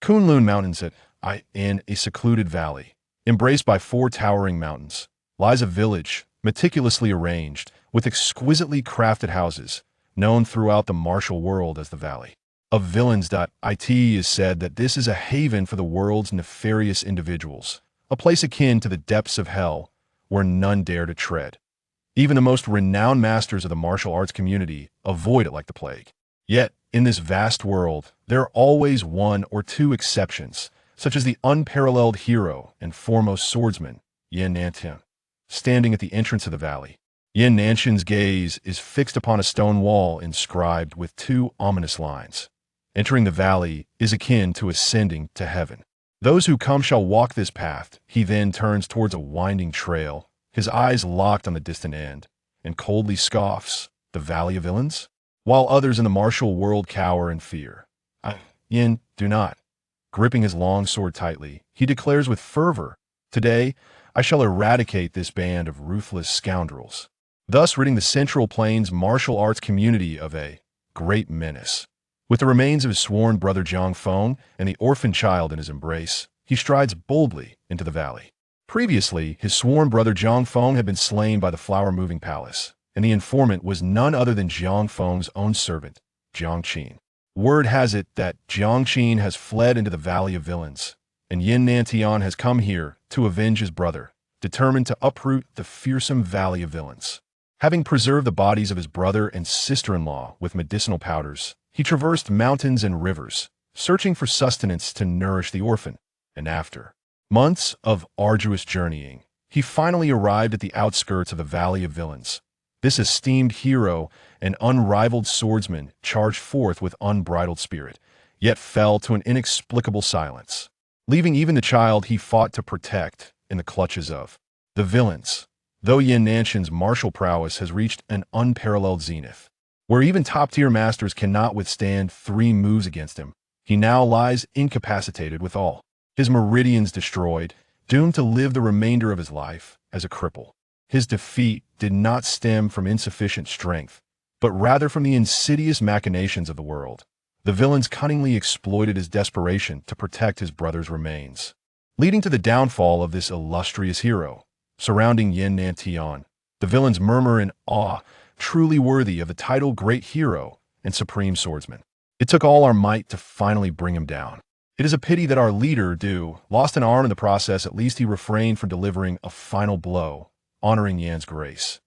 Kunlun Mountains in a secluded valley, embraced by four towering mountains, lies a village, meticulously arranged, with exquisitely crafted houses, known throughout the martial world as the Valley of Villains. It is said that this is a haven for the world's nefarious individuals, a place akin to the depths of hell, where none dare to tread. Even the most renowned masters of the martial arts community avoid it like the plague. Yet, in this vast world, there are always one or two exceptions, such as the unparalleled hero and foremost swordsman, Yin Nantian. Standing at the entrance of the valley, Yin Nantian's gaze is fixed upon a stone wall inscribed with two ominous lines. Entering the valley is akin to ascending to heaven. Those who come shall walk this path. He then turns towards a winding trail, his eyes locked on the distant end, and coldly scoffs, "The Valley of Villains?" While others in the martial world cower in fear. Yin, do not. Gripping his long sword tightly, he declares with fervor, "Today, I shall eradicate this band of ruthless scoundrels," thus ridding the Central Plains martial arts community of a great menace. With the remains of his sworn brother Jiang Feng and the orphan child in his embrace, he strides boldly into the valley. Previously, his sworn brother Jiang Feng had been slain by the flower-moving palace, and the informant was none other than Jiang Feng's own servant, Jiang Qin. Word has it that Jiang Qin has fled into the Valley of Villains, and Yin Nantian has come here to avenge his brother, determined to uproot the fearsome Valley of Villains. Having preserved the bodies of his brother and sister-in-law with medicinal powders, he traversed mountains and rivers, searching for sustenance to nourish the orphan, and after months of arduous journeying, he finally arrived at the outskirts of the Valley of Villains. This esteemed hero and unrivaled swordsman charged forth with unbridled spirit, yet fell to an inexplicable silence, leaving even the child he fought to protect in the clutches of the villains. Though Yin Nantian's martial prowess has reached an unparalleled zenith, where even top-tier masters cannot withstand 3 moves against him, he now lies incapacitated with all his meridians destroyed, doomed to live the remainder of his life as a cripple. His defeat did not stem from insufficient strength, but rather from the insidious machinations of the world. The villains cunningly exploited his desperation to protect his brother's remains, leading to the downfall of this illustrious hero. Surrounding Yin Nantian, the villains murmur in awe, truly worthy of the title Great Hero and Supreme Swordsman. It took all our might to finally bring him down. It is a pity that our leader, lost an arm in the process. At least he refrained from delivering a final blow, honoring Yan's grace.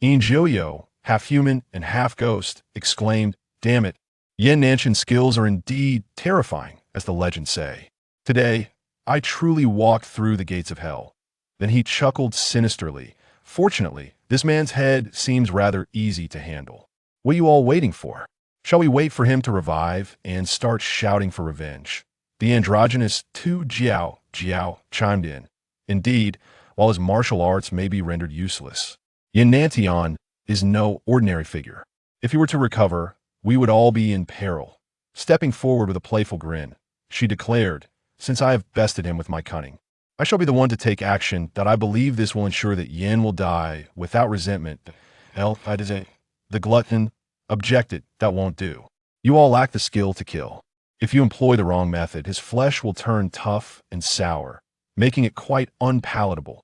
Injoyo, half human and half ghost, exclaimed, "Damn it, Yin Nantian's skills are indeed terrifying, as the legends say. Today, I truly walked through the gates of hell." Then he chuckled sinisterly. "Fortunately, this man's head seems rather easy to handle. What are you all waiting for? Shall we wait for him to revive and start shouting for revenge?" The androgynous Tu Jiao chimed in. Indeed, while his martial arts may be rendered useless, Yin Nantian is no ordinary figure. If he were to recover, we would all be in peril. Stepping forward with a playful grin, she declared, "Since I have bested him with my cunning, I shall be the one to take action. That I believe this will ensure that Yin will die without resentment." The glutton objected, "That won't do. You all lack the skill to kill. If you employ the wrong method, his flesh will turn tough and sour, making it quite unpalatable."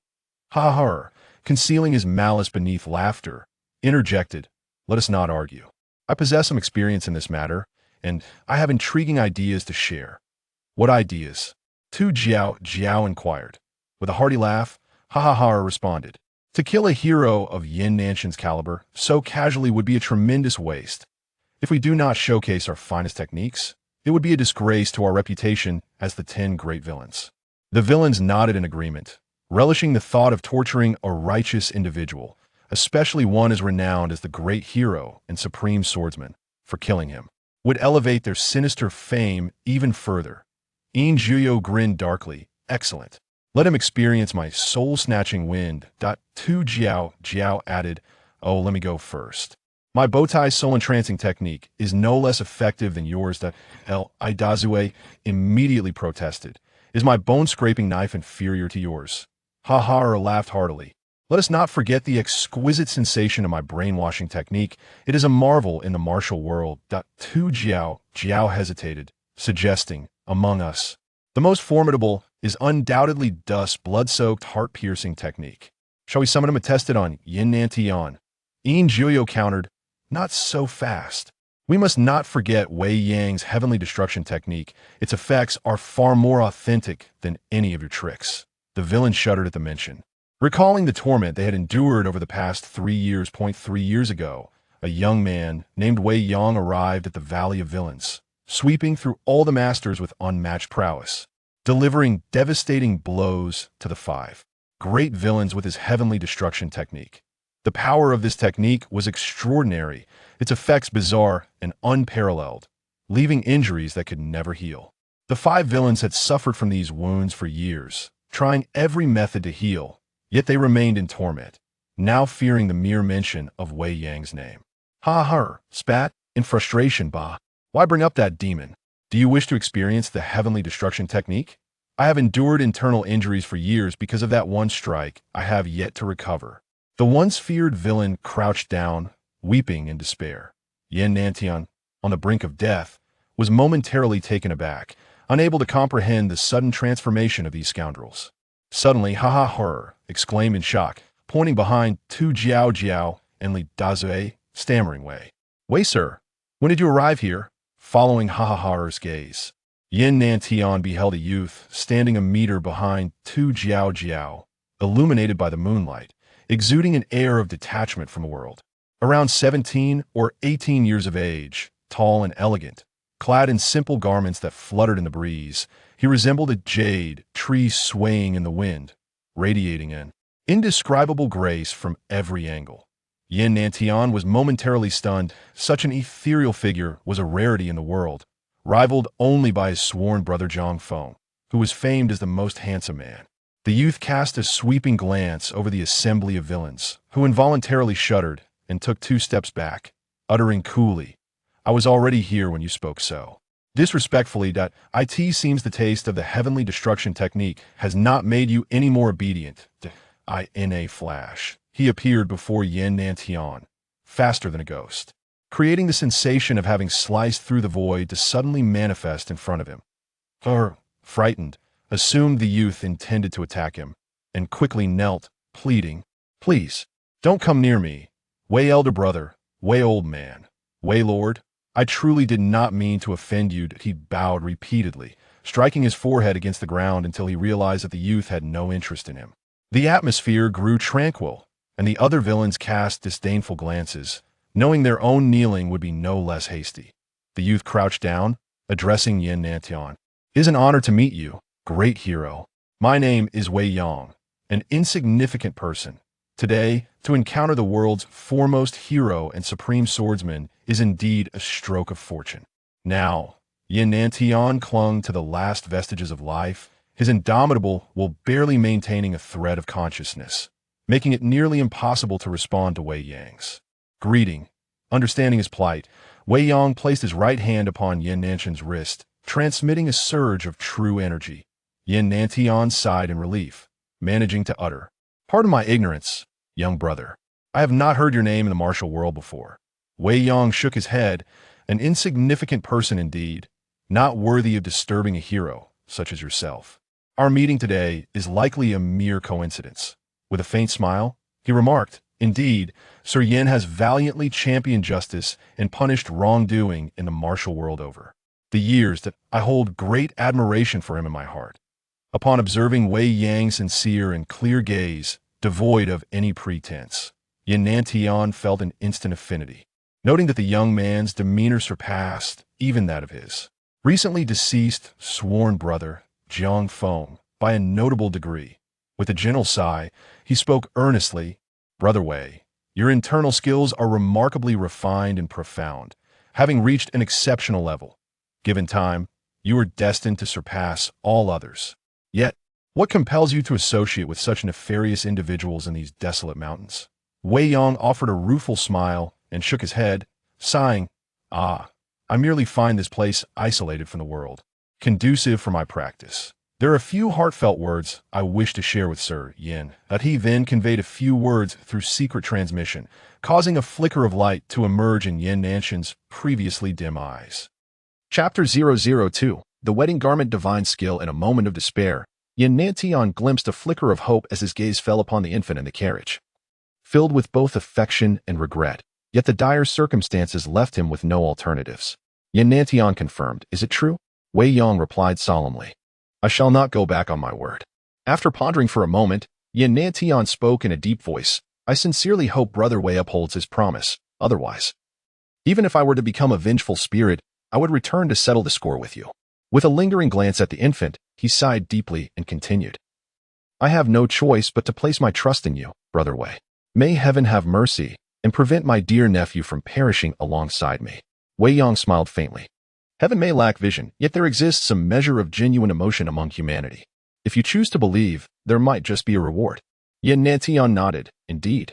Ha, concealing his malice beneath laughter, interjected, "Let us not argue. I possess some experience in this matter, and I have intriguing ideas to share." "What ideas?" Tu Jiao inquired. With a hearty laugh, Ha responded, "To kill a hero of Yin Nantian's caliber so casually would be a tremendous waste. If we do not showcase our finest techniques, it would be a disgrace to our reputation as the 10 great villains." The villains nodded in agreement, relishing the thought of torturing a righteous individual, especially one as renowned as the great hero and supreme swordsman, for killing him would elevate their sinister fame even further. Injuyo grinned darkly. "Excellent. Let him experience my soul-snatching wind." Tu Jiao added, "Oh, let me go first. My bowtie soul-entrancing technique is no less effective than yours." Idazue immediately protested. "Is my bone-scraping knife inferior to yours?" Ha laughed heartily. "Let us not forget the exquisite sensation of my brainwashing technique. It is a marvel in the martial world." Tu Jiao hesitated, suggesting, among us. The most formidable is undoubtedly Dust's blood-soaked, heart-piercing technique. Shall we summon him and test it on Yin Nantian? Yin Juyo countered, not so fast. We must not forget Wei Yang's heavenly destruction technique. Its effects are far more authentic than any of your tricks. The villain shuddered at the mention. Recalling the torment they had endured over the past 3 years. 3 years ago, a young man named Wei Yang arrived at the Valley of Villains, sweeping through all the masters with unmatched prowess, delivering devastating blows to the 5 great villains with his heavenly destruction technique. The power of this technique was extraordinary, its effects bizarre and unparalleled, leaving injuries that could never heal. The 5 villains had suffered from these wounds for years, trying every method to heal, yet they remained in torment, now fearing the mere mention of Wei Yang's name. Ha ha, spat, in frustration, bah. Why bring up that demon? Do you wish to experience the heavenly destruction technique? I have endured internal injuries for years because of that one strike I have yet to recover. The once feared villain crouched down, weeping in despair. Yin Nantian, on the brink of death, was momentarily taken aback, unable to comprehend the sudden transformation of these scoundrels. Suddenly, ha ha horror, exclaimed in shock, pointing behind Tu Jiao Jiao and Li Dazue, stammering Wei. Wei, sir, when did you arrive here? Following ha ha horror's gaze, Yin Nantian beheld a youth standing a meter behind Tu Jiao Jiao, illuminated by the moonlight, exuding an air of detachment from the world. Around 17 or 18 years of age, tall and elegant, clad in simple garments that fluttered in the breeze, he resembled a jade tree swaying in the wind, radiating an indescribable grace from every angle. Yin Nantian was momentarily stunned. Such an ethereal figure was a rarity in the world, rivaled only by his sworn brother Zhang Feng, who was famed as the most handsome man. The youth cast a sweeping glance over the assembly of villains, who involuntarily shuddered and took 2 steps back, uttering coolly, I was already here when you spoke so. Disrespectfully, it seems the taste of the heavenly destruction technique has not made you any more obedient. In a flash, he appeared before Yin Nantian, faster than a ghost, creating the sensation of having sliced through the void to suddenly manifest in front of him. Frightened, assumed the youth intended to attack him, and quickly knelt, pleading, Please, don't come near me. Wei elder brother, Wei old man, Wei lord, I truly did not mean to offend you. He bowed repeatedly, striking his forehead against the ground until he realized that the youth had no interest in him. The atmosphere grew tranquil, and the other villains cast disdainful glances, knowing their own kneeling would be no less hasty. The youth crouched down, addressing Yin Nantian. It is an honor to meet you, great hero. My name is Wei Yang, an insignificant person. Today, to encounter the world's foremost hero and supreme swordsman is indeed a stroke of fortune. Now, Yin Nantian clung to the last vestiges of life, his indomitable while barely maintaining a thread of consciousness, making it nearly impossible to respond to Wei Yang's greeting. Understanding his plight, Wei Yang placed his right hand upon Yin Nantian's wrist, transmitting a surge of true energy. Yin Nantian sighed in relief, managing to utter, Pardon my ignorance, young brother. I have not heard your name in the martial world before. Wei Yang shook his head, an insignificant person indeed, not worthy of disturbing a hero such as yourself. Our meeting today is likely a mere coincidence. With a faint smile, he remarked, Indeed, Sir Yin has valiantly championed justice and punished wrongdoing in the martial world over the years that I hold great admiration for him in my heart. Upon observing Wei Yang's sincere and clear gaze, devoid of any pretense, Yin Nantian felt an instant affinity, noting that the young man's demeanor surpassed even that of his recently deceased sworn brother, Zhang Feng, by a notable degree. With a gentle sigh, he spoke earnestly, Brother Wei, your internal skills are remarkably refined and profound, having reached an exceptional level. Given time, you are destined to surpass all others. Yet, what compels you to associate with such nefarious individuals in these desolate mountains? Wei Yang offered a rueful smile and shook his head, sighing, I merely find this place isolated from the world, conducive for my practice. There are a few heartfelt words I wish to share with Sir Yin. That he then conveyed a few words through secret transmission, causing a flicker of light to emerge in Yin Nantian's previously dim eyes. Chapter 002 the wedding garment divine skill in a moment of despair, Yin Nantian glimpsed a flicker of hope as his gaze fell upon the infant in the carriage. Filled with both affection and regret, yet the dire circumstances left him with no alternatives. Yin Nantian confirmed, "Is it true?" Wei Yong replied solemnly, "I shall not go back on my word." After pondering for a moment, Yin Nantian spoke in a deep voice, "I sincerely hope Brother Wei upholds his promise. Otherwise, even if I were to become a vengeful spirit, I would return to settle the score with you." With a lingering glance at the infant, he sighed deeply and continued, "I have no choice but to place my trust in you, Brother Wei. May heaven have mercy and prevent my dear nephew from perishing alongside me." Wei Yong smiled faintly. Heaven may lack vision, yet there exists some measure of genuine emotion among humanity. If you choose to believe, there might just be a reward. Yin Nantian nodded, "Indeed.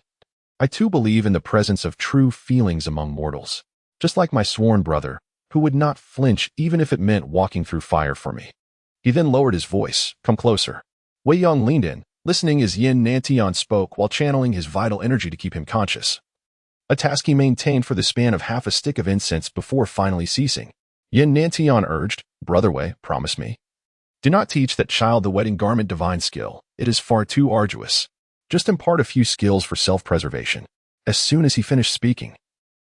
I too believe in the presence of true feelings among mortals, just like my sworn brother, who would not flinch even if it meant walking through fire for me." He then lowered his voice, "Come closer." Wei Yong leaned in, listening as Yin Nantian spoke while channeling his vital energy to keep him conscious. A task he maintained for the span of half a stick of incense before finally ceasing. Yin Nantian urged, "Brother Wei, promise me. Do not teach that child the wedding garment divine skill. It is far too arduous. Just impart a few skills for self-preservation." As soon as he finished speaking,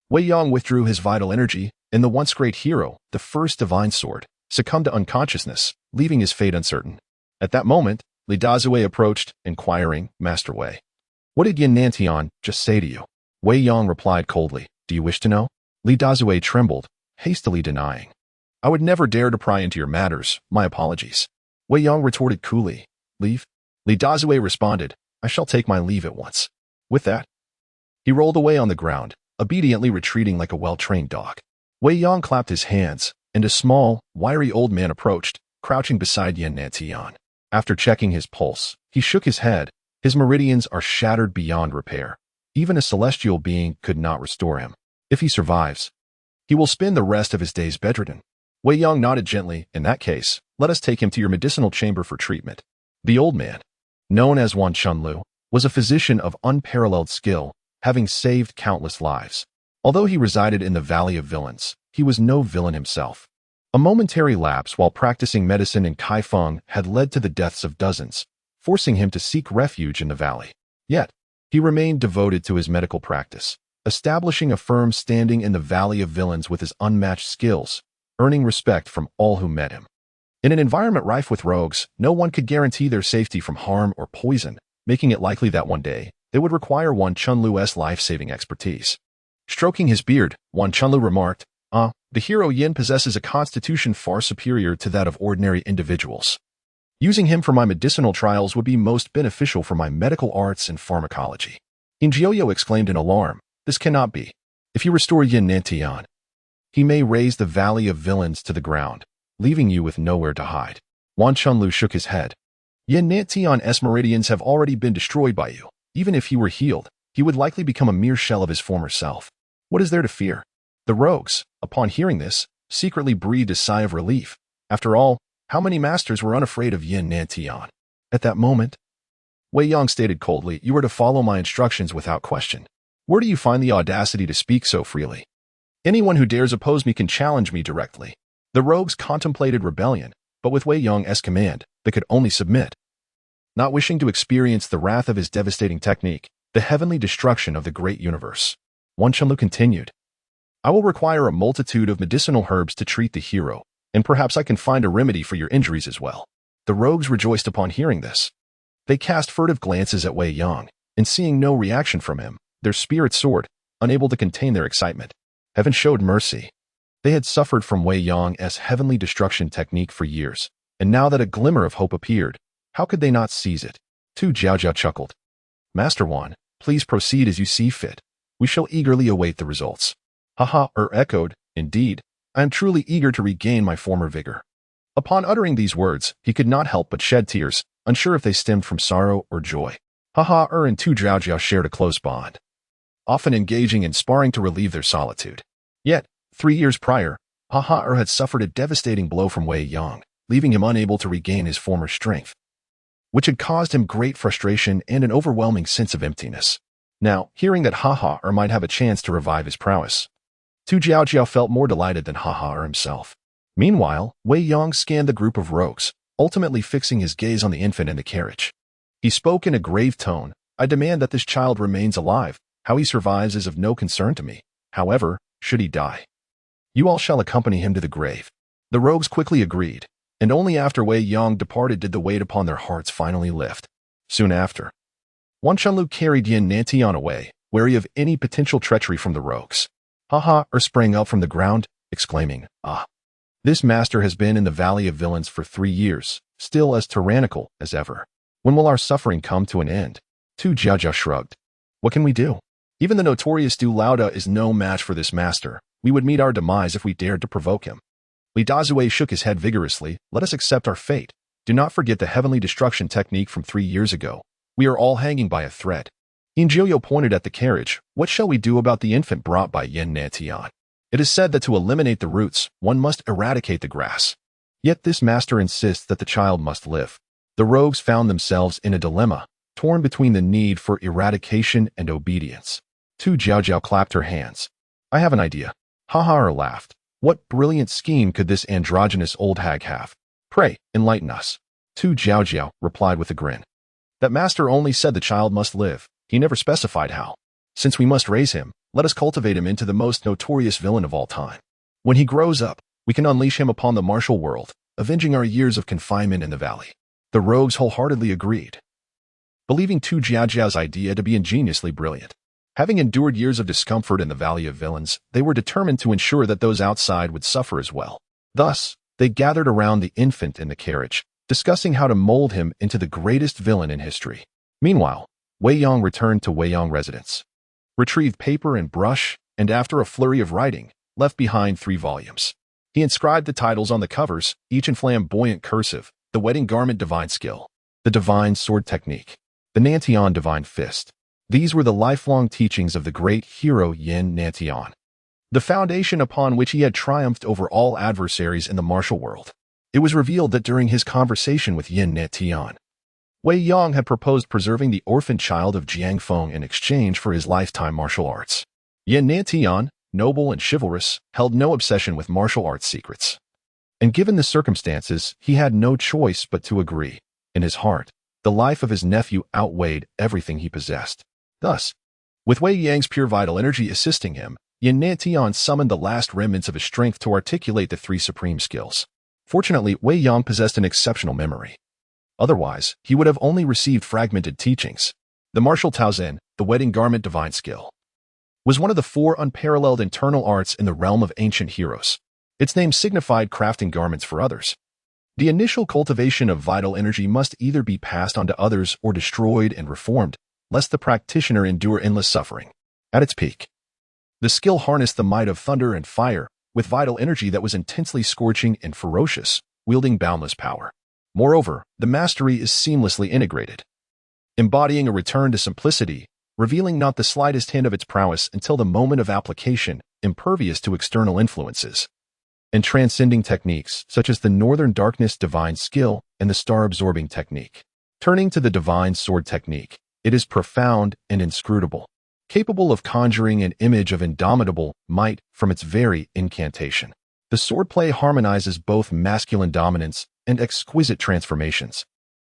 Wei Yong withdrew his vital energy, and the once great hero, the first divine sword, succumbed to unconsciousness, leaving his fate uncertain. At that moment, Li Dazue approached, inquiring, "Master Wei, what did Yin Nantian just say to you?" Wei Yong replied coldly, "Do you wish to know?" Li Dazue trembled, hastily denying, "I would never dare to pry into your matters. My apologies." Wei Yong retorted coolly, "Leave?" Li Dazue responded, "I shall take my leave at once." With that, he rolled away on the ground, obediently retreating like a well-trained dog. Wei Yong clapped his hands, and a small, wiry old man approached, crouching beside Yin Nantian. After checking his pulse, he shook his head. His meridians are shattered beyond repair. Even a celestial being could not restore him. If he survives, he will spend the rest of his days bedridden. Wei Yong nodded gently. "In that case, let us take him to your medicinal chamber for treatment." The old man, known as Wan Chunlu, was a physician of unparalleled skill, having saved countless lives. Although he resided in the Valley of Villains, he was no villain himself. A momentary lapse while practicing medicine in Kaifeng had led to the deaths of dozens, forcing him to seek refuge in the valley. Yet, he remained devoted to his medical practice, establishing a firm standing in the Valley of Villains with his unmatched skills, earning respect from all who met him. In an environment rife with rogues, no one could guarantee their safety from harm or poison, making it likely that one day, they would require Wan Chunlu's life-saving expertise. Stroking his beard, Wan Chunlu remarked, the hero Yin possesses a constitution far superior to that of ordinary individuals. Using him for my medicinal trials would be most beneficial for my medical arts and pharmacology." Ingioyo exclaimed in alarm, "This cannot be. If you restore Yin Nantian, he may raise the Valley of Villains to the ground, leaving you with nowhere to hide." Wan Chunlu shook his head. "Yin Nantian's meridians have already been destroyed by you. Even if he were healed, he would likely become a mere shell of his former self. What is there to fear?" The rogues, upon hearing this, secretly breathed a sigh of relief. After all, how many masters were unafraid of Yin Nantian? At that moment, Wei Yong stated coldly, "You are to follow my instructions without question. Where do you find the audacity to speak so freely? Anyone who dares oppose me can challenge me directly." The rogues contemplated rebellion, but with Wei Yong's command, they could only submit. Not wishing to experience the wrath of his devastating technique, the heavenly destruction of the great universe, Wan Chunlu continued, "I will require a multitude of medicinal herbs to treat the hero, and perhaps I can find a remedy for your injuries as well." The rogues rejoiced upon hearing this. They cast furtive glances at Wei Yong, and seeing no reaction from him, their spirits soared, unable to contain their excitement. Heaven showed mercy. They had suffered from Wei Yong's heavenly destruction technique for years, and now that a glimmer of hope appeared, how could they not seize it? Tu Jiaojiao chuckled. "Master Wan, please proceed as you see fit. We shall eagerly await the results." Haha, echoed, "Indeed, I am truly eager to regain my former vigor." Upon uttering these words, he could not help but shed tears, unsure if they stemmed from sorrow or joy. Haha and Tu Jiaojiao shared a close bond, often engaging in sparring to relieve their solitude. Yet, 3 years prior, Haha had suffered a devastating blow from Wei Yong, leaving him unable to regain his former strength, which had caused him great frustration and an overwhelming sense of emptiness. Now, hearing that Haha might have a chance to revive his prowess, Tu Jiaojiao felt more delighted than Haha himself. Meanwhile, Wei Yong scanned the group of rogues, ultimately fixing his gaze on the infant in the carriage. He spoke in a grave tone. I demand that this child remains alive. How he survives is of no concern to me. However, should he die, you all shall accompany him to the grave. The rogues quickly agreed, and only after Wei Yong departed did the weight upon their hearts finally lift. Soon after, Wan Chunlu carried Yin Nantian away, wary of any potential treachery from the rogues. Sprang up from the ground, exclaiming, "Ah! This master has been in the Valley of Villains for 3 years, still as tyrannical as ever. When will our suffering come to an end?" Tu Jiaojia shrugged. What can we do? Even the notorious Du Lauda is no match for this master. We would meet our demise if we dared to provoke him. Li Dazue shook his head vigorously. Let us accept our fate. Do not forget the heavenly destruction technique from 3 years ago. We are all hanging by a thread. Injioyo pointed at the carriage. What shall we do about the infant brought by Yin Nantian? It is said that to eliminate the roots, one must eradicate the grass. Yet this master insists that the child must live. The rogues found themselves in a dilemma, torn between the need for eradication and obedience. Tu Jiaojiao clapped her hands. I have an idea. Ha laughed. What brilliant scheme could this androgynous old hag have? Pray, enlighten us. Tu Jiaojiao replied with a grin. That master only said the child must live. He never specified how. Since we must raise him, let us cultivate him into the most notorious villain of all time. When he grows up, we can unleash him upon the martial world, avenging our years of confinement in the valley. The rogues wholeheartedly agreed, believing Tu Jiaojiao's idea to be ingeniously brilliant. Having endured years of discomfort in the Valley of Villains, they were determined to ensure that those outside would suffer as well. Thus, they gathered around the infant in the carriage, discussing how to mold him into the greatest villain in history. Meanwhile, Wei Yong returned to Wei Yong residence, retrieved paper and brush, and after a flurry of writing, left behind 3 volumes. He inscribed the titles on the covers, each in flamboyant cursive: The Wedding Garment Divine Skill, The Divine Sword Technique, The Nantian Divine Fist. These were the lifelong teachings of the great hero Yin Nantian, the foundation upon which he had triumphed over all adversaries in the martial world. It was revealed that during his conversation with Yin Nantian, Wei Yong had proposed preserving the orphan child of Jiang Feng in exchange for his lifetime martial arts. Yin Nantian, noble and chivalrous, held no obsession with martial arts secrets. And given the circumstances, he had no choice but to agree. In his heart, the life of his nephew outweighed everything he possessed. Thus, with Wei Yang's pure vital energy assisting him, Yin Nantian summoned the last remnants of his strength to articulate the 3 supreme skills. Fortunately, Wei Yang possessed an exceptional memory. Otherwise, he would have only received fragmented teachings. The martial Taozen, the wedding garment divine skill, was one of the 4 unparalleled internal arts in the realm of ancient heroes. Its name signified crafting garments for others. The initial cultivation of vital energy must either be passed on to others or destroyed and reformed, lest the practitioner endure endless suffering. At its peak, the skill harnessed the might of thunder and fire, with vital energy that was intensely scorching and ferocious, wielding boundless power. Moreover, the mastery is seamlessly integrated, embodying a return to simplicity, revealing not the slightest hint of its prowess until the moment of application, impervious to external influences, and transcending techniques such as the Northern Darkness Divine Skill and the Star-Absorbing Technique. Turning to the Divine Sword Technique, it is profound and inscrutable, capable of conjuring an image of indomitable might from its very incantation. The swordplay harmonizes both masculine dominance and exquisite transformations,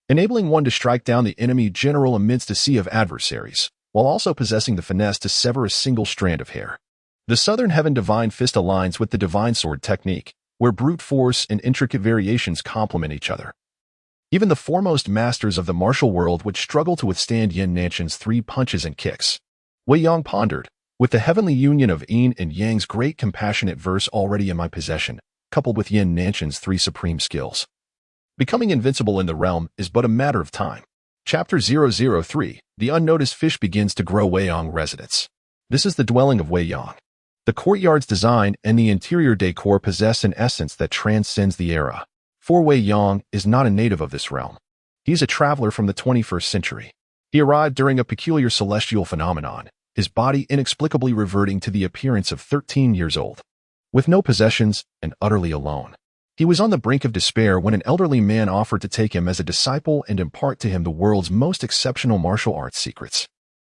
enabling one to strike down the enemy general amidst a sea of adversaries, while also possessing the finesse to sever a single strand of hair. The Southern Heaven Divine Fist aligns with the Divine Sword Technique, where brute force and intricate variations complement each other. Even the foremost masters of the martial world would struggle to withstand Yin Nantian's 3 punches and kicks. Wei Yang pondered, with the heavenly union of Yin and Yang's great compassionate verse already in my possession, coupled with Yin Nantian's 3 supreme skills, becoming invincible in the realm is but a matter of time. Chapter 003, The Unnoticed Fish begins to grow Wei Yang residence. This is the dwelling of Wei Yang. The courtyard's design and the interior decor possess an essence that transcends the era. For Wei Yang is not a native of this realm. He is a traveler from the 21st century. He arrived during a peculiar celestial phenomenon, his body inexplicably reverting to the appearance of 13 years old. With no possessions and utterly alone, he was on the brink of despair when an elderly man offered to take him as a disciple and impart to him the world's most exceptional martial arts secrets.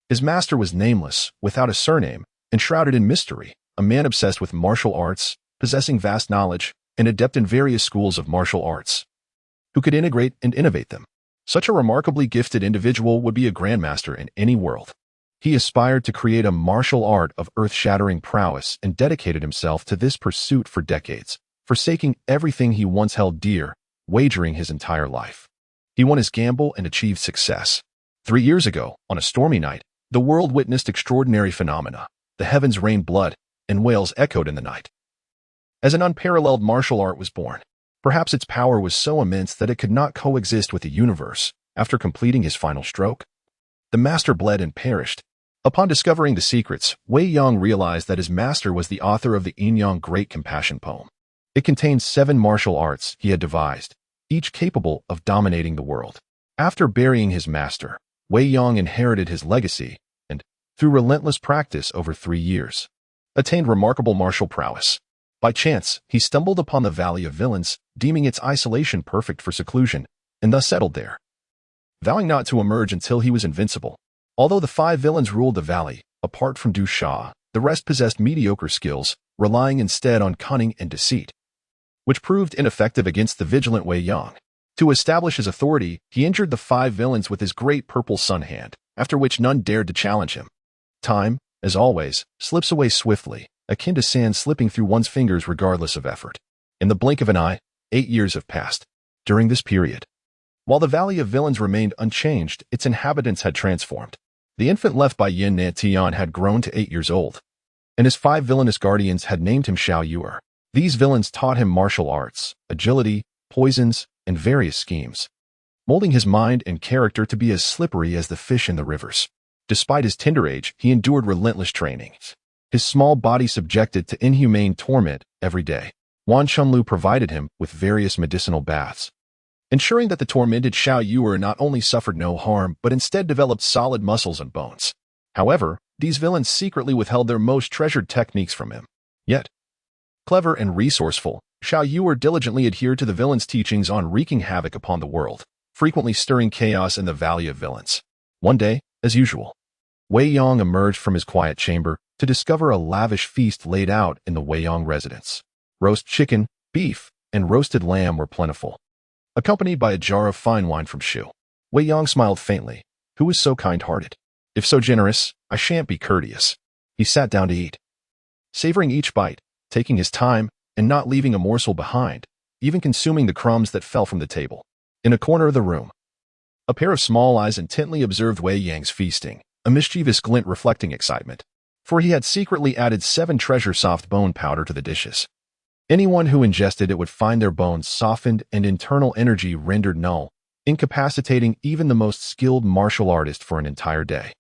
His master was nameless, without a surname, and shrouded in mystery, a man obsessed with martial arts, possessing vast knowledge, an adept in various schools of martial arts, who could integrate and innovate them. Such a remarkably gifted individual would be a grandmaster in any world. He aspired to create a martial art of earth-shattering prowess and dedicated himself to this pursuit for decades, forsaking everything he once held dear, wagering his entire life. He won his gamble and achieved success. 3 years ago, on a stormy night, the world witnessed extraordinary phenomena. The heavens rained blood, and wails echoed in the night. As an unparalleled martial art was born, perhaps its power was so immense that it could not coexist with the universe. After completing his final stroke, the master bled and perished. Upon discovering the secrets, Wei Yang realized that his master was the author of the Yin Yang Great Compassion poem. It contained 7 martial arts he had devised, each capable of dominating the world. After burying his master, Wei Yang inherited his legacy and, through relentless practice over 3 years, attained remarkable martial prowess. By chance, he stumbled upon the Valley of Villains, deeming its isolation perfect for seclusion, and thus settled there, vowing not to emerge until he was invincible. Although the 5 villains ruled the valley, apart from Du Sha, the rest possessed mediocre skills, relying instead on cunning and deceit, which proved ineffective against the vigilant Wei Yang. To establish his authority, he injured the 5 villains with his great purple sun hand, after which none dared to challenge him. Time, as always, slips away swiftly, akin to sand slipping through one's fingers regardless of effort. In the blink of an eye, 8 years have passed. During this period, while the Valley of Villains remained unchanged, its inhabitants had transformed. The infant left by Yin Nantian had grown to 8 years old, and his 5 villainous guardians had named him Xiao Yuer. These villains taught him martial arts, agility, poisons, and various schemes, molding his mind and character to be as slippery as the fish in the rivers. Despite his tender age, he endured relentless training, his small body subjected to inhumane torment every day. Wan Chunlu provided him with various medicinal baths, ensuring that the tormented Xiao Yuer not only suffered no harm, but instead developed solid muscles and bones. However, these villains secretly withheld their most treasured techniques from him. Yet, clever and resourceful, Xiao Yuer diligently adhered to the villains' teachings on wreaking havoc upon the world, frequently stirring chaos in the Valley of Villains. One day, as usual, Wei Yang emerged from his quiet chamber to discover a lavish feast laid out in the Wei Yang residence. Roast chicken, beef, and roasted lamb were plentiful, accompanied by a jar of fine wine from Shu. Wei Yang smiled faintly. Who is so kind-hearted? If so generous, I shan't be courteous. He sat down to eat, savoring each bite, taking his time, and not leaving a morsel behind, even consuming the crumbs that fell from the table. In a corner of the room, a pair of small eyes intently observed Wei Yang's feasting, a mischievous glint reflecting excitement, for he had secretly added 7 treasure-soft bone powder to the dishes. Anyone who ingested it would find their bones softened and internal energy rendered null, incapacitating even the most skilled martial artist for an entire day.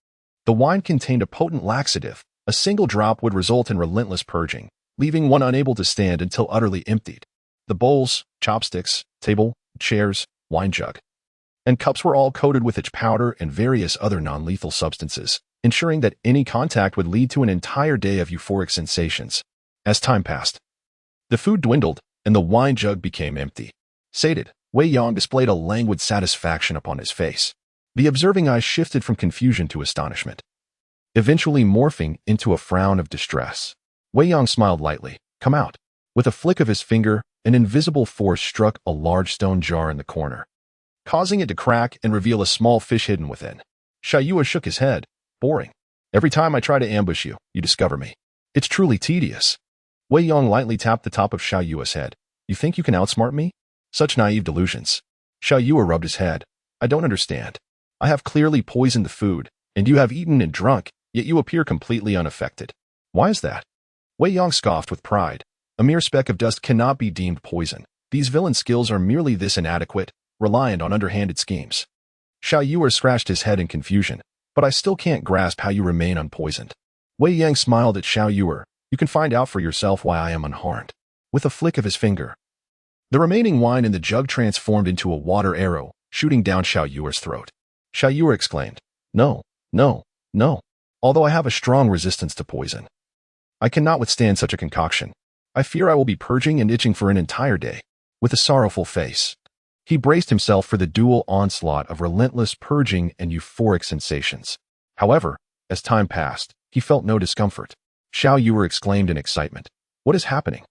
The wine contained a potent laxative. A single drop would result in relentless purging, leaving one unable to stand until utterly emptied. The bowls, chopsticks, table, chairs, wine jug, and cups were all coated with its powder and various other non-lethal substances, ensuring that any contact would lead to an entire day of euphoric sensations. As time passed, the food dwindled, and the wine jug became empty. Sated, Wei Yang displayed a languid satisfaction upon his face. The observing eyes shifted from confusion to astonishment, eventually morphing into a frown of distress. Wei Yang smiled lightly. Come out. With a flick of his finger, an invisible force struck a large stone jar in the corner, causing it to crack and reveal a small fish hidden within. Xiao Yuer shook his head. Boring. Every time I try to ambush you, you discover me. It's truly tedious. Wei Yang lightly tapped the top of Xiao Yuer's head. You think you can outsmart me? Such naive delusions. Xiao Yuer rubbed his head. I don't understand. I have clearly poisoned the food, and you have eaten and drunk, yet you appear completely unaffected. Why is that? Wei Yang scoffed with pride. A mere speck of dust cannot be deemed poison. These villain skills are merely this inadequate, reliant on underhanded schemes. Xiao Yuer scratched his head in confusion. But I still can't grasp how you remain unpoisoned. Wei Yang smiled at Xiao Yuer. You can find out for yourself why I am unharmed. With a flick of his finger, the remaining wine in the jug transformed into a water arrow, shooting down Xiao Yuer's throat. Xiao Yuer exclaimed, No, no, no. Although I have a strong resistance to poison, I cannot withstand such a concoction. I fear I will be purging and itching for an entire day. With a sorrowful face, he braced himself for the dual onslaught of relentless purging and euphoric sensations. However, as time passed, he felt no discomfort. Xiao Yuer exclaimed in excitement. What is happening?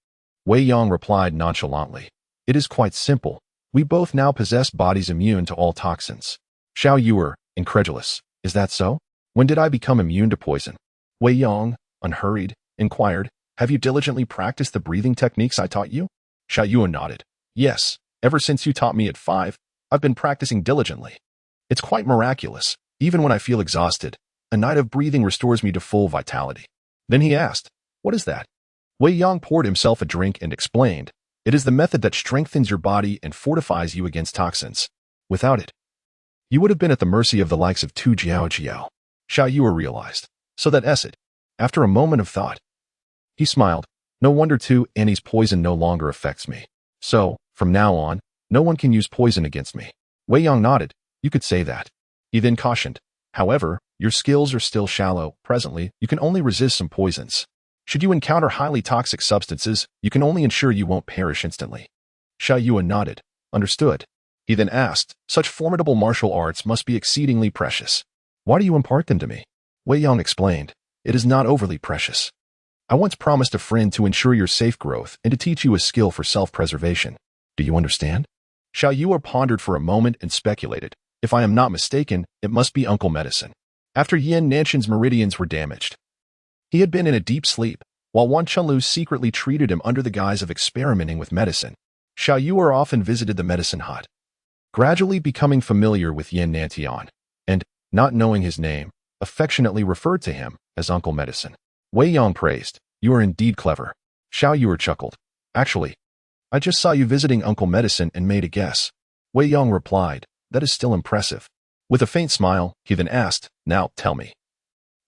Wei Yang replied nonchalantly. It is quite simple. We both now possess bodies immune to all toxins. Xiao Yuer, incredulous. Is that so? When did I become immune to poison? Wei Yang, unhurried, inquired, have you diligently practiced the breathing techniques I taught you? Xiao Yuer nodded. Yes, ever since you taught me at 5, I've been practicing diligently. It's quite miraculous. Even when I feel exhausted, a night of breathing restores me to full vitality. Then he asked, what is that? Wei Yang poured himself a drink and explained, it is the method that strengthens your body and fortifies you against toxins. Without it, you would have been at the mercy of the likes of Tu Jiao Jiao. Xiao Yuer realized. So that is it. After a moment of thought, he smiled. No wonder Tu Annie's poison no longer affects me. So, from now on, no one can use poison against me. Wei Yang nodded. You could say that. He then cautioned. However, your skills are still shallow. Presently, you can only resist some poisons. Should you encounter highly toxic substances, you can only ensure you won't perish instantly. Xiao Yuan nodded. Understood. He then asked, such formidable martial arts must be exceedingly precious. Why do you impart them to me? Wei Yang explained. It is not overly precious. I once promised a friend to ensure your safe growth and to teach you a skill for self-preservation. Do you understand? Xiao Yuan pondered for a moment and speculated. If I am not mistaken, it must be Uncle Medicine. After Yin Nanshan's meridians were damaged, he had been in a deep sleep, while Wan Chunlu secretly treated him under the guise of experimenting with medicine. Xiao Yuan often visited the medicine hut, gradually becoming familiar with Yin Nantian, and, not knowing his name, affectionately referred to him as Uncle Medicine. Wei Yang praised, you are indeed clever. Xiao Yuan chuckled. Actually, I just saw you visiting Uncle Medicine and made a guess. Wei Yang replied, that is still impressive. With a faint smile, he then asked, now tell me.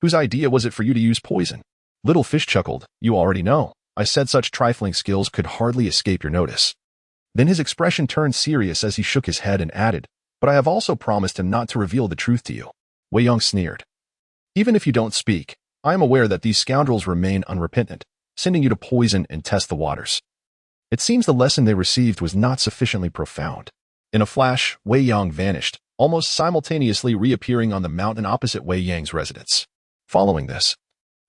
Whose idea was it for you to use poison? Little Fish chuckled, you already know. I said such trifling skills could hardly escape your notice. Then his expression turned serious as he shook his head and added, but I have also promised him not to reveal the truth to you. Wei Yang sneered. Even if you don't speak, I am aware that these scoundrels remain unrepentant, sending you to poison and test the waters. It seems the lesson they received was not sufficiently profound. In a flash, Wei Yang vanished, almost simultaneously reappearing on the mountain opposite Wei Yang's residence. Following this,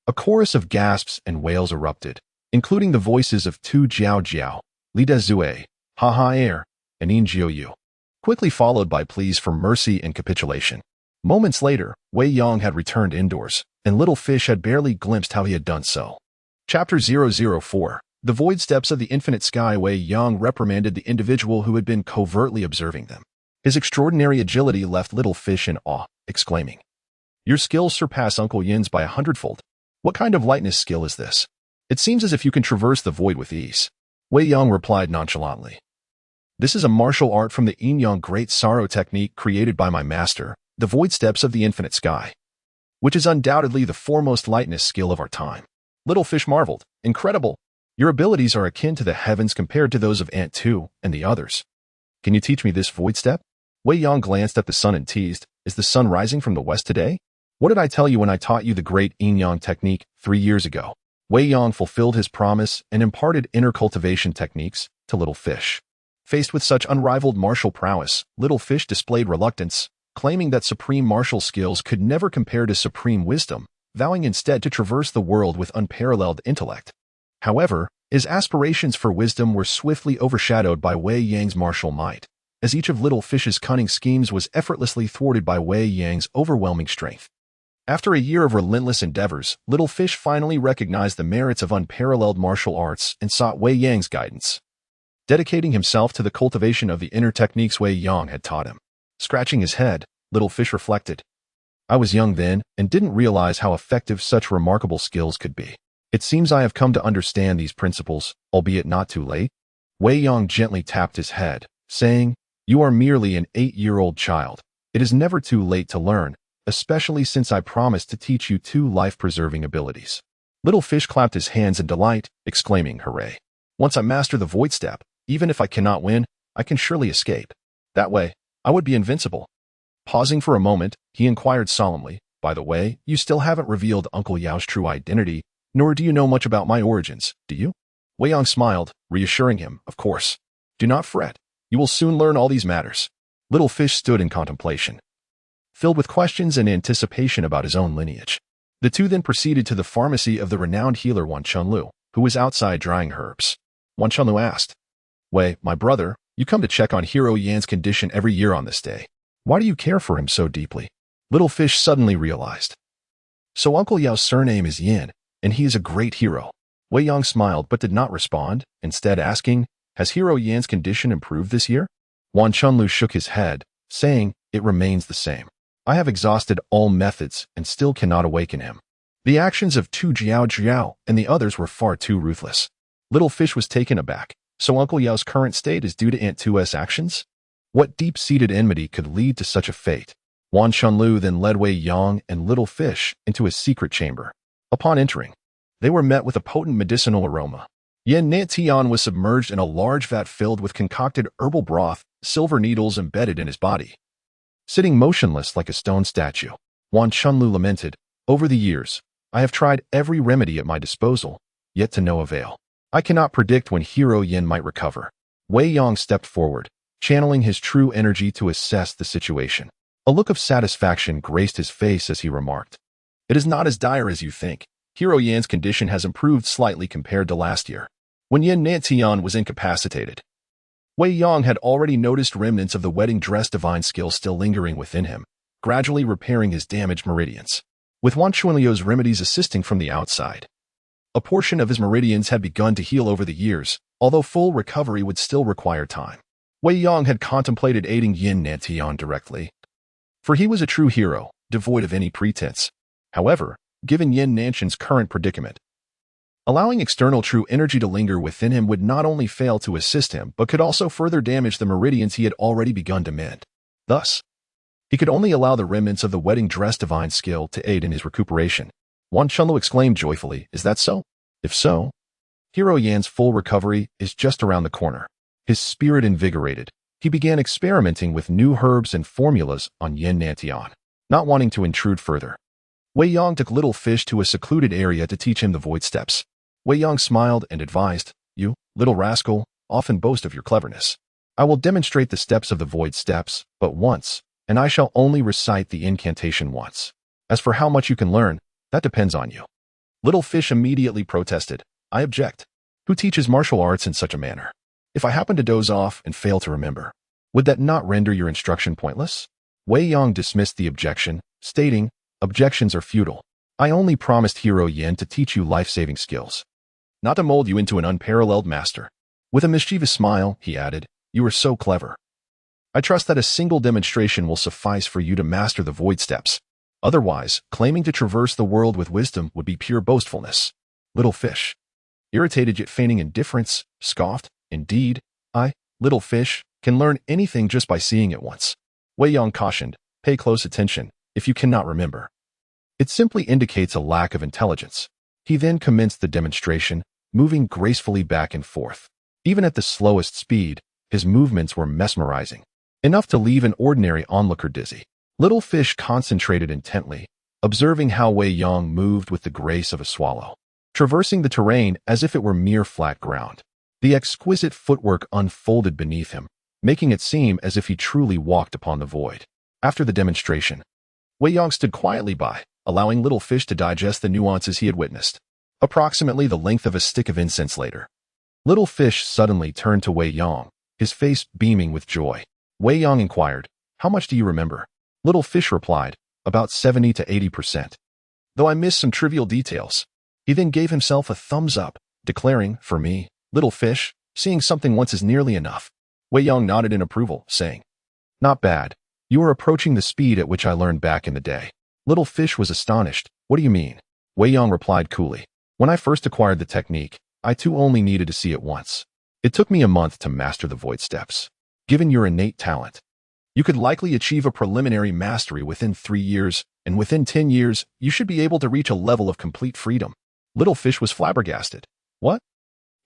a chorus of gasps and wails erupted, including the voices of Tu Jiao Jiao, Li Dezue, Ha Ha Air, and Yin Jiu Yu, quickly followed by pleas for mercy and capitulation. Moments later, Wei Yang had returned indoors, and Little Fish had barely glimpsed how he had done so. Chapter 004. The Void Steps of the Infinite Sky. Wei Yang reprimanded the individual who had been covertly observing them. His extraordinary agility left Little Fish in awe, exclaiming, your skills surpass Uncle Yin's by 100-fold. What kind of lightness skill is this? It seems as if you can traverse the void with ease. Wei Yang replied nonchalantly. This is a martial art from the Yin Yang Great Sorrow technique created by my master, the Void Steps of the Infinite Sky, which is undoubtedly the foremost lightness skill of our time. Little Fish marveled. Incredible. Your abilities are akin to the heavens compared to those of Ant 2 and the others. Can you teach me this void step? Wei Yang glanced at the sun and teased, is the sun rising from the west today? What did I tell you when I taught you the great Yin Yang technique 3 years ago? Wei Yang fulfilled his promise and imparted inner cultivation techniques to Little Fish. Faced with such unrivaled martial prowess, Little Fish displayed reluctance, claiming that supreme martial skills could never compare to supreme wisdom, vowing instead to traverse the world with unparalleled intellect. However, his aspirations for wisdom were swiftly overshadowed by Wei Yang's martial might, as each of Little Fish's cunning schemes was effortlessly thwarted by Wei Yang's overwhelming strength. After a year of relentless endeavors, Little Fish finally recognized the merits of unparalleled martial arts and sought Wei Yang's guidance, dedicating himself to the cultivation of the inner techniques Wei Yang had taught him. Scratching his head, Little Fish reflected, I was young then and didn't realize how effective such remarkable skills could be. It seems I have come to understand these principles, albeit not too late. Wei Yang gently tapped his head, saying, you are merely an 8-year-old child. It is never too late to learn, especially since I promised to teach you 2 life-preserving abilities. Little Fish clapped his hands in delight, exclaiming, hooray. Once I master the void step, even if I cannot win, I can surely escape. That way, I would be invincible. Pausing for a moment, he inquired solemnly, by the way, you still haven't revealed Uncle Yao's true identity, nor do you know much about my origins, do you? Wei Yang smiled, reassuring him, of course. Do not fret. You will soon learn all these matters. Little Fish stood in contemplation, filled with questions and anticipation about his own lineage. The two then proceeded to the pharmacy of the renowned healer Wan Chunlu, who was outside drying herbs. Wan Chunlu asked. Wei, my brother, you come to check on Hero Yan's condition every year on this day. Why do you care for him so deeply? Little Fish suddenly realized. So Uncle Yao's surname is Yin, and he is a great hero. Wei Yang smiled but did not respond, instead asking, has Hero Yan's condition improved this year? Wan Chunlu shook his head, saying, it remains the same. I have exhausted all methods and still cannot awaken him. The actions of Tu Jiao and the others were far too ruthless. Little Fish was taken aback. So Uncle Yao's current state is due to Aunt Tu's actions? What deep-seated enmity could lead to such a fate? Wan Chunlu then led Wei Yang and Little Fish into his secret chamber. Upon entering, they were met with a potent medicinal aroma. Yin Nantian was submerged in a large vat filled with concocted herbal broth, silver needles embedded in his body. Sitting motionless like a stone statue, Wan Chunlu lamented, over the years, I have tried every remedy at my disposal, yet to no avail. I cannot predict when Hero Yin might recover. Wei Yang stepped forward, channeling his true energy to assess the situation. A look of satisfaction graced his face as he remarked, it is not as dire as you think. Hero Yan's condition has improved slightly compared to last year, when Yin Nantian was incapacitated. Wei Yang had already noticed remnants of the wedding dress divine skill still lingering within him, gradually repairing his damaged meridians, with Wan Chunlu's remedies assisting from the outside. A portion of his meridians had begun to heal over the years, although full recovery would still require time. Wei Yang had contemplated aiding Yin Nantian directly, for he was a true hero, devoid of any pretense. However, given Yin Nantian's current predicament, allowing external true energy to linger within him would not only fail to assist him but could also further damage the meridians he had already begun to mend. Thus, he could only allow the remnants of the wedding dress divine skill to aid in his recuperation. Wan Chunlu exclaimed joyfully, is that so? If so, Hero Yan's full recovery is just around the corner. His spirit invigorated, he began experimenting with new herbs and formulas on Yin Nantian. Not wanting to intrude further, Wei Yang took Little Fish to a secluded area to teach him the void steps. Wei Yang smiled and advised, you, little rascal, often boast of your cleverness. I will demonstrate the steps of the void steps, but once, and I shall only recite the incantation once. As for how much you can learn, that depends on you. Little Fish immediately protested, I object. Who teaches martial arts in such a manner? If I happen to doze off and fail to remember, would that not render your instruction pointless? Wei Yang dismissed the objection, stating, objections are futile. I only promised Hero Yin to teach you life-saving skills, not to mold you into an unparalleled master. With a mischievous smile, he added, you are so clever. I trust that a single demonstration will suffice for you to master the void steps. Otherwise, claiming to traverse the world with wisdom would be pure boastfulness. Little Fish, irritated yet feigning indifference, scoffed, indeed, I, Little Fish, can learn anything just by seeing it once. Wei Yang cautioned, pay close attention, if you cannot remember. It simply indicates a lack of intelligence. He then commenced the demonstration, moving gracefully back and forth. Even at the slowest speed, his movements were mesmerizing, enough to leave an ordinary onlooker dizzy. Little Fish concentrated intently, observing how Wei Yang moved with the grace of a swallow, traversing the terrain as if it were mere flat ground. The exquisite footwork unfolded beneath him, making it seem as if he truly walked upon the void. After the demonstration, Wei Yang stood quietly by, allowing Little Fish to digest the nuances he had witnessed. Approximately the length of a stick of incense later, Little Fish suddenly turned to Wei Yang, his face beaming with joy. Wei Yang inquired, how much do you remember? Little Fish replied, about 70 to 80%. Though I missed some trivial details. He then gave himself a thumbs up, declaring, for me, Little Fish, seeing something once is nearly enough. Wei Yang nodded in approval, saying, not bad. You are approaching the speed at which I learned back in the day. Little Fish was astonished. What do you mean? Wei Yang replied coolly, when I first acquired the technique, I too only needed to see it once. It took me a month to master the void steps. Given your innate talent, you could likely achieve a preliminary mastery within 3 years, and within 10 years, you should be able to reach a level of complete freedom. Little Fish was flabbergasted. What?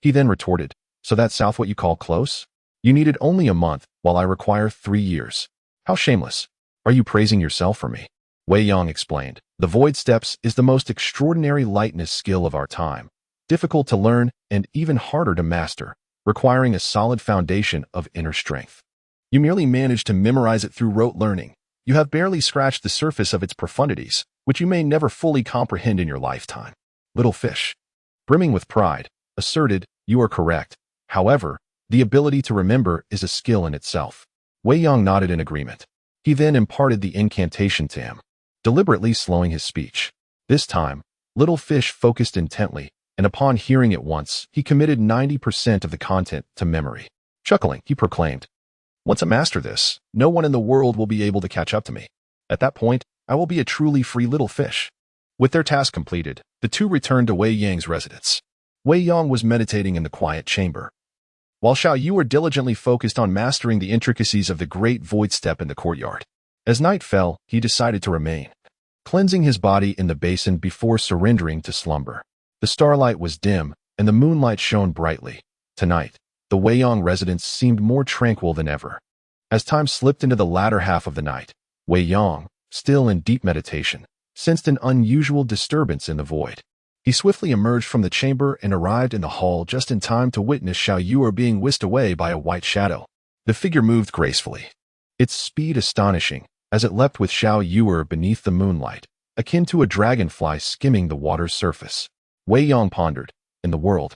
He then retorted, so that's south what you call close? You needed only a month, while I require 3 years. How shameless. Are you praising yourself for me? Wei Yang explained, the void steps is the most extraordinary lightness skill of our time, difficult to learn and even harder to master, requiring a solid foundation of inner strength. You merely managed to memorize it through rote learning. You have barely scratched the surface of its profundities, which you may never fully comprehend in your lifetime. Little Fish, brimming with pride, asserted, you are correct. However, the ability to remember is a skill in itself. Wei Yang nodded in agreement. He then imparted the incantation to him, deliberately slowing his speech. This time, Little Fish focused intently, and upon hearing it once, he committed 90% of the content to memory. Chuckling, he proclaimed, "Once I master this, no one in the world will be able to catch up to me. At that point, I will be a truly free little fish." With their task completed, the two returned to Wei Yang's residence. Wei Yang was meditating in the quiet chamber, while Xiao Yu were diligently focused on mastering the intricacies of the great void step in the courtyard. As night fell, he decided to remain, cleansing his body in the basin before surrendering to slumber. The starlight was dim, and the moonlight shone brightly. Tonight, the Wei Yang residence seemed more tranquil than ever. As time slipped into the latter half of the night, Wei Yang, still in deep meditation, sensed an unusual disturbance in the void. He swiftly emerged from the chamber and arrived in the hall just in time to witness Xiao Yu being whisked away by a white shadow. The figure moved gracefully, its speed astonishing, as it leapt with Xiao Yu beneath the moonlight, akin to a dragonfly skimming the water's surface. Wei Yang pondered, in the world,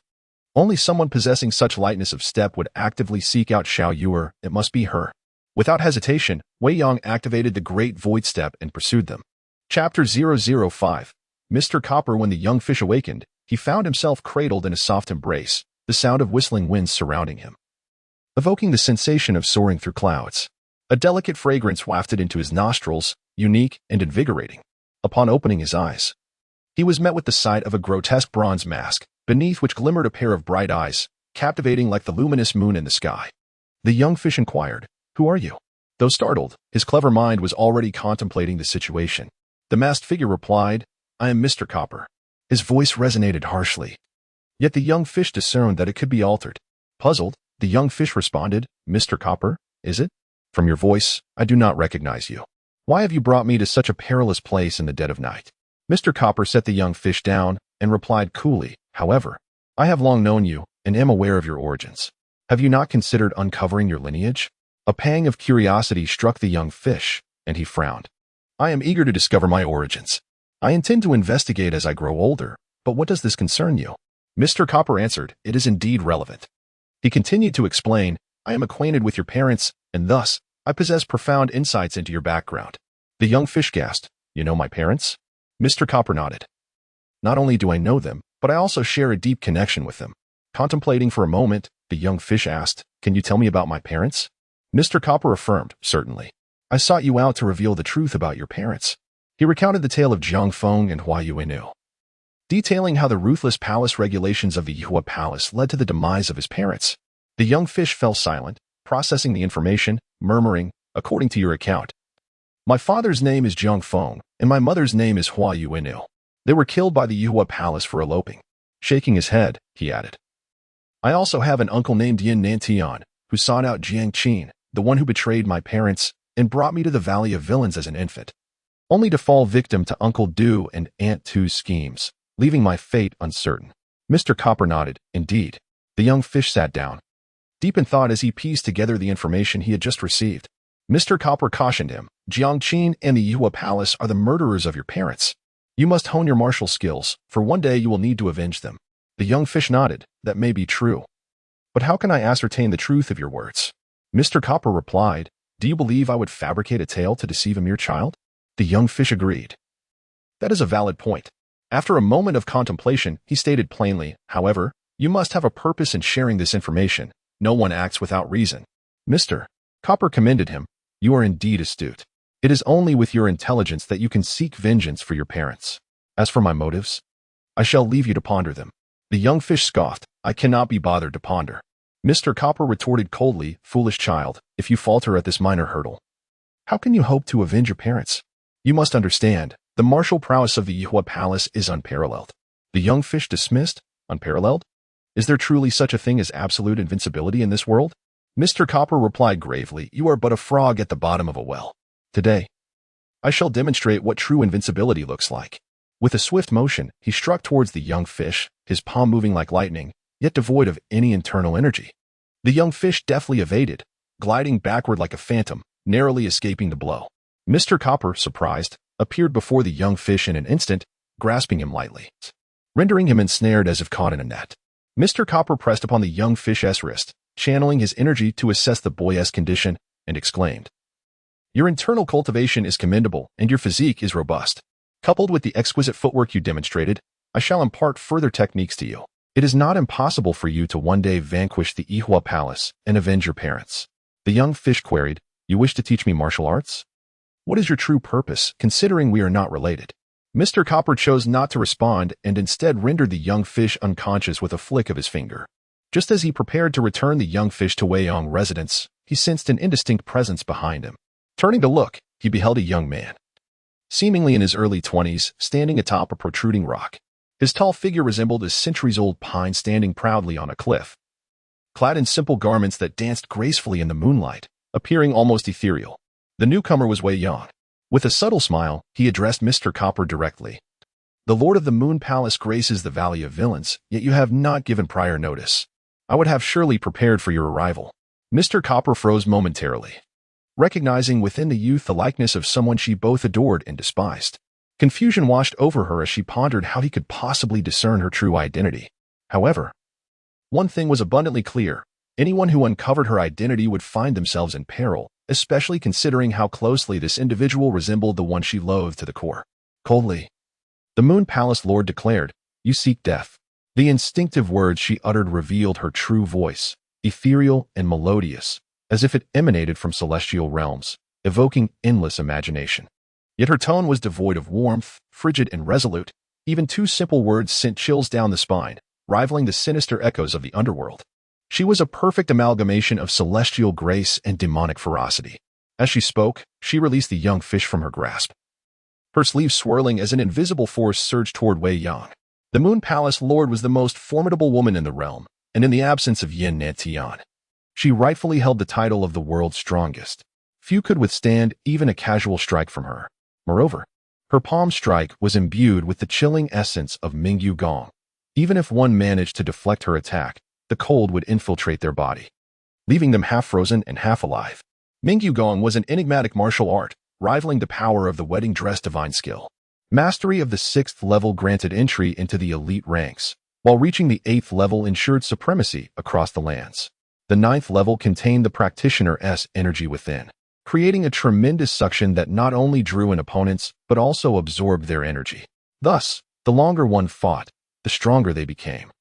only someone possessing such lightness of step would actively seek out Xiao Yu. It must be her. Without hesitation, Wei Yang activated the Great Void Step and pursued them. Chapter 005. Mr. Copper. When the young fish awakened, he found himself cradled in a soft embrace, the sound of whistling winds surrounding him, evoking the sensation of soaring through clouds. A delicate fragrance wafted into his nostrils, unique and invigorating. Upon opening his eyes, he was met with the sight of a grotesque bronze mask, beneath which glimmered a pair of bright eyes, captivating like the luminous moon in the sky. The young fish inquired, "Who are you?" Though startled, his clever mind was already contemplating the situation. The masked figure replied, "I am Mr. Copper." His voice resonated harshly, yet the young fish discerned that it could be altered. Puzzled, the young fish responded, "Mr. Copper, is it? From your voice, I do not recognize you. Why have you brought me to such a perilous place in the dead of night?" Mr. Copper set the young fish down and replied coolly, "However, I have long known you and am aware of your origins. Have you not considered uncovering your lineage?" A pang of curiosity struck the young fish, and he frowned. "I am eager to discover my origins. I intend to investigate as I grow older, but what does this concern you?" Mr. Copper answered, "It is indeed relevant." He continued to explain, "I am acquainted with your parents, and thus, I possess profound insights into your background." The young fish gasped, "You know my parents?" Mr. Copper nodded. "Not only do I know them, but I also share a deep connection with them." Contemplating for a moment, the young fish asked, "Can you tell me about my parents?" Mr. Copper affirmed, "Certainly. I sought you out to reveal the truth about your parents." He recounted the tale of Jiang Feng and Hua Yuinu, detailing how the ruthless palace regulations of the Yuhua Palace led to the demise of his parents. The young fish fell silent, processing the information, murmuring, "According to your account, my father's name is Jiang Feng, and my mother's name is Hua Yuinu. They were killed by the Yuhua Palace for eloping." Shaking his head, he added, "I also have an uncle named Yin Nantian, who sought out Jiang Qin, the one who betrayed my parents and brought me to the Valley of Villains as an infant, only to fall victim to Uncle Du and Aunt Tu's schemes, leaving my fate uncertain." Mr. Copper nodded, "Indeed." The young fish sat down, deep in thought as he pieced together the information he had just received. Mr. Copper cautioned him, "Jiang Qin and the Yuhua Palace are the murderers of your parents. You must hone your martial skills, for one day you will need to avenge them." The young fish nodded, "That may be true. But how can I ascertain the truth of your words?" Mr. Copper replied, "Do you believe I would fabricate a tale to deceive a mere child?" The young fish agreed. "That is a valid point." After a moment of contemplation, he stated plainly, "However, you must have a purpose in sharing this information. No one acts without reason." Mr. Copper commended him, "You are indeed astute. It is only with your intelligence that you can seek vengeance for your parents. As for my motives, I shall leave you to ponder them." The young fish scoffed, "I cannot be bothered to ponder." Mr. Copper retorted coldly, "Foolish child, if you falter at this minor hurdle, how can you hope to avenge your parents? You must understand, the martial prowess of the Yuhua Palace is unparalleled." The young fish dismissed, "Unparalleled? Is there truly such a thing as absolute invincibility in this world?" Mr. Copper replied gravely, "You are but a frog at the bottom of a well. Today, I shall demonstrate what true invincibility looks like." With a swift motion, he struck towards the young fish, his palm moving like lightning, yet devoid of any internal energy. The young fish deftly evaded, gliding backward like a phantom, narrowly escaping the blow. Mr. Copper, surprised, appeared before the young fish in an instant, grasping him lightly, rendering him ensnared as if caught in a net. Mr. Copper pressed upon the young fish's wrist, channeling his energy to assess the boy's condition, and exclaimed, "Your internal cultivation is commendable, and your physique is robust. Coupled with the exquisite footwork you demonstrated, I shall impart further techniques to you. It is not impossible for you to one day vanquish the Ihua Palace and avenge your parents." The young fish queried, "You wish to teach me martial arts? What is your true purpose, considering we are not related?" Mr. Copper chose not to respond and instead rendered the young fish unconscious with a flick of his finger. Just as he prepared to return the young fish to Wei Yong's residence, he sensed an indistinct presence behind him. Turning to look, he beheld a young man, seemingly in his early 20s, standing atop a protruding rock. His tall figure resembled a centuries-old pine standing proudly on a cliff, clad in simple garments that danced gracefully in the moonlight, appearing almost ethereal. The newcomer was Wei Yong. With a subtle smile, he addressed Mr. Copper directly. "The Lord of the Moon Palace graces the Valley of Villains, yet you have not given prior notice. I would have surely prepared for your arrival." Mr. Copper froze momentarily, recognizing within the youth the likeness of someone she both adored and despised. Confusion washed over her as she pondered how he could possibly discern her true identity. However, one thing was abundantly clear: anyone who uncovered her identity would find themselves in peril, especially considering how closely this individual resembled the one she loathed to the core. Coldly, the Moon Palace Lord declared, "You seek death." The instinctive words she uttered revealed her true voice, ethereal and melodious, as if it emanated from celestial realms, evoking endless imagination. Yet her tone was devoid of warmth, frigid and resolute. Even two simple words sent chills down the spine, rivaling the sinister echoes of the underworld. She was a perfect amalgamation of celestial grace and demonic ferocity. As she spoke, she released the young fish from her grasp, her sleeves swirling as an invisible force surged toward Wei Yong. The Moon Palace Lord was the most formidable woman in the realm, and in the absence of Yin Nantian, she rightfully held the title of the world's strongest. Few could withstand even a casual strike from her. Moreover, her palm strike was imbued with the chilling essence of Mingyu Gong. Even if one managed to deflect her attack, the cold would infiltrate their body, leaving them half frozen and half alive. Mingyu Gong was an enigmatic martial art, rivaling the power of the wedding dress divine skill. Mastery of the 6th level granted entry into the elite ranks, while reaching the 8th level ensured supremacy across the lands. The 9th level contained the practitioner's energy within, creating a tremendous suction that not only drew in opponents, but also absorbed their energy. Thus, the longer one fought, the stronger they became.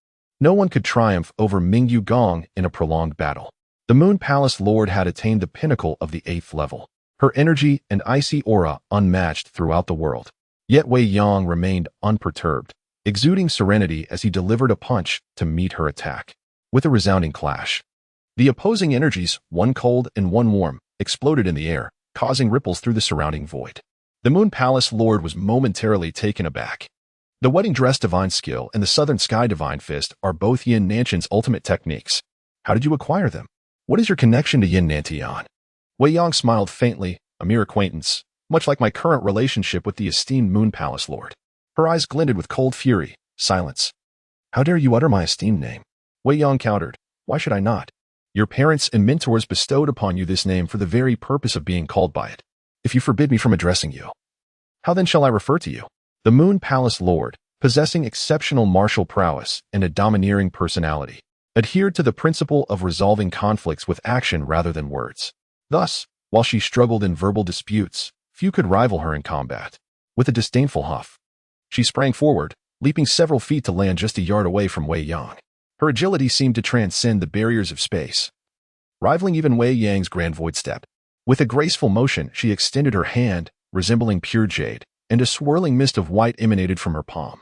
No one could triumph over Mingyu Gong in a prolonged battle. The Moon Palace Lord had attained the pinnacle of the 8th level, her energy and icy aura unmatched throughout the world. Yet Wei Yong remained unperturbed, exuding serenity as he delivered a punch to meet her attack. With a resounding clash, the opposing energies, one cold and one warm, exploded in the air, causing ripples through the surrounding void. The Moon Palace Lord was momentarily taken aback. The Wedding Dress Divine Skill and the Southern Sky Divine Fist are both Yin Nanshan's ultimate techniques. How did you acquire them? What is your connection to Yin Nantian? Wei Yong smiled faintly, a mere acquaintance, much like my current relationship with the esteemed Moon Palace Lord. Her eyes glinted with cold fury. Silence. How dare you utter my esteemed name? Wei Yong countered. Why should I not? Your parents and mentors bestowed upon you this name for the very purpose of being called by it. If you forbid me from addressing you, how then shall I refer to you? The Moon Palace Lord, possessing exceptional martial prowess and a domineering personality, adhered to the principle of resolving conflicts with action rather than words. Thus, while she struggled in verbal disputes, few could rival her in combat. With a disdainful huff, she sprang forward, leaping several feet to land just a yard away from Wei Yong. Her agility seemed to transcend the barriers of space, rivaling even Wei Yang's grand void step. With a graceful motion, she extended her hand, resembling pure jade, and a swirling mist of white emanated from her palm,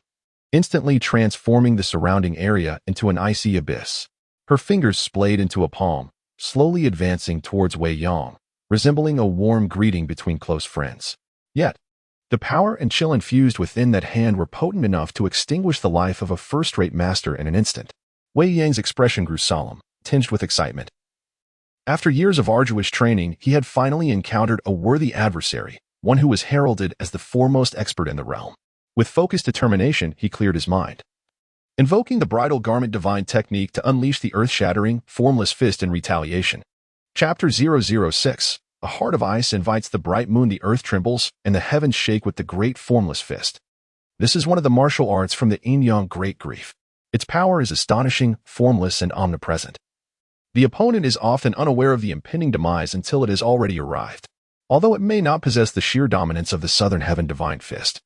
instantly transforming the surrounding area into an icy abyss. Her fingers splayed into a palm, slowly advancing towards Wei Yong, resembling a warm greeting between close friends. Yet, the power and chill infused within that hand were potent enough to extinguish the life of a first-rate master in an instant. Wei Yang's expression grew solemn, tinged with excitement. After years of arduous training, he had finally encountered a worthy adversary, one who was heralded as the foremost expert in the realm. With focused determination, he cleared his mind, invoking the Bridal Garment Divine Technique to unleash the earth-shattering, formless fist in retaliation. Chapter 006. A heart of ice invites the bright moon. The earth trembles, and the heavens shake with the great formless fist. This is one of the martial arts from the Yin Yang Great Grief. Its power is astonishing, formless, and omnipresent. The opponent is often unaware of the impending demise until it has already arrived, although it may not possess the sheer dominance of the Southern Heaven Divine Fist.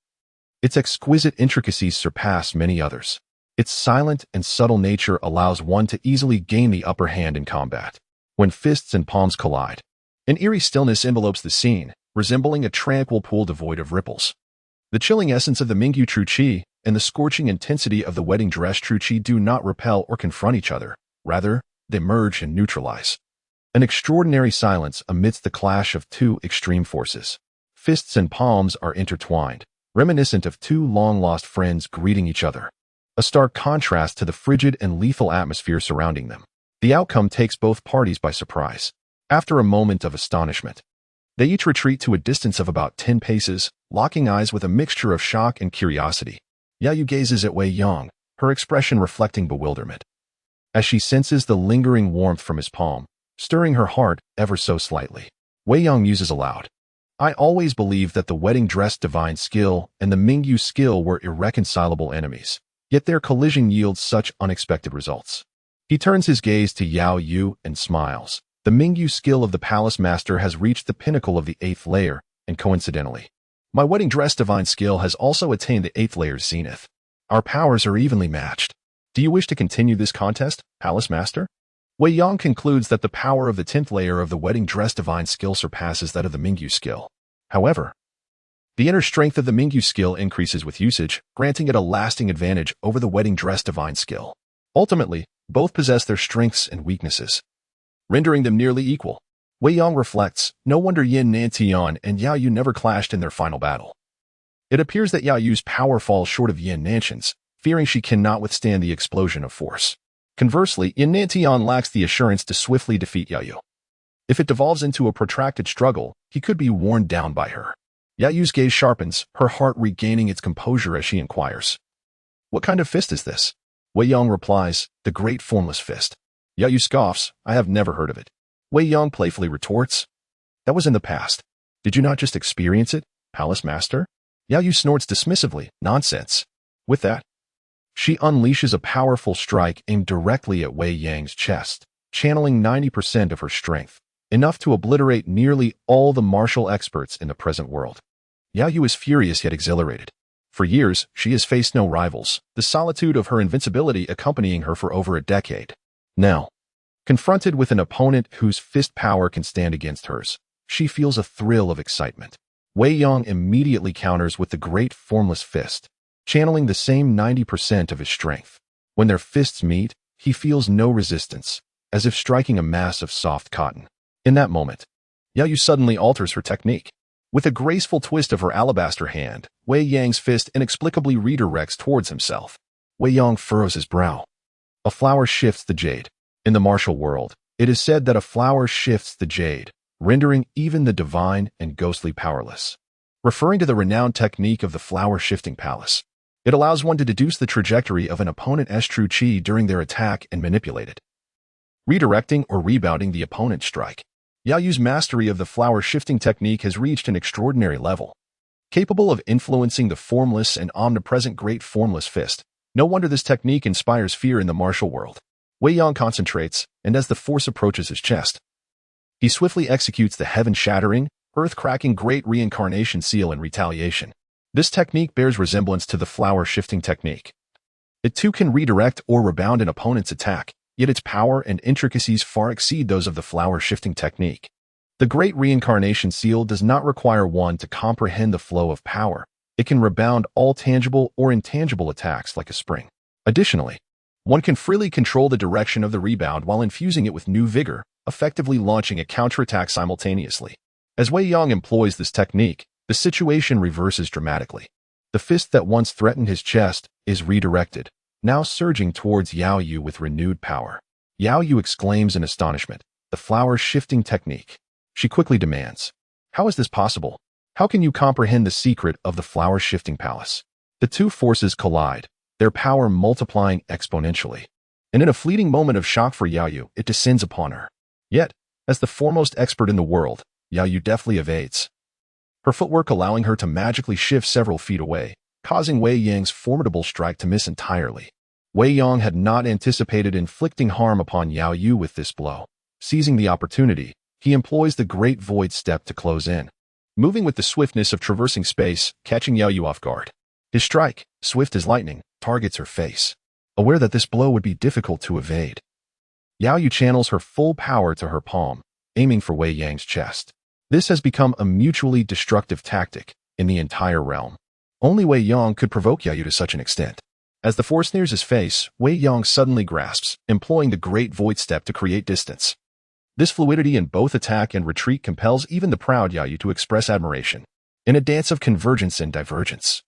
Its exquisite intricacies surpass many others. Its silent and subtle nature allows one to easily gain the upper hand in combat. When fists and palms collide, an eerie stillness envelopes the scene, resembling a tranquil pool devoid of ripples. The chilling essence of the Mingyu True Chi and the scorching intensity of the wedding dress True Chi do not repel or confront each other. Rather, they merge and neutralize. An extraordinary silence amidst the clash of two extreme forces. Fists and palms are intertwined, reminiscent of two long-lost friends greeting each other. A stark contrast to the frigid and lethal atmosphere surrounding them. The outcome takes both parties by surprise. After a moment of astonishment, they each retreat to a distance of about 10 paces, locking eyes with a mixture of shock and curiosity. Yayu gazes at Wei Yang, her expression reflecting bewilderment. As she senses the lingering warmth from his palm, stirring her heart ever so slightly, Wei Yang muses aloud. I always believed that the wedding dress divine skill and the Mingyu skill were irreconcilable enemies, yet their collision yields such unexpected results. He turns his gaze to Yao Yu and smiles. The Mingyu skill of the palace master has reached the pinnacle of the 8th layer, and coincidentally, my wedding dress divine skill has also attained the 8th layer's zenith. Our powers are evenly matched. Do you wish to continue this contest, palace master? Wei Yang concludes that the power of the 10th layer of the wedding dress divine skill surpasses that of the Mingyu skill. However, the inner strength of the Mingyu skill increases with usage, granting it a lasting advantage over the wedding dress divine skill. Ultimately, both possess their strengths and weaknesses, rendering them nearly equal. Wei Yang reflects, no wonder Yin Nantian and Yao Yu never clashed in their final battle. It appears that Yao Yu's power falls short of Yin Nantian's, fearing she cannot withstand the explosion of force. Conversely, Yin Nantian lacks the assurance to swiftly defeat Yao Yu. If it devolves into a protracted struggle, he could be worn down by her. Yao Yu's gaze sharpens, her heart regaining its composure as she inquires. What kind of fist is this? Wei Yang replies, the Great Formless Fist. Yao Yu scoffs, I have never heard of it. Wei Yang playfully retorts, that was in the past. Did you not just experience it, palace master? Yao Yu snorts dismissively, nonsense. With that, she unleashes a powerful strike aimed directly at Wei Yang's chest, channeling 90% of her strength, enough to obliterate nearly all the martial experts in the present world. Yao Yu is furious yet exhilarated. For years, she has faced no rivals, the solitude of her invincibility accompanying her for over a decade. Now, confronted with an opponent whose fist power can stand against hers, she feels a thrill of excitement. Wei Yang immediately counters with the Great Formless Fist, channeling the same 90% of his strength. When their fists meet, he feels no resistance, as if striking a mass of soft cotton. In that moment, Yao Yu suddenly alters her technique. With a graceful twist of her alabaster hand, Wei Yang's fist inexplicably redirects towards himself. Wei Yang furrows his brow. A flower shifts the jade. In the martial world, it is said that a flower shifts the jade, rendering even the divine and ghostly powerless. Referring to the renowned technique of the flower-shifting palace, it allows one to deduce the trajectory of an opponent's true chi during their attack and manipulate it, redirecting or rebounding the opponent's strike. Yao Yu's mastery of the flower-shifting technique has reached an extraordinary level. Capable of influencing the formless and omnipresent Great Formless Fist, no wonder this technique inspires fear in the martial world. Wei Yang concentrates, and as the force approaches his chest, he swiftly executes the heaven-shattering, earth-cracking Great Reincarnation Seal in retaliation. This technique bears resemblance to the flower-shifting technique. It too can redirect or rebound an opponent's attack, yet its power and intricacies far exceed those of the flower-shifting technique. The Great Reincarnation Seal does not require one to comprehend the flow of power. It can rebound all tangible or intangible attacks like a spring. Additionally, one can freely control the direction of the rebound while infusing it with new vigor, effectively launching a counterattack simultaneously. As Wei Yang employs this technique, the situation reverses dramatically. The fist that once threatened his chest is redirected, now surging towards Yao Yu with renewed power. Yao Yu exclaims in astonishment, the flower-shifting technique. She quickly demands, how is this possible? How can you comprehend the secret of the flower-shifting palace? The two forces collide, their power multiplying exponentially. And in a fleeting moment of shock for Yao Yu, it descends upon her. Yet, as the foremost expert in the world, Yao Yu deftly evades, her footwork allowing her to magically shift several feet away, causing Wei Yang's formidable strike to miss entirely. Wei Yong had not anticipated inflicting harm upon Yao Yu with this blow. Seizing the opportunity, he employs the Great Void Step to close in, moving with the swiftness of traversing space, catching Yao Yu off guard. His strike, swift as lightning, targets her face. Aware that this blow would be difficult to evade, Yao Yu channels her full power to her palm, aiming for Wei Yang's chest. This has become a mutually destructive tactic in the entire realm. Only Wei Yong could provoke Yao Yu to such an extent. As the force nears his face, Wei Yong suddenly grasps, employing the Great Void Step to create distance. This fluidity in both attack and retreat compels even the proud Yao Yu to express admiration. In a dance of convergence and divergence,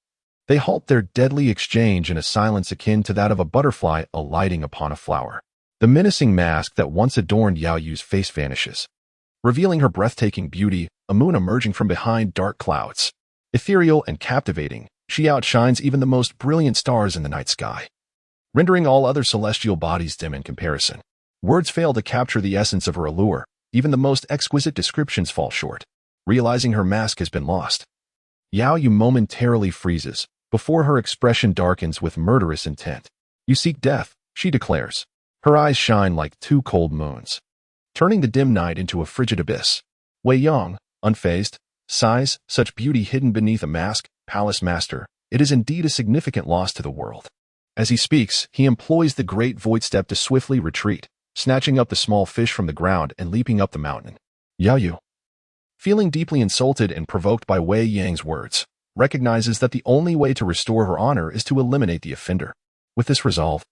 they halt their deadly exchange in a silence akin to that of a butterfly alighting upon a flower. The menacing mask that once adorned Yao Yu's face vanishes, revealing her breathtaking beauty, a moon emerging from behind dark clouds. Ethereal and captivating, she outshines even the most brilliant stars in the night sky, rendering all other celestial bodies dim in comparison. Words fail to capture the essence of her allure, even the most exquisite descriptions fall short. Realizing her mask has been lost, Yao Yu momentarily freezes, before her expression darkens with murderous intent. "You seek death," she declares. Her eyes shine like two cold moons, turning the dim night into a frigid abyss. Wei Yong, unfazed, sighs, "Such beauty hidden beneath a mask, Palace Master. It is indeed a significant loss to the world." As he speaks, he employs the Great Void Step to swiftly retreat, snatching up the small fish from the ground and leaping up the mountain. Yao Yu, feeling deeply insulted and provoked by Wei Yang's words, recognizes that the only way to restore her honor is to eliminate the offender. With this resolve,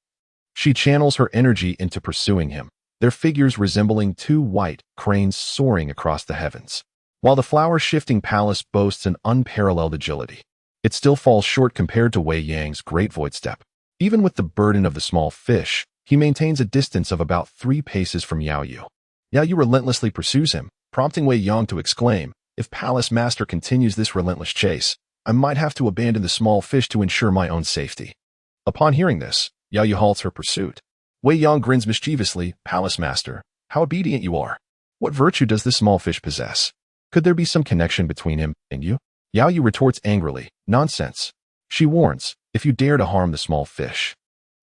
she channels her energy into pursuing him, their figures resembling two white cranes soaring across the heavens. While the flower-shifting palace boasts an unparalleled agility, it still falls short compared to Wei Yang's Great Void Step. Even with the burden of the small fish, he maintains a distance of about 3 paces from Yao Yu. Yao Yu relentlessly pursues him, prompting Wei Yong to exclaim, "If Palace Master continues this relentless chase, I might have to abandon the small fish to ensure my own safety." Upon hearing this, Yao Yu halts her pursuit. Wei Yong grins mischievously, "Palace Master, how obedient you are. What virtue does this small fish possess? Could there be some connection between him and you?" Yao Yu retorts angrily, "Nonsense." She warns, "If you dare to harm the small fish,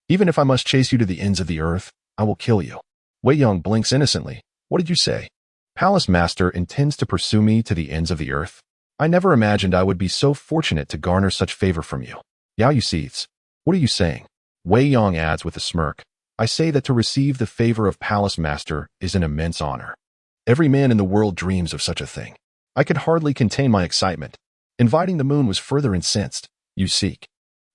even if I must chase you to the ends of the earth, I will kill you." Wei Yong blinks innocently. "What did you say? Palace Master intends to pursue me to the ends of the earth? I never imagined I would be so fortunate to garner such favor from you." Yao Yu seethes. "What are you saying?" Wei Yong adds with a smirk, "I say that to receive the favor of Palace Master is an immense honor. Every man in the world dreams of such a thing." I could hardly contain my excitement. Inviting the moon was further incensed. "You seek."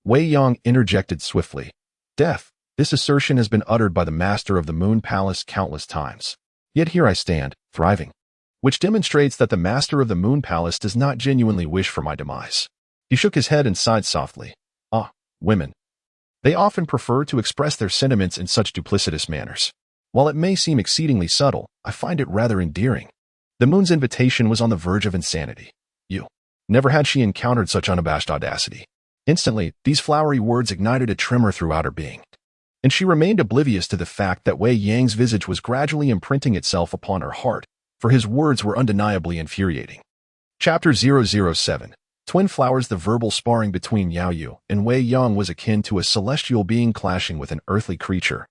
Wei Yong interjected swiftly, "Death." This assertion has been uttered by the master of the Moon Palace countless times. Yet here I stand, thriving. Which demonstrates that the master of the Moon Palace does not genuinely wish for my demise. He shook his head and sighed softly. "Ah, women. They often prefer to express their sentiments in such duplicitous manners. While it may seem exceedingly subtle, I find it rather endearing." The moon's invitation was on the verge of insanity. Never had she encountered such unabashed audacity. Instantly, these flowery words ignited a tremor throughout her being, and she remained oblivious to the fact that Wei Yang's visage was gradually imprinting itself upon her heart, for his words were undeniably infuriating. Chapter 007. Twin Flowers. The verbal sparring between Yao Yu and Wei Yong was akin to a celestial being clashing with an earthly creature,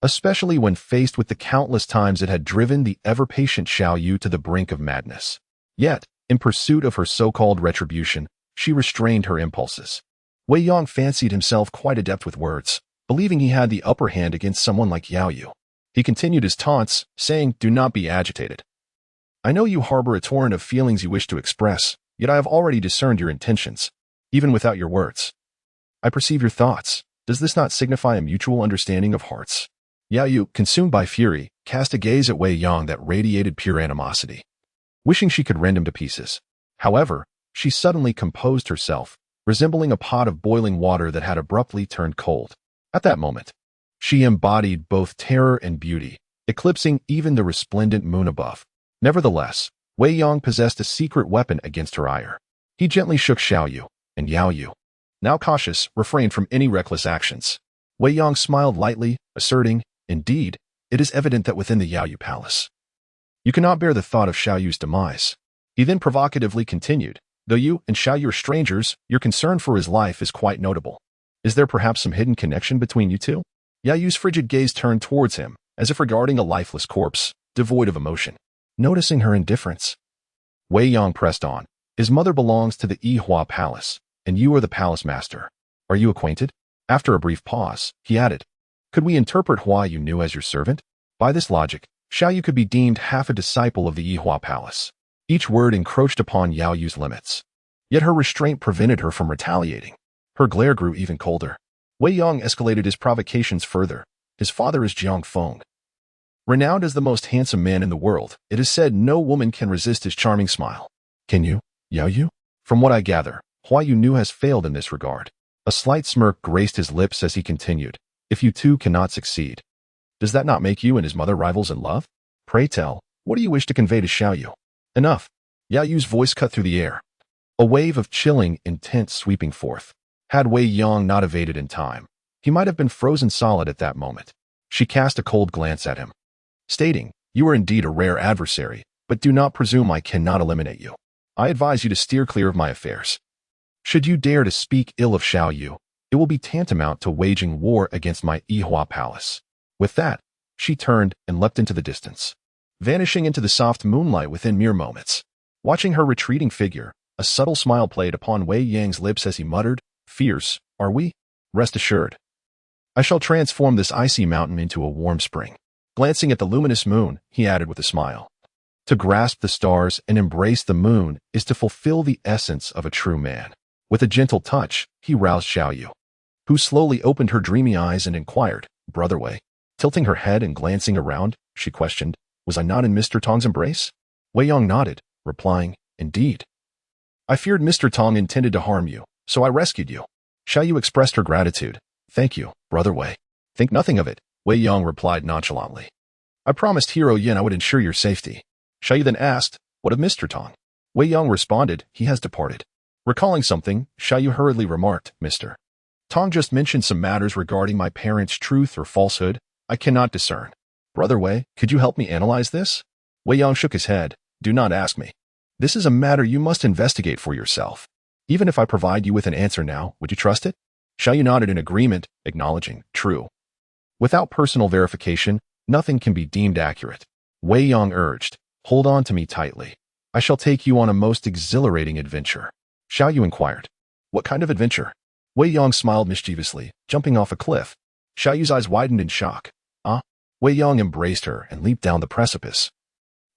especially when faced with the countless times it had driven the ever-patient Xiao Yu to the brink of madness. Yet, in pursuit of her so-called retribution, she restrained her impulses. Wei Yong fancied himself quite adept with words, believing he had the upper hand against someone like Yao Yu. He continued his taunts, saying, "Do not be agitated. I know you harbor a torrent of feelings you wish to express, yet I have already discerned your intentions, even without your words. I perceive your thoughts. Does this not signify a mutual understanding of hearts?" Yao Yu, consumed by fury, cast a gaze at Wei Yong that radiated pure animosity, wishing she could rend him to pieces. However, she suddenly composed herself, resembling a pot of boiling water that had abruptly turned cold. At that moment, she embodied both terror and beauty, eclipsing even the resplendent moon above. Nevertheless, Wei Yong possessed a secret weapon against her ire. He gently shook Xiao Yu, and Yao Yu, now cautious, refrained from any reckless actions. Wei Yong smiled lightly, asserting, "Indeed, it is evident that within the Yao Yu Palace, you cannot bear the thought of Xiao Yu's demise." He then provocatively continued, "Though you and Xiao Yu are strangers, your concern for his life is quite notable. Is there perhaps some hidden connection between you two? Yao Yu's frigid gaze turned towards him, as if regarding a lifeless corpse, devoid of emotion. Noticing her indifference, Wei Yang pressed on. His mother belongs to the Yihua Palace, and you are the palace master. Are you acquainted? After a brief pause, he added, could we interpret Hua Yu knew as your servant? By this logic, Xiao Yu could be deemed half a disciple of the Yihua Palace. Each word encroached upon Yao Yu's limits. Yet her restraint prevented her from retaliating. Her glare grew even colder. Wei Yang escalated his provocations further. His father is Jiang Feng. Renowned as the most handsome man in the world, it is said no woman can resist his charming smile. Can you, Yao Yu? From what I gather, Hua Yu Nu has failed in this regard. A slight smirk graced his lips as he continued. If you two cannot succeed, does that not make you and his mother rivals in love? Pray tell, what do you wish to convey to Xiao Yu? Enough. Yao Yu's voice cut through the air. A wave of chilling intent sweeping forth. Had Wei Yang not evaded in time, he might have been frozen solid at that moment. She cast a cold glance at him, stating, you are indeed a rare adversary, but do not presume I cannot eliminate you. I advise you to steer clear of my affairs. Should you dare to speak ill of Xiao Yu, it will be tantamount to waging war against my Yihua Palace. With that, she turned and leapt into the distance, vanishing into the soft moonlight within mere moments. Watching her retreating figure, a subtle smile played upon Wei Yang's lips as he muttered, fierce, are we? Rest assured. I shall transform this icy mountain into a warm spring. Glancing at the luminous moon, he added with a smile. To grasp the stars and embrace the moon is to fulfill the essence of a true man. With a gentle touch, he roused Xiao Yu, who slowly opened her dreamy eyes and inquired, Brother Wei. Tilting her head and glancing around, she questioned, was I not in Mr. Tong's embrace? Wei Yang nodded, replying, indeed. I feared Mr. Tong intended to harm you, so I rescued you. Xiao Yu expressed her gratitude. Thank you, Brother Wei. Think nothing of it, Wei Yang replied nonchalantly. I promised Hero Yin I would ensure your safety. Xiao Yu then asked, what of Mr. Tong? Wei Yang responded, he has departed. Recalling something, Xiao Yu hurriedly remarked, Mr. Tong just mentioned some matters regarding my parents' truth or falsehood. I cannot discern. Brother Wei, could you help me analyze this? Wei Yang shook his head. Do not ask me. This is a matter you must investigate for yourself. Even if I provide you with an answer now, would you trust it? Xiao Yu nodded in agreement, acknowledging, true. Without personal verification, nothing can be deemed accurate. Wei Yang urged, hold on to me tightly. I shall take you on a most exhilarating adventure. Xiao Yu inquired, what kind of adventure? Wei Yang smiled mischievously, jumping off a cliff. Xiao Yu's eyes widened in shock. Wei Yang embraced her and leaped down the precipice,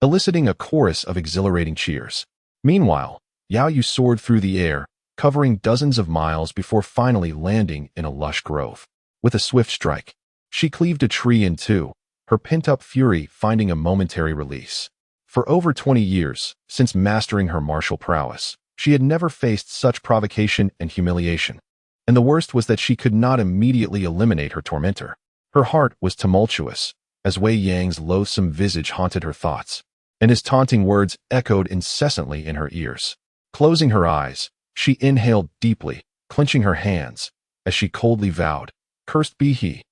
eliciting a chorus of exhilarating cheers. Meanwhile, Yao Yu soared through the air, covering dozens of miles before finally landing in a lush grove. With a swift strike, she cleaved a tree in two, her pent-up fury finding a momentary release. For over 20 years, since mastering her martial prowess, she had never faced such provocation and humiliation. And the worst was that she could not immediately eliminate her tormentor. Her heart was tumultuous, as Wei Yang's loathsome visage haunted her thoughts, and his taunting words echoed incessantly in her ears. Closing her eyes, she inhaled deeply, clenching her hands, as she coldly vowed, cursed be he.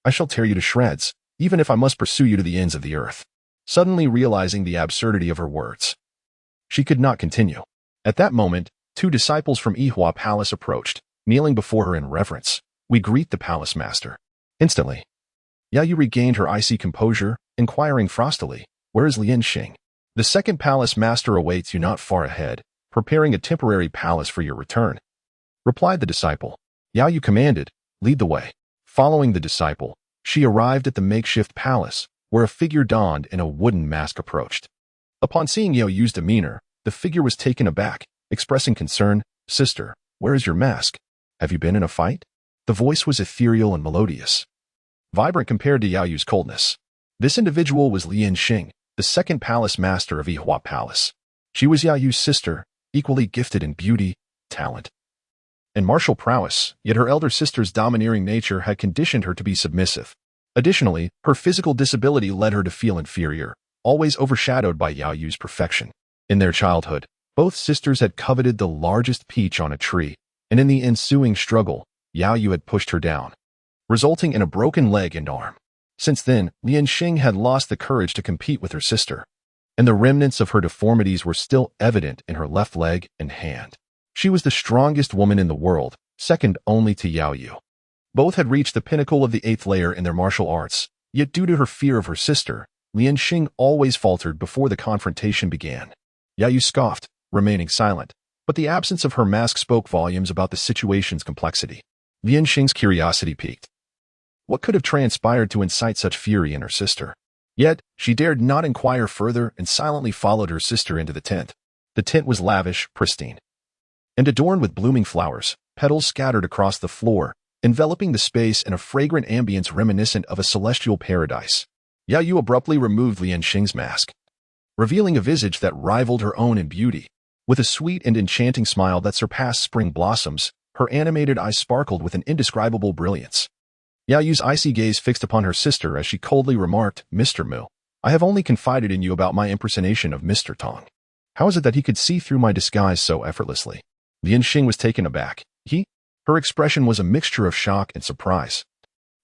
I shall tear you to shreds, even if I must pursue you to the ends of the earth. Suddenly realizing the absurdity of her words, she could not continue. At that moment, two disciples from Yihua Palace approached, kneeling before her in reverence. We greet the palace master. Instantly, Yao Yu regained her icy composure, inquiring frostily, where is Lian Xing? The second palace master awaits you not far ahead, preparing a temporary palace for your return, replied the disciple. Yao Yu commanded, lead the way. Following the disciple, she arrived at the makeshift palace, where a figure donned in a wooden mask approached. Upon seeing Yao Yu's demeanor, the figure was taken aback, expressing concern. Sister, where is your mask? Have you been in a fight? The voice was ethereal and melodious, vibrant compared to Yao Yu's coldness. This individual was Lian Xing, the second palace master of Yihua Palace. She was Yao Yu's sister, equally gifted in beauty, talent, and martial prowess, yet her elder sister's domineering nature had conditioned her to be submissive. Additionally, her physical disability led her to feel inferior, always overshadowed by Yao Yu's perfection. In their childhood, both sisters had coveted the largest peach on a tree, and in the ensuing struggle, Yao Yu had pushed her down, resulting in a broken leg and arm. Since then, Lian Xing had lost the courage to compete with her sister, and the remnants of her deformities were still evident in her left leg and hand. She was the strongest woman in the world, second only to Yao Yu. Both had reached the pinnacle of the 8th layer in their martial arts, yet due to her fear of her sister, Lianxing always faltered before the confrontation began. Yao scoffed, remaining silent, but the absence of her mask spoke volumes about the situation's complexity. Lianxing's curiosity piqued. What could have transpired to incite such fury in her sister? Yet, she dared not inquire further and silently followed her sister into the tent. The tent was lavish, pristine, and adorned with blooming flowers, petals scattered across the floor, enveloping the space in a fragrant ambience reminiscent of a celestial paradise. Yao abruptly removed Lianxing's mask, revealing a visage that rivaled her own in beauty. With a sweet and enchanting smile that surpassed spring blossoms, her animated eyes sparkled with an indescribable brilliance. Yao's icy gaze fixed upon her sister as she coldly remarked, "Mr. Mu, I have only confided in you about my impersonation of Mr. Tong. How is it that he could see through my disguise so effortlessly?" Lianxing was taken aback. Her expression was a mixture of shock and surprise,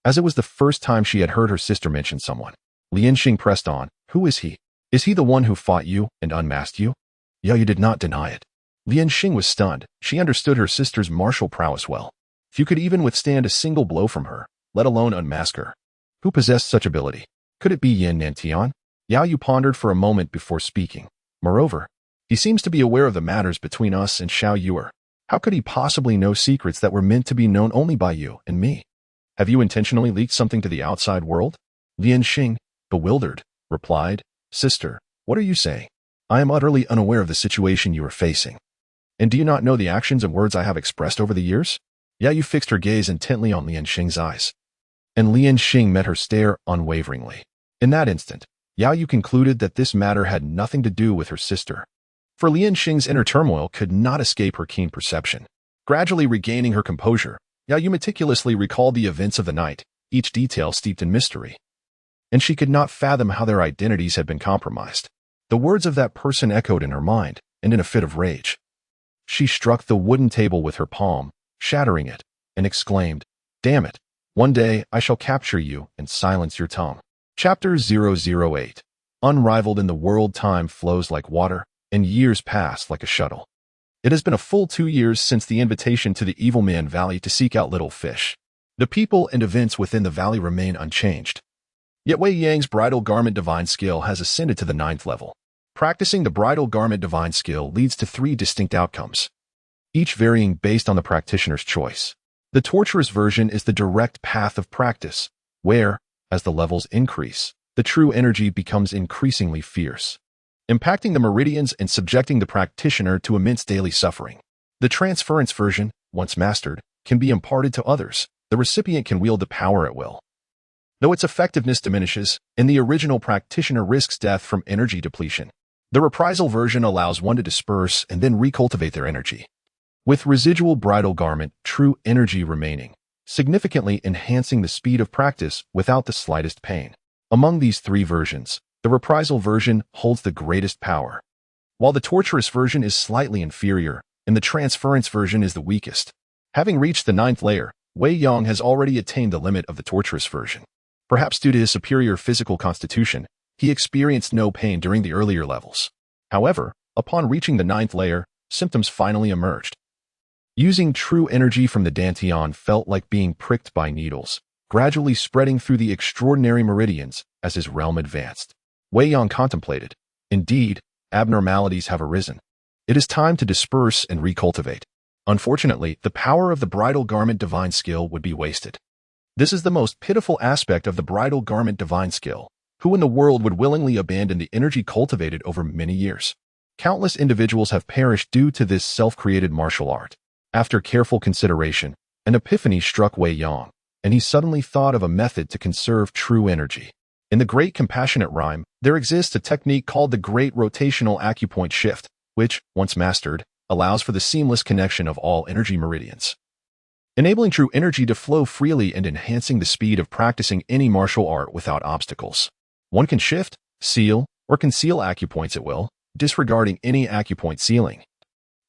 as it was the first time she had heard her sister mention someone. Lianxing pressed on, "Who is he? Is he the one who fought you and unmasked you?" Yao did not deny it. Lianxing was stunned. She understood her sister's martial prowess well. Few could even withstand a single blow from her, let alone unmask her. Who possessed such ability? Could it be Yan Nantian? Yao pondered for a moment before speaking. Moreover, he seems to be aware of the matters between us and Xiao Yuer. How could he possibly know secrets that were meant to be known only by you and me? Have you intentionally leaked something to the outside world? Lianxing, bewildered, replied, "Sister, what are you saying? I am utterly unaware of the situation you are facing. And do you not know the actions and words I have expressed over the years?" Yao fixed her gaze intently on Lianxing's eyes, and Lianxing met her stare unwaveringly. In that instant, Yao concluded that this matter had nothing to do with her sister. For Lianxing's inner turmoil could not escape her keen perception. Gradually regaining her composure, Yao meticulously recalled the events of the night, each detail steeped in mystery. And she could not fathom how their identities had been compromised. The words of that person echoed in her mind, and in a fit of rage, she struck the wooden table with her palm, shattering it, and exclaimed, "Damn it! One day I shall capture you and silence your tongue." Chapter 008. Unrivaled in the world, time flows like water, and years pass like a shuttle. It has been a full 2 years since the invitation to the Evil Man Valley to seek out little fish. The people and events within the valley remain unchanged. Yet Wei Yang's bridal garment divine skill has ascended to the 9th level. Practicing the bridal garment divine skill leads to 3 distinct outcomes, each varying based on the practitioner's choice. The torturous version is the direct path of practice, where, as the levels increase, the true energy becomes increasingly fierce, impacting the meridians and subjecting the practitioner to immense daily suffering. The transference version, once mastered, can be imparted to others. The recipient can wield the power at will, though its effectiveness diminishes, and the original practitioner risks death from energy depletion. The reprisal version allows one to disperse and then recultivate their energy, with residual bridal garment true energy remaining, significantly enhancing the speed of practice without the slightest pain. Among these 3 versions, the reprisal version holds the greatest power, while the torturous version is slightly inferior, and the transference version is the weakest. Having reached the 9th layer, Wei Yang has already attained the limit of the torturous version. Perhaps due to his superior physical constitution, he experienced no pain during the earlier levels. However, upon reaching the 9th layer, symptoms finally emerged. Using true energy from the Dantian felt like being pricked by needles, gradually spreading through the extraordinary meridians as his realm advanced. Wei Yang contemplated. Indeed, abnormalities have arisen. It is time to disperse and recultivate. Unfortunately, the power of the bridal garment divine skill would be wasted. This is the most pitiful aspect of the bridal garment divine skill. Who in the world would willingly abandon the energy cultivated over many years? Countless individuals have perished due to this self-created martial art. After careful consideration, an epiphany struck Wei Yang, and he suddenly thought of a method to conserve true energy. In the Great Compassionate Rhyme, there exists a technique called the Great Rotational Acupoint Shift, which, once mastered, allows for the seamless connection of all energy meridians, enabling true energy to flow freely and enhancing the speed of practicing any martial art without obstacles. One can shift, seal, or conceal acupoints at will, disregarding any acupoint sealing,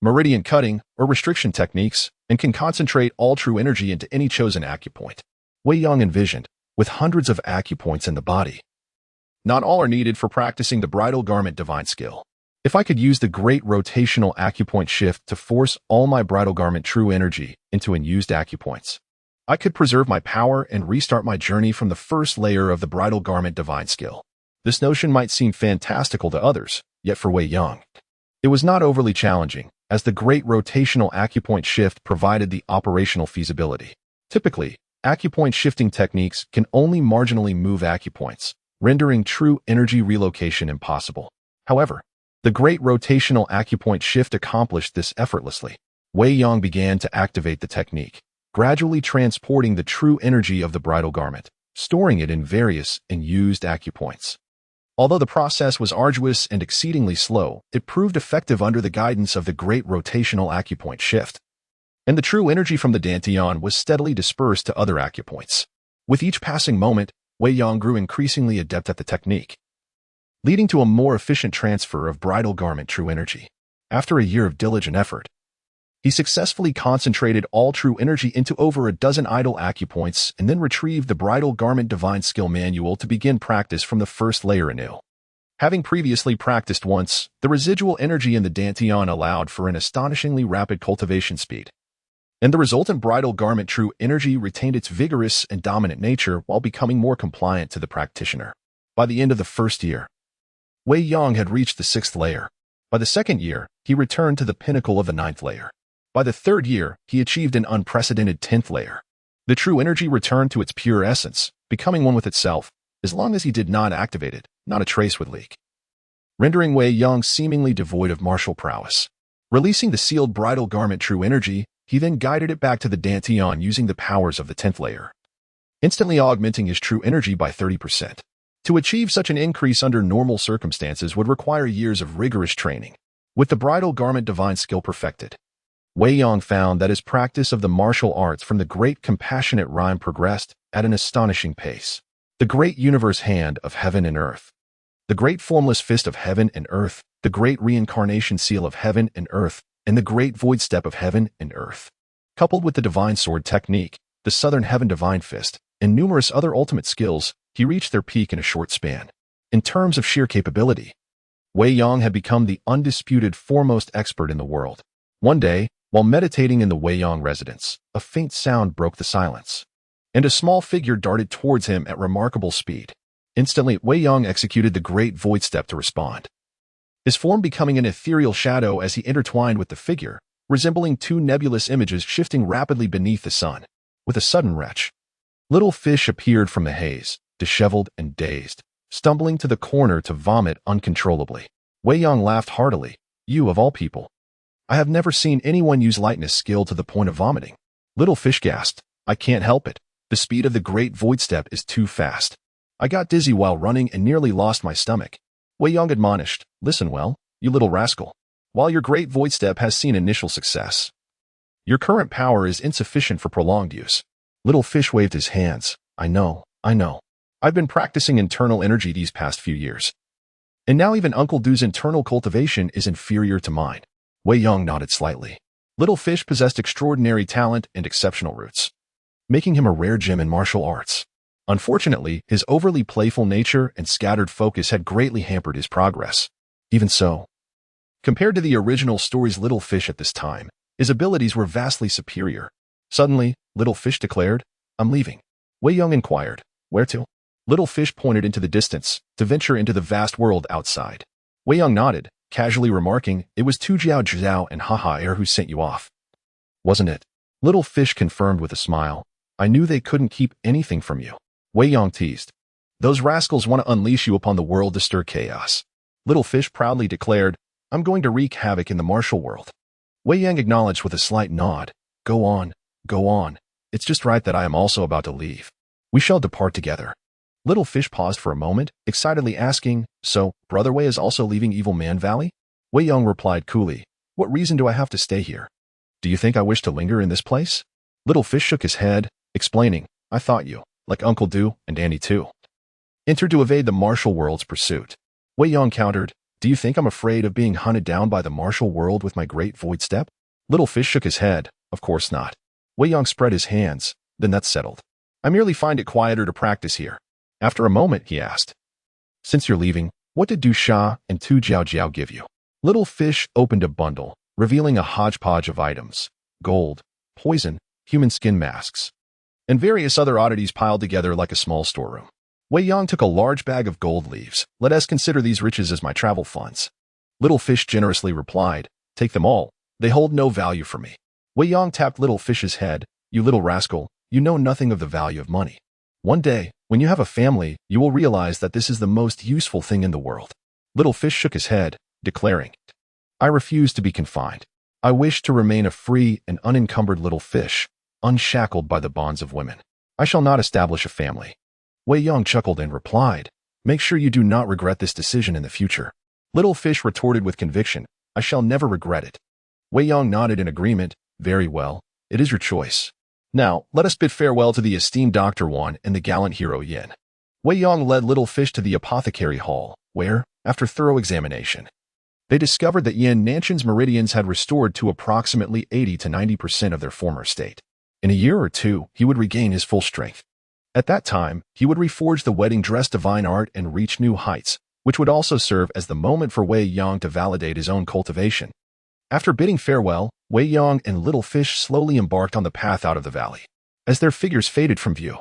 meridian cutting, or restriction techniques, and can concentrate all true energy into any chosen acupoint. Wei Yang envisioned, with hundreds of acupoints in the body. Not all are needed for practicing the bridal garment divine skill. If I could use the Great Rotational Acupoint Shift to force all my bridal garment true energy into unused acupoints, I could preserve my power and restart my journey from the first layer of the bridal garment divine skill. This notion might seem fantastical to others, yet for Wei Yang, it was not overly challenging, as the great rotational acupoint shift provided the operational feasibility. Typically, acupoint shifting techniques can only marginally move acupoints, rendering true energy relocation impossible. However, the great rotational acupoint shift accomplished this effortlessly. Wei Yang began to activate the technique, gradually transporting the true energy of the bridal garment, storing it in various and used acupoints. Although the process was arduous and exceedingly slow, it proved effective under the guidance of the great rotational acupoint shift. And the true energy from the dantian was steadily dispersed to other acupoints. With each passing moment, Wei Yang grew increasingly adept at the technique, leading to a more efficient transfer of bridal garment true energy. After a year of diligent effort, he successfully concentrated all true energy into over a dozen idle acupoints and then retrieved the bridal garment divine skill manual to begin practice from the first layer anew. Having previously practiced once, the residual energy in the dantian allowed for an astonishingly rapid cultivation speed, and the resultant bridal garment true energy retained its vigorous and dominant nature while becoming more compliant to the practitioner. By the end of the first year, Wei Yang had reached the 6th layer. By the 2nd year, he returned to the pinnacle of the 9th layer. By the 3rd year, he achieved an unprecedented 10th layer. The true energy returned to its pure essence, becoming one with itself. As long as he did not activate it, not a trace would leak, rendering Wei Yang seemingly devoid of martial prowess. Releasing the sealed bridal garment true energy, he then guided it back to the dantian using the powers of the 10th layer, instantly augmenting his true energy by 30%. To achieve such an increase under normal circumstances would require years of rigorous training. With the bridal garment divine skill perfected, Wei Yang found that his practice of the martial arts from the great compassionate rhyme progressed at an astonishing pace. The great universe hand of heaven and earth, the great formless fist of heaven and earth, the great reincarnation seal of heaven and earth, and the great void step of heaven and earth. Coupled with the divine sword technique, the southern heaven divine fist, and numerous other ultimate skills, he reached their peak in a short span. In terms of sheer capability, Wei Yang had become the undisputed foremost expert in the world. One day, while meditating in the Wei Yang residence, a faint sound broke the silence, and a small figure darted towards him at remarkable speed. Instantly, Wei Yang executed the great void step to respond, his form becoming an ethereal shadow as he intertwined with the figure, resembling two nebulous images shifting rapidly beneath the sun. With a sudden retch, little fish appeared from the haze, disheveled and dazed, stumbling to the corner to vomit uncontrollably. Wei Yang laughed heartily. "You of all people. I have never seen anyone use lightness skill to the point of vomiting." Little fish gasped. "I can't help it. The speed of the great void step is too fast. I got dizzy while running and nearly lost my stomach." Wei Yang admonished, "Listen well, you little rascal. While your great void step has seen initial success, your current power is insufficient for prolonged use." Little fish waved his hands. I know. I've been practicing internal energy these past few years, and now even Uncle Du's internal cultivation is inferior to mine." Wei Yang nodded slightly. Little fish possessed extraordinary talent and exceptional roots, making him a rare gem in martial arts. Unfortunately, his overly playful nature and scattered focus had greatly hampered his progress. Even so, compared to the original story's Little Fish at this time, his abilities were vastly superior. Suddenly, Little Fish declared, "I'm leaving." Wei Yang inquired, "Where to?" Little Fish pointed into the distance, to venture into the vast world outside. Wei Yang nodded, casually remarking, "It was Tu Jiao Zhao and Haha Air who sent you off, wasn't it?" Little Fish confirmed with a smile, "I knew they couldn't keep anything from you." Wei Yang teased, "Those rascals want to unleash you upon the world to stir chaos." Little Fish proudly declared, "I'm going to wreak havoc in the martial world." Wei Yang acknowledged with a slight nod, Go on. It's just right that I am also about to leave. We shall depart together." Little Fish paused for a moment, excitedly asking, "So, Brother Wei is also leaving Evil Man Valley?" Wei Yang replied coolly, "What reason do I have to stay here? Do you think I wish to linger in this place?" Little Fish shook his head, explaining, "I thought you, like Uncle Du and Annie too, entered to evade the martial world's pursuit." Wei Yang countered, "Do you think I'm afraid of being hunted down by the martial world with my great void step?" Little Fish shook his head, "Of course not." Wei Yang spread his hands, "Then that's settled. I merely find it quieter to practice here." After a moment, he asked, "Since you're leaving, what did Du Sha and Tu Jiao Jiao give you?" Little Fish opened a bundle, revealing a hodgepodge of items: gold, poison, human skin masks, and various other oddities piled together like a small storeroom. Wei Yang took a large bag of gold leaves. Let us consider these riches as my travel funds. Little Fish generously replied, take them all. They hold no value for me. Wei Yang tapped Little Fish's head. You little rascal, you know nothing of the value of money. One day, when you have a family, you will realize that this is the most useful thing in the world. Little Fish shook his head, declaring, I refuse to be confined. I wish to remain a free and unencumbered little fish, unshackled by the bonds of women. I shall not establish a family. Wei Yang chuckled and replied, make sure you do not regret this decision in the future. Little Fish retorted with conviction, I shall never regret it. Wei Yang nodded in agreement, very well, it is your choice. Now, let us bid farewell to the esteemed Dr. Wan and the gallant hero Yin. Wei Yang led Little Fish to the apothecary hall, where, after thorough examination, they discovered that Yin Nanshan's meridians had restored to approximately 80 to 90% of their former state. In a year or two, he would regain his full strength. At that time, he would reforge the wedding dress divine art and reach new heights, which would also serve as the moment for Wei Yang to validate his own cultivation. After bidding farewell, Wei Yang and Little Fish slowly embarked on the path out of the valley. As their figures faded from view,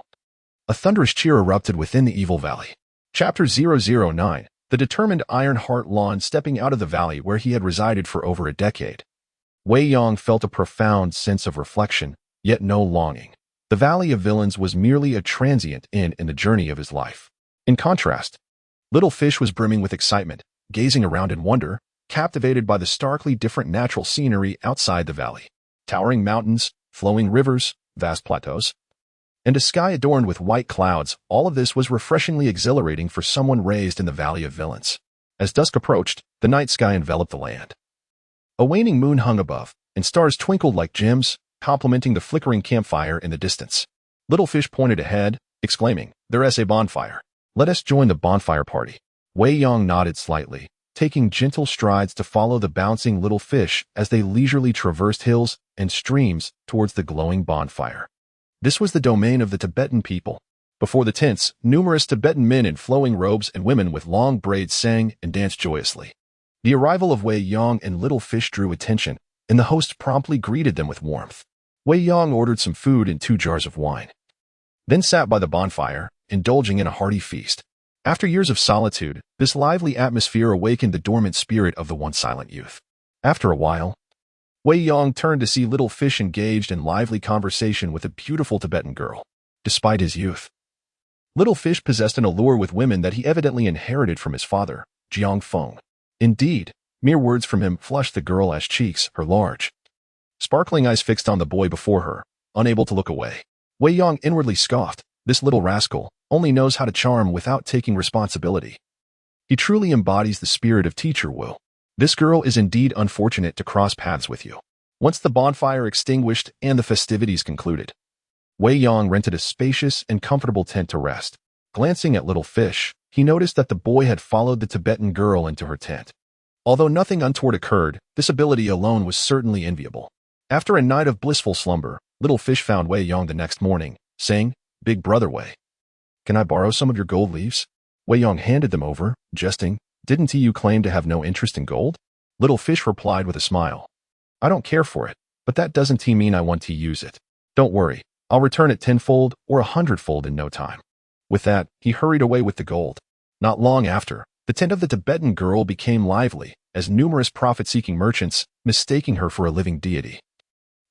a thunderous cheer erupted within the evil valley. Chapter 009, the determined Ironheart Lon stepping out of the valley where he had resided for over a decade. Wei Yang felt a profound sense of reflection, yet no longing. The Valley of Villains was merely a transient in the journey of his life. In contrast, Little Fish was brimming with excitement, gazing around in wonder, captivated by the starkly different natural scenery outside the valley. Towering mountains, flowing rivers, vast plateaus, and a sky adorned with white clouds, all of this was refreshingly exhilarating for someone raised in the Valley of Villains. As dusk approached, the night sky enveloped the land. A waning moon hung above, and stars twinkled like gems, complementing the flickering campfire in the distance. Little Fish pointed ahead, exclaiming, there's a bonfire. Let us join the bonfire party. Wei Yang nodded slightly, taking gentle strides to follow the bouncing Little Fish as they leisurely traversed hills and streams towards the glowing bonfire. This was the domain of the Tibetan people. Before the tents, numerous Tibetan men in flowing robes and women with long braids sang and danced joyously. The arrival of Wei Yang and Little Fish drew attention, and the host promptly greeted them with warmth. Wei Yang ordered some food and 2 jars of wine, then sat by the bonfire, indulging in a hearty feast. After years of solitude, this lively atmosphere awakened the dormant spirit of the once silent youth. After a while, Wei Yang turned to see Little Fish engaged in lively conversation with a beautiful Tibetan girl. Despite his youth, Little Fish possessed an allure with women that he evidently inherited from his father, Jiang Feng. Indeed, mere words from him flushed the girl as cheeks, her large, sparkling eyes fixed on the boy before her, unable to look away. Wei Yang inwardly scoffed, this little rascal only knows how to charm without taking responsibility. He truly embodies the spirit of Teacher Wu. This girl is indeed unfortunate to cross paths with you. Once the bonfire extinguished and the festivities concluded, Wei Yang rented a spacious and comfortable tent to rest. Glancing at Little Fish, he noticed that the boy had followed the Tibetan girl into her tent. Although nothing untoward occurred, this ability alone was certainly enviable. After a night of blissful slumber, Little Fish found Wei Yang the next morning, saying, Big brother Wei, can I borrow some of your gold leaves? Wei Yang handed them over, jesting, didn't you claim to have no interest in gold? Little Fish replied with a smile, I don't care for it, but that doesn't mean I want to use it. Don't worry, I'll return it 10-fold or 100-fold in no time. With that, he hurried away with the gold. Not long after, the tent of the Tibetan girl became lively, as numerous profit-seeking merchants, mistaking her for a living deity,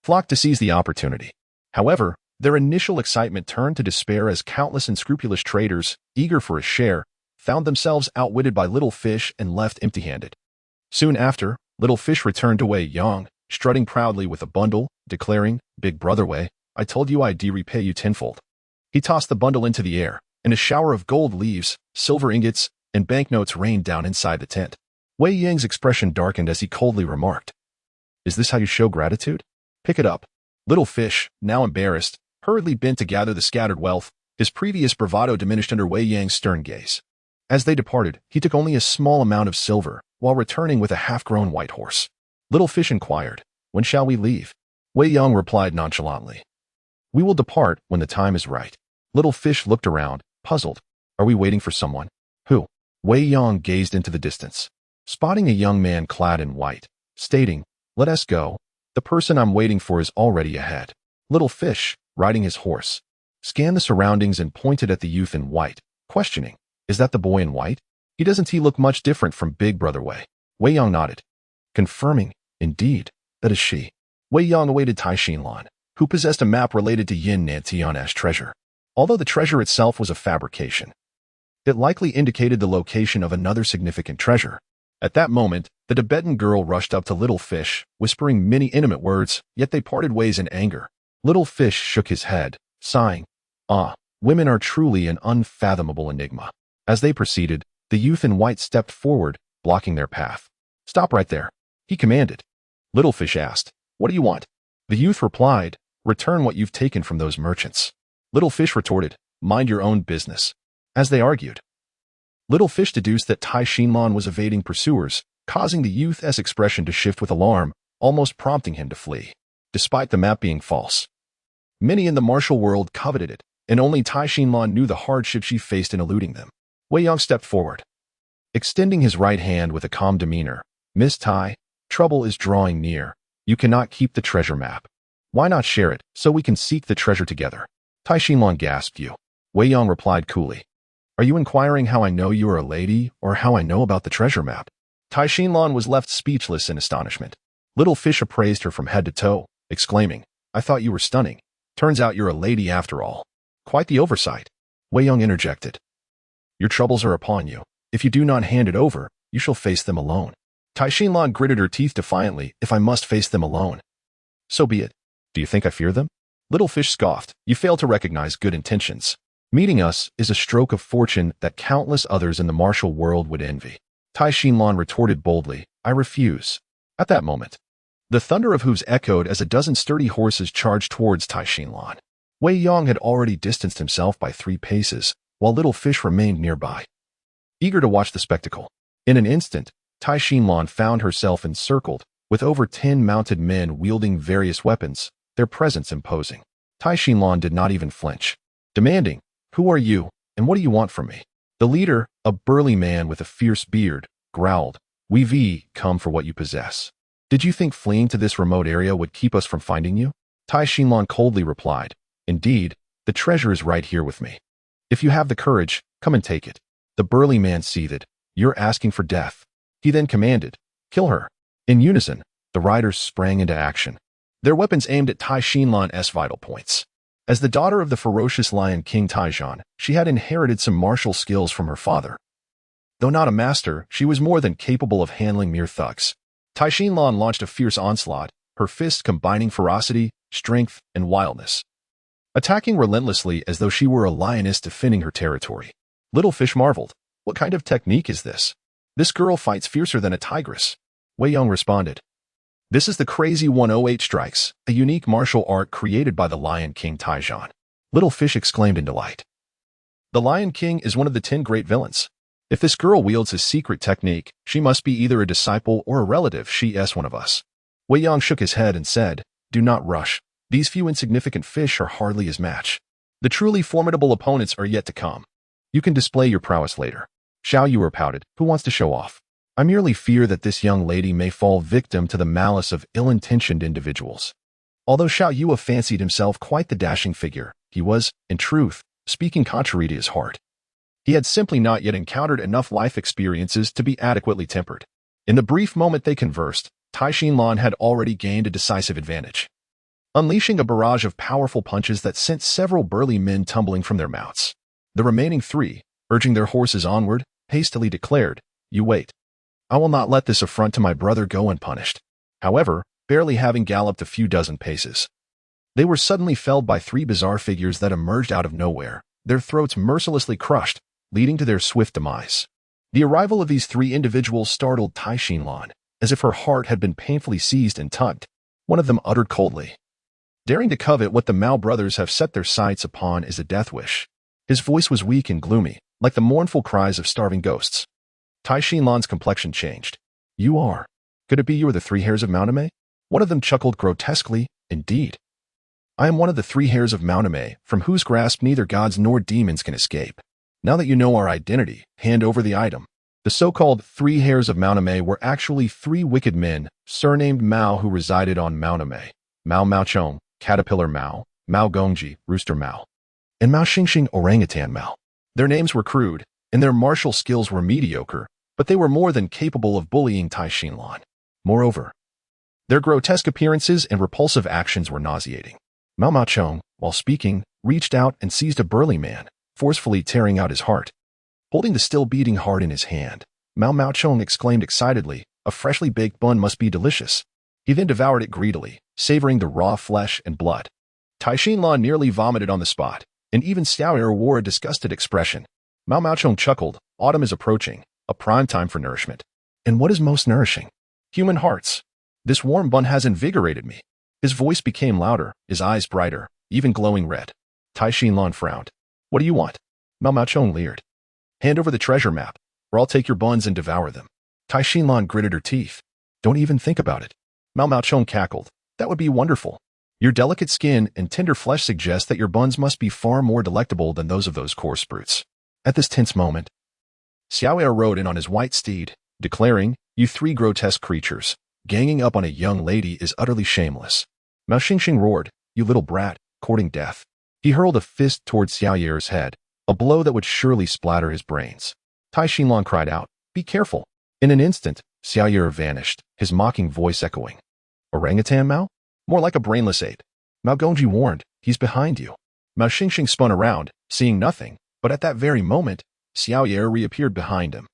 flocked to seize the opportunity. However, their initial excitement turned to despair as countless unscrupulous traders, eager for a share, found themselves outwitted by Little Fish and left empty-handed. Soon after, Little Fish returned to Wei Yang, strutting proudly with a bundle, declaring, Big brother Wei, I told you I'd repay you 10-fold. He tossed the bundle into the air, and a shower of gold leaves, silver ingots, and banknotes rained down inside the tent. Wei Yang's expression darkened as he coldly remarked, Is this how you show gratitude? Pick it up. Little Fish, now embarrassed, hurriedly bent to gather the scattered wealth, his previous bravado diminished under Wei Yang's stern gaze. As they departed, he took only a small amount of silver, while returning with a half-grown white horse. Little Fish inquired, When shall we leave? Wei Yang replied nonchalantly, We will depart when the time is right. Little Fish looked around, puzzled. Are we waiting for someone? Who? Wei Yang gazed into the distance, spotting a young man clad in white, stating, Let us go. The person I'm waiting for is already ahead. Little Fish, riding his horse, scanned the surroundings and pointed at the youth in white, questioning, "Is that the boy in white? Doesn't he look much different from Big Brother Wei?" Wei Yang nodded, confirming, "Indeed, that is she." Wei Yang awaited Tai Xinlan, who possessed a map related to Yin Nantian's treasure. Although the treasure itself was a fabrication, it likely indicated the location of another significant treasure. At that moment, the Tibetan girl rushed up to Little Fish, whispering many intimate words, yet they parted ways in anger. Little Fish shook his head, sighing, "Ah, women are truly an unfathomable enigma." As they proceeded, the youth in white stepped forward, blocking their path. "Stop right there," he commanded. Little Fish asked, "What do you want?" The youth replied, "Return what you've taken from those merchants." Little Fish retorted, "Mind your own business." As they argued, Little Fish deduced that Tai Xinlan was evading pursuers, causing the youth's expression to shift with alarm, almost prompting him to flee. Despite the map being false, many in the martial world coveted it, and only Tai Xinlan knew the hardship she faced in eluding them. Wei Yang stepped forward, extending his right hand with a calm demeanor. "Miss Tai, trouble is drawing near. You cannot keep the treasure map. Why not share it, so we can seek the treasure together?" Tai Xinlan gasped. "You?" Wei Yang replied coolly. "Are you inquiring how I know you are a lady, or how I know about the treasure map?" Tai Xinlan was left speechless in astonishment. Little Fish appraised her from head to toe, exclaiming, "I thought you were stunning. Turns out you're a lady after all. Quite the oversight." Wei Yang interjected, "Your troubles are upon you. If you do not hand it over, you shall face them alone." Tai Xinlan gritted her teeth defiantly. "If I must face them alone, so be it. Do you think I fear them?" Little Fish scoffed, "You fail to recognize good intentions. Meeting us is a stroke of fortune that countless others in the martial world would envy." Tai Xinlan retorted boldly, "I refuse." At that moment, the thunder of hooves echoed as a dozen sturdy horses charged towards Tai Xinlan. Wei Yang had already distanced himself by 3 paces, while Little Fish remained nearby, eager to watch the spectacle. In an instant, Tai Xinlan found herself encircled, with over 10 mounted men wielding various weapons, their presence imposing. Tai Xinlan did not even flinch, demanding, "Who are you, and what do you want from me?" The leader, a burly man with a fierce beard, growled, "We've come for what you possess. Did you think fleeing to this remote area would keep us from finding you?" Tai Xinlan coldly replied, "Indeed, the treasure is right here with me. If you have the courage, come and take it." The burly man seethed, "You're asking for death." He then commanded, "Kill her." In unison, the riders sprang into action, their weapons aimed at Tai Xinlan's vital points. As the daughter of the ferocious Lion King Taijian, she had inherited some martial skills from her father. Though not a master, she was more than capable of handling mere thugs. Tai Xinlan launched a fierce onslaught, her fists combining ferocity, strength, and wildness, attacking relentlessly as though she were a lioness defending her territory. Little Fish marveled, "What kind of technique is this? This girl fights fiercer than a tigress." Wei Yang responded, "This is the Crazy 108 Strikes, a unique martial art created by the Lion King Taijian." Little Fish exclaimed in delight. "The Lion King is one of the 10 great villains. If this girl wields his secret technique, she must be either a disciple or a relative. She's one of us." Wei Yang shook his head and said, "Do not rush. These few insignificant fish are hardly his match. The truly formidable opponents are yet to come. You can display your prowess later." Xiao Yu pouted, "Who wants to show off? I merely fear that this young lady may fall victim to the malice of ill-intentioned individuals." Although Xiao Yu fancied himself quite the dashing figure, he was, in truth, speaking contrary to his heart. He had simply not yet encountered enough life experiences to be adequately tempered. In the brief moment they conversed, Tai Xinlan had already gained a decisive advantage, unleashing a barrage of powerful punches that sent several burly men tumbling from their mounts. The remaining 3, urging their horses onward, hastily declared, "You wait. I will not let this affront to my brother go unpunished." However, barely having galloped a few dozen paces, they were suddenly felled by 3 bizarre figures that emerged out of nowhere, their throats mercilessly crushed, leading to their swift demise. The arrival of these 3 individuals startled Tai Xinlan, as if her heart had been painfully seized and tugged. One of them uttered coldly, "Daring to covet what the Mao brothers have set their sights upon is a death wish." His voice was weak and gloomy, like the mournful cries of starving ghosts. Tai Xinlan's complexion changed. "You are? Could it be you are the 3 hairs of Mauname?" One of them chuckled grotesquely, "Indeed. I am one of the 3 hairs of Mauname, from whose grasp neither gods nor demons can escape. Now that you know our identity, hand over the item." The so-called 3 hairs of Mauname were actually 3 wicked men, surnamed Mao, who resided on Mauname: Mao Mao Chong, Caterpillar Mao, Mao Gongji, Rooster Mao. and Mao Xingxing Orangutan Mao. Their names were crude, and their martial skills were mediocre, but they were more than capable of bullying Tai Xinlan. Moreover, their grotesque appearances and repulsive actions were nauseating. Mao Maochong, while speaking, reached out and seized a burly man, forcefully tearing out his heart. Holding the still beating heart in his hand, Mao Maochong exclaimed excitedly, "A freshly baked bun must be delicious." He then devoured it greedily, savoring the raw flesh and blood. Tai Xinlan nearly vomited on the spot, and even Xiaoer wore a disgusted expression. Mao Maochong chuckled, "Autumn is approaching, a prime time for nourishment. And what is most nourishing? Human hearts. This warm bun has invigorated me." His voice became louder, his eyes brighter, even glowing red. Tai Xinlan frowned. "What do you want?" Mao Maochong leered. "Hand over the treasure map, or I'll take your buns and devour them." Tai Xinlan gritted her teeth. "Don't even think about it." Mao Maochong cackled. "That would be wonderful. Your delicate skin and tender flesh suggest that your buns must be far more delectable than those of those coarse brutes." At this tense moment, Xiaoer rode in on his white steed, declaring, "You three grotesque creatures, ganging up on a young lady is utterly shameless." Mao Xingxing roared, "You little brat, courting death." He hurled a fist toward Xiaoer's head, a blow that would surely splatter his brains. Tai Xinlan cried out, "Be careful." In an instant, Xiaoer vanished, his mocking voice echoing. "Orangutan Mao? More like a brainless ape." Mao Gongji warned, "He's behind you." Mao Xingxing spun around, seeing nothing, but at that very moment, Xiaoer reappeared behind him.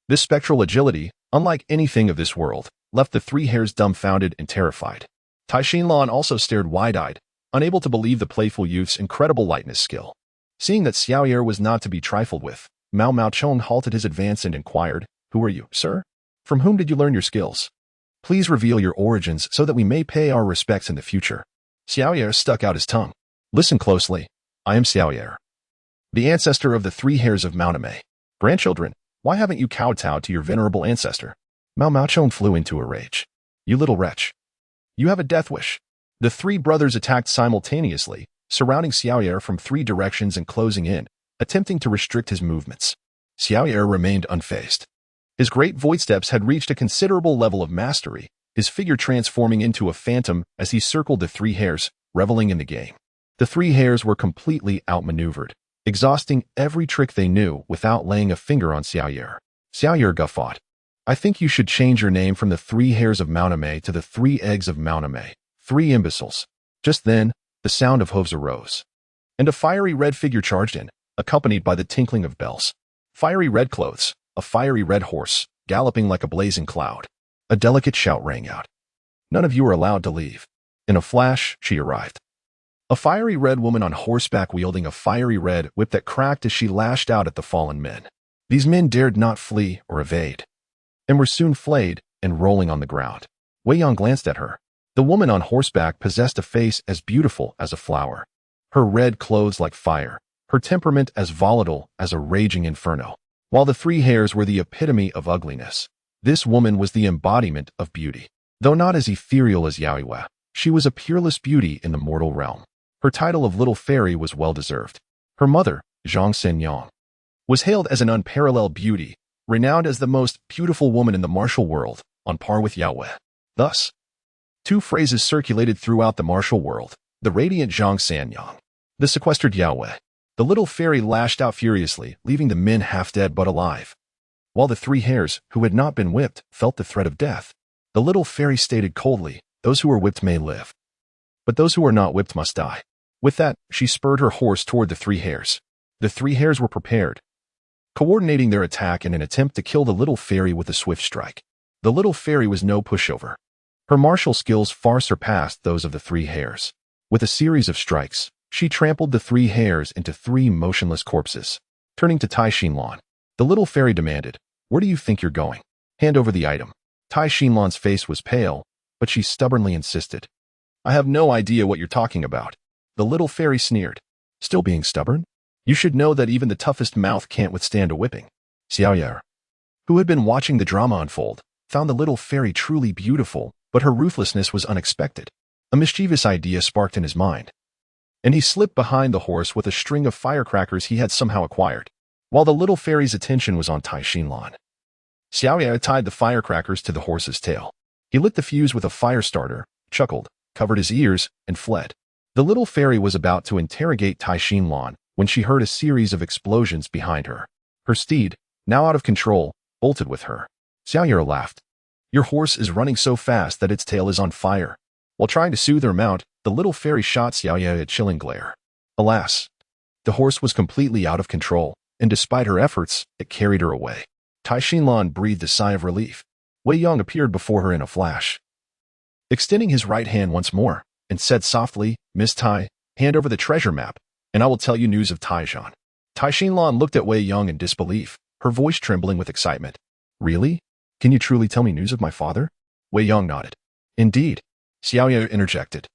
This spectral agility, unlike anything of this world, left the three hares dumbfounded and terrified. Tai Xinlan also stared wide-eyed, unable to believe the playful youth's incredible lightness skill. Seeing that Xiaoer was not to be trifled with, Mao Maochong halted his advance and inquired, "Who are you, sir? From whom did you learn your skills? Please reveal your origins so that we may pay our respects in the future." Xiaoer stuck out his tongue. "Listen closely. I am Xiaoer, the ancestor of the three hares of Mauname. Grandchildren, why haven't you kowtowed to your venerable ancestor?" Mao Maochong flew into a rage. "You little wretch. You have a death wish." The three brothers attacked simultaneously, surrounding Xiaoer from three directions and closing in, attempting to restrict his movements. Xiaoer remained unfazed. His great voidsteps had reached a considerable level of mastery, his figure transforming into a phantom as he circled the three hares, reveling in the game. The three hares were completely outmaneuvered, exhausting every trick they knew without laying a finger on Xiaoer. Xiaoer guffawed. "I think you should change your name from the three hares of Mauname to the three eggs of Mauname. Three imbeciles." Just then, the sound of hooves arose, and a fiery red figure charged in, accompanied by the tinkling of bells. Fiery red clothes, a fiery red horse, galloping like a blazing cloud. A delicate shout rang out. "None of you are allowed to leave." In a flash, she arrived. A fiery red woman on horseback wielding a fiery red whip that cracked as she lashed out at the fallen men. These men dared not flee or evade, and were soon flayed and rolling on the ground. Wei Yang glanced at her. The woman on horseback possessed a face as beautiful as a flower, her red clothes like fire, her temperament as volatile as a raging inferno. While the three hares were the epitome of ugliness, this woman was the embodiment of beauty. Though not as ethereal as Yaoiwa, she was a peerless beauty in the mortal realm. Her title of Little Fairy was well-deserved. Her mother, Zhang Shenyang, was hailed as an unparalleled beauty, renowned as the most beautiful woman in the martial world, on par with Yaoiwa. Thus, two phrases circulated throughout the martial world: the radiant Zhang Shenyang, the sequestered Yaoiwa. The little fairy lashed out furiously, leaving the men half dead but alive. While the three hares, who had not been whipped, felt the threat of death, the little fairy stated coldly, "Those who are whipped may live, but those who are not whipped must die." With that, she spurred her horse toward the three hares. The three hares were prepared, coordinating their attack in an attempt to kill the little fairy with a swift strike. The little fairy was no pushover. Her martial skills far surpassed those of the three hares. With a series of strikes, she trampled the three hares into three motionless corpses. Turning to Tai Xinlan, the little fairy demanded, "Where do you think you're going? Hand over the item." Tai Xinlan's face was pale, but she stubbornly insisted. "I have no idea what you're talking about." The little fairy sneered. "Still being stubborn? You should know that even the toughest mouth can't withstand a whipping." Xiaoyer, who had been watching the drama unfold, found the little fairy truly beautiful, but her ruthlessness was unexpected. A mischievous idea sparked in his mind, and he slipped behind the horse with a string of firecrackers he had somehow acquired. While the little fairy's attention was on Tai Xinlan, Xiaoyer tied the firecrackers to the horse's tail. He lit the fuse with a fire starter, chuckled, covered his ears, and fled. The little fairy was about to interrogate Tai Xinlan when she heard a series of explosions behind her. Her steed, now out of control, bolted with her. Xiaoye laughed. Your horse is running so fast that its tail is on fire. While trying to soothe her mount, the little fairy shot Xiaoye a chilling glare. Alas, the horse was completely out of control, and despite her efforts, it carried her away. Tai Xinlan breathed a sigh of relief. Wei Yong appeared before her in a flash, extending his right hand once more, and said softly, Miss Tai, hand over the treasure map, and I will tell you news of Taizhan. Tai Xinlan looked at Wei Yong in disbelief, her voice trembling with excitement. Really? Can you truly tell me news of my father? Wei Yong nodded. Indeed, Xiaoye interjected.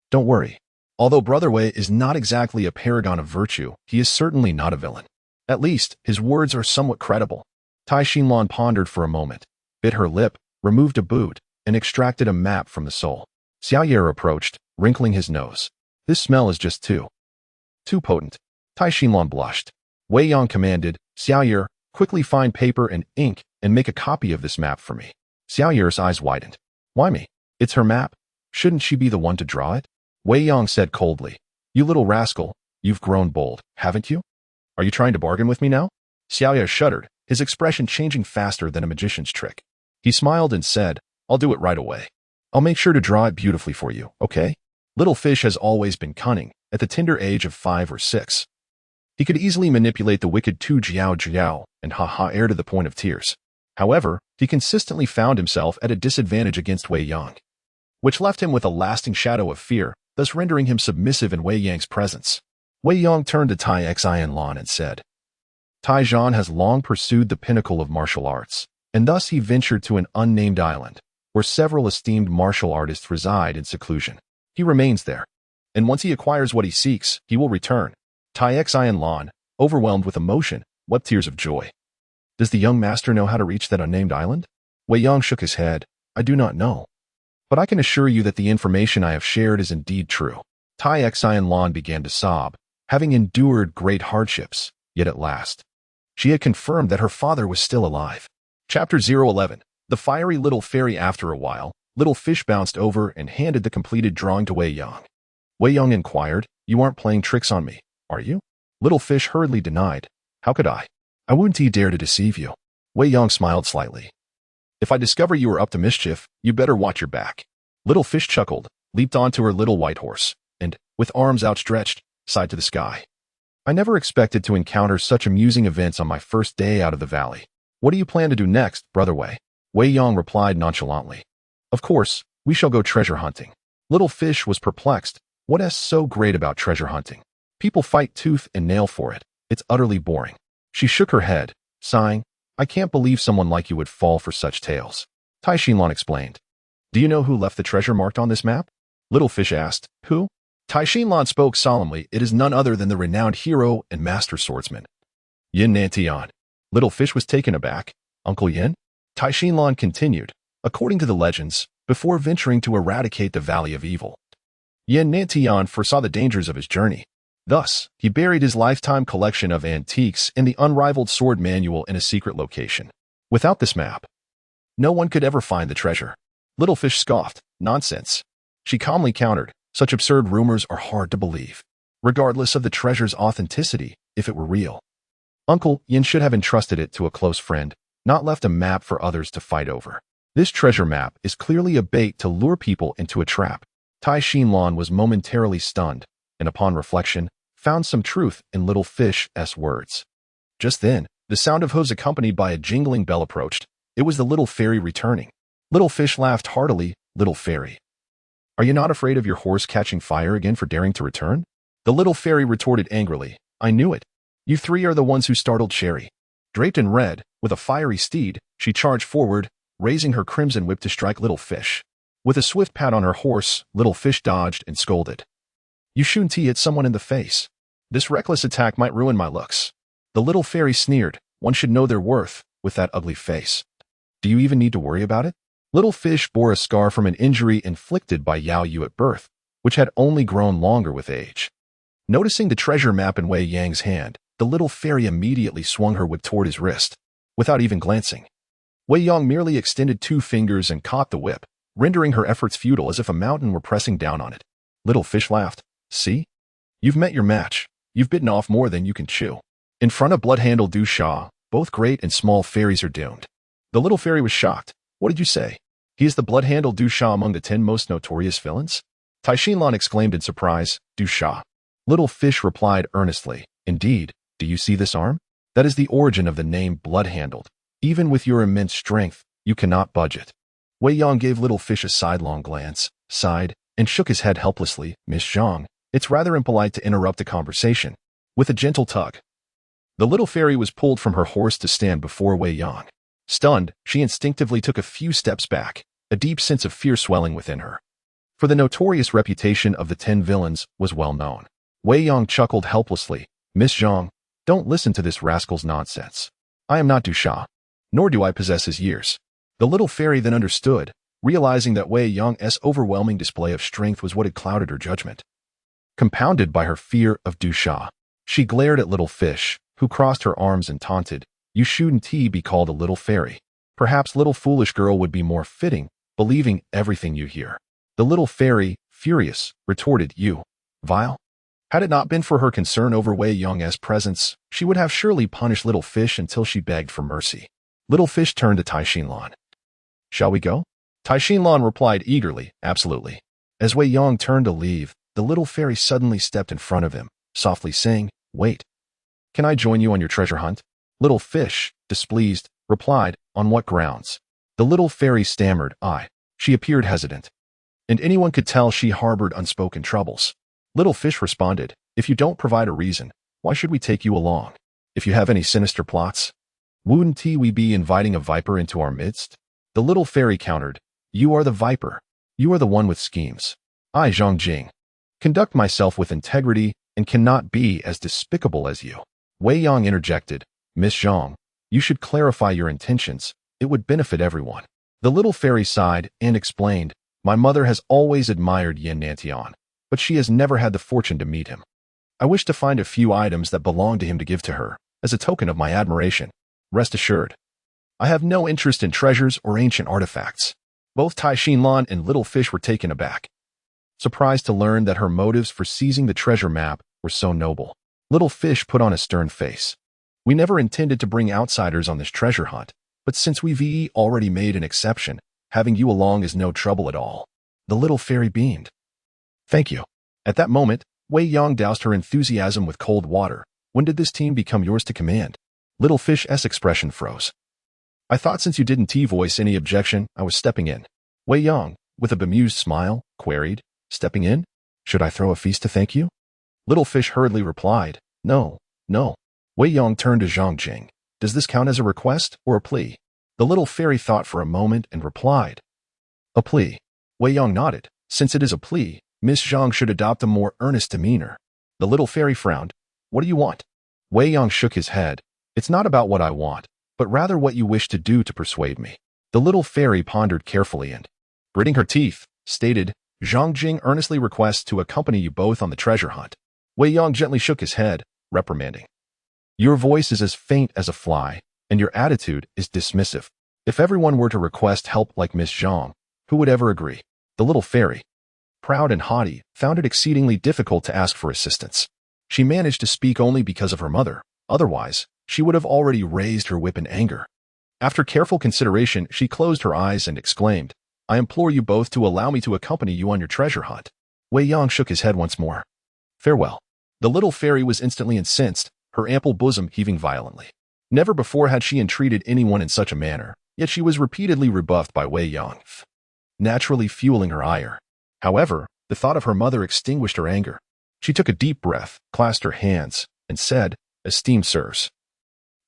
Don't worry. Although Brother Wei is not exactly a paragon of virtue, he is certainly not a villain. At least, his words are somewhat credible. Tai Xinlan pondered for a moment, bit her lip, removed a boot, and extracted a map from the sole. Xiaoye approached, wrinkling his nose. This smell is just too potent. Tai Xinlan blushed. Wei Yong commanded, Xiaoye, quickly find paper and ink and make a copy of this map for me. Xiaoye's eyes widened. Why me? It's her map. Shouldn't she be the one to draw it? Wei Yong said coldly. You little rascal, you've grown bold, haven't you? Are you trying to bargain with me now? Xiaoye shuddered, his expression changing faster than a magician's trick. He smiled and said, I'll do it right away. I'll make sure to draw it beautifully for you, okay? Little Fish has always been cunning, at the tender age of 5 or 6. He could easily manipulate the wicked Tu Jiao Jiao and Ha Ha Air to the point of tears. However, he consistently found himself at a disadvantage against Wei Yong, which left him with a lasting shadow of fear, thus rendering him submissive in Wei Yang's presence. Wei Yong turned to Tai Xianlan and said, Taizhan has long pursued the pinnacle of martial arts, and thus he ventured to an unnamed island, where several esteemed martial artists reside in seclusion. He remains there, and once he acquires what he seeks, he will return. Tai Xianlan, overwhelmed with emotion, wept tears of joy. Does the young master know how to reach that unnamed island? Wei Yong shook his head. I do not know. But I can assure you that the information I have shared is indeed true. Tai Xianlan began to sob, having endured great hardships, yet at last, she had confirmed that her father was still alive. Chapter 011. The Fiery Little Fairy. After a while, Little Fish bounced over and handed the completed drawing to Wei Yong. Wei Yong inquired, You aren't playing tricks on me, are you? Little Fish hurriedly denied. How could I? I wouldn't dare to deceive you. Wei Yong smiled slightly. If I discover you are up to mischief, you better watch your back. Little Fish chuckled, leaped onto her little white horse, and, with arms outstretched, sighed to the sky. I never expected to encounter such amusing events on my first day out of the valley. What do you plan to do next, Brother Wei? Wei Yong replied nonchalantly. Of course, we shall go treasure hunting. Little Fish was perplexed. What is so great about treasure hunting? People fight tooth and nail for it. It's utterly boring. She shook her head, sighing. I can't believe someone like you would fall for such tales. Tai Xinlan explained. Do you know who left the treasure marked on this map? Little Fish asked. Who? Tai Xinlan spoke solemnly. It is none other than the renowned hero and master swordsman, Yin Nantian. Little Fish was taken aback. Uncle Yin? Tai Xinlan continued. According to the legends, before venturing to eradicate the Valley of Evil, Yin Nantian foresaw the dangers of his journey. Thus, he buried his lifetime collection of antiques in the unrivaled sword manual in a secret location. Without this map, no one could ever find the treasure. Little Fish scoffed. Nonsense. She calmly countered. Such absurd rumors are hard to believe, regardless of the treasure's authenticity, if it were real. Uncle Yin should have entrusted it to a close friend, not left a map for others to fight over. This treasure map is clearly a bait to lure people into a trap. Tai Xinlan was momentarily stunned, and upon reflection, found some truth in Little Fish's words. Just then, the sound of hooves accompanied by a jingling bell approached. It was the little fairy returning. Little Fish laughed heartily. Little fairy, are you not afraid of your horse catching fire again for daring to return? The little fairy retorted angrily. I knew it. You three are the ones who startled Sherry. Draped in red, with a fiery steed, she charged forward, raising her crimson whip to strike Little Fish. With a swift pat on her horse, Little Fish dodged and scolded. You shouldn't hit someone in the face. This reckless attack might ruin my looks. The little fairy sneered. One should know their worth, with that ugly face. Do you even need to worry about it? Little Fish bore a scar from an injury inflicted by Yao Yu at birth, which had only grown longer with age. Noticing the treasure map in Wei Yang's hand, the little fairy immediately swung her whip toward his wrist, without even glancing. Wei Yong merely extended 2 fingers and caught the whip, rendering her efforts futile as if a mountain were pressing down on it. Little Fish laughed. See? You've met your match. You've bitten off more than you can chew. In front of Bloodhandle Du Sha, both great and small fairies are doomed. The little fairy was shocked. What did you say? He is the Bloodhandle Du Sha among the 10 most notorious villains? Tai Xinlan exclaimed in surprise, Du Sha. Little Fish replied earnestly, indeed, do you see this arm? That is the origin of the name Bloodhandled. Even with your immense strength, you cannot budge it. Wei Yang gave Little Fish a sidelong glance, sighed, and shook his head helplessly. Miss Zhang, it's rather impolite to interrupt the conversation. With a gentle tug. The little fairy was pulled from her horse to stand before Wei Yang. Stunned, she instinctively took a few steps back, a deep sense of fear swelling within her. For the notorious reputation of the 10 villains was well known. Wei Yang chuckled helplessly. Miss Zhang, don't listen to this rascal's nonsense. I am not Du Sha, nor do I possess his years. The little fairy then understood, realizing that Wei Yang's overwhelming display of strength was what had clouded her judgment. Compounded by her fear of Du Sha, she glared at Little Fish, who crossed her arms and taunted, you shouldn't be called a little fairy. Perhaps little foolish girl would be more fitting, believing everything you hear. The little fairy, furious, retorted, you, vile. Had it not been for her concern over Wei Yang's presence, she would have surely punished Little Fish until she begged for mercy. Little Fish turned to Tai Xinlan. Shall we go? Tai Xinlan replied eagerly, absolutely. As Wei Yang turned to leave, the little fairy suddenly stepped in front of him, softly saying, wait. Can I join you on your treasure hunt? Little Fish, displeased, replied, on what grounds? The little fairy stammered, I. She appeared hesitant. And anyone could tell she harbored unspoken troubles. Little Fish responded, if you don't provide a reason, why should we take you along? If you have any sinister plots, wouldn't we be inviting a viper into our midst? The little fairy countered, you are the viper. You are the one with schemes. I, Zhang Jing, conduct myself with integrity and cannot be as despicable as you. Wei Yang interjected, Miss Zhang, you should clarify your intentions. It would benefit everyone. The little fairy sighed and explained, my mother has always admired Yin Nantian, but she has never had the fortune to meet him. I wish to find a few items that belong to him to give to her, as a token of my admiration. Rest assured, I have no interest in treasures or ancient artifacts. Both Tai Xinlan and Little Fish were taken aback, surprised to learn that her motives for seizing the treasure map were so noble. Little Fish put on a stern face. We never intended to bring outsiders on this treasure hunt, but since we've already made an exception, having you along is no trouble at all. The little fairy beamed. Thank you. At that moment, Wei Yang doused her enthusiasm with cold water. When did this team become yours to command? Little Fish's expression froze. I thought since you didn't voice any objection, I was stepping in. Wei Yang, with a bemused smile, queried, stepping in? Should I throw a feast to thank you? Little Fish hurriedly replied, no, no. Wei Yang turned to Zhang Jing. Does this count as a request or a plea? The little fairy thought for a moment and replied, a plea. Wei Yang nodded. Since it is a plea, Miss Zhang should adopt a more earnest demeanor. The little fairy frowned. What do you want? Wei Yang shook his head. It's not about what I want, but rather what you wish to do to persuade me. The little fairy pondered carefully and, gritting her teeth, stated, Zhang Jing earnestly requests to accompany you both on the treasure hunt. Wei Yang gently shook his head, reprimanding. Your voice is as faint as a fly, and your attitude is dismissive. If everyone were to request help like Miss Zhang, who would ever agree? The little fairy, proud and haughty, found it exceedingly difficult to ask for assistance. She managed to speak only because of her mother. Otherwise, she would have already raised her whip in anger. After careful consideration, she closed her eyes and exclaimed, I implore you both to allow me to accompany you on your treasure hunt. Wei Yang shook his head once more. Farewell. The little fairy was instantly incensed, her ample bosom heaving violently. Never before had she entreated anyone in such a manner, yet she was repeatedly rebuffed by Wei Yang, naturally fueling her ire. However, the thought of her mother extinguished her anger. She took a deep breath, clasped her hands, and said, Esteemed sirs,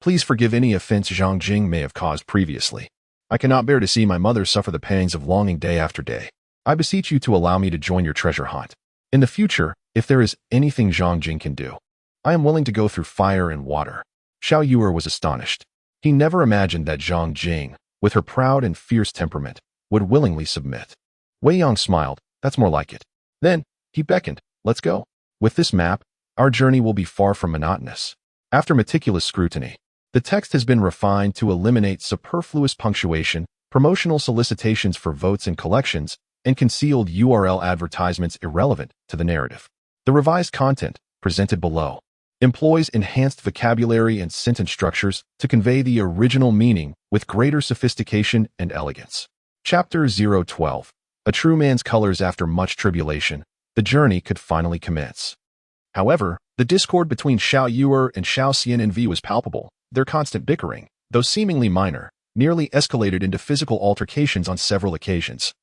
please forgive any offense Zhang Jing may have caused previously. I cannot bear to see my mother suffer the pangs of longing day after day. I beseech you to allow me to join your treasure hunt. In the future, if there is anything Zhang Jing can do, I am willing to go through fire and water. Xiao Yuer was astonished. He never imagined that Zhang Jing, with her proud and fierce temperament, would willingly submit. Wei Yang smiled. That's more like it. Then, he beckoned. Let's go. With this map, our journey will be far from monotonous. After meticulous scrutiny, the text has been refined to eliminate superfluous punctuation, promotional solicitations for votes and collections, and concealed URL advertisements irrelevant to the narrative. The revised content, presented below, employs enhanced vocabulary and sentence structures to convey the original meaning with greater sophistication and elegance. Chapter 012. A true man's colors after much tribulation. The journey could finally commence. However, the discord between Xiao Yuer and Xiao Xian'an was palpable. Their constant bickering, though seemingly minor, nearly escalated into physical altercations on several occasions.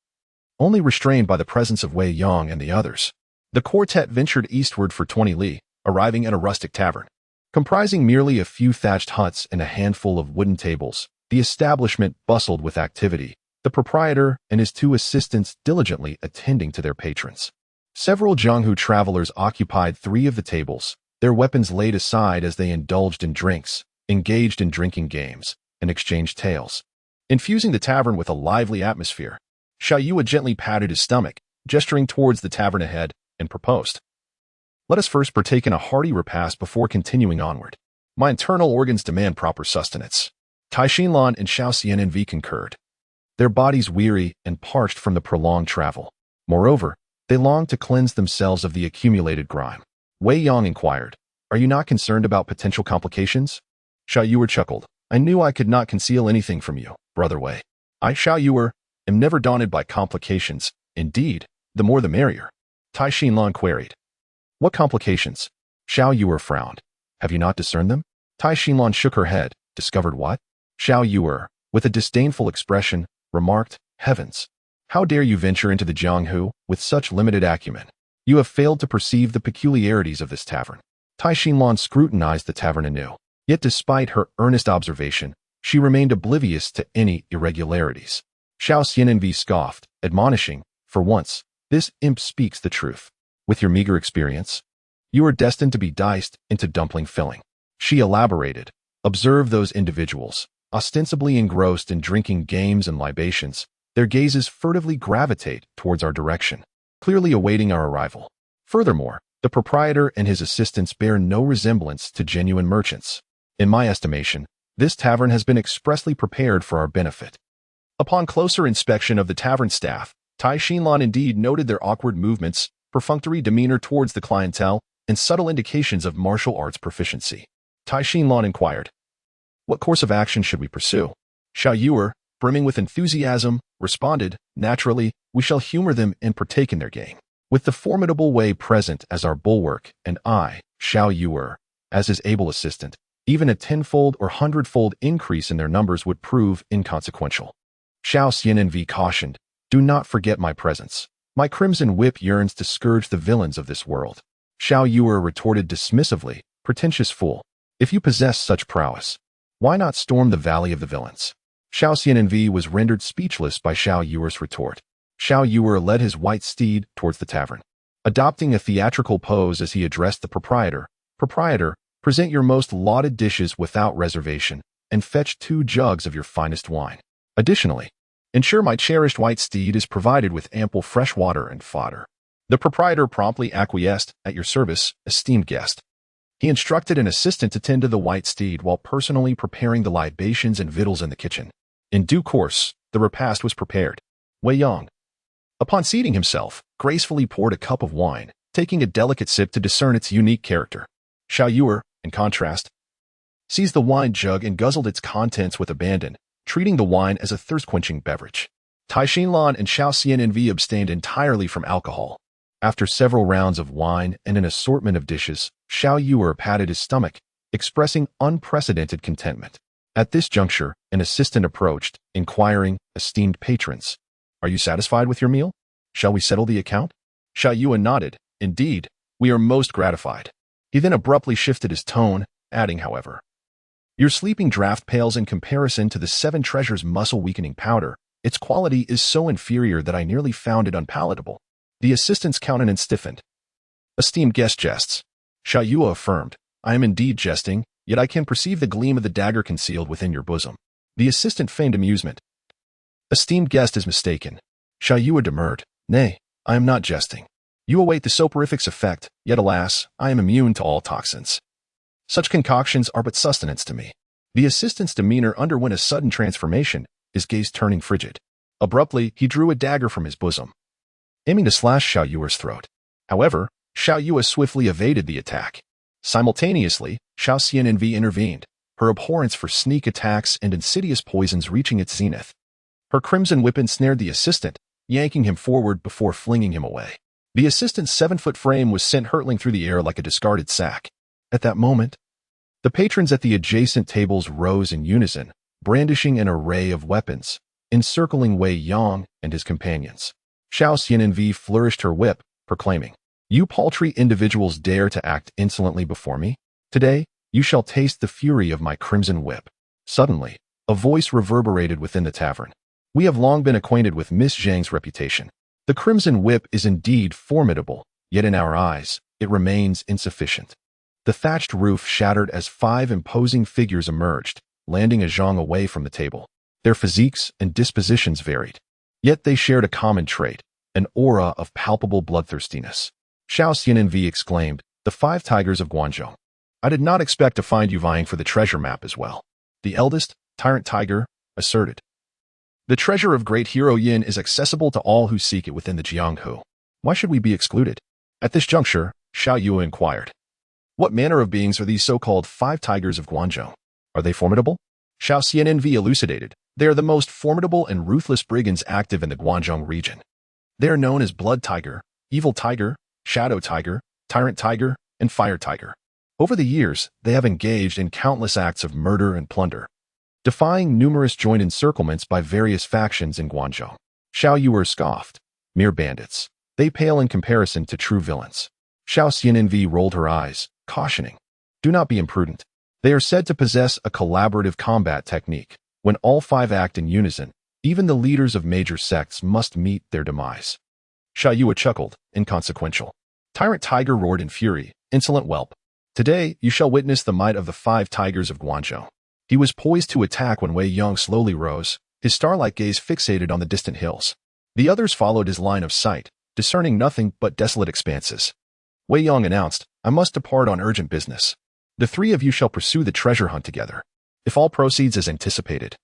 Only restrained by the presence of Wei Yong and the others, the quartet ventured eastward for 20 li, arriving at a rustic tavern. Comprising merely a few thatched huts and a handful of wooden tables, the establishment bustled with activity, the proprietor and his 2 assistants diligently attending to their patrons. Several Jianghu travelers occupied 3 of the tables, their weapons laid aside as they indulged in drinks, engaged in drinking games, and exchanged tales, infusing the tavern with a lively atmosphere. Xiao Yue gently patted his stomach, gesturing towards the tavern ahead, and proposed, "Let us first partake in a hearty repast before continuing onward. My internal organs demand proper sustenance." Tai Xinlan and Xiao Xian'an concurred, their bodies weary and parched from the prolonged travel. Moreover, they longed to cleanse themselves of the accumulated grime. Wei Yong inquired, "Are you not concerned about potential complications?" Xiao Yuer chuckled, "I knew I could not conceal anything from you, Brother Wei. I, Xiao Yuer, am never daunted by complications. Indeed, the more the merrier." Tai Xinlan queried, "What complications?" Xiao Yuer frowned. "Have you not discerned them?" Tai Xinlan shook her head. "Discovered what?" Xiao Yuer, with a disdainful expression, remarked, "Heavens! How dare you venture into the Jianghu with such limited acumen? You have failed to perceive the peculiarities of this tavern." Tai Xinlan scrutinized the tavern anew. Yet despite her earnest observation, she remained oblivious to any irregularities. Xiao Xian'an scoffed, admonishing, "For once, this imp speaks the truth. With your meager experience, you are destined to be diced into dumpling filling." She elaborated, "Observe those individuals, ostensibly engrossed in drinking games and libations. Their gazes furtively gravitate towards our direction, clearly awaiting our arrival. Furthermore, the proprietor and his assistants bear no resemblance to genuine merchants. In my estimation, this tavern has been expressly prepared for our benefit." Upon closer inspection of the tavern staff, Tai Xinlan indeed noted their awkward movements, perfunctory demeanor towards the clientele, and subtle indications of martial arts proficiency. Tai Xinlan inquired, "What course of action should we pursue?" Xiao Yuer, brimming with enthusiasm, responded, "Naturally, we shall humor them and partake in their game. With the formidable Wei present as our bulwark, and I, Xiao Yuer, as his able assistant, even a 10-fold or 100-fold increase in their numbers would prove inconsequential." Xiao Xian'an cautioned, "Do not forget my presence. My crimson whip yearns to scourge the villains of this world." Xiao Yuer retorted dismissively, "Pretentious fool. If you possess such prowess, why not storm the valley of the villains?" Xiao Xian'an was rendered speechless by Xiao Yuer's retort. Xiao Yuer led his white steed towards the tavern, adopting a theatrical pose as he addressed the proprietor. "Proprietor, present your most lauded dishes without reservation, and fetch 2 jugs of your finest wine. Additionally, ensure my cherished white steed is provided with ample fresh water and fodder." The proprietor promptly acquiesced. "At your service, esteemed guest." He instructed an assistant to tend to the white steed while personally preparing the libations and victuals in the kitchen. In due course, the repast was prepared. Wei Yong, upon seating himself, gracefully poured a cup of wine, taking a delicate sip to discern its unique character. Xiao Yuer, in contrast, seized the wine jug and guzzled its contents with abandon, treating the wine as a thirst-quenching beverage. Tai Xinlan and Xiao Xian'an abstained entirely from alcohol. After several rounds of wine and an assortment of dishes, Xiao Yuer patted his stomach, expressing unprecedented contentment. At this juncture, an assistant approached, inquiring, "Esteemed patrons, are you satisfied with your meal? Shall we settle the account?" Xiao Yuan nodded. "Indeed, we are most gratified." He then abruptly shifted his tone, adding, however, "Your sleeping draft pales in comparison to the 7 Treasures muscle-weakening powder. Its quality is so inferior that I nearly found it unpalatable." The assistant's countenance stiffened. "Esteemed guest jests," Xiao Yue affirmed. "I am indeed jesting, yet I can perceive the gleam of the dagger concealed within your bosom." The assistant feigned amusement. "Esteemed guest is mistaken." Xiao Yue demurred. "Nay, I am not jesting. You await the soporific's effect, yet alas, I am immune to all toxins. Such concoctions are but sustenance to me." The assistant's demeanor underwent a sudden transformation, his gaze turning frigid. Abruptly, he drew a dagger from his bosom, aiming to slash Xiao Yuer's throat. However, Xiao Yue swiftly evaded the attack. Simultaneously, Xiao Xianenvi intervened, her abhorrence for sneak attacks and insidious poisons reaching its zenith. Her crimson whip ensnared the assistant, yanking him forward before flinging him away. The assistant's 7-foot frame was sent hurtling through the air like a discarded sack. At that moment, the patrons at the adjacent tables rose in unison, brandishing an array of weapons, encircling Wei Yong and his companions. Xiao Xianenvi flourished her whip, proclaiming, "You paltry individuals dare to act insolently before me? Today, you shall taste the fury of my crimson whip." Suddenly, a voice reverberated within the tavern. "We have long been acquainted with Miss Zhang's reputation. The crimson whip is indeed formidable, yet in our eyes, it remains insufficient." The thatched roof shattered as 5 imposing figures emerged, landing a zhang away from the table. Their physiques and dispositions varied, yet they shared a common trait, an aura of palpable bloodthirstiness. Xiao Xianenvi exclaimed, "The 5 tigers of Guangzhou. I did not expect to find you vying for the treasure map as well." The eldest, Tyrant Tiger, asserted, "The treasure of great hero Yin is accessible to all who seek it within the Jianghu. Why should we be excluded?" At this juncture, Xiao Yu inquired, "What manner of beings are these so-called 5 tigers of Guangzhou? Are they formidable?" Xiao Xianenvi elucidated, "They are the most formidable and ruthless brigands active in the Guangzhou region. They are known as Blood Tiger, Evil Tiger, Shadow Tiger, Tyrant Tiger, and Fire Tiger. Over the years, they have engaged in countless acts of murder and plunder, defying numerous joint encirclements by various factions in Guangzhou." Xiao Yuer scoffed, "Mere bandits. They pale in comparison to true villains." Xiao Xianenvi rolled her eyes, cautioning, "Do not be imprudent. They are said to possess a collaborative combat technique. When all 5 act in unison, even the leaders of major sects must meet their demise." Xiao Yue chuckled, inconsequential. Tyrant Tiger roared in fury, "Insolent whelp. Today, you shall witness the might of the 5 tigers of Guangzhou." He was poised to attack when Wei Yong slowly rose, his starlight gaze fixated on the distant hills. The others followed his line of sight, discerning nothing but desolate expanses. Wei Yong announced, "I must depart on urgent business. The 3 of you shall pursue the treasure hunt together. If all proceeds as anticipated,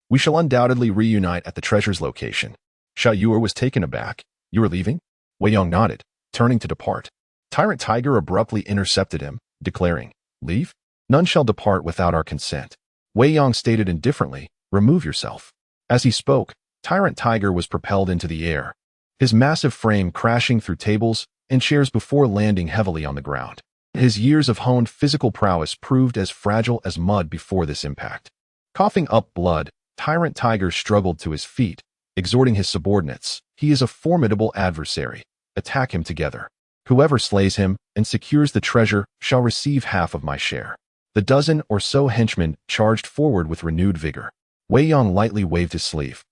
we shall undoubtedly reunite at the treasure's location." Xiao Yuer was taken aback. "You are leaving?" Wei Yong nodded, turning to depart. Tyrant Tiger abruptly intercepted him, declaring, "Leave? None shall depart without our consent." Wei Yong stated indifferently, "Remove yourself." As he spoke, Tyrant Tiger was propelled into the air, his massive frame crashing through tables and chairs before landing heavily on the ground. His years of honed physical prowess proved as fragile as mud before this impact. Coughing up blood, Tyrant Tiger struggled to his feet, exhorting his subordinates, "He is a formidable adversary. Attack him together. Whoever slays him and secures the treasure shall receive half of my share." The dozen or so henchmen charged forward with renewed vigor. Wei Yong lightly waved his sleeve,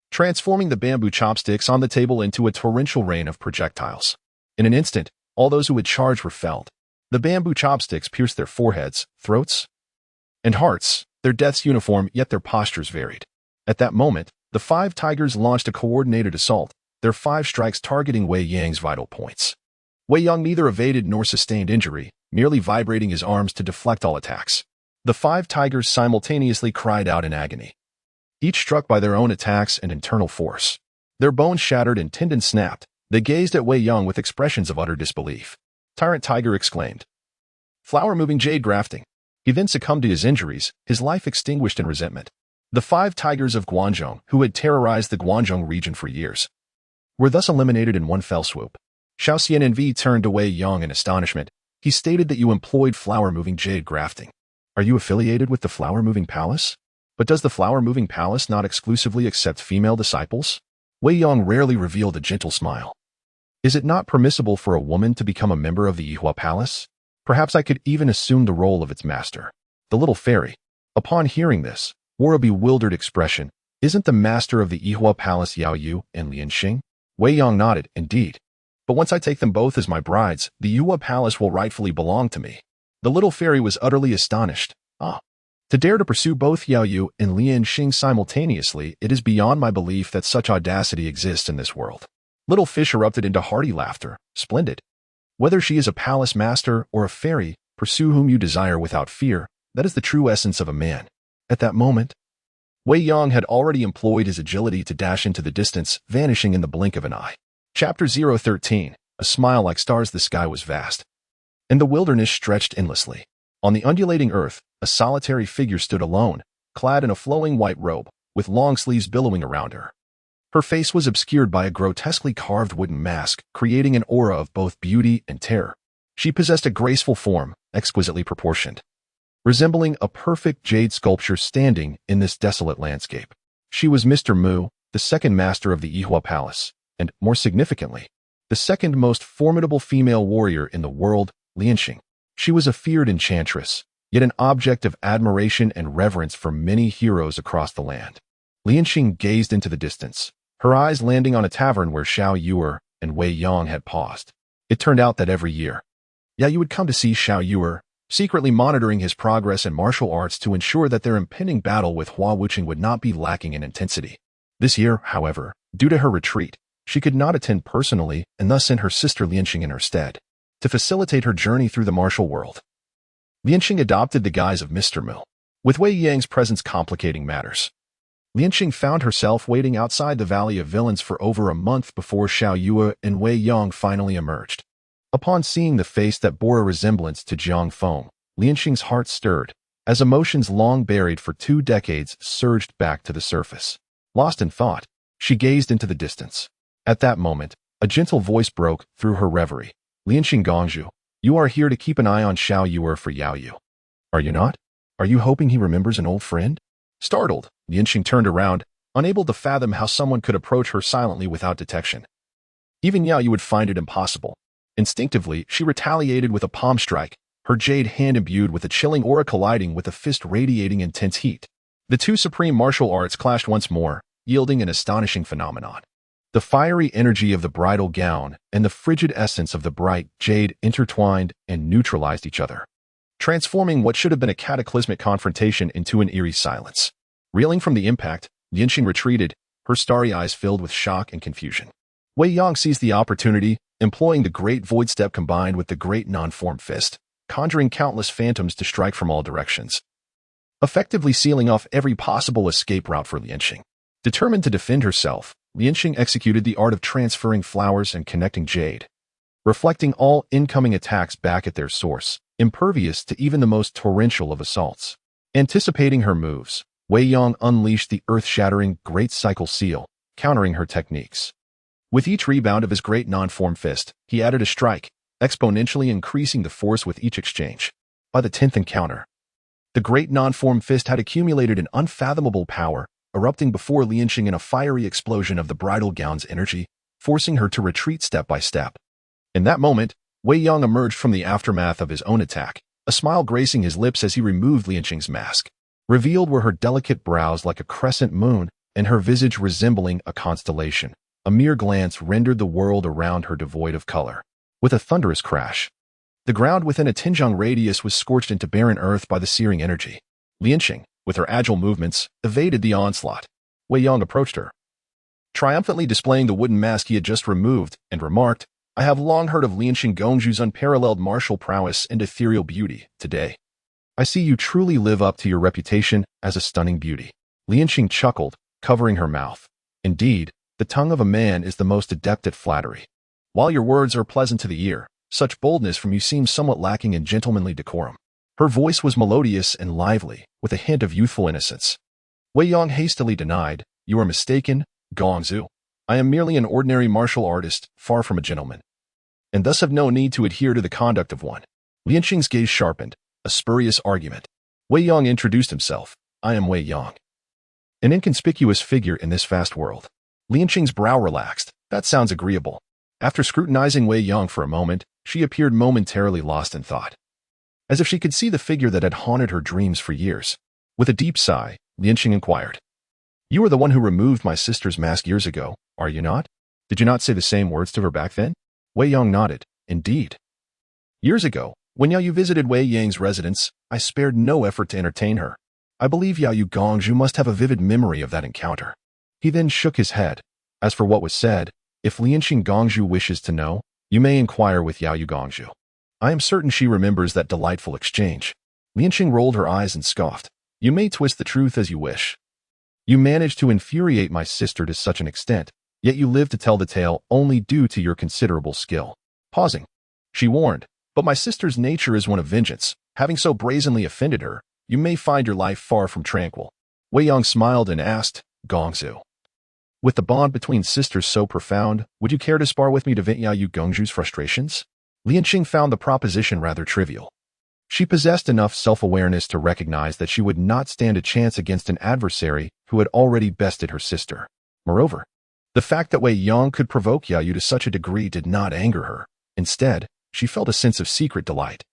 transforming the bamboo chopsticks on the table into a torrential rain of projectiles. In an instant, all those who had charged were felled. The bamboo chopsticks pierced their foreheads, throats, and hearts, their death's uniform, yet their postures varied. At that moment, the 5 tigers launched a coordinated assault, their 5 strikes targeting Wei Yang's vital points. Wei Yong neither evaded nor sustained injury, merely vibrating his arms to deflect all attacks. The 5 tigers simultaneously cried out in agony, each struck by their own attacks and internal force. Their bones shattered and tendons snapped. They gazed at Wei Yong with expressions of utter disbelief. Tyrant Tiger exclaimed, "Flower-moving jade grafting." He then succumbed to his injuries, his life extinguished in resentment. The 5 tigers of Guangzhou, who had terrorized the Guangzhou region for years, were thus eliminated in one fell swoop. Xiao Xianenvi turned to Wei Yong in astonishment. "He stated that you employed flower-moving jade grafting. Are you affiliated with the flower-moving palace? But does the flower-moving palace not exclusively accept female disciples?" Wei Yong rarely revealed a gentle smile. "Is it not permissible for a woman to become a member of the Yihua Palace? Perhaps I could even assume the role of its master." The little fairy, upon hearing this, wore a bewildered expression. "Isn't the master of the Yihua Palace Yao Yu and Lian Xing?" Wei Yong nodded, "Indeed. But once I take them both as my brides, the Yihua Palace will rightfully belong to me." The little fairy was utterly astonished. "Ah. To dare to pursue both Yao Yu and Lian Xing simultaneously, it is beyond my belief that such audacity exists in this world." Little Fish erupted into hearty laughter. "Splendid. Whether she is a palace master or a fairy, pursue whom you desire without fear. That is the true essence of a man." At that moment, Wei Yong had already employed his agility to dash into the distance, vanishing in the blink of an eye. Chapter 013. A smile like stars. The sky was vast. and the wilderness stretched endlessly. On the undulating earth, a solitary figure stood alone, clad in a flowing white robe, with long sleeves billowing around her. Her face was obscured by a grotesquely carved wooden mask, creating an aura of both beauty and terror. She possessed a graceful form, exquisitely proportioned, resembling a perfect jade sculpture standing in this desolate landscape. She was Mr. Mu, the second master of the Ihua Palace, and, more significantly, the second most formidable female warrior in the world, Lianxing. She was a feared enchantress, yet an object of admiration and reverence for many heroes across the land. Lianxing gazed into the distance, her eyes landing on a tavern where Xiao Yuer and Wei Yong had paused. It turned out that every year, Yu would come to see Xiao Yuer, secretly monitoring his progress in martial arts to ensure that their impending battle with Hua Wuqing would not be lacking in intensity. This year, however, due to her retreat, she could not attend personally and thus sent her sister Lianxing in her stead, to facilitate her journey through the martial world. Lianxing adopted the guise of Mr. Mu, with Wei Yang's presence complicating matters. Lianxing found herself waiting outside the Valley of Villains for over a month before Xiao Yuer and Wei Yong finally emerged. Upon seeing the face that bore a resemblance to Jiang Feng, Lianxing's heart stirred, as emotions long buried for 2 decades surged back to the surface. Lost in thought, she gazed into the distance. At that moment, a gentle voice broke through her reverie. Lianxing Gongzhu, you are here to keep an eye on Xiao Yuer for Yao Yu. Are you not? Are you hoping he remembers an old friend? Startled, Lianxing turned around, unable to fathom how someone could approach her silently without detection. Even Yao Yu would find it impossible. Instinctively, she retaliated with a palm strike, her jade hand imbued with a chilling aura colliding with a fist radiating intense heat. The two supreme martial arts clashed once more, yielding an astonishing phenomenon. The fiery energy of the bridal gown and the frigid essence of the bright jade intertwined and neutralized each other, transforming what should have been a cataclysmic confrontation into an eerie silence. Reeling from the impact, Lianxing retreated, her starry eyes filled with shock and confusion. Wei Yong seized the opportunity, employing the Great Void Step combined with the Great Non-Form Fist, conjuring countless phantoms to strike from all directions, effectively sealing off every possible escape route for Lianxing. Determined to defend herself, Lianxing executed the art of transferring flowers and connecting jade, reflecting all incoming attacks back at their source, impervious to even the most torrential of assaults. Anticipating her moves, Wei Yong unleashed the earth-shattering Great Cycle Seal, countering her techniques. With each rebound of his Great Non-Form Fist, he added a strike, exponentially increasing the force with each exchange. By the 10th encounter, the Great Non-Form Fist had accumulated an unfathomable power, erupting before Lianxing in a fiery explosion of the bridal gown's energy, forcing her to retreat step by step. In that moment, Wei Yong emerged from the aftermath of his own attack, a smile gracing his lips as he removed Lianxing's mask. Revealed were her delicate brows like a crescent moon and her visage resembling a constellation. A mere glance rendered the world around her devoid of color. With a thunderous crash, the ground within a Tinjiang radius was scorched into barren earth by the searing energy. Lianxing, with her agile movements, evaded the onslaught. Wei Yong approached her, triumphantly displaying the wooden mask he had just removed, and remarked, I have long heard of Lianxing Gongzhu's unparalleled martial prowess and ethereal beauty. Today, I see you truly live up to your reputation as a stunning beauty. Lianxing chuckled, covering her mouth. Indeed, the tongue of a man is the most adept at flattery. While your words are pleasant to the ear, such boldness from you seems somewhat lacking in gentlemanly decorum. Her voice was melodious and lively, with a hint of youthful innocence. Wei Yong hastily denied, You are mistaken, Gongzhu. I am merely an ordinary martial artist, far from a gentleman, and thus have no need to adhere to the conduct of one. Lianxing's gaze sharpened, a spurious argument. Wei Yong introduced himself. I am Wei Yong, an inconspicuous figure in this vast world. Lianxing's brow relaxed. That sounds agreeable. After scrutinizing Wei Yong for a moment, she appeared momentarily lost in thought, as if she could see the figure that had haunted her dreams for years. With a deep sigh, Lianxing inquired, You are the one who removed my sister's mask years ago, are you not? Did you not say the same words to her back then? Wei Yong nodded. Indeed. Years ago, when Yao Yu visited Wei Yang's residence, I spared no effort to entertain her. I believe Yao Yu Gongzhu must have a vivid memory of that encounter. He then shook his head. As for what was said, if Lianxing Gongzhu wishes to know, you may inquire with Yao Yu Gongzhu. I am certain she remembers that delightful exchange. Lianxing rolled her eyes and scoffed. You may twist the truth as you wish. You managed to infuriate my sister to such an extent, yet you live to tell the tale only due to your considerable skill. Pausing, she warned, But my sister's nature is one of vengeance. Having so brazenly offended her, you may find your life far from tranquil. Wei Yang smiled and asked, Gongzu, with the bond between sisters so profound, would you care to spar with me to vent Yu Gongzu's frustrations? Lianqing found the proposition rather trivial. She possessed enough self-awareness to recognize that she would not stand a chance against an adversary who had already bested her sister. Moreover, the fact that Wei Yang could provoke Yu to such a degree did not anger her. Instead, she felt a sense of secret delight,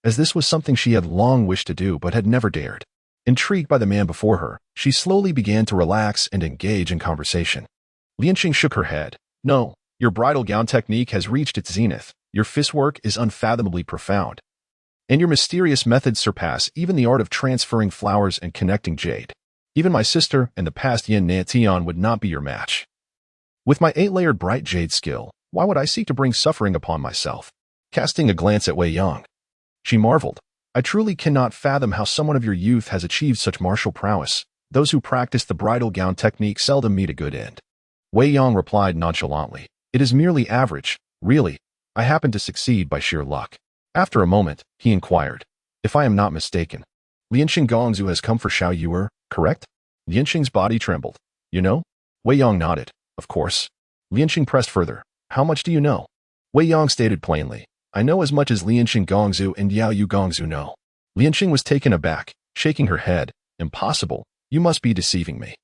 as this was something she had long wished to do but had never dared. Intrigued by the man before her, she slowly began to relax and engage in conversation. Lianqing shook her head. No, your bridal gown technique has reached its zenith. Your fist work is unfathomably profound, and your mysterious methods surpass even the art of transferring flowers and connecting jade. Even my sister and the past Yin Nantian would not be your match. With my 8-layered bright jade skill, why would I seek to bring suffering upon myself? Casting a glance at Wei Yang, she marveled. I truly cannot fathom how someone of your youth has achieved such martial prowess. Those who practice the bridal gown technique seldom meet a good end. Wei Yang replied nonchalantly. It is merely average. Really, I happen to succeed by sheer luck. After a moment, he inquired, if I am not mistaken, Lianqing Gongzu has come for Xiao Yuer, correct? Lianqing's body trembled. You know? Wei Yang nodded. Of course. Lianqing pressed further. How much do you know? Wei Yang stated plainly. I know as much as Lianqing Gongzu and Yu Gongzu know. Lianqing was taken aback, shaking her head. Impossible. You must be deceiving me.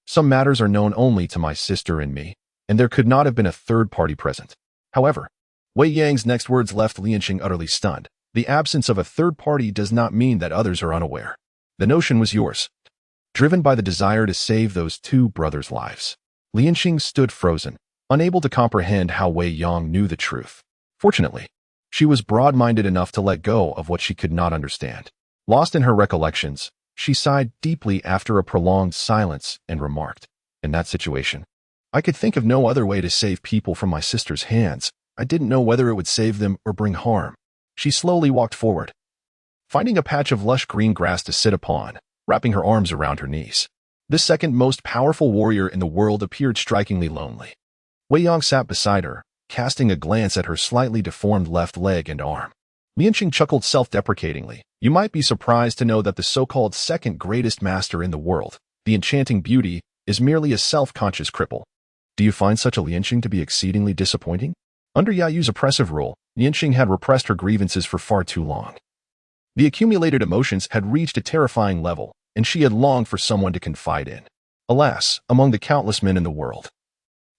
Some matters are known only to my sister and me, and there could not have been a third party present. However, Wei Yang's next words left Lianqing utterly stunned. The absence of a third party does not mean that others are unaware. The notion was yours, driven by the desire to save those two brothers' lives. Lianqing stood frozen, unable to comprehend how Wei Yang knew the truth. Fortunately, she was broad-minded enough to let go of what she could not understand. Lost in her recollections, she sighed deeply after a prolonged silence and remarked, in that situation, I could think of no other way to save people from my sister's hands. I didn't know whether it would save them or bring harm. She slowly walked forward, finding a patch of lush green grass to sit upon, wrapping her arms around her knees. This second most powerful warrior in the world appeared strikingly lonely. Wei Yang sat beside her, casting a glance at her slightly deformed left leg and arm. Lianqing chuckled self-deprecatingly. You might be surprised to know that the so-called second greatest master in the world, the enchanting beauty, is merely a self-conscious cripple. Do you find such a Lianqing to be exceedingly disappointing? Under Yu's oppressive rule, Lianqing had repressed her grievances for far too long. The accumulated emotions had reached a terrifying level, and she had longed for someone to confide in. Alas, among the countless men in the world,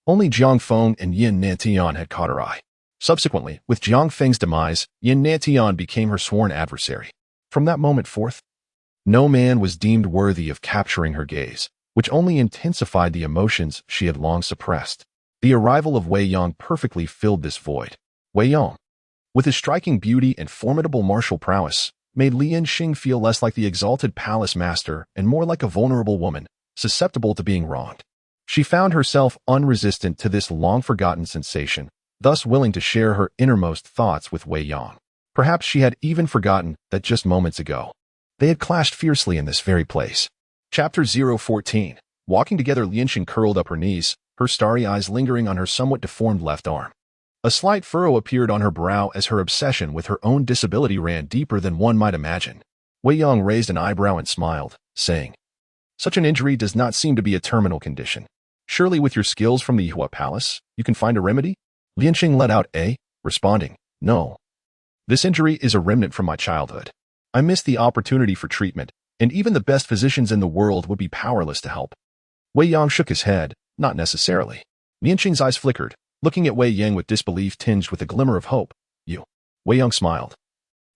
only Jiang Feng and Yin Nantian had caught her eye. Subsequently, with Jiang Feng's demise, Yin Nantian became her sworn adversary. From that moment forth, no man was deemed worthy of capturing her gaze, which only intensified the emotions she had long suppressed. The arrival of Wei Yang perfectly filled this void. Wei Yang, with his striking beauty and formidable martial prowess, made Lianqing feel less like the exalted palace master and more like a vulnerable woman, susceptible to being wronged. She found herself unresistant to this long-forgotten sensation, thus willing to share her innermost thoughts with Wei Yang. Perhaps she had even forgotten that just moments ago, they had clashed fiercely in this very place. Chapter 014. Walking together, Lianqing curled up her knees, her starry eyes lingering on her somewhat deformed left arm. A slight furrow appeared on her brow as her obsession with her own disability ran deeper than one might imagine. Wei Yang raised an eyebrow and smiled, saying, such an injury does not seem to be a terminal condition. Surely with your skills from the Yihua Palace, you can find a remedy? Lianqing let out a, responding, no. This injury is a remnant from my childhood. I missed the opportunity for treatment, and even the best physicians in the world would be powerless to help. Wei Yang shook his head, not necessarily. Lianqing's eyes flickered, looking at Wei Yang with disbelief tinged with a glimmer of hope. You. Wei Yang smiled.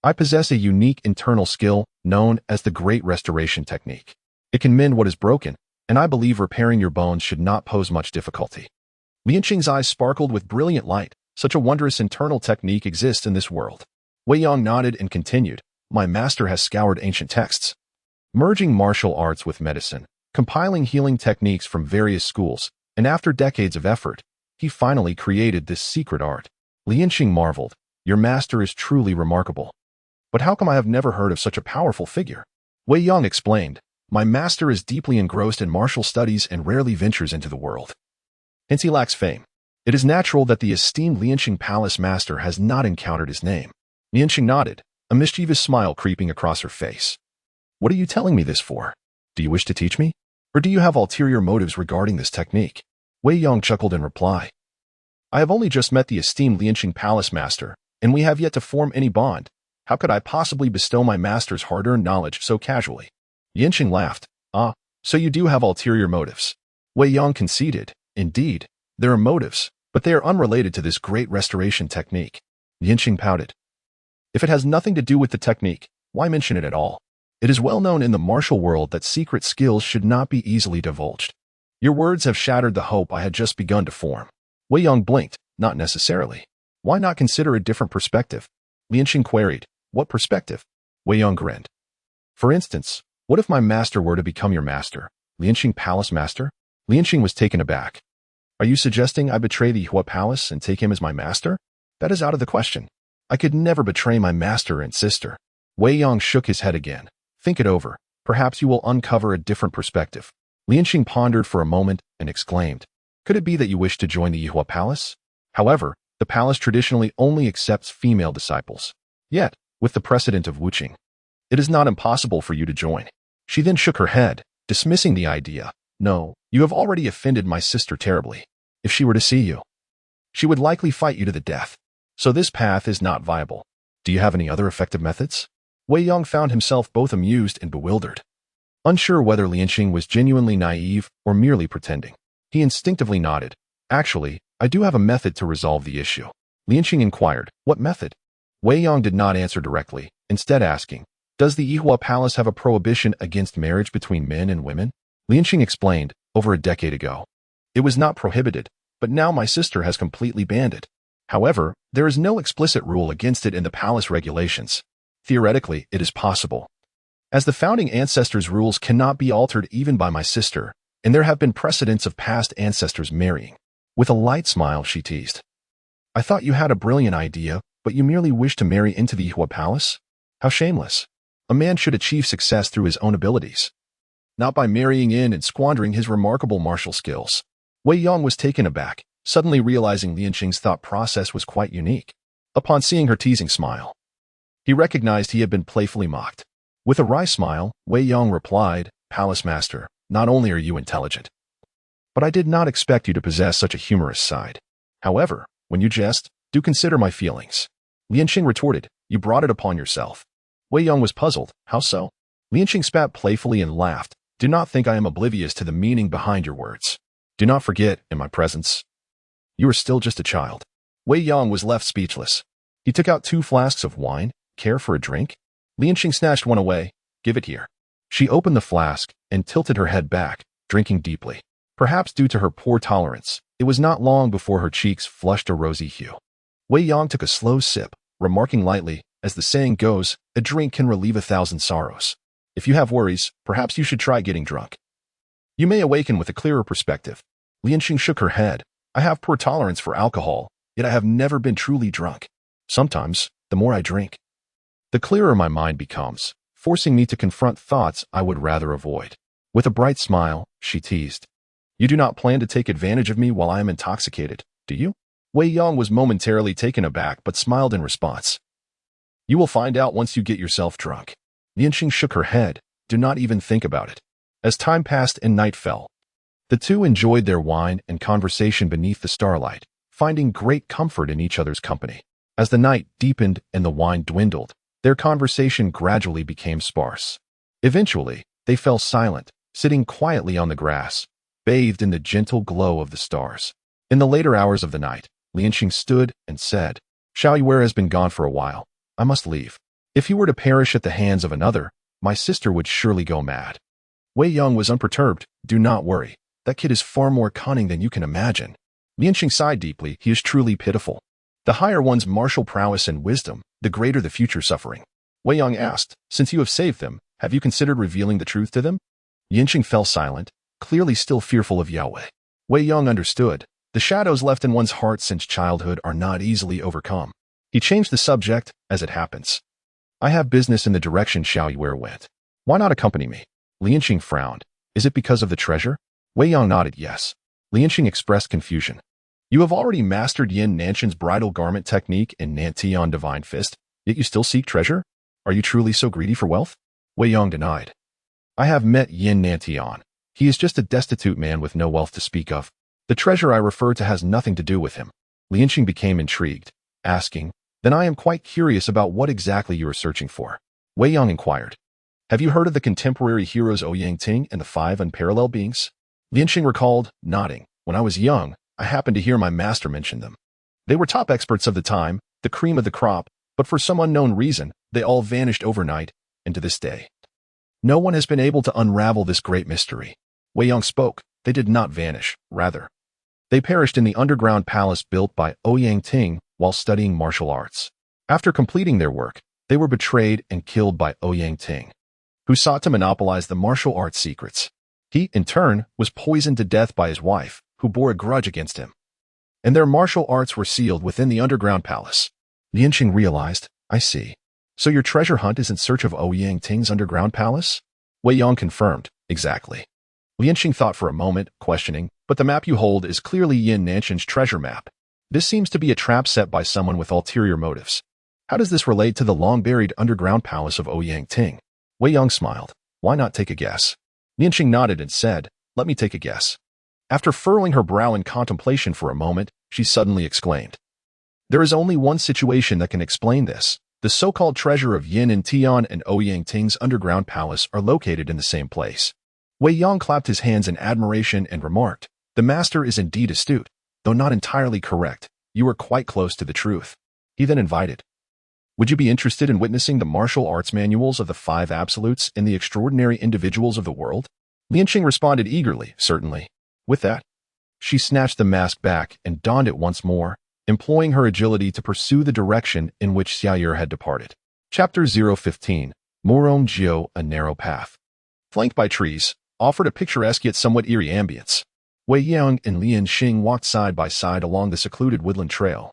I possess a unique internal skill known as the Great Restoration Technique. It can mend what is broken, and I believe repairing your bones should not pose much difficulty. Lianqing's eyes sparkled with brilliant light. Such a wondrous internal technique exists in this world. Wei Yang nodded and continued, my master has scoured ancient texts, merging martial arts with medicine, compiling healing techniques from various schools, and after decades of effort, he finally created this secret art. Lianqing marveled, your master is truly remarkable. But how come I have never heard of such a powerful figure? Wei Yang explained, my master is deeply engrossed in martial studies and rarely ventures into the world. Hence he lacks fame. It is natural that the esteemed Lianqing Palace Master has not encountered his name. Lianqing nodded, a mischievous smile creeping across her face. What are you telling me this for? Do you wish to teach me? Or do you have ulterior motives regarding this technique? Wei Yong chuckled in reply. I have only just met the esteemed Lianqing Palace Master, and we have yet to form any bond. How could I possibly bestow my master's hard-earned knowledge so casually? Lianqing laughed. Ah, so you do have ulterior motives. Wei Yong conceded. Indeed, there are motives, but they are unrelated to this great restoration technique. Lianqing pouted. If it has nothing to do with the technique, why mention it at all? It is well known in the martial world that secret skills should not be easily divulged. Your words have shattered the hope I had just begun to form. Wei Yong blinked. Not necessarily. Why not consider a different perspective? Lianqing queried. What perspective? Wei Yong grinned. For instance, what if my master were to become your master? Lianqing Palace Master? Lianqing was taken aback. Are you suggesting I betray the Hua Palace and take him as my master? That is out of the question. I could never betray my master and sister. Wei Yong shook his head again. Think it over. Perhaps you will uncover a different perspective. Lianqing pondered for a moment and exclaimed. Could it be that you wish to join the Hua Palace? However, the palace traditionally only accepts female disciples. Yet, with the precedent of Wuqing, it is not impossible for you to join. She then shook her head, dismissing the idea. No, you have already offended my sister terribly. If she were to see you, she would likely fight you to the death. So this path is not viable. Do you have any other effective methods? Wei Yong found himself both amused and bewildered. Unsure whether Lianqing was genuinely naive or merely pretending, he instinctively nodded. Actually, I do have a method to resolve the issue. Lianqing inquired, what method? Wei Yong did not answer directly, instead asking, does the Yihua Palace have a prohibition against marriage between men and women? Lianqing explained, over a decade ago. It was not prohibited, but now my sister has completely banned it. However, there is no explicit rule against it in the palace regulations. Theoretically, it is possible. As the founding ancestors' rules cannot be altered even by my sister, and there have been precedents of past ancestors marrying. With a light smile, she teased. I thought you had a brilliant idea, but you merely wish to marry into the Yihua Palace? How shameless. A man should achieve success through his own abilities, not by marrying in and squandering his remarkable martial skills. Wei Yong was taken aback, suddenly realizing Lianqing's thought process was quite unique. Upon seeing her teasing smile, he recognized he had been playfully mocked. With a wry smile, Wei Yong replied, Palace Master, not only are you intelligent, but I did not expect you to possess such a humorous side. However, when you jest, do consider my feelings. Lianqing retorted, you brought it upon yourself. Wei Yong was puzzled. How so? Lianqing spat playfully and laughed. Do not think I am oblivious to the meaning behind your words. Do not forget, in my presence, you are still just a child. Wei Yong was left speechless. He took out 2 flasks of wine. Care for a drink? Lianqing snatched one away. Give it here. She opened the flask and tilted her head back, drinking deeply. Perhaps due to her poor tolerance, it was not long before her cheeks flushed a rosy hue. Wei Yong took a slow sip, remarking lightly, as the saying goes, a drink can relieve 1,000 sorrows. If you have worries, perhaps you should try getting drunk. You may awaken with a clearer perspective. Lianqing shook her head. I have poor tolerance for alcohol, yet I have never been truly drunk. Sometimes, the more I drink, the clearer my mind becomes, forcing me to confront thoughts I would rather avoid. With a bright smile, she teased. You do not plan to take advantage of me while I am intoxicated, do you? Wei Yong was momentarily taken aback but smiled in response. You will find out once you get yourself drunk. Lianqing shook her head. Do not even think about it. As time passed and night fell, the two enjoyed their wine and conversation beneath the starlight, finding great comfort in each other's company. As the night deepened and the wine dwindled, their conversation gradually became sparse. Eventually, they fell silent, sitting quietly on the grass, bathed in the gentle glow of the stars. In the later hours of the night, Lianqing stood and said, Shaolin has been gone for a while. I must leave. If he were to perish at the hands of another, my sister would surely go mad. Wei Yong was unperturbed. Do not worry. That kid is far more cunning than you can imagine. Lianqing sighed deeply. He is truly pitiful. The higher one's martial prowess and wisdom, the greater the future suffering. Wei Yong asked, since you have saved them, have you considered revealing the truth to them? Lianqing fell silent, clearly still fearful of Yao Wei. Wei Yong understood. The shadows left in one's heart since childhood are not easily overcome. He changed the subject, as it happens. I have business in the direction Shaolin went. Why not accompany me? Lianqing frowned. Is it because of the treasure? Wei Yong nodded yes. Lianqing expressed confusion. You have already mastered Yin Nanshan's bridal garment technique and Nantian divine fist, yet you still seek treasure? Are you truly so greedy for wealth? Wei Yong denied. I have met Yin Nantian. He is just a destitute man with no wealth to speak of. The treasure I refer to has nothing to do with him. Lianxing became intrigued, asking, Then I am quite curious about what exactly you are searching for. Wei Yong inquired. Have you heard of the contemporary heroes Ouyang Ting and the 5 unparalleled beings? Lianxing recalled, nodding. When I was young, I happened to hear my master mention them. They were top experts of the time, the cream of the crop, but for some unknown reason, they all vanished overnight, and to this day. No one has been able to unravel this great mystery. Wei Yong spoke. They did not vanish, rather. They perished in the underground palace built by Ouyang Ting while studying martial arts. After completing their work, they were betrayed and killed by Ouyang Ting, who sought to monopolize the martial arts secrets. He, in turn, was poisoned to death by his wife, who bore a grudge against him. And their martial arts were sealed within the underground palace. Lianxing realized, I see. So your treasure hunt is in search of Ouyang Ting's underground palace? Wei Yong confirmed, exactly. Lianxing thought for a moment, questioning, but the map you hold is clearly Yin Nanshan's treasure map. This seems to be a trap set by someone with ulterior motives. How does this relate to the long-buried underground palace of Ouyang Ting? Wei Yong smiled. Why not take a guess? Lianxing nodded and said, Let me take a guess. After furrowing her brow in contemplation for a moment, she suddenly exclaimed, There is only one situation that can explain this. The so-called treasure of Yin and Tian and Ouyang Ting's underground palace are located in the same place. Wei Yong clapped his hands in admiration and remarked, The master is indeed astute, though not entirely correct. You are quite close to the truth. He then invited, Would you be interested in witnessing the martial arts manuals of the 5 absolutes and the extraordinary individuals of the world? Lianxing responded eagerly, certainly. With that, she snatched the mask back and donned it once more, employing her agility to pursue the direction in which Xiaoyer had departed. Chapter 015, Morong Jiu, A Narrow Path. Flanked by trees, offered a picturesque yet somewhat eerie ambience. Wei Yong and Lianxing walked side by side along the secluded woodland trail,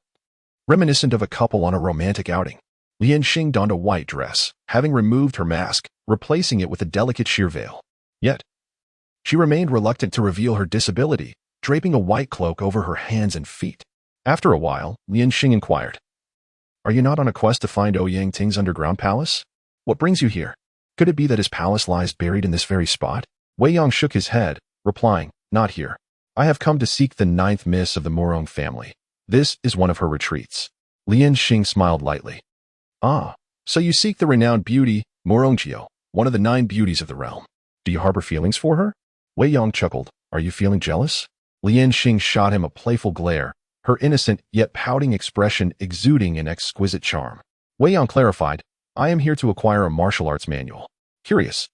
reminiscent of a couple on a romantic outing. Lianxing donned a white dress, having removed her mask, replacing it with a delicate sheer veil. Yet, she remained reluctant to reveal her disability, draping a white cloak over her hands and feet. After a while, Lianxing inquired, Are you not on a quest to find Ouyang Ting's underground palace? What brings you here? Could it be that his palace lies buried in this very spot? Wei Yong shook his head, replying, Not here. I have come to seek the 9th miss of the Morong family. This is one of her retreats. Lianxing smiled lightly. Ah, so you seek the renowned beauty, Morongjiu, one of the 9 beauties of the realm. Do you harbor feelings for her? Wei Yong chuckled. Are you feeling jealous? Lianxing shot him a playful glare, her innocent yet pouting expression exuding an exquisite charm. Wei Yong clarified, I am here to acquire a martial arts manual. Curious.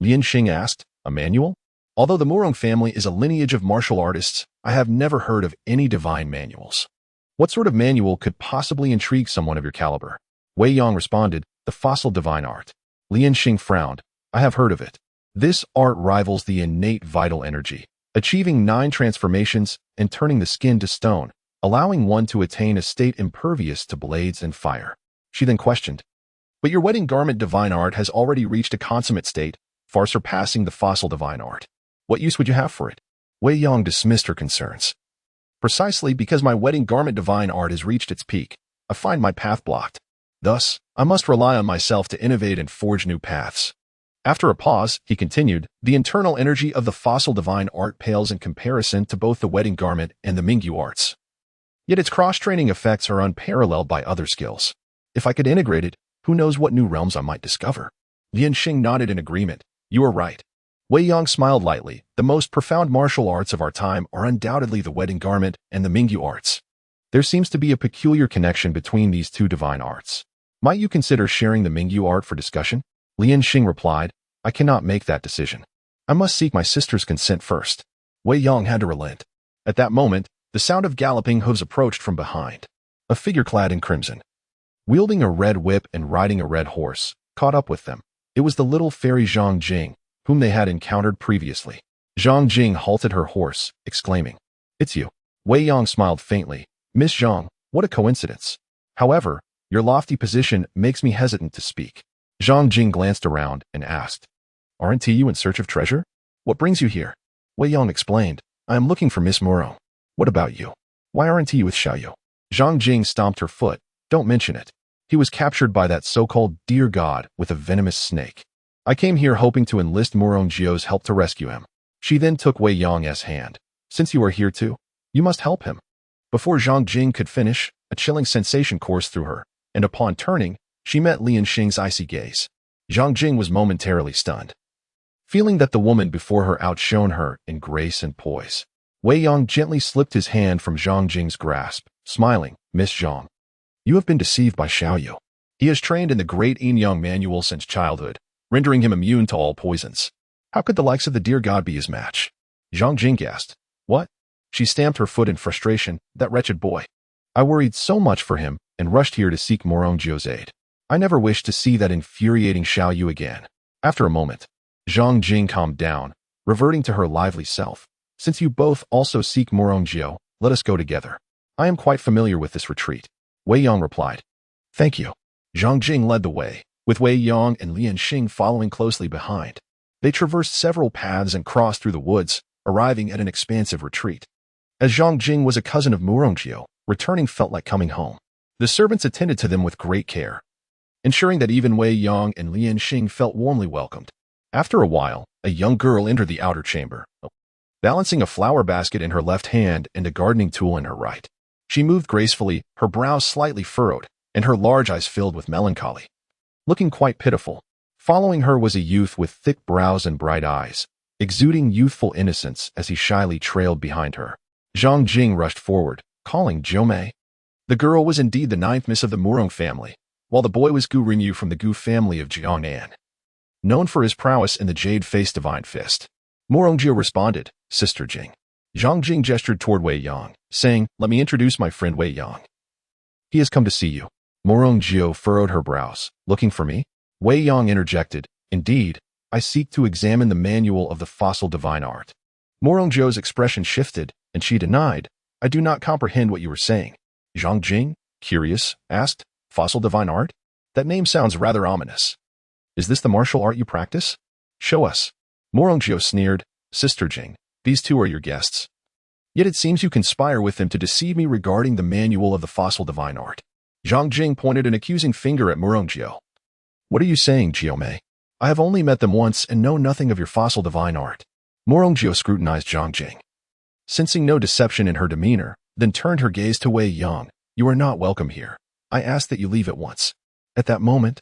Lianxing asked, A manual? Although the Morong family is a lineage of martial artists, I have never heard of any divine manuals. What sort of manual could possibly intrigue someone of your caliber? Wei Yong responded, The fossil divine art. Lianxing frowned. I have heard of it. This art rivals the innate vital energy, achieving 9 transformations and turning the skin to stone, allowing one to attain a state impervious to blades and fire. She then questioned, But your wedding garment divine art has already reached a consummate state, far surpassing the fossil divine art. What use would you have for it? Wei Yong dismissed her concerns. Precisely because my wedding garment divine art has reached its peak, I find my path blocked. Thus, I must rely on myself to innovate and forge new paths. After a pause, he continued, The internal energy of the fossil divine art pales in comparison to both the wedding garment and the Mingyu arts. Yet its cross-training effects are unparalleled by other skills. If I could integrate it, who knows what new realms I might discover? Lianxing nodded in agreement. You are right. Wei Yong smiled lightly. The most profound martial arts of our time are undoubtedly the wedding garment and the Mingyu arts. There seems to be a peculiar connection between these 2 divine arts. Might you consider sharing the Mingyu art for discussion? Lianxing replied, I cannot make that decision. I must seek my sister's consent first. Wei Yong had to relent. At that moment, the sound of galloping hooves approached from behind. A figure clad in crimson, wielding a red whip and riding a red horse, caught up with them. It was the little fairy Zhang Jing, whom they had encountered previously. Zhang Jing halted her horse, exclaiming, It's you. Wei Yong smiled faintly. Miss Zhang, what a coincidence. However, your lofty position makes me hesitant to speak. Zhang Jing glanced around and asked, Aren't you in search of treasure? What brings you here? Wei Yong explained, I am looking for Miss Morong. What about you? Why aren't you with Xiaoyu? Zhang Jing stomped her foot. Don't mention it. He was captured by that so-called dear god with a venomous snake. I came here hoping to enlist Murongjiu's help to rescue him. She then took Wei Yang's hand. Since you are here too, you must help him. Before Zhang Jing could finish, a chilling sensation coursed through her, and upon turning, she met Lian Xing's icy gaze. Zhang Jing was momentarily stunned, feeling that the woman before her outshone her in grace and poise. Wei Yang gently slipped his hand from Zhang Jing's grasp, smiling, Miss Zhang. You have been deceived by Xiaoyu. He has trained in the great Yin-Yang manual since childhood, rendering him immune to all poisons. How could the likes of the dear god be his match? Zhang Jing gasped. What? She stamped her foot in frustration. That wretched boy. I worried so much for him and rushed here to seek Murongjiu's aid. I never wished to see that infuriating Xiaoyu again. After a moment, Zhang Jing calmed down, reverting to her lively self. Since you both also seek Murongjiu, let us go together. I am quite familiar with this retreat. Wei Yang replied. Thank you. Zhang Jing led the way, with Wei Yang and Lian Xing following closely behind. They traversed several paths and crossed through the woods, arriving at an expansive retreat. As Zhang Jing was a cousin of Murongjiu, returning felt like coming home. The servants attended to them with great care, ensuring that even Wei Yang and Lian Xing felt warmly welcomed. After a while, a young girl entered the outer chamber, balancing a flower basket in her left hand and a gardening tool in her right. She moved gracefully, her brows slightly furrowed, and her large eyes filled with melancholy, looking quite pitiful. Following her was a youth with thick brows and bright eyes, exuding youthful innocence as he shyly trailed behind her. Zhang Jing rushed forward, calling Jiu Mei. The girl was indeed the ninth miss of the Murong family, while the boy was Gu Rinyu from the Gu family of Jiangnan, known for his prowess in the jade-faced divine fist. Murongjiu responded, Sister Jing. Zhang Jing gestured toward Wei Yang, saying, Let me introduce my friend Wei Yang. He has come to see you. Murongjiu furrowed her brows. Looking for me? Wei Yang interjected, Indeed, I seek to examine the manual of the fossil divine art. Murongjiu's expression shifted, and she denied, I do not comprehend what you are saying. Zhang Jing, curious, asked, Fossil divine art? That name sounds rather ominous. Is this the martial art you practice? Show us. Murongjiu sneered, Sister Jing, these two are your guests. Yet it seems you conspire with them to deceive me regarding the manual of the fossil divine art. Zhang Jing pointed an accusing finger at Murongjiu. What are you saying, Jiu Mei? I have only met them once and know nothing of your fossil divine art. Murongjiu scrutinized Zhang Jing, sensing no deception in her demeanor, then turned her gaze to Wei Yang. You are not welcome here. I ask that you leave at once. At that moment,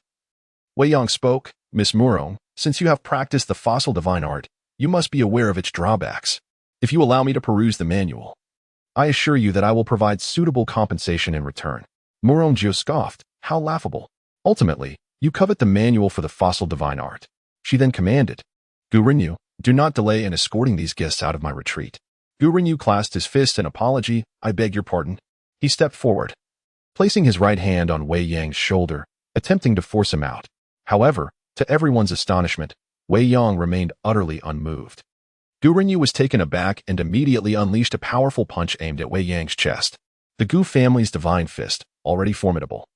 Wei Yang spoke, Miss Murong, since you have practiced the fossil divine art, you must be aware of its drawbacks. If you allow me to peruse the manual, I assure you that I will provide suitable compensation in return. Murongjiu scoffed, how laughable. Ultimately, you covet the manual for the fossil divine art. She then commanded, Gu Rinyu, do not delay in escorting these guests out of my retreat. Gu Rinyu clasped his fist in apology, I beg your pardon. He stepped forward, placing his right hand on Wei Yang's shoulder, attempting to force him out. However, to everyone's astonishment, Wei Yang remained utterly unmoved. Gu Rinyu was taken aback and immediately unleashed a powerful punch aimed at Wei Yang's chest. The Gu family's divine fist, already formidable,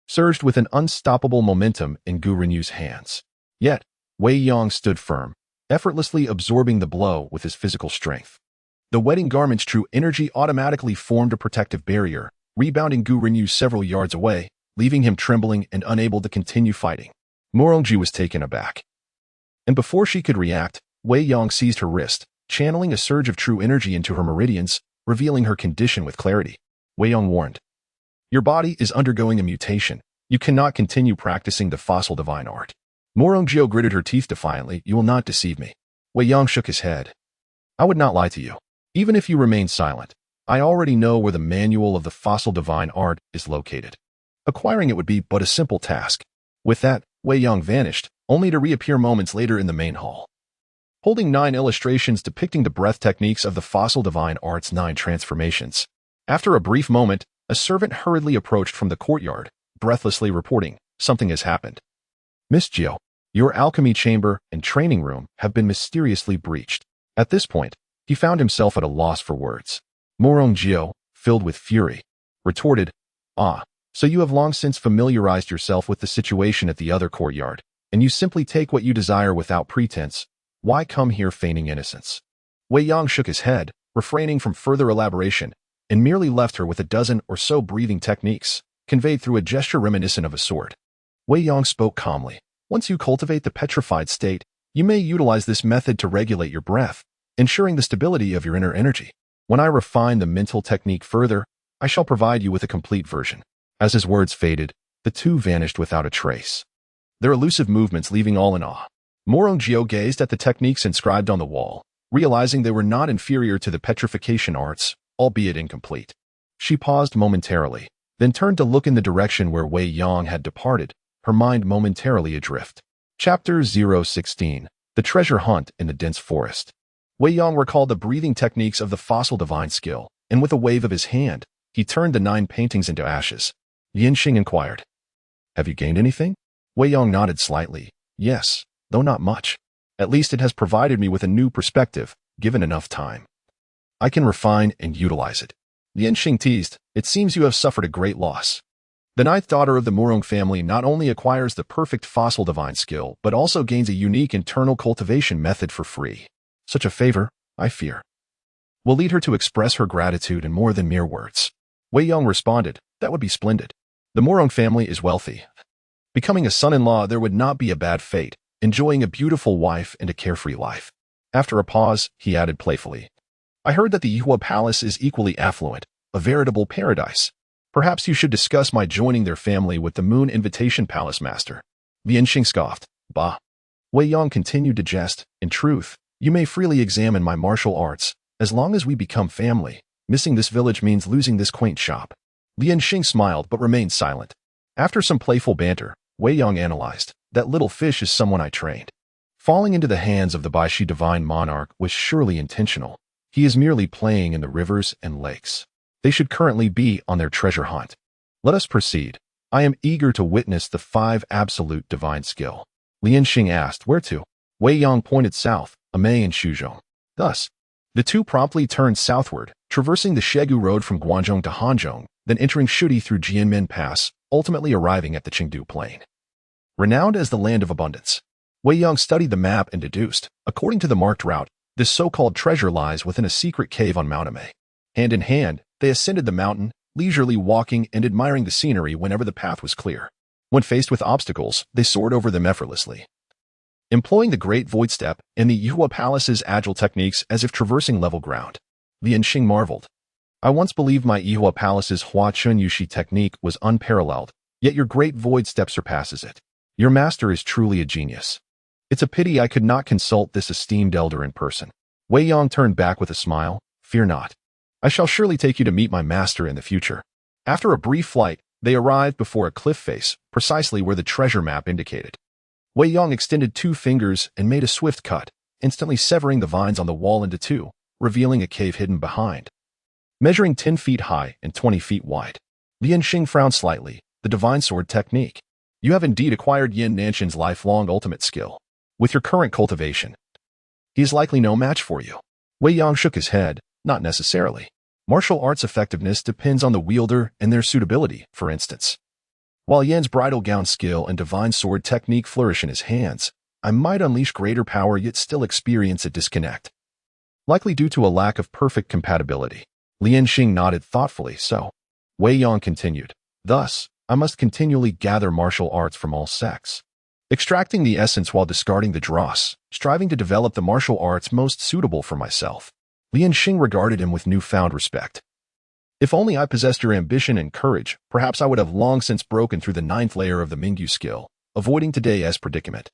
surged with an unstoppable momentum in Gu Rinyu's hands. Yet, Wei Yang stood firm, effortlessly absorbing the blow with his physical strength. The wedding garment's true energy automatically formed a protective barrier, rebounding Gu Rinyu several yards away, leaving him trembling and unable to continue fighting. Murongji was taken aback, and before she could react, Wei Yang seized her wrist, channeling a surge of true energy into her meridians, revealing her condition with clarity. Wei Yang warned, Your body is undergoing a mutation. You cannot continue practicing the fossil divine art. Murongji gritted her teeth defiantly, You will not deceive me. Wei Yang shook his head. I would not lie to you. Even if you remain silent, I already know where the manual of the fossil divine art is located. Acquiring it would be but a simple task. With that, Wei Yang vanished, only to reappear moments later in the main hall, holding 9 illustrations depicting the breath techniques of the fossil divine art's 9 transformations. After a brief moment, a servant hurriedly approached from the courtyard, breathlessly reporting, Something has happened. Miss Jiu, your alchemy chamber and training room have been mysteriously breached. At this point, he found himself at a loss for words. Murongjiu, filled with fury, retorted, So you have long since familiarized yourself with the situation at the other courtyard, and you simply take what you desire without pretense. Why come here feigning innocence? Wei Yang shook his head, refraining from further elaboration. and merely left her with a dozen or so breathing techniques, conveyed through a gesture reminiscent of a sword. Wei Yang spoke calmly. Once you cultivate the petrified state, you may utilize this method to regulate your breath, ensuring the stability of your inner energy. When I refine the mental technique further, I shall provide you with a complete version. As his words faded, the two vanished without a trace, their elusive movements leaving all in awe. Morongjiu gazed at the techniques inscribed on the wall, realizing they were not inferior to the petrification arts, albeit incomplete. She paused momentarily, then turned to look in the direction where Wei Yang had departed, her mind momentarily adrift. Chapter 016. The Treasure Hunt in the Dense Forest. Wei Yang recalled the breathing techniques of the fossil divine skill, and with a wave of his hand, he turned the 9 paintings into ashes. Yanxing inquired, "Have you gained anything?" Wei Yang nodded slightly. "Yes, though not much. At least it has provided me with a new perspective, given enough time. I can refine and utilize it." Yanxing teased, "It seems you have suffered a great loss." The 9th daughter of the Murong family not only acquires the perfect fossil divine skill, but also gains a unique internal cultivation method for free. Such a favor, I fear, will lead her to express her gratitude in more than mere words. Wei Yang responded, "That would be splendid. The Murong family is wealthy. Becoming a son-in-law, there would not be a bad fate, enjoying a beautiful wife and a carefree life." After a pause, he added playfully, "I heard that the Yihua Palace is equally affluent, a veritable paradise. Perhaps you should discuss my joining their family with the Moon Invitation Palace Master." Yanxing scoffed. "Bah." Wei Yang continued to jest, "In truth, you may freely examine my martial arts, as long as we become family. Missing this village means losing this quaint shop." Yanxing smiled but remained silent. After some playful banter, Wei Yang analyzed, "That little fish is someone I trained. Falling into the hands of the Baishi Divine Monarch was surely intentional. He is merely playing in the rivers and lakes. They should currently be on their treasure hunt. Let us proceed. I am eager to witness the 5 absolute divine skill." Yanxing asked, "Where to?" Wei Yang pointed south, Amei and Shuzhong. Thus, the two promptly turned southward, traversing the Shegu Road from Guangzhong to Hanzhong, then entering Shudi through Jianmen Pass, ultimately arriving at the Chengdu Plain. Renowned as the land of abundance, Wei Yang studied the map and deduced, according to the marked route, this so-called treasure lies within a secret cave on Mount Amei. Hand in hand, they ascended the mountain, leisurely walking and admiring the scenery whenever the path was clear. When faced with obstacles, they soared over them effortlessly, employing the Great Void Step and the Yihua Palace's agile techniques as if traversing level ground. Yanxing marveled. "I once believed my Yihua Palace's Hua Chun Yushi technique was unparalleled, yet your Great Void Step surpasses it. Your master is truly a genius. It's a pity I could not consult this esteemed elder in person." Wei Yang turned back with a smile. "Fear not. I shall surely take you to meet my master in the future." After a brief flight, they arrived before a cliff face, precisely where the treasure map indicated. Wei Yang extended 2 fingers and made a swift cut, instantly severing the vines on the wall into 2, revealing a cave hidden behind, measuring 10 feet high and 20 feet wide. Yanxing frowned slightly. "The divine sword technique. You have indeed acquired Yin Nanshan's lifelong ultimate skill. With your current cultivation, he is likely no match for you." Wei Yang shook his head. "Not necessarily. Martial arts effectiveness depends on the wielder and their suitability, for instance. While Yan's bridal gown skill and divine sword technique flourish in his hands, I might unleash greater power yet still experience a disconnect, likely due to a lack of perfect compatibility." Yanxing nodded thoughtfully. "So," Wei Yang continued, "thus, I must continually gather martial arts from all sects, extracting the essence while discarding the dross, striving to develop the martial arts most suitable for myself." Yanxing regarded him with newfound respect. "If only I possessed your ambition and courage, perhaps I would have long since broken through the 9th layer of the Mingyu skill, avoiding today's predicament."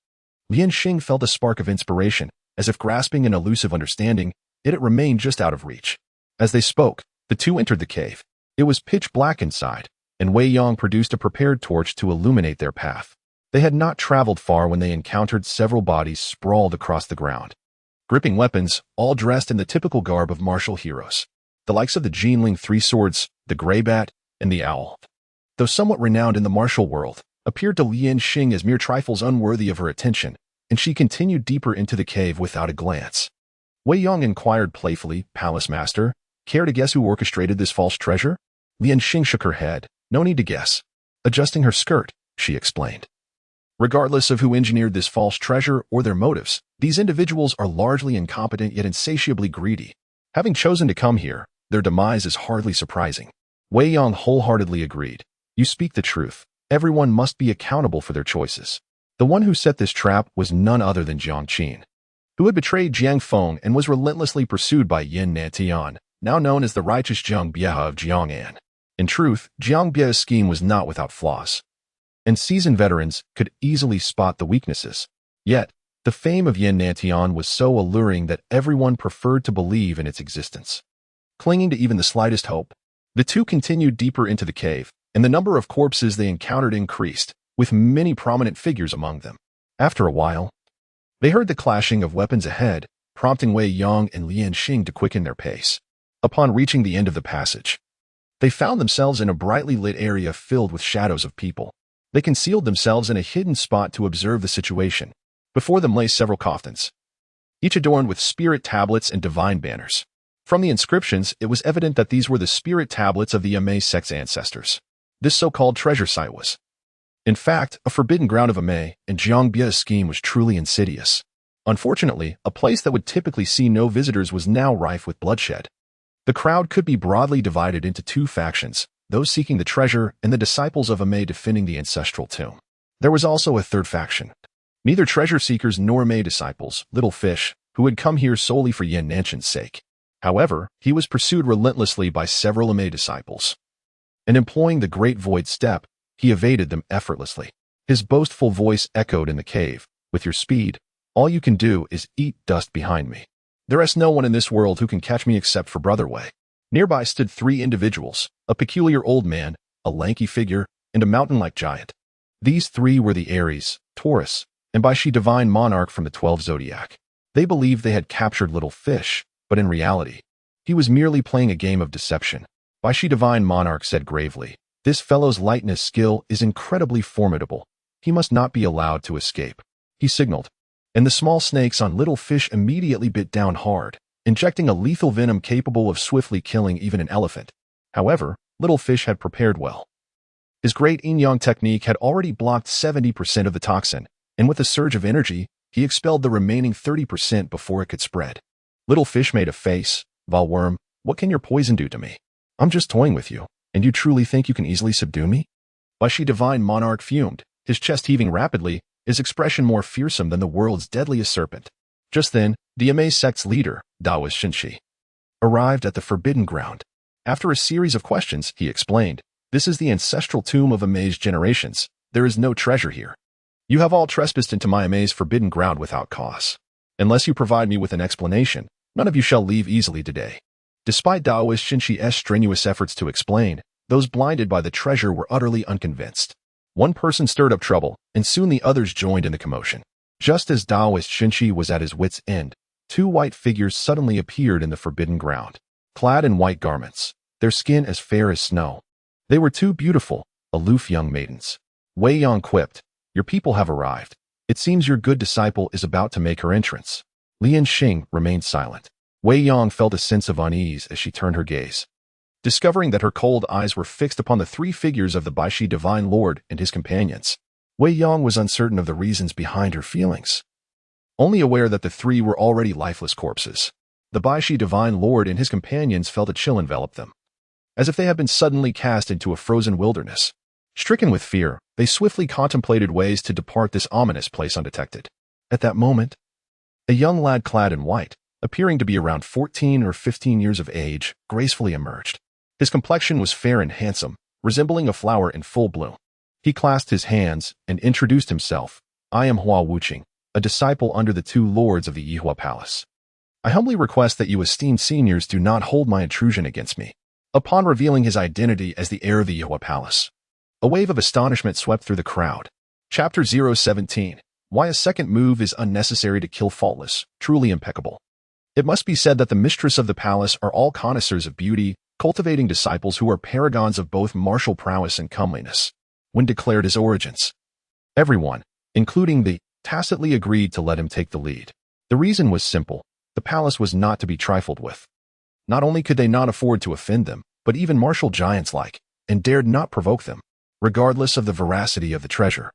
Yanxing felt a spark of inspiration, as if grasping an elusive understanding, yet it remained just out of reach. As they spoke, the two entered the cave. It was pitch black inside, and Wei Yang produced a prepared torch to illuminate their path. They had not traveled far when they encountered several bodies sprawled across the ground, gripping weapons, all dressed in the typical garb of martial heroes. The likes of the Jinling 3 Swords, the Grey Bat, and the Owl, though somewhat renowned in the martial world, appeared to Yanxing as mere trifles unworthy of her attention, and she continued deeper into the cave without a glance. Wei Yang inquired playfully, "Palace Master, care to guess who orchestrated this false treasure?" Yanxing shook her head. "No need to guess. Adjusting her skirt," she explained. "Regardless of who engineered this false treasure or their motives, these individuals are largely incompetent yet insatiably greedy. Having chosen to come here, their demise is hardly surprising. Wei Yang wholeheartedly agreed. You speak the truth. Everyone must be accountable for their choices. The one who set this trap was none other than Jiang Qin, who had betrayed Jiang Feng and was relentlessly pursued by Yin Nantian, now known as the righteous Jiang Bie of Jiang'an. In truth, Jiang Bie's scheme was not without flaws, and seasoned veterans could easily spot the weaknesses. Yet, the fame of Yin Nantian was so alluring that everyone preferred to believe in its existence. Clinging to even the slightest hope, the two continued deeper into the cave, and the number of corpses they encountered increased, with many prominent figures among them. After a while, they heard the clashing of weapons ahead, prompting Wei Yang and Lian Xing to quicken their pace. Upon reaching the end of the passage, they found themselves in a brightly lit area filled with shadows of people. They concealed themselves in a hidden spot to observe the situation. Before them lay several coffins, each adorned with spirit tablets and divine banners. From the inscriptions, it was evident that these were the spirit tablets of the Amei sect's ancestors. This so-called treasure site was, in fact, a forbidden ground of Amei, and Jiang Bie's scheme was truly insidious. Unfortunately, a place that would typically see no visitors was now rife with bloodshed. The crowd could be broadly divided into two factions, those seeking the treasure and the disciples of Amei defending the ancestral tomb. There was also a third faction. Neither treasure seekers nor Amei disciples, Little Fish, who had come here solely for Yin Nanshan's sake. However, he was pursued relentlessly by several Amei disciples, and employing the Great Void Step, he evaded them effortlessly. His boastful voice echoed in the cave. With your speed, all you can do is eat dust behind me. There is no one in this world who can catch me except for Brother Wei. Nearby stood three individuals, a peculiar old man, a lanky figure, and a mountain-like giant. These three were the Aries, Taurus, and Baishi divine monarch from the 12 zodiac. They believed they had captured Little Fish, but in reality, he was merely playing a game of deception. Baishi divine monarch said gravely, "This fellow's lightness skill is incredibly formidable. He must not be allowed to escape." He signaled, and the small snakes on Little Fish immediately bit down hard, injecting a lethal venom capable of swiftly killing even an elephant. However, Little Fish had prepared well. His great yin-yang technique had already blocked 70% of the toxin, and with a surge of energy, he expelled the remaining 30% before it could spread. Little Fish made a face. "Valworm, what can your poison do to me? I'm just toying with you, and you truly think you can easily subdue me?" Baishi divine monarch fumed, his chest heaving rapidly, his expression more fearsome than the world's deadliest serpent. Just then, the Amei sect's leader, Daoist Shinshi, arrived at the forbidden ground. After a series of questions, he explained, "This is the ancestral tomb of Amei's generations. There is no treasure here. You have all trespassed into my Amei's forbidden ground without cause. Unless you provide me with an explanation, none of you shall leave easily today." Despite Daoist Shinshi's strenuous efforts to explain, those blinded by the treasure were utterly unconvinced. One person stirred up trouble, and soon the others joined in the commotion. Just as Daoist Shinshi was at his wit's end, two white figures suddenly appeared in the forbidden ground, clad in white garments, their skin as fair as snow. They were two beautiful, aloof young maidens. Wei Yang quipped, "Your people have arrived. It seems your good disciple is about to make her entrance." Lian Xing remained silent. Wei Yang felt a sense of unease as she turned her gaze, discovering that her cold eyes were fixed upon the three figures of the Baishi Divine Lord and his companions. Wei Yang was uncertain of the reasons behind her feelings, only aware that the three were already lifeless corpses. The Baishi Divine Lord and his companions felt a chill envelop them, as if they had been suddenly cast into a frozen wilderness. Stricken with fear, they swiftly contemplated ways to depart this ominous place undetected. At that moment, a young lad clad in white, appearing to be around 14 or 15 years of age, gracefully emerged. His complexion was fair and handsome, resembling a flower in full bloom. He clasped his hands and introduced himself. "I am Hua Wuqing, a disciple under the two lords of the Yihua Palace. I humbly request that you esteemed seniors do not hold my intrusion against me." Upon revealing his identity as the heir of the Yihua Palace, a wave of astonishment swept through the crowd. Chapter 017. Why a second move is unnecessary to kill faultless, truly impeccable. It must be said that the mistress of the palace are all connoisseurs of beauty, cultivating disciples who are paragons of both martial prowess and comeliness. When declared his origins, everyone, including the, tacitly agreed to let him take the lead. The reason was simple. The palace was not to be trifled with. Not only could they not afford to offend them, but even martial giants like, and dared not provoke them, regardless of the veracity of the treasure.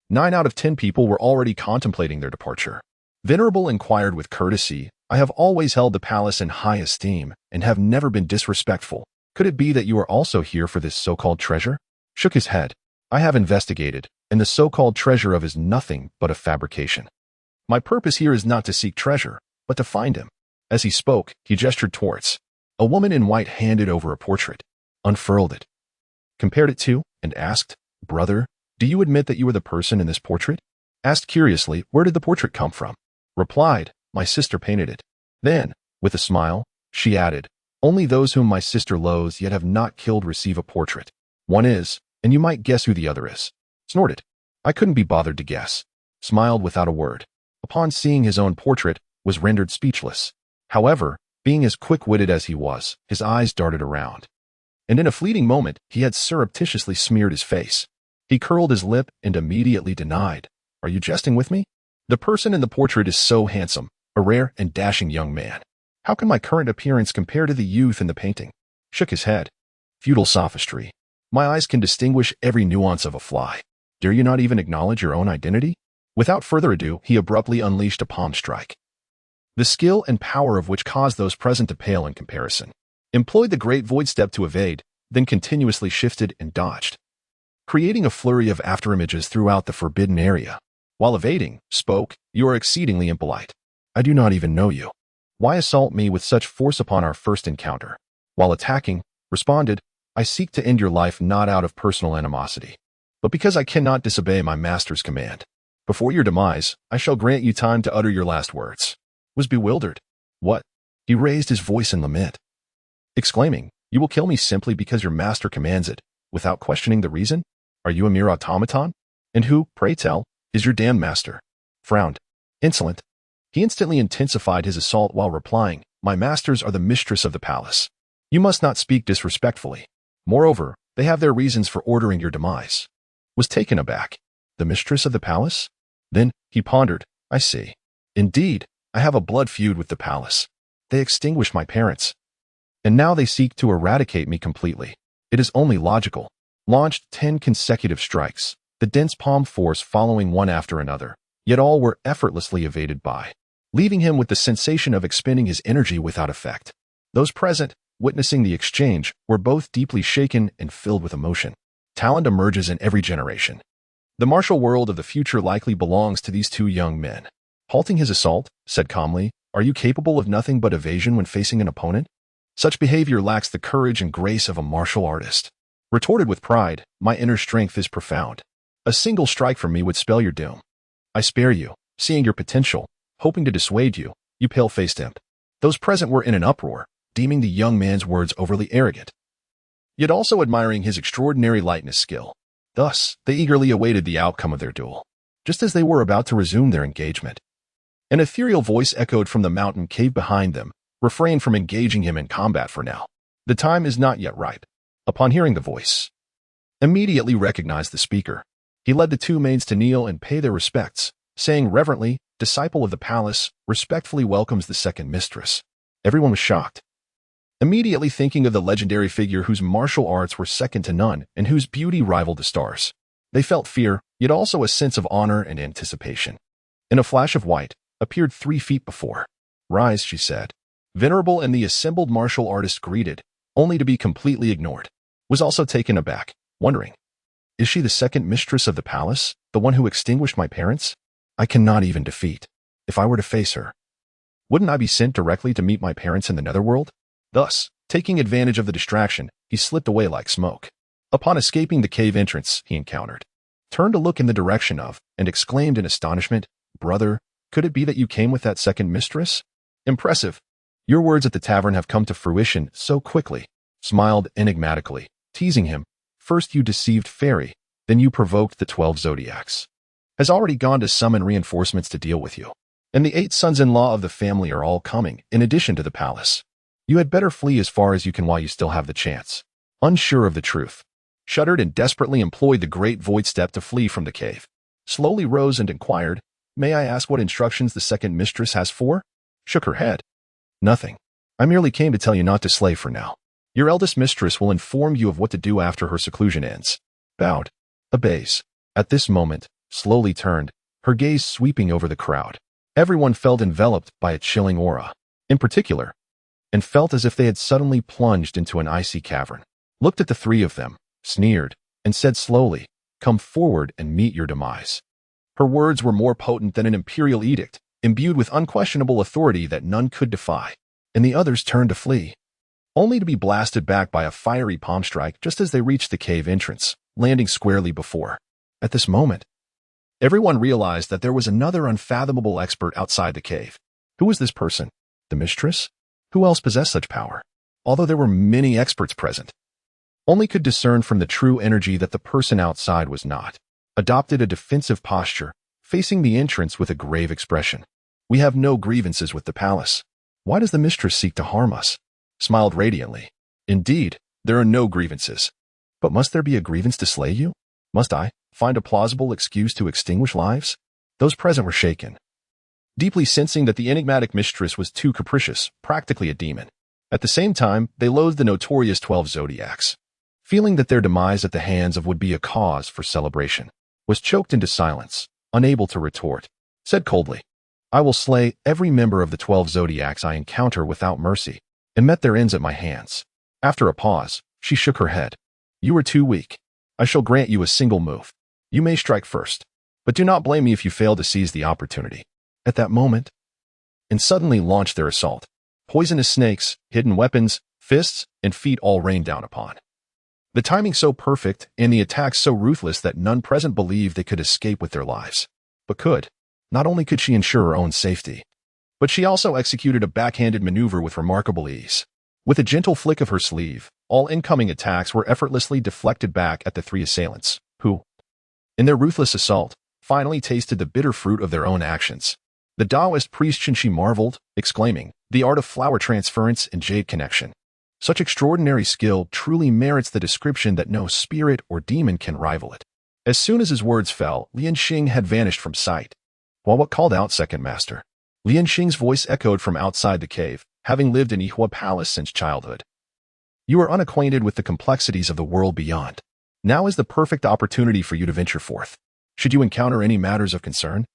9 out of 10 people were already contemplating their departure. Venerable inquired with courtesy, I have always held the palace in high esteem and have never been disrespectful. Could it be that you are also here for this so-called treasure? Shook his head. I have investigated, and the so-called treasure of is nothing but a fabrication. My purpose here is not to seek treasure, but to find him. As he spoke, he gestured towards. A woman in white handed over a portrait, unfurled it, compared it to, and asked, Brother, do you admit that you are the person in this portrait? Asked curiously, where did the portrait come from? Replied, my sister painted it. Then, with a smile, she added, only those whom my sister loathes yet have not killed receive a portrait. One is, and you might guess who the other is. Snorted. I couldn't be bothered to guess. Smiled without a word. Upon seeing his own portrait, was rendered speechless. However, being as quick-witted as he was, his eyes darted around. And in a fleeting moment, he had surreptitiously smeared his face. He curled his lip and immediately denied. Are you jesting with me? The person in the portrait is so handsome, a rare and dashing young man. How can my current appearance compare to the youth in the painting? Shook his head. Futile sophistry. My eyes can distinguish every nuance of a fly. Dare you not even acknowledge your own identity? Without further ado, he abruptly unleashed a palm strike, the skill and power of which caused those present to pale in comparison. Employed the great void step to evade, then continuously shifted and dodged, creating a flurry of afterimages throughout the forbidden area. While evading, spoke, you are exceedingly impolite. I do not even know you. Why assault me with such force upon our first encounter? While attacking, responded, I seek to end your life not out of personal animosity, but because I cannot disobey my master's command. Before your demise, I shall grant you time to utter your last words. Was bewildered. What? He raised his voice in lament, exclaiming, you will kill me simply because your master commands it, without questioning the reason? Are you a mere automaton? And who, pray tell, is your damned master? Frowned. Insolent. He instantly intensified his assault while replying, my masters are the mistress of the palace. You must not speak disrespectfully. Moreover, they have their reasons for ordering your demise. Was taken aback. The mistress of the palace? Then, he pondered, I see. Indeed, I have a blood feud with the palace. They extinguished my parents, and now they seek to eradicate me completely. It is only logical. Launched 10 consecutive strikes, the dense palm force following one after another, yet all were effortlessly evaded by, leaving him with the sensation of expending his energy without effect. Those present, witnessing the exchange, were both deeply shaken and filled with emotion. Talent emerges in every generation. The martial world of the future likely belongs to these two young men. Halting his assault, said calmly, are you capable of nothing but evasion when facing an opponent? Such behavior lacks the courage and grace of a martial artist. Retorted with pride, my inner strength is profound. A single strike from me would spell your doom. I spare you, seeing your potential, hoping to dissuade you, you pale-faced imp. Those present were in an uproar, deeming the young man's words overly arrogant, yet also admiring his extraordinary lightness skill. Thus, they eagerly awaited the outcome of their duel. Just as they were about to resume their engagement, an ethereal voice echoed from the mountain cave behind them, refrain from engaging him in combat for now. The time is not yet ripe. Upon hearing the voice, immediately recognized the speaker. He led the two maids to kneel and pay their respects, saying reverently, disciple of the palace, respectfully welcomes the second mistress. Everyone was shocked, immediately thinking of the legendary figure whose martial arts were second to none and whose beauty rivaled the stars. They felt fear, yet also a sense of honor and anticipation. In a flash of white, appeared 3 feet before. Rise, she said. Venerable and the assembled martial artist greeted, only to be completely ignored. Was also taken aback, wondering, is she the second mistress of the palace, the one who extinguished my parents? I cannot even defeat. If I were to face her, wouldn't I be sent directly to meet my parents in the netherworld? Thus, taking advantage of the distraction, he slipped away like smoke. Upon escaping the cave entrance, he encountered, turned to look in the direction of, and exclaimed in astonishment, brother, could it be that you came with that second mistress? Impressive. Your words at the tavern have come to fruition so quickly. Smiled enigmatically, teasing him. First you deceived fairy, then you provoked the 12 zodiacs. Has already gone to summon reinforcements to deal with you. And the 8 sons-in-law of the family are all coming, in addition to the palace. You had better flee as far as you can while you still have the chance. Unsure of the truth, shuddered and desperately employed the great void step to flee from the cave. Slowly rose and inquired, may I ask what instructions the second mistress has for? Shook her head. Nothing. I merely came to tell you not to slay for now. Your eldest mistress will inform you of what to do after her seclusion ends. Bowed. Obeys. At this moment, slowly turned, her gaze sweeping over the crowd. Everyone felt enveloped by a chilling aura. in particular, and felt as if they had suddenly plunged into an icy cavern. Looked at the three of them, sneered, and said slowly, "Come forward and meet your demise." Her words were more potent than an imperial edict, imbued with unquestionable authority that none could defy, and the others turned to flee, only to be blasted back by a fiery palm strike just as they reached the cave entrance, landing squarely before. At this moment, everyone realized that there was another unfathomable expert outside the cave. Who was this person? The mistress? Who else possessed such power? Although there were many experts present, only could discern from the true energy that the person outside was not. Adopted a defensive posture, facing the entrance with a grave expression. "We have no grievances with the palace. Why does the mistress seek to harm us?" Smiled radiantly. "Indeed, there are no grievances. But must there be a grievance to slay you? Must I find a plausible excuse to extinguish lives?" Those present were shaken, deeply sensing that the enigmatic mistress was too capricious, practically a demon. At the same time, they loathed the notorious 12 zodiacs, feeling that their demise at the hands of would be a cause for celebration. Was choked into silence, unable to retort, said coldly, "I will slay every member of the 12 zodiacs I encounter without mercy," and met their ends at my hands. After a pause, she shook her head. "You are too weak. I shall grant you a single move. You may strike first, but do not blame me if you fail to seize the opportunity." At that moment, and suddenly launched their assault. Poisonous snakes, hidden weapons, fists, and feet all rained down upon. The timing so perfect and the attacks so ruthless that none present believed they could escape with their lives. But could. Not only could she ensure her own safety, but she also executed a backhanded maneuver with remarkable ease. With a gentle flick of her sleeve, all incoming attacks were effortlessly deflected back at the three assailants, who, in their ruthless assault, finally tasted the bitter fruit of their own actions. The Taoist priest Shinshi marveled, exclaiming, "The art of flower transference and jade connection. Such extraordinary skill truly merits the description that no spirit or demon can rival it." As soon as his words fell, Lian Xing had vanished from sight. While what called out second master? Lian Xing's voice echoed from outside the cave, having lived in Ihua Palace since childhood. "You are unacquainted with the complexities of the world beyond. Now is the perfect opportunity for you to venture forth. Should you encounter any matters of concern,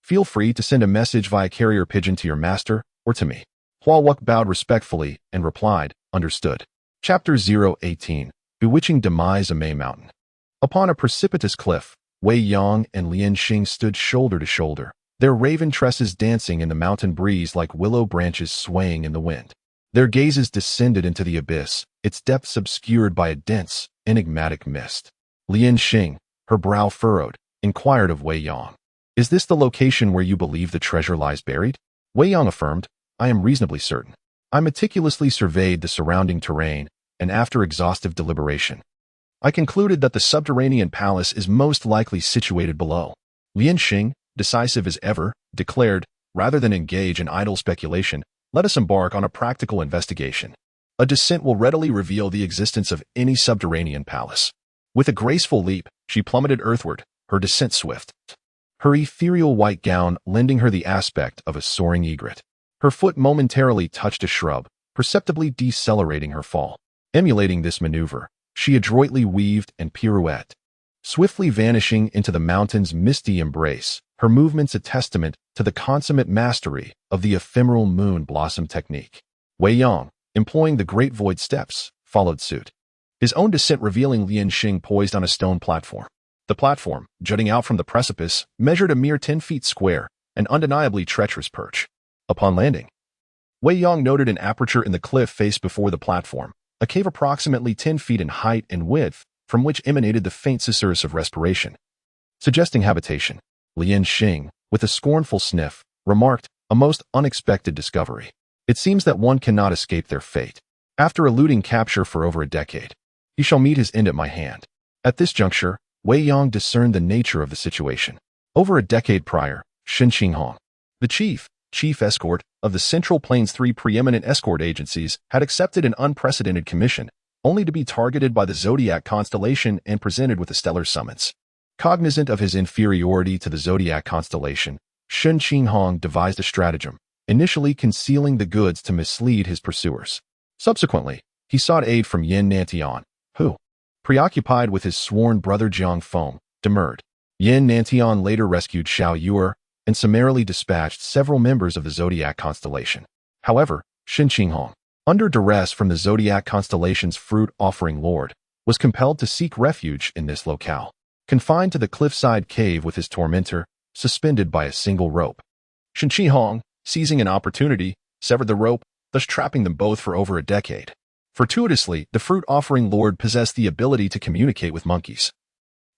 feel free to send a message via carrier pigeon to your master or to me." Hua Wuk bowed respectfully and replied, "Understood." Chapter 018, Bewitching Demise of May Mountain. Upon a precipitous cliff, Wei Yang and Lian Xing stood shoulder to shoulder, their raven tresses dancing in the mountain breeze like willow branches swaying in the wind. Their gazes descended into the abyss, its depths obscured by a dense, enigmatic mist. Lian Xing, her brow furrowed, inquired of Wei Yang, "Is this the location where you believe the treasure lies buried?" Wei Yang affirmed, "I am reasonably certain. I meticulously surveyed the surrounding terrain, and after exhaustive deliberation, I concluded that the subterranean palace is most likely situated below." Lian Xing, decisive as ever, declared, "Rather than engage in idle speculation, let us embark on a practical investigation. A descent will readily reveal the existence of any subterranean palace." With a graceful leap, she plummeted earthward, her descent swift, her ethereal white gown lending her the aspect of a soaring egret. Her foot momentarily touched a shrub, perceptibly decelerating her fall. Emulating this maneuver, she adroitly weaved and pirouetted, swiftly vanishing into the mountain's misty embrace, her movements a testament to the consummate mastery of the ephemeral moon blossom technique. Wei Yang, employing the great void steps, followed suit, his own descent revealing Lian Xing poised on a stone platform. The platform, jutting out from the precipice, measured a mere 10 feet square, an undeniably treacherous perch. Upon landing, Wei Yang noted an aperture in the cliff face before the platform, a cave approximately 10 feet in height and width, from which emanated the faint susurrus of respiration, suggesting habitation. Lian Xing, with a scornful sniff, remarked, "A most unexpected discovery. It seems that one cannot escape their fate. After eluding capture for over a decade, he shall meet his end at my hand." At this juncture, Wei Yang discerned the nature of the situation. Over a decade prior, Shen Qinghong, the chief escort of the Central Plains' 3 preeminent escort agencies, had accepted an unprecedented commission, only to be targeted by the Zodiac constellation and presented with a stellar summons. Cognizant of his inferiority to the Zodiac constellation, Shen Qinghong devised a stratagem, initially concealing the goods to mislead his pursuers. Subsequently, he sought aid from Yin Nantian, who, preoccupied with his sworn brother Jiang Feng, demurred. Yin Nantian later rescued Xiao Yuer and summarily dispatched several members of the Zodiac constellation. However, Shen Qinghong, under duress from the zodiac constellation's fruit-offering lord, was compelled to seek refuge in this locale, confined to the cliffside cave with his tormentor, suspended by a single rope. Shen Qinghong, seizing an opportunity, severed the rope, thus trapping them both for over a decade. Fortuitously, the fruit-offering lord possessed the ability to communicate with monkeys,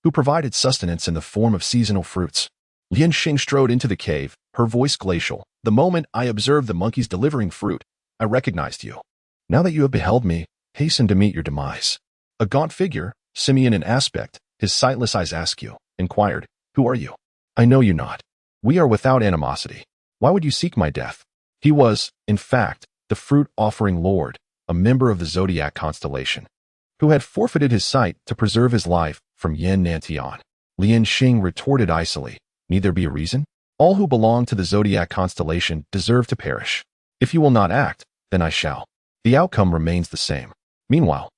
who provided sustenance in the form of seasonal fruits. Lian Xing strode into the cave, her voice glacial. The moment I observed the monkeys delivering fruit, I recognized you. Now that you have beheld me, hasten to meet your demise. A gaunt figure, simian in aspect, his sightless eyes askew, inquired, Who are you? I know you not. We are without animosity. Why would you seek my death? He was, in fact, the fruit-offering lord, a member of the zodiac constellation, who had forfeited his sight to preserve his life from Yin Nantian. Lian Xing retorted icily, Need there be a reason? All who belong to the zodiac constellation deserve to perish. If you will not act, then I shall. The outcome remains the same. Meanwhile,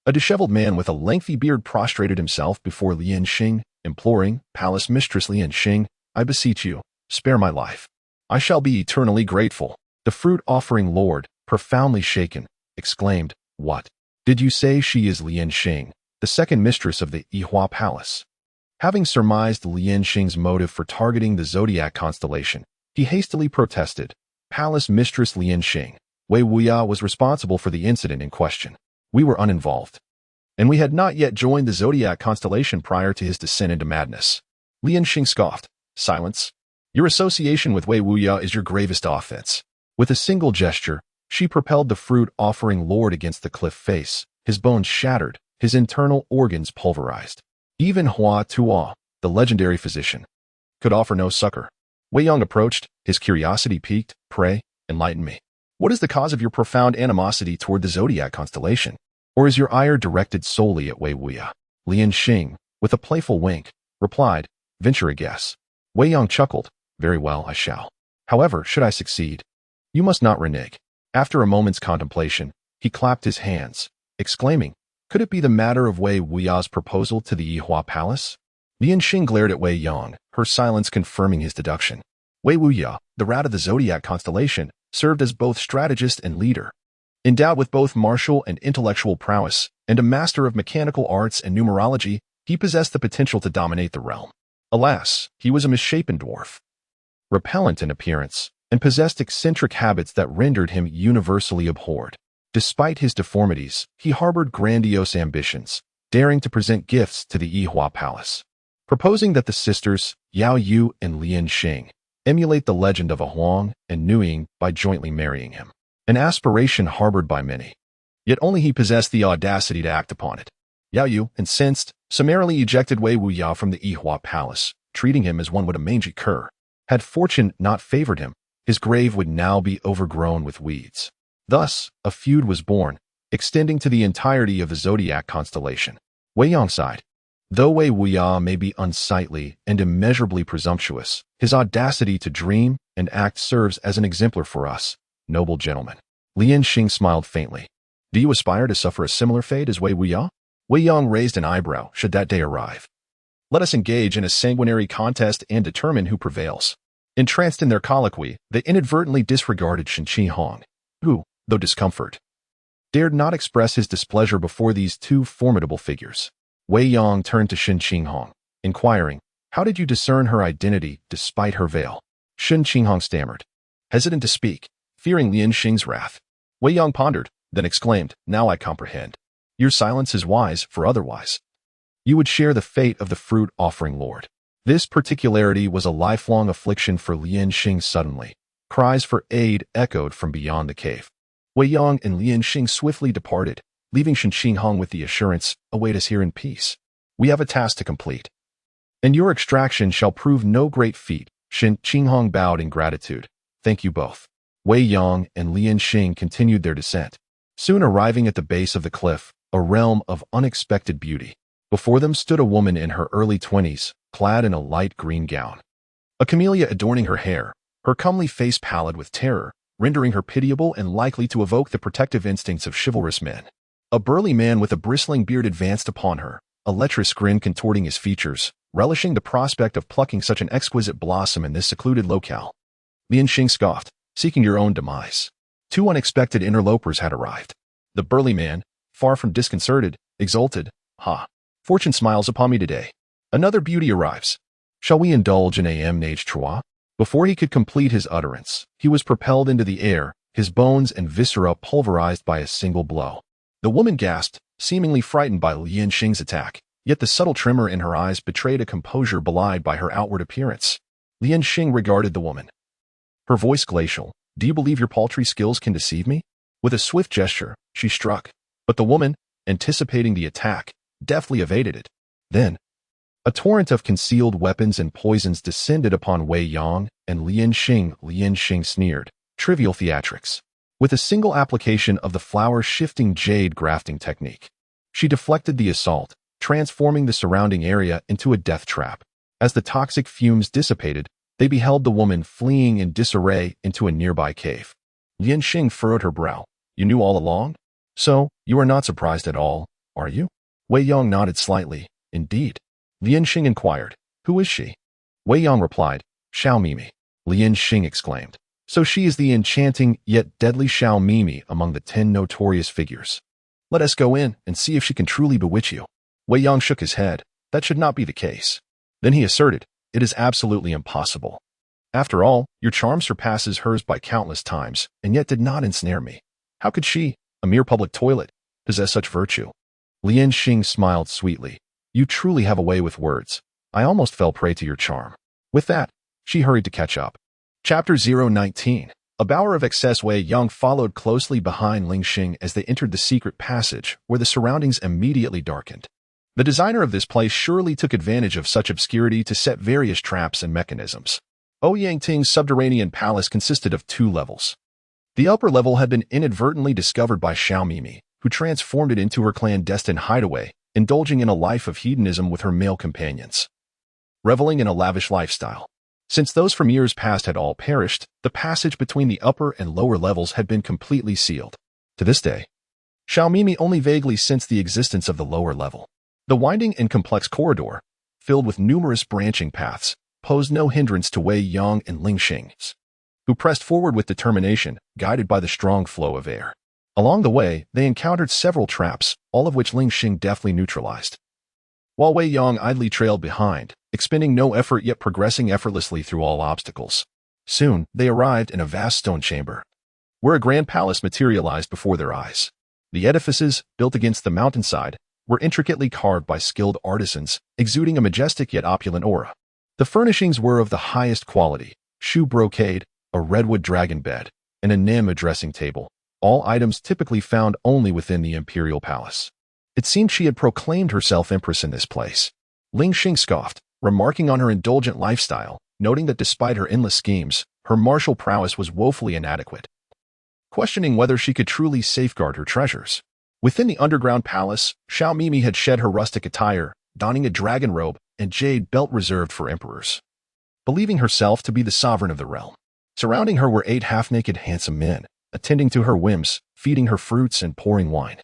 a disheveled man with a lengthy beard prostrated himself before Lian Xing, imploring, Palace Mistress Lian Xing, I beseech you, spare my life. I shall be eternally grateful. The fruit-offering lord, profoundly shaken, exclaimed, What? Did you say she is Lian Xing, the second mistress of the Yihua Palace? Having surmised Lian Xing's motive for targeting the zodiac constellation, he hastily protested, Palace Mistress Lian Xing, Wei Wuya was responsible for the incident in question. We were uninvolved. And we had not yet joined the zodiac constellation prior to his descent into madness. Lian Xing scoffed, Silence. Your association with Wei Wuya is your gravest offense. With a single gesture, she propelled the fruit-offering lord against the cliff face, his bones shattered, his internal organs pulverized. Even Hua Tuo, the legendary physician, could offer no succor. Wei Yong approached, his curiosity piqued. Pray, enlighten me. What is the cause of your profound animosity toward the zodiac constellation? Or is your ire directed solely at Wei Wuya? Lian Xing, with a playful wink, replied, Venture a guess. Wei Yong chuckled, Very well, I shall. However, should I succeed, you must not renege. After a moment's contemplation, he clapped his hands, exclaiming, Could it be the matter of Wei Wuya's proposal to the Yihua Palace? Lian Xing glared at Wei Yong, her silence confirming his deduction. Wei Wuya, the rat of the zodiac constellation, served as both strategist and leader. Endowed with both martial and intellectual prowess, and a master of mechanical arts and numerology, he possessed the potential to dominate the realm. Alas, he was a misshapen dwarf, repellent in appearance, and possessed eccentric habits that rendered him universally abhorred. Despite his deformities, he harbored grandiose ambitions, daring to present gifts to the Yihua Palace, proposing that the sisters, Yao Yu and Lian Xing, emulate the legend of a Huang and Nuying by jointly marrying him, an aspiration harbored by many. Yet only he possessed the audacity to act upon it. Yao Yu, incensed, summarily ejected Wei Wuya from the Yihua Palace, treating him as one would a mangy cur. Had fortune not favored him, his grave would now be overgrown with weeds. Thus, a feud was born, extending to the entirety of the zodiac constellation. Wei Yong sighed. Though Wei Wuya may be unsightly and immeasurably presumptuous, his audacity to dream and act serves as an exemplar for us, noble gentlemen. Lian Xing smiled faintly. Do you aspire to suffer a similar fate as Wei Wuya? Wei Yong raised an eyebrow should that day arrive. Let us engage in a sanguinary contest and determine who prevails. Entranced in their colloquy, they inadvertently disregarded Shen Qinghong, who, though discomfort, dared not express his displeasure before these two formidable figures. Wei Yong turned to Shen Qinghong, inquiring, How did you discern her identity despite her veil? Shen Qinghong stammered, hesitant to speak, fearing Lian Xing's wrath. Wei Yong pondered, then exclaimed, Now I comprehend. Your silence is wise, for otherwise you would share the fate of the fruit-offering lord. This particularity was a lifelong affliction for Lian Xing suddenly. Cries for aid echoed from beyond the cave. Wei Yong and Lian Xing swiftly departed, leaving Shen Qinghong with the assurance, Await us here in peace. We have a task to complete. And your extraction shall prove no great feat. Shen Qinghong bowed in gratitude. Thank you both. Wei Yong and Lian Xing continued their descent, soon arriving at the base of the cliff, a realm of unexpected beauty. Before them stood a woman in her early 20s, clad in a light green gown, a camellia adorning her hair, her comely face pallid with terror, rendering her pitiable and likely to evoke the protective instincts of chivalrous men. A burly man with a bristling beard advanced upon her, a lecherous grin contorting his features, relishing the prospect of plucking such an exquisite blossom in this secluded locale. Lian Xing scoffed, Seeking your own demise. Two unexpected interlopers had arrived. The burly man, far from disconcerted, exulted, "Ha! Fortune smiles upon me today. Another beauty arrives. Shall we indulge in a ménage trois?" Before he could complete his utterance, he was propelled into the air, his bones and viscera pulverized by a single blow. The woman gasped, seemingly frightened by Lian Xing's attack, yet the subtle tremor in her eyes betrayed a composure belied by her outward appearance. Lian Xing regarded the woman. Her voice glacial. "Do you believe your paltry skills can deceive me?" With a swift gesture, she struck, but the woman, anticipating the attack, deftly evaded it. Then, a torrent of concealed weapons and poisons descended upon Wei Yong and Lian Xing. Lian Xing sneered, "Trivial theatrics." With a single application of the flower-shifting jade grafting technique, she deflected the assault, transforming the surrounding area into a death trap. As the toxic fumes dissipated, they beheld the woman fleeing in disarray into a nearby cave. Lian Xing furrowed her brow. "You knew all along? So, you are not surprised at all, are you?" Wei Yong nodded slightly. "Indeed." Lian Xing inquired, "Who is she?" Wei Yong replied, "Xiao Mimi." Lian Xing exclaimed, "So she is the enchanting yet deadly Xiao Mimi among the 10 notorious figures. Let us go in and see if she can truly bewitch you." Wei Yong shook his head. "That should not be the case." Then he asserted, "It is absolutely impossible. After all, your charm surpasses hers by countless times, and yet did not ensnare me. How could she, a mere public toilet, possess such virtue?" Lian Xing smiled sweetly. "You truly have a way with words. I almost fell prey to your charm." With that, she hurried to catch up. Chapter 019. A bower of excess. Wei Yong followed closely behind Ling Xing as they entered the secret passage, where the surroundings immediately darkened. The designer of this place surely took advantage of such obscurity to set various traps and mechanisms. Ouyangting's subterranean palace consisted of 2 levels. The upper level had been inadvertently discovered by Xiao Mimi, who transformed it into her clandestine hideaway, indulging in a life of hedonism with her male companions, reveling in a lavish lifestyle. Since those from years past had all perished, the passage between the upper and lower levels had been completely sealed. To this day, Xiao Mimi only vaguely sensed the existence of the lower level. The winding and complex corridor, filled with numerous branching paths, posed no hindrance to Wei Yong and Ling Xing, who pressed forward with determination, guided by the strong flow of air. Along the way, they encountered several traps, all of which Ling Xing deftly neutralized, while Wei Yong idly trailed behind, expending no effort yet progressing effortlessly through all obstacles. Soon, they arrived in a vast stone chamber, where a grand palace materialized before their eyes. The edifices, built against the mountainside, were intricately carved by skilled artisans, exuding a majestic yet opulent aura. The furnishings were of the highest quality: shoe brocade, a redwood dragon bed, and a Nema dressing table, all items typically found only within the imperial palace. It seemed she had proclaimed herself empress in this place. Ling Xing scoffed, remarking on her indulgent lifestyle, noting that despite her endless schemes, her martial prowess was woefully inadequate, questioning whether she could truly safeguard her treasures. Within the underground palace, Xiao Mimi had shed her rustic attire, donning a dragon robe and jade belt reserved for emperors, believing herself to be the sovereign of the realm. Surrounding her were 8 half-naked handsome men, attending to her whims, feeding her fruits and pouring wine.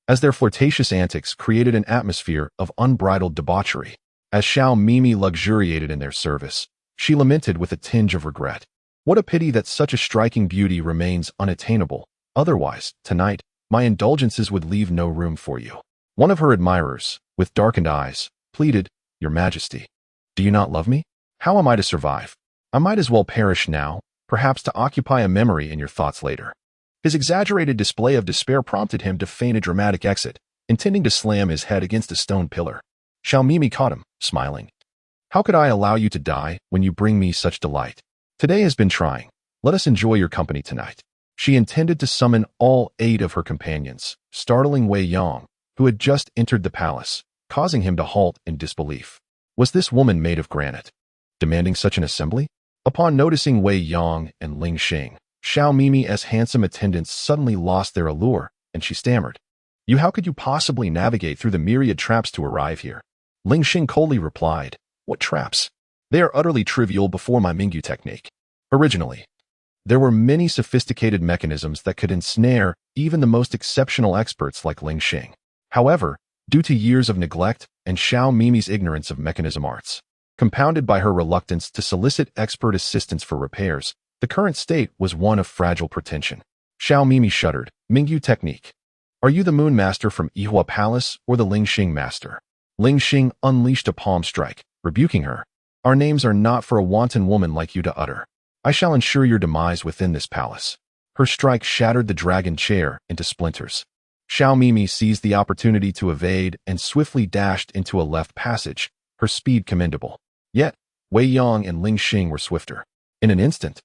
As their flirtatious antics created an atmosphere of unbridled debauchery, as Xiao Mimi luxuriated in their service, she lamented with a tinge of regret. What a pity that such a striking beauty remains unattainable. Otherwise, tonight, my indulgences would leave no room for you. One of her admirers, with darkened eyes, pleaded, "Your Majesty, do you not love me? How am I to survive? I might as well perish now, perhaps to occupy a memory in your thoughts later." His exaggerated display of despair prompted him to feign a dramatic exit, intending to slam his head against a stone pillar. Xiao Mimi caught him, smiling. "How could I allow you to die when you bring me such delight? Today has been trying. Let us enjoy your company tonight." She intended to summon all 8 of her companions, startling Wei Yong, who had just entered the palace, causing him to halt in disbelief. Was this woman made of granite, demanding such an assembly? Upon noticing Wei Yong and Ling Xing, Xiao Mimi's handsome attendants suddenly lost their allure, and she stammered, How could you possibly navigate through the myriad traps to arrive here?" Ling Xing coldly replied, "What traps? They are utterly trivial before my Mingyu technique. Originally, there were many sophisticated mechanisms that could ensnare even the most exceptional experts like Ling Xing. However, due to years of neglect and Xiao Mimi's ignorance of mechanism arts, compounded by her reluctance to solicit expert assistance for repairs, the current state was one of fragile pretension. Xiao Mimi shuddered. Mingyu technique. Are you the Moon Master from Ihua Palace or the Ling Xing Master? Ling Xing unleashed a palm strike, rebuking her. Our names are not for a wanton woman like you to utter. I shall ensure your demise within this palace. Her strike shattered the dragon chair into splinters. Xiao Mimi seized the opportunity to evade and swiftly dashed into a left passage, her speed commendable. Yet, Wei Yong and Ling Xing were swifter. In an instant,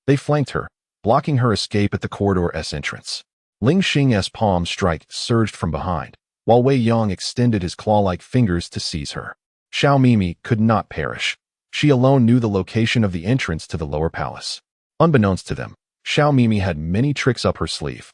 they flanked her, blocking her escape at the corridor's entrance. Ling Xing's palm strike surged from behind, while Wei Yong extended his claw-like fingers to seize her. Xiao Mimi could not perish. She alone knew the location of the entrance to the lower palace. Unbeknownst to them, Xiao Mimi had many tricks up her sleeve.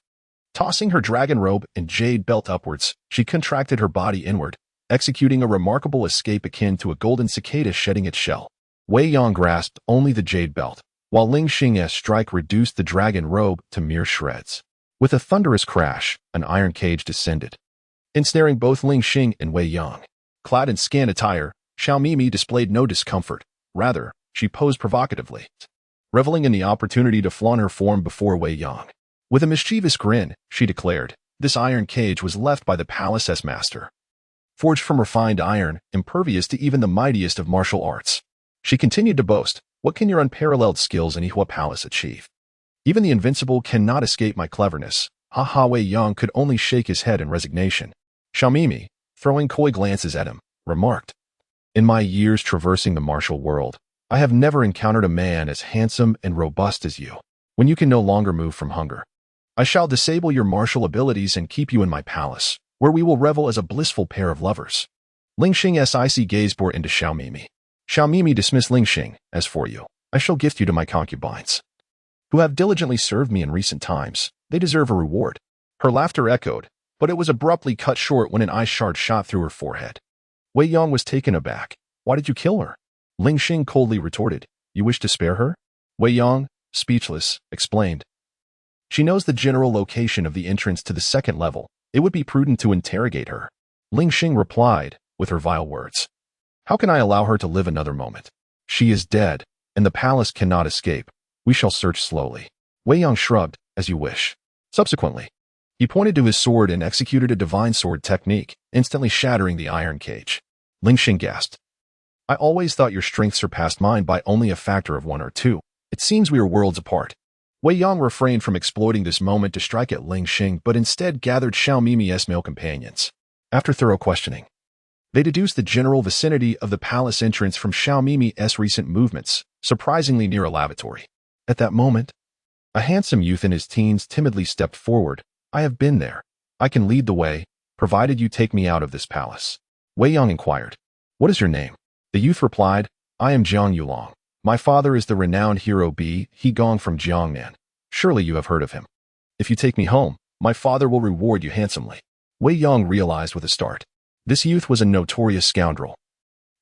Tossing her dragon robe and jade belt upwards, she contracted her body inward, executing a remarkable escape akin to a golden cicada shedding its shell. Wei Yong grasped only the jade belt, while Ling Xing's strike reduced the dragon robe to mere shreds. With a thunderous crash, an iron cage descended, ensnaring both Ling Xing and Wei Yong. Clad in scant attire, Xiao Mimi displayed no discomfort. Rather, she posed provocatively, reveling in the opportunity to flaunt her form before Wei Yong. With a mischievous grin, she declared, this iron cage was left by the palace's master. Forged from refined iron, impervious to even the mightiest of martial arts. She continued to boast, what can your unparalleled skills in Ihua Palace achieve? Even the invincible cannot escape my cleverness. Ha Wei Yong could only shake his head in resignation. Xiao Mimi, throwing coy glances at him, remarked, in my years traversing the martial world, I have never encountered a man as handsome and robust as you. When you can no longer move from hunger, I shall disable your martial abilities and keep you in my palace, where we will revel as a blissful pair of lovers. Ling Xing's icy gaze bore into Xiao Mimi. Xiao Mimi dismissed Ling Xing. As for you, I shall gift you to my concubines, who have diligently served me in recent times. They deserve a reward. Her laughter echoed, but it was abruptly cut short when an ice shard shot through her forehead. Wei Yong was taken aback. Why did you kill her? Ling Xing coldly retorted. You wish to spare her? Wei Yong, speechless, explained. She knows the general location of the entrance to the second level. It would be prudent to interrogate her. Ling Xing replied, with her vile words. How can I allow her to live another moment? She is dead, and the palace cannot escape. We shall search slowly. Wei Yong shrugged, as you wish. Subsequently, he pointed to his sword and executed a divine sword technique, instantly shattering the iron cage. Ling Xing gasped. I always thought your strength surpassed mine by only a factor of 1 or 2. It seems we are worlds apart. Wei Yong refrained from exploiting this moment to strike at Ling Xing, but instead gathered Xiao Mimi's male companions. After thorough questioning, they deduced the general vicinity of the palace entrance from Xiao Mimi's recent movements, surprisingly near a lavatory. At that moment, a handsome youth in his teens timidly stepped forward. I have been there. I can lead the way, provided you take me out of this palace. Wei Yong inquired. What is your name? The youth replied, I am Jiang Yulong. My father is the renowned hero Bi He Gong from Jiangnan. Surely you have heard of him. If you take me home, my father will reward you handsomely. Wei Yong realized with a start. This youth was a notorious scoundrel.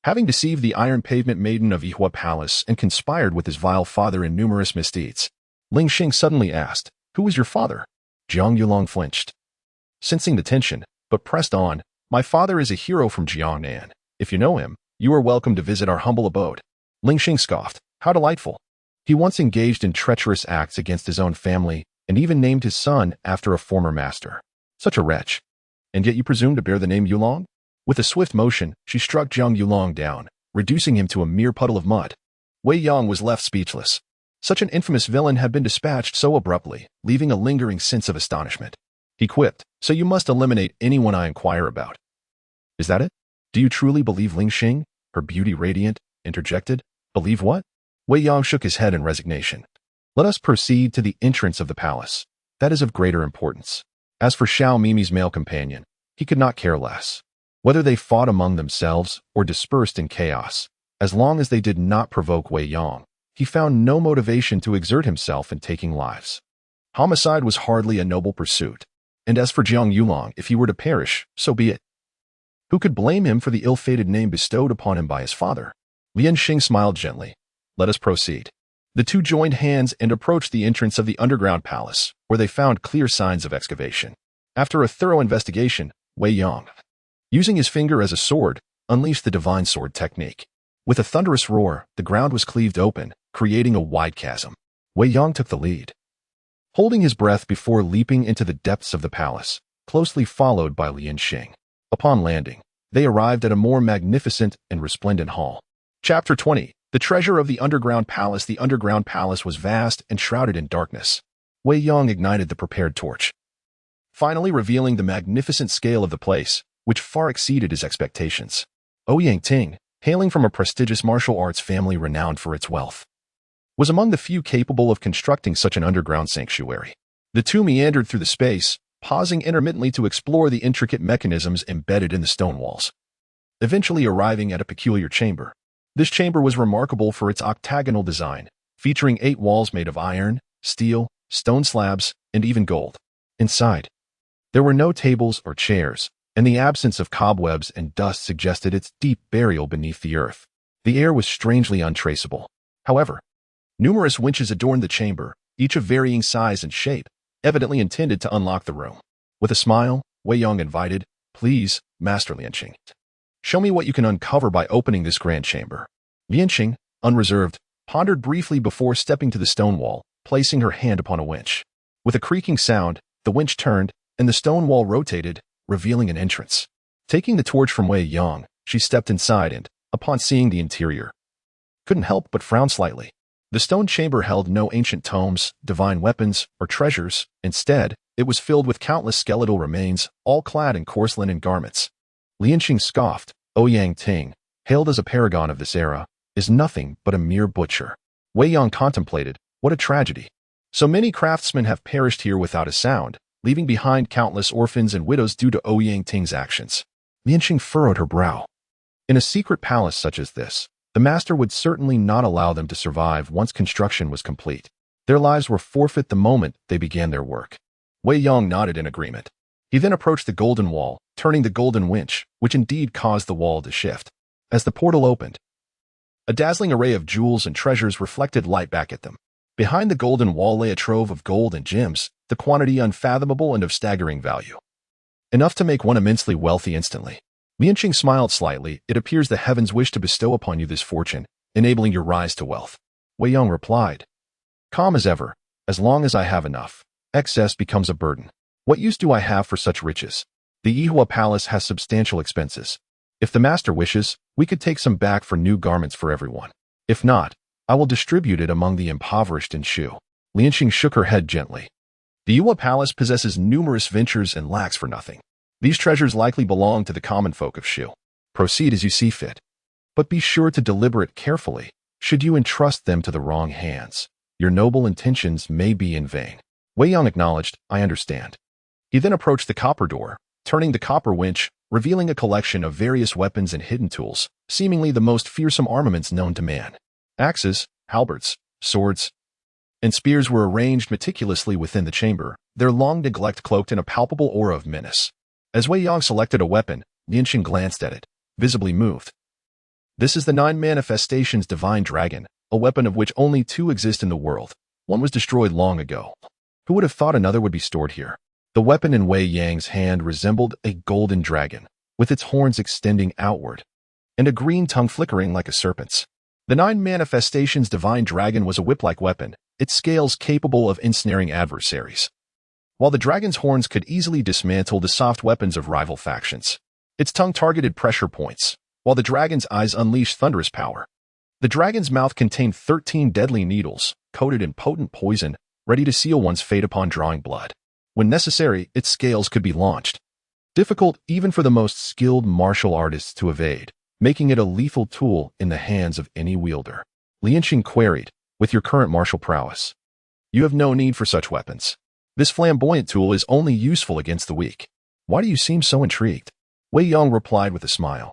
Having deceived the iron pavement maiden of Ihua Palace and conspired with his vile father in numerous misdeeds, Ling Xing suddenly asked, Who is your father? Jiang Yulong flinched, sensing the tension, but pressed on, My father is a hero from Jiangnan. If you know him, you are welcome to visit our humble abode. Ling Xing scoffed. How delightful. He once engaged in treacherous acts against his own family and even named his son after a former master. Such a wretch. And yet you presume to bear the name Yulong? With a swift motion, she struck Jiang Yulong down, reducing him to a mere puddle of mud. Wei Yong was left speechless. Such an infamous villain had been dispatched so abruptly, leaving a lingering sense of astonishment. He quipped, So you must eliminate anyone I inquire about. Is that it? Do you truly believe Ling Xing? Her beauty radiant, interjected. Believe what? Wei Yong shook his head in resignation. Let us proceed to the entrance of the palace. That is of greater importance. As for Xiao Mimi's male companion, he could not care less. Whether they fought among themselves or dispersed in chaos, as long as they did not provoke Wei Yong, he found no motivation to exert himself in taking lives. Homicide was hardly a noble pursuit, and as for Jiang Yulong, if he were to perish, so be it. Who could blame him for the ill-fated name bestowed upon him by his father? Lian Xing smiled gently. Let us proceed. The two joined hands and approached the entrance of the underground palace, where they found clear signs of excavation. After a thorough investigation, Wei Yong, using his finger as a sword, unleashed the divine sword technique. With a thunderous roar, the ground was cleaved open, creating a wide chasm. Wei Yong took the lead. holding his breath before leaping into the depths of the palace, closely followed by Lianxing. Upon landing, they arrived at a more magnificent and resplendent hall. Chapter 20. The Treasure of the Underground Palace. The underground palace was vast and shrouded in darkness. Wei Yong ignited the prepared torch, finally revealing the magnificent scale of the place, which far exceeded his expectations. Ouyang Ting, hailing from a prestigious martial arts family renowned for its wealth, was among the few capable of constructing such an underground sanctuary. The two meandered through the space, pausing intermittently to explore the intricate mechanisms embedded in the stone walls, eventually arriving at a peculiar chamber. This chamber was remarkable for its octagonal design, featuring 8 walls made of iron, steel, stone slabs, and even gold. Inside, there were no tables or chairs, and the absence of cobwebs and dust suggested its deep burial beneath the earth. The air was strangely untraceable. However, numerous winches adorned the chamber, each of varying size and shape, evidently intended to unlock the room. With a smile, Wei Yong invited, "Please, Master Lianxing, show me what you can uncover by opening this grand chamber." Lianxing, unreserved, pondered briefly before stepping to the stone wall, placing her hand upon a winch. With a creaking sound, the winch turned, and the stone wall rotated, revealing an entrance. Taking the torch from Wei Yong, she stepped inside and, upon seeing the interior, couldn't help but frown slightly. The stone chamber held no ancient tomes, divine weapons, or treasures. Instead, it was filled with countless skeletal remains, all clad in coarse linen garments. Lianxing scoffed. Ouyang Ting, hailed as a paragon of this era, is nothing but a mere butcher. Wei Yong contemplated, what a tragedy. So many craftsmen have perished here without a sound, leaving behind countless orphans and widows due to Ouyang Ting's actions. Lianxing furrowed her brow. In a secret palace such as this, the master would certainly not allow them to survive once construction was complete. Their lives were forfeit the moment they began their work. Wei Yong nodded in agreement. He then approached the golden wall, turning the golden winch, which indeed caused the wall to shift. As the portal opened, a dazzling array of jewels and treasures reflected light back at them. Behind the golden wall lay a trove of gold and gems, the quantity unfathomable and of staggering value, enough to make one immensely wealthy instantly. Lianxing smiled slightly. It appears the heavens wish to bestow upon you this fortune, enabling your rise to wealth. Wei Yong replied, calm as ever, as long as I have enough. Excess becomes a burden. What use do I have for such riches? The Yihua Palace has substantial expenses. If the master wishes, we could take some back for new garments for everyone. If not, I will distribute it among the impoverished in Shu. Lianxing shook her head gently. The Yihua Palace possesses numerous ventures and lacks for nothing. These treasures likely belong to the common folk of Shu. Proceed as you see fit. But be sure to deliberate carefully, should you entrust them to the wrong hands. Your noble intentions may be in vain. Wei Yong acknowledged, I understand. He then approached the copper door, turning the copper winch, revealing a collection of various weapons and hidden tools, seemingly the most fearsome armaments known to man. Axes, halberds, swords, and spears were arranged meticulously within the chamber, their long neglect cloaked in a palpable aura of menace. As Wei Yong selected a weapon, Lianxing glanced at it, visibly moved. This is the 9 Manifestations Divine Dragon, a weapon of which only 2 exist in the world. One was destroyed long ago. Who would have thought another would be stored here? The weapon in Wei Yang's hand resembled a golden dragon, with its horns extending outward, and a green tongue flickering like a serpent's. The 9 Manifestations Divine Dragon was a whip-like weapon, its scales capable of ensnaring adversaries, while the dragon's horns could easily dismantle the soft weapons of rival factions. Its tongue targeted pressure points, while the dragon's eyes unleashed thunderous power. The dragon's mouth contained 13 deadly needles, coated in potent poison, ready to seal one's fate upon drawing blood. When necessary, its scales could be launched, difficult even for the most skilled martial artists to evade, making it a lethal tool in the hands of any wielder. Lianxing queried, with your current martial prowess, you have no need for such weapons. This flamboyant tool is only useful against the weak. Why do you seem so intrigued? Wei Yong replied with a smile.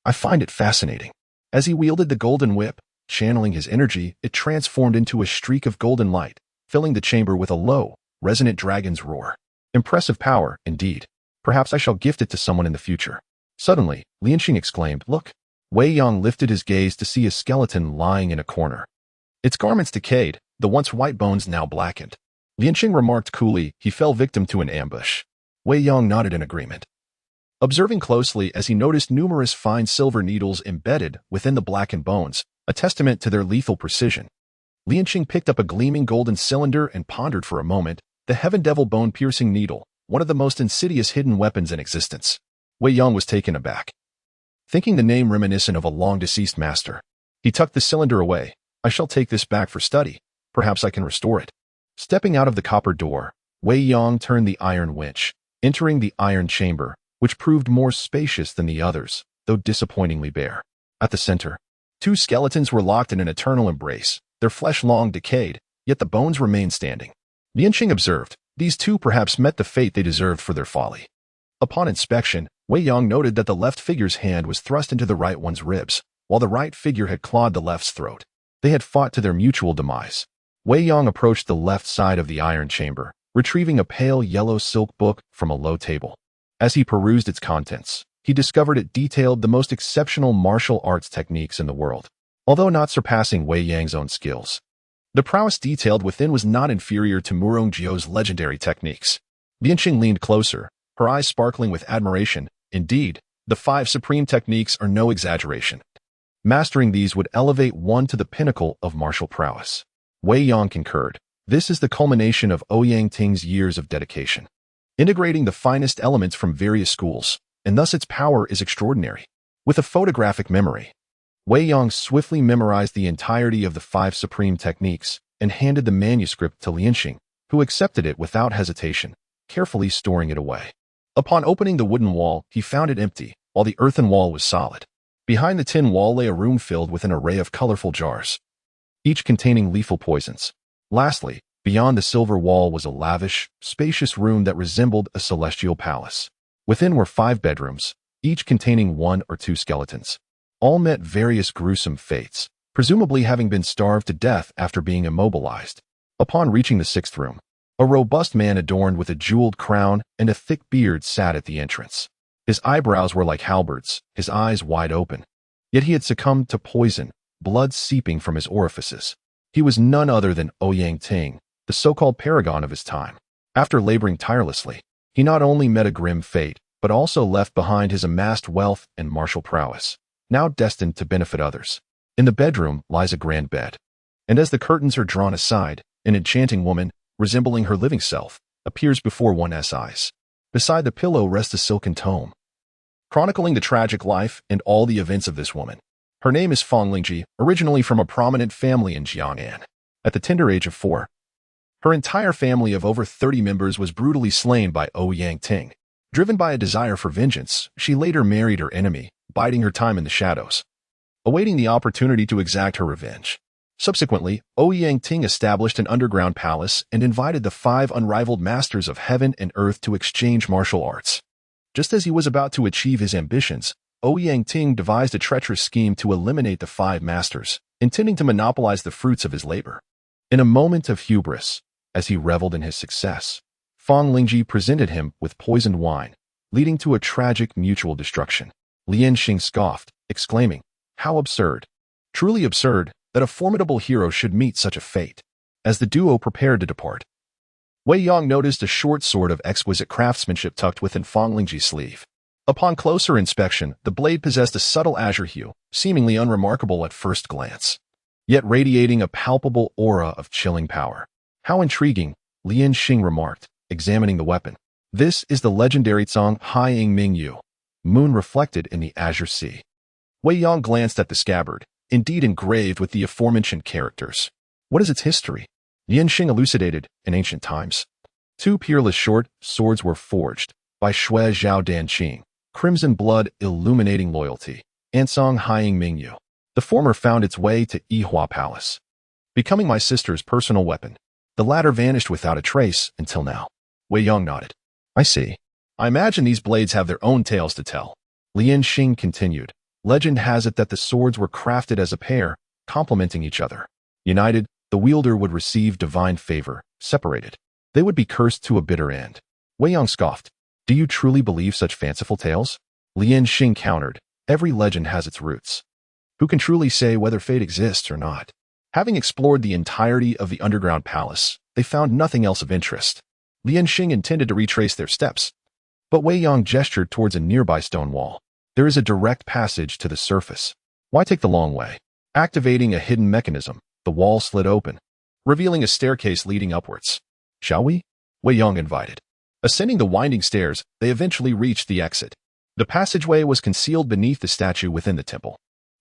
I find it fascinating. As he wielded the golden whip, channeling his energy, it transformed into a streak of golden light, filling the chamber with a low, resonant dragon's roar. Impressive power, indeed. Perhaps I shall gift it to someone in the future. Suddenly, Lianxing exclaimed, look. Wei Yong lifted his gaze to see a skeleton lying in a corner. Its garments decayed, the once white bones now blackened. Lianxing remarked coolly, he fell victim to an ambush. Wei Yong nodded in agreement, observing closely as he noticed numerous fine silver needles embedded within the blackened bones, a testament to their lethal precision. Lianqing picked up a gleaming golden cylinder and pondered for a moment. The Heaven Devil bone-piercing needle, one of the most insidious hidden weapons in existence. Wei Yang was taken aback, thinking the name reminiscent of a long-deceased master. He tucked the cylinder away. I shall take this back for study. Perhaps I can restore it. Stepping out of the copper door, Wei Yang turned the iron winch, entering the iron chamber, which proved more spacious than the others, though disappointingly bare. At the center, two skeletons were locked in an eternal embrace, their flesh long decayed, yet the bones remained standing. Lianqing observed, these two perhaps met the fate they deserved for their folly. Upon inspection, Wei Yang noted that the left figure's hand was thrust into the right one's ribs, while the right figure had clawed the left's throat. They had fought to their mutual demise. Wei Yang approached the left side of the iron chamber, retrieving a pale yellow silk book from a low table. As he perused its contents, he discovered it detailed the most exceptional martial arts techniques in the world, although not surpassing Wei Yang's own skills. The prowess detailed within was not inferior to Murong Jiu's legendary techniques. Lianqing leaned closer, her eyes sparkling with admiration. Indeed, the 5 supreme techniques are no exaggeration. Mastering these would elevate one to the pinnacle of martial prowess. Wei Yang concurred. This is the culmination of Ouyang Ting's years of dedication, integrating the finest elements from various schools, and thus its power is extraordinary. With a photographic memory, Wei Yang swiftly memorized the entirety of the 5 supreme techniques and handed the manuscript to Lianqing, who accepted it without hesitation, carefully storing it away. Upon opening the wooden wall, he found it empty, while the earthen wall was solid. Behind the tin wall lay a room filled with an array of colorful jars, each containing lethal poisons. Lastly, beyond the silver wall was a lavish, spacious room that resembled a celestial palace. Within were 5 bedrooms, each containing 1 or 2 skeletons. All met various gruesome fates, presumably having been starved to death after being immobilized. Upon reaching the 6th room, a robust man adorned with a jeweled crown and a thick beard sat at the entrance. His eyebrows were like halberds, his eyes wide open. Yet he had succumbed to poison, blood seeping from his orifices. He was none other than Ouyang Ting, the so-called paragon of his time. After laboring tirelessly, he not only met a grim fate, but also left behind his amassed wealth and martial prowess, now destined to benefit others. In the bedroom lies a grand bed, and as the curtains are drawn aside, an enchanting woman, resembling her living self, appears before one's eyes. Beside the pillow rests a silken tome, chronicling the tragic life and all the events of this woman. Her name is Fang Lingji, originally from a prominent family in Jiang'an. At the tender age of 4, her entire family of over 30 members was brutally slain by Ouyang Ting. Driven by a desire for vengeance, she later married her enemy, biding her time in the shadows, awaiting the opportunity to exact her revenge. Subsequently, Ouyang Ting established an underground palace and invited the 5 unrivaled masters of heaven and earth to exchange martial arts. Just as he was about to achieve his ambitions, Ouyang Ting devised a treacherous scheme to eliminate the 5 masters, intending to monopolize the fruits of his labor. In a moment of hubris, as he reveled in his success, Fang Lingji presented him with poisoned wine, leading to a tragic mutual destruction. Lianqing scoffed, exclaiming, "How absurd! Truly absurd that a formidable hero should meet such a fate." As the duo prepared to depart, Wei Yang noticed a short sword of exquisite craftsmanship tucked within Fang Lingji's sleeve. Upon closer inspection, the blade possessed a subtle azure hue, seemingly unremarkable at first glance, yet radiating a palpable aura of chilling power. "How intriguing," Lianqing remarked, examining the weapon. "This is the legendary Zhang Haiying Mingyu, moon reflected in the azure sea." Wei Yang glanced at the scabbard, indeed engraved with the aforementioned characters. "What is its history?" Lianqing elucidated. In ancient times, 2 peerless short swords were forged by Shui Zhao Danqing, crimson blood illuminating loyalty, and Zhang Haiying Mingyu. The former found its way to Yihua Palace, becoming my sister's personal weapon. The latter vanished without a trace until now. Wei Yang nodded. "I see. I imagine these blades have their own tales to tell." Lianqing continued. "Legend has it that the swords were crafted as a pair, complementing each other. United, the wielder would receive divine favor. Separated, they would be cursed to a bitter end." Wei Yang scoffed. "Do you truly believe such fanciful tales?" Lianqing countered. "Every legend has its roots. Who can truly say whether fate exists or not?" Having explored the entirety of the underground palace, they found nothing else of interest. Lianqing intended to retrace their steps, but Wei Yang gestured towards a nearby stone wall. "There is a direct passage to the surface. Why take the long way?" Activating a hidden mechanism, the wall slid open, revealing a staircase leading upwards. "Shall we?" Wei Yong invited. Ascending the winding stairs, they eventually reached the exit. The passageway was concealed beneath the statue within the temple.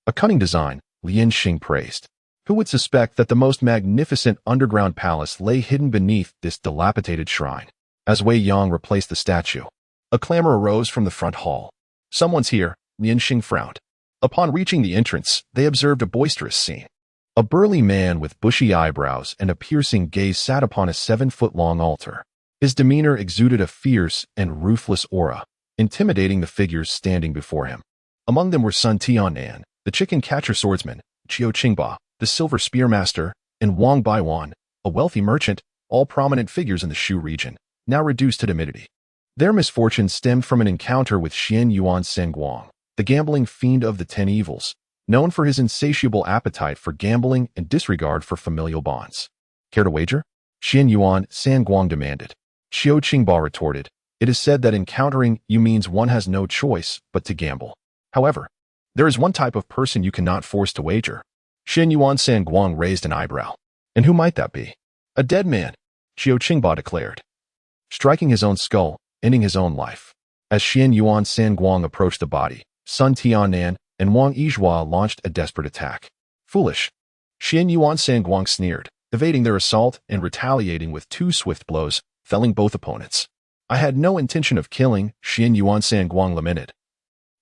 A cunning design, Lian Xing praised. Who would suspect that the most magnificent underground palace lay hidden beneath this dilapidated shrine? As Wei Yong replaced the statue, a clamor arose from the front hall. "Someone's here," Lian Xing frowned. Upon reaching the entrance, they observed a boisterous scene. A burly man with bushy eyebrows and a piercing gaze sat upon a 7-foot-long altar. His demeanor exuded a fierce and ruthless aura, intimidating the figures standing before him. Among them were Sun Tianan, the chicken catcher swordsman, Qiu Qingba, the silver spearmaster, and Wang Baiwan, a wealthy merchant, all prominent figures in the Shu region, now reduced to timidity. Their misfortune stemmed from an encounter with Xian Yuan Sengguang, the gambling fiend of the 10 evils, known for his insatiable appetite for gambling and disregard for familial bonds. "Care to wager?" Xian Yuan Sengguang demanded. Qiu Qingba retorted, "It is said that encountering you means one has no choice but to gamble. However, there is one type of person you cannot force to wager." Xian Yuan Sengguang raised an eyebrow. "And who might that be?" "A dead man," Qiu Qingba declared. Striking his own skull, ending his own life. As Xian Yuan Sengguang approached the body, Sun Tianan and Wang Yizhua launched a desperate attack. "Foolish." Xian Yuan Sengguang sneered, evading their assault and retaliating with 2 swift blows, felling both opponents. "I had no intention of killing," Xian Yuan Sengguang lamented.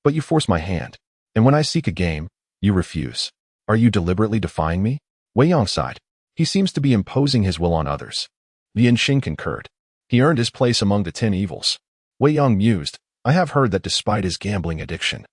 "But you force my hand, and when I seek a game, you refuse. Are you deliberately defying me?" Wei Yong sighed. "He seems to be imposing his will on others." Lian Xing concurred. "He earned his place among the 10 evils." Wei Yong mused. "I have heard that despite his gambling addiction,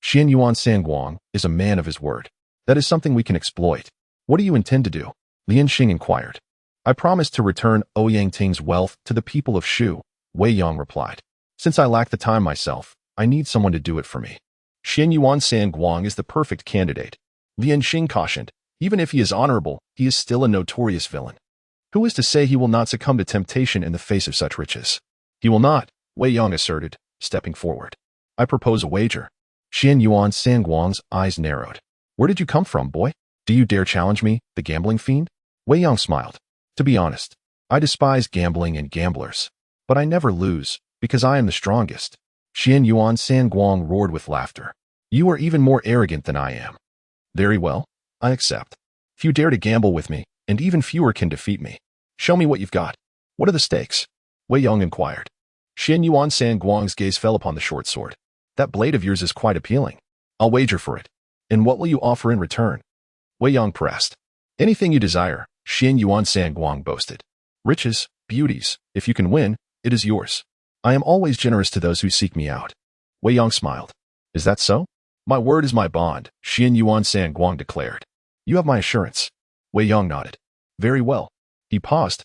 Xian Yuan Sengguang is a man of his word. That is something we can exploit. What do you intend to do?" Lian Xing inquired. "I promise to return Ouyang Ting's wealth to the people of Shu," Wei Yong replied. "Since I lack the time myself, I need someone to do it for me." "Xian Yuan Sengguang is the perfect candidate," Lian Xing cautioned. "Even if he is honorable, he is still a notorious villain. Who is to say he will not succumb to temptation in the face of such riches?" "He will not," Wei Yong asserted, stepping forward. "I propose a wager." Xian Yuan Sengguang's eyes narrowed. "Where did you come from, boy? Do you dare challenge me, the gambling fiend?" Wei Yong smiled. "To be honest, I despise gambling and gamblers. But I never lose, because I am the strongest." Xian Yuan Sengguang roared with laughter. "You are even more arrogant than I am." "Very well, I accept. Few dare to gamble with me, and even fewer can defeat me. Show me what you've got. What are the stakes?" Wei Yong inquired. Xian Yuan Sengguang's gaze fell upon the short sword. "That blade of yours is quite appealing. I'll wager for it. And what will you offer in return?" Wei Yong pressed. "Anything you desire," Xian Yuan Sengguang boasted. "Riches, beauties, if you can win, it is yours. I am always generous to those who seek me out." Wei Yong smiled. "Is that so?" "My word is my bond," Xian Yuan Sengguang declared. "You have my assurance." Wei Yong nodded. "Very well." He paused,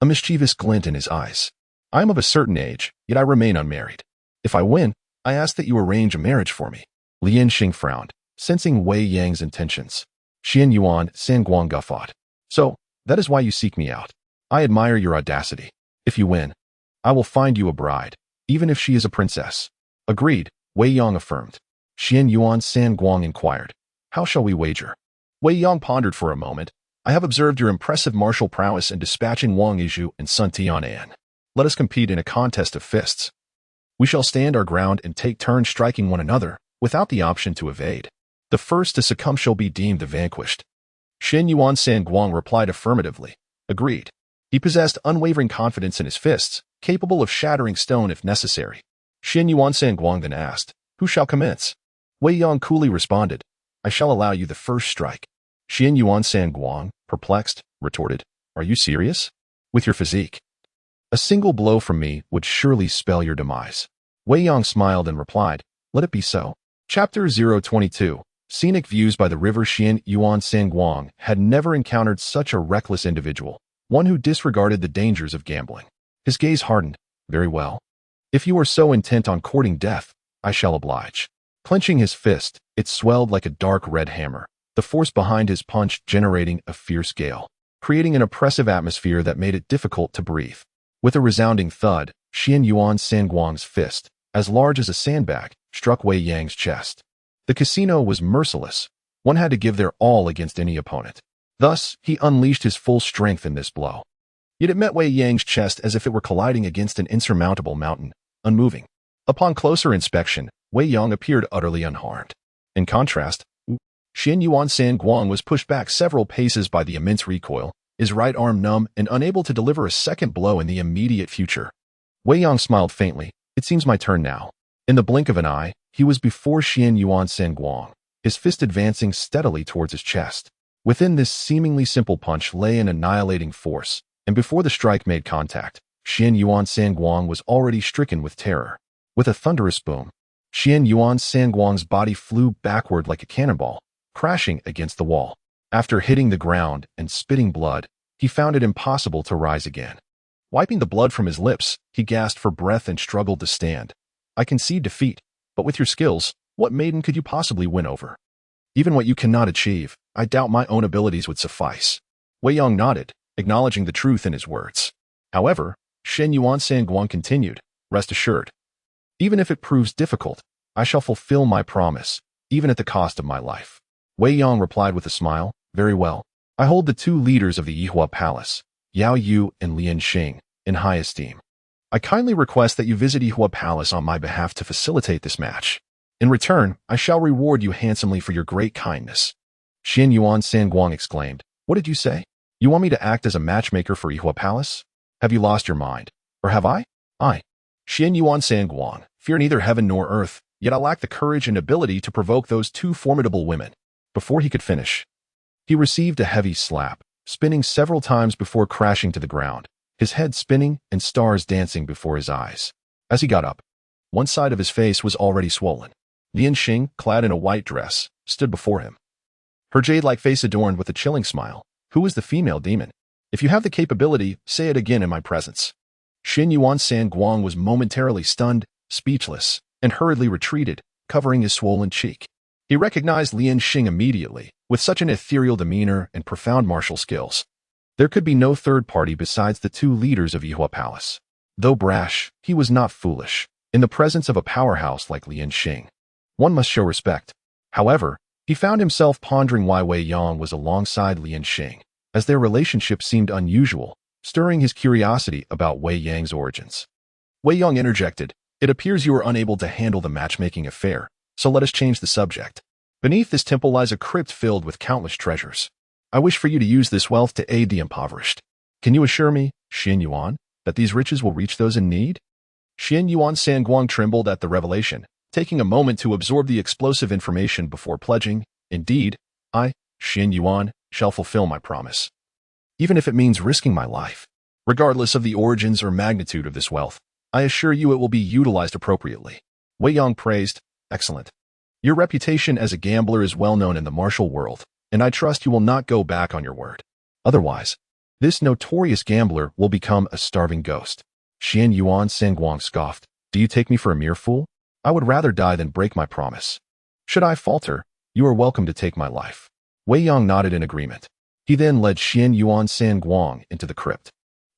a mischievous glint in his eyes. "I am of a certain age, yet I remain unmarried. If I win, I ask that you arrange a marriage for me." Lian Xing frowned, sensing Wei Yang's intentions. Xian Yuan Sengguang guffawed. "So, that is why you seek me out. I admire your audacity. If you win, I will find you a bride, even if she is a princess." "Agreed," Wei Yong affirmed. Xian Yuan Sengguang inquired, "How shall we wager?" Wei Yong pondered for a moment. "I have observed your impressive martial prowess in dispatching Wang Yizhu and Sun Tianan. Let us compete in a contest of fists. We shall stand our ground and take turns striking one another, without the option to evade. The first to succumb shall be deemed the vanquished." Xian Yuan Sengguang replied affirmatively. "Agreed." He possessed unwavering confidence in his fists, capable of shattering stone if necessary. Xian Yuan Sengguang then asked, "Who shall commence?" Wei Yong coolly responded, "I shall allow you the first strike." Xian Yuan Sengguang, perplexed, retorted, "Are you serious? With your physique? A single blow from me would surely spell your demise." Wei Yong smiled and replied, "Let it be so." Chapter 022. Scenic views by the river. Xian Yuan Sengguang had never encountered such a reckless individual, one who disregarded the dangers of gambling. His gaze hardened. "Very well. If you are so intent on courting death, I shall oblige." Clenching his fist, it swelled like a dark red hammer, the force behind his punch generating a fierce gale, creating an oppressive atmosphere that made it difficult to breathe. With a resounding thud, Xian Yuan Sengguang's fist, as large as a sandbag, struck Wei Yang's chest. The casino was merciless. One had to give their all against any opponent. Thus, he unleashed his full strength in this blow. Yet it met Wei Yang's chest as if it were colliding against an insurmountable mountain, unmoving. Upon closer inspection, Wei Yang appeared utterly unharmed. In contrast, Xian Yuan San Guang was pushed back several paces by the immense recoil, his right arm numb and unable to deliver a second blow in the immediate future. Wei Yang smiled faintly. It seems my turn now. In the blink of an eye, he was before Xian Yuan San Guang, his fist advancing steadily towards his chest. Within this seemingly simple punch lay an annihilating force, and before the strike made contact, Xian Yuan San Guang was already stricken with terror. With a thunderous boom, Xian Yuan San Guang's body flew backward like a cannonball, crashing against the wall. After hitting the ground and spitting blood, he found it impossible to rise again. Wiping the blood from his lips, he gasped for breath and struggled to stand. I concede defeat, but with your skills, what maiden could you possibly win over? Even what you cannot achieve, I doubt my own abilities would suffice. Wei Yang nodded, acknowledging the truth in his words. However, Xian Yuan San Guang continued, rest assured. Even if it proves difficult, I shall fulfill my promise, even at the cost of my life. Wei Yang replied with a smile, very well. I hold the two leaders of the Yihua Palace, Yao Yu and Lian Xing, in high esteem. I kindly request that you visit Yihua Palace on my behalf to facilitate this match. In return, I shall reward you handsomely for your great kindness. Xian Yuan San Guang exclaimed, what did you say? You want me to act as a matchmaker for Yihua Palace? Have you lost your mind? Or have I? Xian Yuan San Guang, fear neither heaven nor earth, yet I lack the courage and ability to provoke those two formidable women. Before he could finish, he received a heavy slap, spinning several times before crashing to the ground, his head spinning and stars dancing before his eyes. As he got up, one side of his face was already swollen. Lian Xing, clad in a white dress, stood before him. Her jade-like face adorned with a chilling smile. Who is the female demon? If you have the capability, say it again in my presence. Xian Yuan San Guang was momentarily stunned, speechless, and hurriedly retreated, covering his swollen cheek. He recognized Lian Xing immediately, with such an ethereal demeanor and profound martial skills. There could be no third party besides the two leaders of Yihua Palace. Though brash, he was not foolish. In the presence of a powerhouse like Lian Xing, one must show respect. However, he found himself pondering why Wei Yang was alongside Lian Xing, as their relationship seemed unusual, stirring his curiosity about Wei Yang's origins. Wei Yang interjected, it appears you are unable to handle the matchmaking affair, so let us change the subject. Beneath this temple lies a crypt filled with countless treasures. I wish for you to use this wealth to aid the impoverished. Can you assure me, Xian Yuan, that these riches will reach those in need? Xian Yuan San Guang trembled at the revelation, taking a moment to absorb the explosive information before pledging, indeed, I, Xian Yuan, shall fulfill my promise. Even if it means risking my life. Regardless of the origins or magnitude of this wealth, I assure you it will be utilized appropriately. Wei Yang praised, excellent. Your reputation as a gambler is well known in the martial world, and I trust you will not go back on your word. Otherwise, this notorious gambler will become a starving ghost. Xian Yuan San Guang scoffed, do you take me for a mere fool? I would rather die than break my promise. Should I falter, you are welcome to take my life. Wei Yang nodded in agreement. He then led Xian Yuan San Guang into the crypt.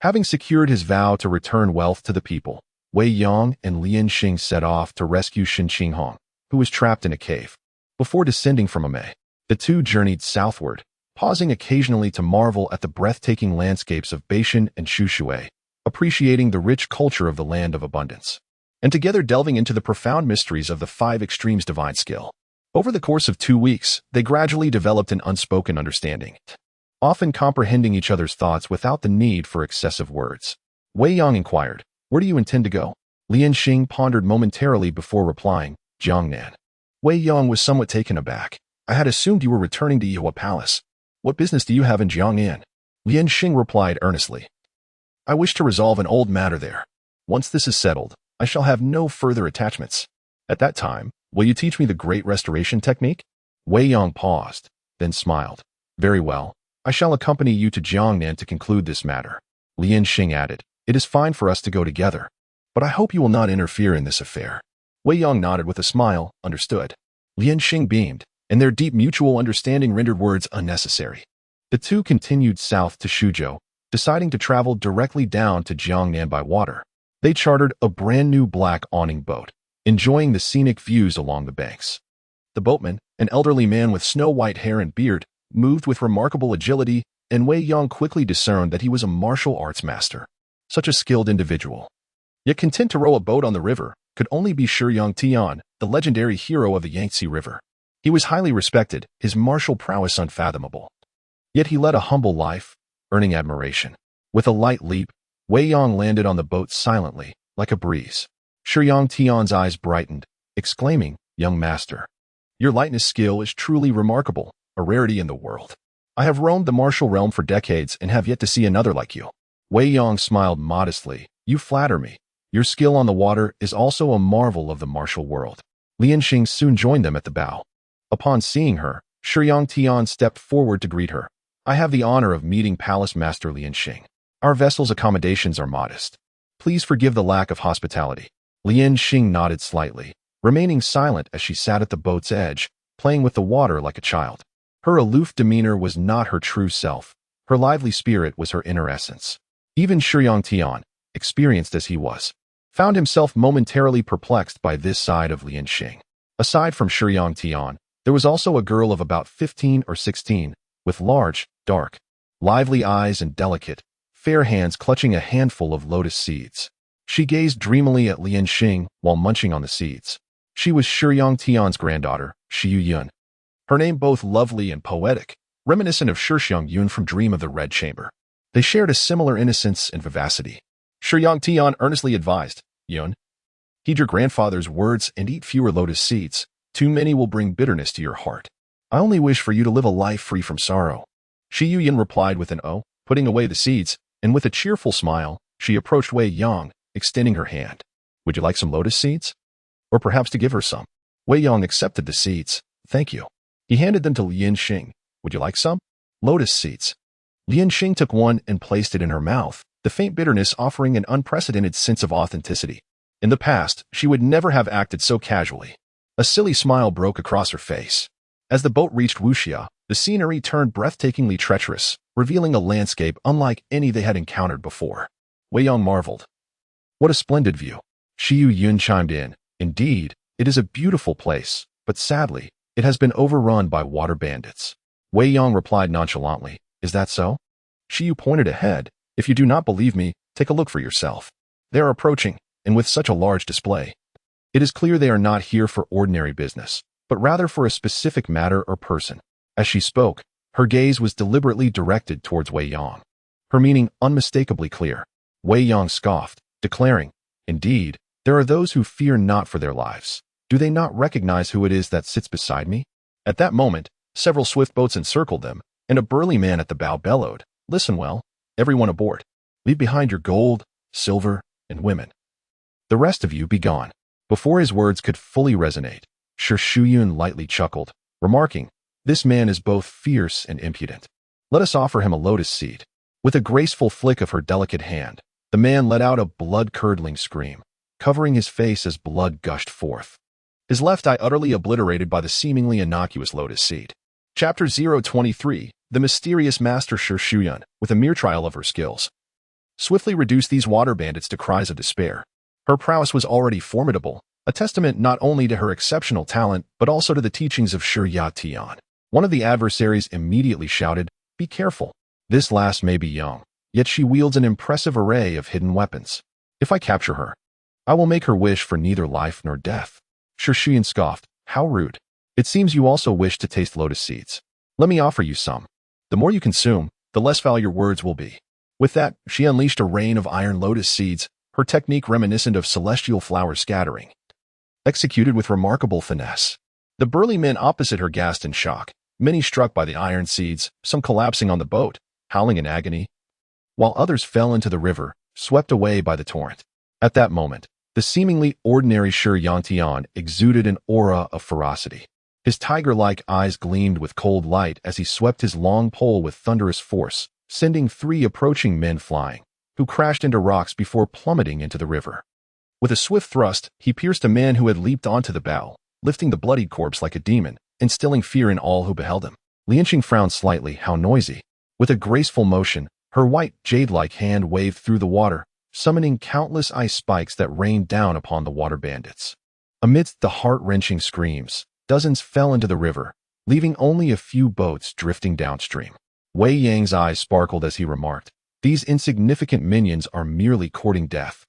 Having secured his vow to return wealth to the people, Wei Yang and Lian Xing set off to rescue Shen Qinghong, who was trapped in a cave. Before descending from a Mei, the two journeyed southward, pausing occasionally to marvel at the breathtaking landscapes of Beishan and Shushui, appreciating the rich culture of the land of abundance, and together delving into the profound mysteries of the five extremes divine skill. Over the course of 2 weeks, they gradually developed an unspoken understanding, often comprehending each other's thoughts without the need for excessive words. Wei Yang inquired, where do you intend to go? Lian Xing pondered momentarily before replying, Jiangnan. Wei Yang was somewhat taken aback. I had assumed you were returning to Yihua Palace. What business do you have in Jiangnan? Lian Xing replied earnestly. I wish to resolve an old matter there. Once this is settled, I shall have no further attachments. At that time, will you teach me the great restoration technique? Wei Yang paused, then smiled. Very well. I shall accompany you to Jiangnan to conclude this matter. Lian Xing added, it is fine for us to go together, but I hope you will not interfere in this affair. Wei Yang nodded with a smile, understood. Lian Xing beamed, and their deep mutual understanding rendered words unnecessary. The two continued south to Shuzhou, deciding to travel directly down to Jiangnan by water. They chartered a brand new black awning boat, enjoying the scenic views along the banks. The boatman, an elderly man with snow-white hair and beard, moved with remarkable agility, and Wei Yong quickly discerned that he was a martial arts master. Such a skilled individual, yet content to row a boat on the river, could only be Shi Tian, the legendary hero of the Yangtze River. He was highly respected, his martial prowess unfathomable. Yet he led a humble life, earning admiration. With a light leap, Wei Yong landed on the boat silently, like a breeze. Shi Tian's eyes brightened, exclaiming, "Young master, your lightness skill is truly remarkable, a rarity in the world. I have roamed the martial realm for decades and have yet to see another like you." Wei Yong smiled modestly. "You flatter me. Your skill on the water is also a marvel of the martial world." Lianxing soon joined them at the bow. Upon seeing her, Shi Tian stepped forward to greet her. "I have the honor of meeting Palace Master Lianxing. Our vessel's accommodations are modest. Please forgive the lack of hospitality." Lianxing nodded slightly, remaining silent as she sat at the boat's edge, playing with the water like a child. Her aloof demeanor was not her true self. Her lively spirit was her inner essence. Even Shi Tian, experienced as he was, found himself momentarily perplexed by this side of Lianxing. Aside from Shi Tian, there was also a girl of about 15 or 16, with large, dark, lively eyes and delicate, fair hands clutching a handful of lotus seeds. She gazed dreamily at Lianxing while munching on the seeds. She was Shi Tian's granddaughter, Shi Yun. Her name both lovely and poetic, reminiscent of Shi Yun from Dream of the Red Chamber. They shared a similar innocence and vivacity. Shi Tian earnestly advised, "Yun, heed your grandfather's words and eat fewer lotus seeds. Too many will bring bitterness to your heart. I only wish for you to live a life free from sorrow." Shi Yun replied with an "oh," putting away the seeds, and with a cheerful smile, she approached Wei Yong, extending her hand. "Would you like some lotus seeds? Or perhaps to give her some?" Wei Yong accepted the seeds. "Thank you." He handed them to Lianxing. "Would you like some?" "Lotus seeds." Lianxing took one and placed it in her mouth, the faint bitterness offering an unprecedented sense of authenticity. In the past, she would never have acted so casually. A silly smile broke across her face. As the boat reached Wuxia, the scenery turned breathtakingly treacherous, revealing a landscape unlike any they had encountered before. Wei Yong marveled. "What a splendid view." Shi Yun chimed in. "Indeed, it is a beautiful place, but sadly, it has been overrun by water bandits." Wei Yong replied nonchalantly, "Is that so?" Shi Yu pointed ahead. "If you do not believe me, take a look for yourself. They are approaching, and with such a large display. It is clear they are not here for ordinary business, but rather for a specific matter or person." As she spoke, her gaze was deliberately directed towards Wei Yong, her meaning unmistakably clear. Wei Yong scoffed, declaring, "Indeed, there are those who fear not for their lives. Do they not recognize who it is that sits beside me?" At that moment, several swift boats encircled them, and a burly man at the bow bellowed, "Listen well, everyone aboard. Leave behind your gold, silver, and women. The rest of you be gone." Before his words could fully resonate, Shi Yun lightly chuckled, remarking, "This man is both fierce and impudent. Let us offer him a lotus seed." With a graceful flick of her delicate hand, the man let out a blood-curdling scream, covering his face as blood gushed forth, his left eye utterly obliterated by the seemingly innocuous lotus seed. Chapter 023, The Mysterious Master Shi Yun, with a mere trial of her skills, swiftly reduced these water bandits to cries of despair. Her prowess was already formidable, a testament not only to her exceptional talent, but also to the teachings of Shi Tian. One of the adversaries immediately shouted, "Be careful. This last may be young, yet she wields an impressive array of hidden weapons. If I capture her, I will make her wish for neither life nor death." Shi Yun scoffed, "How rude. It seems you also wish to taste lotus seeds. Let me offer you some. The more you consume, the less foul your words will be." With that, she unleashed a rain of iron lotus seeds, her technique reminiscent of celestial flower scattering, executed with remarkable finesse. The burly men opposite her gasped in shock, many struck by the iron seeds, some collapsing on the boat, howling in agony, while others fell into the river, swept away by the torrent. At that moment, the seemingly ordinary Shi Tian exuded an aura of ferocity. His tiger-like eyes gleamed with cold light as he swept his long pole with thunderous force, sending 3 approaching men flying, who crashed into rocks before plummeting into the river. With a swift thrust, he pierced a man who had leaped onto the bow, lifting the bloodied corpse like a demon, instilling fear in all who beheld him. Lianxing frowned slightly. How noisy. With a graceful motion, her white, jade-like hand waved through the water, summoning countless ice spikes that rained down upon the water bandits. Amidst the heart-wrenching screams, dozens fell into the river, leaving only a few boats drifting downstream. Wei Yang's eyes sparkled as he remarked, "These insignificant minions are merely courting death.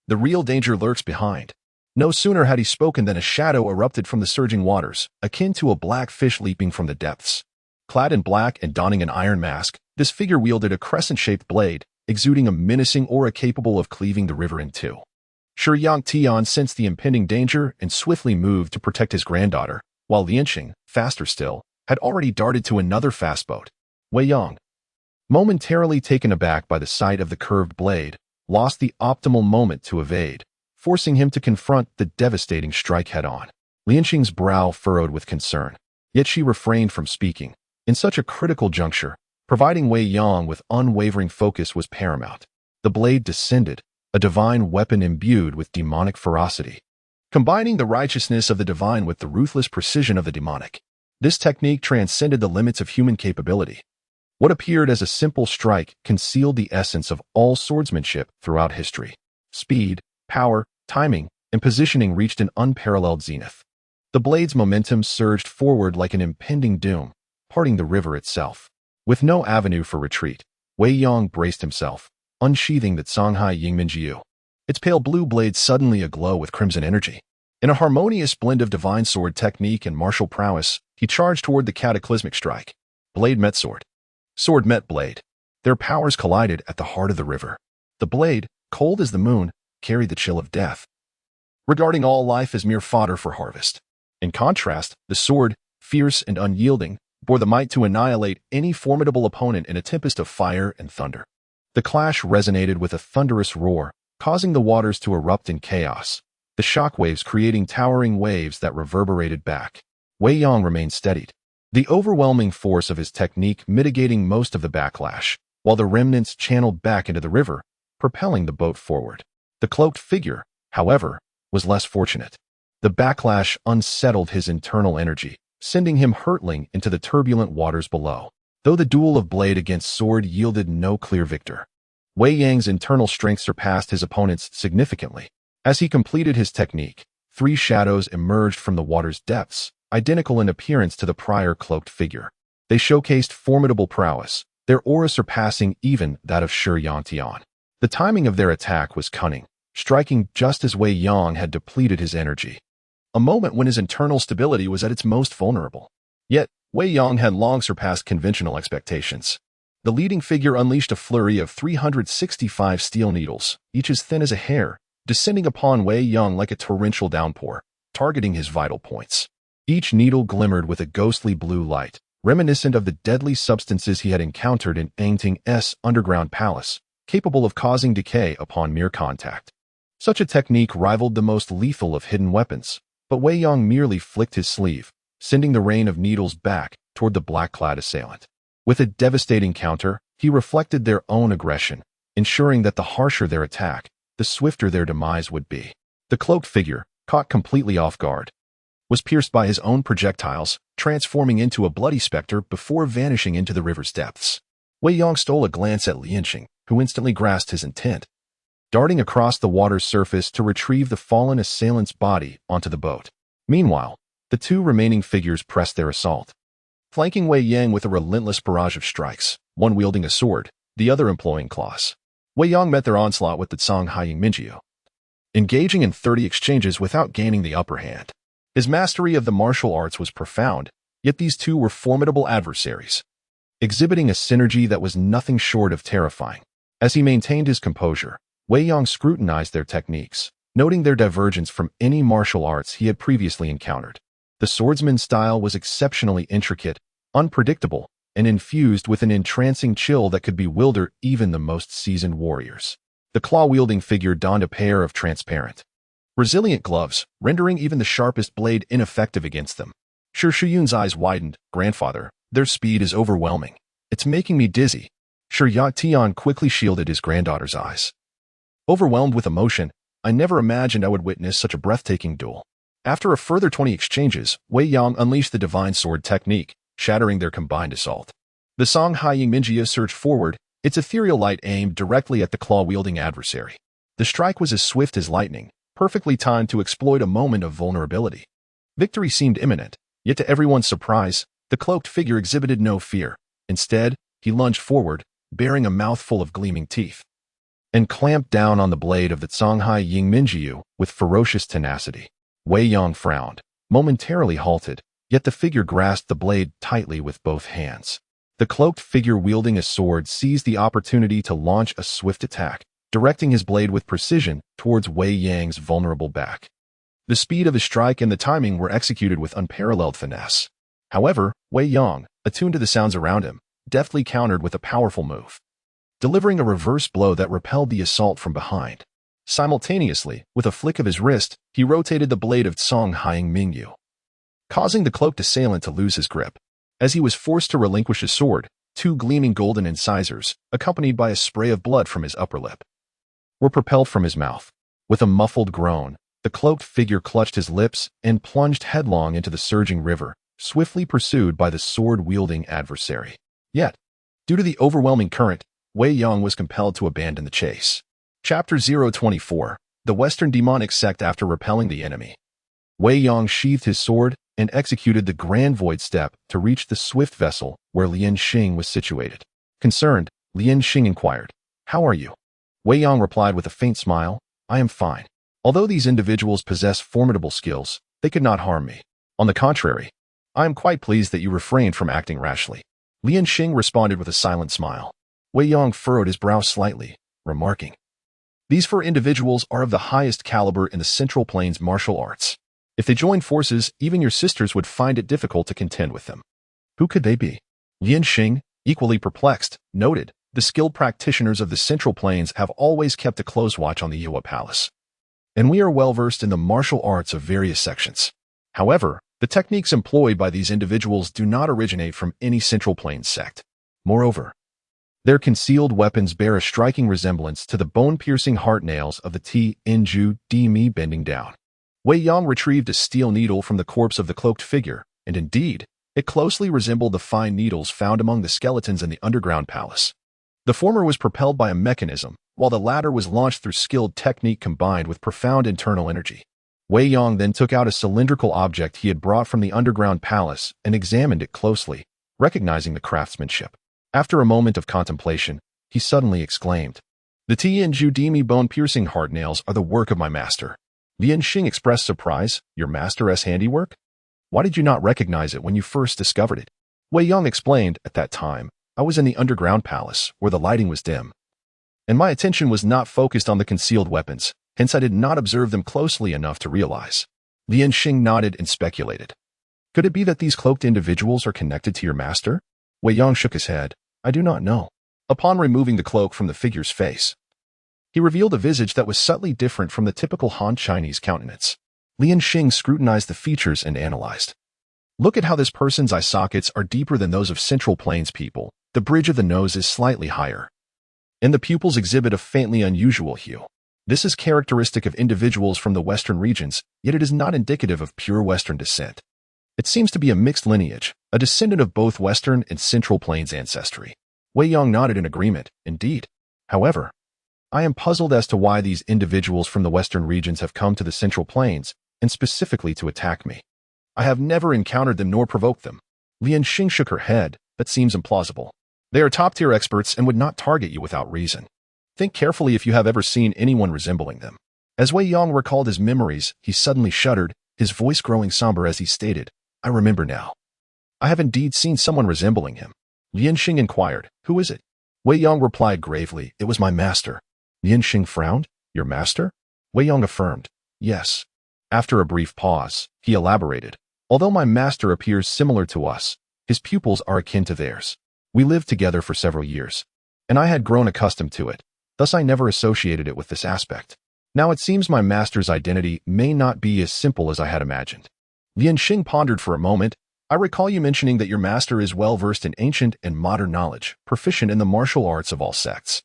The real danger lurks behind." No sooner had he spoken than a shadow erupted from the surging waters, akin to a black fish leaping from the depths. Clad in black and donning an iron mask, this figure wielded a crescent-shaped blade, exuding a menacing aura capable of cleaving the river in two. Shi Tian sensed the impending danger and swiftly moved to protect his granddaughter, while Lianqing, faster still, had already darted to another fast boat. Wei Yang, momentarily taken aback by the sight of the curved blade, lost the optimal moment to evade, forcing him to confront the devastating strike head-on. Lianqing's brow furrowed with concern, yet she refrained from speaking. In such a critical juncture, providing Wei Yang with unwavering focus was paramount. The blade descended, a divine weapon imbued with demonic ferocity, combining the righteousness of the divine with the ruthless precision of the demonic. This technique transcended the limits of human capability. What appeared as a simple strike concealed the essence of all swordsmanship throughout history. Speed, power, timing, and positioning reached an unparalleled zenith. The blade's momentum surged forward like an impending doom, parting the river itself. With no avenue for retreat, Wei Yang braced himself, unsheathing the Songhai Mingyu. Its pale blue blade suddenly aglow with crimson energy. In a harmonious blend of divine sword technique and martial prowess, he charged toward the cataclysmic strike. Blade met sword. Sword met blade. Their powers collided at the heart of the river. The blade, cold as the moon, carried the chill of death, regarding all life as mere fodder for harvest. In contrast, the sword, fierce and unyielding, bore the might to annihilate any formidable opponent in a tempest of fire and thunder. The clash resonated with a thunderous roar, causing the waters to erupt in chaos, the shockwaves creating towering waves that reverberated back. Wei Yang remained steadied, the overwhelming force of his technique mitigating most of the backlash, while the remnants channeled back into the river, propelling the boat forward. The cloaked figure, however, was less fortunate. The backlash unsettled his internal energy, sending him hurtling into the turbulent waters below. Though the duel of blade against sword yielded no clear victor, Wei Yang's internal strength surpassed his opponent's significantly. As he completed his technique, three shadows emerged from the water's depths, identical in appearance to the prior cloaked figure. They showcased formidable prowess, their aura surpassing even that of Shi Tian. The timing of their attack was cunning, striking just as Wei Yang had depleted his energy, a moment when his internal stability was at its most vulnerable. Yet, Wei Yang had long surpassed conventional expectations. The leading figure unleashed a flurry of 365 steel needles, each as thin as a hair, descending upon Wei Yang like a torrential downpour, targeting his vital points. Each needle glimmered with a ghostly blue light, reminiscent of the deadly substances he had encountered in Angting's underground palace, capable of causing decay upon mere contact. Such a technique rivaled the most lethal of hidden weapons, but Wei Yang merely flicked his sleeve, sending the rain of needles back toward the black-clad assailant. With a devastating counter, he reflected their own aggression, ensuring that the harsher their attack, the swifter their demise would be. The cloaked figure, caught completely off guard, was pierced by his own projectiles, transforming into a bloody specter before vanishing into the river's depths. Wei Yang stole a glance at Lianqing, who instantly grasped his intent, darting across the water's surface to retrieve the fallen assailant's body onto the boat. Meanwhile, the two remaining figures pressed their assault, flanking Wei Yang with a relentless barrage of strikes, one wielding a sword, the other employing claws. Wei Yang met their onslaught with the Songhai Mingyu, engaging in 30 exchanges without gaining the upper hand. His mastery of the martial arts was profound, yet these two were formidable adversaries, exhibiting a synergy that was nothing short of terrifying. As he maintained his composure, Wei Yang scrutinized their techniques, noting their divergence from any martial arts he had previously encountered. The swordsman's style was exceptionally intricate, unpredictable, and infused with an entrancing chill that could bewilder even the most seasoned warriors. The claw-wielding figure donned a pair of transparent, resilient gloves, rendering even the sharpest blade ineffective against them. Shi Shiyun's eyes widened. "Grandfather, their speed is overwhelming. It's making me dizzy." Shi Tian quickly shielded his granddaughter's eyes. Overwhelmed with emotion, "I never imagined I would witness such a breathtaking duel." After a further 20 exchanges, Wei Yang unleashed the divine sword technique, shattering their combined assault. The Songhai Mingyu surged forward, its ethereal light aimed directly at the claw-wielding adversary. The strike was as swift as lightning, perfectly timed to exploit a moment of vulnerability. Victory seemed imminent, yet to everyone's surprise, The cloaked figure exhibited no fear. Instead, he lunged forward, bearing a mouthful of gleaming teeth, and clamped down on the blade of the Songhai Ying Mingyu with ferocious tenacity. Wei Yong frowned, momentarily halted, yet the figure grasped the blade tightly with both hands. The cloaked figure wielding a sword seized the opportunity to launch a swift attack, directing his blade with precision towards Wei Yang's vulnerable back. The speed of his strike and the timing were executed with unparalleled finesse. However, Wei Yong, attuned to the sounds around him, deftly countered with a powerful move, delivering a reverse blow that repelled the assault from behind. Simultaneously, with a flick of his wrist, he rotated the blade of Songhai Mingyu, causing the cloaked assailant to lose his grip. As he was forced to relinquish his sword, two gleaming golden incisors, accompanied by a spray of blood from his upper lip, were propelled from his mouth. With a muffled groan, the cloaked figure clutched his lips and plunged headlong into the surging river, swiftly pursued by the sword-wielding adversary. Yet, due to the overwhelming current, Wei Yong was compelled to abandon the chase. Chapter 024: The Western Demonic Sect After Repelling the Enemy. Wei Yong sheathed his sword and executed the Grand Void Step to reach the swift vessel where Lian Xing was situated. Concerned, Lian Xing inquired, "How are you?" Wei Yong replied with a faint smile, "I am fine. Although these individuals possess formidable skills, they could not harm me. On the contrary, I am quite pleased that you refrained from acting rashly." Lian Xing responded with a silent smile. Wei Yong furrowed his brow slightly, remarking, "These four individuals are of the highest caliber in the Central Plains martial arts. If they joined forces, even your sisters would find it difficult to contend with them." Who could they be? Lian Xing, equally perplexed, noted, "The skilled practitioners of the Central Plains have always kept a close watch on the Yuehua Palace, and we are well versed in the martial arts of various sections. However, the techniques employed by these individuals do not originate from any Central Plains sect. Moreover, their concealed weapons bear a striking resemblance to the bone-piercing heart nails of the T-Inju Demi bending down." Wei Yong retrieved a steel needle from the corpse of the cloaked figure, and indeed, it closely resembled the fine needles found among the skeletons in the underground palace. The former was propelled by a mechanism, while the latter was launched through skilled technique combined with profound internal energy. Wei Yong then took out a cylindrical object he had brought from the underground palace and examined it closely, recognizing the craftsmanship. After a moment of contemplation, he suddenly exclaimed, "The T-Inju Demi bone-piercing heart nails are the work of my master." Lian Xing expressed surprise. "Your master's handiwork? Why did you not recognize it when you first discovered it?" Wei Yong explained, "At that time, I was in the underground palace, where the lighting was dim, and my attention was not focused on the concealed weapons, hence I did not observe them closely enough to realize." Lian Xing nodded and speculated, "Could it be that these cloaked individuals are connected to your master?" Wei Yong shook his head. "I do not know." Upon removing the cloak from the figure's face, he revealed a visage that was subtly different from the typical Han Chinese countenance. Lian Xing scrutinized the features and analyzed. "Look at how this person's eye sockets are deeper than those of Central Plains people. The bridge of the nose is slightly higher, and the pupils exhibit a faintly unusual hue. This is characteristic of individuals from the Western regions, yet it is not indicative of pure Western descent. It seems to be a mixed lineage, a descendant of both Western and Central Plains ancestry." Wei Yong nodded in agreement. "Indeed. However, I am puzzled as to why these individuals from the Western regions have come to the Central Plains, and specifically to attack me. I have never encountered them nor provoked them." Lian Xing shook her head. "That seems implausible. They are top-tier experts and would not target you without reason. Think carefully if you have ever seen anyone resembling them." As Wei Yong recalled his memories, he suddenly shuddered, his voice growing somber as he stated, "I remember now. I have indeed seen someone resembling him." Lian Xing inquired, "Who is it?" Wei Yong replied gravely, "It was my master." Lian Xing frowned. "Your master?" Wei Yong affirmed, "Yes." After a brief pause, he elaborated, "Although my master appears similar to us, his pupils are akin to theirs. We lived together for several years, and I had grown accustomed to it, thus I never associated it with this aspect. Now it seems my master's identity may not be as simple as I had imagined." Lian Xing pondered for a moment. "I recall you mentioning that your master is well versed in ancient and modern knowledge, proficient in the martial arts of all sects,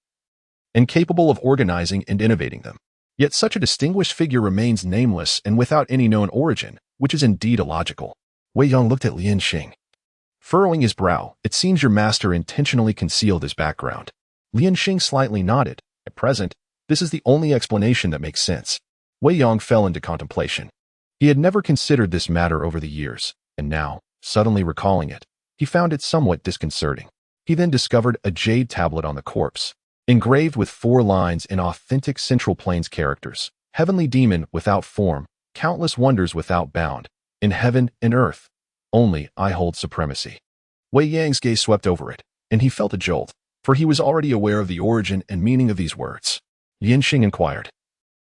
and capable of organizing and innovating them. Yet such a distinguished figure remains nameless and without any known origin, which is indeed illogical." Wei Yong looked at Lian Xing, furrowing his brow. "It seems your master intentionally concealed his background." Lian Xing slightly nodded. "At present, this is the only explanation that makes sense." Wei Yong fell into contemplation. He had never considered this matter over the years, and now, suddenly recalling it, He found it somewhat disconcerting. He then discovered a jade tablet on the corpse, engraved with 4 lines in authentic Central Plains characters. Heavenly demon without form, countless wonders without bound. In heaven and earth, only I hold supremacy. Wei Yang's gaze swept over it, and he felt a jolt, for he was already aware of the origin and meaning of these words. Lian Xing inquired,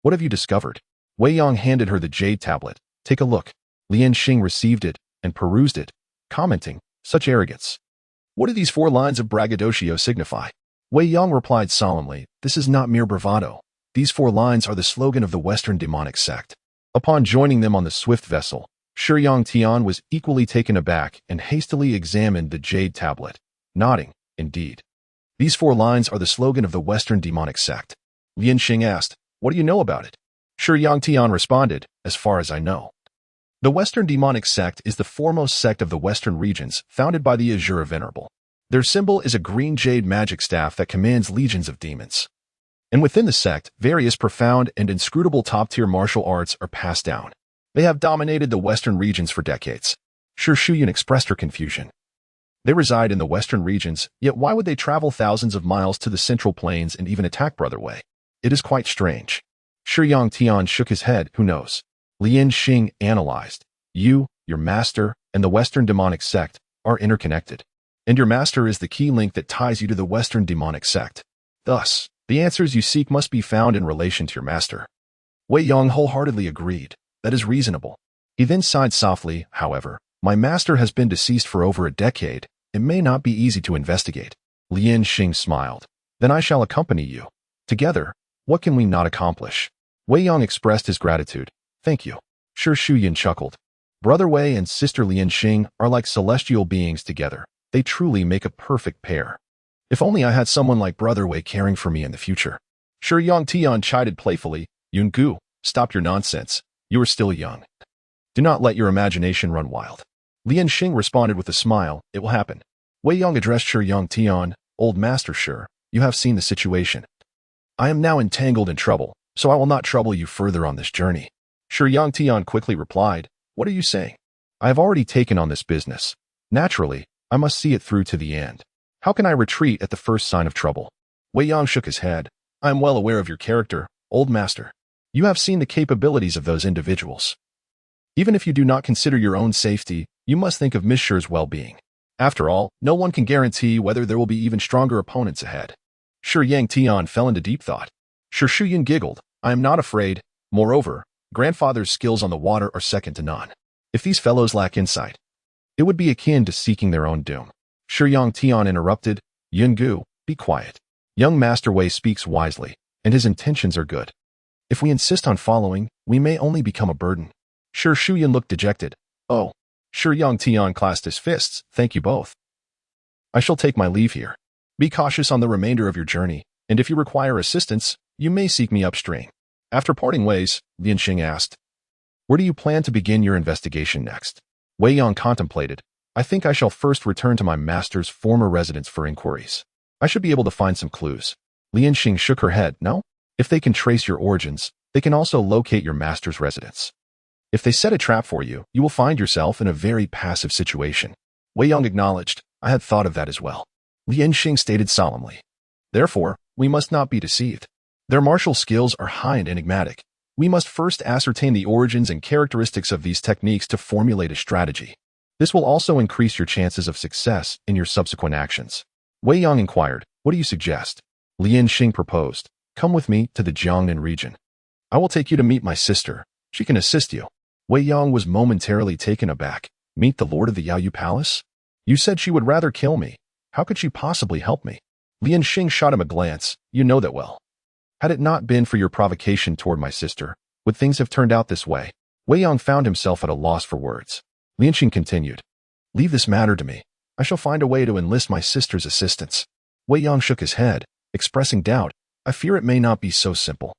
"What have you discovered?" Wei Yang handed her the jade tablet. "Take a look." Lian Xing received it and perused it, commenting, "Such arrogance. What do these 4 lines of braggadocio signify?" Wei Yang replied solemnly, "This is not mere bravado. These 4 lines are the slogan of the Western demonic sect." Upon joining them on the swift vessel, Shiyang Tian was equally taken aback and hastily examined the jade tablet, nodding, "Indeed. These 4 lines are the slogan of the Western demonic sect." Lian Xing asked, "What do you know about it?" Shiyang Tian responded, "As far as I know. The Western demonic sect is the foremost sect of the Western regions, founded by the Azura Venerable. Their symbol is a green jade magic staff that commands legions of demons. And within the sect, various profound and inscrutable top-tier martial arts are passed down. They have dominated the Western regions for decades." Shi Shuyan expressed her confusion. "They reside in the Western regions, yet why would they travel thousands of miles to the Central Plains and even attack Brother Wei? It is quite strange." Shiyang Tian shook his head, "Who knows?" Lian Xing analyzed, "You, your master, and the Western demonic sect are interconnected. And your master is the key link that ties you to the Western demonic sect. Thus, the answers you seek must be found in relation to your master." Wei Yang wholeheartedly agreed. "That is reasonable." He then sighed softly, "However, my master has been deceased for over a decade. It may not be easy to investigate." Lian Xing smiled. "Then I shall accompany you. Together, what can we not accomplish?" Wei Yang expressed his gratitude. "Thank you." Shi Shuyan chuckled. "Brother Wei and sister Lian Xing are like celestial beings together. They truly make a perfect pair. If only I had someone like Brother Wei caring for me in the future." Shiyang Tian chided playfully, "Yungu, stop your nonsense. You are still young. Do not let your imagination run wild." Lian Xing responded with a smile, "It will happen." Wei Yang addressed Shiyang Tian, "Old master Shi, you have seen the situation. I am now entangled in trouble, so I will not trouble you further on this journey." Shiyang Tian quickly replied, "What are you saying? I have already taken on this business. Naturally, I must see it through to the end. How can I retreat at the first sign of trouble?" Wei Yang shook his head. "I am well aware of your character, old master. You have seen the capabilities of those individuals. Even if you do not consider your own safety, you must think of Miss Shi's well-being. After all, no one can guarantee whether there will be even stronger opponents ahead." Shiyang Tian fell into deep thought. Shi Shuyan giggled, "I am not afraid. Moreover, grandfather's skills on the water are second to none. If these fellows lack insight, it would be akin to seeking their own doom." Shiyang Tian interrupted, "Yungu, be quiet. Young Master Wei speaks wisely, and his intentions are good. If we insist on following, we may only become a burden." Shi Shuyan looked dejected. "Oh." Shiyang Tian clasped his fists, "Thank you both. I shall take my leave here. Be cautious on the remainder of your journey, and if you require assistance, you may seek me upstream." After parting ways, Lian Xing asked, "Where do you plan to begin your investigation next?" Wei Yang contemplated, "I think I shall first return to my master's former residence for inquiries. I should be able to find some clues." Lian Xing shook her head. "No? If they can trace your origins, they can also locate your master's residence. If they set a trap for you, you will find yourself in a very passive situation." Wei Yang acknowledged, "I had thought of that as well." Lian Xing stated solemnly, "Therefore, we must not be deceived. Their martial skills are high and enigmatic. We must first ascertain the origins and characteristics of these techniques to formulate a strategy. This will also increase your chances of success in your subsequent actions." Wei Yang inquired, "What do you suggest?" Lian Xing proposed, "Come with me to the Jiangnan region. I will take you to meet my sister. She can assist you." Wei Yang was momentarily taken aback. "Meet the lord of the Yaoyu Palace? You said she would rather kill me. How could she possibly help me?" Lian Xing shot him a glance. "You know that well. Had it not been for your provocation toward my sister, would things have turned out this way?" Wei Yang found himself at a loss for words. Lian Xing continued, "Leave this matter to me. I shall find a way to enlist my sister's assistance." Wei Yang shook his head, expressing doubt. "I fear it may not be so simple."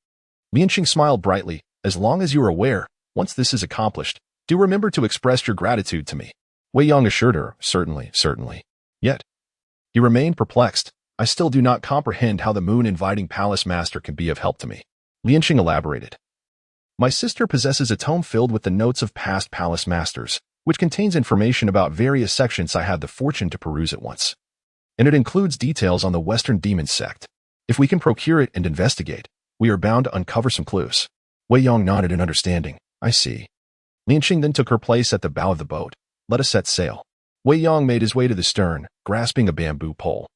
Lian Xing smiled brightly. "As long as you are aware, once this is accomplished, do remember to express your gratitude to me." Wei Yang assured her, "Certainly, certainly." Yet, he remained perplexed. "I still do not comprehend how the moon-inviting palace master can be of help to me." Lian Xing elaborated. "My sister possesses a tome filled with the notes of past palace masters. which contains information about various sections I had the fortune to peruse at once. And it includes details on the Western Demon sect. If we can procure it and investigate, we are bound to uncover some clues. Wei Yong nodded in understanding. I see. Lianxing then took her place at the bow of the boat. Let us set sail. Wei Yong made his way to the stern, grasping a bamboo pole.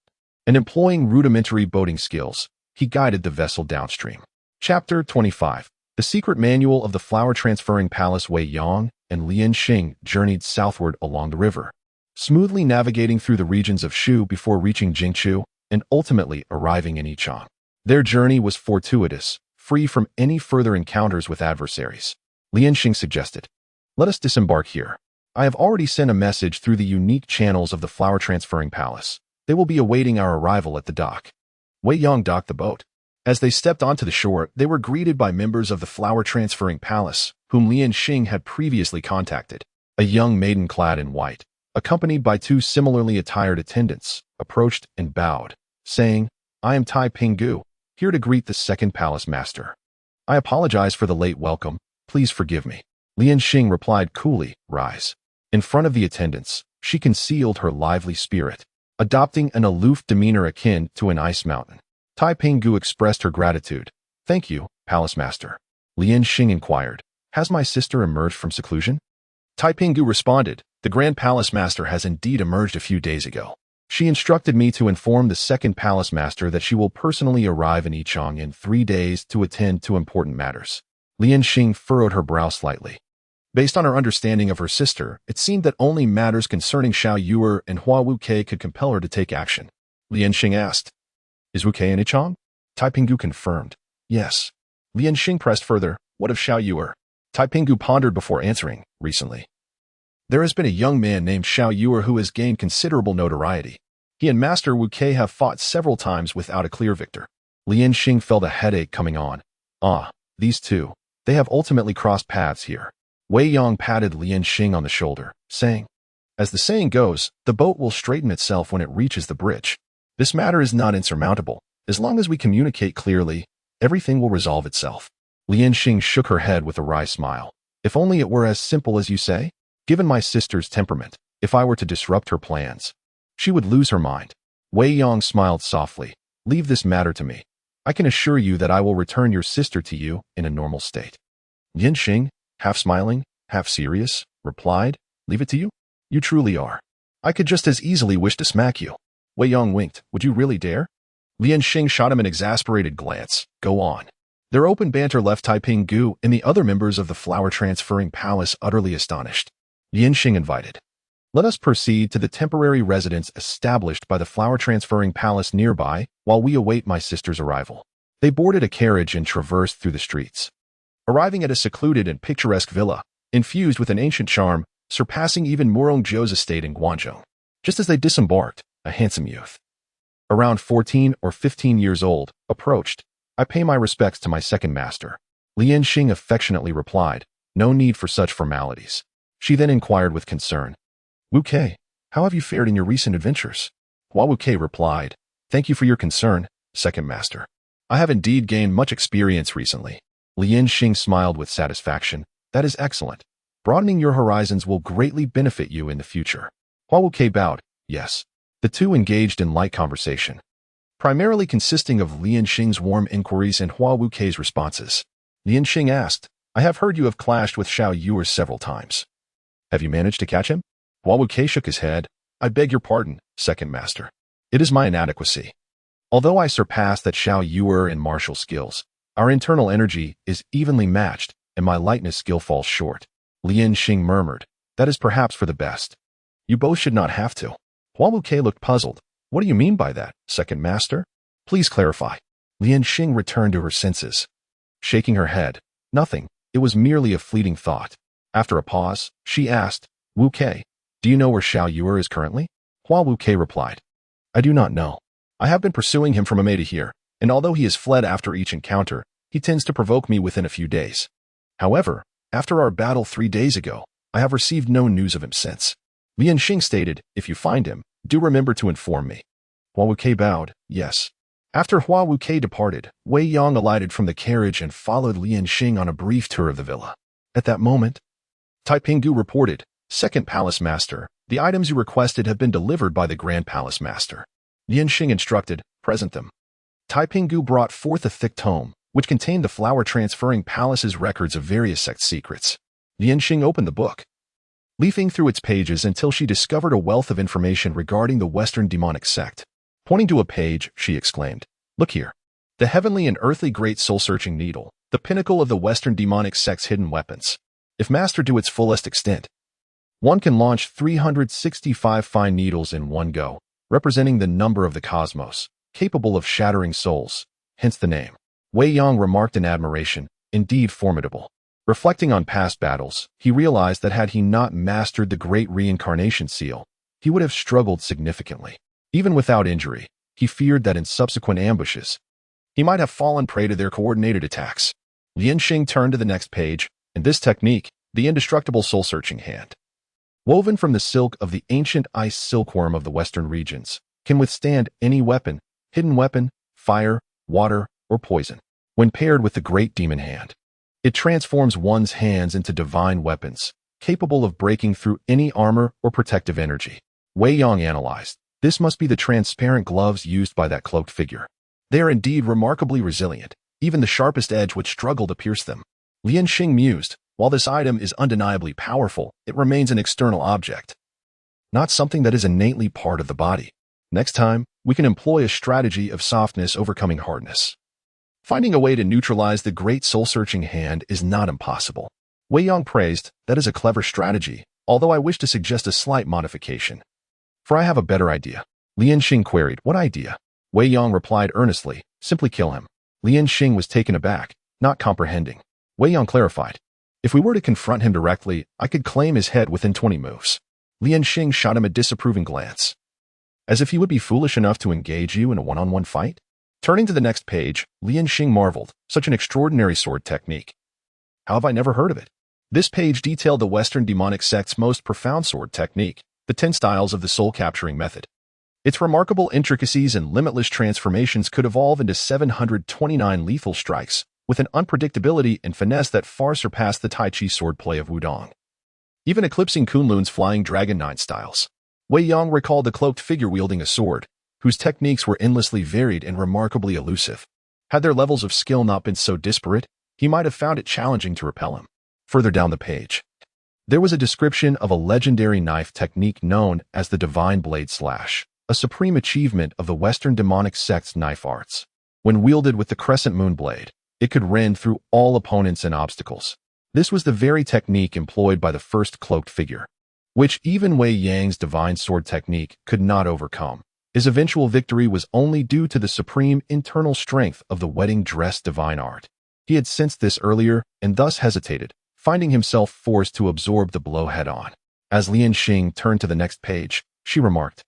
And employing rudimentary boating skills, he guided the vessel downstream. Chapter 25. The Secret Manual of the Flower Transferring Palace. Wei Yong and Lianxing journeyed southward along the river, smoothly navigating through the regions of Shu before reaching Jingchu and ultimately arriving in Yichang. Their journey was fortuitous, free from any further encounters with adversaries. Lianxing suggested, "Let us disembark here. I have already sent a message through the unique channels of the Flower Transferring Palace. They will be awaiting our arrival at the dock." Wei Yong docked the boat. As they stepped onto the shore, they were greeted by members of the Flower Transferring Palace, whom Lianxing had previously contacted. A young maiden clad in white, accompanied by two similarly attired attendants, approached and bowed, saying, "I am Tai Pinggu, here to greet the second palace master. I apologize for the late welcome. Please forgive me." Lianxing replied coolly, "Rise." In front of the attendants, she concealed her lively spirit, adopting an aloof demeanor akin to an ice mountain. Tai Pinggu expressed her gratitude. "Thank you, Palace Master." Lianxing inquired, "Has my sister emerged from seclusion?" Tai Pinggu responded, "The Grand Palace Master has indeed emerged a few days ago. She instructed me to inform the second Palace Master that she will personally arrive in Yichang in 3 days to attend to important matters." Lianxing furrowed her brow slightly. Based on her understanding of her sister, it seemed that only matters concerning Xiao Yuer and Hua Wuke could compel her to take action. Lianxing asked, "Is Wuke in Yichang?" Tai Pinggu confirmed, "Yes." Lianxing pressed further, "What of Xiao Yuer?" Tai Pinggu pondered before answering, "Recently, there has been a young man named Xiao Yuer who has gained considerable notoriety. He and Master Wuke have fought several times without a clear victor." Lianxing felt a headache coming on. These two. They have ultimately crossed paths here. Wei Yong patted Lianxing on the shoulder, saying, "As the saying goes, the boat will straighten itself when it reaches the bridge. This matter is not insurmountable. As long as we communicate clearly, everything will resolve itself." Lianxing shook her head with a wry smile. "If only it were as simple as you say. Given my sister's temperament, if I were to disrupt her plans, she would lose her mind." Wei Yong smiled softly. "Leave this matter to me. I can assure you that I will return your sister to you in a normal state." Lianxing, half smiling, half serious, replied, "Leave it to you? You truly are. I could just as easily wish to smack you." Wei Yong winked. "Would you really dare?" Lianxing shot him an exasperated glance. "Go on." Their open banter left Tai Pinggu and the other members of the Flower Transferring Palace utterly astonished. Lianxing invited, "Let us proceed to the temporary residence established by the Flower Transferring Palace nearby while we await my sister's arrival." They boarded a carriage and traversed through the streets, arriving at a secluded and picturesque villa, infused with an ancient charm, surpassing even Murong Zhou's estate in Guangzhou. Just as they disembarked, a handsome youth, around 14 or 15 years old, approached. "I pay my respects to my second master." Lianxing affectionately replied, "No need for such formalities." She then inquired with concern, "Wuke, how have you fared in your recent adventures?" Hua Wuke replied, "Thank you for your concern, second master. I have indeed gained much experience recently." Lianxing smiled with satisfaction. "That is excellent. Broadening your horizons will greatly benefit you in the future." Hua Wuke bowed, "Yes." The two engaged in light conversation, primarily consisting of Lianxing's warm inquiries and Hua Wuke's responses. Lianxing asked, "I have heard you have clashed with Xiao Yuer several times. Have you managed to catch him?" Hua Wuke shook his head. "I beg your pardon, second master. It is my inadequacy. Although I surpass that Xiao Yuer in martial skills, our internal energy is evenly matched, and my lightness skill falls short." Lianxing murmured, "That is perhaps for the best. You both should not have to." Hua Wuke looked puzzled. "What do you mean by that, second master? Please clarify." Lianxing returned to her senses, shaking her head. "Nothing. It was merely a fleeting thought." After a pause, she asked, "Wuke, do you know where Xiao Yuer is currently?" Hua Wuke replied, "I do not know. I have been pursuing him from Ame to here, and although he has fled after each encounter, he tends to provoke me within a few days. However, after our battle 3 days ago, I have received no news of him since." Lianxing stated, "If you find him, do remember to inform me." Hua Wuke bowed, "Yes." After Hua Wuke departed, Wei Yong alighted from the carriage and followed Lianxing on a brief tour of the villa. At that moment, Tai Pinggu reported, Second Palace Master, the items you requested have been delivered by the Grand Palace Master. Lian Xing instructed, present them. Tai Pinggu brought forth a thick tome, which contained the flower-transferring palace's records of various sect secrets. Lian Xing opened the book, leafing through its pages until she discovered a wealth of information regarding the Western demonic sect. Pointing to a page, she exclaimed, "Look here. The heavenly and earthly great soul-searching needle, the pinnacle of the Western demonic sect's hidden weapons. If mastered to its fullest extent, one can launch 365 fine needles in one go, representing the number of the cosmos, capable of shattering souls, hence the name." Wei Yang remarked in admiration, "Indeed formidable." Reflecting on past battles, he realized that had he not mastered the great reincarnation seal, he would have struggled significantly. Even without injury, he feared that in subsequent ambushes, he might have fallen prey to their coordinated attacks. Lian Xing turned to the next page, and this technique, the indestructible soul-searching hand, woven from the silk of the ancient ice silkworm of the western regions, can withstand any weapon, hidden weapon, fire, water, or poison. When paired with the great demon hand, it transforms one's hands into divine weapons, capable of breaking through any armor or protective energy. Wei Yang analyzed, "This must be the transparent gloves used by that cloaked figure. They are indeed remarkably resilient. Even the sharpest edge would struggle to pierce them." Lian Xing mused, "While this item is undeniably powerful, it remains an external object, not something that is innately part of the body. Next time, we can employ a strategy of softness overcoming hardness. Finding a way to neutralize the great soul-searching hand is not impossible." Wei Yang praised, "That is a clever strategy, although I wish to suggest a slight modification. For I have a better idea." Lian Xing queried, "What idea?" Wei Yang replied earnestly, "Simply kill him." Lian Xing was taken aback, not comprehending. Wei Yang clarified, "If we were to confront him directly, I could claim his head within 20 moves." Lian Xing shot him a disapproving glance, as if he would be foolish enough to engage you in a one-on-one fight. Turning to the next page, Lian Xing marveled, "Such an extraordinary sword technique. How have I never heard of it?" This page detailed the Western demonic sect's most profound sword technique, the 10 styles of the soul-capturing method. Its remarkable intricacies and limitless transformations could evolve into 729 lethal strikes, with an unpredictability and finesse that far surpassed the Tai Chi swordplay of Wudong, even eclipsing Kunlun's Flying Dragon 9 styles. Wei Yang recalled the cloaked figure wielding a sword, whose techniques were endlessly varied and remarkably elusive. Had their levels of skill not been so disparate, he might have found it challenging to repel him. Further down the page, there was a description of a legendary knife technique known as the Divine Blade Slash, a supreme achievement of the Western demonic sect's knife arts. When wielded with the crescent moon blade, it could rend through all opponents and obstacles. This was the very technique employed by the first cloaked figure, which even Wei Yang's divine sword technique could not overcome. His eventual victory was only due to the supreme internal strength of the wedding dress divine art. He had sensed this earlier and thus hesitated, finding himself forced to absorb the blow head-on. As Lian Xing turned to the next page, she remarked,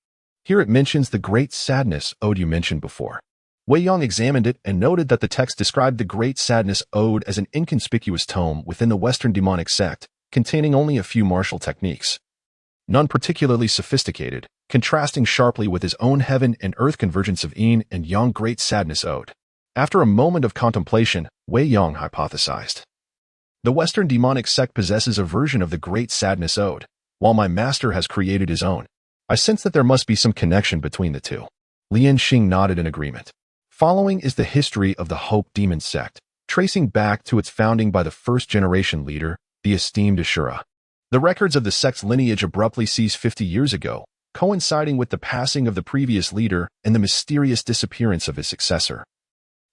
"Here it mentions the Great Sadness Ode you mentioned before." Wei Yang examined it and noted that the text described the Great Sadness Ode as an inconspicuous tome within the Western demonic sect, containing only a few martial techniques, none particularly sophisticated, contrasting sharply with his own heaven and earth convergence of Yin and Yang Great Sadness Ode. After a moment of contemplation, Wei Yang hypothesized, "The Western demonic sect possesses a version of the Great Sadness Ode, while my master has created his own. I sense that there must be some connection between the two." Lian Xing nodded in agreement. Following is the history of the Hope Demon sect, tracing back to its founding by the first-generation leader, the esteemed Ashura. The records of the sect's lineage abruptly ceased 50 years ago, coinciding with the passing of the previous leader and the mysterious disappearance of his successor,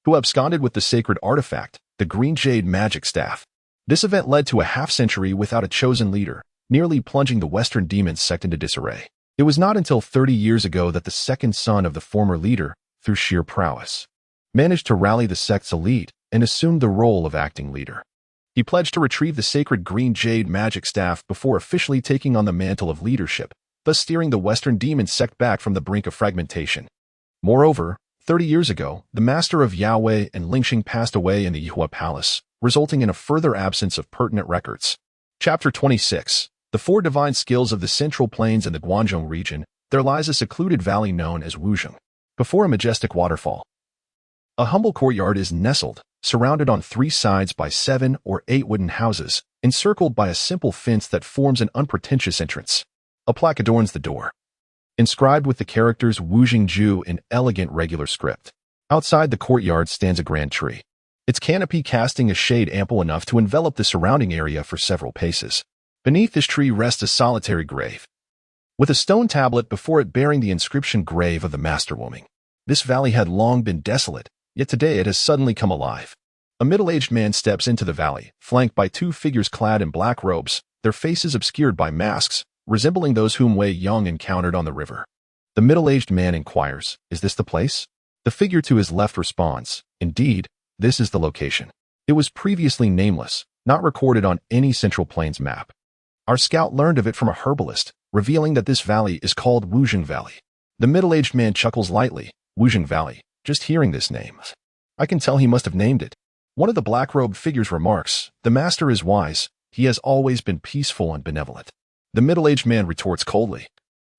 who absconded with the sacred artifact, the Green Jade Magic Staff. This event led to a half-century without a chosen leader, nearly plunging the Western demon sect into disarray. It was not until 30 years ago that the second son of the former leader, through sheer prowess, managed to rally the sect's elite and assumed the role of acting leader. He pledged to retrieve the sacred Green Jade Magic Staff before officially taking on the mantle of leadership, thus steering the Western demon sect back from the brink of fragmentation. Moreover, 30 years ago, the master of Yahweh and Lingxing passed away in the Yuhua Palace, resulting in a further absence of pertinent records. Chapter 26. The Four Divine Skills of the Central Plains and the Guangzhou region. There lies a secluded valley known as Wuzhong, before a majestic waterfall. A humble courtyard is nestled, surrounded on 3 sides by 7 or 8 wooden houses, encircled by a simple fence that forms an unpretentious entrance. A plaque adorns the door, inscribed with the characters Wu Jingju in elegant regular script. Outside the courtyard stands a grand tree, its canopy casting a shade ample enough to envelop the surrounding area for several paces. Beneath this tree rests a solitary grave, with a stone tablet before it bearing the inscription Grave of the Masterwoman. This valley had long been desolate, yet today it has suddenly come alive. A middle-aged man steps into the valley, flanked by two figures clad in black robes, their faces obscured by masks, resembling those whom Wei Yang encountered on the river. The middle-aged man inquires, "Is this the place?" The figure to his left responds, "Indeed, this is the location. It was previously nameless, not recorded on any Central Plains map. Our scout learned of it from a herbalist, revealing that this valley is called Wuzheng Valley." The middle-aged man chuckles lightly. Wuzheng Valley. Just hearing this name, I can tell he must have named it. One of the black-robed figures remarks, "The master is wise. He has always been peaceful and benevolent." The middle-aged man retorts coldly,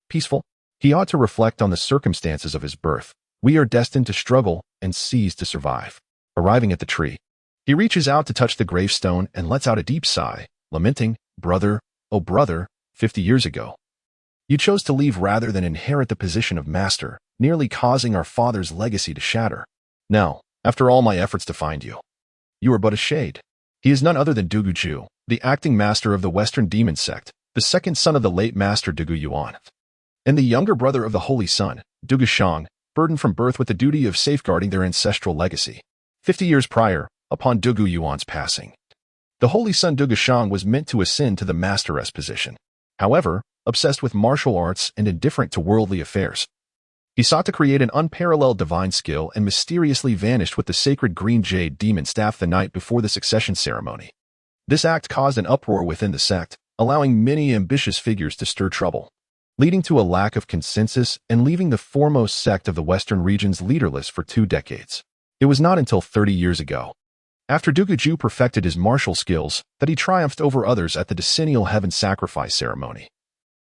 "Peaceful? He ought to reflect on the circumstances of his birth. We are destined to struggle and cease to survive." Arriving at the tree, he reaches out to touch the gravestone and lets out a deep sigh, lamenting, "Brother, oh brother, 50 years ago, you chose to leave rather than inherit the position of master, nearly causing our father's legacy to shatter. Now, after all my efforts to find you, you are but a shade." He is none other than Dugu Ju, the acting master of the Western Demon Sect, the second son of the late master Dugu Yuan, and the younger brother of the Holy Son, Dugu Shang, burdened from birth with the duty of safeguarding their ancestral legacy. 50 years prior, upon Dugu Yuan's passing, the Holy Son Dugu Shang was meant to ascend to the masteress position. However, obsessed with martial arts and indifferent to worldly affairs, he sought to create an unparalleled divine skill and mysteriously vanished with the sacred green jade demon staff the night before the succession ceremony. This act caused an uproar within the sect, allowing many ambitious figures to stir trouble, leading to a lack of consensus and leaving the foremost sect of the Western regions leaderless for 2 decades. It was not until 30 years ago, after Dugu Ju perfected his martial skills, that he triumphed over others at the decennial heaven sacrifice ceremony,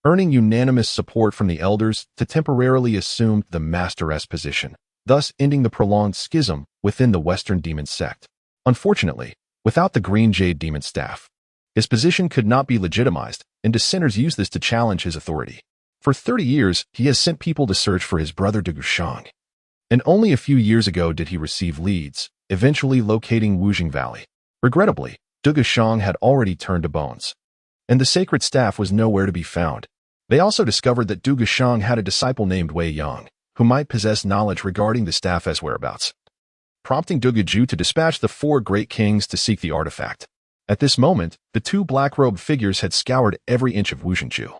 earning unanimous support from the elders to temporarily assume the masteress position, thus ending the prolonged schism within the Western Demon Sect. Unfortunately, without the Green Jade Demon Staff, his position could not be legitimized, and dissenters use this to challenge his authority. For 30 years, he has sent people to search for his brother Dugu Shang, and only a few years ago did he receive leads, eventually locating Wuzheng Valley. Regrettably, Dugu Shang had already turned to bones, and the sacred staff was nowhere to be found. They also discovered that Dugu Shang had a disciple named Wei Yang, who might possess knowledge regarding the staff's whereabouts, prompting Dugu Ju to dispatch the 4 great kings to seek the artifact. At this moment, the 2 black-robed figures had scoured every inch of Wuzhengju,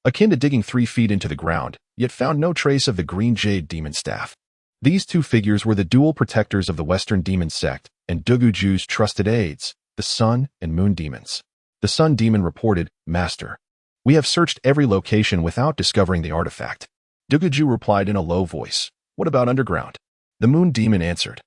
akin to digging 3 feet into the ground, yet found no trace of the green jade demon staff. These 2 figures were the dual protectors of the Western Demon Sect and Dugu Ju's trusted aides, the Sun and Moon Demons. The Sun Demon reported, "Master, we have searched every location without discovering the artifact." Dugu Ju replied in a low voice, "What about underground?" The Moon Demon answered,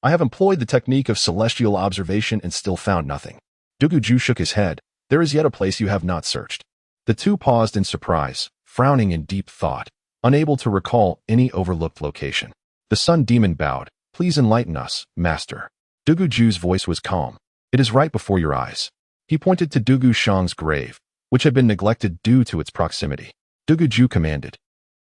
"I have employed the technique of celestial observation and still found nothing." Dugu Ju shook his head, "There is yet a place you have not searched." The 2 paused in surprise, frowning in deep thought, unable to recall any overlooked location. The Sun Demon bowed, "Please enlighten us, Master." Dugu Ju's voice was calm. "It is right before your eyes." He pointed to Dugu Shang's grave, which had been neglected due to its proximity. Dugu Ju commanded,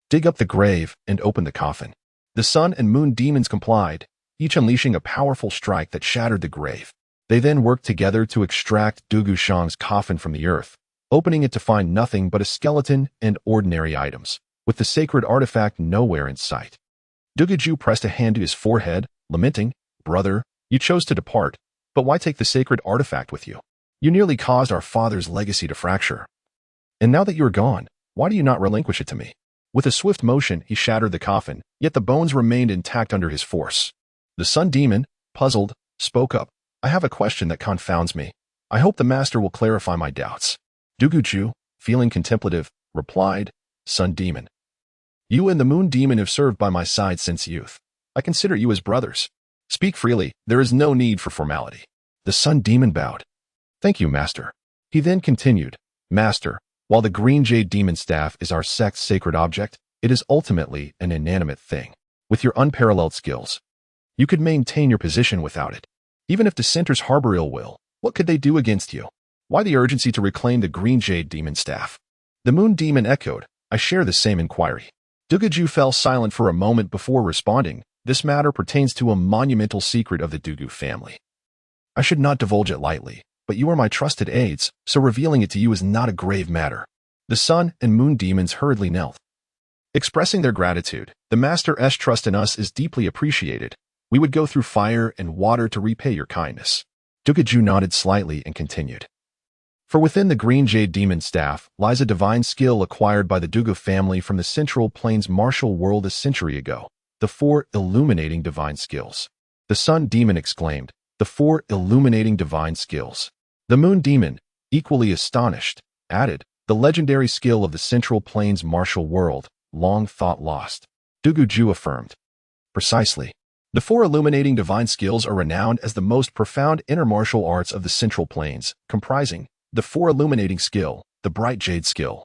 "Dig up the grave and open the coffin." The Sun and Moon Demons complied, each unleashing a powerful strike that shattered the grave. They then worked together to extract Dugu Shang's coffin from the earth, opening it to find nothing but a skeleton and ordinary items, with the sacred artifact nowhere in sight. Dugu Ju pressed a hand to his forehead, lamenting, "Brother, you chose to depart, but why take the sacred artifact with you? You nearly caused our father's legacy to fracture. And now that you are gone, why do you not relinquish it to me?" With a swift motion, he shattered the coffin, yet the bones remained intact under his force. The Sun Demon, puzzled, spoke up, "I have a question that confounds me. I hope the master will clarify my doubts." Dugu Ju, feeling contemplative, replied, "Sun Demon, you and the Moon Demon have served by my side since youth. I consider you as brothers. Speak freely, there is no need for formality." The Sun Demon bowed. "Thank you, Master." He then continued, "Master, while the Green Jade Demon Staff is our sect's sacred object, it is ultimately an inanimate thing. With your unparalleled skills, you could maintain your position without it. Even if dissenters harbor ill will, what could they do against you? Why the urgency to reclaim the green jade demon staff? The moon demon echoed, I share the same inquiry. Duguju fell silent for a moment before responding. This matter pertains to a monumental secret of the Dugu family. I should not divulge it lightly, but you are my trusted aides, so revealing it to you is not a grave matter. The sun and moon demons hurriedly knelt. Expressing their gratitude, the Master's trust in us is deeply appreciated. We would go through fire and water to repay your kindness. Duguju nodded slightly and continued. For within the green jade demon staff lies a divine skill acquired by the Dugu family from the Central Plains martial world a century ago. The 4 illuminating divine skills. The sun demon exclaimed, the 4 illuminating divine skills. The moon demon, equally astonished, added, the legendary skill of the Central Plains martial world, long thought lost. Duguju affirmed. Precisely. The 4 illuminating divine skills are renowned as the most profound inner martial arts of the Central Plains, comprising the 4 illuminating skill, the bright jade skill,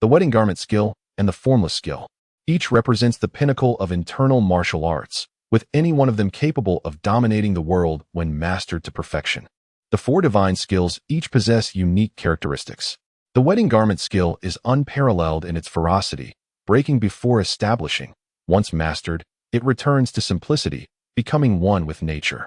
the wedding garment skill, and the formless skill. Each represents the pinnacle of internal martial arts, with any one of them capable of dominating the world when mastered to perfection. The 4 divine skills each possess unique characteristics. The wedding garment skill is unparalleled in its ferocity, breaking before establishing. Once mastered, it returns to simplicity, becoming one with nature.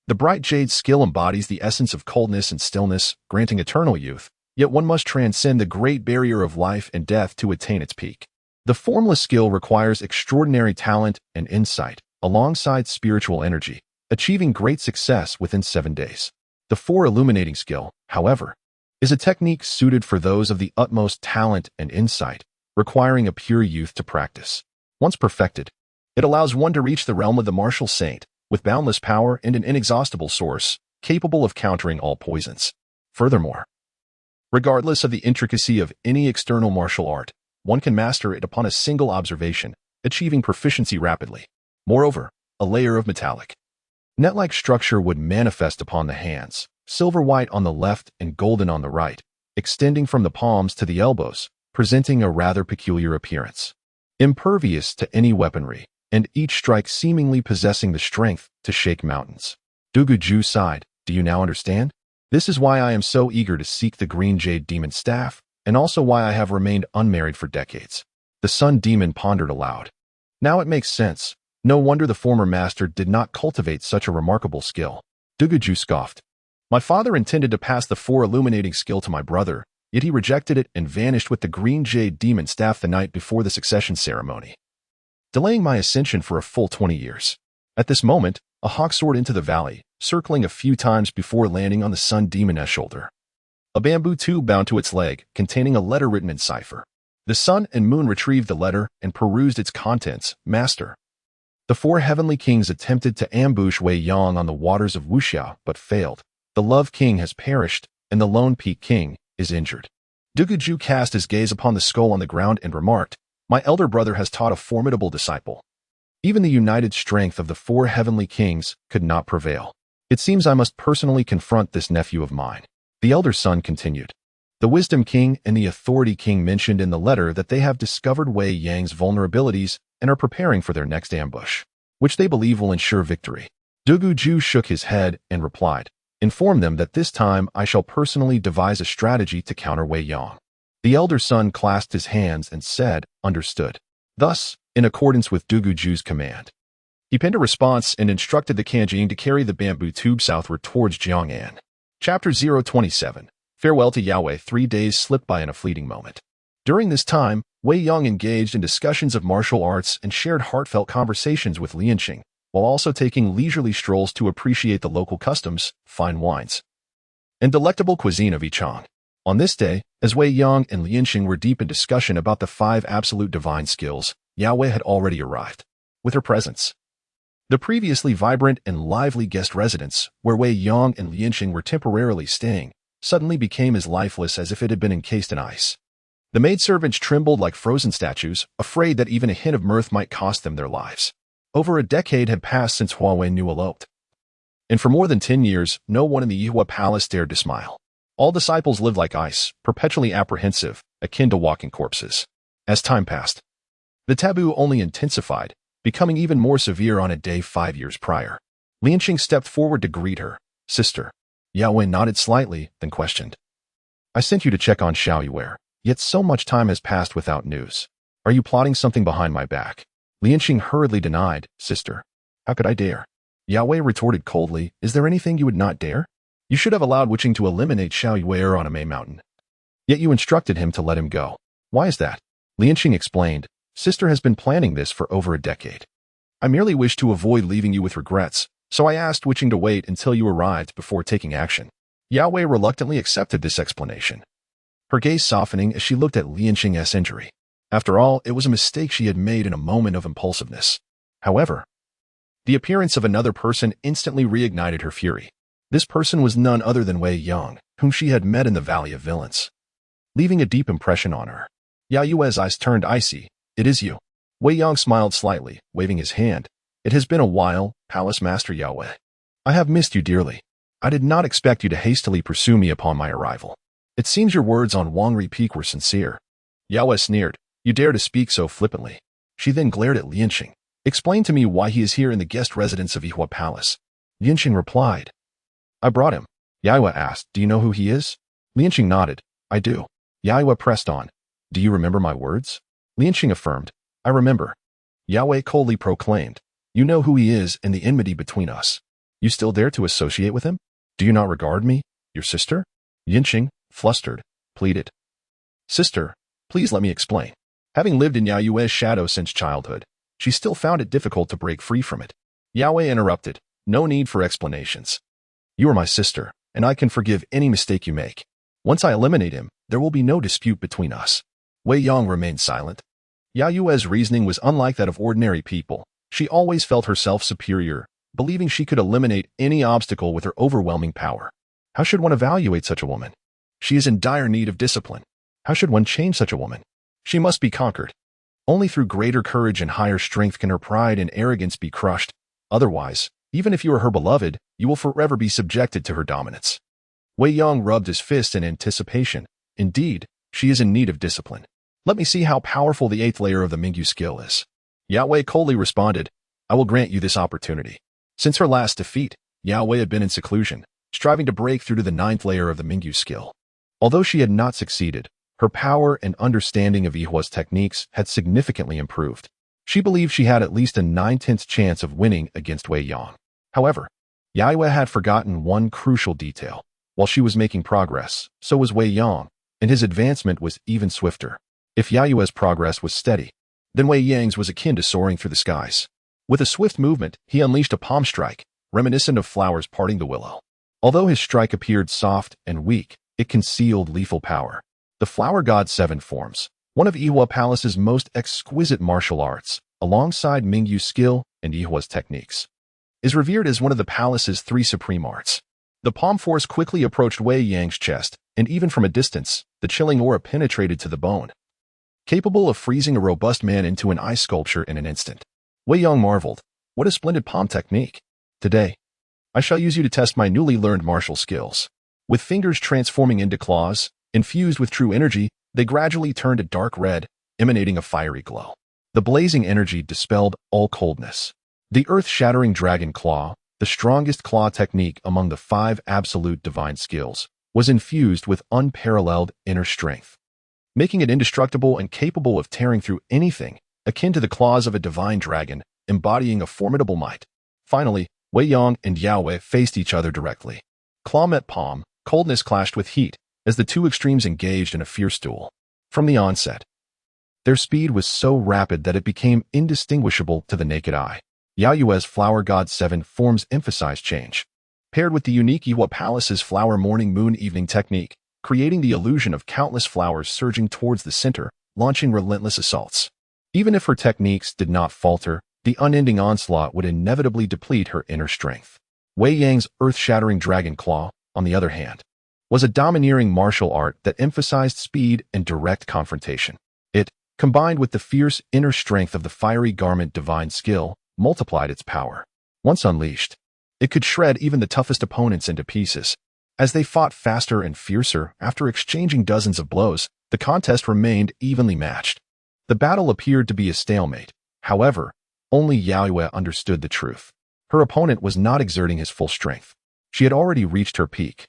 The bright jade skill embodies the essence of coldness and stillness, granting eternal youth, yet one must transcend the great barrier of life and death to attain its peak. The formless skill requires extraordinary talent and insight, alongside spiritual energy, achieving great success within 7 days. The 4 illuminating skill, however, is a technique suited for those of the utmost talent and insight, requiring a pure youth to practice. Once perfected, it allows one to reach the realm of the martial saint, with boundless power and an inexhaustible source, capable of countering all poisons. Furthermore, regardless of the intricacy of any external martial art, one can master it upon a single observation, achieving proficiency rapidly. Moreover, a layer of metallic, net-like structure would manifest upon the hands, silver-white on the left and golden on the right, extending from the palms to the elbows, presenting a rather peculiar appearance. Impervious to any weaponry, and each strike seemingly possessing the strength to shake mountains. Duguju sighed, do you now understand? This is why I am so eager to seek the green jade demon staff, and also why I have remained unmarried for decades. The sun demon pondered aloud. Now it makes sense. No wonder the former master did not cultivate such a remarkable skill. Duguju scoffed. My father intended to pass the 4 illuminating skill to my brother, yet he rejected it and vanished with the green jade demon staff the night before the succession ceremony, delaying my ascension for a full 20 years. At this moment, a hawk soared into the valley, circling a few times before landing on the sun demon's shoulder. A bamboo tube bound to its leg, containing a letter written in cipher. The sun and moon retrieved the letter and perused its contents. Master. The 4 heavenly kings attempted to ambush Wei Yang on the waters of Wuxia, but failed. The Love King has perished, and the Lone Peak King is injured. Duguju cast his gaze upon the skull on the ground and remarked, my elder brother has taught a formidable disciple. Even the united strength of the 4 heavenly kings could not prevail. It seems I must personally confront this nephew of mine. The elder son continued. The Wisdom King and the Authority King mentioned in the letter that they have discovered Wei Yang's vulnerabilities and are preparing for their next ambush, which they believe will ensure victory. Duguju shook his head and replied, inform them that this time I shall personally devise a strategy to counter Wei Yang. The elder son clasped his hands and said, understood. Thus, in accordance with Duguju's command, he penned a response and instructed the Kanjin to carry the bamboo tube southward towards Jiang'an. Chapter 027. Farewell to Yahweh. 3 days slipped by in a fleeting moment. During this time, Wei Yang engaged in discussions of martial arts and shared heartfelt conversations with Lianqing, while also taking leisurely strolls to appreciate the local customs, fine wines, and delectable cuisine of Yichang. On this day, as Wei Yang and Lianqing were deep in discussion about the 5 absolute divine skills, Yahweh had already arrived. With her presence, the previously vibrant and lively guest residence, where Wei Yang and Lianqing were temporarily staying, suddenly became as lifeless as if it had been encased in ice. The maidservants trembled like frozen statues, afraid that even a hint of mirth might cost them their lives. Over a decade had passed since Huawei Nu eloped, and for more than 10 years, no one in the Yihua Palace dared to smile. All disciples lived like ice, perpetually apprehensive, akin to walking corpses. As time passed, the taboo only intensified, becoming even more severe on a day 5 years prior. Lianqing stepped forward to greet her. Sister. Yahweh nodded slightly, then questioned. I sent you to check on Xiaoyue, yet so much time has passed without news. Are you plotting something behind my back? Lianqing hurriedly denied, Sister. How could I dare? Yao Wei retorted coldly, Is there anything you would not dare? You should have allowed Witching to eliminate Xiaoyue on a Mei Mountain. Yet you instructed him to let him go. Why is that? Lianqing explained, Sister has been planning this for over a decade. I merely wished to avoid leaving you with regrets, so I asked Witching to wait until you arrived before taking action. Yao Wei reluctantly accepted this explanation, her gaze softening as she looked at Lianqing's injury. After all, it was a mistake she had made in a moment of impulsiveness. However, the appearance of another person instantly reignited her fury. This person was none other than Wei Yang, whom she had met in the Valley of Villains, leaving a deep impression on her. Yao Yue's eyes turned icy. It is you. Wei Yang smiled slightly, waving his hand. It has been a while, Palace Master Yao Wei. I have missed you dearly. I did not expect you to hastily pursue me upon my arrival. It seems your words on Wangri Peak were sincere. Yao Wei sneered. You dare to speak so flippantly. She then glared at Lianqing. Explain to me why he is here in the guest residence of Yihua Palace. Lianqing replied. I brought him. Yao Wei asked, Do you know who he is? Lianqing nodded. I do. Yao Wei pressed on. Do you remember my words? Lianqing affirmed. I remember. Yao Wei coldly proclaimed. You know who he is and the enmity between us. You still dare to associate with him? Do you not regard me, your sister? Lianqing, flustered, pleaded. Sister, please let me explain. Having lived in Yao Yue's shadow since childhood, she still found it difficult to break free from it. Yao Wei interrupted. No need for explanations. You are my sister, and I can forgive any mistake you make. Once I eliminate him, there will be no dispute between us. Wei Yang remained silent. Yao Yue's reasoning was unlike that of ordinary people. She always felt herself superior, believing she could eliminate any obstacle with her overwhelming power. How should one evaluate such a woman? She is in dire need of discipline. How should one change such a woman? She must be conquered. Only through greater courage and higher strength can her pride and arrogance be crushed. Otherwise, even if you are her beloved, you will forever be subjected to her dominance. Wei Yang rubbed his fist in anticipation. Indeed, she is in need of discipline. Let me see how powerful the 8th layer of the Mingyu skill is. Yao Wei coldly responded, I will grant you this opportunity. Since her last defeat, Yao Wei had been in seclusion, striving to break through to the 9th layer of the Mingyu skill. Although she had not succeeded, her power and understanding of Yihua's techniques had significantly improved. She believed she had at least a 9/10 chance of winning against Wei Yang. However, Yao Wei had forgotten one crucial detail. While she was making progress, so was Wei Yang, and his advancement was even swifter. If Yao Yue's progress was steady, then Wei Yang's was akin to soaring through the skies. With a swift movement, he unleashed a palm strike, reminiscent of flowers parting the willow. Although his strike appeared soft and weak, it concealed lethal power. The Flower God 7 forms, one of Yihua Palace's most exquisite martial arts, alongside Mingyu skill and Yihua's techniques, is revered as one of the palace's 3 supreme arts. The palm force quickly approached Wei Yang's chest, and even from a distance, the chilling aura penetrated to the bone, capable of freezing a robust man into an ice sculpture in an instant. Wei Yang marveled. What a splendid palm technique. Today, I shall use you to test my newly learned martial skills. With fingers transforming into claws, infused with true energy, they gradually turned a dark red, emanating a fiery glow. The blazing energy dispelled all coldness. The earth-shattering dragon claw, the strongest claw technique among the 5 absolute divine skills, was infused with unparalleled inner strength, making it indestructible and capable of tearing through anything, akin to the claws of a divine dragon, embodying a formidable might. Finally, Wei Yang and Yao Wei faced each other directly. Claw met palm, coldness clashed with heat, as the two extremes engaged in a fierce duel. From the onset, their speed was so rapid that it became indistinguishable to the naked eye. Yao Yue's Flower God 7 forms emphasized change, paired with the unique Yihua Palace's Flower Morning Moon Evening technique, creating the illusion of countless flowers surging towards the center, launching relentless assaults. Even if her techniques did not falter, the unending onslaught would inevitably deplete her inner strength. Wei Yang's earth-shattering dragon claw, on the other hand, was a domineering martial art that emphasized speed and direct confrontation. It, combined with the fierce inner strength of the fiery garment divine skill, multiplied its power. Once unleashed, it could shred even the toughest opponents into pieces. As they fought faster and fiercer, after exchanging dozens of blows, the contest remained evenly matched. The battle appeared to be a stalemate. However, only Yao Yue understood the truth. Her opponent was not exerting his full strength. She had already reached her peak.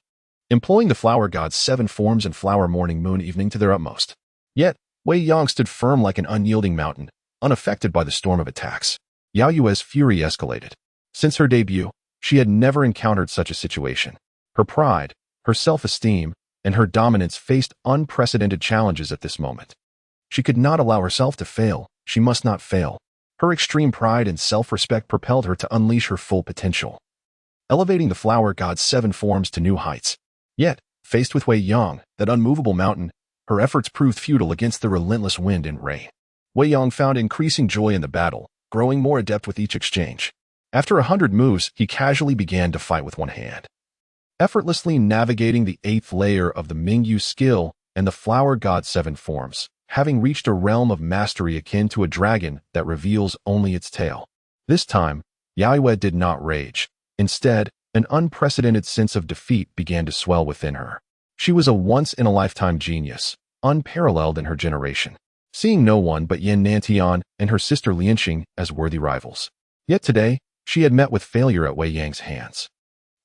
employing the flower god's 7 forms and flower morning moon evening to their utmost. Yet, Wei Yang stood firm like an unyielding mountain, unaffected by the storm of attacks. Yao Yue's fury escalated. Since her debut, she had never encountered such a situation. Her pride, her self-esteem, and her dominance faced unprecedented challenges at this moment. She could not allow herself to fail. She must not fail. Her extreme pride and self-respect propelled her to unleash her full potential, elevating the flower god's 7 forms to new heights. Yet, faced with Wei Yang, that unmovable mountain, her efforts proved futile against the relentless wind and rain. Wei Yang found increasing joy in the battle, growing more adept with each exchange. After 100 moves, he casually began to fight with one hand, effortlessly navigating the 8th layer of the Mingyu skill and the flower god's 7 forms, having reached a realm of mastery akin to a dragon that reveals only its tail. This time, Yao Yue did not rage. Instead, an unprecedented sense of defeat began to swell within her. She was a once-in-a-lifetime genius, unparalleled in her generation, seeing no one but Yin Nantian and her sister Lianxing as worthy rivals. Yet today, she had met with failure at Wei Yang's hands,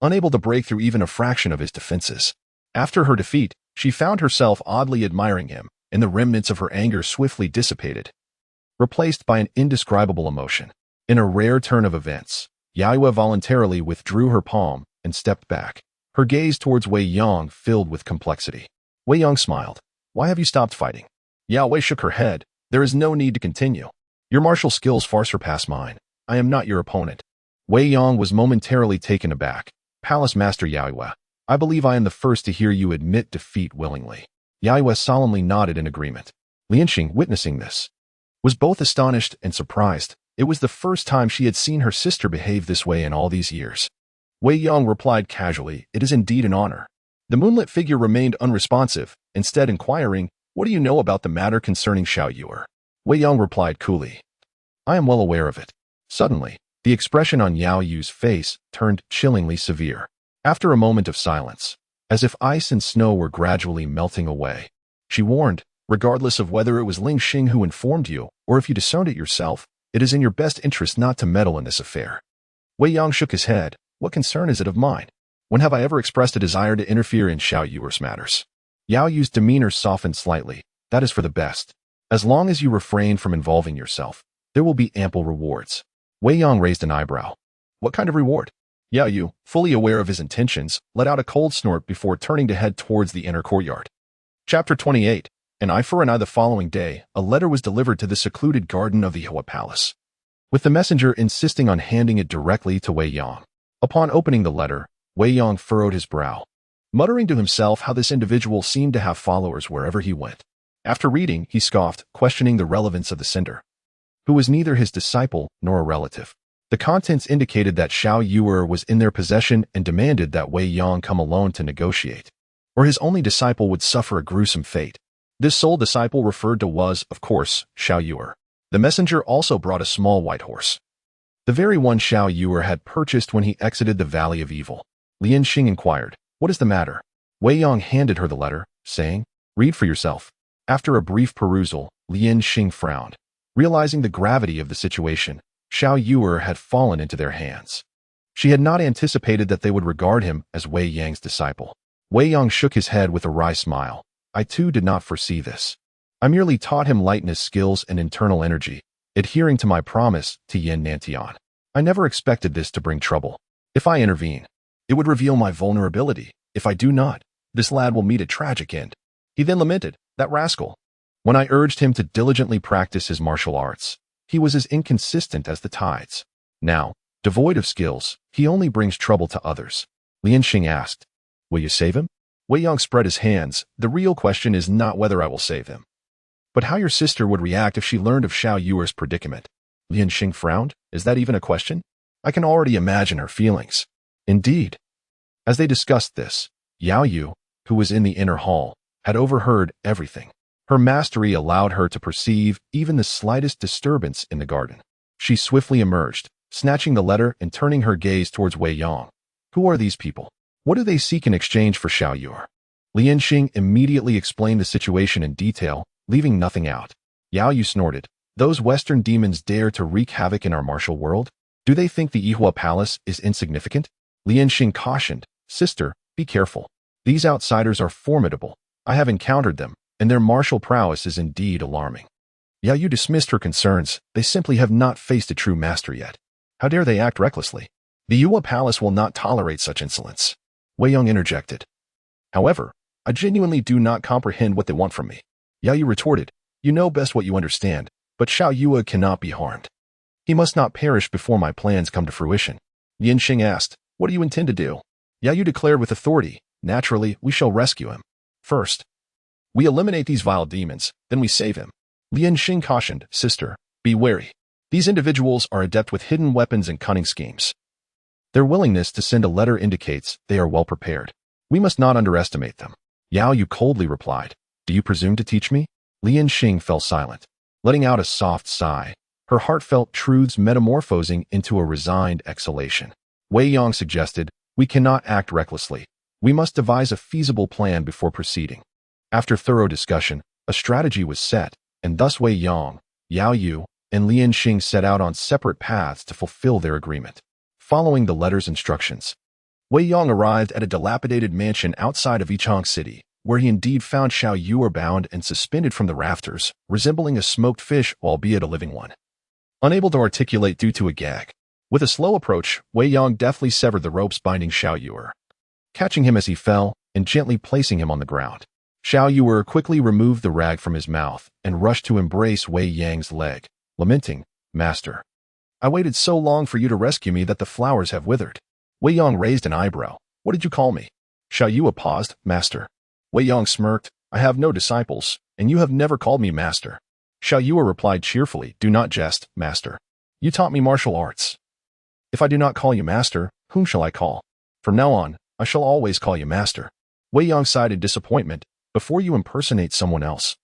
unable to break through even a fraction of his defenses. After her defeat, she found herself oddly admiring him, and the remnants of her anger swiftly dissipated, replaced by an indescribable emotion. In a rare turn of events, Yao Yue voluntarily withdrew her palm and stepped back, her gaze towards Wei Yang filled with complexity. Wei Yang smiled. "Why have you stopped fighting?" Yao Yue shook her head. "There is no need to continue. Your martial skills far surpass mine. I am not your opponent." Wei Yang was momentarily taken aback. "Palace Master Yao Yue, I believe I am the first to hear you admit defeat willingly." Yao Yue solemnly nodded in agreement. Lianxing, witnessing this, was both astonished and surprised. It was the first time she had seen her sister behave this way in all these years. Wei Yang replied casually, "It is indeed an honor." The moonlit figure remained unresponsive, instead inquiring, "What do you know about the matter concerning Xiao Yuer?" Wei Yang replied coolly, "I am well aware of it." Suddenly, the expression on Yao Yu's face turned chillingly severe. After a moment of silence, as if ice and snow were gradually melting away, she warned, "Regardless of whether it was Ling Xing who informed you, or if you discerned it yourself, it is in your best interest not to meddle in this affair." Wei Yang shook his head. "What concern is it of mine? When have I ever expressed a desire to interfere in Xiao Yuer's matters?" Yao Yu's demeanor softened slightly. "That is for the best. As long as you refrain from involving yourself, there will be ample rewards." Wei Yang raised an eyebrow. "What kind of reward?" Yao Yu, fully aware of his intentions, let out a cold snort before turning to head towards the inner courtyard. Chapter 28. An eye for an eye. The following day, a letter was delivered to the secluded garden of the Hua Palace, with the messenger insisting on handing it directly to Wei Yang. Upon opening the letter, Wei Yang furrowed his brow, muttering to himself how this individual seemed to have followers wherever he went. After reading, he scoffed, questioning the relevance of the sender, who was neither his disciple nor a relative. The contents indicated that Xiao Yuer was in their possession and demanded that Wei Yang come alone to negotiate, or his only disciple would suffer a gruesome fate. This sole disciple referred to was, of course, Xiao Yuer. The messenger also brought a small white horse, the very one Xiao Yuer had purchased when he exited the Valley of Evil. Lianxing inquired, "What is the matter?" Wei Yang handed her the letter, saying, "Read for yourself." After a brief perusal, Lianxing frowned. Realizing the gravity of the situation, Xiao Yuer had fallen into their hands. She had not anticipated that they would regard him as Wei Yang's disciple. Wei Yang shook his head with a wry smile. "I too did not foresee this. I merely taught him lightness skills and internal energy, adhering to my promise to Yin Nantian. I never expected this to bring trouble. If I intervene, it would reveal my vulnerability. If I do not, this lad will meet a tragic end." He then lamented, "That rascal. When I urged him to diligently practice his martial arts, he was as inconsistent as the tides. Now, devoid of skills, he only brings trouble to others." Lianxing asked, "Will you save him?" Wei Yang spread his hands. "The real question is not whether I will save him, but how your sister would react if she learned of Xiao Yuer's predicament." Lianxing frowned. "Is that even a question? I can already imagine her feelings." Indeed. As they discussed this, Yao Yu, who was in the inner hall, had overheard everything. Her mastery allowed her to perceive even the slightest disturbance in the garden. She swiftly emerged, snatching the letter and turning her gaze towards Wei Yang. "Who are these people? What do they seek in exchange for Xiao Yuer?" Lianxing immediately explained the situation in detail, leaving nothing out. Yao Yu snorted. "Those Western demons dare to wreak havoc in our martial world? Do they think the Yihua Palace is insignificant?" Lianxing cautioned, "Sister, be careful. These outsiders are formidable. I have encountered them, and their martial prowess is indeed alarming. Yao Yu dismissed her concerns. They simply have not faced a true master yet. How dare they act recklessly? The Yuwa Palace will not tolerate such insolence. Wei Yong interjected. However, I genuinely do not comprehend what they want from me. Yao Yu retorted, you know best what you understand, but Xiao Yue cannot be harmed. He must not perish before my plans come to fruition. Yan Xing asked, what do you intend to do? Yao Yu declared with authority, naturally, we shall rescue him. First, we eliminate these vile demons, then we save him. Lian Xing cautioned, sister, be wary. These individuals are adept with hidden weapons and cunning schemes. Their willingness to send a letter indicates they are well prepared. We must not underestimate them. Yao Yu coldly replied, do you presume to teach me? Lian Xing fell silent, letting out a soft sigh, her heartfelt truths metamorphosing into a resigned exhalation. Wei Yong suggested, we cannot act recklessly. We must devise a feasible plan before proceeding. After thorough discussion, a strategy was set, and thus Wei Yong, Yao Yu, and Lian Xing set out on separate paths to fulfill their agreement. Following the letter's instructions, Wei Yong arrived at a dilapidated mansion outside of Yichang City, where he indeed found Xiao Yu bound and suspended from the rafters, resembling a smoked fish, albeit a living one. Unable to articulate due to a gag, with a slow approach, Wei Yong deftly severed the ropes binding Xiao Yu, catching him as he fell and gently placing him on the ground. Xiao Yu quickly removed the rag from his mouth and rushed to embrace Wei Yang's leg, lamenting, Master, I waited so long for you to rescue me that the flowers have withered. Wei Yong raised an eyebrow. What did you call me? Xiao Yu paused, Master. Wei Yong smirked, I have no disciples, and you have never called me Master. Xiao Yu replied cheerfully, do not jest, Master. You taught me martial arts. If I do not call you Master, whom shall I call? From now on, I shall always call you Master. Wei Yong sighed in disappointment, before you impersonate someone else.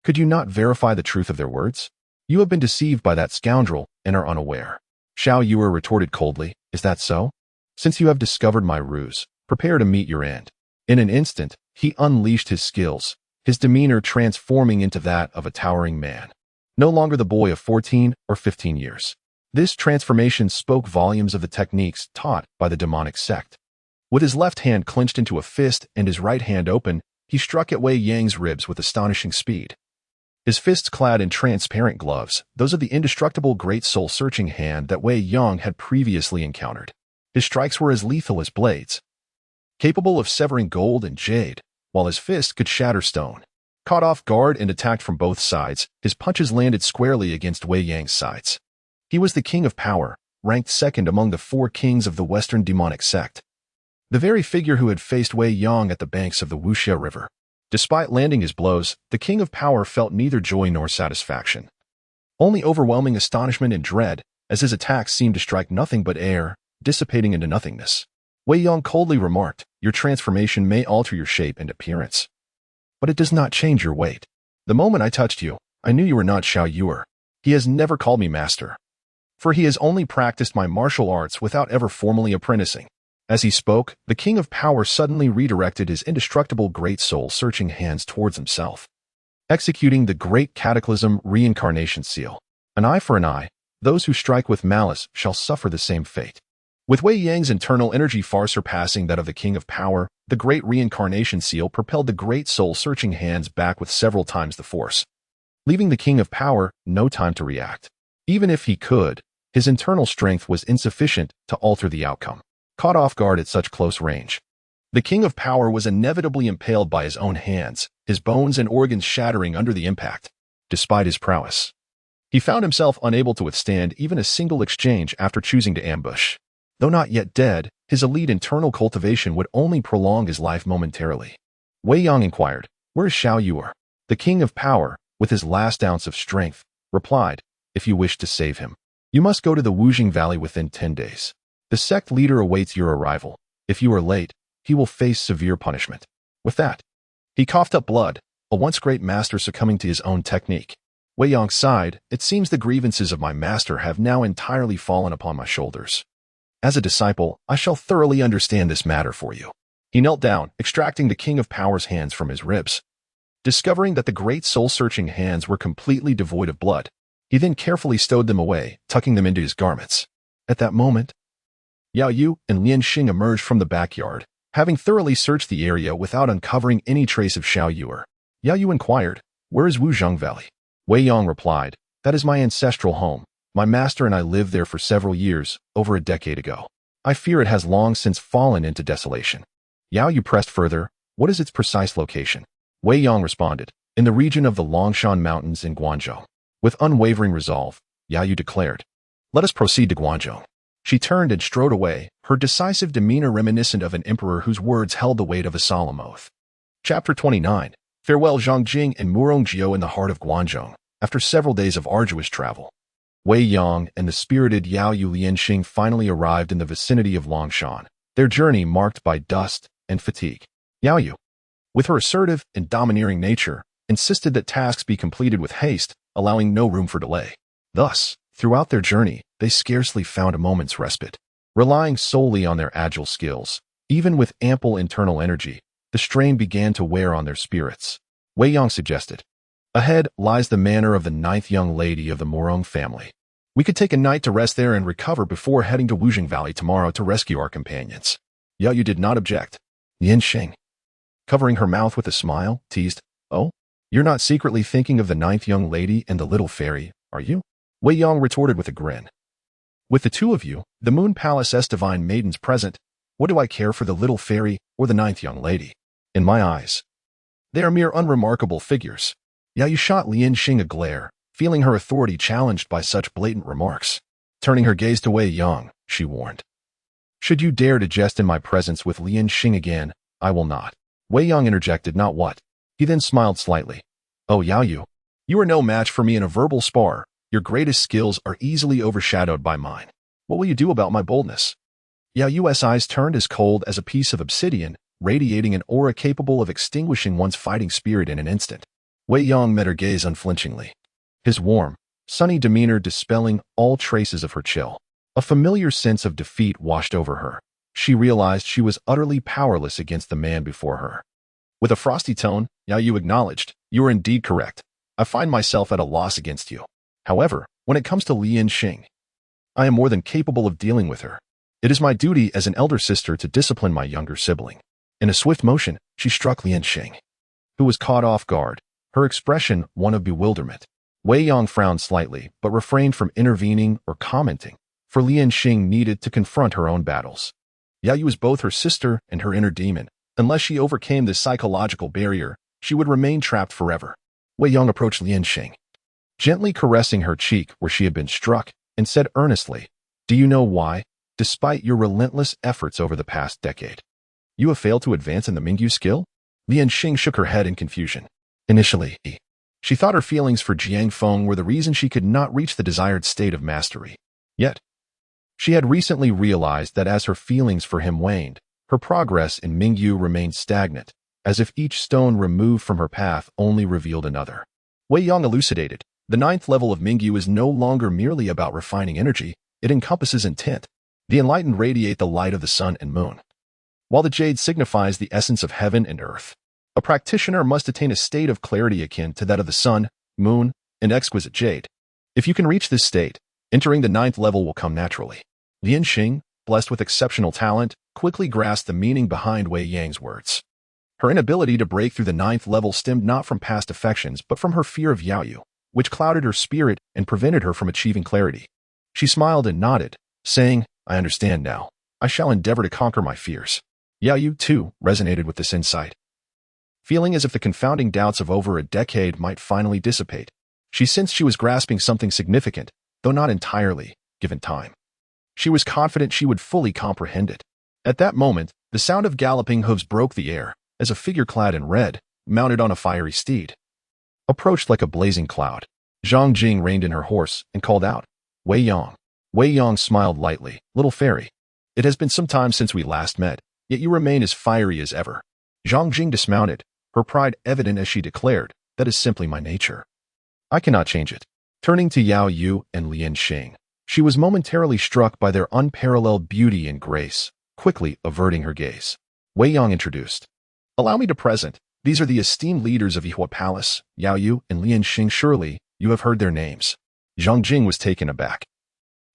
Could you not verify the truth of their words? You have been deceived by that scoundrel and are unaware. Xiao Yu retorted coldly, is that so? Since you have discovered my ruse, prepare to meet your end. In an instant, he unleashed his skills, his demeanor transforming into that of a towering man. No longer the boy of 14 or 15 years. This transformation spoke volumes of the techniques taught by the demonic sect. With his left hand clenched into a fist and his right hand open, he struck at Wei Yang's ribs with astonishing speed. His fists clad in transparent gloves, those of the indestructible great soul-searching hand that Wei Yong had previously encountered. His strikes were as lethal as blades, capable of severing gold and jade, while his fist could shatter stone. Caught off guard and attacked from both sides, his punches landed squarely against Wei Yang's sides. He was the king of power, ranked second among the 4 kings of the Western demonic sect. The very figure who had faced Wei Yong at the banks of the Wuxia River. Despite landing his blows, the king of power felt neither joy nor satisfaction. Only overwhelming astonishment and dread, as his attacks seemed to strike nothing but air, dissipating into nothingness. Wei Yong coldly remarked, your transformation may alter your shape and appearance, but it does not change your weight. The moment I touched you, I knew you were not Xiao Yu. He has never called me master, for he has only practiced my martial arts without ever formally apprenticing. As he spoke, the king of power suddenly redirected his indestructible great soul-searching hands towards himself, executing the great cataclysm reincarnation seal. An eye for an eye, those who strike with malice shall suffer the same fate. With Wei Yang's internal energy far surpassing that of the king of power, the great reincarnation seal propelled the great soul-searching hands back with several times the force, leaving the king of power no time to react. Even if he could, his internal strength was insufficient to alter the outcome. Caught off guard at such close range, the king of power was inevitably impaled by his own hands, his bones and organs shattering under the impact. Despite his prowess, he found himself unable to withstand even a single exchange after choosing to ambush. Though not yet dead, his elite internal cultivation would only prolong his life momentarily. Wei Yong inquired, where is Xiao Yu? The king of power, with his last ounce of strength, replied, if you wish to save him, you must go to the Wujing Valley within 10 days. The sect leader awaits your arrival. If you are late, he will face severe punishment. With that, he coughed up blood, a once great master succumbing to his own technique. Wei Yong sighed, it seems the grievances of my master have now entirely fallen upon my shoulders. As a disciple, I shall thoroughly understand this matter for you. He knelt down, extracting the king of power's hands from his ribs. Discovering that the great soul-searching hands were completely devoid of blood, he then carefully stowed them away, tucking them into his garments. At that moment, Yao Yu and Lian Xing emerged from the backyard, Having thoroughly searched the area without uncovering any trace of Xiao Yuer, Yao Yu inquired, "Where is Wuzhong Valley?" Wei Yong replied, "That is my ancestral home. My master and I lived there for several years, over a decade ago. I fear it has long since fallen into desolation." Yao Yu pressed further, "What is its precise location?" Wei Yong responded, "In the region of the Longshan Mountains in Guangzhou." With unwavering resolve, Yao Yu declared, "Let us proceed to Guangzhou." She turned and strode away, her decisive demeanor reminiscent of an emperor whose words held the weight of a solemn oath. Chapter 29. Farewell Zhongjing and Murongjiu in the heart of Guangzhou. After several days of arduous travel, Wei Yong and the spirited Yao Yu Lianxing finally arrived in the vicinity of Longshan, their journey marked by dust and fatigue. Yao Yu, with her assertive and domineering nature, insisted that tasks be completed with haste, allowing no room for delay. Thus, throughout their journey, they scarcely found a moment's respite. Relying solely on their agile skills, even with ample internal energy, the strain began to wear on their spirits. Wei Yong suggested, "Ahead lies the manor of the 9th young lady of the Morong family. We could take a night to rest there and recover before heading to Wuzhong Valley tomorrow to rescue our companions." Yao Yu did not object. Lianxing, covering her mouth with a smile, teased, "Oh, you're not secretly thinking of the 9th young lady and the little fairy, are you?" Wei Yong retorted with a grin. "With the two of you, the Moon Palace's divine maidens present, what do I care for the little fairy or the 9th young lady? In my eyes, they are mere unremarkable figures." Yao Yu shot Lianxing a glare, feeling her authority challenged by such blatant remarks. Turning her gaze to Wei Yong, she warned, "Should you dare to jest in my presence with Lianxing again, I will not." Wei Yong interjected, "Not what?" He then smiled slightly. "Oh, Yao Yu, you are no match for me in a verbal spar. Your greatest skills are easily overshadowed by mine. What will you do about my boldness?" Yao Yu's eyes turned as cold as a piece of obsidian, radiating an aura capable of extinguishing one's fighting spirit in an instant. Wei Yong met her gaze unflinchingly, his warm, sunny demeanor dispelling all traces of her chill. A familiar sense of defeat washed over her. She realized she was utterly powerless against the man before her. With a frosty tone, Yao Yu acknowledged, "You are indeed correct. I find myself at a loss against you. However, when it comes to Lianxing, I am more than capable of dealing with her. It is my duty as an elder sister to discipline my younger sibling." In a swift motion, she struck Lianxing, who was caught off guard, her expression one of bewilderment. Wei Yong frowned slightly, but refrained from intervening or commenting, for Lianxing needed to confront her own battles. Yao Yu was both her sister and her inner demon. Unless she overcame this psychological barrier, she would remain trapped forever. Wei Yong approached Lianxing, gently caressing her cheek where she had been struck, and said earnestly, "Do you know why, despite your relentless efforts over the past decade, you have failed to advance in the Mingyu skill?" Lianxing shook her head in confusion. Initially, she thought her feelings for Jiang Feng were the reason she could not reach the desired state of mastery. Yet, she had recently realized that as her feelings for him waned, her progress in Mingyu remained stagnant, as if each stone removed from her path only revealed another. Wei Yong elucidated, "The 9th level of Mingyu is no longer merely about refining energy, it encompasses intent. The enlightened radiate the light of the sun and moon, while the jade signifies the essence of heaven and earth. A practitioner must attain a state of clarity akin to that of the sun, moon, and exquisite jade. If you can reach this state, entering the 9th level will come naturally." Lianxing, blessed with exceptional talent, quickly grasped the meaning behind Wei Yang's words. Her inability to break through the 9th level stemmed not from past affections but from her fear of Yao Yu, which clouded her spirit and prevented her from achieving clarity. She smiled and nodded, saying, "I understand now. I shall endeavor to conquer my fears." Yao Yu, too, resonated with this insight. Feeling as if the confounding doubts of over a decade might finally dissipate, she sensed she was grasping something significant, though not entirely, given time. She was confident she would fully comprehend it. At that moment, the sound of galloping hooves broke the air, as a figure clad in red, mounted on a fiery steed, approached like a blazing cloud. Zhang Jing reined in her horse and called out, "Wei Yong." Wei Yong smiled lightly, "Little fairy, it has been some time since we last met, yet you remain as fiery as ever." Zhang Jing dismounted, her pride evident as she declared, "That is simply my nature. I cannot change it." Turning to Yao Yu and Lianxing, she was momentarily struck by their unparalleled beauty and grace, quickly averting her gaze. Wei Yong introduced, "Allow me to present. These are the esteemed leaders of Yihua Palace, Yao Yu and Lianxing. Surely, you have heard their names." Zhang Jing was taken aback.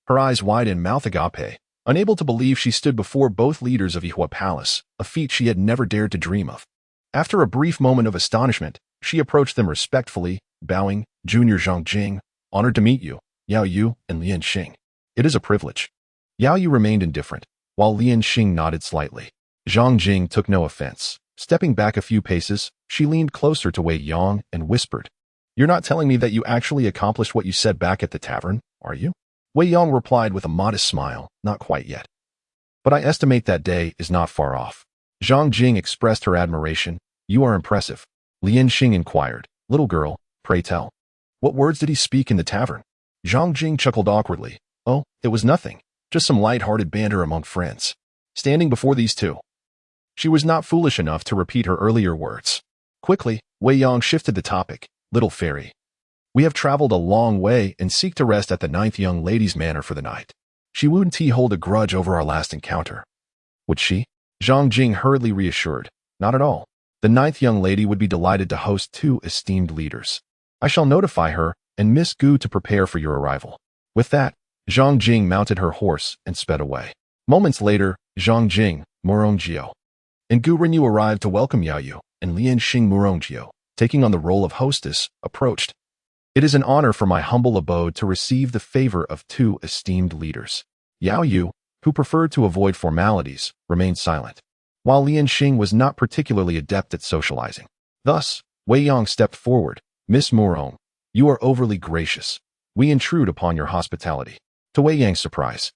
Her eyes wide and mouth agape, unable to believe she stood before both leaders of Ihua Palace, a feat she had never dared to dream of. After a brief moment of astonishment, she approached them respectfully, bowing. Junior Zhang Jing, honored to meet you, Yao Yu and Lian Xing. It is a privilege. Yao Yu remained indifferent, while Lian Xing nodded slightly. Zhang Jing took no offense. Stepping back a few paces, she leaned closer to Wei Yang and whispered, "You're not telling me that you actually accomplished what you said back at the tavern, are you?" Wei Yang replied with a modest smile, "Not quite yet. But I estimate that day is not far off." Zhang Jing expressed her admiration. "You are impressive." Lian Xing inquired, "Little girl, pray tell. What words did he speak in the tavern?" Zhang Jing chuckled awkwardly. "Oh, it was nothing. Just some light-hearted banter among friends." Standing before these two, she was not foolish enough to repeat her earlier words. Quickly, Wei Yang shifted the topic. "Little fairy, we have traveled a long way and seek to rest at the 9th young lady's manor for the night. She wouldn't hold a grudge over our last encounter. Would she?" Zhang Jing hurriedly reassured. "Not at all. The 9th young lady would be delighted to host 2 esteemed leaders. I shall notify her and Miss Gu to prepare for your arrival." With that, Zhang Jing mounted her horse and sped away. Moments later, Zhang Jing, Murongjio, and Gu Renyu arrived to welcome Yao Yu, and Lian Xing Murongjio, taking on the role of hostess, approached. "It is an honor for my humble abode to receive the favor of 2 esteemed leaders." Yao Yu, who preferred to avoid formalities, remained silent, while Lian Xing was not particularly adept at socializing. Thus, Wei Yang stepped forward. "Miss Murong, you are overly gracious. We intrude upon your hospitality." To Wei Yang's surprise,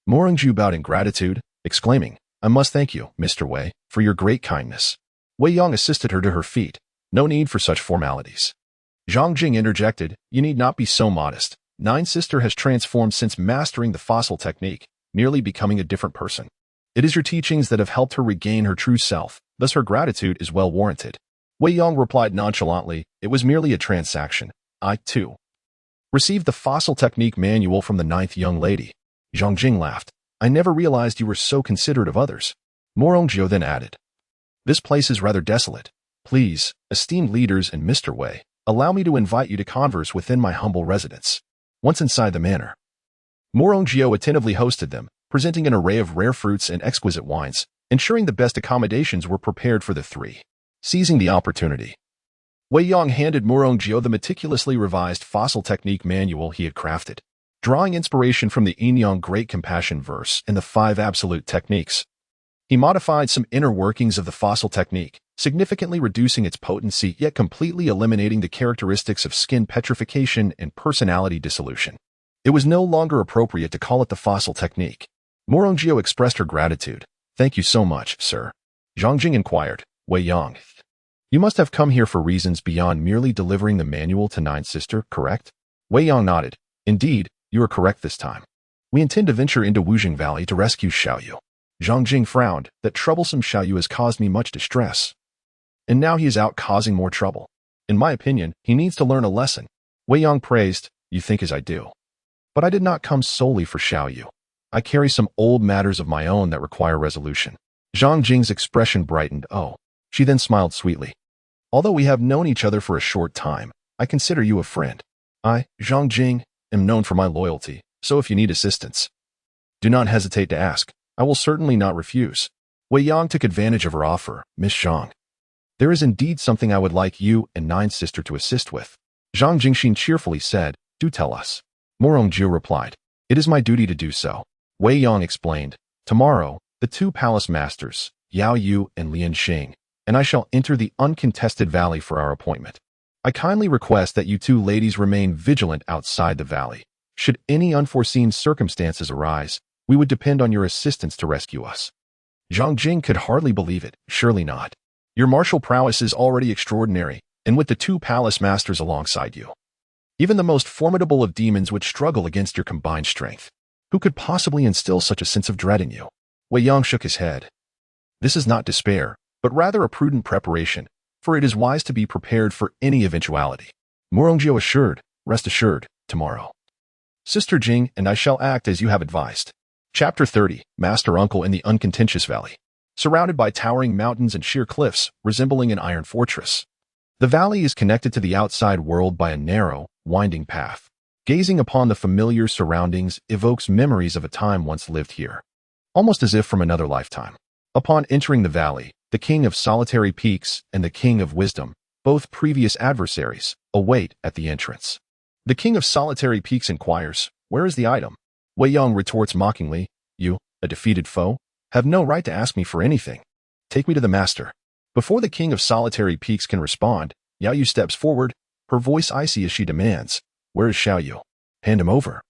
Murongju bowed in gratitude, exclaiming, "I must thank you, Mr. Wei, for your great kindness." Wei Yang assisted her to her feet. "No need for such formalities." Zhang Jing interjected, "You need not be so modest. Nine Sister has transformed since mastering the fossil technique, nearly becoming a different person. It is your teachings that have helped her regain her true self, thus her gratitude is well warranted." Wei Yang replied nonchalantly, "It was merely a transaction. I, too, received the fossil technique manual from the 9th young lady." Zhang Jing laughed. "I never realized you were so considerate of others." Murongjio then added, "This place is rather desolate. Please, esteemed leaders and Mr. Wei, allow me to invite you to converse within my humble residence." Once inside the manor, Murongjio attentively hosted them, presenting an array of rare fruits and exquisite wines, ensuring the best accommodations were prepared for the 3. Seizing the opportunity, Wei Yang handed Murongjio the meticulously revised fossil technique manual he had crafted. Drawing inspiration from the Yin-Yang Great Compassion verse and the 5 absolute techniques, he modified some inner workings of the fossil technique, significantly reducing its potency yet completely eliminating the characteristics of skin petrification and personality dissolution. It was no longer appropriate to call it the fossil technique. Murongjio expressed her gratitude. "Thank you so much, sir." Zhang Jing inquired, "Wei Yang, you must have come here for reasons beyond merely delivering the manual to 9 Sister, correct?" Wei Yang nodded. "Indeed, you are correct this time. We intend to venture into Wujing Valley to rescue Xiaoyu." Zhang Jing frowned. "That troublesome Xiaoyu has caused me much distress. And now he is out causing more trouble. In my opinion, he needs to learn a lesson." Wei Yang praised, "You think as I do. But I did not come solely for Xiaoyu. I carry some old matters of my own that require resolution." Zhang Jing's expression brightened. "Oh." She then smiled sweetly. "Although we have known each other for a short time, I consider you a friend. I, Zhang Jing, am known for my loyalty, so if you need assistance, do not hesitate to ask. I will certainly not refuse." Wei Yang took advantage of her offer. "Miss Zhang, there is indeed something I would like you and 9 Sister to assist with." Zhang Jingxin cheerfully said, "Do tell us." Murongjio replied, "It is my duty to do so." Wei Yang explained, "Tomorrow, the 2 palace masters, Yao Yu and Lian Xing, and I shall enter the uncontested valley for our appointment. I kindly request that you 2 ladies remain vigilant outside the valley. Should any unforeseen circumstances arise, we would depend on your assistance to rescue us." Zhang Jing could hardly believe it. "Surely not. Your martial prowess is already extraordinary, and with the 2 palace masters alongside you, even the most formidable of demons would struggle against your combined strength. Who could possibly instill such a sense of dread in you?" Wei Yang shook his head. "This is not despair, but rather a prudent preparation, for it is wise to be prepared for any eventuality." Murongjio assured, "Rest assured, tomorrow, Sister Jing and I shall act as you have advised." Chapter 30, Master Uncle in the Uncontentious Valley. Surrounded by towering mountains and sheer cliffs, resembling an iron fortress, the valley is connected to the outside world by a narrow, winding path. Gazing upon the familiar surroundings evokes memories of a time once lived here. almost as if from another lifetime. Upon entering the valley, the King of Solitary Peaks and the King of Wisdom, both previous adversaries, await at the entrance. The King of Solitary Peaks inquires, "Where is the item?" Wei Yong retorts mockingly, "You, a defeated foe, have no right to ask me for anything. Take me to the master." Before the King of Solitary Peaks can respond, Yao Yu steps forward, her voice icy as she demands, "Where is Xiao Yu? Hand him over,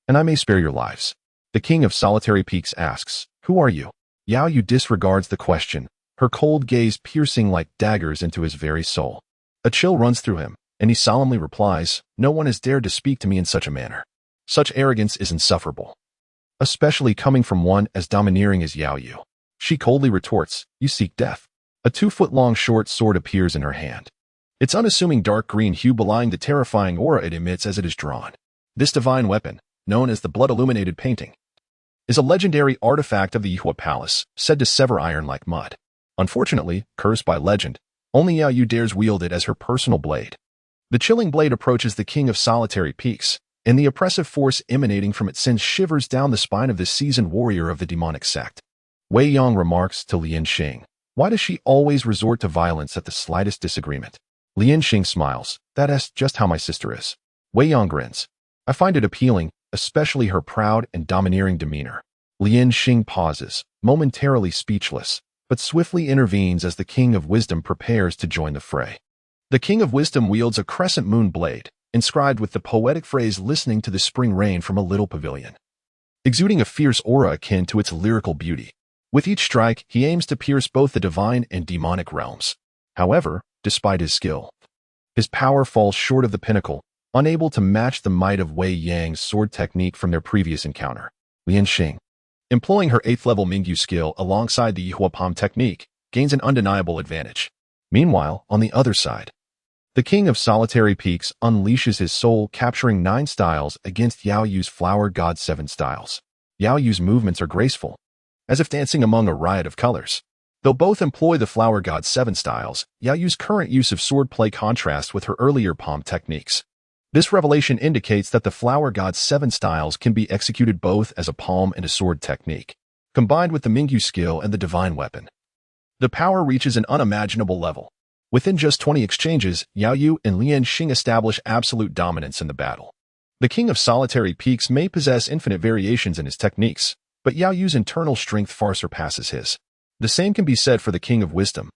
and I may spare your lives." The King of Solitary Peaks asks, "Who are you?" Yao Yu disregards the question, her cold gaze piercing like daggers into his very soul. A chill runs through him, and he solemnly replies, "No one has dared to speak to me in such a manner. Such arrogance is insufferable, especially coming from one as domineering as Yao Yu." She coldly retorts, "You seek death." A 2-foot-long short sword appears in her hand. Its unassuming dark green hue belying the terrifying aura it emits as it is drawn. This divine weapon, known as the blood-illuminated painting, is a legendary artifact of the Yihua Palace, said to sever iron like mud. Unfortunately, cursed by legend, only Yao Yu dares wield it as her personal blade. The chilling blade approaches the King of Solitary Peaks, and the oppressive force emanating from it sends shivers down the spine of this seasoned warrior of the demonic sect. Wei Yong remarks to Lian Xing, "Why does she always resort to violence at the slightest disagreement?" Lian Xing smiles, "That's just how my sister is." Wei Yong grins, "I find it appealing, especially her proud and domineering demeanor." Lian Xing pauses, momentarily speechless, but swiftly intervenes as the King of Wisdom prepares to join the fray. The King of Wisdom wields a crescent moon blade, inscribed with the poetic phrase "listening to the spring rain from a little pavilion," exuding a fierce aura akin to its lyrical beauty. With each strike, he aims to pierce both the divine and demonic realms. However, despite his skill, his power falls short of the pinnacle, unable to match the might of Wei Yang's sword technique from their previous encounter. Lian Xing, employing her 8th-level Mingyu skill alongside the Yihua Palm technique, gains an undeniable advantage. Meanwhile, on the other side, the King of Solitary Peaks unleashes his soul, capturing 9 styles against Yao Yu's Flower God 7 styles. Yao Yu's movements are graceful, as if dancing among a riot of colors. Though both employ the Flower God 7 styles, Yao Yu's current use of swordplay contrasts with her earlier palm techniques. This revelation indicates that the Flower God 7 styles can be executed both as a palm and a sword technique, combined with the Mingyu skill and the divine weapon. The power reaches an unimaginable level. Within just 20 exchanges, Yao Yu and Lian Xing establish absolute dominance in the battle. The King of Solitary Peaks may possess infinite variations in his techniques, but Yao Yu's internal strength far surpasses his. The same can be said for the King of Wisdom,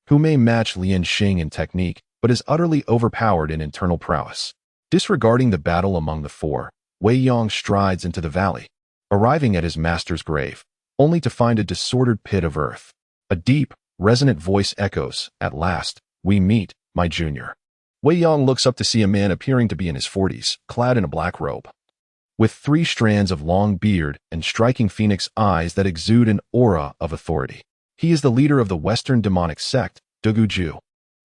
who may match Lian Xing in technique, but is utterly overpowered in internal prowess. Disregarding the battle among the four, Wei Yong strides into the valley, arriving at his master's grave, only to find a disordered pit of earth. A deep, resonant voice echoes, "At last, we meet, my junior." Wei Yong looks up to see a man appearing to be in his 40s, clad in a black robe, with 3 strands of long beard and striking phoenix eyes that exude an aura of authority. He is the leader of the Western demonic sect, Degu-ju,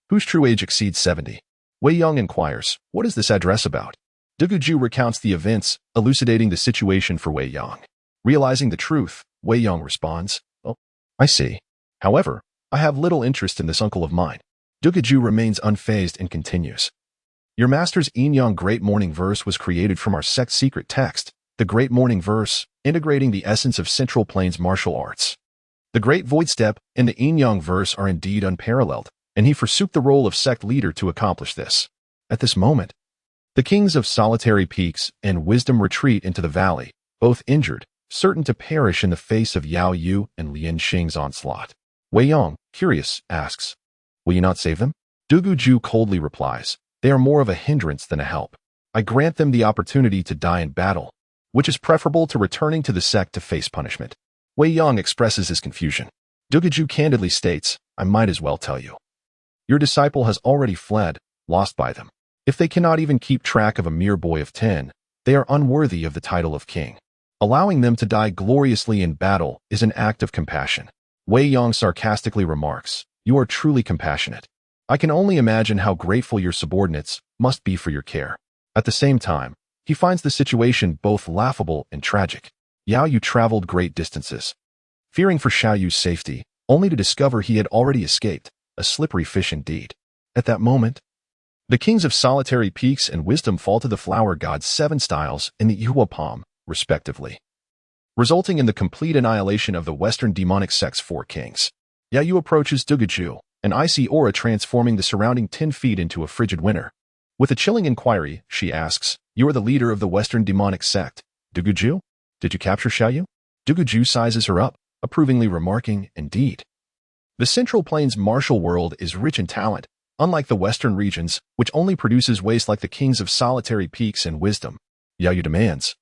whose true age exceeds 70. Wei Yong inquires, "What is this address about?" Degu-ju recounts the events, elucidating the situation for Wei Yong. Realizing the truth, Wei Yong responds, "Oh, I see. However, I have little interest in this uncle of mine." Degu-ju remains unfazed and continues, "Your master's Yin-Yang Great Morning Verse was created from our sect's secret text, the Great Morning Verse, integrating the essence of Central Plains martial arts. The Great Void Step and the Yin-Yang Verse are indeed unparalleled, and he forsook the role of sect leader to accomplish this." At this moment, the Kings of Solitary Peaks and Wisdom retreat into the valley, both injured, certain to perish in the face of Yao Yu and Lian Xing's onslaught. Wei Yong, curious, asks, "Will you not save them?" Degu-ju coldly replies, "They are more of a hindrance than a help. I grant them the opportunity to die in battle, which is preferable to returning to the sect to face punishment." Wei Yong expresses his confusion. Degu-ju candidly states, "I might as well tell you. Your disciple has already fled, lost by them. If they cannot even keep track of a mere boy of 10, they are unworthy of the title of king. Allowing them to die gloriously in battle is an act of compassion." Wei Yong sarcastically remarks, "You are truly compassionate. I can only imagine how grateful your subordinates must be for your care." At the same time, he finds the situation both laughable and tragic. Yao Yu traveled great distances, fearing for Xiao Yu's safety, only to discover he had already escaped, a slippery fish indeed. At that moment, the Kings of Solitary Peaks and Wisdom fall to the Flower God's 7 styles and the Yihua Palm, respectively. resulting in the complete annihilation of the Western demonic sect's 4 kings. Yayu approaches Dugaju, an icy aura transforming the surrounding 10 feet into a frigid winter. With a chilling inquiry, she asks, "You are the leader of the Western demonic sect, Dugaju? Did you capture Xiaoyu?" Dugaju sizes her up, approvingly remarking, "Indeed. The Central Plains martial world is rich in talent, unlike the Western regions, which only produces waste like the kings of solitary peaks and wisdom." Yaoyu demands,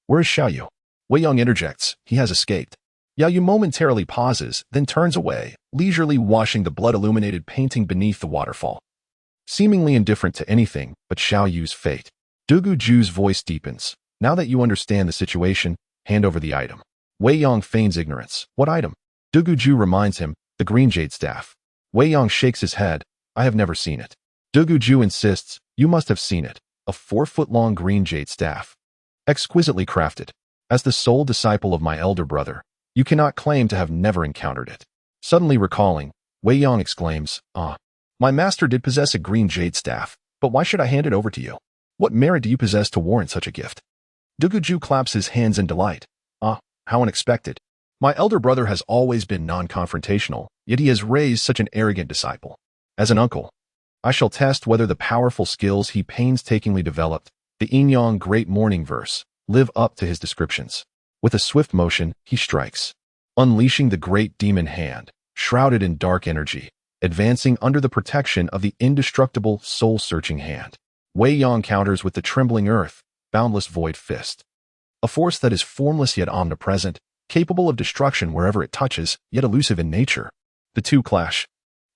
"Where is Xiaoyu?" Wei Yong interjects, "He has escaped." Yaoyu momentarily pauses, then turns away, leisurely washing the blood-illuminated painting beneath the waterfall. Seemingly indifferent to anything but Xiaoyu's fate. Duguju's voice deepens. "Now that you understand the situation, hand over the item." Wei Yong feigns ignorance. "What item?" Duguju reminds him, "The green jade staff." Wei Yong shakes his head. "I have never seen it." Duguju insists, "You must have seen it. A 4-foot-long green jade staff. Exquisitely crafted. As the sole disciple of my elder brother, you cannot claim to have never encountered it." Suddenly recalling, Wei Yong exclaims, "Ah, my master did possess a green jade staff, but why should I hand it over to you? What merit do you possess to warrant such a gift?" Duguju claps his hands in delight. "Ah, how unexpected. My elder brother has always been non-confrontational, yet he has raised such an arrogant disciple. As an uncle, I shall test whether the powerful skills he painstakingly developed, the Yin-Yang Great Morning Verse, live up to his descriptions." With a swift motion, he strikes, unleashing the great demon hand, shrouded in dark energy, advancing under the protection of the indestructible, soul-searching hand. Wei Yong counters with the trembling earth, boundless void fist. A force that is formless yet omnipresent, capable of destruction wherever it touches, yet elusive in nature. The two clash,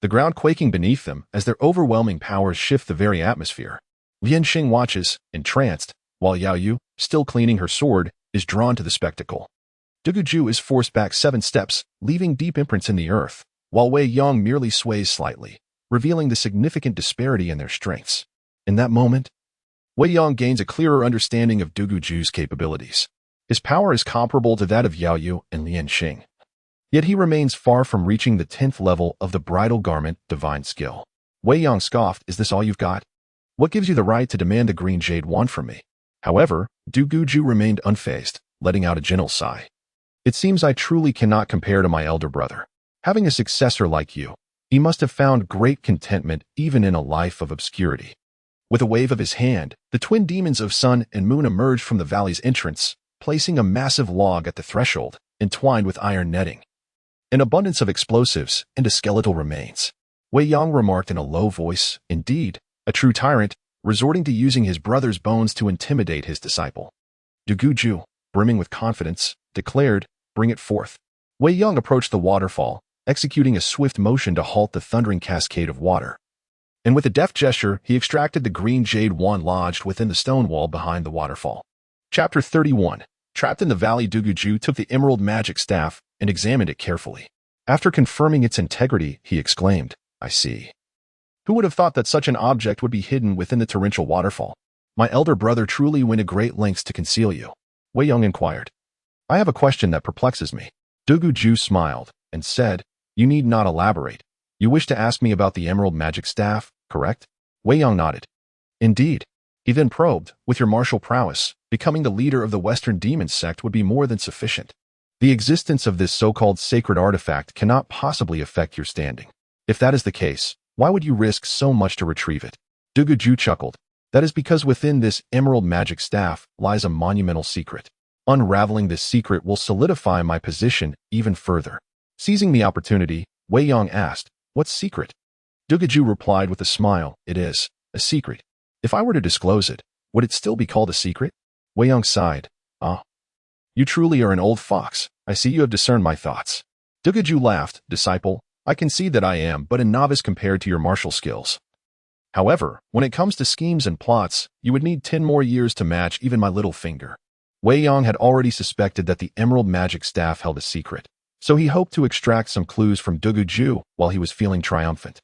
the ground quaking beneath them as their overwhelming powers shift the very atmosphere. Lian Xing watches, entranced, while Yao Yu, still cleaning her sword, is drawn to the spectacle. Duguju is forced back 7 steps, leaving deep imprints in the earth, while Wei Yong merely sways slightly, revealing the significant disparity in their strengths. In that moment, Wei Yong gains a clearer understanding of Duguju's capabilities. His power is comparable to that of Yao Yu and Lian Xing. Yet he remains far from reaching the 10th level of the bridal garment divine skill. Wei Yong scoffed, "Is this all you've got? What gives you the right to demand the green jade wand from me?" However, Duguju remained unfazed, letting out a gentle sigh. "It seems I truly cannot compare to my elder brother. Having a successor like you, he must have found great contentment even in a life of obscurity." With a wave of his hand, the twin demons of Sun and Moon emerged from the valley's entrance, placing a massive log at the threshold, entwined with iron netting. An abundance of explosives and a skeletal remains. Wei Yong remarked in a low voice, "Indeed, a true tyrant, resorting to using his brother's bones to intimidate his disciple." Duguju, brimming with confidence, declared, "Bring it forth." Wei Yong approached the waterfall, executing a swift motion to halt the thundering cascade of water. And with a deft gesture, he extracted the green jade wand lodged within the stone wall behind the waterfall. Chapter 31. Trapped in the valley, Duguju took the emerald magic staff and examined it carefully. After confirming its integrity, he exclaimed, "I see. Who would have thought that such an object would be hidden within the torrential waterfall? My elder brother truly went to great lengths to conceal you." Wei Yong inquired, "I have a question that perplexes me." Duguju smiled and said, "You need not elaborate. You wish to ask me about the emerald magic staff, correct?" Wei Yong nodded. "Indeed." He then probed, "With your martial prowess, becoming the leader of the Western demon sect would be more than sufficient. The existence of this so-called sacred artifact cannot possibly affect your standing. If that is the case, why would you risk so much to retrieve it?" Duguju chuckled. "That is because within this emerald magic staff lies a monumental secret. Unraveling this secret will solidify my position even further." Seizing the opportunity, Wei Yong asked, "What secret?" Duguju replied with a smile, "It is a secret. If I were to disclose it, would it still be called a secret?" Wei Yong sighed. "Ah, you truly are an old fox. I see you have discerned my thoughts." Duguju laughed, "Disciple, I concede that I am but a novice compared to your martial skills. However, when it comes to schemes and plots, you would need 10 more years to match even my little finger." Wei Yong had already suspected that the emerald magic staff held a secret, so he hoped to extract some clues from Duguju while he was feeling triumphant.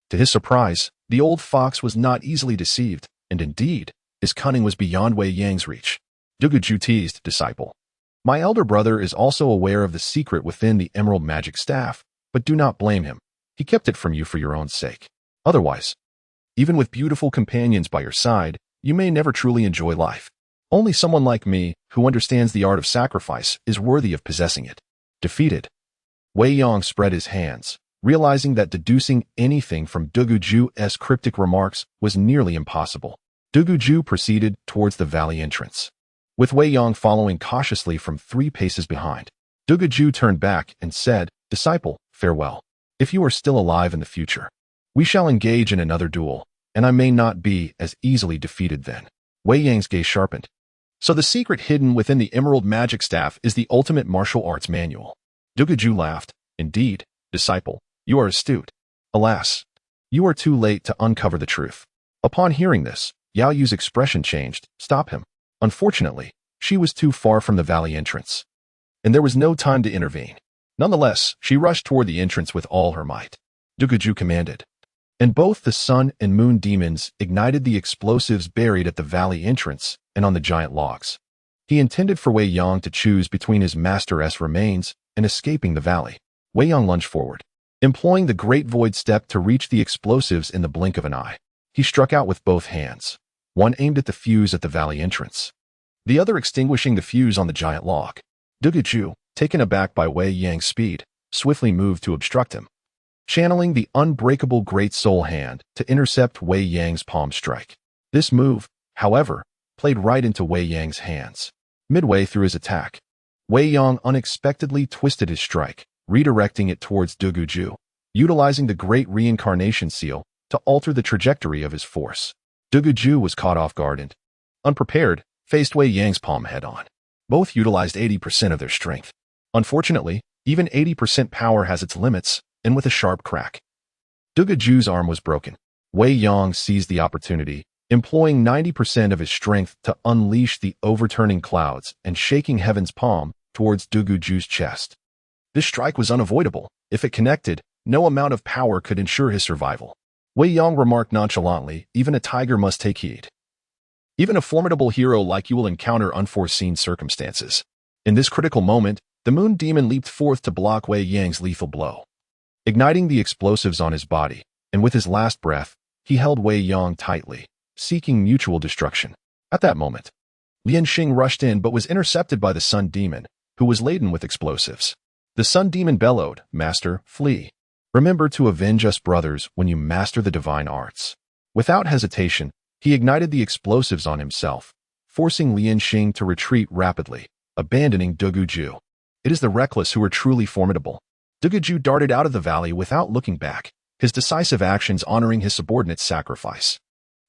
To his surprise, the old fox was not easily deceived, and indeed, his cunning was beyond Wei Yang's reach. Duguju teased, "Disciple, my elder brother is also aware of the secret within the emerald magic staff, but do not blame him. He kept it from you for your own sake. Otherwise, even with beautiful companions by your side, you may never truly enjoy life." Only someone like me, who understands the art of sacrifice, is worthy of possessing it. Defeated. Wei Yong spread his hands, realizing that deducing anything from Duguju's cryptic remarks was nearly impossible. Duguju proceeded towards the valley entrance, with Wei Yong following cautiously from 3 paces behind. Duguju turned back and said, "Disciple, farewell. If you are still alive in the future, we shall engage in another duel, and I may not be as easily defeated then." Wei Yang's gaze sharpened. So the secret hidden within the Emerald Magic Staff is the ultimate martial arts manual. Duguju laughed. "Indeed, disciple, you are astute. Alas, you are too late to uncover the truth." Upon hearing this, Yao Yu's expression changed. "Stop him." Unfortunately, she was too far from the valley entrance, and there was no time to intervene. Nonetheless, she rushed toward the entrance with all her might. Duguju commanded, and both the sun and moon demons ignited the explosives buried at the valley entrance and on the giant logs. He intended for Wei Yong to choose between his master's remains and escaping the valley. Wei Yong lunged forward, employing the Great Void Step to reach the explosives in the blink of an eye. He struck out with both hands, one aimed at the fuse at the valley entrance, the other extinguishing the fuse on the giant log. Duguju, taken aback by Wei Yang's speed, swiftly moved to obstruct him, channeling the unbreakable Great Soul Hand to intercept Wei Yang's palm strike. This move, however, played right into Wei Yang's hands. Midway through his attack, Wei Yong unexpectedly twisted his strike, redirecting it towards Duguju, utilizing the Great Reincarnation Seal to alter the trajectory of his force. Duguju was caught off guard and, unprepared, faced Wei Yang's palm head-on. Both utilized 80% of their strength. Unfortunately, even 80% power has its limits, and with a sharp crack, Duguju's arm was broken. Wei Yong seized the opportunity, employing 90% of his strength to unleash the overturning clouds and shaking heaven's palm towards Duguju's chest. This strike was unavoidable. If it connected, no amount of power could ensure his survival. Wei Yong remarked nonchalantly, "Even a tiger must take heed. Even a formidable hero like you will encounter unforeseen circumstances." In this critical moment, the moon demon leaped forth to block Wei Yang's lethal blow, igniting the explosives on his body, and with his last breath, he held Wei Yong tightly, seeking mutual destruction. At that moment, Lian Xing rushed in but was intercepted by the sun demon, who was laden with explosives. The sun demon bellowed, "Master, flee. Remember to avenge us brothers when you master the divine arts." Without hesitation, he ignited the explosives on himself, forcing Lian Xing to retreat rapidly, abandoning Duguju. It is the reckless who are truly formidable. Duguju darted out of the valley without looking back, his decisive actions honoring his subordinate's sacrifice.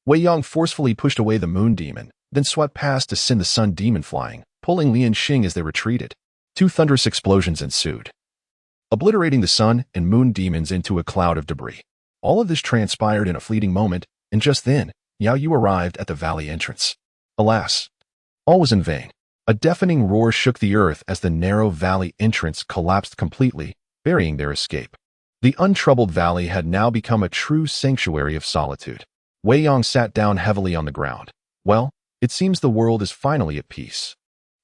Wei Yong forcefully pushed away the moon demon, then swept past to send the sun demon flying, pulling Lian Xing as they retreated. 2 thunderous explosions ensued, obliterating the sun and moon demons into a cloud of debris. All of this transpired in a fleeting moment, and just then, Yao Yu arrived at the valley entrance. Alas, all was in vain. A deafening roar shook the earth as the narrow valley entrance collapsed completely, burying their escape. The untroubled valley had now become a true sanctuary of solitude. Wei Yong sat down heavily on the ground. Well, it seems the world is finally at peace.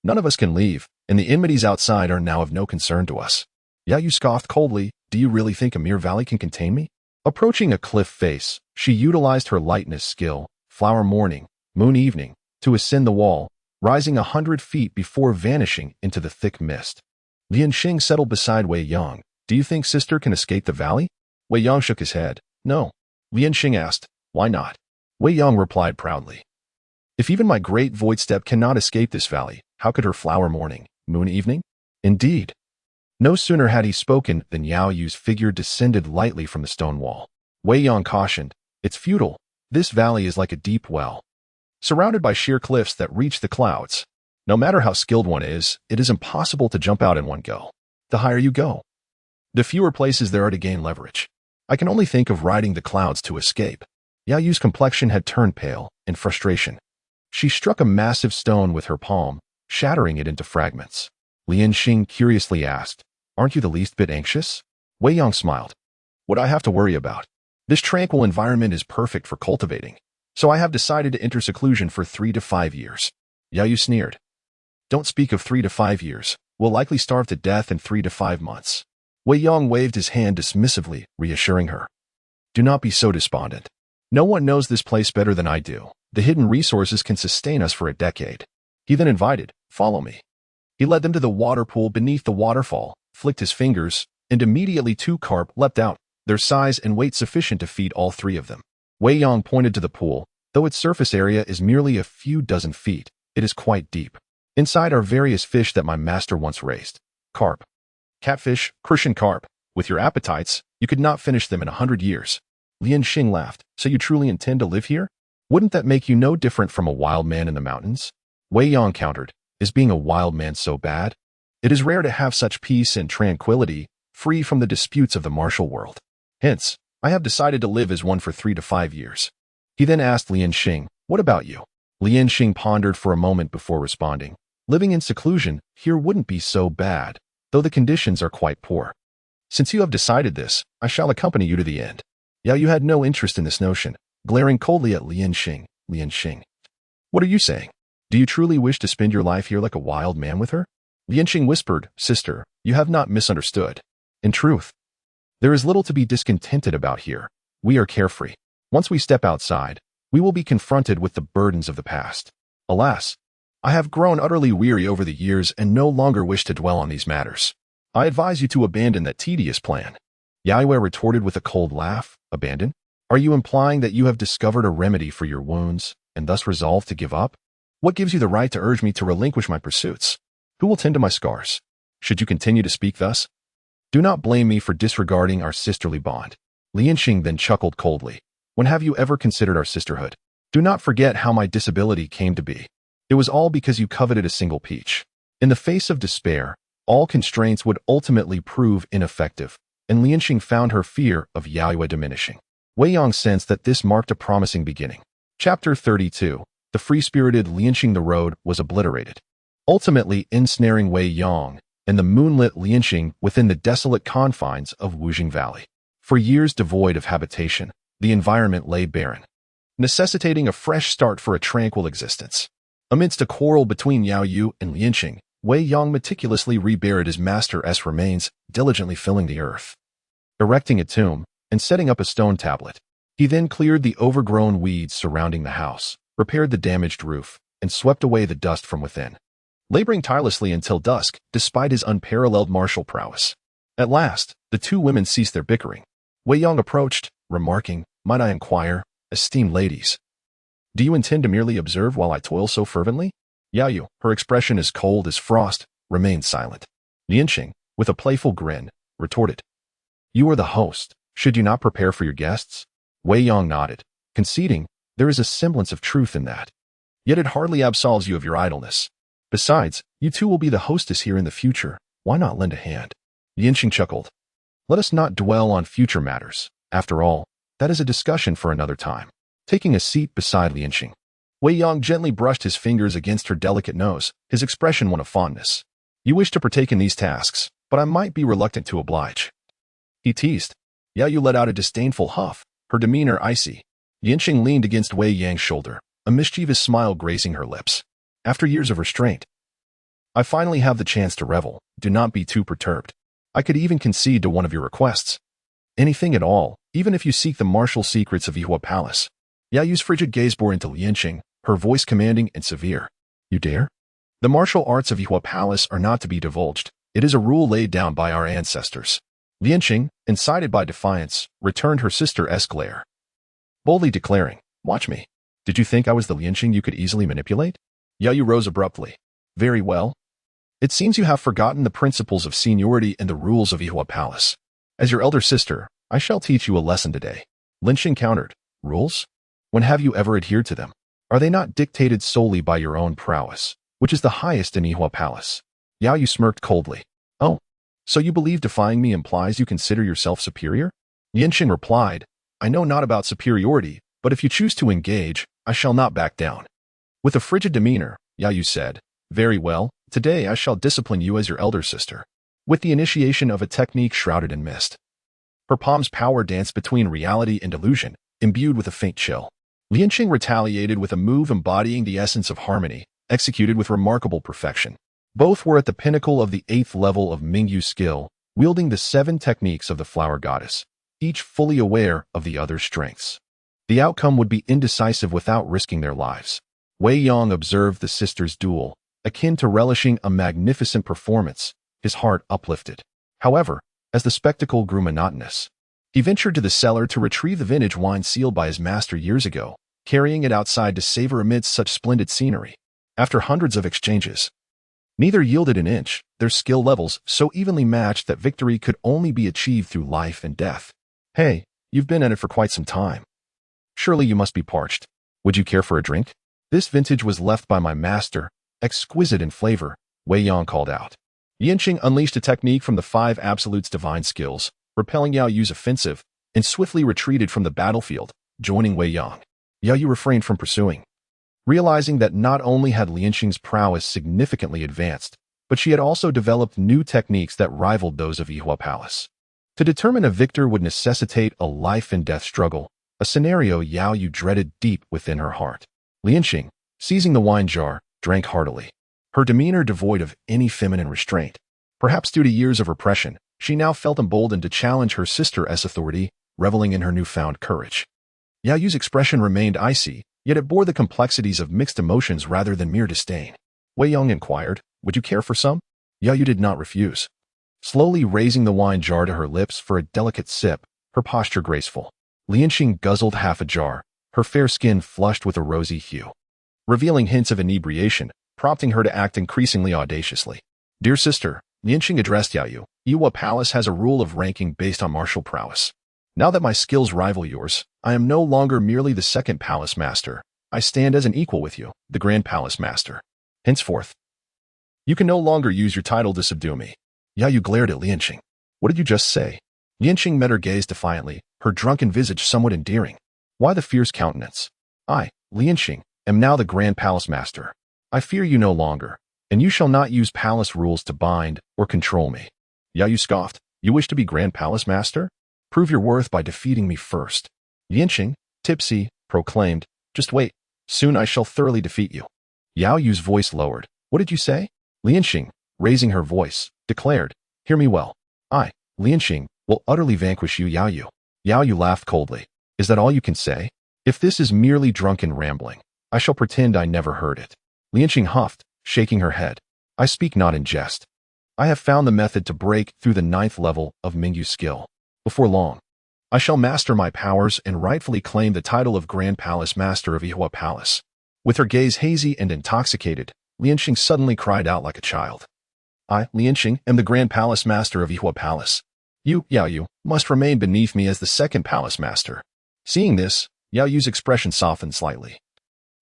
None of us can leave, and the enmities outside are now of no concern to us. Yao Yu scoffed coldly, "Do you really think a mere valley can contain me?" Approaching a cliff face, she utilized her lightness skill, flower morning, moon evening, to ascend the wall, rising 100 feet before vanishing into the thick mist. Lian Xing settled beside Wei Yong. "Do you think sister can escape the valley?" Wei Yong shook his head. "No." Lian Xing asked, "Why not?" Wei Yong replied proudly, "If even my great void step cannot escape this valley, how could her flower morning, moon evening?" Indeed. No sooner had he spoken than Yao Yu's figure descended lightly from the stone wall. Wei Yong cautioned, "It's futile. This valley is like a deep well, surrounded by sheer cliffs that reach the clouds. No matter how skilled one is, it is impossible to jump out in one go. The higher you go, the fewer places there are to gain leverage. I can only think of riding the clouds to escape." Yao Yu's complexion had turned pale in frustration. She struck a massive stone with her palm, shattering it into fragments. Lian Xing curiously asked, "Aren't you the least bit anxious?" Wei Yong smiled. "What I have to worry about? This tranquil environment is perfect for cultivating, so I have decided to enter seclusion for 3 to 5 years. Yao Yu sneered. "Don't speak of 3 to 5 years. We'll likely starve to death in 3 to 5 months. Wei Yong waved his hand dismissively, reassuring her. "Do not be so despondent. No one knows this place better than I do. The hidden resources can sustain us for a decade. He then invited, "Follow me." He led them to the water pool beneath the waterfall, flicked his fingers, and immediately 2 carp leapt out, their size and weight sufficient to feed all 3 of them. Wei Yang pointed to the pool. Though its surface area is merely a few dozen feet, it is quite deep. Inside are various fish that my master once raised. Carp, catfish, Christian carp. With your appetites, you could not finish them in 100 years. Lian Xing laughed. So you truly intend to live here? Wouldn't that make you no different from a wild man in the mountains? Wei Yang countered. Is being a wild man so bad? It is rare to have such peace and tranquility, free from the disputes of the martial world. Hence, I have decided to live as one for 3 to 5 years. He then asked Lian Xing, what about you? Lian Xing pondered for a moment before responding. Living in seclusion here wouldn't be so bad, though the conditions are quite poor. Since you have decided this, I shall accompany you to the end. Yao Yu had no interest in this notion, glaring coldly at Lian Xing. Lian Xing, what are you saying? Do you truly wish to spend your life here like a wild man with her? Lian Xing whispered, Sister, you have not misunderstood. In truth, there is little to be discontented about here. We are carefree. Once we step outside, we will be confronted with the burdens of the past. Alas, I have grown utterly weary over the years and no longer wish to dwell on these matters. I advise you to abandon that tedious plan. Yao Yu retorted with a cold laugh. Abandon? Are you implying that you have discovered a remedy for your wounds and thus resolved to give up? What gives you the right to urge me to relinquish my pursuits? Who will tend to my scars? Should you continue to speak thus? Do not blame me for disregarding our sisterly bond. Lian Xing then chuckled coldly. When have you ever considered our sisterhood? Do not forget how my disability came to be. It was all because you coveted a single peach. In the face of despair, all constraints would ultimately prove ineffective, and Lian Xing found her fear of Yao Yu diminishing. Wei Yang sensed that this marked a promising beginning. Chapter 32. The free-spirited Lian Xing. The road was obliterated, ultimately ensnaring Wei Yang and the moonlit Lian Xing within the desolate confines of Wujing Valley. For years devoid of habitation, the environment lay barren, necessitating a fresh start for a tranquil existence. Amidst a quarrel between Yao Yu and Lian Xing, Wei Yang meticulously reburied his master's remains, diligently filling the earth, erecting a tomb, and setting up a stone tablet. He then cleared the overgrown weeds surrounding the house, repaired the damaged roof, and swept away the dust from within, laboring tirelessly until dusk, despite his unparalleled martial prowess. At last, the 2 women ceased their bickering. Wei Yang approached, remarking, Might I inquire, esteemed ladies, do you intend to merely observe while I toil so fervently? Yao Yu, her expression as cold as frost, remained silent. Lian Xing, with a playful grin, retorted, You are the host. Should you not prepare for your guests? Wei Yang nodded, conceding, There is a semblance of truth in that. Yet it hardly absolves you of your idleness. Besides, you 2 will be the hostess here in the future. Why not lend a hand? Lian Xing chuckled. Let us not dwell on future matters. After all, that is a discussion for another time. Taking a seat beside Lian Xing, Wei Yang gently brushed his fingers against her delicate nose, his expression one of fondness. You wish to partake in these tasks, but I might be reluctant to oblige. He teased. Yao Yu let out a disdainful huff, her demeanor icy. Lian Xing leaned against Wei Yang's shoulder, a mischievous smile gracing her lips. After years of restraint, I finally have the chance to revel. Do not be too perturbed. I could even concede to one of your requests. Anything at all, even if you seek the martial secrets of Yihua Palace. Yao Yu's frigid gaze bore into Lian Xing, her voice commanding and severe. You dare? The martial arts of Yihua Palace are not to be divulged. It is a rule laid down by our ancestors. Lian Xing, incited by defiance, returned her sister's glare, boldly declaring, Watch me. Did you think I was the Lian Xing you could easily manipulate? Yao Yu rose abruptly. Very well. It seems you have forgotten the principles of seniority and the rules of Yihua Palace. As your elder sister, I shall teach you a lesson today. Lian Xing countered. Rules? When have you ever adhered to them? Are they not dictated solely by your own prowess, which is the highest in Yihua Palace? Yao Yu smirked coldly. Oh, so you believe defying me implies you consider yourself superior? Lian Xing replied, I know not about superiority, but if you choose to engage, I shall not back down. With a frigid demeanor, Yao Yu said, Very well, today I shall discipline you as your elder sister, with the initiation of a technique shrouded in mist. Her palm's power danced between reality and illusion, imbued with a faint chill. Lian Xing retaliated with a move embodying the essence of harmony, executed with remarkable perfection. Both were at the pinnacle of the 8th level of Mingyu skill, wielding the 7 techniques of the flower goddess, each fully aware of the other's strengths. The outcome would be indecisive without risking their lives. Wei Yong observed the sisters' duel, akin to relishing a magnificent performance, his heart uplifted. However, as the spectacle grew monotonous, he ventured to the cellar to retrieve the vintage wine sealed by his master years ago, carrying it outside to savor amidst such splendid scenery. After hundreds of exchanges, neither yielded an inch, their skill levels so evenly matched that victory could only be achieved through life and death. Hey, you've been at it for quite some time. Surely you must be parched. Would you care for a drink? This vintage was left by my master, exquisite in flavor, Wei Yong called out. Yanqing unleashed a technique from the 5 Absolutes divine skills, repelling Yao Yu's offensive, and swiftly retreated from the battlefield, joining Wei Yong. Yao Yu refrained from pursuing, realizing that not only had Lianqing's prowess significantly advanced, but she had also developed new techniques that rivaled those of Yihua Palace. To determine a victor would necessitate a life-and-death struggle, a scenario Yao Yu dreaded deep within her heart. Lianqing, seizing the wine jar, drank heartily, her demeanor devoid of any feminine restraint. Perhaps due to years of repression, she now felt emboldened to challenge her sister as authority, reveling in her newfound courage. Yao Yu's expression remained icy, yet it bore the complexities of mixed emotions rather than mere disdain. Wei Yong inquired, "Would you care for some?" Yao Yu did not refuse, slowly raising the wine jar to her lips for a delicate sip, her posture graceful. Lianqing guzzled half a jar, her fair skin flushed with a rosy hue, revealing hints of inebriation, prompting her to act increasingly audaciously. "Dear sister," Lianqing addressed Yao Yu, "Yihua Palace has a rule of ranking based on martial prowess. Now that my skills rival yours, I am no longer merely the second palace master. I stand as an equal with you, the grand palace master. Henceforth, you can no longer use your title to subdue me." Yao Yu glared at Lianqing. "What did you just say?" Lianqing met her gaze defiantly, her drunken visage somewhat endearing. "Why the fierce countenance? I, Lianqing, am now the grand palace master. I fear you no longer, and you shall not use palace rules to bind or control me." Yao Yu scoffed. "You wish to be grand palace master? Prove your worth by defeating me first." Lianqing, tipsy, proclaimed, "Just wait. Soon I shall thoroughly defeat you." Yao Yu's voice lowered. "What did you say?" Lianqing, raising her voice, declared, "Hear me well. I, Lianqing, will utterly vanquish you, Yao Yu." Yao Yu laughed coldly. "Is that all you can say? If this is merely drunken rambling, I shall pretend I never heard it." Lianqing huffed, shaking her head. "I speak not in jest. I have found the method to break through the 9th level of Mingyu's skill. Before long, I shall master my powers and rightfully claim the title of Grand Palace Master of Yihua Palace." With her gaze hazy and intoxicated, Lianqing suddenly cried out like a child. "I, Lianqing, am the Grand Palace Master of Yihua Palace. You, Yao Yu, must remain beneath me as the second Palace Master." Seeing this, Yao Yu's expression softened slightly,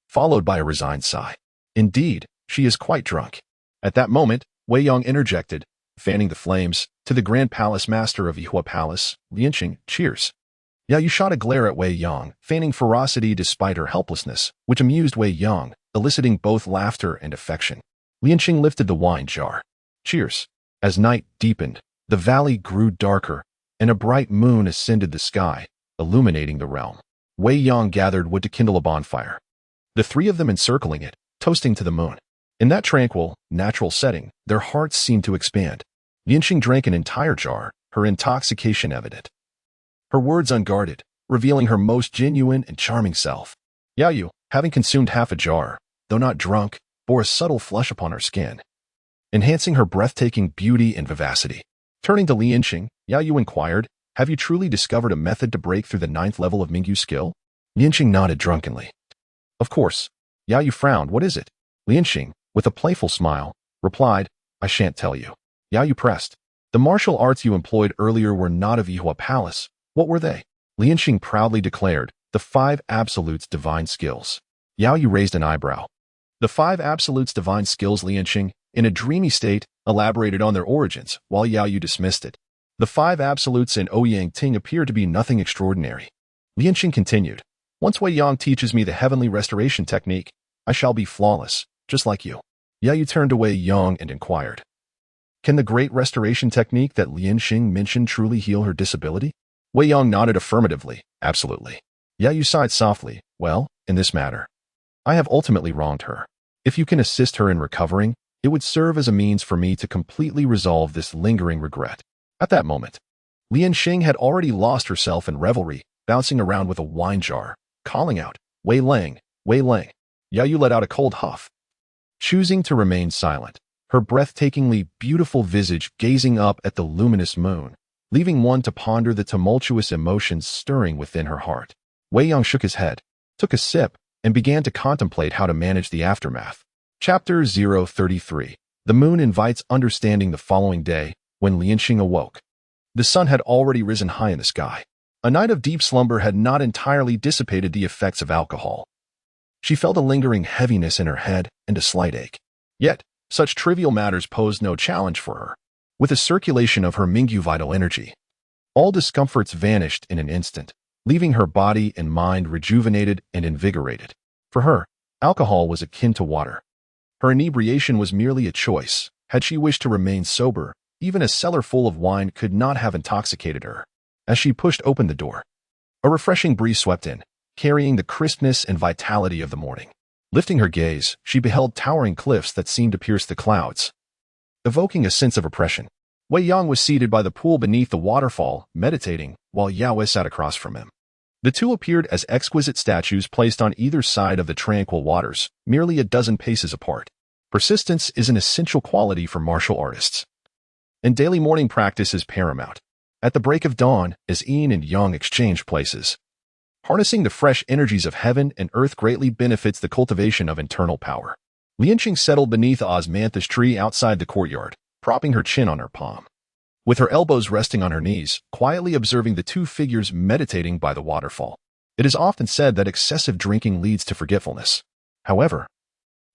followed by a resigned sigh. "Indeed, she is quite drunk." At that moment, Wei Yong interjected, fanning the flames, "To the Grand Palace Master of Yihua Palace, Lianqing, cheers." Yao Yu shot a glare at Wei Yong, feigning ferocity despite her helplessness, which amused Wei Yong, eliciting both laughter and affection. Lianqing lifted the wine jar. "Cheers." As night deepened, the valley grew darker, and a bright moon ascended the sky, illuminating the realm. Wei Yong gathered wood to kindle a bonfire, the 3 of them encircling it, toasting to the moon. In that tranquil, natural setting, their hearts seemed to expand. Lianqing drank an entire jar, her intoxication evident, her words unguarded, revealing her most genuine and charming self. Yao Yu, having consumed half a jar, though not drunk, bore a subtle flush upon her skin, enhancing her breathtaking beauty and vivacity. Turning to Lianqing, Yao Yu inquired, "Have you truly discovered a method to break through the 9th level of Mingyu's skill?" Lianqing nodded drunkenly. "Of course." Yao Yu frowned. "What is it?" Lianqing, with a playful smile, replied, "I shan't tell you." Yao Yu pressed, "The martial arts you employed earlier were not of Yihua Palace. What were they?" Lianqing proudly declared, "The 5 Absolutes divine skills." Yao Yu raised an eyebrow. The 5 Absolutes divine skills, Lianqing, in a dreamy state, elaborated on their origins, while Yao Yu dismissed it. The 5 Absolutes in Ouyang Ting appear to be nothing extraordinary. Lianqing continued, "Once Wei Yong teaches me the heavenly restoration technique, I shall be flawless, just like you." Yao Yu turned to Wei Yong and inquired, "Can the great restoration technique that Lianqing mentioned truly heal her disability?" Wei Yong nodded affirmatively, "Absolutely." Yao Yu sighed softly, "Well, in this matter, I have ultimately wronged her. If you can assist her in recovering, it would serve as a means for me to completely resolve this lingering regret." At that moment, Lianqing had already lost herself in revelry, bouncing around with a wine jar, calling out, "Wei Lang, Wei Lang." Yao Yu let out a cold huff, choosing to remain silent, her breathtakingly beautiful visage gazing up at the luminous moon, leaving one to ponder the tumultuous emotions stirring within her heart. Wei Yang shook his head, took a sip, and began to contemplate how to manage the aftermath. Chapter 033. The moon invites understanding. The following day, when Lianqing awoke, the sun had already risen high in the sky. A night of deep slumber had not entirely dissipated the effects of alcohol. She felt a lingering heaviness in her head and a slight ache. Yet, such trivial matters posed no challenge for her. With the circulation of her Mingyu vital energy, all discomforts vanished in an instant, leaving her body and mind rejuvenated and invigorated. For her, alcohol was akin to water. Her inebriation was merely a choice. Had she wished to remain sober, even a cellar full of wine could not have intoxicated her. As she pushed open the door, a refreshing breeze swept in, carrying the crispness and vitality of the morning. Lifting her gaze, she beheld towering cliffs that seemed to pierce the clouds, evoking a sense of oppression. Wei Yang was seated by the pool beneath the waterfall, meditating, while Yao Wei sat across from him. The two appeared as exquisite statues placed on either side of the tranquil waters, merely a dozen paces apart. Persistence is an essential quality for martial artists, and daily morning practice is paramount. At the break of dawn, as Yin and Yang exchange places, harnessing the fresh energies of heaven and earth greatly benefits the cultivation of internal power. Lianqing settled beneath the osmanthus tree outside the courtyard, propping her chin on her palm, with her elbows resting on her knees, quietly observing the two figures meditating by the waterfall. It is often said that excessive drinking leads to forgetfulness. However,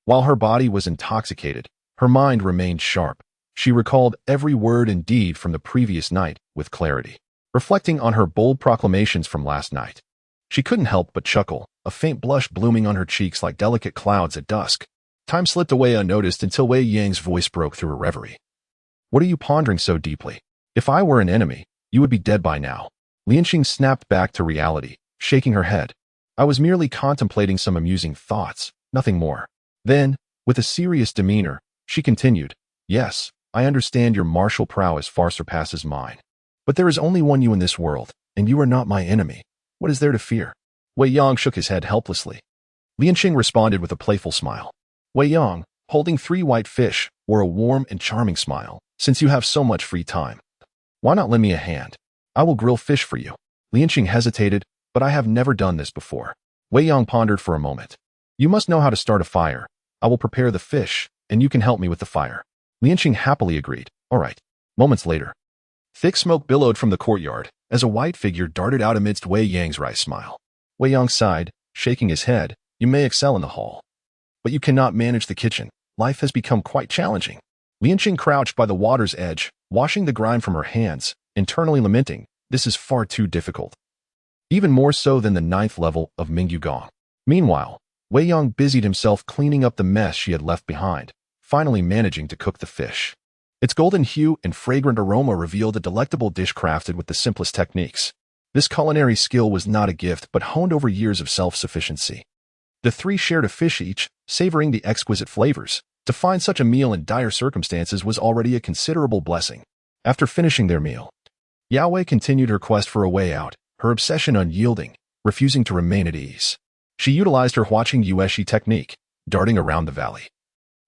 while her body was intoxicated, her mind remained sharp. She recalled every word and deed from the previous night with clarity, reflecting on her bold proclamations from last night. She couldn't help but chuckle, a faint blush blooming on her cheeks like delicate clouds at dusk. Time slipped away unnoticed until Wei Yang's voice broke through her reverie. "What are you pondering so deeply? If I were an enemy, you would be dead by now." Lianqing snapped back to reality, shaking her head. "I was merely contemplating some amusing thoughts, nothing more." Then, with a serious demeanor, she continued, "Yes, I understand your martial prowess far surpasses mine. But there is only one you in this world, and you are not my enemy. What is there to fear?" Wei Yang shook his head helplessly. Lianqing responded with a playful smile. Wei Yang, holding 3 white fish, wore a warm and charming smile. "Since you have so much free time, why not lend me a hand? I will grill fish for you." Lianqing hesitated, "But I have never done this before." Wei Yang pondered for a moment. "You must know how to start a fire. I will prepare the fish, and you can help me with the fire." Lianqing happily agreed. "All right." Moments later, thick smoke billowed from the courtyard as a white figure darted out amidst Wei Yang's wry smile. Wei Yang sighed, shaking his head. "You may excel in the hall, but you cannot manage the kitchen. Life has become quite challenging." Lianqing crouched by the water's edge, washing the grime from her hands, internally lamenting, "This is far too difficult. Even more so than the 9th level of Mingyu Gong." Meanwhile, Wei Yang busied himself cleaning up the mess she had left behind, finally managing to cook the fish. Its golden hue and fragrant aroma revealed a delectable dish crafted with the simplest techniques. This culinary skill was not a gift but honed over years of self-sufficiency. The three shared a fish each, savoring the exquisite flavors. To find such a meal in dire circumstances was already a considerable blessing. After finishing their meal, Yao Wei continued her quest for a way out, her obsession unyielding, refusing to remain at ease. She utilized her watching Yueshi technique, darting around the valley,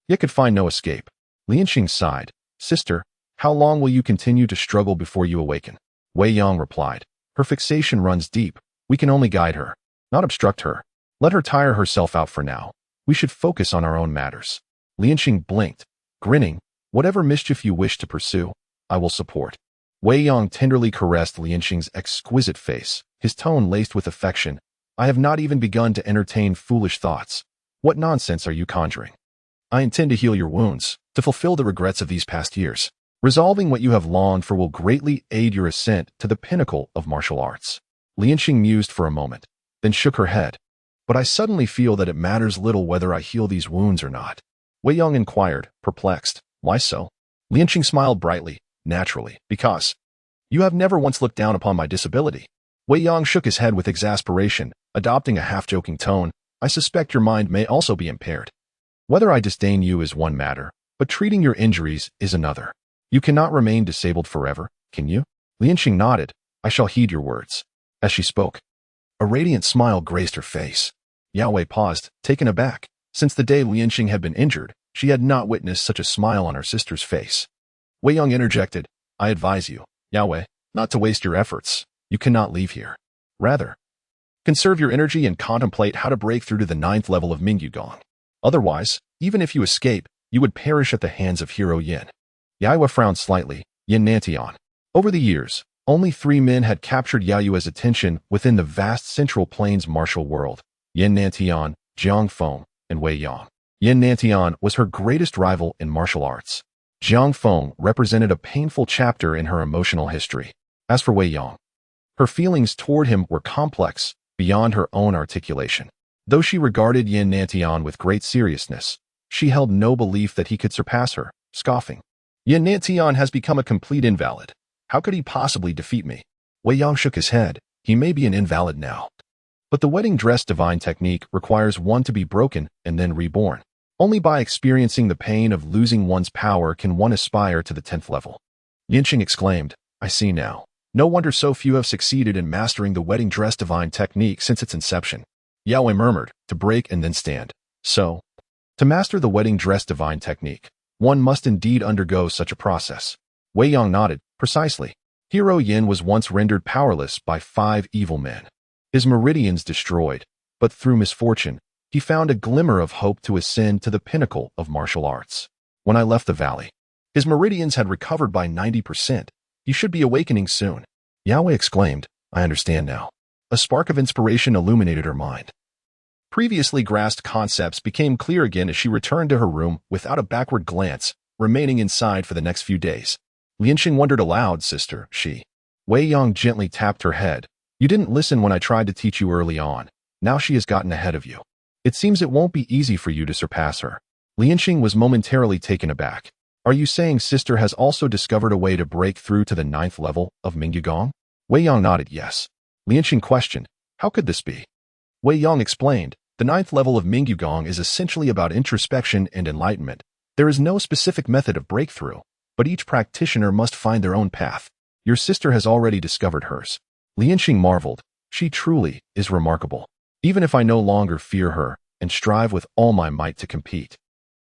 yet could find no escape. Lianqing sighed. "Sister, how long will you continue to struggle before you awaken?" Wei Yang replied. "Her fixation runs deep. We can only guide her, not obstruct her. Let her tire herself out for now. We should focus on our own matters." Lianqing blinked, grinning. "Whatever mischief you wish to pursue, I will support." Wei Yang tenderly caressed Lianqing's exquisite face, his tone laced with affection. "I have not even begun to entertain foolish thoughts. What nonsense are you conjuring? I intend to heal your wounds, to fulfill the regrets of these past years. Resolving what you have longed for will greatly aid your ascent to the pinnacle of martial arts." Lianqing mused for a moment, then shook her head. "But I suddenly feel that it matters little whether I heal these wounds or not." Wei Yang inquired, perplexed. "Why so?" Lianqing smiled brightly. "Naturally, because you have never once looked down upon my disability." Wei Yang shook his head with exasperation, adopting a half-joking tone. "I suspect your mind may also be impaired. Whether I disdain you is one matter, but treating your injuries is another. You cannot remain disabled forever, can you?" Lianqing nodded. "I shall heed your words." As she spoke, a radiant smile graced her face. Yao Wei paused, taken aback. Since the day Lianxing had been injured, she had not witnessed such a smile on her sister's face. Wei Yong interjected, I advise you, Yao, not to waste your efforts. You cannot leave here. Rather, conserve your energy and contemplate how to break through to the 9th level of Mingyu Gong. Otherwise, even if you escape, you would perish at the hands of Hero Yin. Yao frowned slightly. Yin Nantian. Over the years, only 3 men had captured Yaoyu's attention within the vast Central Plains martial world: Yin Nantian, Jiang Feng, and Wei Yong. Yin Nantian was her greatest rival in martial arts. Jiang Feng represented a painful chapter in her emotional history. As for Wei Yong, her feelings toward him were complex, beyond her own articulation. Though she regarded Yin Nantian with great seriousness, she held no belief that he could surpass her, scoffing. Yin Nantian has become a complete invalid. How could he possibly defeat me? Wei Yong shook his head. He may be an invalid now, but the wedding dress divine technique requires one to be broken and then reborn. Only by experiencing the pain of losing one's power can one aspire to the 10th level. Lianxing exclaimed, I see now. No wonder so few have succeeded in mastering the wedding dress divine technique since its inception. Yao murmured, to break and then stand. So, to master the wedding dress divine technique, one must indeed undergo such a process. Wei Yong nodded, precisely. Hero Yin was once rendered powerless by 5 evil men. His meridians destroyed, but through misfortune, he found a glimmer of hope to ascend to the pinnacle of martial arts. When I left the valley, his meridians had recovered by 90%. He should be awakening soon. Yao exclaimed, I understand now. A spark of inspiration illuminated her mind. Previously grasped concepts became clear again as she returned to her room without a backward glance, remaining inside for the next few days. Lianxing wondered aloud, sister, she. Wei Yong gently tapped her head. You didn't listen when I tried to teach you early on. Now she has gotten ahead of you. It seems it won't be easy for you to surpass her. Lianxing was momentarily taken aback. Are you saying sister has also discovered a way to break through to the 9th level of Mingyu Gong? Wei Yong nodded yes. Lianxing questioned, how could this be? Wei Yong explained, the 9th level of Mingyu Gong is essentially about introspection and enlightenment. There is no specific method of breakthrough, but each practitioner must find their own path. Your sister has already discovered hers. Lianxing marveled. She truly is remarkable. Even if I no longer fear her and strive with all my might to compete,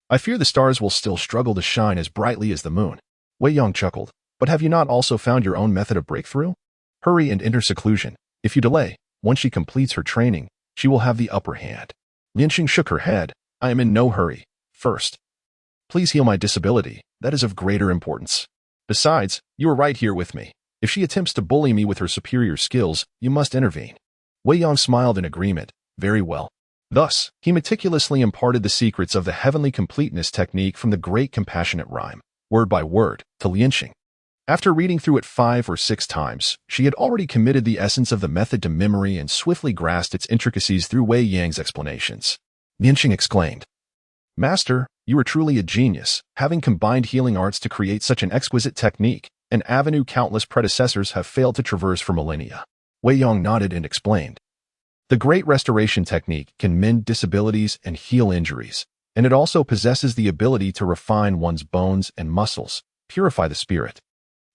I fear the stars will still struggle to shine as brightly as the moon. Wei Yong chuckled. But have you not also found your own method of breakthrough? Hurry and enter seclusion. If you delay, once she completes her training, she will have the upper hand. Lianxing shook her head. I am in no hurry. First, please heal my disability. That is of greater importance. Besides, you are right here with me. If she attempts to bully me with her superior skills, you must intervene. Wei Yong smiled in agreement. Very well. Thus, he meticulously imparted the secrets of the heavenly completeness technique from the great compassionate rhyme, word by word, to Lianxing. After reading through it 5 or 6 times, she had already committed the essence of the method to memory and swiftly grasped its intricacies through Wei Yang's explanations. Lianxing exclaimed, Master, you are truly a genius, having combined healing arts to create such an exquisite technique, an avenue countless predecessors have failed to traverse for millennia. Wei Yong nodded and explained. The Great Restoration technique can mend disabilities and heal injuries, and it also possesses the ability to refine one's bones and muscles, purify the spirit,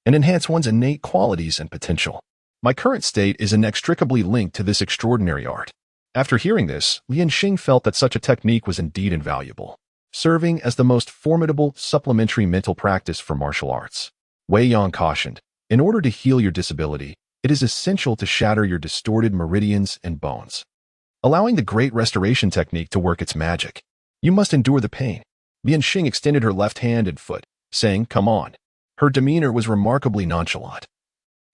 and enhance one's innate qualities and potential. My current state is inextricably linked to this extraordinary art. After hearing this, Lianxing felt that such a technique was indeed invaluable, serving as the most formidable supplementary mental practice for martial arts. Wei Yong cautioned, in order to heal your disability, it is essential to shatter your distorted meridians and bones, allowing the Great Restoration technique to work its magic. You must endure the pain. Lianxing extended her left hand and foot, saying, come on. Her demeanor was remarkably nonchalant,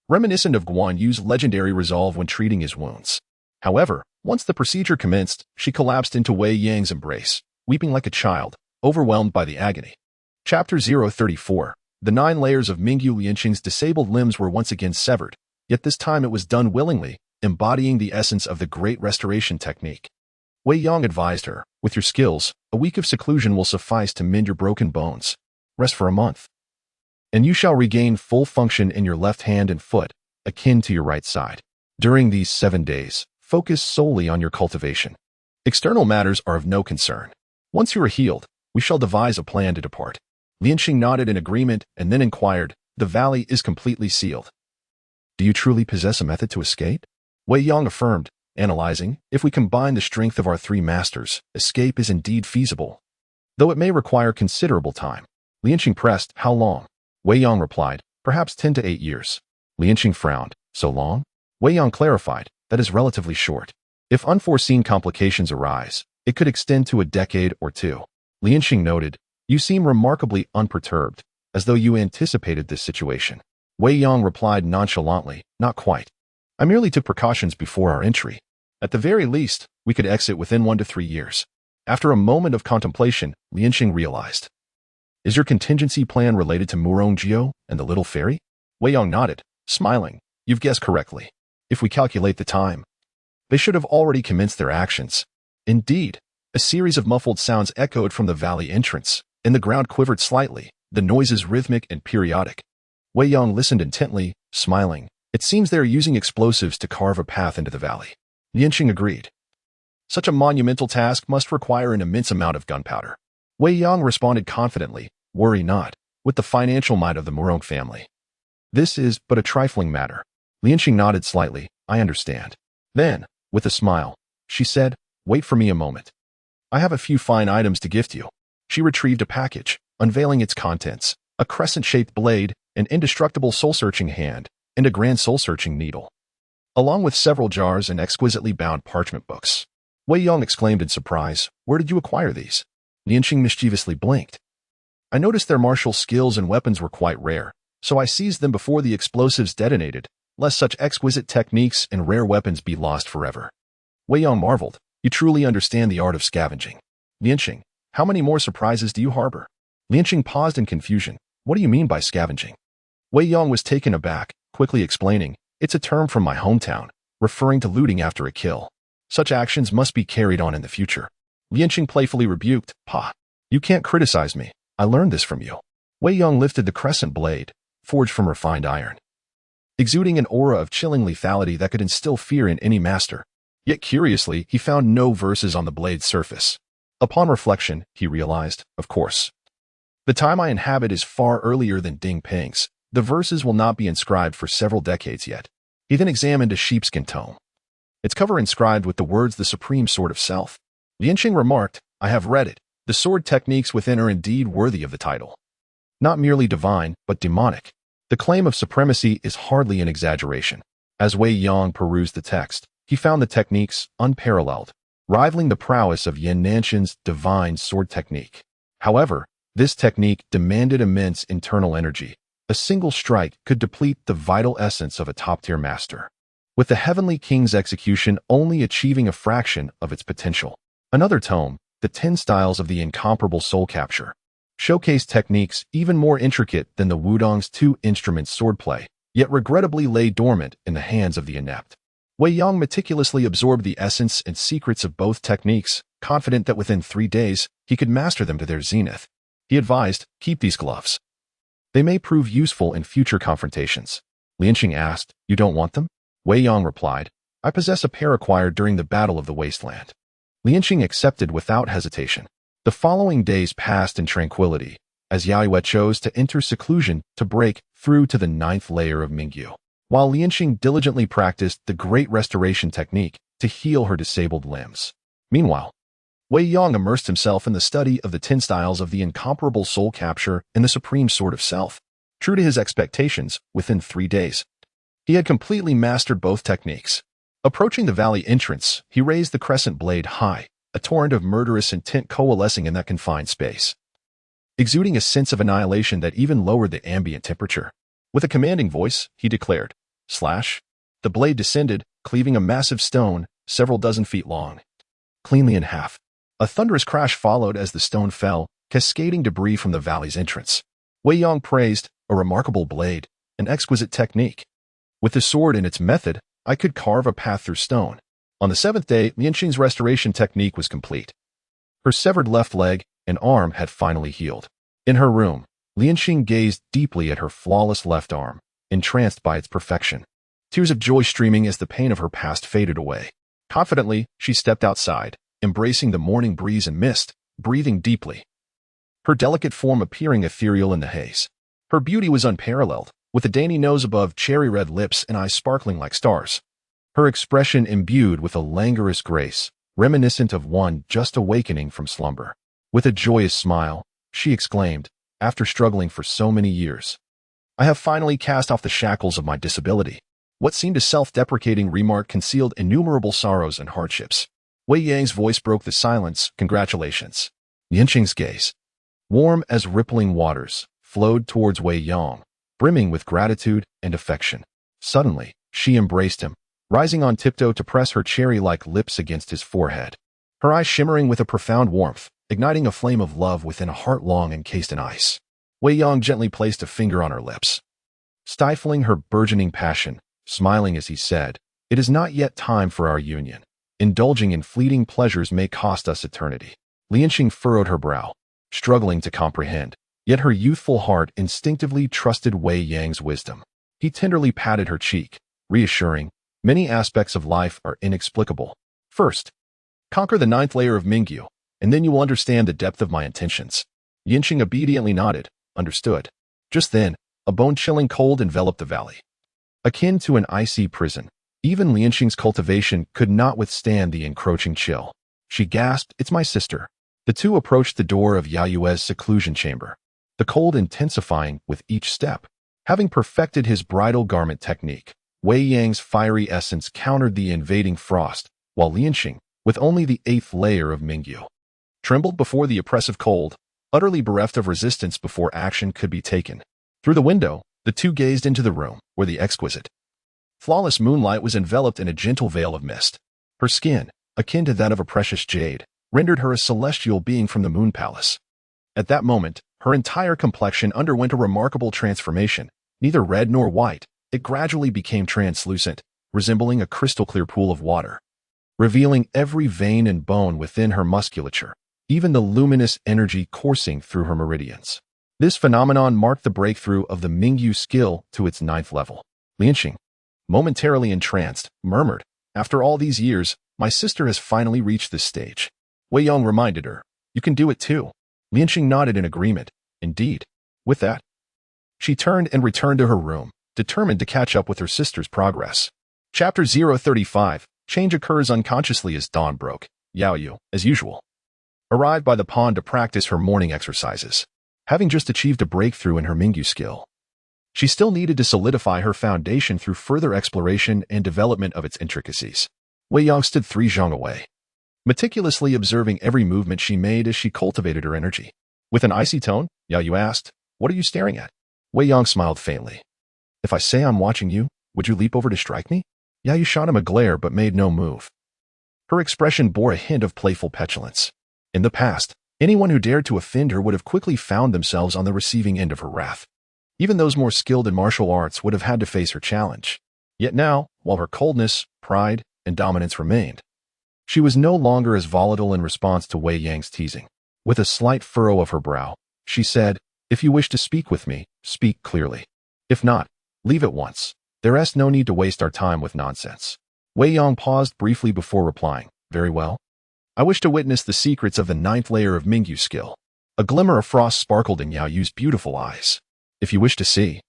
reminiscent of Guan Yu's legendary resolve when treating his wounds. However, once the procedure commenced, she collapsed into Wei Yang's embrace, weeping like a child, overwhelmed by the agony. Chapter 034. The 9 layers of Mingyu. Lianxing's disabled limbs were once again severed, yet this time it was done willingly, embodying the essence of the Great Restoration technique. Wei Yong advised her, with your skills, a week of seclusion will suffice to mend your broken bones. Rest for a month, and you shall regain full function in your left hand and foot, akin to your right side. During these 7 days, focus solely on your cultivation. External matters are of no concern. Once you are healed, we shall devise a plan to depart. Lianxing nodded in agreement and then inquired, the valley is completely sealed. Do you truly possess a method to escape? Wei Yong affirmed, Analyzing, if we combine the strength of our three masters, escape is indeed feasible, though it may require considerable time. Lianqing pressed, how long? Wei Yang replied, perhaps 10 to 8 years. Lianqing frowned, so long? Wei Yang clarified, that is relatively short. If unforeseen complications arise, it could extend to a decade or two. Lianqing noted, you seem remarkably unperturbed, as though you anticipated this situation. Wei Yang replied nonchalantly, not quite. I merely took precautions before our entry. At the very least, we could exit within 1 to 3 years. After a moment of contemplation, Lianqing realized. Is your contingency plan related to Murongjio and the little fairy? Wei Yang nodded, smiling. You've guessed correctly. If we calculate the time, they should have already commenced their actions. Indeed, a series of muffled sounds echoed from the valley entrance, and the ground quivered slightly, the noises rhythmic and periodic. Wei Yang listened intently, smiling. It seems they are using explosives to carve a path into the valley. Lianqing agreed. Such a monumental task must require an immense amount of gunpowder. Wei Yang responded confidently, worry not, with the financial might of the Murong family. This is but a trifling matter. Lianqing nodded slightly, I understand. Then, with a smile, she said, wait for me a moment. I have a few fine items to gift you. She retrieved a package, unveiling its contents, a crescent-shaped blade, an indestructible soul-searching hand, and a grand soul-searching needle, along with several jars and exquisitely bound parchment books. Wei Yang exclaimed in surprise, where did you acquire these? Lianqing mischievously blinked. I noticed their martial skills and weapons were quite rare, so I seized them before the explosives detonated, lest such exquisite techniques and rare weapons be lost forever. Wei Yang marveled, you truly understand the art of scavenging. Lianqing, how many more surprises do you harbor? Lianqing paused in confusion. What do you mean by scavenging? Wei Yang was taken aback, quickly explaining, it's a term from my hometown, referring to looting after a kill. Such actions must be carried on in the future. Lianqing playfully rebuked, Pa, you can't criticize me. I learned this from you. Wei Yang lifted the crescent blade, forged from refined iron, exuding an aura of chilling lethality that could instill fear in any master. Yet curiously, he found no verses on the blade's surface. Upon reflection, he realized, of course, the time I inhabit is far earlier than Ding Ping's. The verses will not be inscribed for several decades yet. He then examined a sheepskin tome, its cover inscribed with the words the supreme sword of self. Lianqing remarked, I have read it. The sword techniques within are indeed worthy of the title. Not merely divine, but demonic. The claim of supremacy is hardly an exaggeration. As Wei Yang perused the text, he found the techniques unparalleled, rivaling the prowess of Yan Nanshan's divine sword technique. However, this technique demanded immense internal energy. A single strike could deplete the vital essence of a top-tier master, with the Heavenly King's execution only achieving a fraction of its potential. Another tome, The 10 Styles of the Incomparable Soul Capture, showcased techniques even more intricate than the Wudong's two-instrument swordplay, yet regrettably lay dormant in the hands of the inept. Wei Yang meticulously absorbed the essence and secrets of both techniques, confident that within 3 days, he could master them to their zenith. He advised, keep these gloves. They may prove useful in future confrontations. Lianqing asked, you don't want them? Wei Yang replied, I possess a pair acquired during the Battle of the Wasteland. Lianqing accepted without hesitation. The following days passed in tranquility, as Yaoyue chose to enter seclusion to break through to the 9th layer of Mingyu, while Lianqing diligently practiced the Great Restoration technique to heal her disabled limbs. Meanwhile, Wei Yang immersed himself in the study of the 10 styles of the incomparable soul capture and the supreme sword of self. True to his expectations, within 3 days, he had completely mastered both techniques. Approaching the valley entrance, he raised the crescent blade high, a torrent of murderous intent coalescing in that confined space, exuding a sense of annihilation that even lowered the ambient temperature. With a commanding voice, he declared, slash. The blade descended, cleaving a massive stone, several dozen feet long, cleanly in half. A thunderous crash followed as the stone fell, cascading debris from the valley's entrance. Wei Yang praised, a remarkable blade, an exquisite technique. With the sword and its method, I could carve a path through stone. On the 7th day, Lianqing's restoration technique was complete. Her severed left leg and arm had finally healed. In her room, Lianqing gazed deeply at her flawless left arm, entranced by its perfection. Tears of joy streaming as the pain of her past faded away. Confidently, she stepped outside, embracing the morning breeze and mist, breathing deeply, her delicate form appearing ethereal in the haze. Her beauty was unparalleled, with a dainty nose above cherry-red lips and eyes sparkling like stars. her expression imbued with a languorous grace, reminiscent of one just awakening from slumber. With a joyous smile, she exclaimed, after struggling for so many years, "I have finally cast off the shackles of my disability." What seemed a self-deprecating remark concealed innumerable sorrows and hardships. Wei Yang's voice broke the silence. "Congratulations." Yanqing's gaze, warm as rippling waters, flowed towards Wei Yang, brimming with gratitude and affection. Suddenly, she embraced him, rising on tiptoe to press her cherry-like lips against his forehead, her eyes shimmering with a profound warmth, igniting a flame of love within a heart long encased in ice. Wei Yang gently placed a finger on her lips, stifling her burgeoning passion, smiling as he said, "It is not yet time for our union. Indulging in fleeting pleasures may cost us eternity." Lianqing furrowed her brow, struggling to comprehend, yet her youthful heart instinctively trusted Wei Yang's wisdom. He tenderly patted her cheek, reassuring, "Many aspects of life are inexplicable. First, conquer the 9th layer of Mingyu, and then you will understand the depth of my intentions." Yanqing obediently nodded, understood. Just then, a bone-chilling cold enveloped the valley. Akin to an icy prison, even Lianqing's cultivation could not withstand the encroaching chill. She gasped, "It's my sister." The two approached the door of Yaoyue's seclusion chamber, the cold intensifying with each step. Having perfected his bridal garment technique, Wei Yang's fiery essence countered the invading frost, while Lianqing, with only the 8th layer of Mingyu, trembled before the oppressive cold, utterly bereft of resistance before action could be taken. Through the window, the two gazed into the room, where the exquisite, flawless moonlight was enveloped in a gentle veil of mist. Her skin, akin to that of a precious jade, rendered her a celestial being from the moon palace. At that moment, her entire complexion underwent a remarkable transformation. Neither red nor white, it gradually became translucent, resembling a crystal-clear pool of water, revealing every vein and bone within her musculature, even the luminous energy coursing through her meridians. This phenomenon marked the breakthrough of the Mingyu skill to its 9th level. Lianqing, momentarily entranced, murmured, "After all these years, my sister has finally reached this stage." Wei Yang reminded her, "You can do it too." Lianqing nodded in agreement. Indeed. With that, she turned and returned to her room, determined to catch up with her sister's progress. Chapter 035, Change occurs unconsciously as dawn broke. Yaoyu, as usual, arrived by the pond to practice her morning exercises. Having just achieved a breakthrough in her Mingyu skill, she still needed to solidify her foundation through further exploration and development of its intricacies. Wei Yang stood 3 zhang away, meticulously observing every movement she made as she cultivated her energy. With an icy tone, Yaoyu asked, "What are you staring at?" Wei Yang smiled faintly. "If I say I'm watching you, would you leap over to strike me?" Yaoyu shot him a glare but made no move. Her expression bore a hint of playful petulance. In the past, anyone who dared to offend her would have quickly found themselves on the receiving end of her wrath. Even those more skilled in martial arts would have had to face her challenge. Yet now, while her coldness, pride, and dominance remained, she was no longer as volatile in response to Wei Yang's teasing. With a slight furrow of her brow, she said, "If you wish to speak with me, speak clearly. If not, leave at once. There is no need to waste our time with nonsense." Wei Yang paused briefly before replying, "Very well. I wish to witness the secrets of the 9th layer of Mingyu skill." A glimmer of frost sparkled in Yaoyu's beautiful eyes. "If you wish to see,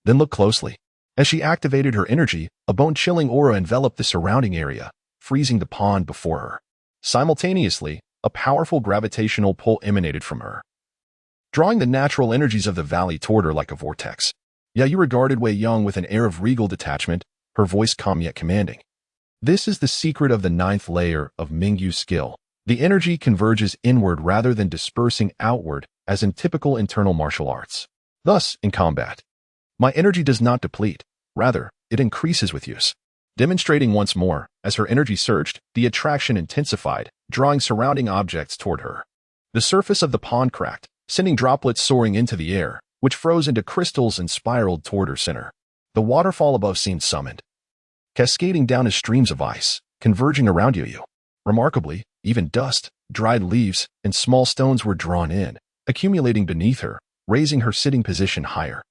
then look closely." As she activated her energy, a bone-chilling aura enveloped the surrounding area, freezing the pond before her. Simultaneously, a powerful gravitational pull emanated from her, drawing the natural energies of the valley toward her like a vortex. Yaoyu regarded Wei Yang with an air of regal detachment, her voice calm yet commanding. "This is the secret of the 9th layer of Mingyu skill. The energy converges inward rather than dispersing outward, as in typical internal martial arts. Thus, in combat, my energy does not deplete, rather, it increases with use." Demonstrating once more, as her energy surged, the attraction intensified, drawing surrounding objects toward her. The surface of the pond cracked, sending droplets soaring into the air, which froze into crystals and spiraled toward her center. The waterfall above seemed summoned, cascading down as streams of ice, converging around Yaoyu. Remarkably, even dust, dried leaves, and small stones were drawn in, accumulating beneath her, raising her sitting position higher.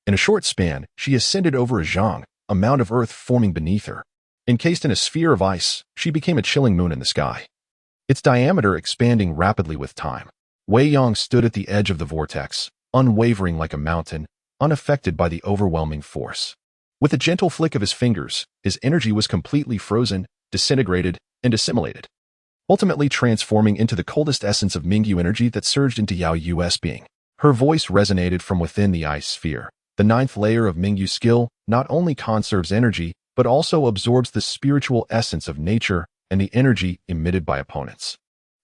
In a short span, she ascended over a zhang, a mound of earth forming beneath her. Encased in a sphere of ice, she became a chilling moon in the sky, its diameter expanding rapidly with time. Wei Yang stood at the edge of the vortex, unwavering like a mountain, unaffected by the overwhelming force. With a gentle flick of his fingers, his energy was completely frozen, disintegrated, and assimilated, ultimately transforming into the coldest essence of Mingyu energy that surged into Yao Yu's being. Her voice resonated from within the ice sphere. The ninth layer of Mingyu skill not only conserves energy, but also absorbs the spiritual essence of nature and the energy emitted by opponents,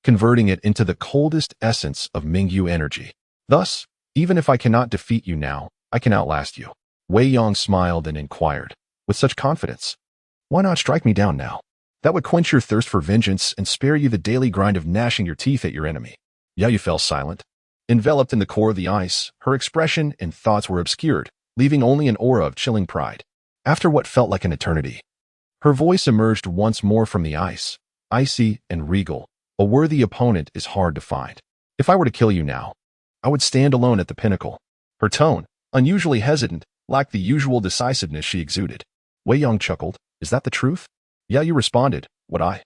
converting it into the coldest essence of Mingyu energy. Thus, even if I cannot defeat you now, I can outlast you. Wei Yong smiled and inquired, with such confidence, why not strike me down now? That would quench your thirst for vengeance and spare you the daily grind of gnashing your teeth at your enemy. Yao Yu fell silent. Enveloped in the core of the ice, her expression and thoughts were obscured, leaving only an aura of chilling pride. After what felt like an eternity, her voice emerged once more from the ice, icy and regal. A worthy opponent is hard to find. If I were to kill you now, I would stand alone at the pinnacle. Her tone, unusually hesitant, lacked the usual decisiveness she exuded. Wei Yong chuckled, is that the truth? Yao Yu responded, what I,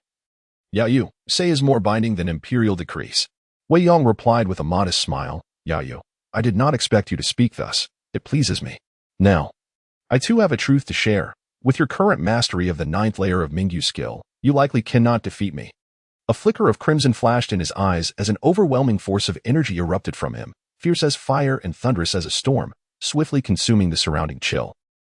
Yao Yu, say is more binding than imperial decrees. Wei Yong replied with a modest smile, Yao Yu, I did not expect you to speak thus. It pleases me. Now, I too have a truth to share. With your current mastery of the ninth layer of Mingyu skill, you likely cannot defeat me. A flicker of crimson flashed in his eyes as an overwhelming force of energy erupted from him, fierce as fire and thunderous as a storm, swiftly consuming the surrounding chill.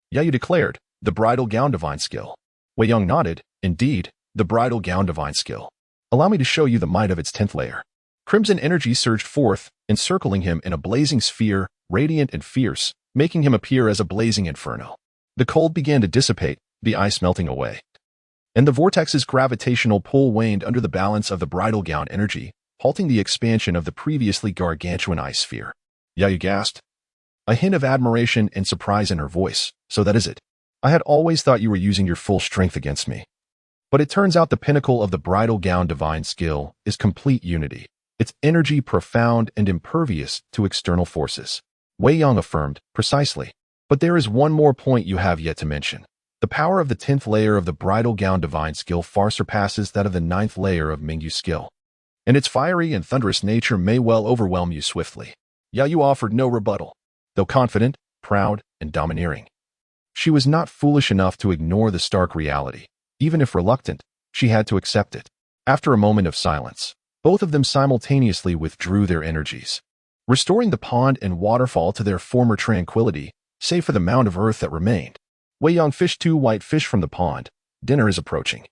Yao Yu declared, the bridal gown divine skill. Wei Yong nodded, indeed, the bridal gown divine skill. Allow me to show you the might of its 10th layer. Crimson energy surged forth, encircling him in a blazing sphere, radiant and fierce, making him appear as a blazing inferno. The cold began to dissipate, the ice melting away, and the vortex's gravitational pull waned under the balance of the bridal gown energy, halting the expansion of the previously gargantuan ice sphere. Yao Yu gasped, a hint of admiration and surprise in her voice. So that is it. I had always thought you were using your full strength against me. But it turns out the pinnacle of the bridal gown divine skill is complete unity, its energy profound and impervious to external forces. Wei Yong affirmed, precisely. But there is one more point you have yet to mention. The power of the 10th layer of the bridal gown divine skill far surpasses that of the 9th layer of Mingyu skill, and its fiery and thunderous nature may well overwhelm you swiftly. Yao Yu offered no rebuttal. Though confident, proud, and domineering, she was not foolish enough to ignore the stark reality. Even if reluctant, she had to accept it. After a moment of silence, both of them simultaneously withdrew their energies, restoring the pond and waterfall to their former tranquility, save for the mound of earth that remained. Wei Yong fished 2 white fish from the pond. Dinner is approaching.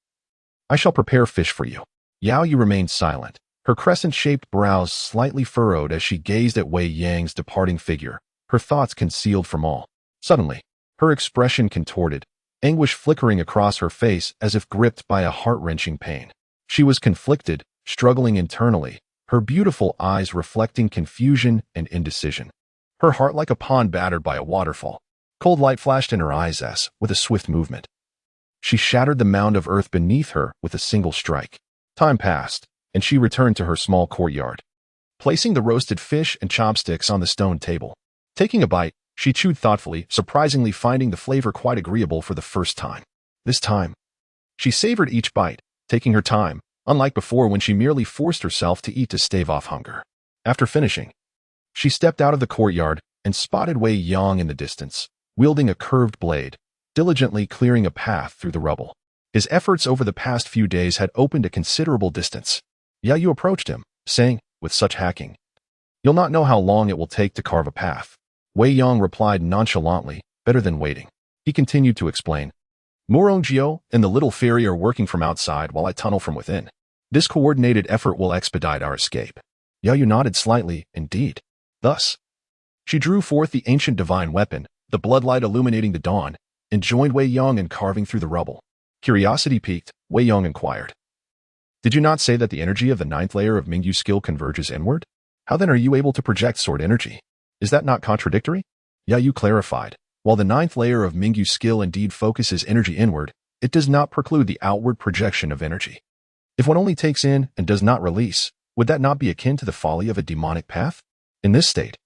I shall prepare fish for you. Yao Yu remained silent, her crescent-shaped brows slightly furrowed as she gazed at Wei Yang's departing figure, her thoughts concealed from all. Suddenly, her expression contorted, anguish flickering across her face as if gripped by a heart-wrenching pain. She was conflicted, struggling internally, her beautiful eyes reflecting confusion and indecision. Her heart like a pond battered by a waterfall. Cold light flashed in her eyes as, with a swift movement, she shattered the mound of earth beneath her with a single strike. Time passed, and she returned to her small courtyard, placing the roasted fish and chopsticks on the stone table. Taking a bite, she chewed thoughtfully, surprisingly finding the flavor quite agreeable for the first time. This time, she savored each bite, taking her time, unlike before when she merely forced herself to eat to stave off hunger. After finishing, she stepped out of the courtyard and spotted Wei Yong in the distance, wielding a curved blade, diligently clearing a path through the rubble. His efforts over the past few days had opened a considerable distance. Yao Yu approached him, saying, with such hacking, you'll not know how long it will take to carve a path. Wei Yong replied nonchalantly, better than waiting. He continued to explain, Murong Jiao and the little fairy are working from outside while I tunnel from within. This coordinated effort will expedite our escape. Yao Yu nodded slightly, indeed. Thus, she drew forth the ancient divine weapon, the bloodlight illuminating the dawn, and joined Wei Yong in carving through the rubble. Curiosity piqued, Wei Yong inquired, did you not say that the energy of the 9th layer of Mingyu skill converges inward? How then are you able to project sword energy? Is that not contradictory? Yao Yu clarified, while the 9th layer of Mingyu skill indeed focuses energy inward, it does not preclude the outward projection of energy. If one only takes in and does not release, would that not be akin to the folly of a demonic path? In this state,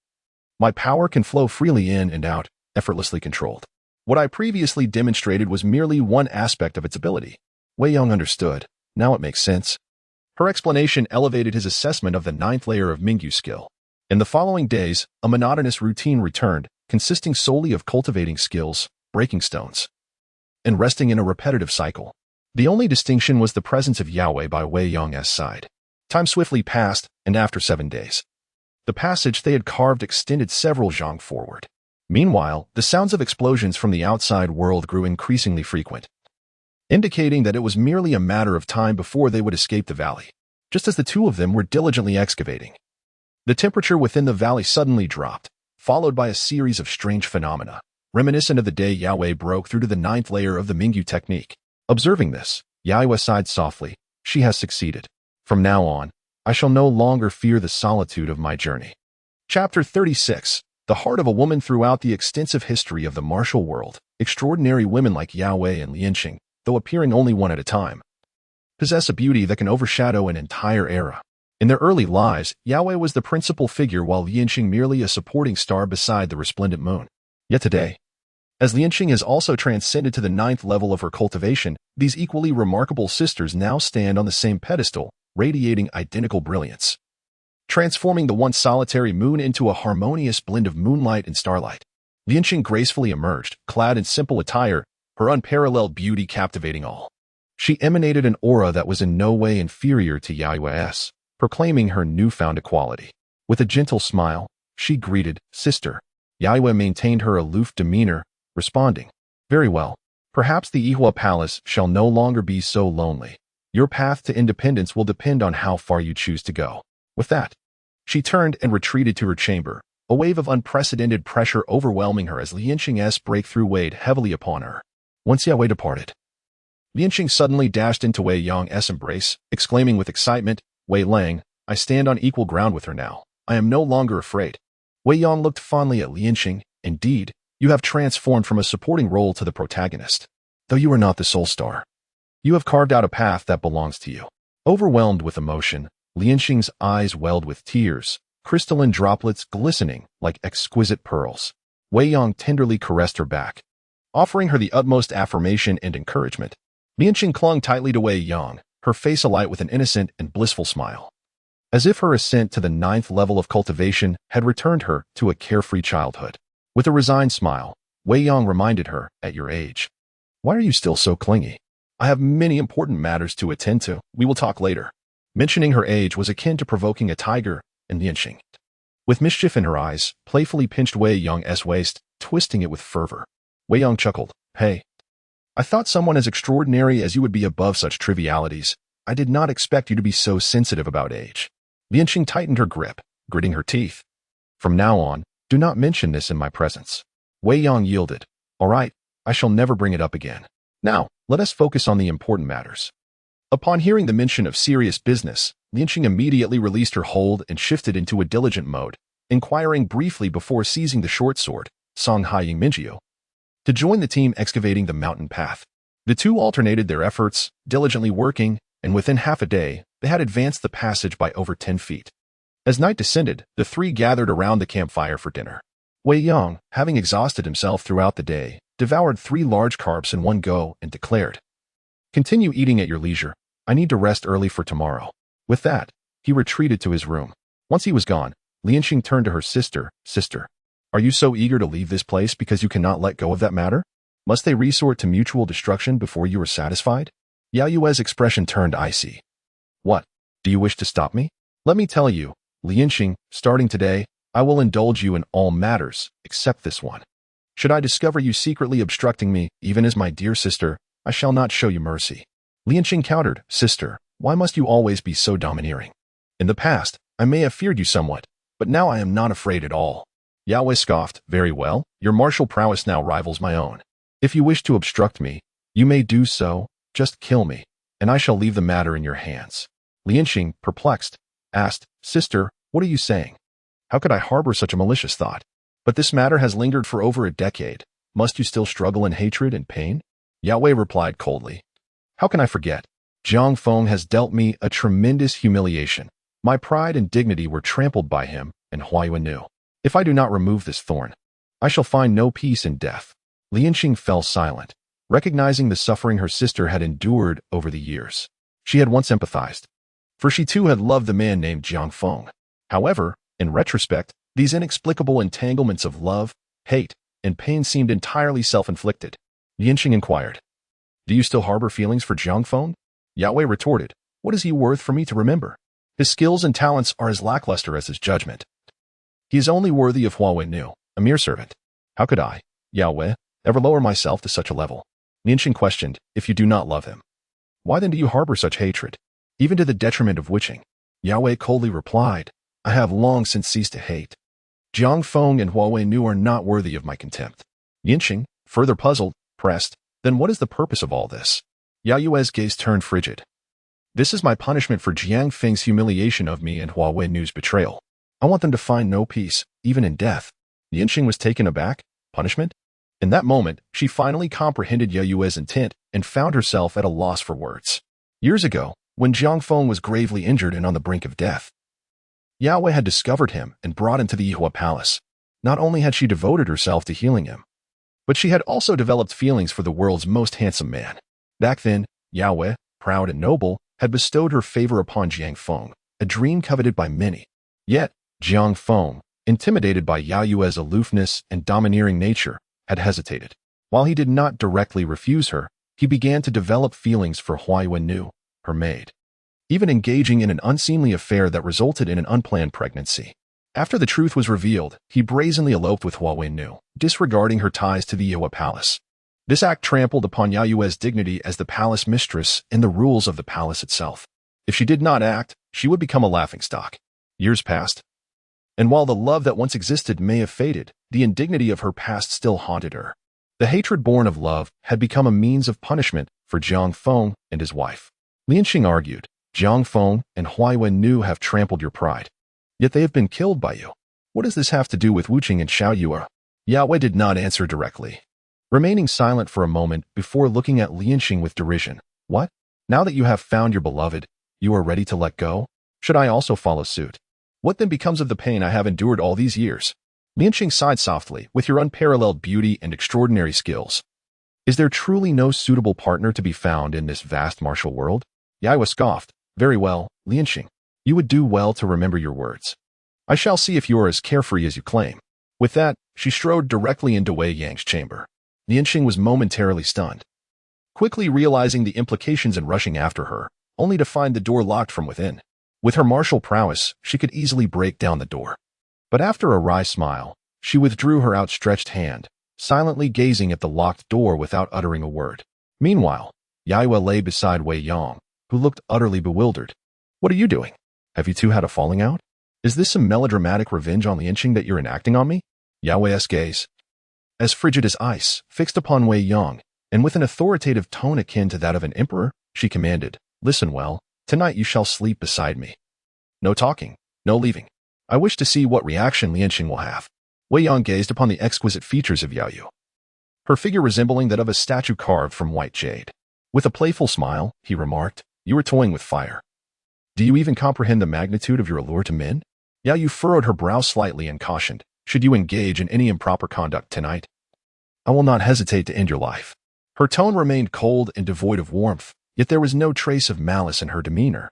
my power can flow freely in and out, effortlessly controlled. What I previously demonstrated was merely one aspect of its ability. Wei Yong understood. Now it makes sense. Her explanation elevated his assessment of the 9th layer of Mingyu skill. In the following days, a monotonous routine returned, consisting solely of cultivating skills, breaking stones, and resting in a repetitive cycle. The only distinction was the presence of Yahweh by Wei Yong's side. Time swiftly passed, and after 7 days, the passage they had carved extended several zhang forward. Meanwhile, the sounds of explosions from the outside world grew increasingly frequent, indicating that it was merely a matter of time before they would escape the valley. Just as the two of them were diligently excavating, the temperature within the valley suddenly dropped, followed by a series of strange phenomena, reminiscent of the day Yahweh broke through to the 9th layer of the Mingyu technique. Observing this, Yahweh sighed softly. She has succeeded. From now on, I shall no longer fear the solitude of my journey. Chapter 36. The heart of a woman. Throughout the extensive history of the martial world, extraordinary women like Yahweh and Lianqing, though appearing only one at a time, possess a beauty that can overshadow an entire era. In their early lives, Yahweh was the principal figure while Lianqing merely a supporting star beside the resplendent moon. Yet today, as Lianqing has also transcended to the 9th level of her cultivation, these equally remarkable sisters now stand on the same pedestal, radiating identical brilliance, transforming the once solitary moon into a harmonious blend of moonlight and starlight. Lianqing gracefully emerged, clad in simple attire, her unparalleled beauty captivating all. She emanated an aura that was in no way inferior to Yahweh's, proclaiming her newfound equality. With a gentle smile, she greeted, "Sister." Yahweh maintained her aloof demeanor, responding, "Very well. Perhaps the Ihua Palace shall no longer be so lonely. Your path to independence will depend on how far you choose to go." With that, she turned and retreated to her chamber, a wave of unprecedented pressure overwhelming her as Lianqing's breakthrough weighed heavily upon her. Once Yahweh departed, Lianqing suddenly dashed into Wei Yong's embrace, exclaiming with excitement, "Wei Lang, I stand on equal ground with her now. I am no longer afraid." Wei Yong looked fondly at Lianqing. "Indeed, you have transformed from a supporting role to the protagonist. Though you are not the sole star, you have carved out a path that belongs to you." Overwhelmed with emotion, Lianqing's eyes welled with tears, crystalline droplets glistening like exquisite pearls. Wei Yong tenderly caressed her back, offering her the utmost affirmation and encouragement. Lianqing clung tightly to Wei Yong, her face alight with an innocent and blissful smile, as if her ascent to the 9th level of cultivation had returned her to a carefree childhood. With a resigned smile, Wei Yong reminded her, "At your age, why are you still so clingy? I have many important matters to attend to. We will talk later." Mentioning her age was akin to provoking a tiger, and Lianqing, with mischief in her eyes, playfully pinched Wei Yong's waist, twisting it with fervor. Wei Yong chuckled, "Hey, I thought someone as extraordinary as you would be above such trivialities. I did not expect you to be so sensitive about age." Lianqing tightened her grip, gritting her teeth. "From now on, do not mention this in my presence." Wei Yong yielded. "All right, I shall never bring it up again. Now, let us focus on the important matters." Upon hearing the mention of serious business, Lianqing immediately released her hold and shifted into a diligent mode, inquiring briefly before seizing the short sword, Song Haiying Mingyu, to join the team excavating the mountain path. The two alternated their efforts, diligently working, and within half a day, they had advanced the passage by over 10 feet. As night descended, the three gathered around the campfire for dinner. Wei Yong, having exhausted himself throughout the day, devoured 3 large carbs in one go and declared, "Continue eating at your leisure. I need to rest early for tomorrow." With that, he retreated to his room. Once he was gone, Lianqing turned to her sister, "Sister, are you so eager to leave this place because you cannot let go of that matter? Must they resort to mutual destruction before you are satisfied?" Yao Yue's expression turned icy. "What? Do you wish to stop me? Let me tell you, Lianqing, starting today, I will indulge you in all matters, except this one. Should I discover you secretly obstructing me, even as my dear sister, I shall not show you mercy." Lianqing countered, "Sister, why must you always be so domineering? In the past, I may have feared you somewhat, but now I am not afraid at all." Yahweh scoffed, "Very well, your martial prowess now rivals my own. If you wish to obstruct me, you may do so, just kill me, and I shall leave the matter in your hands." Lianqing, perplexed, asked, "Sister, what are you saying? How could I harbor such a malicious thought? But this matter has lingered for over a decade. Must you still struggle in hatred and pain?" Yahweh replied coldly, "How can I forget? Jiang Feng has dealt me a tremendous humiliation. My pride and dignity were trampled by him, and Huayuan knew. If I do not remove this thorn, I shall find no peace in death." Lianqing fell silent, recognizing the suffering her sister had endured over the years. She had once empathized, for she too had loved the man named Jiang Feng. However, in retrospect, these inexplicable entanglements of love, hate, and pain seemed entirely self-inflicted. Yanqing inquired, "Do you still harbor feelings for Jiang Feng?" Yao Wei retorted, "What is he worth for me to remember? His skills and talents are as lackluster as his judgment. He is only worthy of Hua Wennu, a mere servant. How could I, Yao Wei, ever lower myself to such a level?" Yanqing questioned, "If you do not love him, why then do you harbor such hatred, even to the detriment of Wuching?" Yao Wei coldly replied, "I have long since ceased to hate. Jiang Feng and Hua Wennu are not worthy of my contempt." Yanqing, further puzzled, pressed, "Then what is the purpose of all this?" Yao Yue's gaze turned frigid. "This is my punishment for Jiang Feng's humiliation of me and Hua Wennu's betrayal. I want them to find no peace, even in death." Yanqing was taken aback. Punishment? In that moment, she finally comprehended Yao Yue's intent and found herself at a loss for words. Years ago, when Jiang Feng was gravely injured and on the brink of death, Yao Wei had discovered him and brought him to the Yihua Palace. Not only had she devoted herself to healing him, but she had also developed feelings for the world's most handsome man. Back then, Yao Wei, proud and noble, had bestowed her favor upon Jiang Feng, a dream coveted by many. Yet, Jiang Feng, intimidated by Yao Yue's aloofness and domineering nature, had hesitated. While he did not directly refuse her, he began to develop feelings for Hua Wennu, her maid, even engaging in an unseemly affair that resulted in an unplanned pregnancy. After the truth was revealed, he brazenly eloped with Hua Wennu, disregarding her ties to the Yihua Palace. This act trampled upon Yao Yue's dignity as the palace mistress and the rules of the palace itself. If she did not act, she would become a laughingstock. Years passed, and while the love that once existed may have faded, the indignity of her past still haunted her. The hatred born of love had become a means of punishment for Jiang Feng and his wife. Lianqing argued, "Jiang Feng and Hua Wennu have trampled your pride, yet they have been killed by you. What does this have to do with Wuqing and Xiao Yue?" Yao Wei did not answer directly, remaining silent for a moment before looking at Lianqing with derision. "What? Now that you have found your beloved, you are ready to let go? Should I also follow suit? What then becomes of the pain I have endured all these years?" Lianqing sighed softly. "With your unparalleled beauty and extraordinary skills, is there truly no suitable partner to be found in this vast martial world?" Yao scoffed. "Very well, Lianqing. You would do well to remember your words. I shall see if you are as carefree as you claim." With that, she strode directly into Wei Yang's chamber. Lianqing was momentarily stunned, quickly realizing the implications and rushing after her, only to find the door locked from within. With her martial prowess, she could easily break down the door. But after a wry smile, she withdrew her outstretched hand, silently gazing at the locked door without uttering a word. Meanwhile, Yao Yue lay beside Wei Yang, who looked utterly bewildered. "What are you doing? Have you two had a falling out? Is this some melodramatic revenge on Lianqing that you're enacting on me?" Yao Wei's gaze, as frigid as ice, fixed upon Wei Yang, and with an authoritative tone akin to that of an emperor, she commanded, "Listen well, tonight you shall sleep beside me. No talking, no leaving. I wish to see what reaction Lianqing will have." Wei Yang gazed upon the exquisite features of Yao Yue, her figure resembling that of a statue carved from white jade. With a playful smile, he remarked, "You are toying with fire. Do you even comprehend the magnitude of your allure to men?" Yao Yue furrowed her brow slightly and cautioned, "Should you engage in any improper conduct tonight, I will not hesitate to end your life." Her tone remained cold and devoid of warmth, yet there was no trace of malice in her demeanor.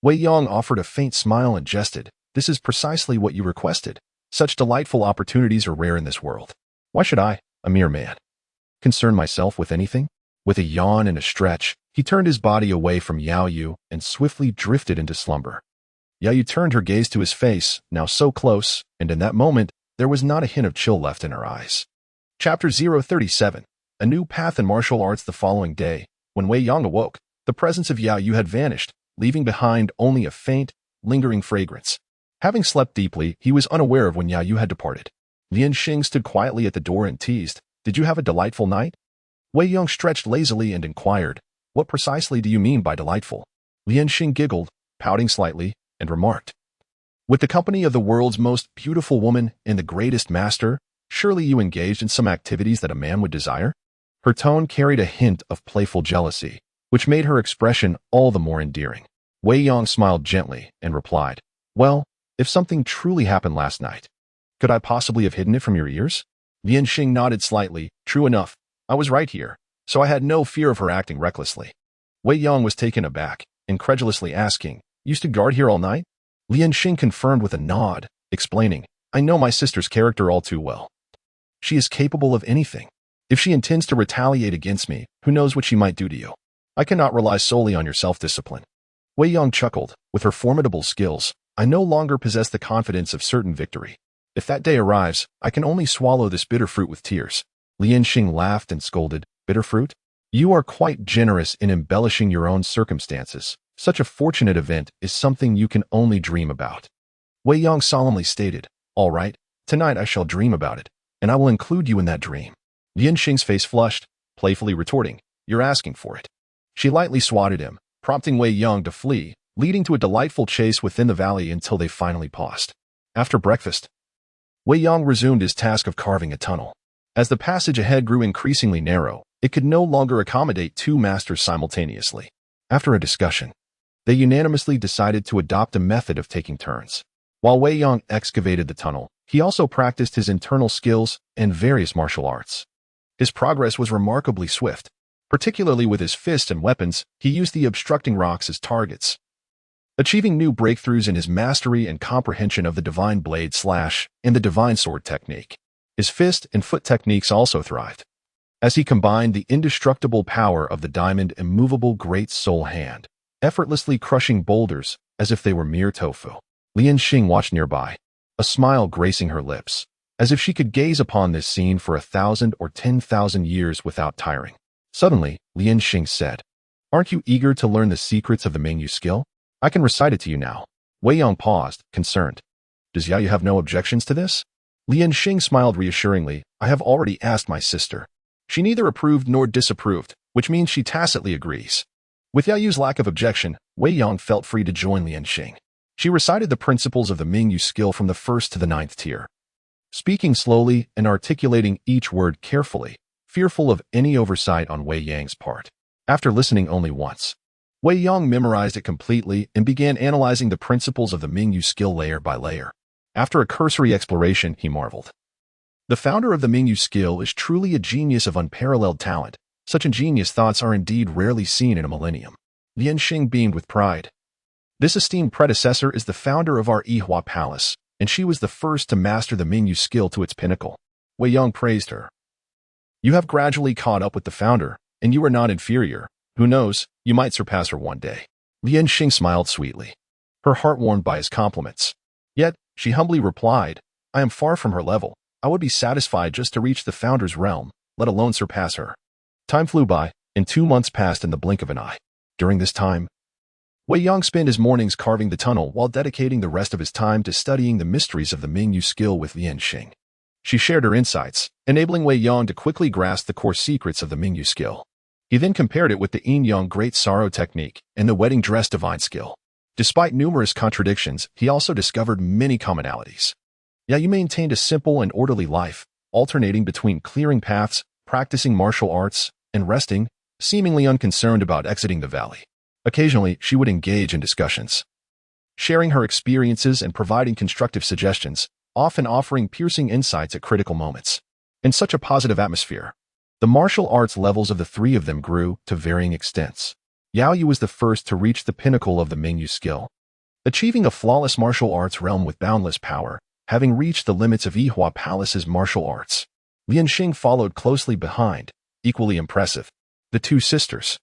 Wei Yang offered a faint smile and jested, "This is precisely what you requested. Such delightful opportunities are rare in this world. Why should I, a mere man, concern myself with anything?" With a yawn and a stretch, he turned his body away from Yao Yue and swiftly drifted into slumber. Yao Yue turned her gaze to his face, now so close, and in that moment, there was not a hint of chill left in her eyes. Chapter 037. A new path in martial arts. The following day, when Wei Yang awoke, the presence of Yao Yue had vanished, leaving behind only a faint, lingering fragrance. Having slept deeply, he was unaware of when Yao Yue had departed. Lianqing stood quietly at the door and teased, "Did you have a delightful night?" Wei Yang stretched lazily and inquired, "What precisely do you mean by delightful?" Lianqing giggled, pouting slightly, and remarked, "With the company of the world's most beautiful woman and the greatest master, surely you engaged in some activities that a man would desire?" Her tone carried a hint of playful jealousy, which made her expression all the more endearing. Wei Yang smiled gently and replied, "Well, if something truly happened last night, could I possibly have hidden it from your ears?" Lianqing nodded slightly. "True enough, I was right here, so I had no fear of her acting recklessly." Wei Yang was taken aback, incredulously asking, "Used to guard here all night?" Lianqing confirmed with a nod, explaining, "I know my sister's character all too well. She is capable of anything. If she intends to retaliate against me, who knows what she might do to you? I cannot rely solely on your self-discipline. Wei Yong chuckled. With her formidable skills, I no longer possess the confidence of certain victory. If that day arrives, I can only swallow this bitter fruit with tears. Lian Xing laughed and scolded. Bitter fruit? You are quite generous in embellishing your own circumstances. Such a fortunate event is something you can only dream about. Wei Yong solemnly stated, All right, tonight I shall dream about it, and I will include you in that dream. Lian Xing's face flushed, playfully retorting, You're asking for it. She lightly swatted him, prompting Wei Yong to flee, leading to a delightful chase within the valley until they finally paused. After breakfast, Wei Yong resumed his task of carving a tunnel. As the passage ahead grew increasingly narrow, it could no longer accommodate two masters simultaneously. After a discussion, they unanimously decided to adopt a method of taking turns. While Wei Yong excavated the tunnel, he also practiced his internal skills and various martial arts. His progress was remarkably swift. Particularly with his fists and weapons, he used the obstructing rocks as targets, achieving new breakthroughs in his mastery and comprehension of the divine blade slash and the divine sword technique. His fist and foot techniques also thrived, as he combined the indestructible power of the diamond immovable great soul hand, effortlessly crushing boulders as if they were mere tofu. Lian Xing watched nearby, a smile gracing her lips, as if she could gaze upon this scene for 1,000 or 10,000 years without tiring. Suddenly, Lian Xing said, Aren't you eager to learn the secrets of the Mingyu skill? I can recite it to you now. Wei Yong paused, concerned. Does Yayu have no objections to this? Lian Xing smiled reassuringly. I have already asked my sister. She neither approved nor disapproved, which means she tacitly agrees. With Yayu's lack of objection, Wei Yong felt free to join Lian Xing. She recited the principles of the Mingyu skill from the 1st to the 9th tier, speaking slowly and articulating each word carefully, fearful of any oversight on Wei Yang's part. After listening only once, Wei Yong memorized it completely and began analyzing the principles of the Mingyu skill layer by layer. After a cursory exploration, he marveled. The founder of the Mingyu skill is truly a genius of unparalleled talent. Such ingenious thoughts are indeed rarely seen in a millennium. Lian Xing beamed with pride. This esteemed predecessor is the founder of our Yihua Palace, and she was the first to master the Mingyu skill to its pinnacle. Wei Yong praised her. You have gradually caught up with the founder, and you are not inferior. Who knows, you might surpass her one day. Lian Xing smiled sweetly, her heart warmed by his compliments. Yet, she humbly replied, I am far from her level. I would be satisfied just to reach the founder's realm, let alone surpass her. Time flew by, and 2 months passed in the blink of an eye. During this time, Wei Yong spent his mornings carving the tunnel while dedicating the rest of his time to studying the mysteries of the Mingyu skill with Lian Xing. She shared her insights, enabling Wei Yong to quickly grasp the core secrets of the Mingyu skill. He then compared it with the Yin Yang Great Sorrow technique and the Wedding Dress Divine skill. Despite numerous contradictions, he also discovered many commonalities. Yayu maintained a simple and orderly life, alternating between clearing paths, practicing martial arts, and resting, seemingly unconcerned about exiting the valley. Occasionally, she would engage in discussions, sharing her experiences and providing constructive suggestions, often offering piercing insights at critical moments. In such a positive atmosphere, the martial arts levels of the three of them grew to varying extents. Yaoyu was the first to reach the pinnacle of the Mingyu skill, achieving a flawless martial arts realm with boundless power, having reached the limits of Yihua Palace's martial arts. Lian Xing followed closely behind, equally impressive. The two sisters,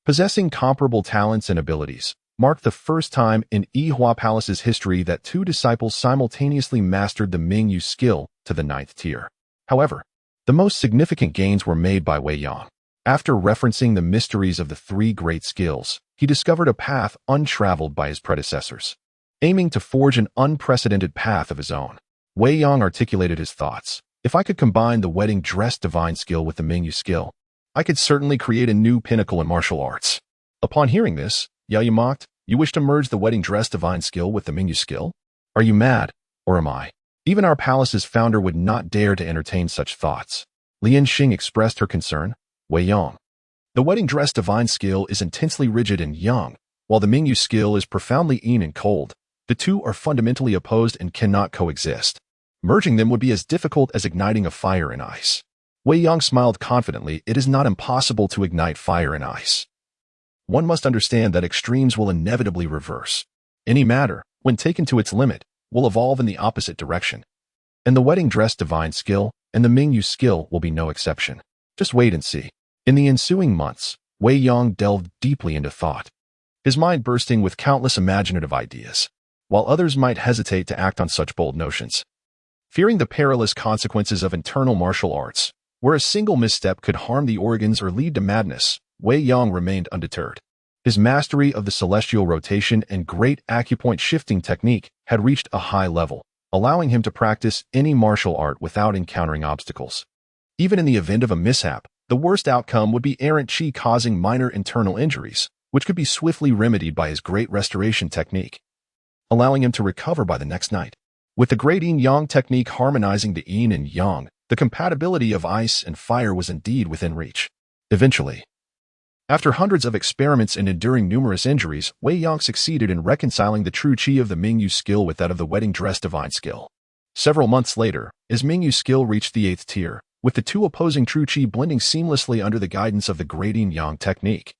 possessing comparable talents and abilities, marked the first time in Yihua Palace's history that two disciples simultaneously mastered the Mingyu skill to the 9th tier. However, the most significant gains were made by Wei Yong. After referencing the mysteries of the three great skills, he discovered a path untraveled by his predecessors, aiming to forge an unprecedented path of his own. Wei Yong articulated his thoughts. If I could combine the Wedding Dress Divine skill with the Mingyu skill, I could certainly create a new pinnacle in martial arts. Upon hearing this, Yaoyu mocked, You wish to merge the Wedding Dress Divine skill with the Mingyu skill? Are you mad, or am I? Even our palace's founder would not dare to entertain such thoughts. Lian Xing expressed her concern. Wei Yong, the Wedding Dress Divine skill is intensely rigid and young, while the Mingyu skill is profoundly yin and cold. The two are fundamentally opposed and cannot coexist. Merging them would be as difficult as igniting a fire in ice. Wei Yong smiled confidently. It is not impossible to ignite fire in ice. One must understand that extremes will inevitably reverse. Any matter, when taken to its limit, will evolve in the opposite direction. And the wedding dress divine skill and the Mingyu skill will be no exception. Just wait and see. In the ensuing months, Wei Yong delved deeply into thought, his mind bursting with countless imaginative ideas, while others might hesitate to act on such bold notions. Fearing the perilous consequences of internal martial arts, where a single misstep could harm the organs or lead to madness, Wei Yong remained undeterred. His mastery of the celestial rotation and great acupoint shifting technique had reached a high level, allowing him to practice any martial art without encountering obstacles. Even in the event of a mishap, the worst outcome would be errant chi causing minor internal injuries, which could be swiftly remedied by his great restoration technique, allowing him to recover by the next night. With the great yin-yang technique harmonizing the yin and yang, the compatibility of ice and fire was indeed within reach. Eventually, after hundreds of experiments and enduring numerous injuries, Wei Yong succeeded in reconciling the true chi of the Mingyu skill with that of the wedding dress divine skill. Several months later, his Mingyu skill reached the 8th tier, with the two opposing true chi blending seamlessly under the guidance of the great yin-yang technique,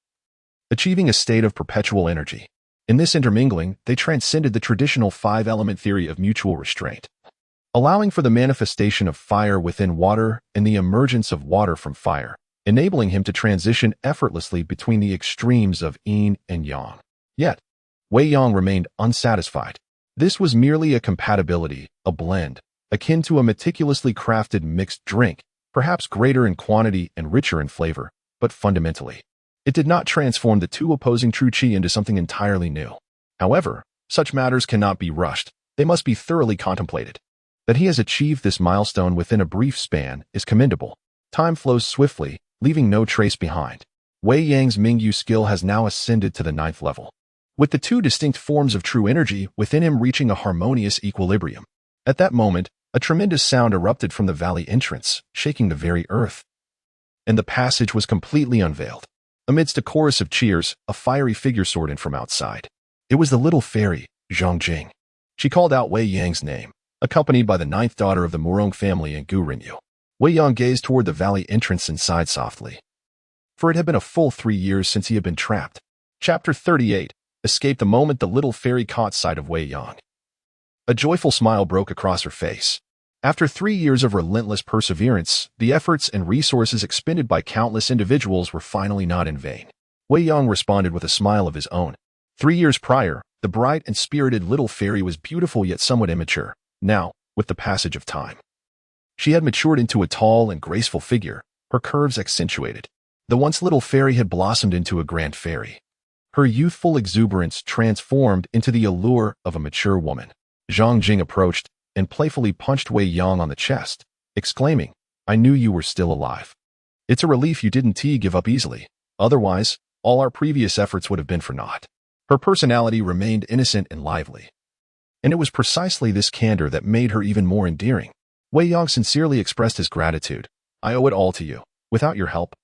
achieving a state of perpetual energy. In this intermingling, they transcended the traditional five-element theory of mutual restraint, allowing for the manifestation of fire within water and the emergence of water from fire, enabling him to transition effortlessly between the extremes of yin and yang. Yet, Wei Yong remained unsatisfied. This was merely a compatibility, a blend, akin to a meticulously crafted mixed drink, perhaps greater in quantity and richer in flavor, but fundamentally, it did not transform the two opposing true chi into something entirely new. However, such matters cannot be rushed. They must be thoroughly contemplated. That he has achieved this milestone within a brief span is commendable. Time flows swiftly, leaving no trace behind. Wei Yang's Mingyu skill has now ascended to the 9th level, with the two distinct forms of true energy within him reaching a harmonious equilibrium. At that moment, a tremendous sound erupted from the valley entrance, shaking the very earth, and the passage was completely unveiled. Amidst a chorus of cheers, a fiery figure soared in from outside. It was the little fairy, Zhang Jing. She called out Wei Yang's name, accompanied by the 9th daughter of the Murong family and Gu Rinyu. Wei Yong gazed toward the valley entrance and sighed softly, for it had been a full 3 years since he had been trapped. Chapter 38 escaped the moment the little fairy caught sight of Wei Yong. A joyful smile broke across her face. After 3 years of relentless perseverance, the efforts and resources expended by countless individuals were finally not in vain. Wei Yong responded with a smile of his own. 3 years prior, the bright and spirited little fairy was beautiful yet somewhat immature. Now, with the passage of time, she had matured into a tall and graceful figure, her curves accentuated. The once little fairy had blossomed into a grand fairy, her youthful exuberance transformed into the allure of a mature woman. Zhang Jing approached and playfully punched Wei Yong on the chest, exclaiming, "I knew you were still alive. It's a relief you didn't give up easily. Otherwise, all our previous efforts would have been for naught." Her personality remained innocent and lively, and it was precisely this candor that made her even more endearing. Wei Yong sincerely expressed his gratitude. "I owe it all to you. Without your help,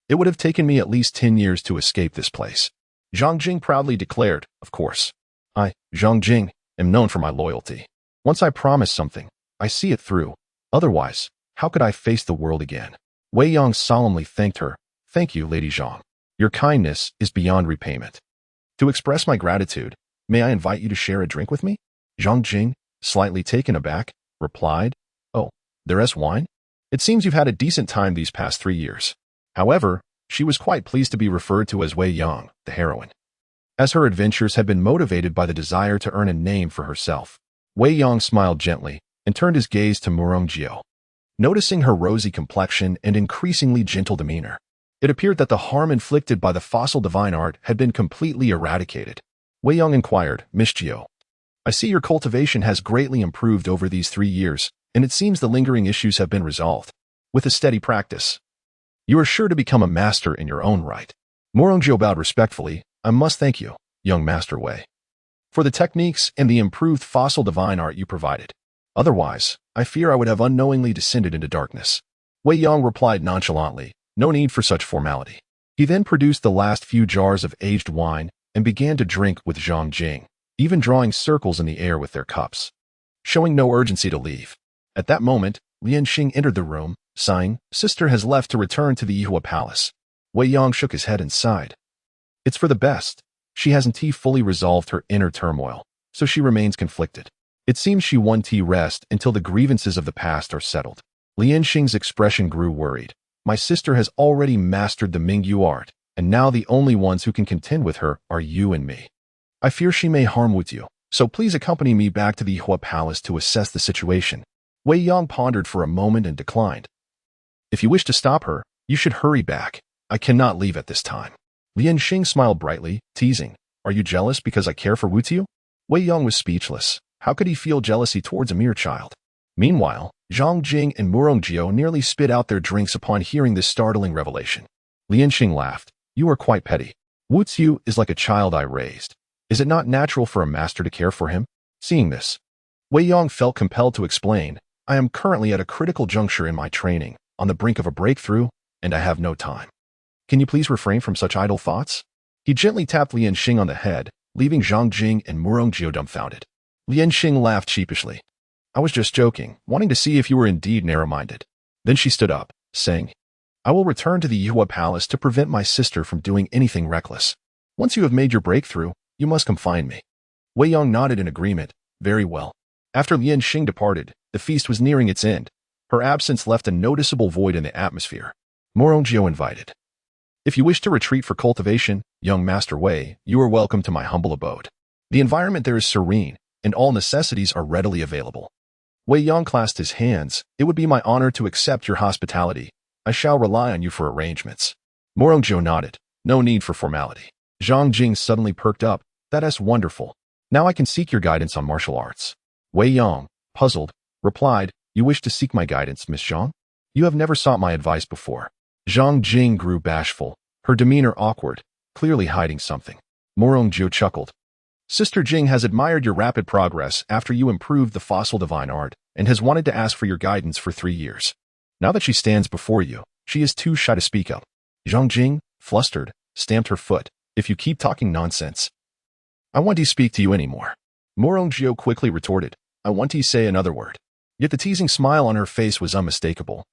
it would have taken me at least 10 years to escape this place." Zhang Jing proudly declared, "Of course. I, Zhang Jing, am known for my loyalty. Once I promise something, I see it through. Otherwise, how could I face the world again?" Wei Yong solemnly thanked her. "Thank you, Lady Zhang. Your kindness is beyond repayment. To express my gratitude, may I invite you to share a drink with me?" Zhang Jing, slightly taken aback, replied, "Oh, there's wine? It seems you've had a decent time these past 3 years." However, she was quite pleased to be referred to as Wei Yong, the heroine, as her adventures had been motivated by the desire to earn a name for herself. Wei Yong smiled gently and turned his gaze to Murong Jiao. Noticing her rosy complexion and increasingly gentle demeanor, it appeared that the harm inflicted by the fossil divine art had been completely eradicated. Wei Yong inquired, "Miss Jiao, I see your cultivation has greatly improved over these 3 years, and it seems the lingering issues have been resolved. With a steady practice, you are sure to become a master in your own right." Murong Jiao bowed respectfully. "I must thank you, young Master Wei, for the techniques and the improved fossil divine art you provided. Otherwise, I fear I would have unknowingly descended into darkness." Wei Yong replied nonchalantly, "No need for such formality." He then produced the last few jars of aged wine and began to drink with Zhang Jing, even drawing circles in the air with their cups, showing no urgency to leave. At that moment, Lian Xing entered the room, sighing, "Sister has left to return to the Yihua Palace." Wei Yong shook his head and sighed. "It's for the best. She hasn't fully resolved her inner turmoil, so she remains conflicted. It seems she won't rest until the grievances of the past are settled. Lian Xing's expression grew worried. My sister has already mastered the Mingyu art, and now the only ones who can contend with her are you and me. I fear she may harm Wu, so please accompany me back to the Hua Palace to assess the situation. Wei Yang pondered for a moment and declined. If you wish to stop her, you should hurry back. I cannot leave at this time. Lian Xing smiled brightly, teasing. Are you jealous because I care for Wu? Wei Yang was speechless. How could he feel jealousy towards a mere child? Meanwhile, Zhang Jing and Murongjiu nearly spit out their drinks upon hearing this startling revelation. Lian Xing laughed. You are quite petty. Wu is like a child I raised. Is it not natural for a master to care for him? Seeing this, Wei Yang felt compelled to explain. I am currently at a critical juncture in my training, on the brink of a breakthrough, and I have no time. Can you please refrain from such idle thoughts? He gently tapped Lian Xing on the head, leaving Zhang Jing and Murongjiu dumbfounded. Lian Xing laughed sheepishly. I was just joking, wanting to see if you were indeed narrow-minded. Then she stood up, saying, I will return to the Yuhua Palace to prevent my sister from doing anything reckless. Once you have made your breakthrough, you must come find me. Wei Yang nodded in agreement. Very well. After Lian Xing departed, the feast was nearing its end. Her absence left a noticeable void in the atmosphere. Murongjiu invited. If you wish to retreat for cultivation, young Master Wei, you are welcome to my humble abode. The environment there is serene, and all necessities are readily available. Wei Yang clasped his hands. It would be my honor to accept your hospitality. I shall rely on you for arrangements. Murongjiu nodded. No need for formality. Zhang Jing suddenly perked up. That's wonderful. Now I can seek your guidance on martial arts. Wei Yang, puzzled, replied, You wish to seek my guidance, Miss Zhang? You have never sought my advice before. Zhang Jing grew bashful, her demeanor awkward, clearly hiding something. Murongjiu chuckled. Sister Jing has admired your rapid progress after you improved the fossil divine art and has wanted to ask for your guidance for 3 years. Now that she stands before you, she is too shy to speak up. Zhang Jing, flustered, stamped her foot. If you keep talking nonsense, I won't speak to you anymore. Murongjiu quickly retorted. I won't say another word. Yet the teasing smile on her face was unmistakable,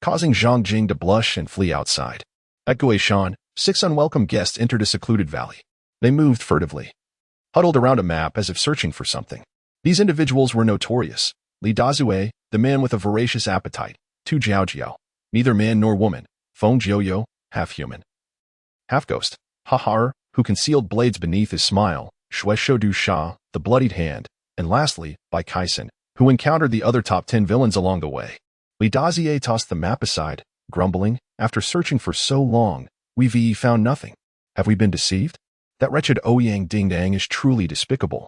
causing Zhang Jing to blush and flee outside. At Guishan, 6 unwelcome guests entered a secluded valley. They moved furtively, huddled around a map as if searching for something. These individuals were notorious. Li Dazue, the man with a voracious appetite, Tu Jiaojiao, neither man nor woman, Feng Jiuyo, half-human, half-ghost, Hahar, who concealed blades beneath his smile, Shueshou Du Sha, the bloodied hand, and lastly, Bai Kaisen, who encountered the other top 10 villains along the way. Li Dazier tossed the map aside, grumbling, after searching for so long, we've found nothing. Have we been deceived? That wretched Ouyang Ding-Dang is truly despicable.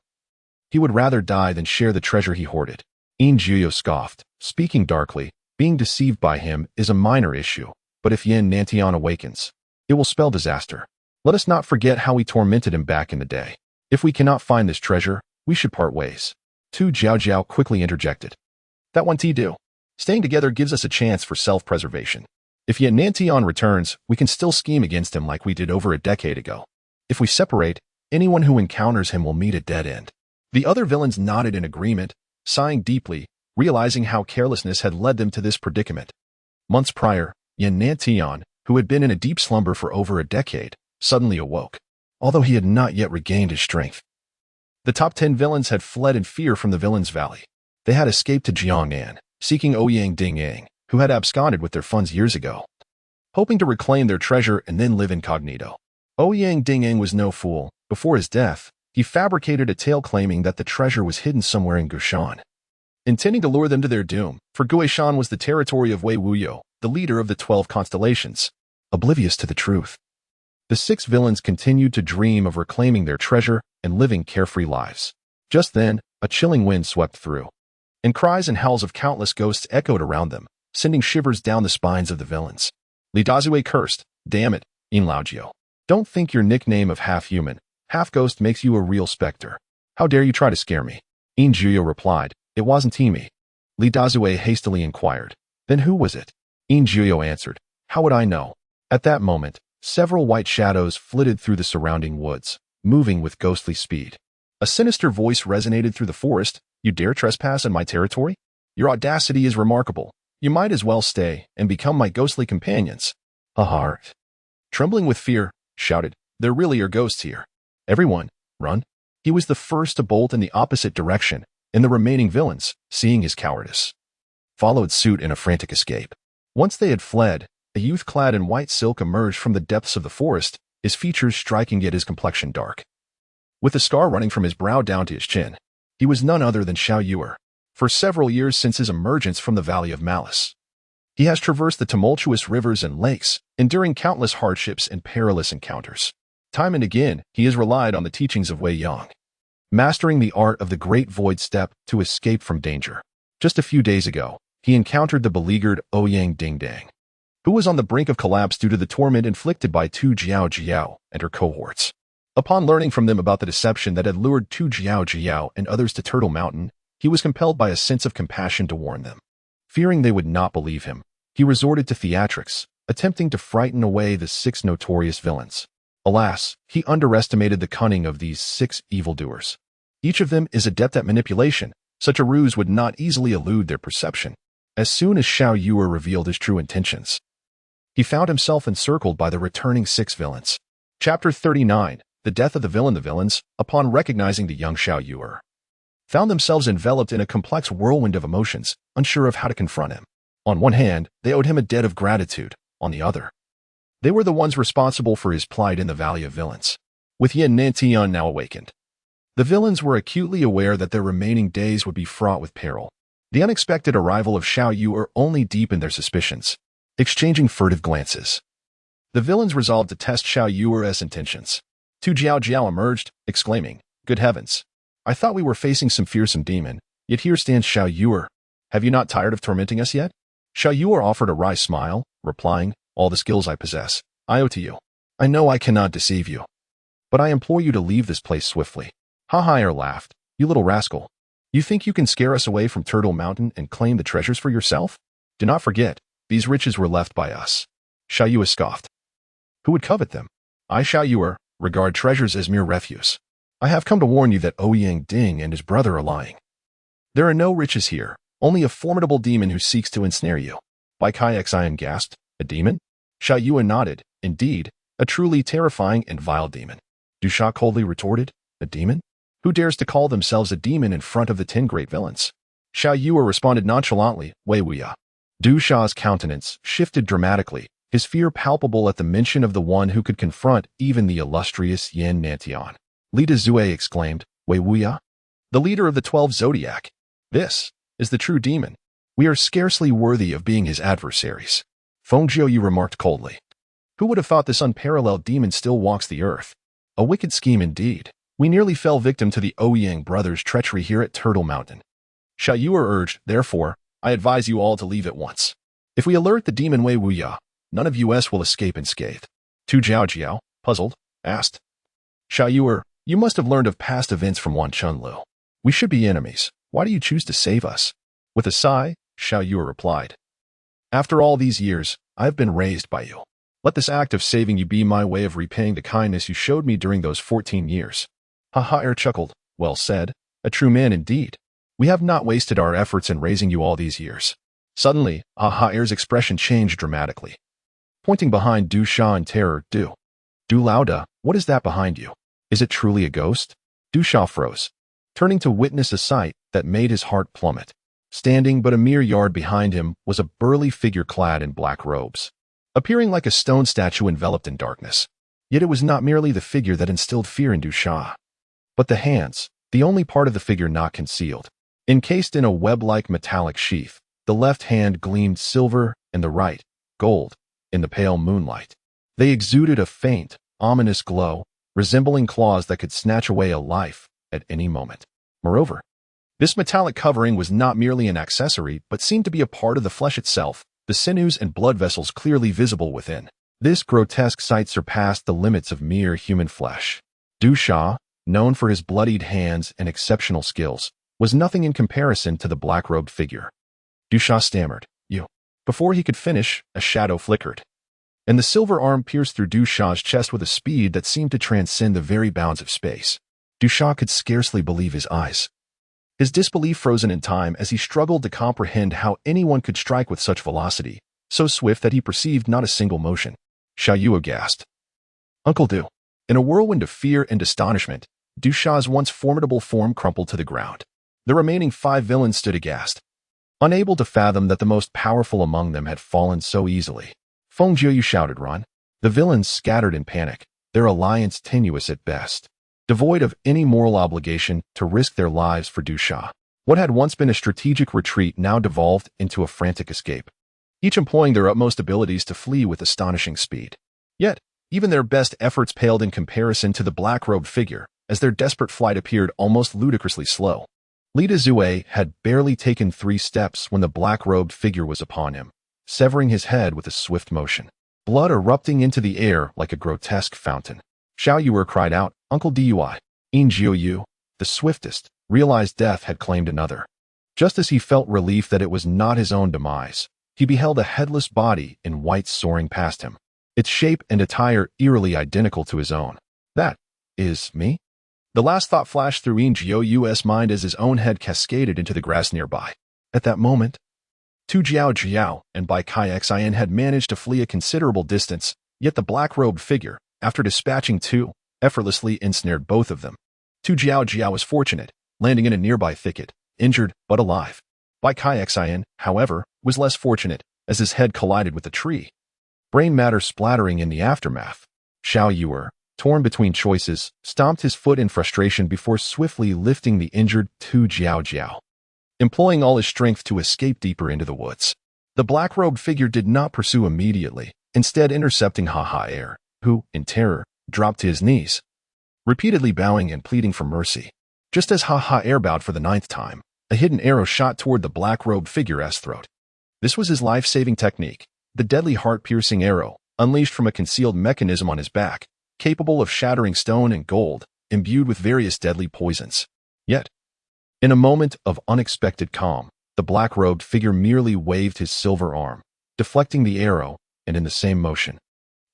He would rather die than share the treasure he hoarded. Yin Jiuyo scoffed, speaking darkly. Being deceived by him is a minor issue, but if Yin Nantian awakens, it will spell disaster. Let us not forget how we tormented him back in the day. If we cannot find this treasure, we should part ways. Tu Jiaojiao quickly interjected. That won't do. Staying together gives us a chance for self-preservation. If Yin Nantian returns, we can still scheme against him like we did over a decade ago. If we separate, anyone who encounters him will meet a dead end. The other villains nodded in agreement, sighing deeply, realizing how carelessness had led them to this predicament. Months prior, Yin Nantian, who had been in a deep slumber for over a decade, suddenly awoke, although he had not yet regained his strength. The top 10 villains had fled in fear from the Villains' Valley. They had escaped to Jiang'an, seeking Ouyang Ding-Yang, who had absconded with their funds years ago, hoping to reclaim their treasure and then live incognito. Ouyang Ding-Yang was no fool. Before his death, he fabricated a tale claiming that the treasure was hidden somewhere in Guishan, intending to lure them to their doom, for Guishan was the territory of Wei Wuyo, the leader of the 12 constellations. Oblivious to the truth, the 6 villains continued to dream of reclaiming their treasure and living carefree lives. Just then, a chilling wind swept through, and cries and howls of countless ghosts echoed around them, sending shivers down the spines of the villains. Li Dazue cursed, Damn it, Yin Laojiu. Don't think your nickname of half-human, half-ghost makes you a real specter. How dare you try to scare me? Yin Jiuyo replied, It wasn't me. Li Dazue hastily inquired, Then who was it? Yin Jiuyo answered, How would I know? At that moment, several white shadows flitted through the surrounding woods, moving with ghostly speed. A sinister voice resonated through the forest. You dare trespass in my territory? Your audacity is remarkable. You might as well stay and become my ghostly companions. Hahar, trembling with fear, shouted, There really are ghosts here. Everyone, run. He was the first to bolt in the opposite direction, and the remaining villains, seeing his cowardice, followed suit in a frantic escape. Once they had fled, a youth clad in white silk emerged from the depths of the forest, his features striking yet his complexion dark. With a scar running from his brow down to his chin, he was none other than Xiao Yuer. For several years since his emergence from the Valley of Malice, he has traversed the tumultuous rivers and lakes, enduring countless hardships and perilous encounters. Time and again, he has relied on the teachings of Wei Yang, mastering the art of the Great Void Step to escape from danger. Just a few days ago, he encountered the beleaguered Ouyang Dingdang, who was on the brink of collapse due to the torment inflicted by Tu Jiao Jiao and her cohorts. Upon learning from them about the deception that had lured Tu Jiao Jiao and others to Turtle Mountain, he was compelled by a sense of compassion to warn them. Fearing they would not believe him, he resorted to theatrics, attempting to frighten away the 6 notorious villains. Alas, he underestimated the cunning of these 6 evildoers. Each of them is adept at manipulation. Such a ruse would not easily elude their perception. As soon as Xiao Yuer revealed his true intentions, he found himself encircled by the returning 6 villains. Chapter 39, The Death of the Villain. The villains, upon recognizing the young Xiao Yuer, found themselves enveloped in a complex whirlwind of emotions, unsure of how to confront him. On one hand, they owed him a debt of gratitude. On the other, they were the ones responsible for his plight in the Valley of Villains. With Yin Nantian now awakened, the villains were acutely aware that their remaining days would be fraught with peril. The unexpected arrival of Xiao Yuer only deepened their suspicions. Exchanging furtive glances, the villains resolved to test Xiao Yuer's intentions. Tu Jiao Jiao emerged, exclaiming, "Good heavens! I thought we were facing some fearsome demon, yet here stands Xiao Yuer. Have you not tired of tormenting us yet?" Xiao Yuer offered a wry smile, replying, "All the skills I possess, I owe to you. I know I cannot deceive you, but I implore you to leave this place swiftly." Ha-ha, laughed. "You little rascal. You think you can scare us away from Turtle Mountain and claim the treasures for yourself? Do not forget, these riches were left by us." Xiao Yuer scoffed. "Who would covet them? I, Xiao Yuer, regard treasures as mere refuse. I have come to warn you that Ouyang Ding and his brother are lying. There are no riches here, only a formidable demon who seeks to ensnare you." Bai Xian gasped. "A demon?" Xiao Yuer nodded. "Indeed, a truly terrifying and vile demon." Du Sha coldly retorted, "A demon? Who dares to call themselves a demon in front of the 10 great villains?" Xiao Yuer responded nonchalantly, "Wei Wuya." Du Sha's countenance shifted dramatically, his fear palpable at the mention of the one who could confront even the illustrious Yin Nantian. Li Dezue exclaimed, "Wei Wuya? The leader of the 12 Zodiac. This is the true demon. We are scarcely worthy of being his adversaries." Feng Jiuyu remarked coldly. "Who would have thought this unparalleled demon still walks the earth? A wicked scheme indeed. We nearly fell victim to the Ouyang brothers' treachery here at Turtle Mountain." Xiao Yuer urged, "Therefore, I advise you all to leave at once. If we alert the demon Wei Wuya, none of us will escape unscathed." Tu Jiao Jiao, puzzled, asked, "Xiao Yuer, you must have learned of past events from Wan Chunlu. We should be enemies. Why do you choose to save us?" With a sigh, Xiao Yuer replied, "After all these years, I have been raised by you. Let this act of saving you be my way of repaying the kindness you showed me during those 14 years. Ha-ha chuckled. "Well said. A true man indeed. We have not wasted our efforts in raising you all these years." Suddenly, Ha-ha's expression changed dramatically. Pointing behind Du Sha in terror, Du Lauda, what is that behind you? Is it truly a ghost?" Du Sha froze, turning to witness a sight that made his heart plummet. Standing but a mere yard behind him was a burly figure clad in black robes, appearing like a stone statue enveloped in darkness. Yet it was not merely the figure that instilled fear in Du Sha, but the hands, the only part of the figure not concealed. Encased in a web-like metallic sheath, the left hand gleamed silver and the right, gold, in the pale moonlight. They exuded a faint, ominous glow, resembling claws that could snatch away a life at any moment. Moreover, this metallic covering was not merely an accessory but seemed to be a part of the flesh itself, the sinews and blood vessels clearly visible within. This grotesque sight surpassed the limits of mere human flesh. Du Sha, known for his bloodied hands and exceptional skills, was nothing in comparison to the black-robed figure. Du Sha stammered, "You." Before he could finish, a shadow flickered, and the silver arm pierced through Du Sha's chest with a speed that seemed to transcend the very bounds of space. Du Sha could scarcely believe his eyes, his disbelief frozen in time as he struggled to comprehend how anyone could strike with such velocity, so swift that he perceived not a single motion. Xiao Yuer gasped. "Uncle Du." In a whirlwind of fear and astonishment, Du Sha's once formidable form crumpled to the ground. The remaining 5 villains stood aghast, unable to fathom that the most powerful among them had fallen so easily. Feng Jiuyu shouted, "Run!" The villains scattered in panic, their alliance tenuous at best, devoid of any moral obligation to risk their lives for Du Sha. What had once been a strategic retreat now devolved into a frantic escape, each employing their utmost abilities to flee with astonishing speed. Yet, even their best efforts paled in comparison to the black-robed figure, as their desperate flight appeared almost ludicrously slow. Lida Zue had barely taken 3 steps when the black-robed figure was upon him, severing his head with a swift motion, blood erupting into the air like a grotesque fountain. Xiao Yuer cried out, "Uncle Dui!" In Jiuyu, the swiftest, realized death had claimed another. Just as he felt relief that it was not his own demise, he beheld a headless body in white soaring past him, its shape and attire eerily identical to his own. "That is me?" The last thought flashed through In Jiuyu's mind as his own head cascaded into the grass nearby. At that moment, Tu Jiao and Bai Kai Xian had managed to flee a considerable distance, yet the black-robed figure, after dispatching 2, effortlessly ensnared both of them. Tu Jiao was fortunate, landing in a nearby thicket, injured but alive. Bai Kai Xian, however, was less fortunate, as his head collided with a tree, brain matter splattering in the aftermath. Xiao Yuer, torn between choices, stomped his foot in frustration before swiftly lifting the injured Tu Jiao, employing all his strength to escape deeper into the woods. The black-robed figure did not pursue immediately, instead intercepting Ha-Ha-Er, who, in terror, dropped to his knees, repeatedly bowing and pleading for mercy. Just as Ha-Ha-Er bowed for the 9th time, a hidden arrow shot toward the black-robed figure's throat. This was his life-saving technique, the deadly heart-piercing arrow, unleashed from a concealed mechanism on his back, capable of shattering stone and gold, imbued with various deadly poisons. Yet, in a moment of unexpected calm, the black-robed figure merely waved his silver arm, deflecting the arrow, and in the same motion,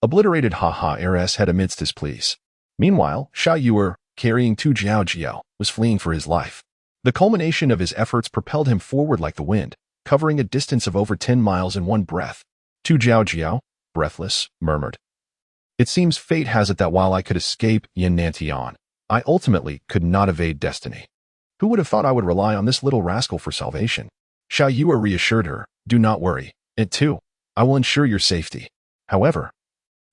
obliterated Ha-Ha-Er's head amidst his pleas. Meanwhile, Xiao Yuer, carrying Tu Jiao, was fleeing for his life. The culmination of his efforts propelled him forward like the wind, covering a distance of over 10 miles in one breath. Tu Jiao, breathless, murmured, "It seems fate has it that while I could escape Yin Nantian, I ultimately could not evade destiny. Who would have thought I would rely on this little rascal for salvation?" Xiao Yuer reassured her, "Do not worry. It too, I will ensure your safety." However,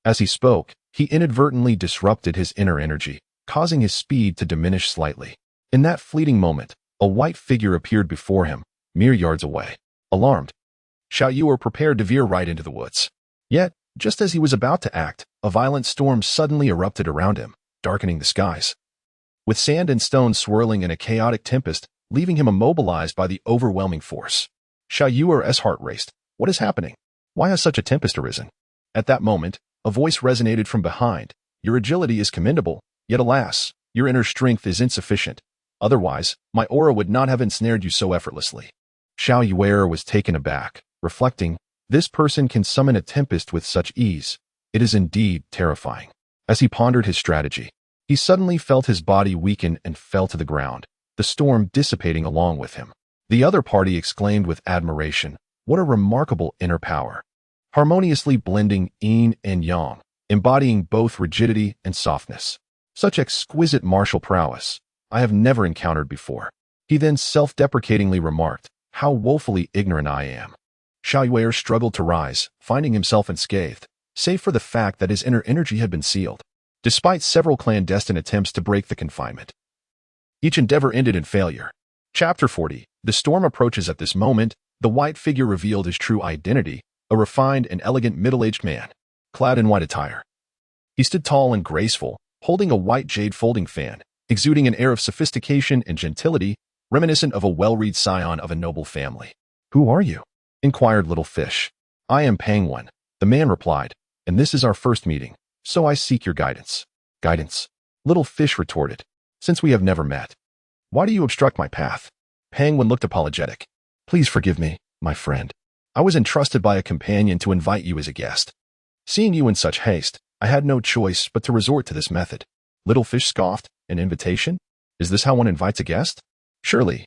as he spoke, he inadvertently disrupted his inner energy, causing his speed to diminish slightly. In that fleeting moment, a white figure appeared before him, mere yards away. Alarmed, Xiao Yuer prepared to veer right into the woods. Yet, just as he was about to act, a violent storm suddenly erupted around him, darkening the skies, with sand and stone swirling in a chaotic tempest, leaving him immobilized by the overwhelming force. Xiao Yuer's heart raced. What is happening? Why has such a tempest arisen? At that moment, a voice resonated from behind. "Your agility is commendable, yet alas, your inner strength is insufficient. Otherwise, my aura would not have ensnared you so effortlessly." Xiao Yuer was taken aback, reflecting, "This person can summon a tempest with such ease. It is indeed terrifying." As he pondered his strategy, he suddenly felt his body weaken and fell to the ground, the storm dissipating along with him. The other party exclaimed with admiration, "What a remarkable inner power!" Harmoniously blending yin and yang, embodying both rigidity and softness. Such exquisite martial prowess I have never encountered before. He then self-deprecatingly remarked, "How woefully ignorant I am." Xiao Yuer struggled to rise, finding himself unscathed, save for the fact that his inner energy had been sealed, despite several clandestine attempts to break the confinement. Each endeavor ended in failure. Chapter 40. The storm approaches. At this moment, the white figure revealed his true identity, a refined and elegant middle-aged man, clad in white attire. He stood tall and graceful, holding a white jade folding fan, exuding an air of sophistication and gentility, reminiscent of a well-read scion of a noble family. "Who are you?" inquired Little Fish. "I am Penguin," the man replied, "and this is our first meeting, so I seek your guidance." "Guidance?" Little Fish retorted. "Since we have never met, why do you obstruct my path?" Penguin looked apologetic. "Please forgive me, my friend. I was entrusted by a companion to invite you as a guest. Seeing you in such haste, I had no choice but to resort to this method." Little Fish scoffed. "An invitation? Is this how one invites a guest? Surely,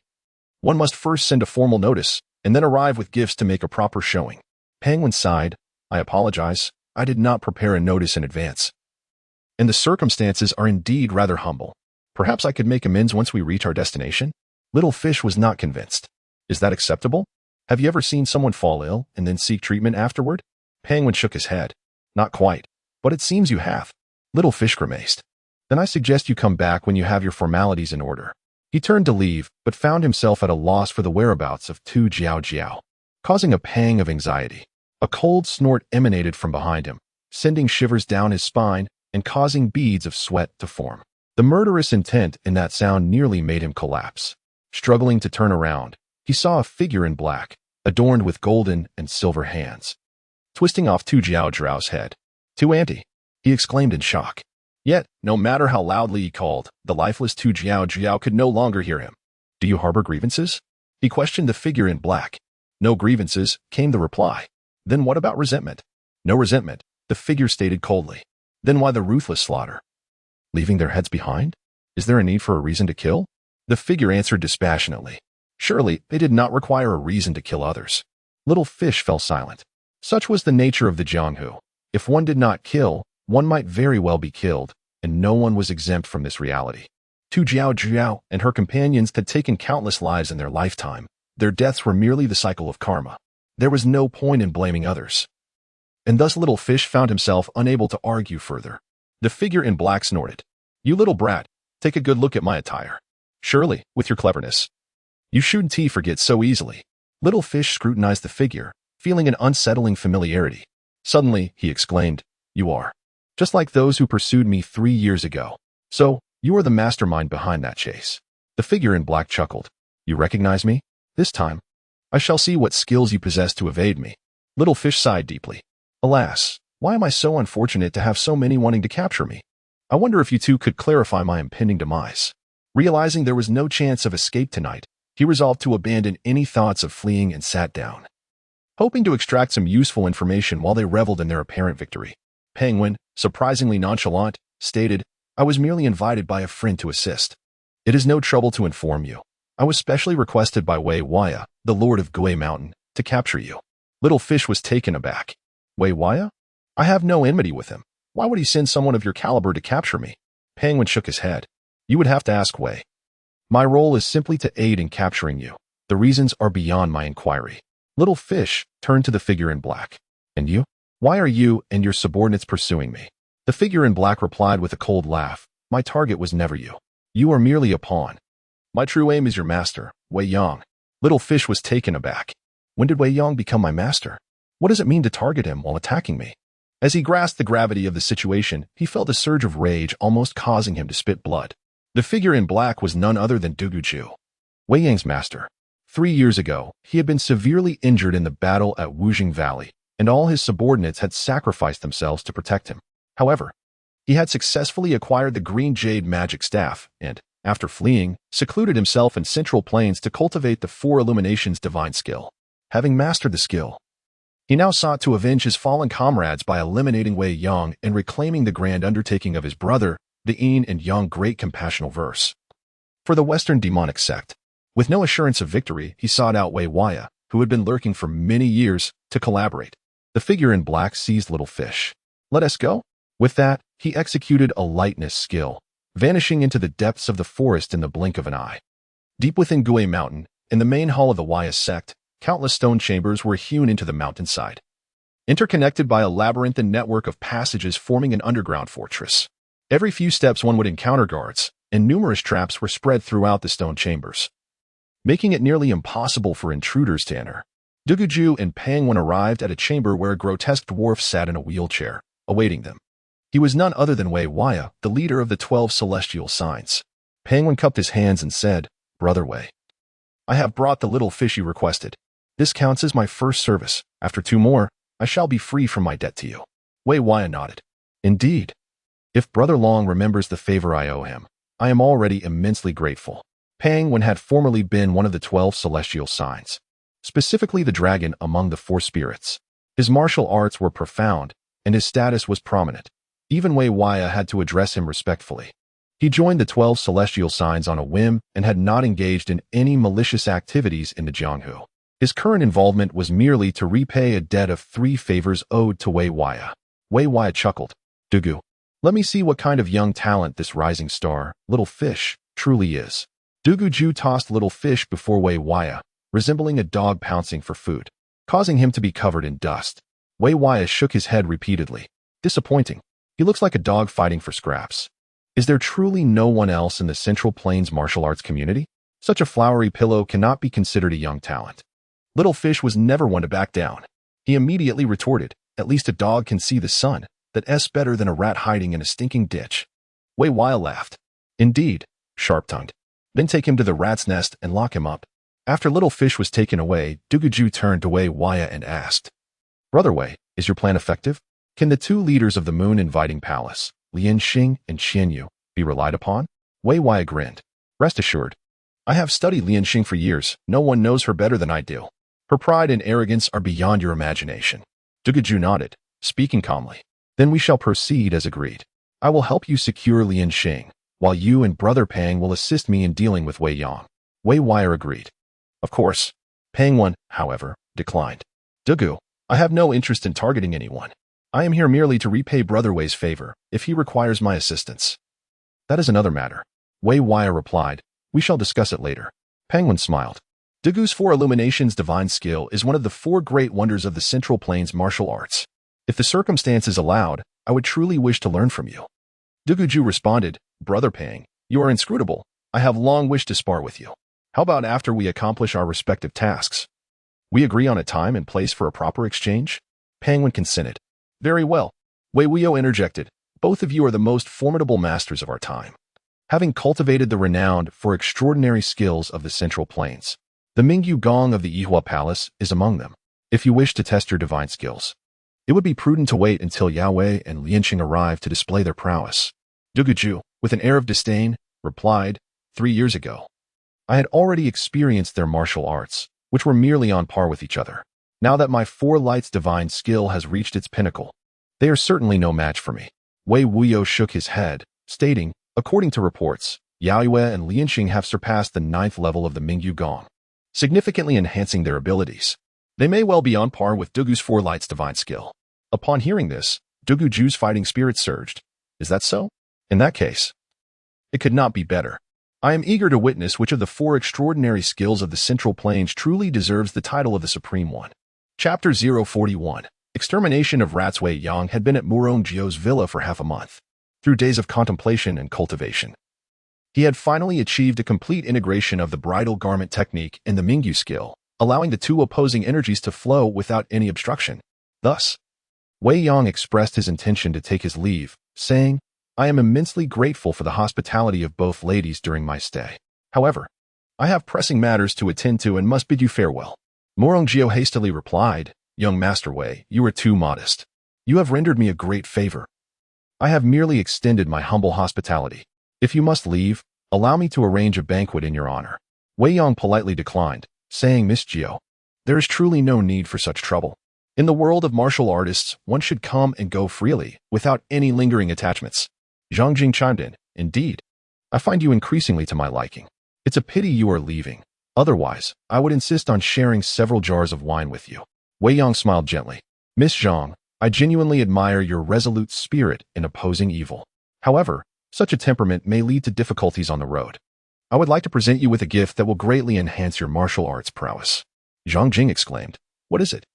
one must first send a formal notice, and then arrive with gifts to make a proper showing." Penguin sighed. "I apologize. I did not prepare a notice in advance, and the circumstances are indeed rather humble. Perhaps I could make amends once we reach our destination?" Little Fish was not convinced. Is that acceptable? Have you ever seen someone fall ill and then seek treatment afterward? Penguin shook his head. Not quite, but it seems you have. Little Fish grimaced. Then I suggest you come back when you have your formalities in order. He turned to leave, but found himself at a loss for the whereabouts of Tu Jiao Jiao, causing a pang of anxiety. A cold snort emanated from behind him, sending shivers down his spine and causing beads of sweat to form. The murderous intent in that sound nearly made him collapse. Struggling to turn around, he saw a figure in black, adorned with golden and silver hands, twisting off Tu Jiao Jiao's head. Tu Auntie, he exclaimed in shock. Yet, no matter how loudly he called, the lifeless Tu Jiao Jiao could no longer hear him. Do you harbor grievances? He questioned the figure in black. No grievances, came the reply. Then what about resentment? No resentment, the figure stated coldly. Then why the ruthless slaughter? Leaving their heads behind? Is there a need for a reason to kill? The figure answered dispassionately. Surely, they did not require a reason to kill others. Little Fish fell silent. Such was the nature of the Jianghu. If one did not kill, one might very well be killed, and no one was exempt from this reality. Tu Jiao Jiao and her companions had taken countless lives in their lifetime. Their deaths were merely the cycle of karma. There was no point in blaming others. And thus Little Fish found himself unable to argue further. The figure in black snorted. You little brat, take a good look at my attire. Surely, with your cleverness, you shouldn't forget so easily. Little Fish scrutinized the figure, feeling an unsettling familiarity. Suddenly, he exclaimed, You are. Just like those who pursued me 3 years ago. So, you are the mastermind behind that chase. The figure in black chuckled. You recognize me? This time, I shall see what skills you possess to evade me. Little Fish sighed deeply. Alas, why am I so unfortunate to have so many wanting to capture me? I wonder if you two could clarify my impending demise. Realizing there was no chance of escape tonight, he resolved to abandon any thoughts of fleeing and sat down, hoping to extract some useful information while they reveled in their apparent victory. Penguin, surprisingly nonchalant, stated, I was merely invited by a friend to assist. It is no trouble to inform you. I was specially requested by Wei Waya, the Lord of Gui Mountain, to capture you. Little Fish was taken aback. Wei Waya? I have no enmity with him. Why would he send someone of your caliber to capture me? Penguin shook his head. You would have to ask Wei. My role is simply to aid in capturing you. The reasons are beyond my inquiry. Little Fish turned to the figure in black. And you? Why are you and your subordinates pursuing me? The figure in black replied with a cold laugh. My target was never you. You are merely a pawn. My true aim is your master, Wei Yang. Little Fish was taken aback. When did Wei Yang become my master? What does it mean to target him while attacking me? As he grasped the gravity of the situation, he felt a surge of rage almost causing him to spit blood. The figure in black was none other than Duguju, Wei Yang's master. 3 years ago, he had been severely injured in the battle at Wujing Valley, and all his subordinates had sacrificed themselves to protect him. However, he had successfully acquired the Green Jade magic staff and, after fleeing, secluded himself in Central Plains to cultivate the Four Illuminations divine skill. Having mastered the skill, he now sought to avenge his fallen comrades by eliminating Wei Yang and reclaiming the grand undertaking of his brother, the Yin and Yang Great Compassional Verse. For the Western demonic sect, with no assurance of victory, he sought out Wei Waya, who had been lurking for many years, to collaborate. The figure in black seized Little Fish. Let us go? With that, he executed a lightness skill, vanishing into the depths of the forest in the blink of an eye. Deep within Gui Mountain, in the main hall of the Waya sect, countless stone chambers were hewn into the mountainside, interconnected by a labyrinthine network of passages forming an underground fortress. Every few steps one would encounter guards, and numerous traps were spread throughout the stone chambers, making it nearly impossible for intruders to enter. Duguju and Penguin arrived at a chamber where a grotesque dwarf sat in a wheelchair, awaiting them. He was none other than Wei Waya, the leader of the 12 celestial signs. Penguin cupped his hands and said, Brother Wei, I have brought the little fish you requested. This counts as my first service. After 2 more, I shall be free from my debt to you. Wei Waya nodded. Indeed. If Brother Long remembers the favor I owe him, I am already immensely grateful. Penguin had formerly been one of the 12 celestial signs, specifically the dragon among the 4 spirits. His martial arts were profound, and his status was prominent. Even Wei Waya had to address him respectfully. He joined the 12 celestial signs on a whim and had not engaged in any malicious activities in the Jianghu. His current involvement was merely to repay a debt of 3 favors owed to Wei Waya. Wei Waya chuckled. Dugu, let me see what kind of young talent this rising star, Little Fish, truly is. Duguju tossed little fish before Wei Waya, resembling a dog pouncing for food, causing him to be covered in dust. Wei Waya shook his head repeatedly. Disappointing. He looks like a dog fighting for scraps. Is there truly no one else in the Central Plains martial arts community? Such a flowery pillow cannot be considered a young talent. Little Fish was never one to back down. He immediately retorted, at least a dog can see the sun. That's better than a rat hiding in a stinking ditch. Wei Waya laughed. Indeed, sharp-tongued. Then take him to the rat's nest and lock him up. After Little Fish was taken away, Duguju turned to Wei Waya and asked, Brother Wei, is your plan effective? Can the two leaders of the Moon Inviting Palace, Lian Xing and Qian Yu, be relied upon? Wei Waya grinned. Rest assured. I have studied Lian Xing for years. No one knows her better than I do. Her pride and arrogance are beyond your imagination. Duguju nodded, speaking calmly. Then we shall proceed as agreed. I will help you secure Lian Xing, while you and Brother Pang will assist me in dealing with Wei Yang. Wei Waya agreed. Of course. Pang Wan, however, declined. Dugu, I have no interest in targeting anyone. I am here merely to repay Brother Wei's favor, if he requires my assistance. That is another matter. Wei Waya replied. We shall discuss it later. Pang Wan smiled. Dugu's Four Illuminations divine skill is one of the four great wonders of the Central Plains martial arts. If the circumstances allowed, I would truly wish to learn from you. Duguju responded, Brother Pang, you are inscrutable. I have long wished to spar with you. How about after we accomplish our respective tasks? We agree on a time and place for a proper exchange? Pang Wan consented. Very well. Wei Wuyo interjected. Both of you are the most formidable masters of our time, having cultivated the renowned for extraordinary skills of the Central Plains. The Mingyu Gong of the Yihua Palace is among them. If you wish to test your divine skills, it would be prudent to wait until Yao Wei and Lianqing arrive to display their prowess. Duguju, with an air of disdain, replied, 3 years ago. I had already experienced their martial arts, which were merely on par with each other. Now that my Four Lights divine skill has reached its pinnacle, they are certainly no match for me. Wei Wuyo shook his head, stating, according to reports, Yao Yue and Lianqing have surpassed the 9th level of the Mingyu Gong, significantly enhancing their abilities. They may well be on par with Dugu's Four Lights divine skill. Upon hearing this, Duguju's fighting spirit surged. Is that so? In that case, it could not be better. I am eager to witness which of the four extraordinary skills of the Central Plains truly deserves the title of the Supreme One. Chapter 041. Extermination of Rats. Wei Yang had been at Murong Jio's villa for half a month. Through days of contemplation and cultivation, he had finally achieved a complete integration of the bridal garment technique and the Mingyu skill, allowing the two opposing energies to flow without any obstruction. Thus, Wei Yang expressed his intention to take his leave, saying, I am immensely grateful for the hospitality of both ladies during my stay. However, I have pressing matters to attend to and must bid you farewell. Murong Jio hastily replied, Young Master Wei, you are too modest. You have rendered me a great favor. I have merely extended my humble hospitality. If you must leave, allow me to arrange a banquet in your honor. Wei Yang politely declined, saying, Miss Jio, there is truly no need for such trouble. In the world of martial artists, one should come and go freely, without any lingering attachments. Zhang Jing chimed in, Indeed, I find you increasingly to my liking. It's a pity you are leaving. Otherwise, I would insist on sharing several jars of wine with you. Wei Yang smiled gently. Miss Zhang, I genuinely admire your resolute spirit in opposing evil. However, such a temperament may lead to difficulties on the road. I would like to present you with a gift that will greatly enhance your martial arts prowess. Zhang Jing exclaimed, What is it?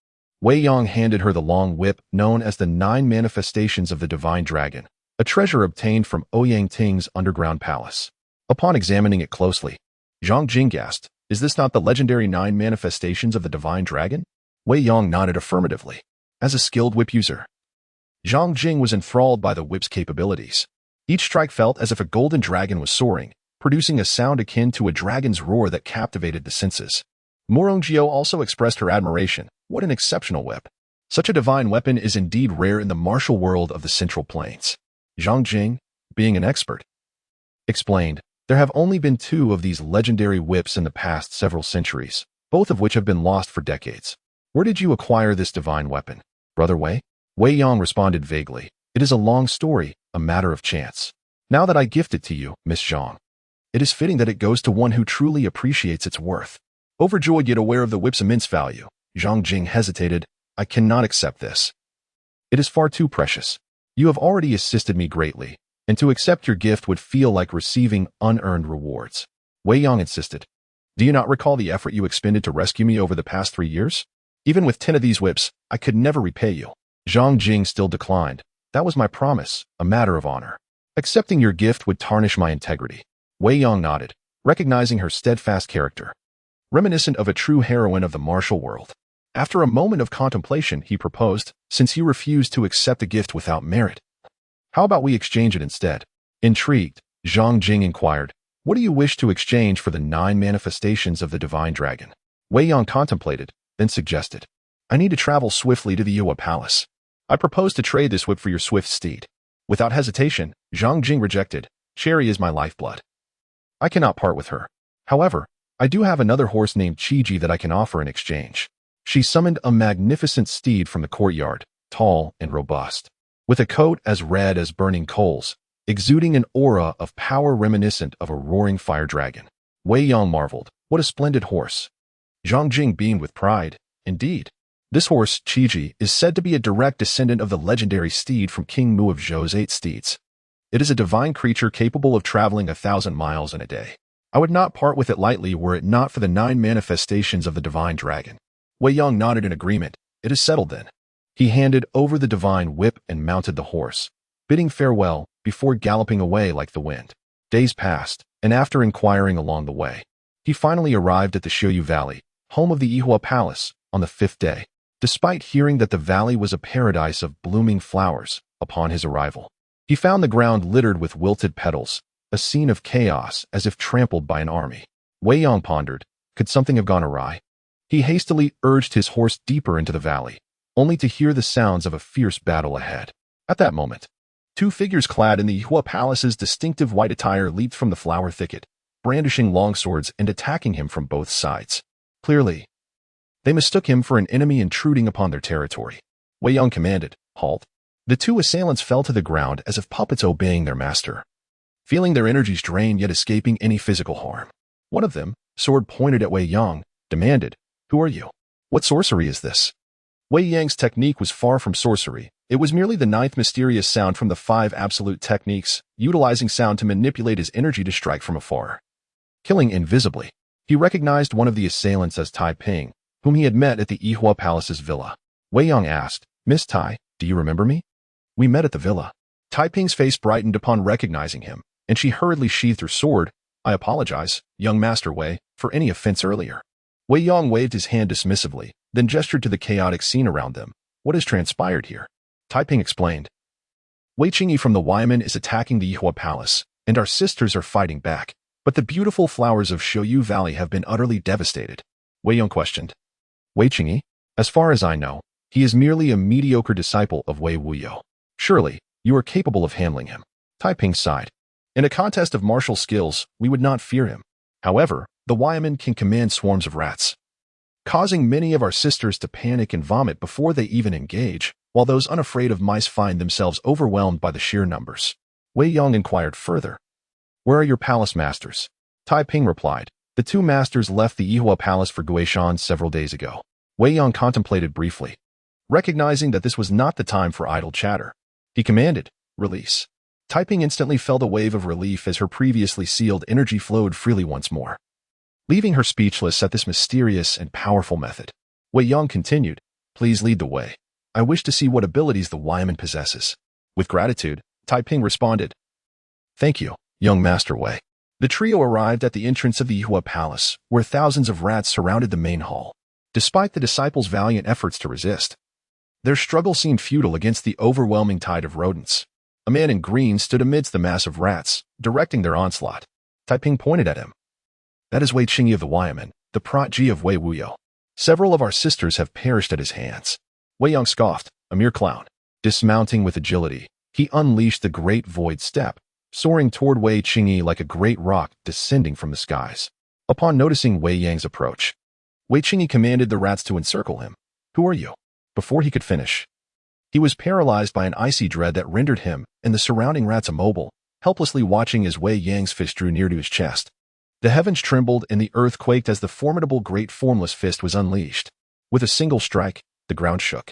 Wei Yang handed her the long whip known as the 9 Manifestations of the Divine Dragon, a treasure obtained from Ouyang Ting's underground palace. Upon examining it closely, Zhang Jing gasped, Is this not the legendary 9 Manifestations of the Divine Dragon? Wei Yang nodded affirmatively. As a skilled whip user, Zhang Jing was enthralled by the whip's capabilities. Each strike felt as if a golden dragon was soaring, producing a sound akin to a dragon's roar that captivated the senses. Murong Jio also expressed her admiration. What an exceptional whip. Such a divine weapon is indeed rare in the martial world of the Central Plains. Zhang Jing, being an expert, explained, There have only been 2 of these legendary whips in the past several centuries, both of which have been lost for decades. Where did you acquire this divine weapon, Brother Wei? Wei Yang responded vaguely, It is a long story, a matter of chance. Now that I gift it to you, Miss Zhang, it is fitting that it goes to one who truly appreciates its worth. Overjoyed yet aware of the whip's immense value, Zhang Jing hesitated. I cannot accept this. It is far too precious. You have already assisted me greatly, and to accept your gift would feel like receiving unearned rewards. Wei Yang insisted. Do you not recall the effort you expended to rescue me over the past 3 years? Even with 10 of these whips, I could never repay you. Zhang Jing still declined. That was my promise, a matter of honor. Accepting your gift would tarnish my integrity. Wei Yang nodded, recognizing her steadfast character, reminiscent of a true heroine of the martial world. After a moment of contemplation, he proposed, since you refused to accept a gift without merit, how about we exchange it instead? Intrigued, Zhang Jing inquired, what do you wish to exchange for the 9 manifestations of the divine dragon? Wei Yang contemplated, then suggested, I need to travel swiftly to the Yuhua Palace. I propose to trade this whip for your swift steed. Without hesitation, Zhang Jing rejected, Cherry is my lifeblood. I cannot part with her. However, I do have another horse named Qiji that I can offer in exchange. She summoned a magnificent steed from the courtyard, tall and robust, with a coat as red as burning coals, exuding an aura of power reminiscent of a roaring fire dragon. Wei Yang marveled, what a splendid horse. Zhang Jing beamed with pride. Indeed, this horse, Qiji, is said to be a direct descendant of the legendary steed from King Mu of Zhou's 8 steeds. It is a divine creature capable of traveling 1,000 miles in a day. I would not part with it lightly were it not for the 9 manifestations of the divine dragon. Wei Yang nodded in agreement. It is settled then. He handed over the divine whip and mounted the horse, bidding farewell before galloping away like the wind. Days passed, and after inquiring along the way, he finally arrived at the Xiuyu Valley, home of the Yuhua Palace, on the 5th day. Despite hearing that the valley was a paradise of blooming flowers, upon his arrival, he found the ground littered with wilted petals, a scene of chaos as if trampled by an army. Wei Yang pondered, could something have gone awry? He hastily urged his horse deeper into the valley, only to hear the sounds of a fierce battle ahead. At that moment, 2 figures clad in the Yuhua Palace's distinctive white attire leaped from the flower thicket, brandishing longswords and attacking him from both sides. Clearly, they mistook him for an enemy intruding upon their territory. Wei Yang commanded, halt. The 2 assailants fell to the ground as if puppets obeying their master, feeling their energies drained yet escaping any physical harm. One of them, sword pointed at Wei Yang, demanded, who are you? What sorcery is this? Wei Yang's technique was far from sorcery. It was merely the 9th mysterious sound from the 5 absolute techniques, utilizing sound to manipulate his energy to strike from afar, killing invisibly. He recognized one of the assailants as Tai Ping, whom he had met at the Yuhua Palace's villa. Wei Yang asked, Miss Tai, do you remember me? We met at the villa. Tai Ping's face brightened upon recognizing him, and she hurriedly sheathed her sword. I apologize, young Master Wei, for any offense earlier. Wei Yang waved his hand dismissively, then gestured to the chaotic scene around them. What has transpired here? Tai Ping explained. Wei Qingyi from the Wyman is attacking the Yuhua Palace, and our sisters are fighting back, but the beautiful flowers of Xiuyu Valley have been utterly devastated. Wei Yang questioned. Wei Qingyi? As far as I know, he is merely a mediocre disciple of Wei Wuyo. Surely, you are capable of handling him. Tai Ping sighed. In a contest of martial skills, we would not fear him. However, the Wyman can command swarms of rats, causing many of our sisters to panic and vomit before they even engage, while those unafraid of mice find themselves overwhelmed by the sheer numbers. Wei Yang inquired further. Where are your palace masters? Tai Ping replied. The 2 masters left the Yuhua Palace for Guishan several days ago. Wei Yang contemplated briefly, recognizing that this was not the time for idle chatter. He commanded, release. Tai Ping instantly felt a wave of relief as her previously sealed energy flowed freely once more, leaving her speechless at this mysterious and powerful method. Wei Yang continued, please lead the way. I wish to see what abilities the Wyman possesses. With gratitude, Tai Ping responded, thank you, young Master Wei. The trio arrived at the entrance of the Yuhua Palace, where thousands of rats surrounded the main hall. Despite the disciples' valiant efforts to resist, their struggle seemed futile against the overwhelming tide of rodents. A man in green stood amidst the mass of rats, directing their onslaught. Tai Ping pointed at him. That is Wei Qingyi of the Wyman, the protege of Wei Wuyo. Several of our sisters have perished at his hands. Wei Yang scoffed, a mere clown. Dismounting with agility, he unleashed the great void step, soaring toward Wei Qingyi like a great rock descending from the skies. Upon noticing Wei Yang's approach, Wei Qingyi commanded the rats to encircle him. Who are you? Before he could finish, he was paralyzed by an icy dread that rendered him and the surrounding rats immobile, helplessly watching as Wei Yang's fist drew near to his chest. The heavens trembled and the earth quaked as the formidable great formless fist was unleashed. With a single strike, the ground shook,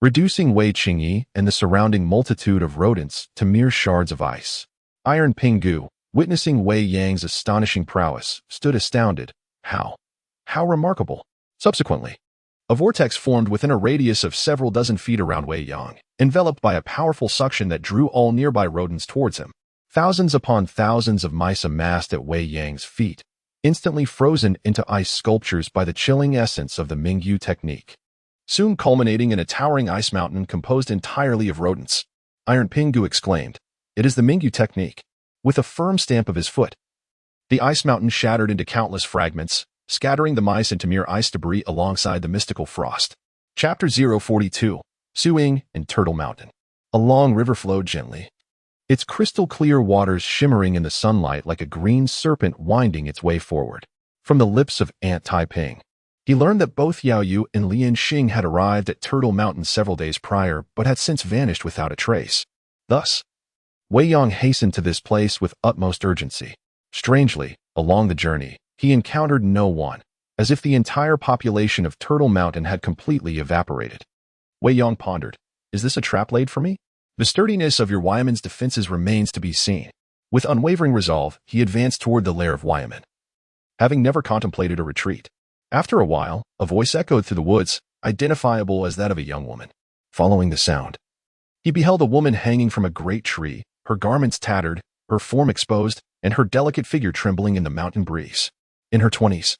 reducing Wei Qingyi and the surrounding multitude of rodents to mere shards of ice. Iron Pingu, witnessing Wei Yang's astonishing prowess, stood astounded. How? How remarkable! Subsequently, a vortex formed within a radius of several dozen feet around Wei Yang, enveloped by a powerful suction that drew all nearby rodents towards him. Thousands upon thousands of mice amassed at Wei Yang's feet, instantly frozen into ice sculptures by the chilling essence of the Mingyu technique, soon culminating in a towering ice mountain composed entirely of rodents. Iron Pingu exclaimed, "It is the Mingyu technique." With a firm stamp of his foot, the ice mountain shattered into countless fragments, scattering the mice into mere ice debris alongside the mystical frost. Chapter 042, Suing and Turtle Mountain. A long river flowed gently, its crystal-clear waters shimmering in the sunlight like a green serpent winding its way forward. From the lips of Aunt Taiping, he learned that both Yao Yu and Lian Xing had arrived at Turtle Mountain several days prior but had since vanished without a trace. Thus, Wei Yang hastened to this place with utmost urgency. Strangely, along the journey, he encountered no one, as if the entire population of Turtle Mountain had completely evaporated. Wei Yang pondered, "Is this a trap laid for me? The sturdiness of your Waiman's defenses remains to be seen." With unwavering resolve, he advanced toward the lair of Waiman, having never contemplated a retreat. After a while, a voice echoed through the woods, identifiable as that of a young woman. Following the sound, he beheld a woman hanging from a great tree, her garments tattered, her form exposed, and her delicate figure trembling in the mountain breeze. In her 20s,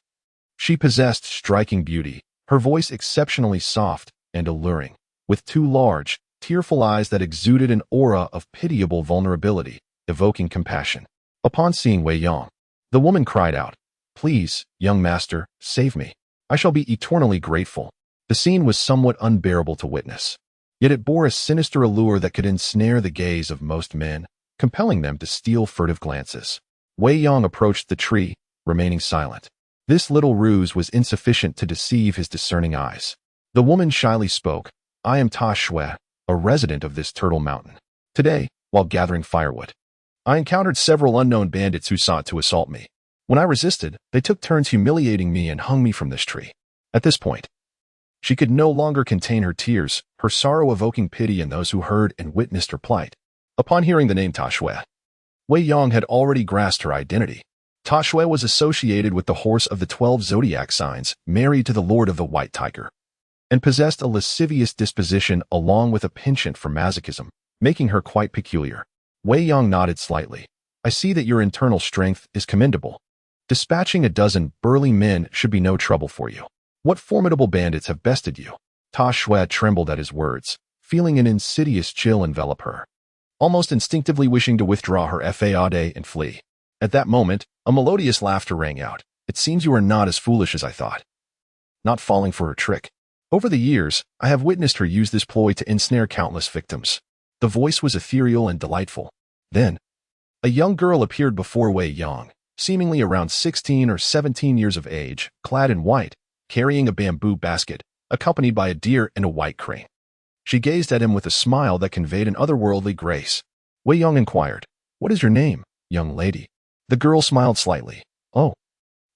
she possessed striking beauty, her voice exceptionally soft and alluring, with two large, tearful eyes that exuded an aura of pitiable vulnerability, evoking compassion. Upon seeing Wei Yang, the woman cried out, "Please, young master, save me. I shall be eternally grateful." The scene was somewhat unbearable to witness, yet it bore a sinister allure that could ensnare the gaze of most men, compelling them to steal furtive glances. Wei Yang approached the tree, remaining silent. This little ruse was insufficient to deceive his discerning eyes. The woman shyly spoke, "I am Ta Shui, a resident of this Turtle Mountain. Today, while gathering firewood, I encountered several unknown bandits who sought to assault me. When I resisted, they took turns humiliating me and hung me from this tree." At this point, she could no longer contain her tears, her sorrow evoking pity in those who heard and witnessed her plight. Upon hearing the name Ta Shui, Wei Yang had already grasped her identity. Ta Shui was associated with the horse of the 12 zodiac signs, married to the Lord of the White Tiger, and possessed a lascivious disposition along with a penchant for masochism, making her quite peculiar. Wei Yang nodded slightly. "I see that your internal strength is commendable. Dispatching a dozen burly men should be no trouble for you. What formidable bandits have bested you?" Ta Shui trembled at his words, feeling an insidious chill envelop her, almost instinctively wishing to withdraw her fade and flee. At that moment, a melodious laughter rang out. "It seems you are not as foolish as I thought. Not falling for her trick. Over the years, I have witnessed her use this ploy to ensnare countless victims." The voice was ethereal and delightful. Then, a young girl appeared before Wei Yang, seemingly around 16 or 17 years of age, clad in white, carrying a bamboo basket, accompanied by a deer and a white crane. She gazed at him with a smile that conveyed an otherworldly grace. Wei Yang inquired, "What is your name, young lady?" The girl smiled slightly. "Oh,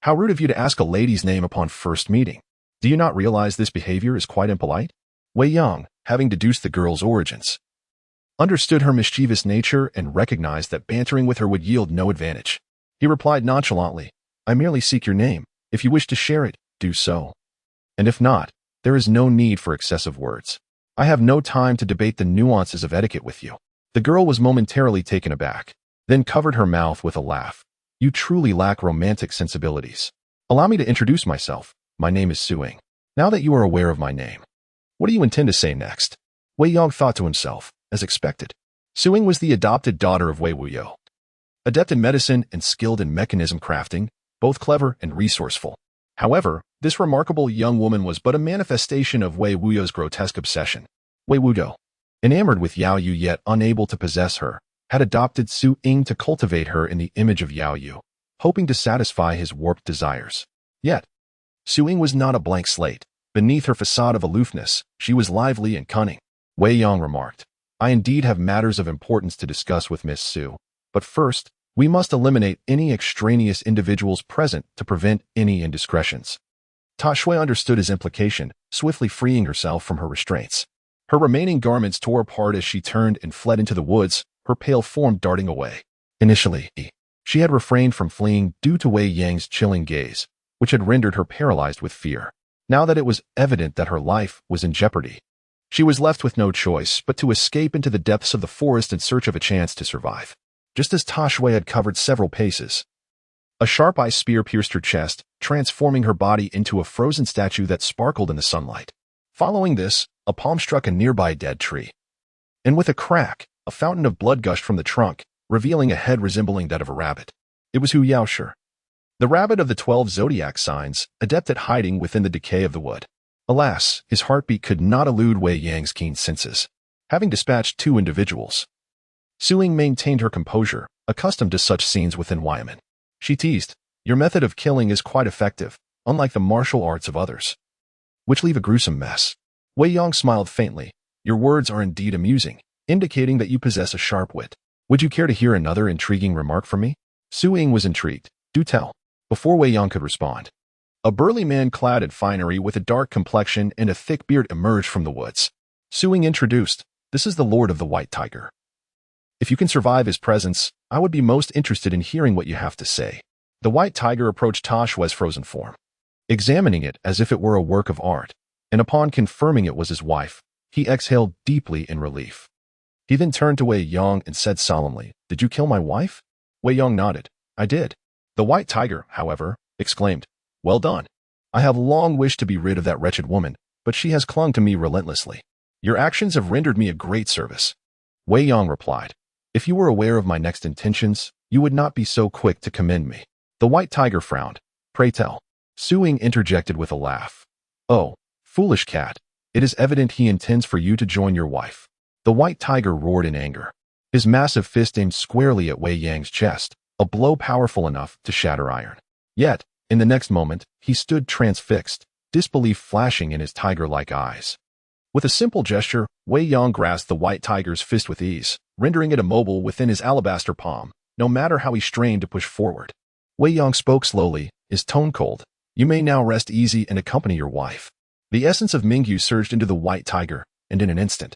how rude of you to ask a lady's name upon first meeting. Do you not realize this behavior is quite impolite?" Wei Yang, having deduced the girl's origins, understood her mischievous nature and recognized that bantering with her would yield no advantage. He replied nonchalantly, "I merely seek your name. If you wish to share it, do so. And if not, there is no need for excessive words. I have no time to debate the nuances of etiquette with you." The girl was momentarily taken aback, then covered her mouth with a laugh. "You truly lack romantic sensibilities. Allow me to introduce myself. My name is Suing. Now that you are aware of my name, what do you intend to say next?" Wei Yang thought to himself, as expected. Suing was the adopted daughter of Wei Wuyo, adept in medicine and skilled in mechanism crafting, both clever and resourceful. However, this remarkable young woman was but a manifestation of Wei Wuyo's grotesque obsession. Wei Wuyo, enamored with Yao Yu yet unable to possess her, had adopted Su Ying to cultivate her in the image of Yao Yu, hoping to satisfy his warped desires. Yet, Su Ying was not a blank slate. Beneath her facade of aloofness, she was lively and cunning. Wei Yang remarked, "I indeed have matters of importance to discuss with Miss Su, but first, we must eliminate any extraneous individuals present to prevent any indiscretions." Ta Shui understood his implication, swiftly freeing herself from her restraints. Her remaining garments tore apart as she turned and fled into the woods, her pale form darting away. Initially, She had refrained from fleeing due to Wei Yang's chilling gaze, which had rendered her paralyzed with fear. Now that it was evident that her life was in jeopardy, she was left with no choice but to escape into the depths of the forest in search of a chance to survive. Just as Ta Shui had covered several paces, a sharp-eye spear pierced her chest, transforming her body into a frozen statue that sparkled in the sunlight. Following this, a palm struck a nearby dead tree, and with a crack, a fountain of blood gushed from the trunk, revealing a head resembling that of a rabbit. It was Hu Yaoshi, the rabbit of the 12 zodiac signs, adept at hiding within the decay of the wood. Alas, his heartbeat could not elude Wei Yang's keen senses. Having dispatched 2 individuals, Su Ying maintained her composure, accustomed to such scenes within Weiman. She teased, "Your method of killing is quite effective, unlike the martial arts of others, which leave a gruesome mess." Wei Yang smiled faintly. "Your words are indeed amusing, indicating that you possess a sharp wit. Would you care to hear another intriguing remark from me?" Su Ying was intrigued. "Do tell." Before Wei Yang could respond, a burly man clad in finery with a dark complexion and a thick beard emerged from the woods. Su Ying introduced, "This is the Lord of the White Tiger. If you can survive his presence, I would be most interested in hearing what you have to say." The White Tiger approached Ta Shui's frozen form, examining it as if it were a work of art, and upon confirming it was his wife, he exhaled deeply in relief. He then turned to Wei Yang and said solemnly, "Did you kill my wife?" Wei Yang nodded. "I did." The White Tiger, however, exclaimed, "Well done. I have long wished to be rid of that wretched woman, but she has clung to me relentlessly. Your actions have rendered me a great service." Wei Yang replied, "If you were aware of my next intentions, you would not be so quick to commend me." The White Tiger frowned. "Pray tell." Su Ying interjected with a laugh. "Oh, foolish cat. It is evident he intends for you to join your wife." The White Tiger roared in anger. His massive fist aimed squarely at Wei Yang's chest, a blow powerful enough to shatter iron. Yet, in the next moment, he stood transfixed, disbelief flashing in his tiger-like eyes. With a simple gesture, Wei Yang grasped the White Tiger's fist with ease, rendering it immobile within his alabaster palm, no matter how he strained to push forward. Wei Yang spoke slowly, his tone cold. "You may now rest easy and accompany your wife." The essence of Mingyu surged into the White Tiger, and in an instant,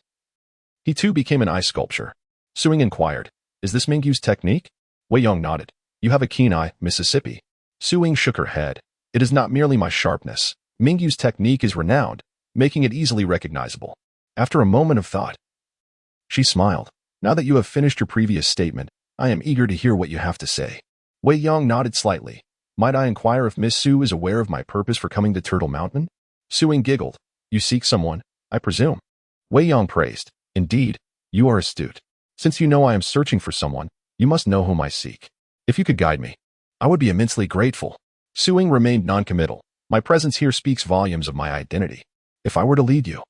he too became an ice sculpture. Su Ying inquired, "Is this Mingyu's technique?" Wei Yang nodded. "You have a keen eye, Mississippi." Su Ying shook her head. "It is not merely my sharpness. Mingyu's technique is renowned, making it easily recognizable." After a moment of thought, she smiled. "Now that you have finished your previous statement, I am eager to hear what you have to say." Wei Yang nodded slightly. "Might I inquire if Miss Su is aware of my purpose for coming to Turtle Mountain?" Su Ying giggled. "You seek someone, I presume?" Wei Yang praised. "Indeed, you are astute. Since you know I am searching for someone, you must know whom I seek. If you could guide me, I would be immensely grateful." Su Ying remained noncommittal. "My presence here speaks volumes of my identity. If I were to lead you,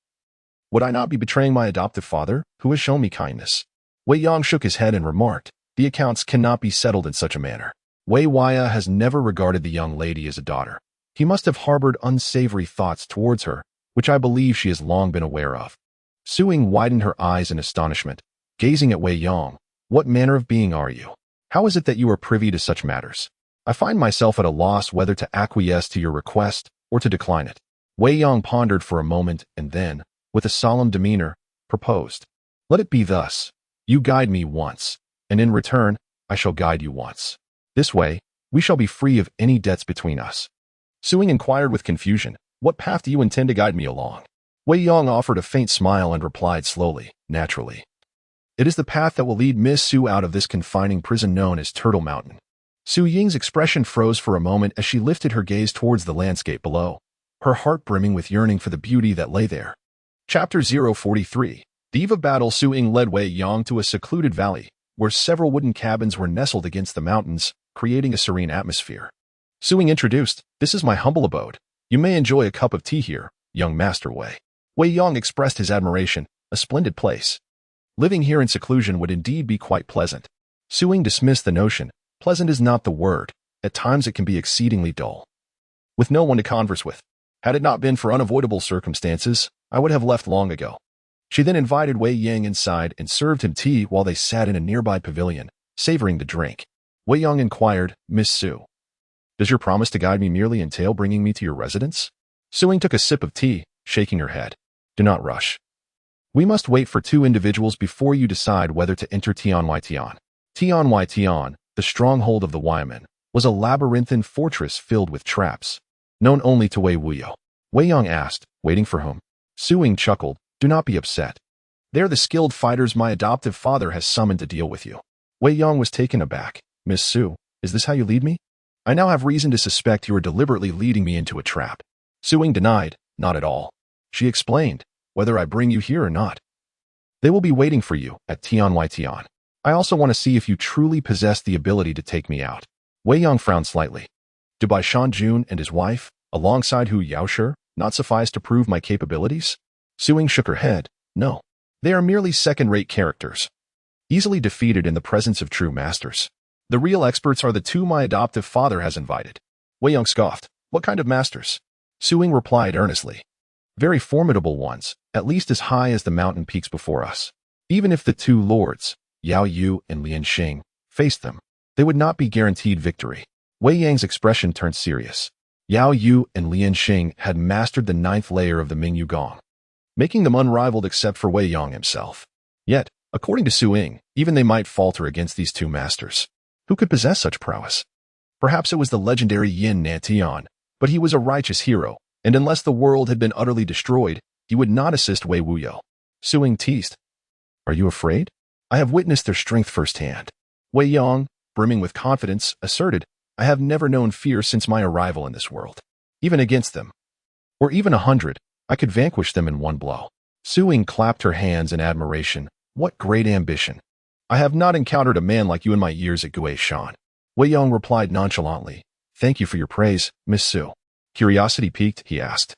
would I not be betraying my adoptive father, who has shown me kindness?" Wei Yang shook his head and remarked, "The accounts cannot be settled in such a manner. Wei Waya has never regarded the young lady as a daughter. He must have harbored unsavory thoughts towards her, which I believe she has long been aware of." Su Ying widened her eyes in astonishment, gazing at Wei Yang. "What manner of being are you? How is it that you are privy to such matters? I find myself at a loss whether to acquiesce to your request or to decline it." Wei Yang pondered for a moment and then, with a solemn demeanor, proposed, "Let it be thus. You guide me once, and in return, I shall guide you once. This way, we shall be free of any debts between us." Su Ying inquired with confusion, "What path do you intend to guide me along?" Wei Yang offered a faint smile and replied slowly, naturally, "It is the path that will lead Miss Su out of this confining prison known as Turtle Mountain." Su Ying's expression froze for a moment as she lifted her gaze towards the landscape below, her heart brimming with yearning for the beauty that lay there. Chapter 043. The eve of battle, Su Ying led Wei Yang to a secluded valley, where several wooden cabins were nestled against the mountains, creating a serene atmosphere. Su Ying introduced, "This is my humble abode. You may enjoy a cup of tea here, young Master Wei." Wei Yang expressed his admiration. "A splendid place. Living here in seclusion would indeed be quite pleasant." Su Ying dismissed the notion. Pleasant is not the word. At times it can be exceedingly dull, with no one to converse with. Had it not been for unavoidable circumstances, I would have left long ago. She then invited Wei Yang inside and served him tea while they sat in a nearby pavilion, savoring the drink. Wei Yang inquired, "Miss Su, does your promise to guide me merely entail bringing me to your residence?" Su Ying took a sip of tea, shaking her head. "Do not rush. We must wait for 2 individuals before you decide whether to enter Tian. Tian, The stronghold of the Waimen was a labyrinthine fortress filled with traps, known only to Wei Wuyo. Wei Yang asked, waiting for whom? Su Ying chuckled, do not be upset. They're the skilled fighters my adoptive father has summoned to deal with you. Wei Yang was taken aback. Miss Su, is this how you lead me? I now have reason to suspect you are deliberately leading me into a trap. Su Ying denied, not at all. She explained, whether I bring you here or not, they will be waiting for you at Tian. I also want to see if you truly possess the ability to take me out. Wei Yang frowned slightly. Do Bai Shanjun and his wife, alongside Hu Yaoshi, not suffice to prove my capabilities? Su Ying shook her head. No. They are merely second-rate characters, easily defeated in the presence of true masters. The real experts are the two my adoptive father has invited. Wei Yang scoffed. What kind of masters? Su Ying replied earnestly. Very formidable ones, at least as high as the mountain peaks before us. Even if the two lords, Yao Yu and Lian Xing, faced them, they would not be guaranteed victory. Wei Yang's expression turned serious. Yao Yu and Lian Xing had mastered the 9th layer of the Mingyu Gong, making them unrivaled except for Wei Yang himself. Yet, according to Su Ying, even they might falter against these two masters. Who could possess such prowess? Perhaps it was the legendary Yin Nantian, but he was a righteous hero, and unless the world had been utterly destroyed, he would not assist Wei Wuyo. Su Ying teased. Are you afraid? I have witnessed their strength firsthand. Wei Yang, brimming with confidence, asserted, I have never known fear since my arrival in this world. Even against them, or even 100, I could vanquish them in one blow. Su Ying clapped her hands in admiration. What great ambition. I have not encountered a man like you in my years at Guishan. Wei Yang replied nonchalantly. Thank you for your praise, Miss Su. Curiosity piqued, he asked.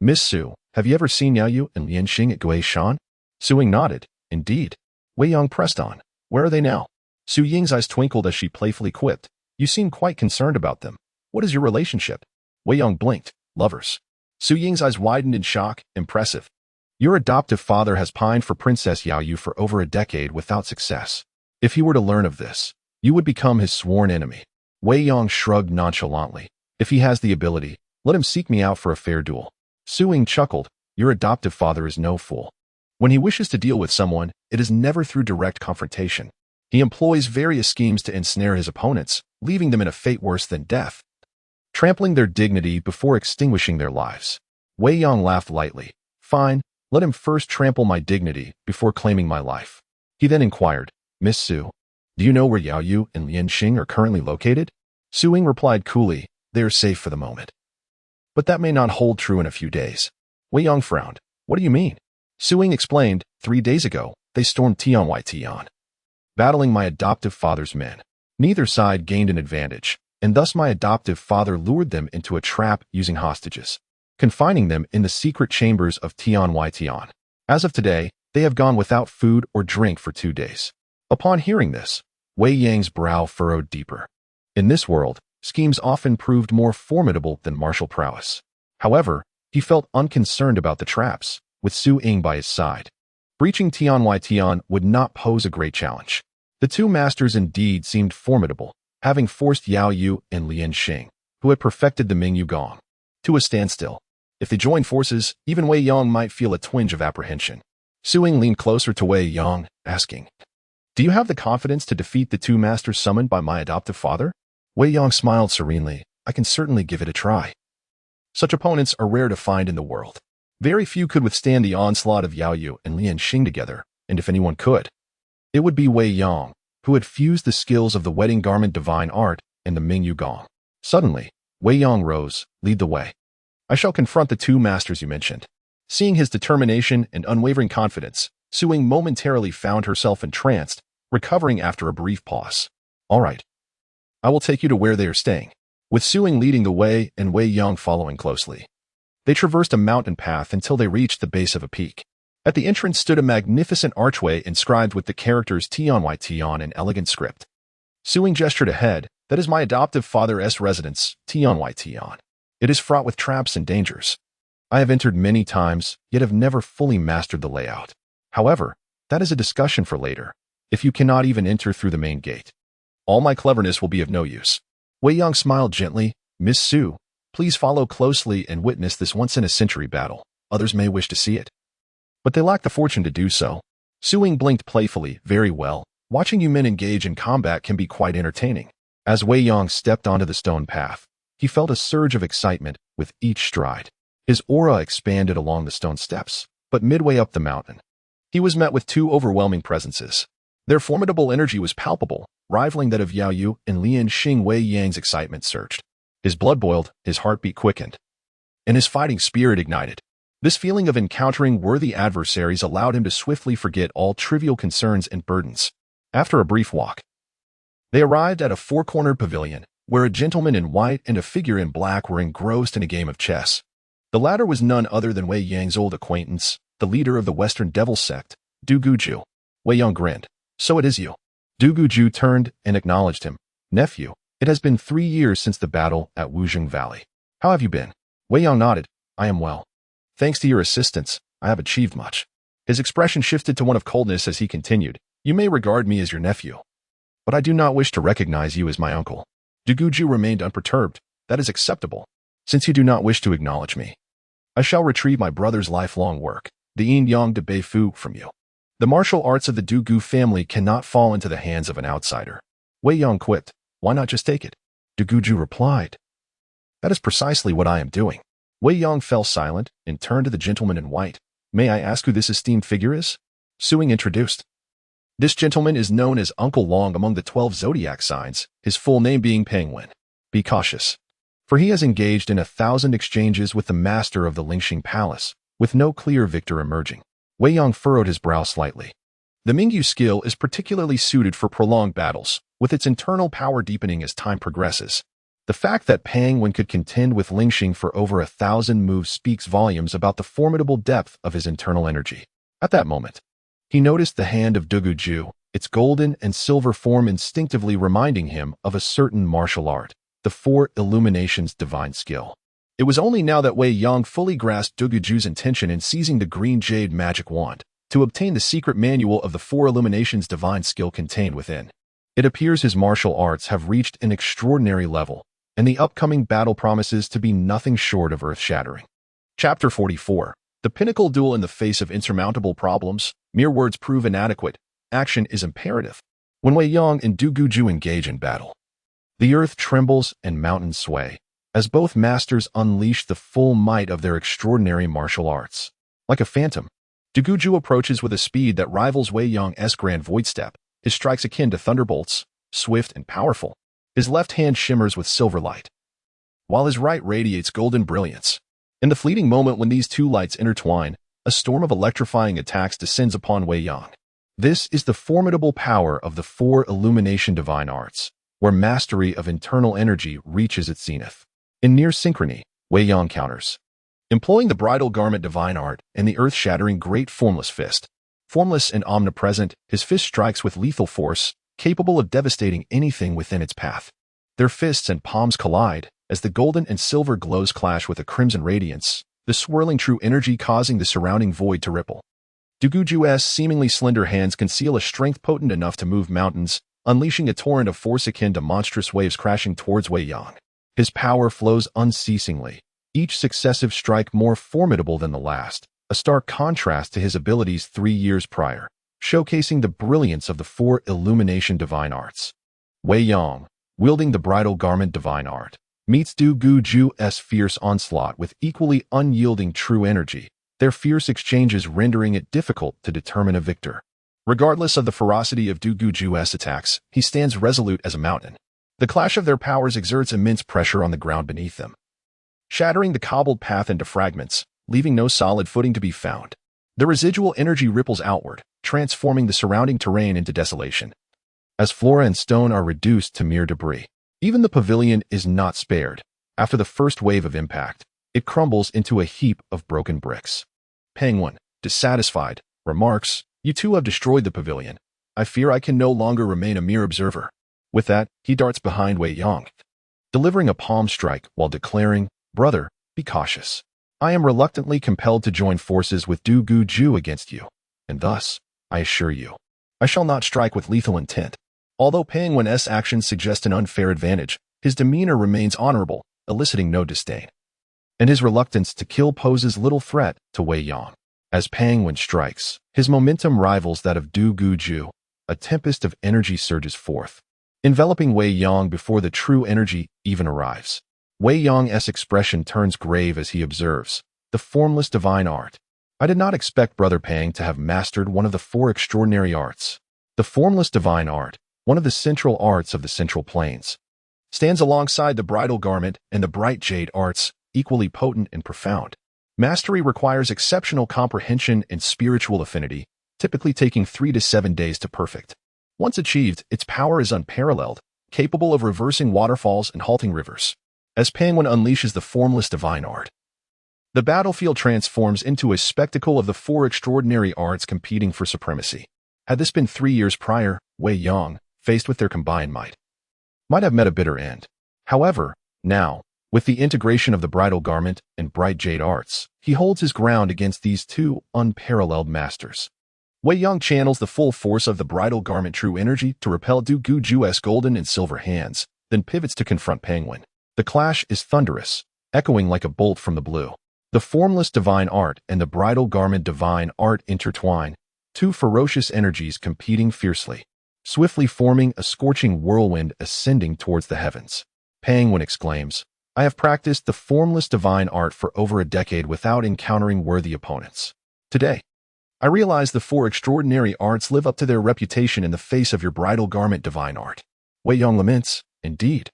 Miss Su, have you ever seen Yao Yu and Lian Xing at Guishan? Su Ying nodded. Indeed. Wei Yang pressed on. Where are they now? Su Ying's eyes twinkled as she playfully quipped. You seem quite concerned about them. What is your relationship? Wei Yang blinked. Lovers. Su Ying's eyes widened in shock. Impressive. Your adoptive father has pined for Princess Yao Yu for over a decade without success. If he were to learn of this, you would become his sworn enemy. Wei Yang shrugged nonchalantly. If he has the ability, let him seek me out for a fair duel. Su Ying chuckled. Your adoptive father is no fool. When he wishes to deal with someone, it is never through direct confrontation. He employs various schemes to ensnare his opponents, leaving them in a fate worse than death, trampling their dignity before extinguishing their lives. Wei Yang laughed lightly. Fine, let him first trample my dignity before claiming my life. He then inquired, Miss Su, do you know where Yao Yu and Lian Xing are currently located? Su Ying replied coolly, they are safe for the moment. But that may not hold true in a few days. Wei Yang frowned. What do you mean? Su Ying explained, 3 days ago, they stormed Tian, battling my adoptive father's men. Neither side gained an advantage, and thus my adoptive father lured them into a trap using hostages, confining them in the secret chambers of Tian. As of today, they have gone without food or drink for 2 days. Upon hearing this, Wei Yang's brow furrowed deeper. In this world, schemes often proved more formidable than martial prowess. However, he felt unconcerned about the traps, with Su Ying by his side. Breaching Tian would not pose a great challenge. The two masters indeed seemed formidable, having forced Yao Yu and Lian Xing, who had perfected the Mingyu Gong, to a standstill. If they joined forces, even Wei Yang might feel a twinge of apprehension. Su Ying leaned closer to Wei Yang, asking, Do you have the confidence to defeat the two masters summoned by my adoptive father? Wei Yang smiled serenely. I can certainly give it a try. Such opponents are rare to find in the world. Very few could withstand the onslaught of Yao Yu and Lian Xing together, and if anyone could, it would be Wei Yang, who had fused the skills of the wedding garment divine art and the Mingyu Gong. Suddenly, Wei Yang rose. Lead the way. I shall confront the two masters you mentioned. Seeing his determination and unwavering confidence, Su Ying momentarily found herself entranced, recovering after a brief pause. All right. I will take you to where they are staying, with Su Ying leading the way and Wei Yang following closely. They traversed a mountain path until they reached the base of a peak. At the entrance stood a magnificent archway inscribed with the characters Tian in elegant script. Su Ying gestured ahead. That is my adoptive father's residence, Tian. It is fraught with traps and dangers. I have entered many times, yet have never fully mastered the layout. However, that is a discussion for later. If you cannot even enter through the main gate, all my cleverness will be of no use. Wei Yang smiled gently. Miss Su, please follow closely and witness this once-in-a-century battle. Others may wish to see it, but they lack the fortune to do so. Su Ying blinked playfully. Very well. Watching you men engage in combat can be quite entertaining. As Wei Yong stepped onto the stone path, he felt a surge of excitement with each stride. His aura expanded along the stone steps, but midway up the mountain, he was met with two overwhelming presences. Their formidable energy was palpable, rivaling that of Yao Yu and Lian Xing. Wei Yang's excitement surged. His blood boiled, his heartbeat quickened, and his fighting spirit ignited. This feeling of encountering worthy adversaries allowed him to swiftly forget all trivial concerns and burdens. After a brief walk, they arrived at a four-cornered pavilion, where a gentleman in white and a figure in black were engrossed in a game of chess. The latter was none other than Wei Yang's old acquaintance, the leader of the Western Devil Sect, Du Guju. Wei Yong grinned. So it is you. Du Guju turned and acknowledged him. Nephew, it has been 3 years since the battle at Wuzheng Valley. How have you been? Wei Yong nodded. I am well. Thanks to your assistance, I have achieved much. His expression shifted to one of coldness as he continued. You may regard me as your nephew, but I do not wish to recognize you as my uncle. Du Guju remained unperturbed. That is acceptable, since you do not wish to acknowledge me. I shall retrieve my brother's lifelong work, the Yin Yang de Bei Fu, from you. The martial arts of the Du Gu family cannot fall into the hands of an outsider. Wei Yong quipped. Why not just take it? Du Guju replied. That is precisely what I am doing. Wei Yong fell silent and turned to the gentleman in white. May I ask who this esteemed figure is? Suing introduced. This gentleman is known as Uncle Long among the 12 zodiac signs, his full name being Penguin. Be cautious, for he has engaged in 1,000 exchanges with the master of the Lingxing Palace, with no clear victor emerging. Wei Yong furrowed his brow slightly. The Mingyu skill is particularly suited for prolonged battles, with its internal power deepening as time progresses. The fact that Penguin could contend with Lingxing for over 1,000 moves speaks volumes about the formidable depth of his internal energy. At that moment, he noticed the hand of Du Guju, its golden and silver form instinctively reminding him of a certain martial art, the Four Illuminations divine skill. It was only now that Wei Yong fully grasped Du Guju's intention in seizing the green jade magic wand to obtain the secret manual of the Four Illuminations divine skill contained within. It appears his martial arts have reached an extraordinary level, and the upcoming battle promises to be nothing short of earth-shattering. Chapter 44. The pinnacle duel in the face of insurmountable problems. Mere words prove inadequate. Action is imperative. When Wei Yong and Du Guju engage in battle, the earth trembles and mountains sway, as both masters unleash the full might of their extraordinary martial arts. Like a phantom, Du Guju approaches with a speed that rivals Wei Yong's grand void step, his strikes akin to thunderbolts, swift and powerful. His left hand shimmers with silver light, while his right radiates golden brilliance. In the fleeting moment when these two lights intertwine, a storm of electrifying attacks descends upon Wei Yong. This is the formidable power of the Four Illumination divine arts, where mastery of internal energy reaches its zenith. In near synchrony, Wei Yong counters, employing the bridal garment divine art and the earth-shattering great formless fist. Formless and omnipresent, his fist strikes with lethal force, capable of devastating anything within its path. Their fists and palms collide, as the golden and silver glows clash with a crimson radiance, the swirling true energy causing the surrounding void to ripple. Du Guju's seemingly slender hands conceal a strength potent enough to move mountains, unleashing a torrent of force akin to monstrous waves crashing towards Wei Yong. His power flows unceasingly, each successive strike more formidable than the last, a stark contrast to his abilities 3 years prior, showcasing the brilliance of the Four Illumination divine arts. Wei Yong, wielding the bridal garment divine art, meets Du Guju's fierce onslaught with equally unyielding true energy, their fierce exchanges rendering it difficult to determine a victor. Regardless of the ferocity of Du Guju's attacks, he stands resolute as a mountain. The clash of their powers exerts immense pressure on the ground beneath them, shattering the cobbled path into fragments, leaving no solid footing to be found. The residual energy ripples outward, transforming the surrounding terrain into desolation, as flora and stone are reduced to mere debris. Even the pavilion is not spared. After the first wave of impact, it crumbles into a heap of broken bricks. Penguin, dissatisfied, remarks, You two have destroyed the pavilion. I fear I can no longer remain a mere observer. With that, he darts behind Wei Yong, delivering a palm strike while declaring, Brother, be cautious. I am reluctantly compelled to join forces with Du Guju against you, and thus, I assure you, I shall not strike with lethal intent. Although Penguin's actions suggest an unfair advantage, his demeanor remains honorable, eliciting no disdain. And his reluctance to kill poses little threat to Wei Yong. As Penguin strikes, his momentum rivals that of Du Guju, a tempest of energy surges forth, enveloping Wei Yang before the true energy even arrives. Wei Yang's expression turns grave as he observes the formless divine art. I did not expect Brother Pang to have mastered one of the four extraordinary arts. The formless divine art, one of the central arts of the Central Plains, stands alongside the bridal garment and the bright jade arts, equally potent and profound. Mastery requires exceptional comprehension and spiritual affinity, typically taking 3 to 7 days to perfect. Once achieved, its power is unparalleled, capable of reversing waterfalls and halting rivers. As Penguin unleashes the formless divine art, the battlefield transforms into a spectacle of the four extraordinary arts competing for supremacy. Had this been 3 years prior, Wei Yang, faced with their combined might have met a bitter end. However, now, with the integration of the bridal garment and bright jade arts, he holds his ground against these two unparalleled masters. Wei Yang channels the full force of the bridal garment true energy to repel Du Guju's golden and silver hands, then pivots to confront Penguin. The clash is thunderous, echoing like a bolt from the blue. The formless divine art and the bridal garment divine art intertwine, two ferocious energies competing fiercely, swiftly forming a scorching whirlwind ascending towards the heavens. Penguin exclaims, I have practiced the formless divine art for over a decade without encountering worthy opponents. Today, I realize the four extraordinary arts live up to their reputation in the face of your bridal garment divine art. Wei Yang laments, indeed.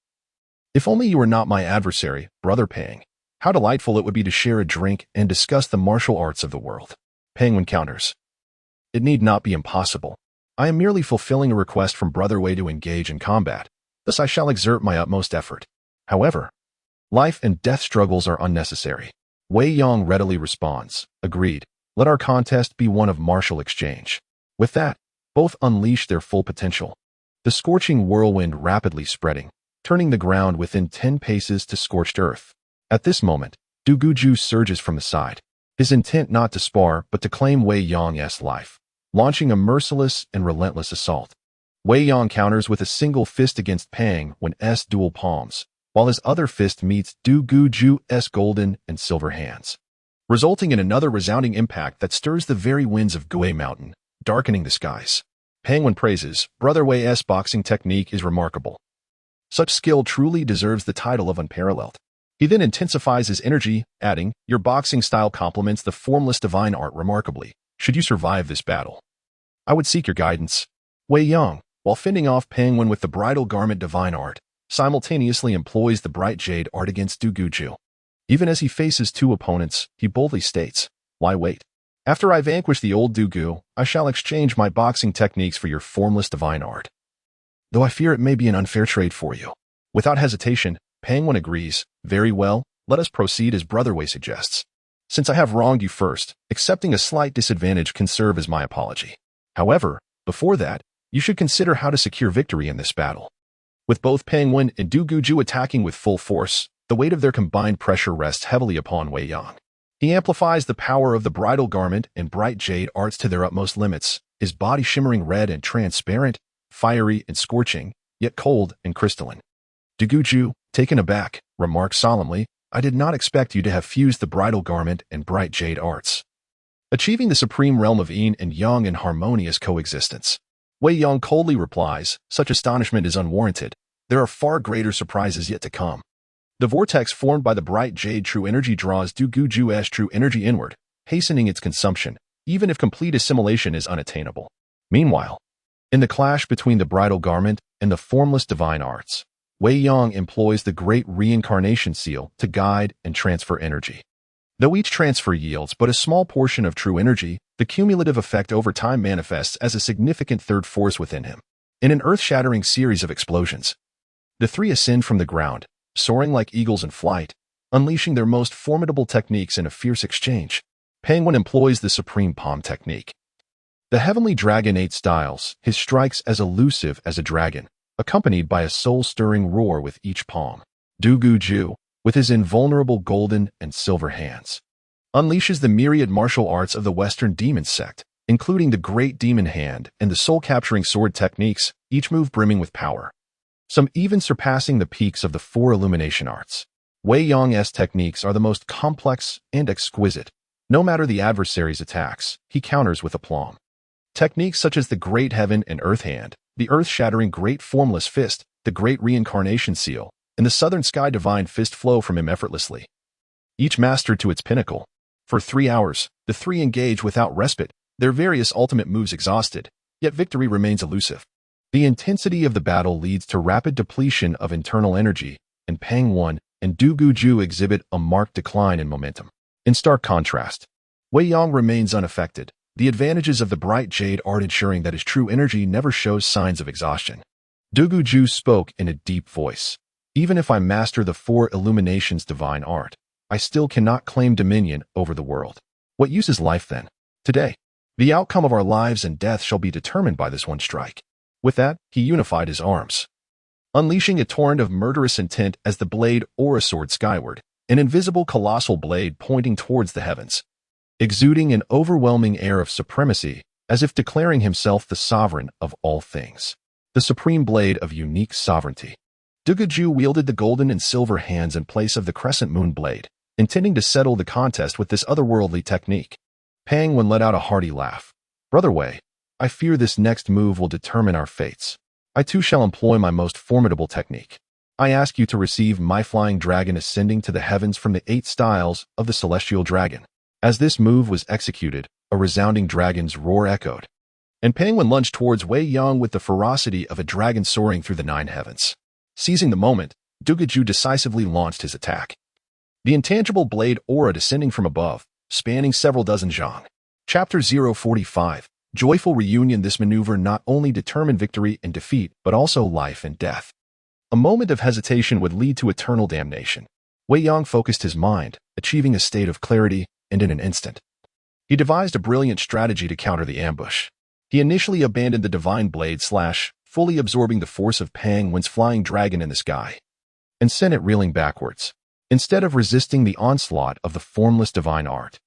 If only you were not my adversary, Brother Pang. How delightful it would be to share a drink and discuss the martial arts of the world. Penguin counters, it need not be impossible. I am merely fulfilling a request from Brother Wei to engage in combat, thus I shall exert my utmost effort. However, life and death struggles are unnecessary. Wei Yang readily responds, agreed. Let our contest be one of martial exchange. With that, both unleash their full potential. The scorching whirlwind rapidly spreading, turning the ground within 10 paces to scorched earth. At this moment, Du Guju surges from the side, his intent not to spar but to claim Wei Yang's life, launching a merciless and relentless assault. Wei Yang counters with a single fist against Pang Wen's dual palms, while his other fist meets Du Guju's golden and silver hands, resulting in another resounding impact that stirs the very winds of Gui Mountain, darkening the skies. Penguin praises, Brother Wei's boxing technique is remarkable. Such skill truly deserves the title of unparalleled. He then intensifies his energy, adding, your boxing style complements the formless divine art remarkably. Should you survive this battle, I would seek your guidance. Wei Yang, while fending off Penguin with the bridal garment divine art, simultaneously employs the bright jade art against Du Guju. Even as he faces two opponents, he boldly states, why wait? After I vanquish the old Du Gu, I shall exchange my boxing techniques for your formless divine art. Though I fear it may be an unfair trade for you. Without hesitation, Penguin agrees, very well, let us proceed as Brother Wei suggests. Since I have wronged you first, accepting a slight disadvantage can serve as my apology. However, before that, you should consider how to secure victory in this battle. With both Penguin and Du Guju attacking with full force, the weight of their combined pressure rests heavily upon Wei Yang. He amplifies the power of the bridal garment and bright jade arts to their utmost limits, his body shimmering red and transparent, fiery and scorching, yet cold and crystalline. Du Guju, taken aback, remarks solemnly, I did not expect you to have fused the bridal garment and bright jade arts, achieving the supreme realm of yin and yang in harmonious coexistence. Wei Yang coldly replies, such astonishment is unwarranted. There are far greater surprises yet to come. The vortex formed by the bright jade true energy draws Du Guju's true energy inward, hastening its consumption, even if complete assimilation is unattainable. Meanwhile, in the clash between the bridal garment and the formless divine arts, Wei Yang employs the great reincarnation seal to guide and transfer energy. Though each transfer yields but a small portion of true energy, the cumulative effect over time manifests as a significant third force within him. In an earth-shattering series of explosions, the three ascend from the ground, soaring like eagles in flight, unleashing their most formidable techniques in a fierce exchange. Penguin employs the supreme palm technique. The heavenly dragon 8 styles, his strikes as elusive as a dragon, accompanied by a soul-stirring roar with each palm. Du Guju, with his invulnerable golden and silver hands, unleashes the myriad martial arts of the Western demon sect, including the great demon hand and the soul-capturing sword techniques, each move brimming with power, some even surpassing the peaks of the four illumination arts. Wei Yang's techniques are the most complex and exquisite. No matter the adversary's attacks, he counters with aplomb. Techniques such as the Great Heaven and Earth Hand, the Earth-shattering Great Formless Fist, the Great Reincarnation Seal, and the Southern Sky Divine Fist flow from him effortlessly, each mastered to its pinnacle. For 3 hours, the three engage without respite, their various ultimate moves exhausted, yet victory remains elusive. The intensity of the battle leads to rapid depletion of internal energy, and Pang 1 and Du Guju exhibit a marked decline in momentum. In stark contrast, Wei Yang remains unaffected, the advantages of the bright jade art ensuring that his true energy never shows signs of exhaustion. Du Guju spoke in a deep voice. Even if I master the 4 illuminations divine art, I still cannot claim dominion over the world. What use is life then? Today, the outcome of our lives and death shall be determined by this one strike. With that, he unified his arms, unleashing a torrent of murderous intent as the blade aura soared skyward, an invisible colossal blade pointing towards the heavens, exuding an overwhelming air of supremacy, as if declaring himself the sovereign of all things. The supreme blade of unique sovereignty. Du Guju wielded the golden and silver hands in place of the crescent moon blade, intending to settle the contest with this otherworldly technique. Pang Wen let out a hearty laugh. Brother Wei, I fear this next move will determine our fates. I too shall employ my most formidable technique. I ask you to receive my flying dragon ascending to the heavens from the 8 styles of the celestial dragon. As this move was executed, a resounding dragon's roar echoed, and Pang Wen lunged towards Wei Yang with the ferocity of a dragon soaring through the 9 heavens. Seizing the moment, Du Guju decisively launched his attack. The intangible blade aura descending from above, spanning several dozen zhang. Chapter 045. Joyful Reunion. This maneuver not only determined victory and defeat, but also life and death. A moment of hesitation would lead to eternal damnation. Wei Yang focused his mind, achieving a state of clarity, and in an instant, he devised a brilliant strategy to counter the ambush. He initially abandoned the divine blade slash, fully absorbing the force of Pang Wen's flying dragon in the sky, and sent it reeling backwards. Instead of resisting the onslaught of the formless divine art,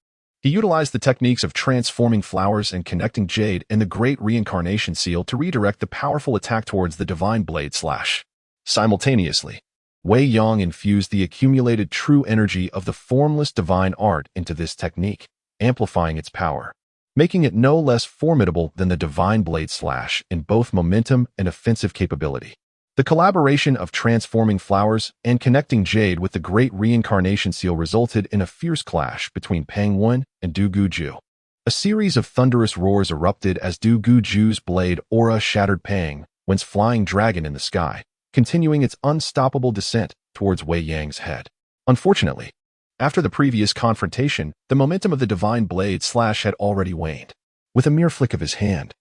he utilized the techniques of transforming flowers and connecting jade and the great reincarnation seal to redirect the powerful attack towards the divine blade slash. Simultaneously, Wei Yang infused the accumulated true energy of the formless divine art into this technique, amplifying its power, making it no less formidable than the divine blade slash in both momentum and offensive capability. The collaboration of transforming flowers and connecting jade with the great reincarnation seal resulted in a fierce clash between Pang Wen and Du Guju. A series of thunderous roars erupted as Du Guju's blade aura shattered Pang Wen's flying dragon in the sky, continuing its unstoppable descent towards Wei Yang's head. Unfortunately, after the previous confrontation, the momentum of the divine blade slash had already waned. With a mere flick of his hand,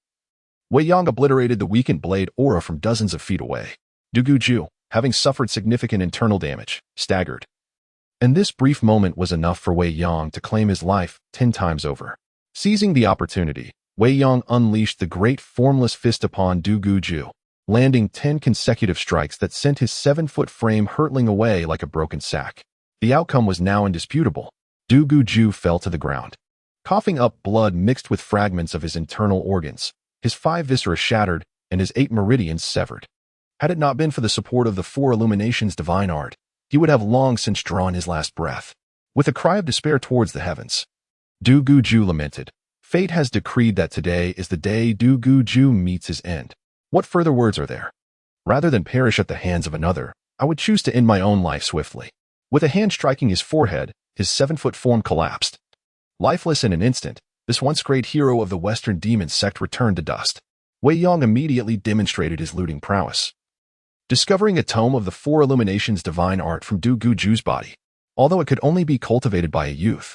Wei Yang obliterated the weakened blade aura from dozens of feet away. Du Guju, having suffered significant internal damage, staggered. And this brief moment was enough for Wei Yang to claim his life 10 times over. Seizing the opportunity, Wei Yang unleashed the great formless fist upon Du Guju, landing 10 consecutive strikes that sent his 7-foot frame hurtling away like a broken sack. The outcome was now indisputable. Du Guju fell to the ground, coughing up blood mixed with fragments of his internal organs, his 5 viscera shattered and his 8 meridians severed. Had it not been for the support of the 4 illuminations divine art, he would have long since drawn his last breath. With a cry of despair towards the heavens, Du Guju lamented, "Fate has decreed that today is the day Du Guju meets his end. What further words are there? Rather than perish at the hands of another, I would choose to end my own life swiftly." With a hand striking his forehead, his 7-foot form collapsed. Lifeless in an instant, this once great hero of the Western demon sect returned to dust. Wei Yang immediately demonstrated his looting prowess, discovering a tome of the 4 illuminations divine art from Du Guju's body. Although it could only be cultivated by a youth,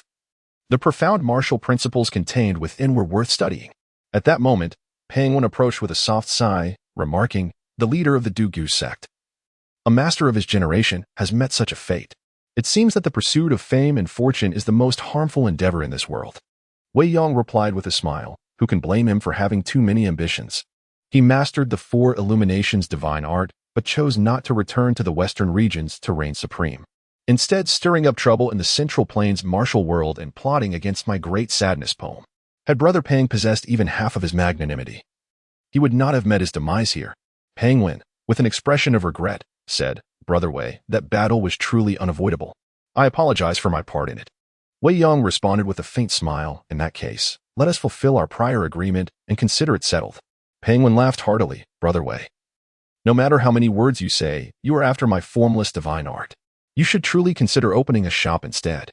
the profound martial principles contained within were worth studying. At that moment, Pang Wen approached with a soft sigh, remarking, "The leader of the Du Gu sect, a master of his generation, has met such a fate. It seems that the pursuit of fame and fortune is the most harmful endeavor in this world." Wei Yang replied with a smile, who can blame him for having too many ambitions? He mastered the 4 illuminations divine art, but chose not to return to the western regions to reign supreme, instead stirring up trouble in the Central Plains martial world and plotting against my great sadness poem. Had Brother Pang possessed even half of his magnanimity, he would not have met his demise here. Pang Wen, with an expression of regret, said, "Brother Wei, that battle was truly unavoidable. I apologize for my part in it." Wei Yang responded with a faint smile. "In that case, Let us fulfill our prior agreement and consider it settled. Penguin laughed heartily. Brother Wei, no matter how many words you say, you are after my formless divine art. You should truly consider opening a shop instead.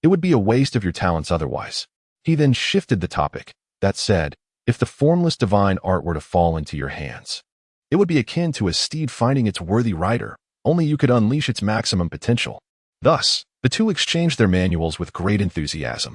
It would be a waste of your talents otherwise. He then shifted the topic. That said, if the formless divine art were to fall into your hands, it would be akin to a steed finding its worthy rider, only you could unleash its maximum potential. Thus, the two exchanged their manuals with great enthusiasm.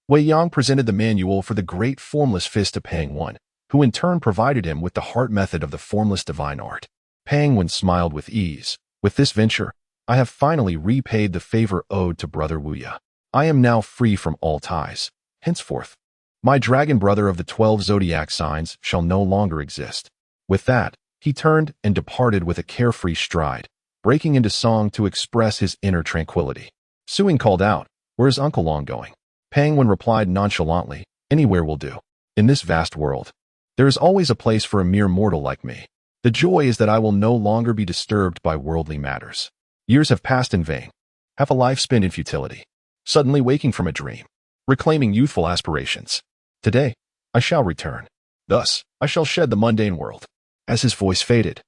Wei Yang presented the manual for the great formless fist to Penguin, who in turn provided him with the heart method of the formless divine art. Penguin smiled with ease. With this venture, I have finally repaid the favor owed to Brother Wuya. I am now free from all ties. Henceforth, my dragon brother of the 12 zodiac signs shall no longer exist. With that, he turned and departed with a carefree stride, breaking into song to express his inner tranquility. Suing called out, "Where is Uncle Long going?" Penguin replied nonchalantly, "Anywhere will do. In this vast world, there is always a place for a mere mortal like me. The joy is that I will no longer be disturbed by worldly matters. Years have passed in vain, half a life spent in futility. Suddenly waking from a dream, reclaiming youthful aspirations. Today, I shall return. Thus, I shall shed the mundane world." As his voice faded,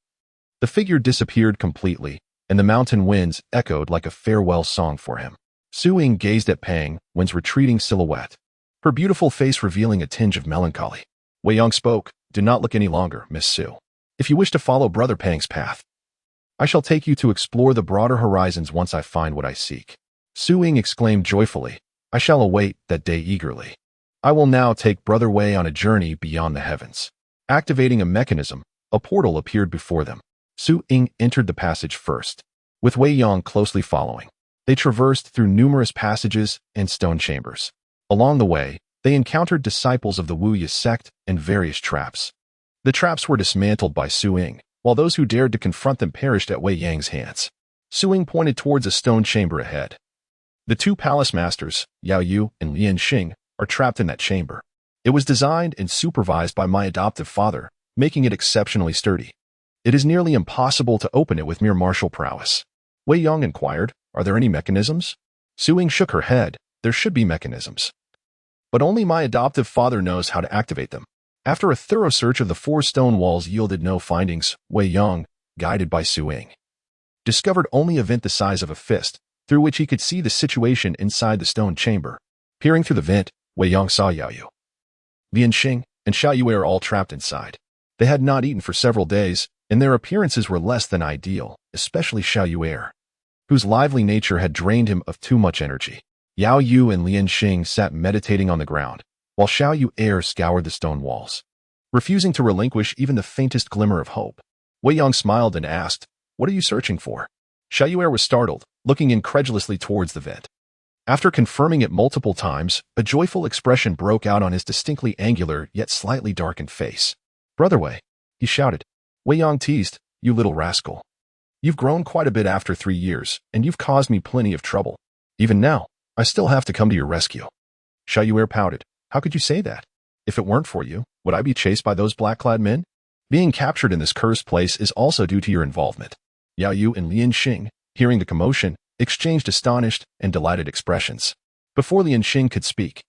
the figure disappeared completely, and the mountain winds echoed like a farewell song for him. Su Ying gazed at Penguin's retreating silhouette, her beautiful face revealing a tinge of melancholy. Wei Yang spoke, "Do not look any longer, Miss Su. If you wish to follow Brother Peng's path, I shall take you to explore the broader horizons once I find what I seek." Su Ying exclaimed joyfully, "I shall await that day eagerly. I will now take Brother Wei on a journey beyond the heavens." Activating a mechanism, a portal appeared before them. Su Ying entered the passage first, with Wei Yang closely following. They traversed through numerous passages and stone chambers. Along the way, they encountered disciples of the Wuya sect and various traps. The traps were dismantled by Su Ying, while those who dared to confront them perished at Wei Yang's hands. Su Ying pointed towards a stone chamber ahead. The two palace masters, Yao Yu and Lian Xing, are trapped in that chamber. It was designed and supervised by my adoptive father, making it exceptionally sturdy. It is nearly impossible to open it with mere martial prowess. Wei Yang inquired, "Are there any mechanisms?" Su Ying shook her head. "There should be mechanisms, but only my adoptive father knows how to activate them." After a thorough search of the 4 stone walls yielded no findings, Wei Yang, guided by Su Ying, discovered only a vent the size of a fist, through which he could see the situation inside the stone chamber. Peering through the vent, Wei Yang saw Yao Yu, Lian Xing, and Xiao Yue all trapped inside. They had not eaten for several days, and their appearances were less than ideal, especially Xiao Yue, whose lively nature had drained him of too much energy. Yao Yu and Lian Xing sat meditating on the ground, while Xiao Yue scoured the stone walls, refusing to relinquish even the faintest glimmer of hope. Wei Yang smiled and asked, "What are you searching for?" Xiao Yue was startled, looking incredulously towards the vent. After confirming it multiple times, a joyful expression broke out on his distinctly angular yet slightly darkened face. "Brother Wei," he shouted. Wei Yang teased, "You little rascal. You've grown quite a bit after 3 years, and you've caused me plenty of trouble. Even now, I still have to come to your rescue." Xiao Yue pouted. "How could you say that? If it weren't for you, would I be chased by those black-clad men? Being captured in this cursed place is also due to your involvement." Yao Yu and Lian Xing, hearing the commotion, exchanged astonished and delighted expressions. Before Lian Xing could speak,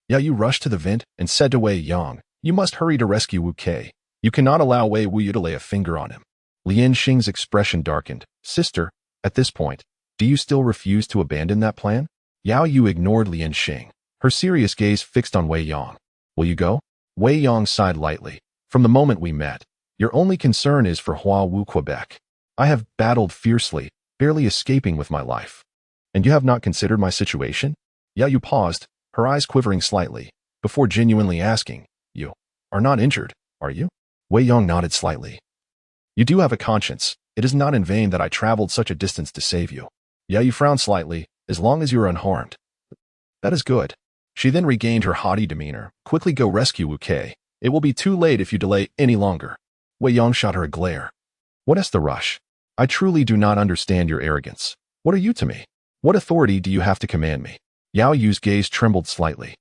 Yao Yu rushed to the vent and said to Wei Yang, "You must hurry to rescue Wu Kei. You cannot allow Wei Wuya to lay a finger on him." Lian Xing's expression darkened. "Sister, at this point, do you still refuse to abandon that plan?" Yao Yu ignored Lian Xing, her serious gaze fixed on Wei Yang. "Will you go?" Wei Yang sighed lightly. "From the moment we met, your only concern is for Hua Wu Quebec. I have battled fiercely, barely escaping with my life. And you have not considered my situation?" Yao Yu paused, her eyes quivering slightly, before genuinely asking, "You are not injured, are you?" Wei Yang nodded slightly. "You do have a conscience. It is not in vain that I traveled such a distance to save you." Yao Yu frowned slightly. "As long as you are unharmed, that is good." She then regained her haughty demeanor. "Quickly go rescue Wu Kei. It will be too late if you delay any longer." Wei Yang shot her a glare. "What is the rush? I truly do not understand your arrogance. What are you to me? What authority do you have to command me?" Yao Yu's gaze trembled slightly,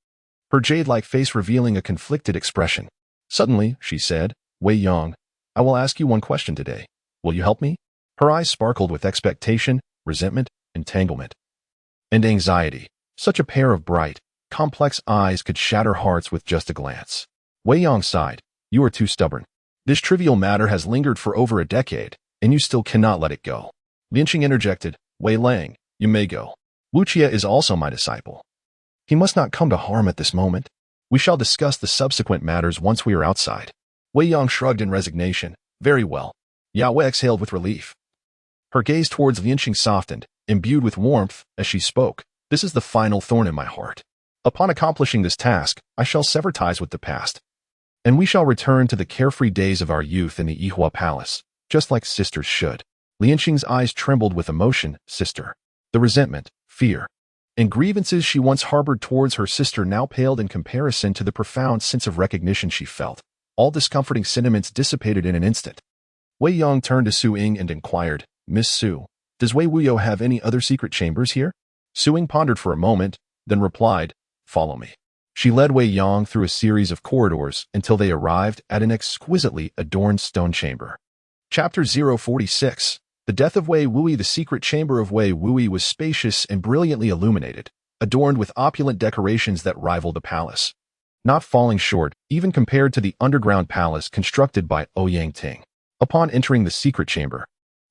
her jade-like face revealing a conflicted expression. Suddenly, she said, "Wei Yang, I will ask you one question today. Will you help me?" Her eyes sparkled with expectation, resentment, entanglement, and anxiety. Such a pair of bright, complex eyes could shatter hearts with just a glance. Wei Yang sighed. You are too stubborn. This trivial matter has lingered for over a decade, and you still cannot let it go. Lian Qing interjected. Wei Lang, you may go. Wuqia is also my disciple. He must not come to harm at this moment. We shall discuss the subsequent matters once we are outside. Wei Yang shrugged in resignation. Very well. Yao Wei exhaled with relief. Her gaze towards Lian Qing softened, imbued with warmth, as she spoke. This is the final thorn in my heart. Upon accomplishing this task, I shall sever ties with the past. And we shall return to the carefree days of our youth in the Yihua Palace, just like sisters should. Lian Qing's eyes trembled with emotion. Sister. The resentment, fear, and grievances she once harbored towards her sister now paled in comparison to the profound sense of recognition she felt. All discomforting sentiments dissipated in an instant. Wei Yang turned to Su Ying and inquired, Miss Su, does Wei Wuyo have any other secret chambers here? Su Ying pondered for a moment, then replied, Follow me. She led Wei Yang through a series of corridors until they arrived at an exquisitely adorned stone chamber. Chapter 046. The Death of Wei Wuyi. The secret chamber of Wei Wuyi was spacious and brilliantly illuminated, adorned with opulent decorations that rivaled the palace, not falling short even compared to the underground palace constructed by Ouyang Ting. Upon entering the secret chamber,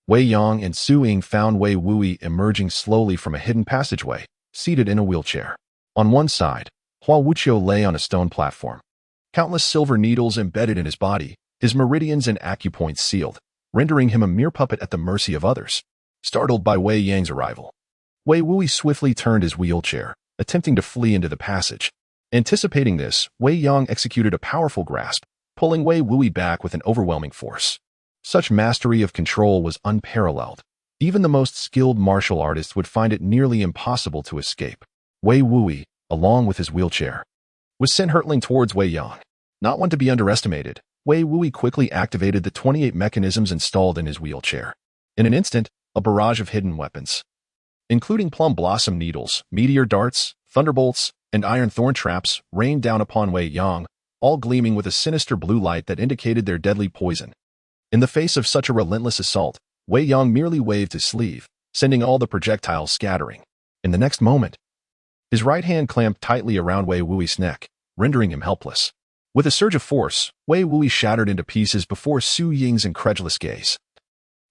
Wei Yang and Su Ying found Wei Wuyi emerging slowly from a hidden passageway, seated in a wheelchair. On one side, Hua Wuqiu lay on a stone platform. Countless silver needles embedded in his body, his meridians and acupoints sealed, rendering him a mere puppet at the mercy of others. Startled by Wei Yang's arrival, Wei Wuyi swiftly turned his wheelchair, attempting to flee into the passage. Anticipating this, Wei Yang executed a powerful grasp, pulling Wei Wuyi back with an overwhelming force. Such mastery of control was unparalleled. Even the most skilled martial artist would find it nearly impossible to escape. Wei Wuyi, along with his wheelchair, was sent hurtling towards Wei Yang. Not one to be underestimated, Wei Wuyi quickly activated the 28 mechanisms installed in his wheelchair. In an instant, a barrage of hidden weapons, including plum blossom needles, meteor darts, thunderbolts, and iron thorn traps, rained down upon Wei Yang, all gleaming with a sinister blue light that indicated their deadly poison. In the face of such a relentless assault, Wei Yang merely waved his sleeve, sending all the projectiles scattering. In the next moment, his right hand clamped tightly around Wei Wuyi's neck, rendering him helpless. With a surge of force, Wei Wuyi shattered into pieces before Su Ying's incredulous gaze,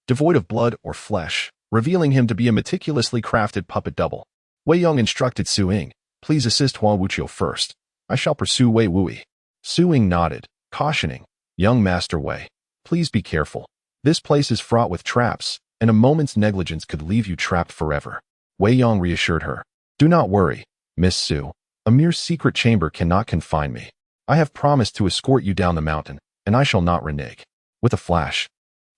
devoid of blood or flesh, revealing him to be a meticulously crafted puppet double. Wei Yang instructed Su Ying, Please assist Hua Wuqiu first. I shall pursue Wei Wuyi. Su Ying nodded, cautioning, Young Master Wei, please be careful. This place is fraught with traps, and a moment's negligence could leave you trapped forever. Wei Yang reassured her, Do not worry, Miss Su. A mere secret chamber cannot confine me. I have promised to escort you down the mountain, and I shall not renege. With a flash,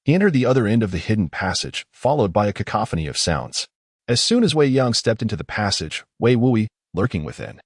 he entered the other end of the hidden passage, followed by a cacophony of sounds. As soon as Wei Yang stepped into the passage, Wei Wuyi, lurking within,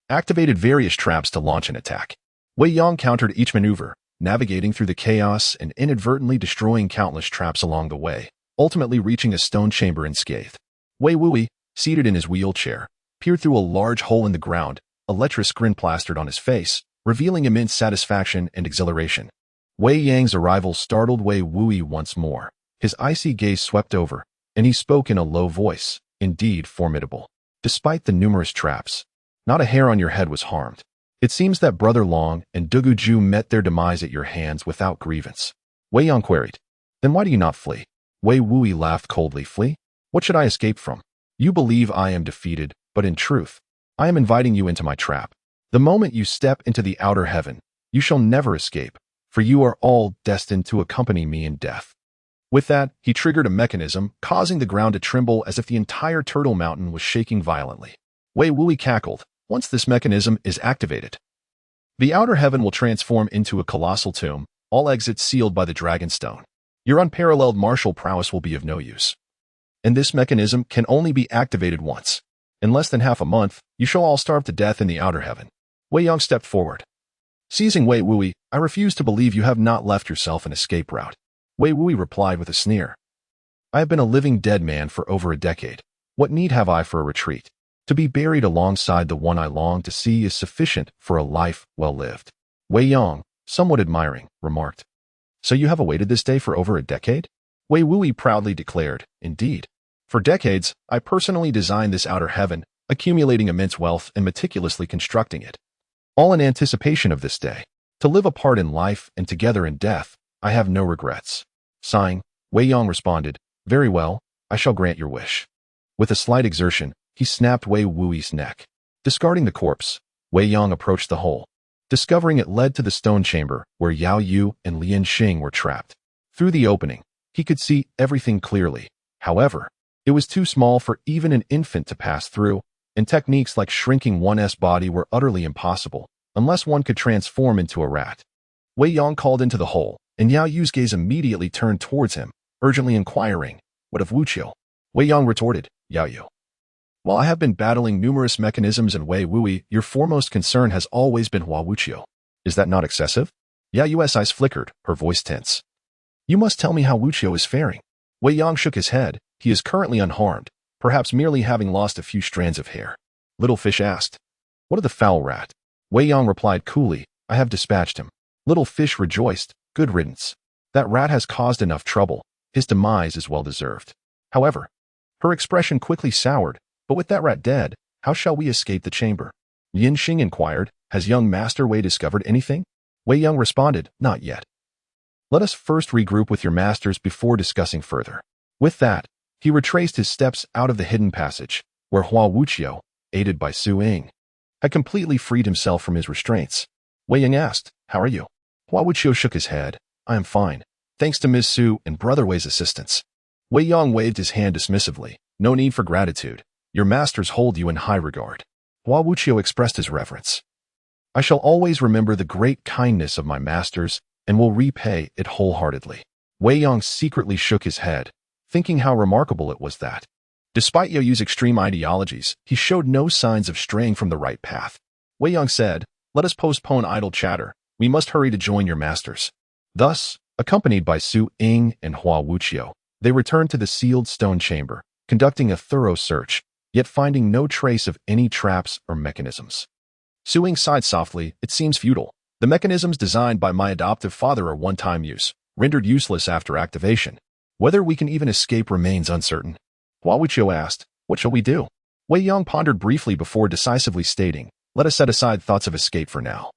activated various traps to launch an attack. Wei Yang countered each maneuver, navigating through the chaos and inadvertently destroying countless traps along the way, ultimately reaching a stone chamber unscathed. Wei Wuyi, seated in his wheelchair, peered through a large hole in the ground, a lecherous grin plastered on his face, revealing immense satisfaction and exhilaration. Wei Yang's arrival startled Wei Wuyi once more. His icy gaze swept over, and he spoke in a low voice, Indeed formidable. Despite the numerous traps, not a hair on your head was harmed. It seems that Brother Long and Dugu Ju met their demise at your hands without grievance. Wei Yang queried, Then why do you not flee? Wei Wuyi laughed coldly. Flee? What should I escape from? You believe I am defeated, but in truth, I am inviting you into my trap. The moment you step into the outer heaven, you shall never escape, for you are all destined to accompany me in death. With that, he triggered a mechanism, causing the ground to tremble as if the entire Turtle Mountain was shaking violently. Wei Wuyi cackled. Once this mechanism is activated, the outer heaven will transform into a colossal tomb, all exits sealed by the Dragonstone. Your unparalleled martial prowess will be of no use. And this mechanism can only be activated once. In less than half a month, you shall all starve to death in the outer heaven. Wei Yang stepped forward. Seizing Wei Wuyi, I refuse to believe you have not left yourself an escape route. Wei Wuyi replied with a sneer. I have been a living dead man for over a decade. What need have I for a retreat? To be buried alongside the one I long to see is sufficient for a life well lived. Wei Yang, somewhat admiring, remarked. So you have awaited this day for over a decade? Wei Wuyi proudly declared, Indeed. For decades, I personally designed this outer heaven, accumulating immense wealth and meticulously constructing it. All in anticipation of this day. To live apart in life and together in death, I have no regrets. Sighing, Wei Yong responded, "Very well, I shall grant your wish." With a slight exertion, he snapped Wei Wuyi's neck. Discarding the corpse, Wei Yong approached the hole. Discovering it led to the stone chamber where Yao Yu and Lian Xing were trapped. Through the opening, he could see everything clearly. However, it was too small for even an infant to pass through, and techniques like shrinking one's body were utterly impossible, unless one could transform into a rat. Wei Yong called into the hole, and Yao Yu's gaze immediately turned towards him, urgently inquiring, "What of Wuqiu?" Wei Yong retorted, "Yao Yu. While I have been battling numerous mechanisms in Wei Wuyi, your foremost concern has always been Hua Wuqiu. Is that not excessive?" Yao Yu's eyes flickered, her voice tense. "You must tell me how Wuqiu is faring." Wei Yong shook his head. "He is currently unharmed, perhaps merely having lost a few strands of hair." Little Fish asked, "What of the foul rat?" Wei Yong replied coolly, "I have dispatched him." Little Fish rejoiced, "Good riddance. That rat has caused enough trouble. His demise is well deserved." However, her expression quickly soured. "But with that rat dead, how shall we escape the chamber?" Lian Xing inquired, "Has young Master Wei discovered anything?" Wei Yong responded, "Not yet. Let us first regroup with your masters before discussing further." With that, he retraced his steps out of the hidden passage, where Hua Wuqiu, aided by Su Ying, had completely freed himself from his restraints. Wei Ying asked, "How are you?" Hua Wuqiu shook his head. "I am fine, thanks to Ms. Su and Brother Wei's assistance." Wei Yong waved his hand dismissively. "No need for gratitude. Your masters hold you in high regard." Hua Wuqiu expressed his reverence. "I shall always remember the great kindness of my masters and will repay it wholeheartedly." Wei Yong secretly shook his head, thinking how remarkable it was that, despite Yao Yu's extreme ideologies, he showed no signs of straying from the right path. Wei Yong said, "Let us postpone idle chatter. We must hurry to join your masters." Thus, accompanied by Su Ying and Hua Wuqiu, they returned to the sealed stone chamber, conducting a thorough search, yet finding no trace of any traps or mechanisms. Su Ying sighed softly, "It seems futile. The mechanisms designed by my adoptive father are one-time use, rendered useless after activation. Whether we can even escape remains uncertain." Hua Wuqiu asked, "What shall we do?" Wei Yong pondered briefly before decisively stating, "Let us set aside thoughts of escape for now.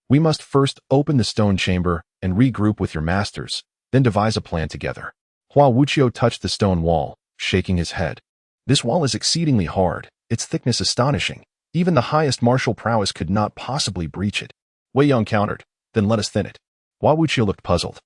We must first open the stone chamber and regroup with your masters, then devise a plan together." Hua Wuqiu touched the stone wall, shaking his head. "This wall is exceedingly hard, its thickness astonishing. Even the highest martial prowess could not possibly breach it." Wei Yong countered, "Then let us thin it." Hua Wuqiu looked puzzled.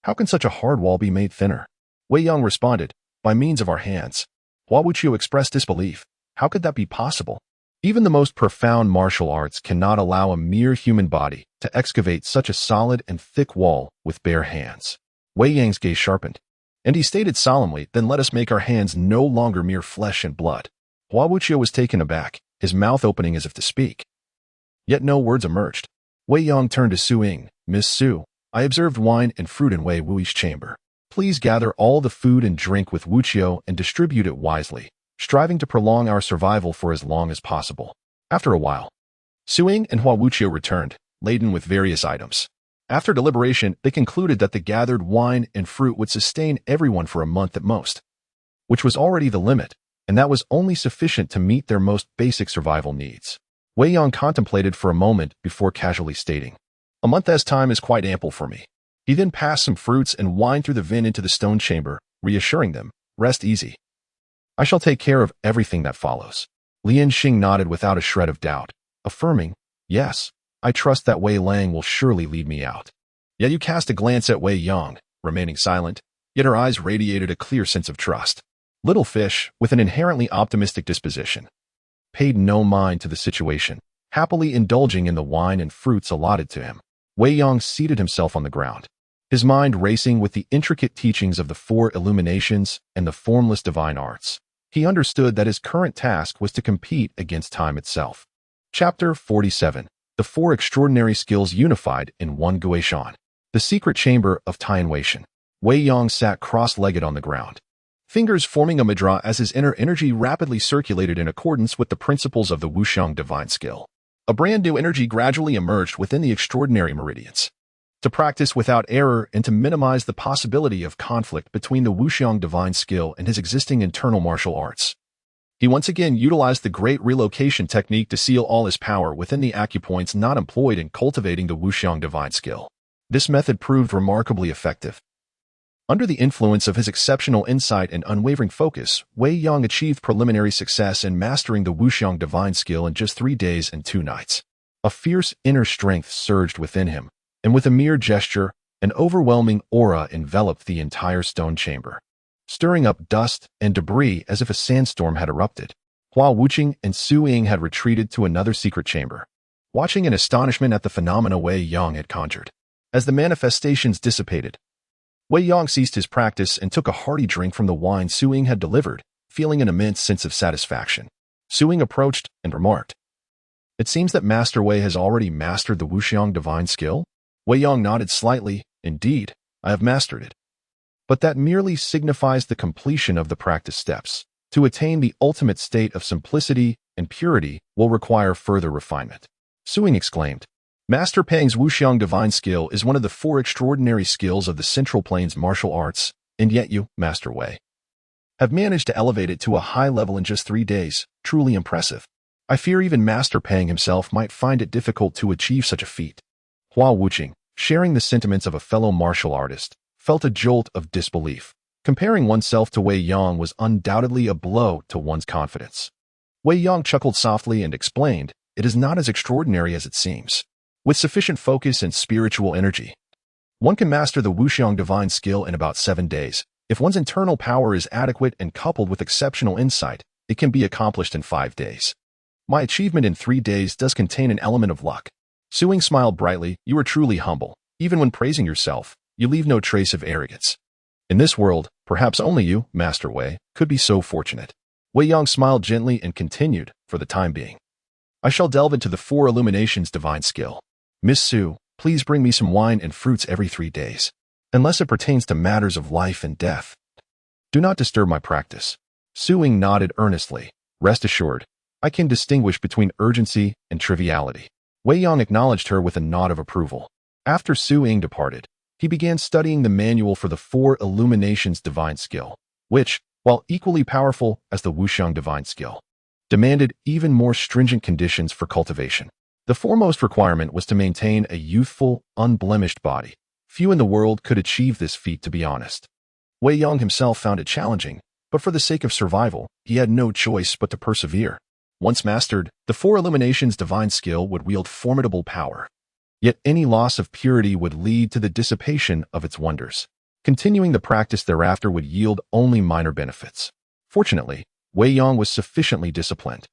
"How can such a hard wall be made thinner?" Wei Yong responded, "By means of our hands." Hua Wuqiu expressed disbelief. "How could that be possible? Even the most profound martial arts cannot allow a mere human body to excavate such a solid and thick wall with bare hands." Wei Yang's gaze sharpened, and he stated solemnly, "Then let us make our hands no longer mere flesh and blood." Hua Wuqiu was taken aback, his mouth opening as if to speak. Yet no words emerged. Wei Yong turned to Su Ying. "Miss Su, I observed wine and fruit in Wei Wuyi's chamber. Please gather all the food and drink with Wuqiu and distribute it wisely, striving to prolong our survival for as long as possible." After a while, Su Ying and Hua Wuqiu returned, laden with various items. After deliberation, they concluded that the gathered wine and fruit would sustain everyone for a month at most, which was already the limit, and that was only sufficient to meet their most basic survival needs. Wei Yong contemplated for a moment before casually stating, "A month as time is quite ample for me." He then passed some fruits and wine through the vin into the stone chamber, reassuring them, "Rest easy. I shall take care of everything that follows." Lian Xing nodded without a shred of doubt, affirming, "Yes, I trust that Wei Lang will surely lead me out." Yet you cast a glance at Wei Yong, remaining silent, yet her eyes radiated a clear sense of trust. Little Fish, with an inherently optimistic disposition, paid no mind to the situation, happily indulging in the wine and fruits allotted to him. Wei Yong seated himself on the ground, his mind racing with the intricate teachings of the four illuminations and the formless divine arts. He understood that his current task was to compete against time itself. Chapter 47. The Four Extraordinary Skills Unified in One Guishan. The Secret Chamber of Tianweishan. Wei Yong sat cross-legged on the ground, fingers forming a mudra as his inner energy rapidly circulated in accordance with the principles of the Wuxiang divine skill. A brand new energy gradually emerged within the extraordinary meridians. To practice without error and to minimize the possibility of conflict between the Wuxiang divine skill and his existing internal martial arts, He once again utilized the great relocation technique to seal all his power within the acupoints not employed in cultivating the Wuxiang divine skill. This method proved remarkably effective. Under the influence of his exceptional insight and unwavering focus, Wei Yang achieved preliminary success in mastering the Wuxiang divine skill in just 3 days and 2 nights. A fierce inner strength surged within him, and with a mere gesture, an overwhelming aura enveloped the entire stone chamber, stirring up dust and debris as if a sandstorm had erupted. Hua Wuqing and Su Ying had retreated to another secret chamber, watching in astonishment at the phenomena Wei Yang had conjured. As the manifestations dissipated, Wei Yang ceased his practice and took a hearty drink from the wine Su Ying had delivered, feeling an immense sense of satisfaction. Su Ying approached and remarked, "It seems that Master Wei has already mastered the Wuxiang divine skill?" Wei Yang nodded slightly. "Indeed, I have mastered it. But that merely signifies the completion of the practice steps. To attain the ultimate state of simplicity and purity will require further refinement." Su Ying exclaimed, "Master Peng's Wuxiang divine skill is one of the 4 extraordinary skills of the Central Plains martial arts, and yet you, Master Wei, have managed to elevate it to a high level in just 3 days. Truly impressive. I fear even Master Peng himself might find it difficult to achieve such a feat." Hua Wuqing, sharing the sentiments of a fellow martial artist, felt a jolt of disbelief. Comparing oneself to Wei Yang was undoubtedly a blow to one's confidence. Wei Yang chuckled softly and explained, "It is not as extraordinary as it seems. With sufficient focus and spiritual energy, one can master the Wuxiang divine skill in about 7 days. If one's internal power is adequate and coupled with exceptional insight, it can be accomplished in 5 days. My achievement in 3 days does contain an element of luck." Su Ying smiled brightly. "You are truly humble. Even when praising yourself, you leave no trace of arrogance. In this world, perhaps only you, Master Wei, could be so fortunate." Wei Yang smiled gently and continued, "For the time being, I shall delve into the 4 illuminations divine skill. Miss Su, please bring me some wine and fruits every 3 days. Unless it pertains to matters of life and death, do not disturb my practice." Su Ying nodded earnestly. "Rest assured, I can distinguish between urgency and triviality." Wei Yang acknowledged her with a nod of approval. After Su Ying departed, he began studying the manual for the 4 illuminations divine skill, which, while equally powerful as the Wuxiang divine skill, demanded even more stringent conditions for cultivation. The foremost requirement was to maintain a youthful, unblemished body. Few in the world could achieve this feat, to be honest. Wei Yang himself found it challenging, but for the sake of survival, he had no choice but to persevere. Once mastered, the 4 illuminations divine skill would wield formidable power. Yet any loss of purity would lead to the dissipation of its wonders. Continuing the practice thereafter would yield only minor benefits. Fortunately, Wei Yang was sufficiently disciplined.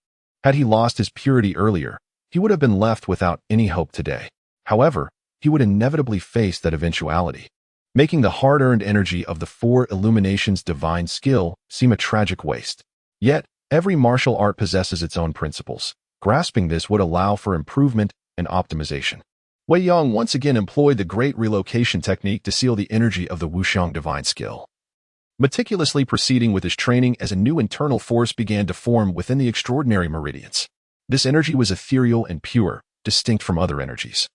Had he lost his purity earlier, he would have been left without any hope today. However, he would inevitably face that eventuality, making the hard-earned energy of the 4 illuminations divine skill seem a tragic waste. Yet, every martial art possesses its own principles. Grasping this would allow for improvement and optimization. Wei Yang once again employed the great relocation technique to seal the energy of the Wuxiang divine skill, meticulously proceeding with his training as a new internal force began to form within the extraordinary meridians. This energy was ethereal and pure, distinct from other energies,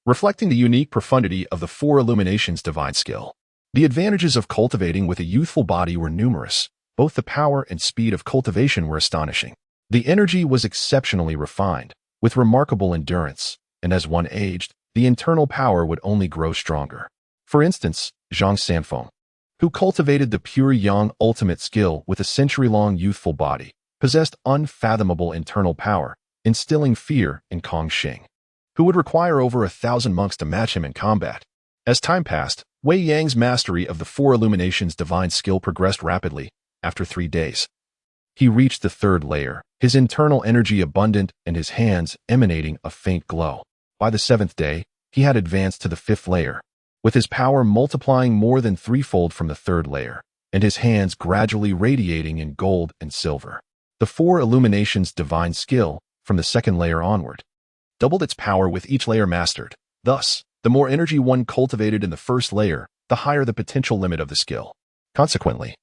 reflecting the unique profundity of the 4 illuminations divine skill. The advantages of cultivating with a youthful body were numerous. Both the power and speed of cultivation were astonishing. The energy was exceptionally refined, with remarkable endurance, and as one aged, the internal power would only grow stronger. For instance, Zhang Sanfeng, who cultivated the pure yang ultimate skill with a century-long youthful body, possessed unfathomable internal power, instilling fear in Kong Xing, who would require over 1,000 monks to match him in combat. As time passed, Wei Yang's mastery of the 4 illuminations divine skill progressed rapidly. After 3 days, he reached the 3rd layer, his internal energy abundant and his hands emanating a faint glow. By the 7th day, he had advanced to the 5th layer, with his power multiplying more than 3-fold from the 3rd layer, and his hands gradually radiating in gold and silver. The 4 illuminations divine skill, from the 2nd layer onward, doubled its power with each layer mastered. Thus, the more energy one cultivated in the 1st layer, the higher the potential limit of the skill. Consequently,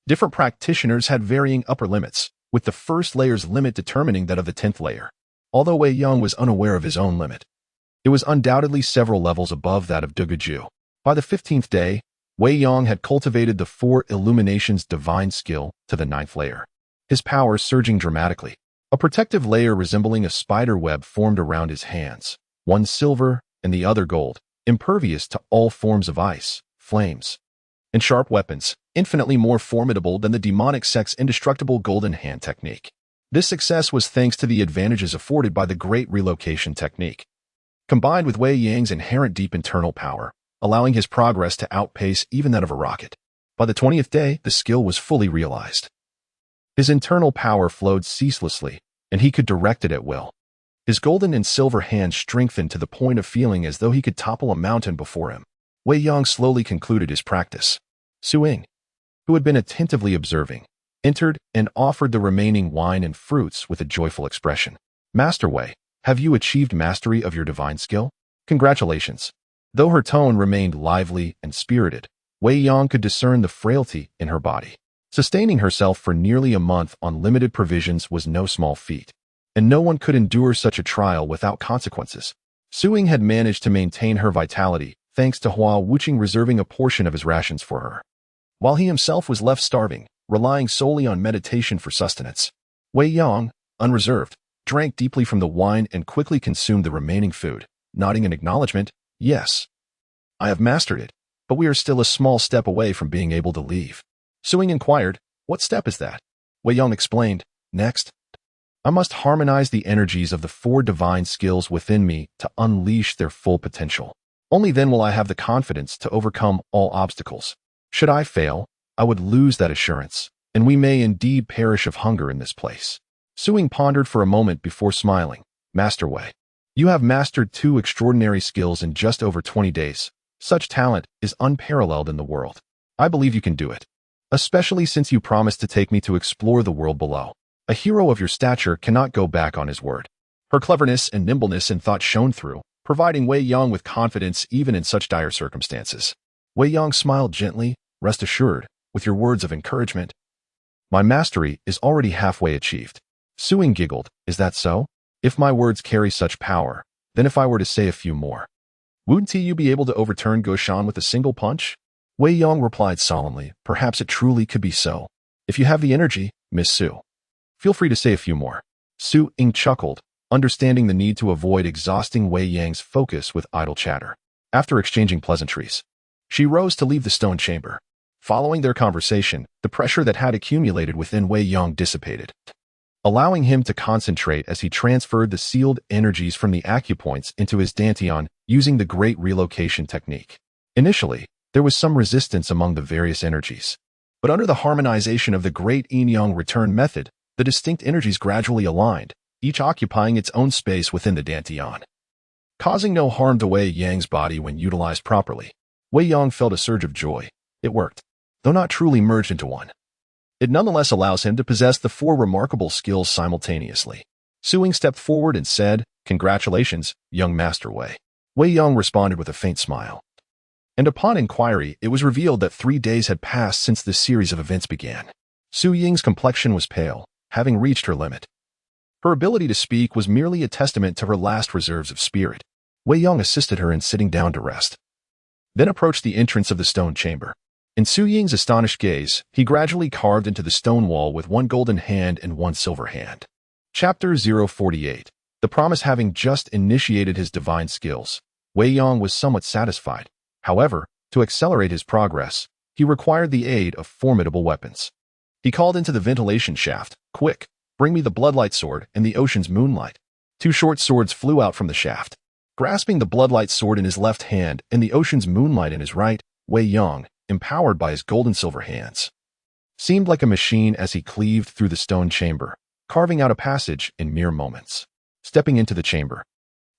different practitioners had varying upper limits, with the 1st layer's limit determining that of the 10th layer. Although Wei Yang was unaware of his own limit, it was undoubtedly several levels above that of Dugaju. By the 15th day, Wei Yang had cultivated the 4 illuminations divine skill to the 9th layer. his power surging dramatically. A protective layer resembling a spider web formed around his hands, one silver and the other gold, impervious to all forms of ice, flames, and sharp weapons, infinitely more formidable than the demonic sect's indestructible golden hand technique. This success was thanks to the advantages afforded by the Great Relocation technique, combined with Wei Yang's inherent deep internal power, allowing his progress to outpace even that of a rocket. By the 20th day, the skill was fully realized. His internal power flowed ceaselessly, and he could direct it at will. His golden and silver hands strengthened to the point of feeling as though he could topple a mountain before him. Wei Yang slowly concluded his practice. Su Ying, who had been attentively observing, entered and offered the remaining wine and fruits with a joyful expression. Master Wei, have you achieved mastery of your divine skill? Congratulations. Though her tone remained lively and spirited, Wei Yang could discern the frailty in her body. Sustaining herself for nearly a month on limited provisions was no small feat, and no one could endure such a trial without consequences. Su Ying had managed to maintain her vitality thanks to Hua Wuqing reserving a portion of his rations for her, while he himself was left starving, relying solely on meditation for sustenance. Wei Yang, unreserved, drank deeply from the wine and quickly consumed the remaining food, nodding in acknowledgement. Yes, I have mastered it, but we are still a small step away from being able to leave. Su Ying inquired, what step is that? Wei Yang explained, next, I must harmonize the energies of the 4 divine skills within me to unleash their full potential. Only then will I have the confidence to overcome all obstacles. Should I fail, I would lose that assurance, and we may indeed perish of hunger in this place. Su Ying pondered for a moment before smiling. Master Wei, you have mastered 2 extraordinary skills in just over 20 days. Such talent is unparalleled in the world. I believe you can do it, especially since you promised to take me to explore the world below. A hero of your stature cannot go back on his word. Her cleverness and nimbleness in thought shone through, providing Wei Yang with confidence even in such dire circumstances. Wei Yang smiled gently. Rest assured, with your words of encouragement, my mastery is already halfway achieved. Su Ying giggled. Is that so? If my words carry such power, then if I were to say a few more, wouldn't you be able to overturn Goshan with a single punch? Wei Yang replied solemnly. Perhaps it truly could be so. If you have the energy, Miss Su, feel free to say a few more. Su Ying chuckled, understanding the need to avoid exhausting Wei Yang's focus with idle chatter. After exchanging pleasantries, she rose to leave the stone chamber. Following their conversation, the pressure that had accumulated within Wei Yang dissipated, allowing him to concentrate as he transferred the sealed energies from the acupoints into his dantian using the Great Relocation technique. Initially, there was some resistance among the various energies, but under the harmonization of the Great Yin-Yang return method, the distinct energies gradually aligned, each occupying its own space within the dantian, causing no harm to Wei Yang's body when utilized properly. Wei Yang felt a surge of joy. It worked, though not truly merged into one. It nonetheless allows him to possess the 4 remarkable skills simultaneously. Su Ying stepped forward and said, Congratulations, young Master Wei. Wei Yang responded with a faint smile. And upon inquiry, it was revealed that 3 days had passed since this series of events began. Su Ying's complexion was pale, having reached her limit. Her ability to speak was merely a testament to her last reserves of spirit. Wei Yang assisted her in sitting down to rest, then approached the entrance of the stone chamber. In Su Ying's astonished gaze, he gradually carved into the stone wall with 1 golden hand and 1 silver hand. Chapter 048. The promise. Having just initiated his divine skills, Wei Yang was somewhat satisfied. However, to accelerate his progress, he required the aid of formidable weapons. He called into the ventilation shaft, Quick, bring me the Bloodlight Sword and the Ocean's Moonlight. 2 short swords flew out from the shaft. Grasping the Bloodlight Sword in his left hand and the Ocean's Moonlight in his right, Wei Yang, empowered by his gold and silver hands, seemed like a machine as he cleaved through the stone chamber, carving out a passage in mere moments. Stepping into the chamber,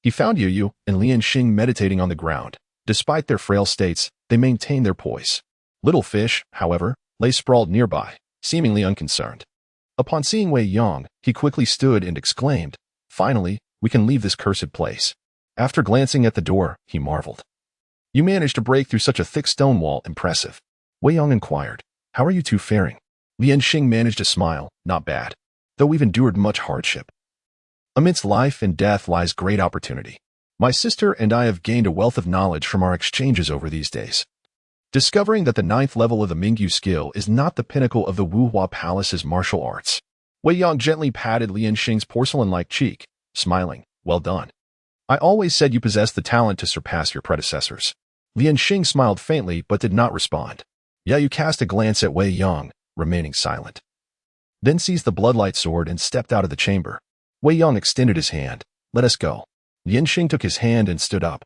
he found Yu Yu and Lian Xing meditating on the ground. Despite their frail states, they maintained their poise. Little Fish, however, lay sprawled nearby, seemingly unconcerned. Upon seeing Wei Yang, he quickly stood and exclaimed, Finally, we can leave this cursed place. After glancing at the door, he marveled. You managed to break through such a thick stone wall. Impressive. Wei Yang inquired, How are you 2 faring? Lian Xing managed a smile. Not bad, though we've endured much hardship. Amidst life and death lies great opportunity. My sister and I have gained a wealth of knowledge from our exchanges over these days. Discovering that the 9th level of the Mingyu skill is not the pinnacle of the Wuhua Palace's martial arts, Wei Yang gently patted Lian Xing's porcelain-like cheek, smiling. Well done. I always said you possessed the talent to surpass your predecessors. Lian Xing smiled faintly but did not respond. Yao cast a glance at Wei Yang, remaining silent. Then seized the bloodlight sword and stepped out of the chamber. Wei Yang extended his hand. Let us go. Lian Xing took his hand and stood up.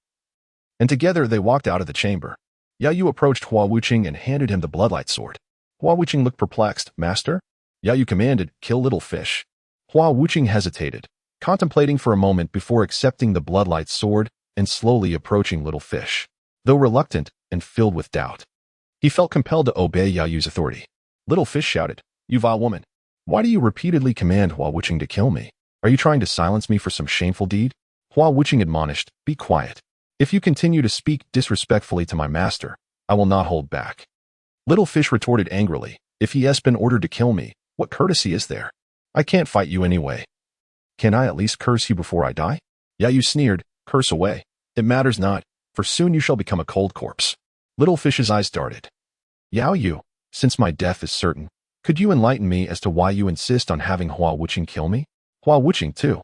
And together they walked out of the chamber. Yao Yu approached Hua Wuqing and handed him the bloodlight sword. Hua Wuqing looked perplexed. Master? Yao Yu commanded, kill little fish. Hua Wuqing hesitated, contemplating for a moment before accepting the bloodlight sword and slowly approaching little fish. Though reluctant and filled with doubt, he felt compelled to obey Yao Yu's authority. Little fish shouted, You vile woman! Why do you repeatedly command Hua Wuqing to kill me? Are you trying to silence me for some shameful deed? Hua Wuqing admonished, Be quiet. If you continue to speak disrespectfully to my master, I will not hold back. Little fish retorted angrily, If he has been ordered to kill me, what courtesy is there? I can't fight you anyway. Can I at least curse you before I die? Yao Yu sneered, Curse away. It matters not, for soon you shall become a cold corpse. Little Fish's eyes darted. Yao Yu, since my death is certain, could you enlighten me as to why you insist on having Hua Wuqing kill me? Hua Wuqing, too,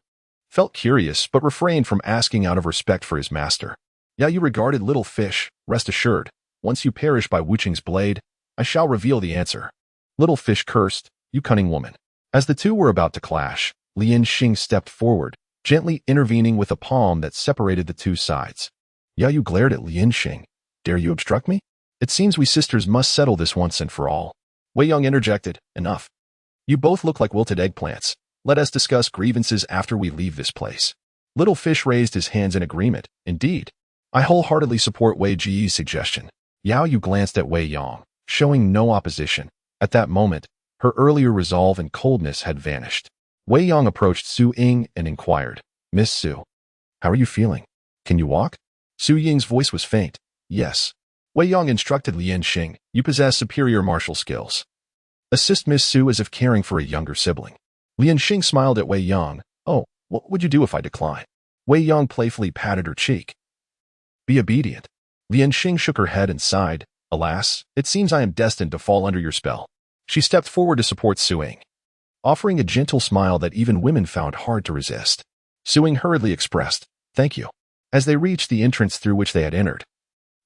felt curious but refrained from asking out of respect for his master. Yao Yu regarded Little Fish, rest assured, once you perish by Wuqing's blade, I shall reveal the answer. Little Fish cursed, You cunning woman. As the two were about to clash, Lian Xing stepped forward, gently intervening with a palm that separated the two sides. Yao Yu glared at Lian Xing. Dare you obstruct me? It seems we sisters must settle this once and for all. Wei Yang interjected, Enough. You both look like wilted eggplants. Let us discuss grievances after we leave this place. Little Fish raised his hands in agreement. Indeed. I wholeheartedly support Wei Ji's suggestion. Yao Yu glanced at Wei Yang, showing no opposition. At that moment, her earlier resolve and coldness had vanished. Wei Yang approached Su Ying and inquired, Miss Su, how are you feeling? Can you walk? Su Ying's voice was faint. Yes. Wei Yang instructed Lian Xing, You possess superior martial skills. Assist Miss Su as if caring for a younger sibling. Lian Xing smiled at Wei Yang. Oh, what would you do if I decline? Wei Yang playfully patted her cheek. Be obedient. Lian Xing shook her head and sighed. Alas, it seems I am destined to fall under your spell. She stepped forward to support Su Ying, offering a gentle smile that even women found hard to resist. Su Ying hurriedly expressed, Thank you. As they reached the entrance through which they had entered,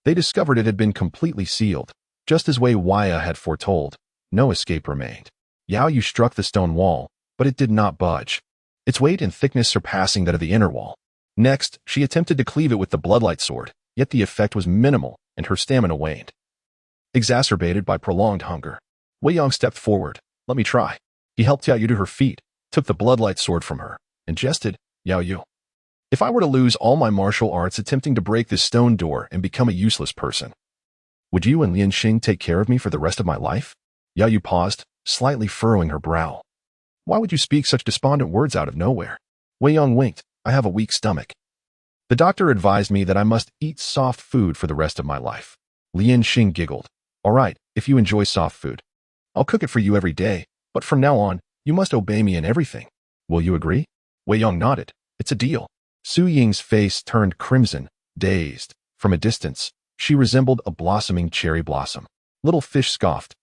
they discovered it had been completely sealed. Just as Wei Waya had foretold, no escape remained. Yao Yu struck the stone wall, but it did not budge, its weight and thickness surpassing that of the inner wall. Next, she attempted to cleave it with the bloodlight sword, yet the effect was minimal and her stamina waned. Exacerbated by prolonged hunger, Wei Yang stepped forward. Let me try. He helped Yao Yu to her feet, took the bloodlight sword from her, and jested, Yao Yu, if I were to lose all my martial arts attempting to break this stone door and become a useless person, would you and Lian Xing take care of me for the rest of my life? Yao Yu paused, slightly furrowing her brow. Why would you speak such despondent words out of nowhere? Wei Yang winked. I have a weak stomach. The doctor advised me that I must eat soft food for the rest of my life. Lian Xing giggled. All right, if you enjoy soft food, I'll cook it for you every day, but from now on, you must obey me in everything. Will you agree? Wei Yang nodded. It's a deal. Su Ying's face turned crimson, dazed. From a distance, she resembled a blossoming cherry blossom. Little Fish scoffed.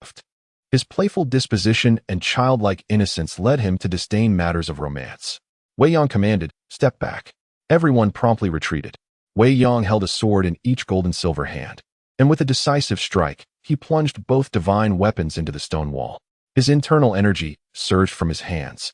His playful disposition and childlike innocence led him to disdain matters of romance. Wei Yang commanded, Step back. Everyone promptly retreated. Wei Yang held a sword in each gold and silver hand, and with a decisive strike, he plunged both divine weapons into the stone wall. His internal energy surged from his hands,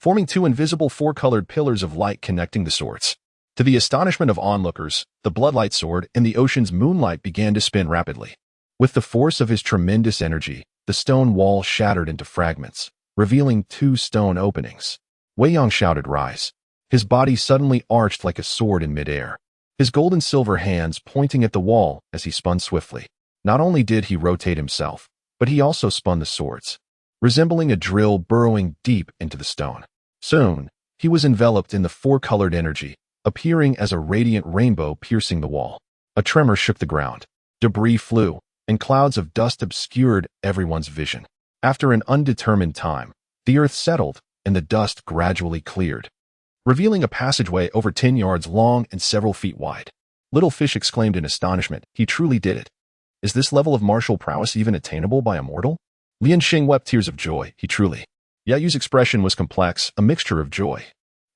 forming two invisible four-colored pillars of light connecting the swords. To the astonishment of onlookers, the bloodlight sword and the ocean's moonlight began to spin rapidly. With the force of his tremendous energy, the stone wall shattered into fragments, revealing two stone openings. Wei Yang shouted, Rise. His body suddenly arched like a sword in midair, his gold and silver hands pointing at the wall as he spun swiftly. Not only did he rotate himself, but he also spun the swords, resembling a drill burrowing deep into the stone. Soon, he was enveloped in the four-colored energy, appearing as a radiant rainbow piercing the wall. A tremor shook the ground. Debris flew, and clouds of dust obscured everyone's vision. After an undetermined time, the earth settled, and the dust gradually cleared, revealing a passageway over 10 yards long and several feet wide. Little Fish exclaimed in astonishment, He truly did it. Is this level of martial prowess even attainable by a mortal? Lian Xing wept tears of joy. He truly Yao Yu's expression was complex, a mixture of joy,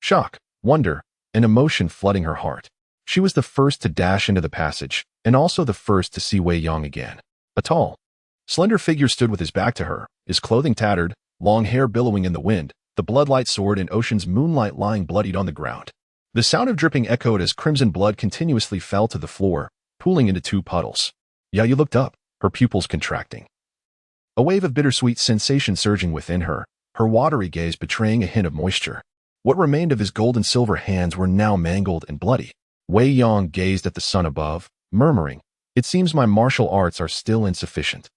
shock, wonder, and emotion flooding her heart. She was the first to dash into the passage, and also the first to see Wei Yang again. A tall, slender figure stood with his back to her, his clothing tattered, long hair billowing in the wind, the bloodlight sword in Ocean's moonlight lying bloodied on the ground. The sound of dripping echoed as crimson blood continuously fell to the floor, pooling into two puddles. Yao Yu looked up, her pupils contracting. A wave of bittersweet sensation surging within her, her watery gaze betraying a hint of moisture. What remained of his gold and silver hands were now mangled and bloody. Wei Yang gazed at the sun above, murmuring, "It seems my martial arts are still insufficient.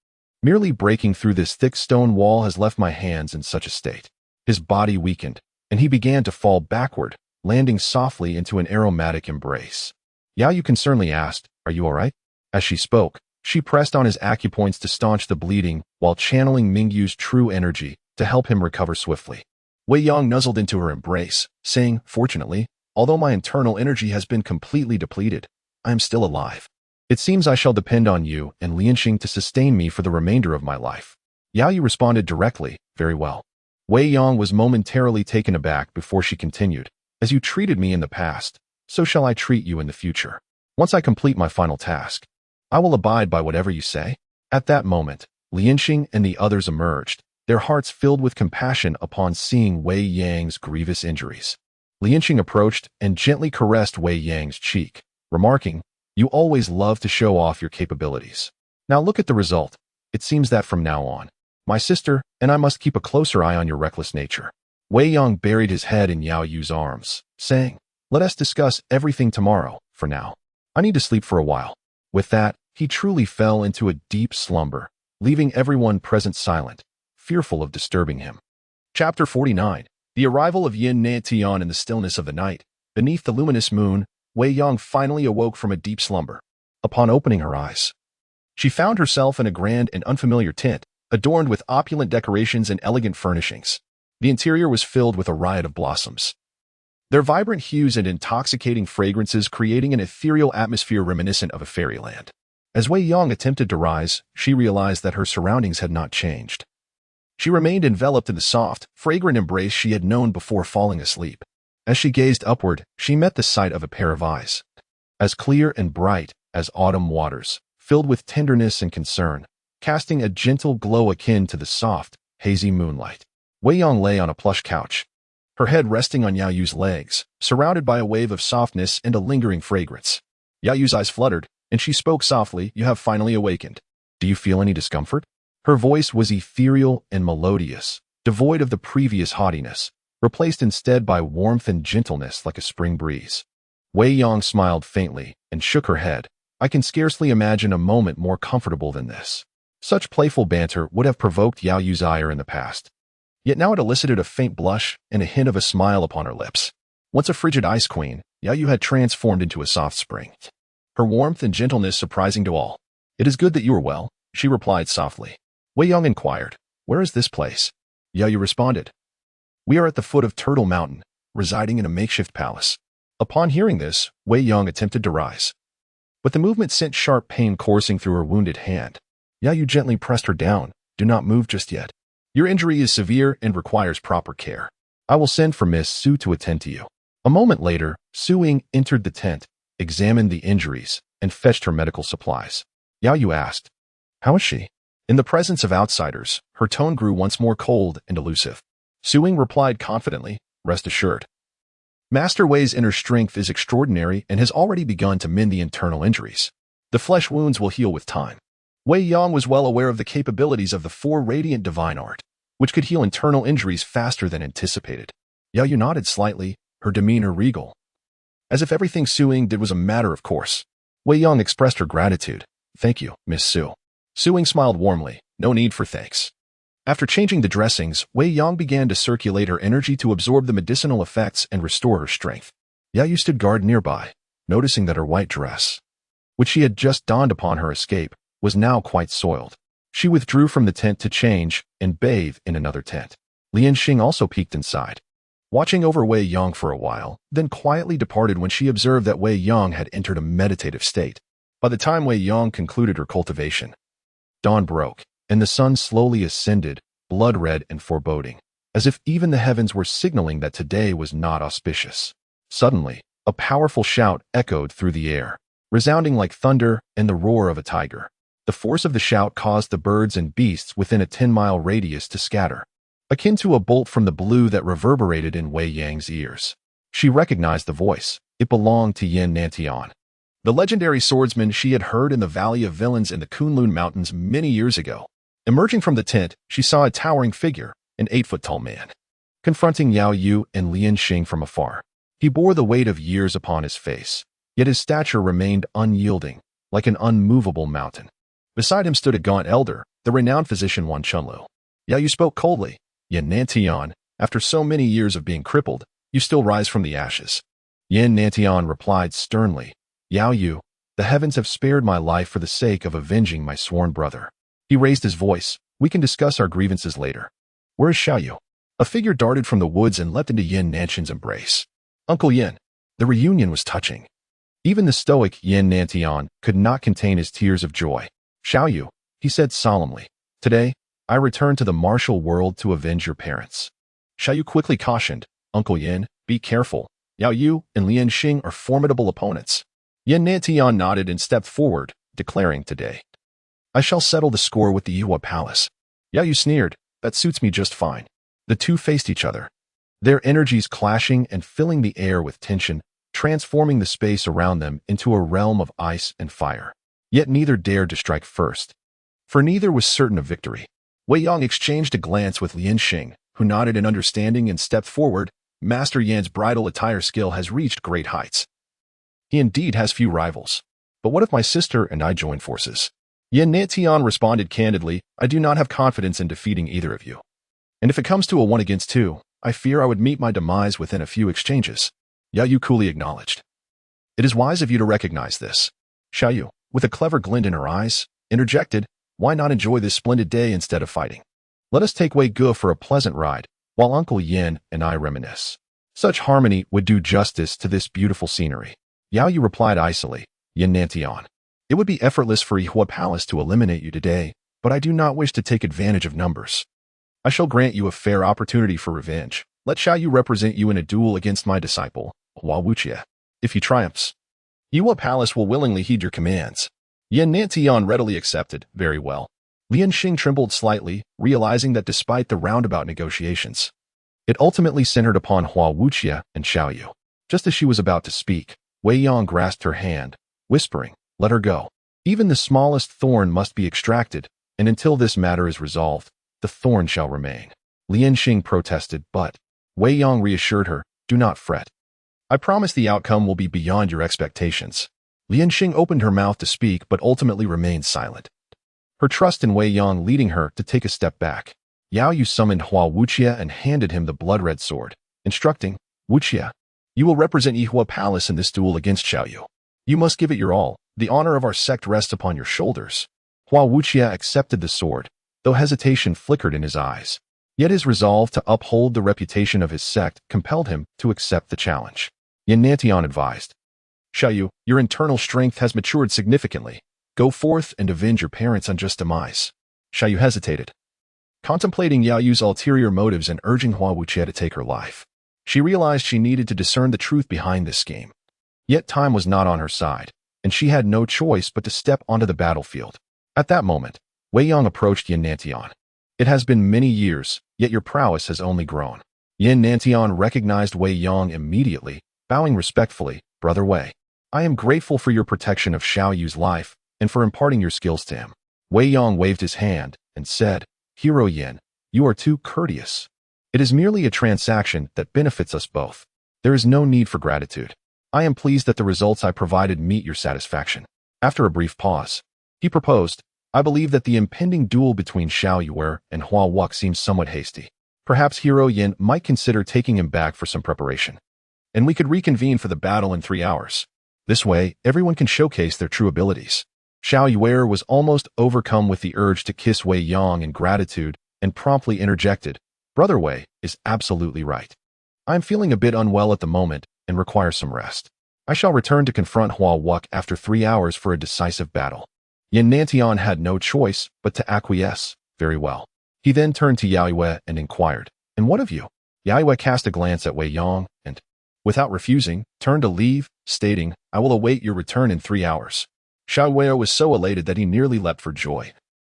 Merely breaking through this thick stone wall has left my hands in such a state." His body weakened, and he began to fall backward, landing softly into an aromatic embrace. Yao Yu concernedly asked, "Are you all right?" As she spoke, she pressed on his acupoints to staunch the bleeding while channeling Mingyu's true energy to help him recover swiftly. Wei Yang nuzzled into her embrace, saying, "Fortunately, although my internal energy has been completely depleted, I am still alive. It seems I shall depend on you and Lianxing to sustain me for the remainder of my life." Yao Yu responded directly, "Very well." Wei Yang was momentarily taken aback before she continued, "As you treated me in the past, so shall I treat you in the future. Once I complete my final task, I will abide by whatever you say." At that moment, Lianxing and the others emerged, their hearts filled with compassion upon seeing Wei Yang's grievous injuries. Lianxing approached and gently caressed Wei Yang's cheek, remarking, "You always love to show off your capabilities. Now look at the result. It seems that from now on, my sister and I must keep a closer eye on your reckless nature." Wei Yang buried his head in Yao Yu's arms, saying, "Let us discuss everything tomorrow. For now, I need to sleep for a while." With that, he truly fell into a deep slumber, leaving everyone present silent, fearful of disturbing him. Chapter 49. The arrival of Yin Natian in the stillness of the night. Beneath the luminous moon, Wei Yang finally awoke from a deep slumber. Upon opening her eyes, she found herself in a grand and unfamiliar tent, adorned with opulent decorations and elegant furnishings. The interior was filled with a riot of blossoms, their vibrant hues and intoxicating fragrances creating an ethereal atmosphere reminiscent of a fairyland. As Wei Yang attempted to rise, she realized that her surroundings had not changed. She remained enveloped in the soft, fragrant embrace she had known before falling asleep. As she gazed upward, she met the sight of a pair of eyes, as clear and bright as autumn waters, filled with tenderness and concern, casting a gentle glow akin to the soft, hazy moonlight. Wei Yang lay on a plush couch, her head resting on Yao Yu's legs, surrounded by a wave of softness and a lingering fragrance. Yao Yu's eyes fluttered, and she spoke softly, "You have finally awakened. Do you feel any discomfort?" Her voice was ethereal and melodious, devoid of the previous haughtiness, replaced instead by warmth and gentleness like a spring breeze. Wei Yang smiled faintly and shook her head. "I can scarcely imagine a moment more comfortable than this." Such playful banter would have provoked Yao Yu's ire in the past. Yet now it elicited a faint blush and a hint of a smile upon her lips. Once a frigid ice queen, Yao Yu had transformed into a soft spring, her warmth and gentleness surprising to all. "It is good that you are well," she replied softly. Wei Yang inquired, "Where is this place?" Yao Yu responded, "We are at the foot of Turtle Mountain, residing in a makeshift palace." Upon hearing this, Wei Yang attempted to rise, but the movement sent sharp pain coursing through her wounded hand. Yao Yu gently pressed her down. "Do not move just yet. Your injury is severe and requires proper care. I will send for Miss Su to attend to you." A moment later, Su Ying entered the tent, examined the injuries, and fetched her medical supplies. Yao Yu asked, "How is she?" In the presence of outsiders, her tone grew once more cold and elusive. Su Ying replied confidently, "Rest assured. Master Wei's inner strength is extraordinary and has already begun to mend the internal injuries. The flesh wounds will heal with time." Wei Yang was well aware of the capabilities of the four radiant divine art, which could heal internal injuries faster than anticipated. Yao Yu nodded slightly, her demeanor regal, as if everything Su Ying did was a matter of course. Wei Yang expressed her gratitude. "Thank you, Miss Su." Su Ying smiled warmly. "No need for thanks." After changing the dressings, Wei Yang began to circulate her energy to absorb the medicinal effects and restore her strength. Yao Yu stood guard nearby, noticing that her white dress, which she had just donned upon her escape, was now quite soiled. She withdrew from the tent to change and bathe in another tent. Lianxing also peeked inside, watching over Wei Yang for a while, then quietly departed when she observed that Wei Yang had entered a meditative state. By the time Wei Yang concluded her cultivation, dawn broke, and the sun slowly ascended, blood-red and foreboding. as if even the heavens were signaling that today was not auspicious. Suddenly, a powerful shout echoed through the air, resounding like thunder and the roar of a tiger. The force of the shout caused the birds and beasts within a 10-mile radius to scatter, akin to a bolt from the blue that reverberated in Wei Yang's ears. She recognized the voice. It belonged to Yin Nantian, the legendary swordsman she had heard in the Valley of Villains in the Kunlun Mountains many years ago. Emerging from the tent, she saw a towering figure, an 8-foot-tall man, confronting Yao Yu and Lian Xing from afar. He bore the weight of years upon his face, yet his stature remained unyielding, like an unmovable mountain. Beside him stood a gaunt elder, the renowned physician Wan Chunlu. Yao Yu spoke coldly. Yin Nantian, after so many years of being crippled, you still rise from the ashes. Yin Nantian replied sternly, Yao Yu, the heavens have spared my life for the sake of avenging my sworn brother. He raised his voice. We can discuss our grievances later. Where is Xiaoyu? A figure darted from the woods and leapt into Yin Nantian's embrace. Uncle Yin. The reunion was touching. Even the stoic Yin Nantian could not contain his tears of joy. Xiaoyu, he said solemnly, today, I return to the martial world to avenge your parents. Xiaoyu quickly cautioned, Uncle Yin, be careful. Yao Yu and Lian Xing are formidable opponents. Yin Nantian nodded and stepped forward, declaring today, I shall settle the score with the Yuhua Palace. Yao Yu sneered, that suits me just fine. The two faced each other, their energies clashing and filling the air with tension, transforming the space around them into a realm of ice and fire. Yet neither dared to strike first, for neither was certain of victory. Wei Yang exchanged a glance with Lian Xing, who nodded in understanding and stepped forward. Master Yan's bridal attire skill has reached great heights. He indeed has few rivals. But what if my sister and I join forces? Yin Nantian responded candidly, I do not have confidence in defeating either of you. And if it comes to a 1 against 2, I fear I would meet my demise within a few exchanges. Yao Yu coolly acknowledged. It is wise of you to recognize this. Xiaoyu, with a clever glint in her eyes, interjected, why not enjoy this splendid day instead of fighting? Let us take Wei Ge for a pleasant ride, while Uncle Yin and I reminisce. Such harmony would do justice to this beautiful scenery. Yao Yu replied icily, Yin Nantian. It would be effortless for Yuhua Palace to eliminate you today, but I do not wish to take advantage of numbers. I shall grant you a fair opportunity for revenge. Let Xiaoyu represent you in a duel against my disciple, Hua Wuqie. If he triumphs, Yuhua Palace will willingly heed your commands. Yin Nantian readily accepted, very well. Lian Xing trembled slightly, realizing that despite the roundabout negotiations, it ultimately centered upon Hua Wuqie and Xiaoyu. Just as she was about to speak, Wei Yang grasped her hand, whispering, let her go. Even the smallest thorn must be extracted, and until this matter is resolved, the thorn shall remain. Lian Xing protested, but Wei Yang reassured her, do not fret. I promise the outcome will be beyond your expectations. Lian Xing opened her mouth to speak but ultimately remained silent, her trust in Wei Yang leading her to take a step back. Yao Yu summoned Hua Wuqie and handed him the blood-red sword, instructing, Wuqie, you will represent Yuhua Palace in this duel against Xiaoyu. You must give it your all. The honor of our sect rests upon your shoulders. Hua Wuqie accepted the sword, though hesitation flickered in his eyes. Yet his resolve to uphold the reputation of his sect compelled him to accept the challenge. Yin Nantian advised, Xiaoyu, your internal strength has matured significantly. Go forth and avenge your parents' unjust demise. Xiaoyu hesitated, contemplating Yao Yu's ulterior motives and urging Hua Wuqie to take her life. She realized she needed to discern the truth behind this scheme. Yet time was not on her side, and she had no choice but to step onto the battlefield. At that moment, Wei Yang approached Yin Nantian. It has been many years, yet your prowess has only grown. Yin Nantian recognized Wei Yang immediately, bowing respectfully, Brother Wei. I am grateful for your protection of Xiaoyu's life and for imparting your skills to him. Wei Yang waved his hand and said, Hero Yin, you are too courteous. It is merely a transaction that benefits us both. There is no need for gratitude. I am pleased that the results I provided meet your satisfaction. After a brief pause, he proposed, I believe that the impending duel between Xiaoyu and Hua Wuqie seems somewhat hasty. Perhaps Hero Yin might consider taking him back for some preparation, and we could reconvene for the battle in 3 hours. This way, everyone can showcase their true abilities. Xiaoyu was almost overcome with the urge to kiss Wei Yang in gratitude and promptly interjected, Brother Wei is absolutely right. I am feeling a bit unwell at the moment and require some rest. I shall return to confront Hua Wuqie after 3 hours for a decisive battle. Yin Nantian had no choice but to acquiesce. Very well. He then turned to Yao Yue and inquired, And what of you? Yue cast a glance at Wei Yong and, without refusing, turned to leave, stating, I will await your return in 3 hours. Xiao Wei was so elated that he nearly leapt for joy,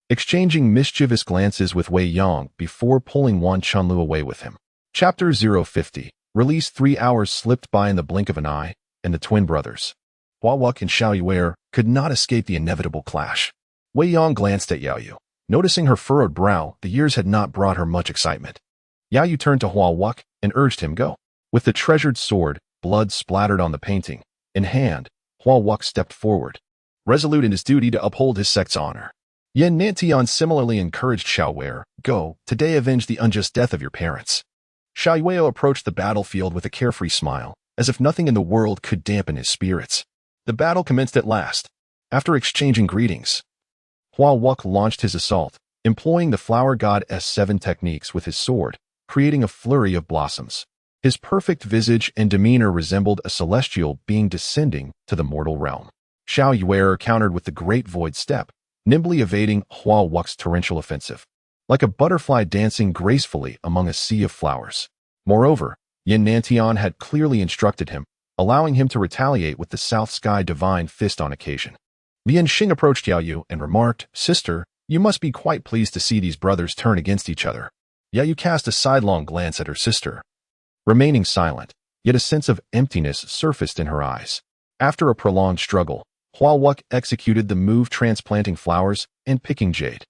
exchanging mischievous glances with Wei Yong before pulling Wan Chunlu away with him. Chapter 050. Release. 3 hours slipped by in the blink of an eye, and the twin brothers, Hua Wuck and Xiao Yue, could not escape the inevitable clash. Wei Yong glanced at Yao Yu. Noticing her furrowed brow, the years had not brought her much excitement. Yao Yu turned to Hua Wuck and urged him go. With the treasured sword, blood splattered on the painting, in hand, Hua Wuck stepped forward, resolute in his duty to uphold his sect's honor. Yin Nantian similarly encouraged Xiao Wei, go, today avenge the unjust death of your parents. Xiao Yue approached the battlefield with a carefree smile, as if nothing in the world could dampen his spirits. The battle commenced at last. After exchanging greetings, Hua Wuck launched his assault, employing the flower god S7 techniques with his sword, creating a flurry of blossoms. His perfect visage and demeanor resembled a celestial being descending to the mortal realm. Xiao Yue countered with the great void step, nimbly evading Hua Wuck's torrential offensive, like a butterfly dancing gracefully among a sea of flowers. Moreover, Yin Nantian had clearly instructed him, allowing him to retaliate with the South Sky Divine Fist on occasion. Lian Xing approached Yao Yu and remarked, Sister, you must be quite pleased to see these brothers turn against each other. Yao Yu cast a sidelong glance at her sister, remaining silent, yet a sense of emptiness surfaced in her eyes. After a prolonged struggle, Hua Wuck executed the move transplanting flowers and picking jade,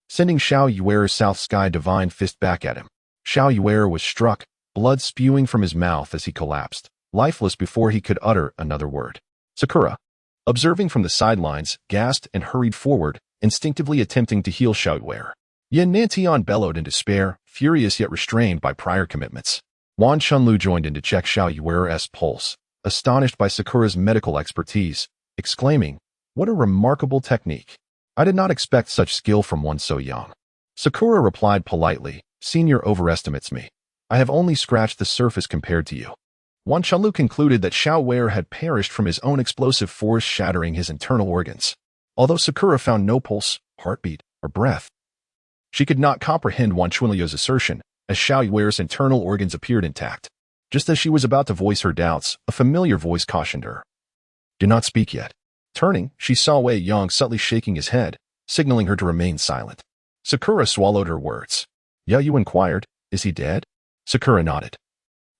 sending Xiao Yue's South Sky Divine Fist back at him. Xiao Yue was struck, blood spewing from his mouth as he collapsed, lifeless before he could utter another word. Sakura, observing from the sidelines, gasped and hurried forward, instinctively attempting to heal Xiao Yue. Yin Nantian bellowed in despair, furious yet restrained by prior commitments. Wan Chunlu joined in to check Xiao Yue's pulse, astonished by Sakura's medical expertise, exclaiming, what a remarkable technique. I did not expect such skill from one so young. Sakura replied politely, Senior overestimates me. I have only scratched the surface compared to you. Wan Chunlu concluded that Xiao Wei had perished from his own explosive force shattering his internal organs. Although Sakura found no pulse, heartbeat, or breath, she could not comprehend Wan Chunlu's assertion, as Xiao Yue's internal organs appeared intact. Just as she was about to voice her doubts, a familiar voice cautioned her. Do not speak yet. Turning, she saw Wei Yong subtly shaking his head, signaling her to remain silent. Sakura swallowed her words. Yao Yu inquired, is he dead? Sakura nodded.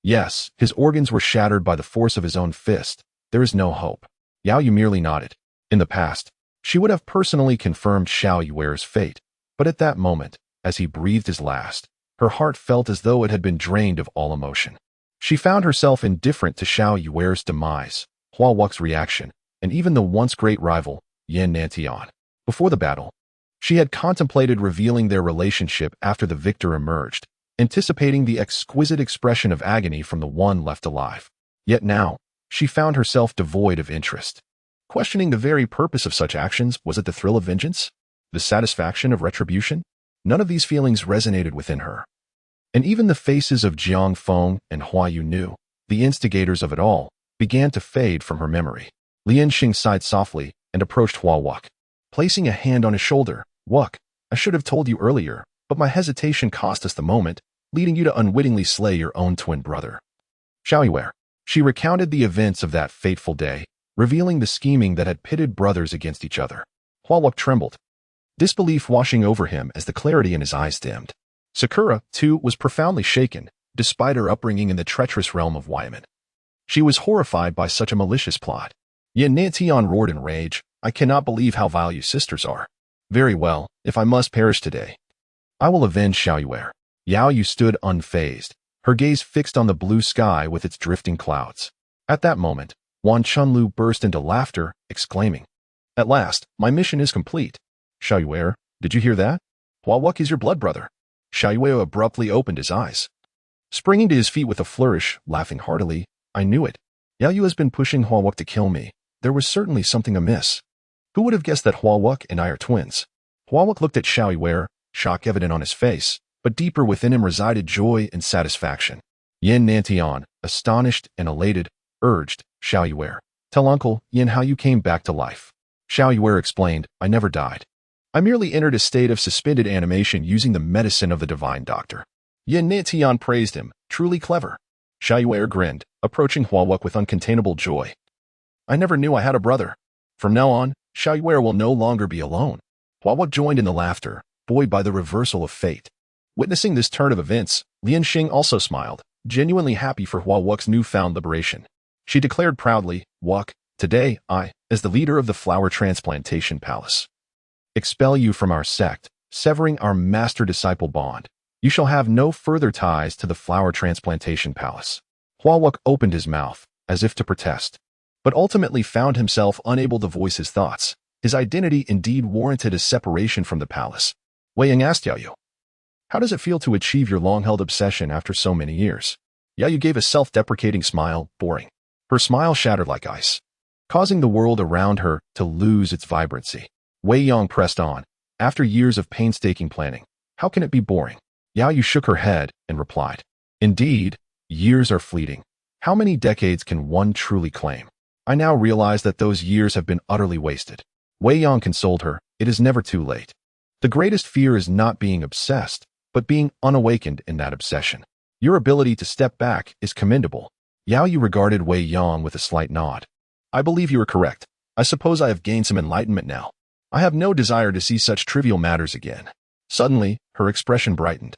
Yes, his organs were shattered by the force of his own fist. There is no hope. Yao Yu merely nodded. In the past, she would have personally confirmed Xiao Yue's fate, but at that moment, as he breathed his last, her heart felt as though it had been drained of all emotion. She found herself indifferent to Xiao Yue's demise, Hua Wuck's reaction, and even the once great rival, Yin Nantian. Before the battle, she had contemplated revealing their relationship after the victor emerged, anticipating the exquisite expression of agony from the one left alive. Yet now, she found herself devoid of interest. Questioning the very purpose of such actions, was it the thrill of vengeance? The satisfaction of retribution? None of these feelings resonated within her. And even the faces of Jiang Feng and Hua Yu knew, the instigators of it all, began to fade from her memory. Lian Xing sighed softly and approached Hua Wuck. Placing a hand on his shoulder, Wuck, I should have told you earlier, but my hesitation cost us the moment, leading you to unwittingly slay your own twin brother. Xiao Yue. She recounted the events of that fateful day, revealing the scheming that had pitted brothers against each other. Hua Wuck trembled, disbelief washing over him as the clarity in his eyes dimmed. Sakura, too, was profoundly shaken, despite her upbringing in the treacherous realm of Waiman. She was horrified by such a malicious plot. Yin Nantian roared in rage, I cannot believe how vile you sisters are. Very well, if I must perish today, I will avenge Xiao Yue. Yao Yu stood unfazed, her gaze fixed on the blue sky with its drifting clouds. At that moment, Wan Chunlu burst into laughter, exclaiming, At last, my mission is complete. Xiao Yue, did you hear that? Hua Wuck is your blood brother. Xiao Yue abruptly opened his eyes, springing to his feet with a flourish, laughing heartily. I knew it. Yao Yu has been pushing Hua Wuck to kill me. There was certainly something amiss. Who would have guessed that Hua Wuck and I are twins? Hua Wuck looked at Xiao Yue, shock evident on his face, but deeper within him resided joy and satisfaction. Yin Nantian, astonished and elated, urged, Xiao Yue, tell Uncle Yin how you came back to life. Xiao Yue explained, I never died. I merely entered a state of suspended animation using the medicine of the divine doctor. Yin Nantian praised him, truly clever. Xiaoyue grinned, approaching Huawei with uncontainable joy. I never knew I had a brother. From now on, Xiaoyue will no longer be alone. Huawei joined in the laughter, buoyed by the reversal of fate. Witnessing this turn of events, Lian Xing also smiled, genuinely happy for Huawei's newfound liberation. She declared proudly, Wuk, today, I, as the leader of the Flower Transplantation Palace, expel you from our sect, severing our master-disciple bond. You shall have no further ties to the Flower Transplantation Palace. Huawei opened his mouth, as if to protest, but ultimately found himself unable to voice his thoughts. His identity indeed warranted a separation from the palace. Wei Ying asked Yao Yu, how does it feel to achieve your long-held obsession after so many years? Yao Yu gave a self-deprecating smile, boring. Her smile shattered like ice, causing the world around her to lose its vibrancy. Wei Yang pressed on. After years of painstaking planning, how can it be boring? Yao Yu shook her head and replied, indeed, years are fleeting. How many decades can one truly claim? I now realize that those years have been utterly wasted. Wei Yang consoled her, it is never too late. The greatest fear is not being obsessed, but being unawakened in that obsession. Your ability to step back is commendable. Yao Yu regarded Wei Yang with a slight nod. I believe you are correct. I suppose I have gained some enlightenment now. I have no desire to see such trivial matters again. Suddenly, her expression brightened.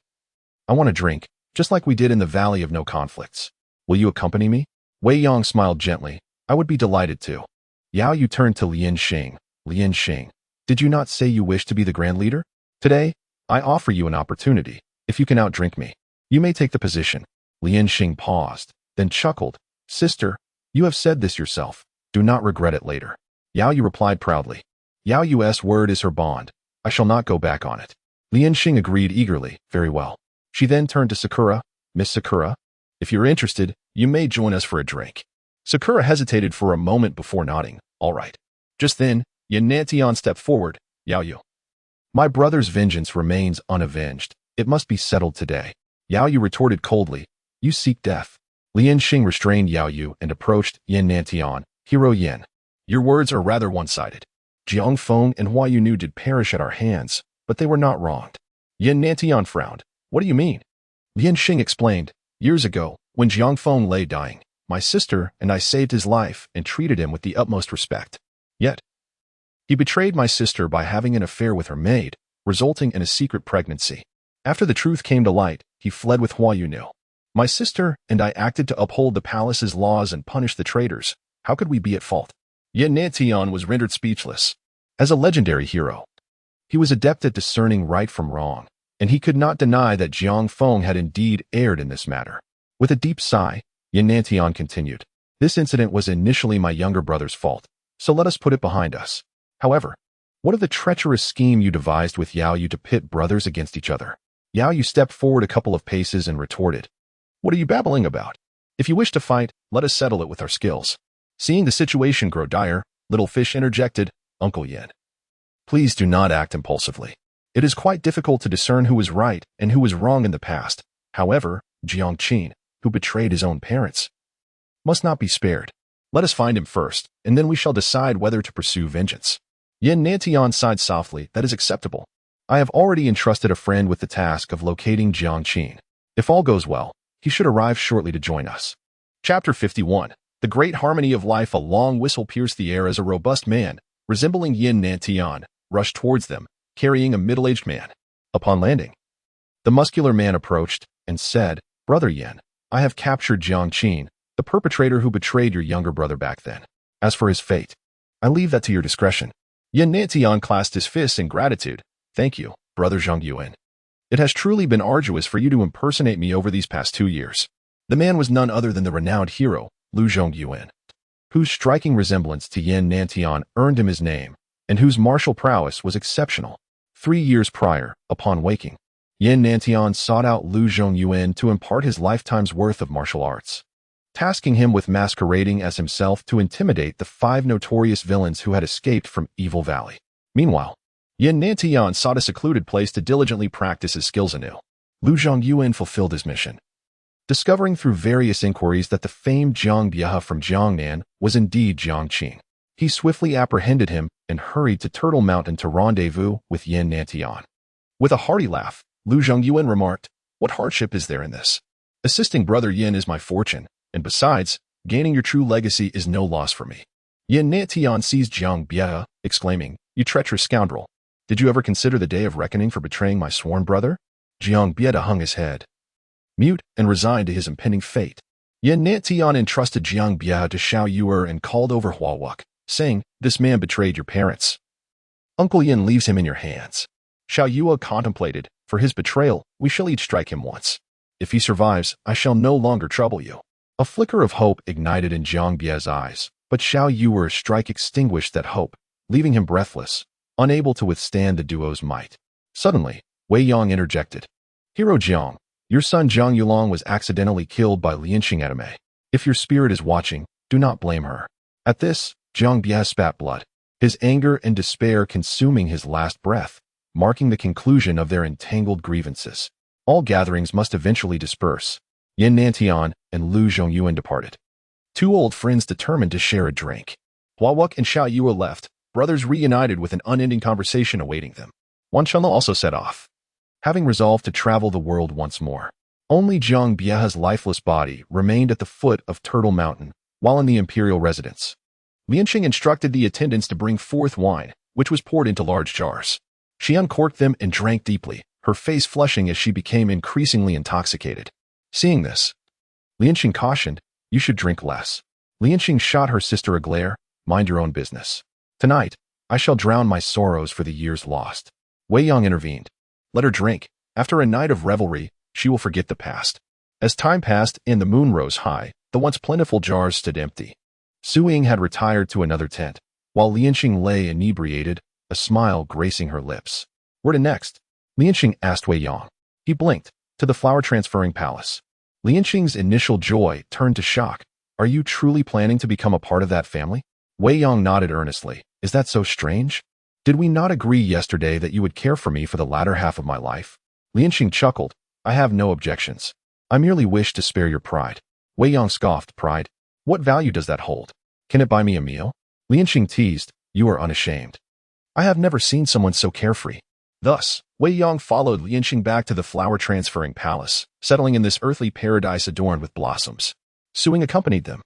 I want a drink, just like we did in the Valley of No Conflicts. Will you accompany me? Wei Yang smiled gently. I would be delighted to. Yao Yu turned to Lian Xing. Lian Xing, did you not say you wish to be the Grand Leader? Today, I offer you an opportunity. If you can outdrink me, you may take the position. Lian Xing paused, then chuckled. Sister, you have said this yourself. Do not regret it later. Yao Yu replied proudly. Yao Yu's word is her bond. I shall not go back on it. Lian Xing agreed eagerly. Very well. She then turned to Sakura. Miss Sakura, if you're interested, you may join us for a drink. Sakura hesitated for a moment before nodding. All right. Just then, Yin Nantian stepped forward. Yao Yu, my brother's vengeance remains unavenged. It must be settled today. Yao Yu retorted coldly. You seek death. Lian Xing restrained Yao Yu and approached Yin Nantian. Hero Yin, your words are rather one-sided. Jiang Feng and Hua Yunu did perish at our hands, but they were not wronged. Yin Nantian frowned. What do you mean? Lian Xing explained. Years ago, when Jiang Feng lay dying, my sister and I saved his life and treated him with the utmost respect. Yet, he betrayed my sister by having an affair with her maid, resulting in a secret pregnancy. After the truth came to light, he fled with Hua Yunu. My sister and I acted to uphold the palace's laws and punish the traitors. How could we be at fault? Yin Nantian was rendered speechless. As a legendary hero, he was adept at discerning right from wrong, and he could not deny that Jiang Feng had indeed erred in this matter. With a deep sigh, Yin Nantian continued, this incident was initially my younger brother's fault, so let us put it behind us. However, what of the treacherous scheme you devised with Yao Yu to pit brothers against each other? Yao Yu stepped forward a couple of paces and retorted, what are you babbling about? If you wish to fight, let us settle it with our skills. Seeing the situation grow dire, Little Fish interjected, Uncle Yin, please do not act impulsively. It is quite difficult to discern who was right and who was wrong in the past. However, Jiang Qin, who betrayed his own parents, must not be spared. Let us find him first, and then we shall decide whether to pursue vengeance. Yin Nantian sighed softly. That is acceptable. I have already entrusted a friend with the task of locating Jiang Qin. If all goes well, he should arrive shortly to join us. Chapter 51. The Great Harmony of Life. A long whistle pierced the air as a robust man, resembling Yin Nantian, rushed towards them, carrying a middle-aged man. Upon landing, the muscular man approached and said, Brother Yin, I have captured Jiang Qin, the perpetrator who betrayed your younger brother back then. As for his fate, I leave that to your discretion. Yin Nantian clasped his fists in gratitude. Thank you, Brother Zhang Yuan. It has truly been arduous for you to impersonate me over these past 2 years. The man was none other than the renowned hero, Lu Zhongyuan, whose striking resemblance to Yin Nantian earned him his name, and whose martial prowess was exceptional. 3 years prior, upon waking, Yin Nantian sought out Lu Zhongyuan to impart his lifetime's worth of martial arts, tasking him with masquerading as himself to intimidate the 5 notorious villains who had escaped from Evil Valley. Meanwhile, Yin Nantian sought a secluded place to diligently practice his skills anew. Lu Zhongyuan fulfilled his mission, discovering through various inquiries that the famed Jiang Biehe from Jiangnan was indeed Jiang Qin. He swiftly apprehended him and hurried to Turtle Mountain to rendezvous with Yin Nantian. With a hearty laugh, Lu Zhongyuan remarked, What hardship is there in this? Assisting Brother Yin is my fortune, and besides, gaining your true legacy is no loss for me. Yin Nantian seized Jiang Bie, exclaiming, "You treacherous scoundrel! Did you ever consider the day of reckoning for betraying my sworn brother?" Jiang Bie hung his head, mute and resigned to his impending fate. Yin Nantian entrusted Jiang Bie to Xiao Yuer and called over Huawuk, saying, "This man betrayed your parents. Uncle Yin leaves him in your hands." Xiao Yuer contemplated, "For his betrayal, we shall each strike him once. If he survives, I shall no longer trouble you." A flicker of hope ignited in Jiang Bie's eyes, but Xiao Yuer's strike extinguished that hope, leaving him breathless, unable to withstand the duo's might. Suddenly, Wei Yang interjected, "Hero Jiang, your son Jiang Yulong was accidentally killed by Lianxing Atame. If your spirit is watching, do not blame her." At this, Jiang Bie spat blood, his anger and despair consuming his last breath, marking the conclusion of their entangled grievances. All gatherings must eventually disperse. Yin Nantian and Lu Zhongyuan departed. Two old friends determined to share a drink. Huawuk and Xiao Yuer left, brothers reunited with an unending conversation awaiting them. Wan Chunlo also set off, having resolved to travel the world once more. Only Jiang Bie's lifeless body remained at the foot of Turtle Mountain, while in the imperial residence. Lianxing instructed the attendants to bring forth wine, which was poured into large jars. She uncorked them and drank deeply, her face flushing as she became increasingly intoxicated. Seeing this, Lianxing cautioned, "You should drink less." Lianxing shot her sister a glare, "Mind your own business. Tonight, I shall drown my sorrows for the years lost." Wei Yang intervened. "Let her drink. After a night of revelry, she will forget the past." As time passed and the moon rose high, the once plentiful jars stood empty. Su Ying had retired to another tent, while Lianxing lay inebriated, a smile gracing her lips. "Where to next?" Lianxing asked Wei Yang. He blinked, "To the flower-transferring palace." Lianxing's initial joy turned to shock. "Are you truly planning to become a part of that family?" Wei Yang nodded earnestly. "Is that so strange? Did we not agree yesterday that you would care for me for the latter half of my life?" Lianxing chuckled. "I have no objections. I merely wish to spare your pride." Wei Yang scoffed. "Pride? What value does that hold? Can it buy me a meal?" Lianxing teased. "You are unashamed. I have never seen someone so carefree." Thus, Wei Yang followed Lianxing back to the flower-transferring palace, settling in this earthly paradise adorned with blossoms. Su Ying accompanied them,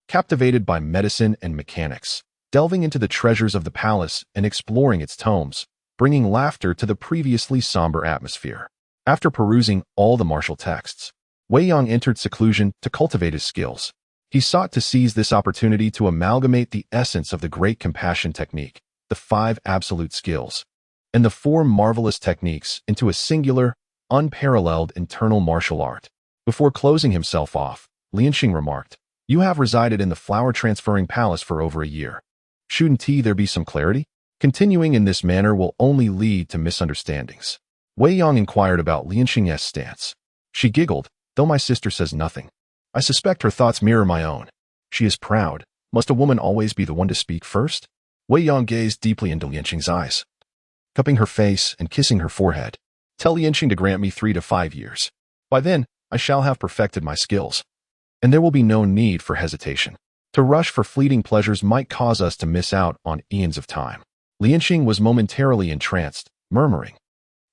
captivated by medicine and mechanics, delving into the treasures of the palace and exploring its tomes, bringing laughter to the previously somber atmosphere. After perusing all the martial texts, Wei Yang entered seclusion to cultivate his skills. He sought to seize this opportunity to amalgamate the essence of the Great Compassion Technique, the 5 absolute skills, and the 4 marvelous techniques into a singular, unparalleled internal martial art. Before closing himself off, Lianxing remarked, "You have resided in the flower-transferring palace for over a year. Shouldn't there be some clarity? Continuing in this manner will only lead to misunderstandings." Wei Yang inquired about Lianxing's stance. She giggled, "Though my sister says nothing, I suspect her thoughts mirror my own. She is proud. Must a woman always be the one to speak first?" Wei Yang gazed deeply into Lianxing's eyes, cupping her face and kissing her forehead. "Tell Lianxing to grant me 3 to 5 years. By then, I shall have perfected my skills, and there will be no need for hesitation. To rush for fleeting pleasures might cause us to miss out on eons of time." Lianxing was momentarily entranced, murmuring,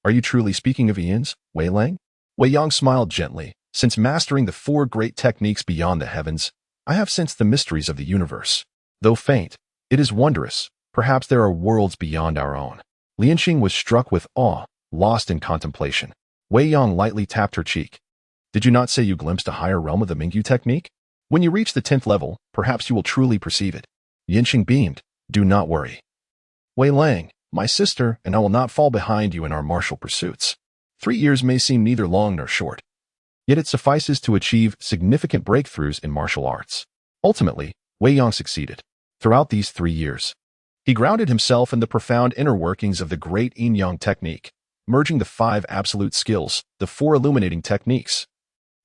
"Are you truly speaking of eons, Wei Lang?" Wei Yang smiled gently. "Since mastering the 4 great techniques beyond the heavens, I have sensed the mysteries of the universe. Though faint, it is wondrous. Perhaps there are worlds beyond our own." Lianxing was struck with awe, lost in contemplation. Wei Yang lightly tapped her cheek. "Did you not say you glimpsed a higher realm of the Mingyu technique? When you reach the 10th level, perhaps you will truly perceive it." Lianxing beamed. "Do not worry, Wei Lang, my sister, and I will not fall behind you in our martial pursuits. 3 years may seem neither long nor short, yet it suffices to achieve significant breakthroughs in martial arts." Ultimately, Wei Yang succeeded. Throughout these 3 years, he grounded himself in the profound inner workings of the great Yin-Yang technique, merging the 5 absolute skills, the 4 illuminating techniques,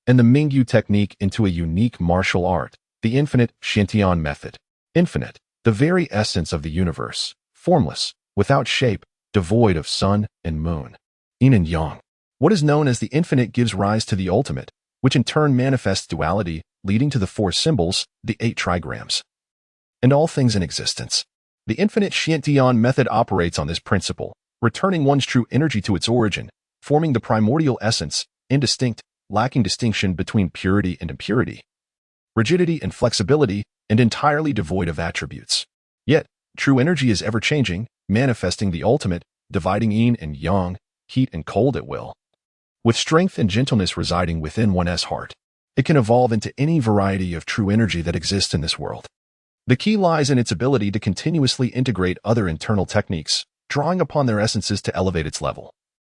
and the Mingyu technique into a unique martial art, the infinite Shintian method. Infinite, the very essence of the universe, formless, without shape, devoid of sun and moon. Yin and Yang. What is known as the infinite gives rise to the ultimate, which in turn manifests duality, leading to the 4 symbols, the 8 trigrams, and all things in existence. The infinite Shintian method operates on this principle, returning one's true energy to its origin, forming the primordial essence, indistinct, lacking distinction between purity and impurity, rigidity and flexibility, and entirely devoid of attributes. Yet, true energy is ever-changing, manifesting the ultimate, dividing yin and yang, heat and cold at will. With strength and gentleness residing within one's heart, it can evolve into any variety of true energy that exists in this world. The key lies in its ability to continuously integrate other internal techniques, drawing upon their essences to elevate its level,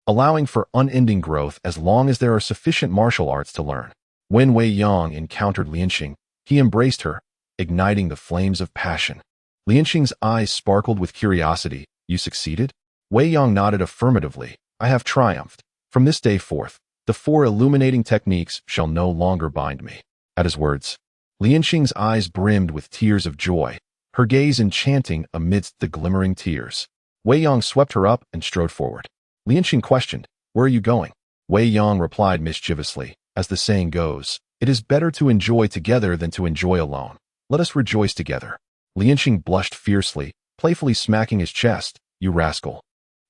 allowing for unending growth as long as there are sufficient martial arts to learn. When Wei Yang encountered Lianxing, he embraced her, igniting the flames of passion. Lianxing's eyes sparkled with curiosity. "You succeeded?" Wei Yang nodded affirmatively. "I have triumphed. From this day forth, the 4 illuminating techniques shall no longer bind me." At his words, Lianxing's eyes brimmed with tears of joy, her gaze enchanting amidst the glimmering tears. Wei Yang swept her up and strode forward. Lianxing questioned, "Where are you going?" Wei Yang replied mischievously, "As the saying goes, it is better to enjoy together than to enjoy alone. Let us rejoice together." Lianxing blushed fiercely, playfully smacking his chest. "You rascal.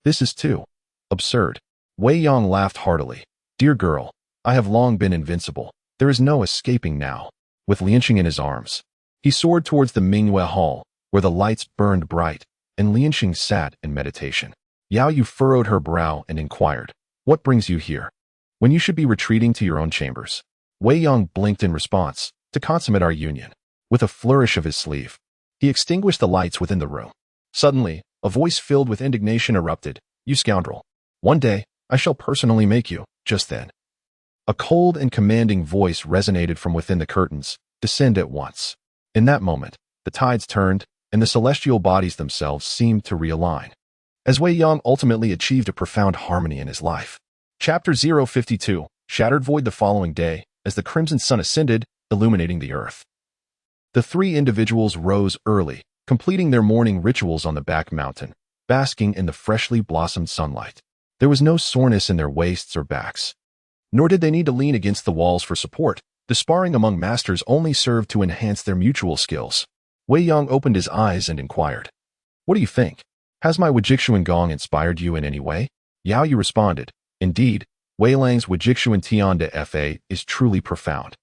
This is too absurd." Wei Yang laughed heartily. "Dear girl, I have long been invincible. There is no escaping now." With Lianxing in his arms, he soared towards the Mingyu hall, where the lights burned bright, and Lianxing sat in meditation. Yao Yu furrowed her brow and inquired, "What brings you here, when you should be retreating to your own chambers?" Wei Yang blinked in response, "To consummate our union." With a flourish of his sleeve, he extinguished the lights within the room. Suddenly, a voice filled with indignation erupted, "You scoundrel! One day, I shall personally make you." Just then, a cold and commanding voice resonated from within the curtains, "Descend at once." In that moment, the tides turned, and the celestial bodies themselves seemed to realign, as Wei Yang ultimately achieved a profound harmony in his life. Chapter 052, Shattered Void. The following day, as the crimson sun ascended, illuminating the earth, the 3 individuals rose early, completing their morning rituals on the back mountain, basking in the freshly blossomed sunlight. There was no soreness in their waists or backs, nor did they need to lean against the walls for support. The sparring among masters only served to enhance their mutual skills. Wei Yang opened his eyes and inquired, "What do you think? Has my Wujixuan Gong inspired you in any way?" Yao Yu responded, "Indeed, Wei Lang's Wujixuan Tian de Fa is truly profound.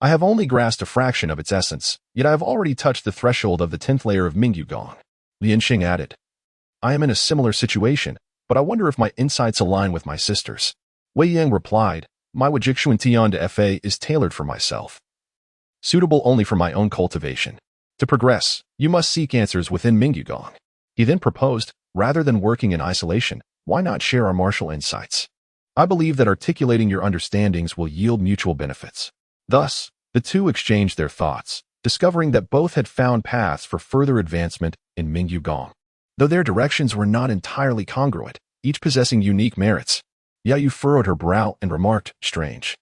I have only grasped a fraction of its essence, yet I have already touched the threshold of the 10th layer of Mingyu Gong." Lianxing added, "I am in a similar situation, but I wonder if my insights align with my sister's." Wei Yang replied, "My Wujixuan Tian de Fa is tailored for myself, suitable only for my own cultivation. To progress, you must seek answers within Mingyu Gong." He then proposed, "Rather than working in isolation, why not share our martial insights? I believe that articulating your understandings will yield mutual benefits." Thus, the two exchanged their thoughts, discovering that both had found paths for further advancement in Mingyu Gong. Though their directions were not entirely congruent, each possessing unique merits, Yao Yu furrowed her brow and remarked, "Strange.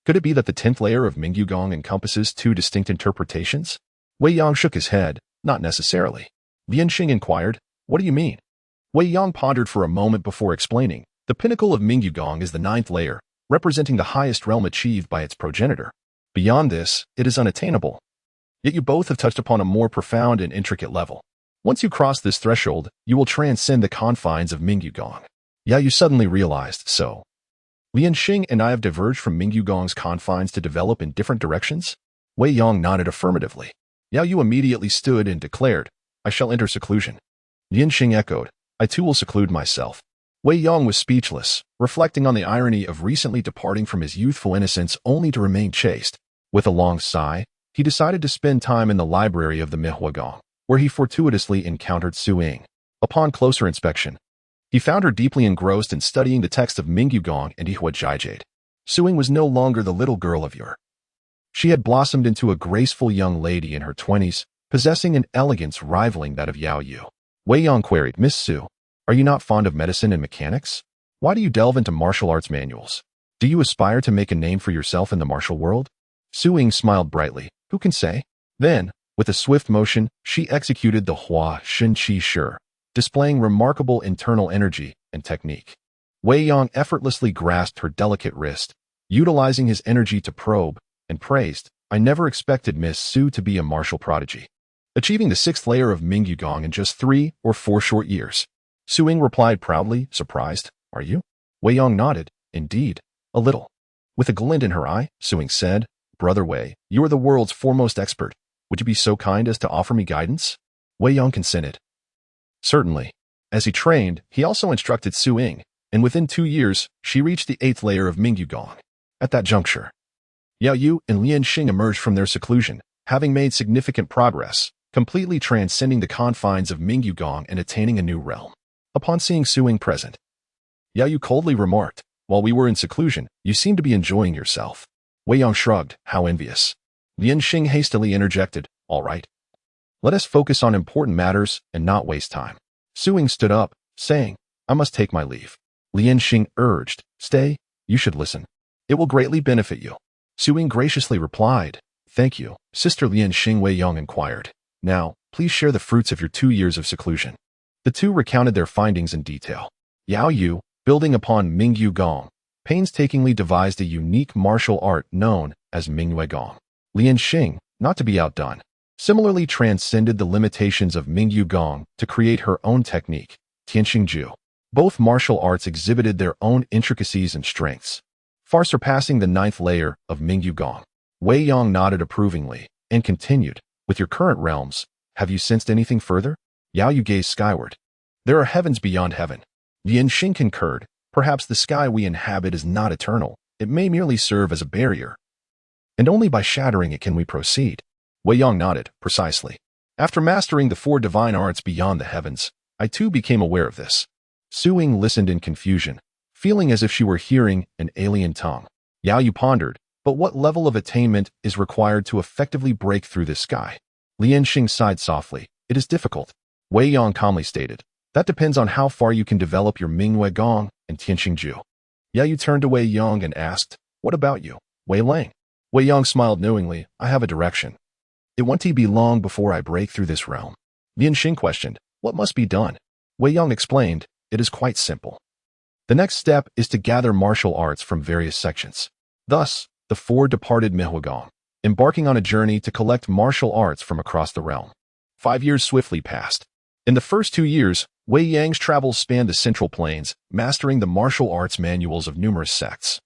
Could it be that the 10th layer of Mingyu Gong encompasses 2 distinct interpretations?" Wei Yang shook his head, "Not necessarily." Lianxing inquired, "What do you mean?" Wei Yang pondered for a moment before explaining, "The pinnacle of Mingyu Gong is the 9th layer, representing the highest realm achieved by its progenitor. Beyond this, it is unattainable. Yet you both have touched upon a more profound and intricate level. Once you cross this threshold, you will transcend the confines of Mingyu Gong." Yao Yu suddenly realized, "So, Lianxing and I have diverged from Mingyu Gong's confines to develop in different directions?" Wei Yang nodded affirmatively. Yao Yu immediately stood and declared, "I shall enter seclusion." Lianxing echoed, "I too will seclude myself." Wei Yang was speechless, reflecting on the irony of recently departing from his youthful innocence only to remain chaste. With a long sigh, he decided to spend time in the library of the Mihua Gong, where he fortuitously encountered Su Ying. Upon closer inspection, he found her deeply engrossed in studying the text of Mingyu Gong and Ihua Jiajade. Su Ying was no longer the little girl of yore. She had blossomed into a graceful young lady in her 20s, possessing an elegance rivaling that of Yao Yu. Wei Yang queried, "Miss Su, are you not fond of medicine and mechanics? Why do you delve into martial arts manuals? Do you aspire to make a name for yourself in the martial world?" Su Ying smiled brightly. "Who can say?" Then, with a swift motion, she executed the Hua Shen Qi Shi, displaying remarkable internal energy and technique. Wei Yang effortlessly grasped her delicate wrist, utilizing his energy to probe, and praised, "I never expected Miss Su to be a martial prodigy, achieving the 6th layer of Mingyu Gong in just 3 or 4 short years." Su Ying replied proudly, surprised, "Are you?" Wei Yang nodded, "Indeed, a little." With a glint in her eye, Suing said, "Brother Wei, you are the world's foremost expert. Would you be so kind as to offer me guidance?" Wei Yong consented. Certainly. As he trained, he also instructed Suing, and within 2 years, she reached the 8th layer of Mingyu Gong. At that juncture, Yao Yu and Lian Xing emerged from their seclusion, having made significant progress, completely transcending the confines of Mingyu Gong and attaining a new realm. Upon seeing Suing present, Yao Yu coldly remarked, "While we were in seclusion, you seem to be enjoying yourself." Wei Yong shrugged, "How envious." Lian Xing hastily interjected, "All right. Let us focus on important matters and not waste time." Suing stood up, saying, "I must take my leave." Lian Xing urged, "Stay, you should listen. It will greatly benefit you." Suing graciously replied, "Thank you." Sister Lian Xing, Wei Yong inquired, "Now, please share the fruits of your 2 years of seclusion." The two recounted their findings in detail. Yao Yu, building upon Mingyu Gong, painstakingly devised a unique martial art known as Mingyu Gong. Lian Xing, not to be outdone, similarly transcended the limitations of Mingyu Gong to create her own technique, Tianxingju. Both martial arts exhibited their own intricacies and strengths, far surpassing the 9th layer of Mingyu Gong. Wei Yong nodded approvingly and continued, "With your current realms, have you sensed anything further?" Yao Yu gazed skyward. "There are heavens beyond heaven." Lian Xing concurred, "Perhaps the sky we inhabit is not eternal. It may merely serve as a barrier, and only by shattering it can we proceed." Wei Yong nodded, "Precisely. After mastering the 4 divine arts beyond the heavens, I too became aware of this." Suing listened in confusion, feeling as if she were hearing an alien tongue. Yao Yu pondered, "But what level of attainment is required to effectively break through the sky?" Lian Xing sighed softly, "It is difficult." Wei Yong calmly stated, "That depends on how far you can develop your Mingyu Gong and Tianxingju." Yao Yu turned to Wei Yong and asked, "What about you, Wei Lang?" Wei Yong smiled knowingly, "I have a direction. It won't be long before I break through this realm." Lian Xing questioned, "What must be done?" Wei Yong explained, "It is quite simple. The next step is to gather martial arts from various sections." Thus, the 4 departed Mingyu Gong, embarking on a journey to collect martial arts from across the realm. 5 years swiftly passed. In the first 2 years, Wei Yang's travels spanned the Central Plains, mastering the martial arts manuals of numerous sects,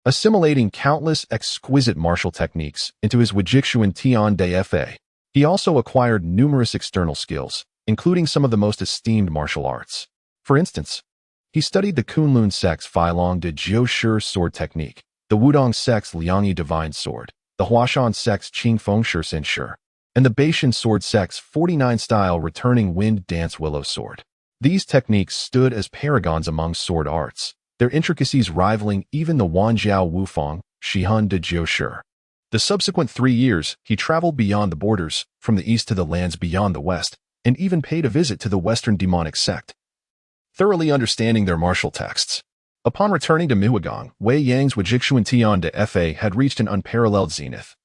assimilating countless exquisite martial techniques into his Wujixuan Tian De Fa. He also acquired numerous external skills, including some of the most esteemed martial arts. For instance, he studied the Kunlun sect's Feilong de Jiu sword technique, the Wudong sect's Liangyi divine sword, the Huashan sect's Qingfeng Shursen Shi, and the Beishan sword sect's 49-style returning wind dance willow sword. These techniques stood as paragons among sword arts, their intricacies rivaling even the Wanjiao Wufang, Shihun de Jiu. The subsequent 3 years, he traveled beyond the borders, from the east to the lands beyond the west, and even paid a visit to the Western demonic sect, thoroughly understanding their martial texts. Upon returning to Mihuagong, Wei Yang's Wujixuan Tian De Fa had reached an unparalleled zenith,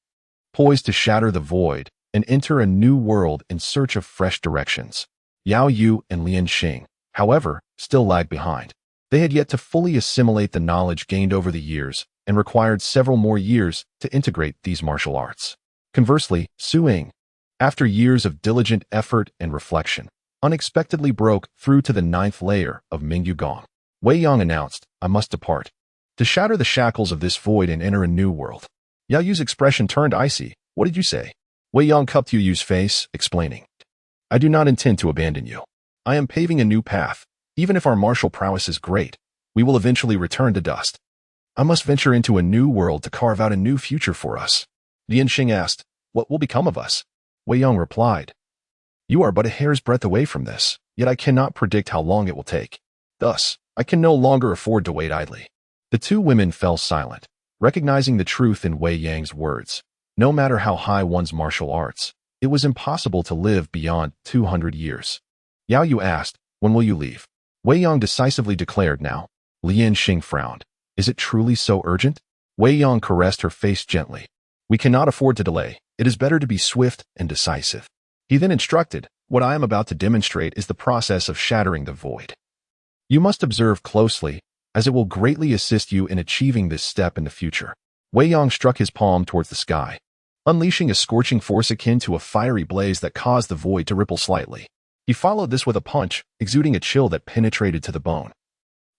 poised to shatter the void and enter a new world in search of fresh directions. Yao Yu and Lian Xing, however, still lagged behind. They had yet to fully assimilate the knowledge gained over the years and required several more years to integrate these martial arts. Conversely, Suing, after years of diligent effort and reflection, unexpectedly broke through to the 9th layer of Mingyu Gong. Wei Yong announced, "I must depart, to shatter the shackles of this void and enter a new world." Yao Yu's expression turned icy. "What did you say?" Wei Yong cupped Yao Yu's face, explaining, "I do not intend to abandon you. I am paving a new path. Even if our martial prowess is great, we will eventually return to dust. I must venture into a new world to carve out a new future for us." Lian Xing asked, "What will become of us?" Wei Yong replied, "You are but a hair's breadth away from this, yet I cannot predict how long it will take. Thus, I can no longer afford to wait idly." The 2 women fell silent, recognizing the truth in Wei Yang's words. No matter how high one's martial arts, it was impossible to live beyond 200 years. Yao Yu asked, "When will you leave?" Wei Yong decisively declared now. Lian Xing frowned. "Is it truly so urgent?" Wei Yong caressed her face gently. "We cannot afford to delay. It is better to be swift and decisive." He then instructed, "What I am about to demonstrate is the process of shattering the void. You must observe closely, as it will greatly assist you in achieving this step in the future." Wei Yong struck his palm towards the sky, unleashing a scorching force akin to a fiery blaze that caused the void to ripple slightly. He followed this with a punch, exuding a chill that penetrated to the bone.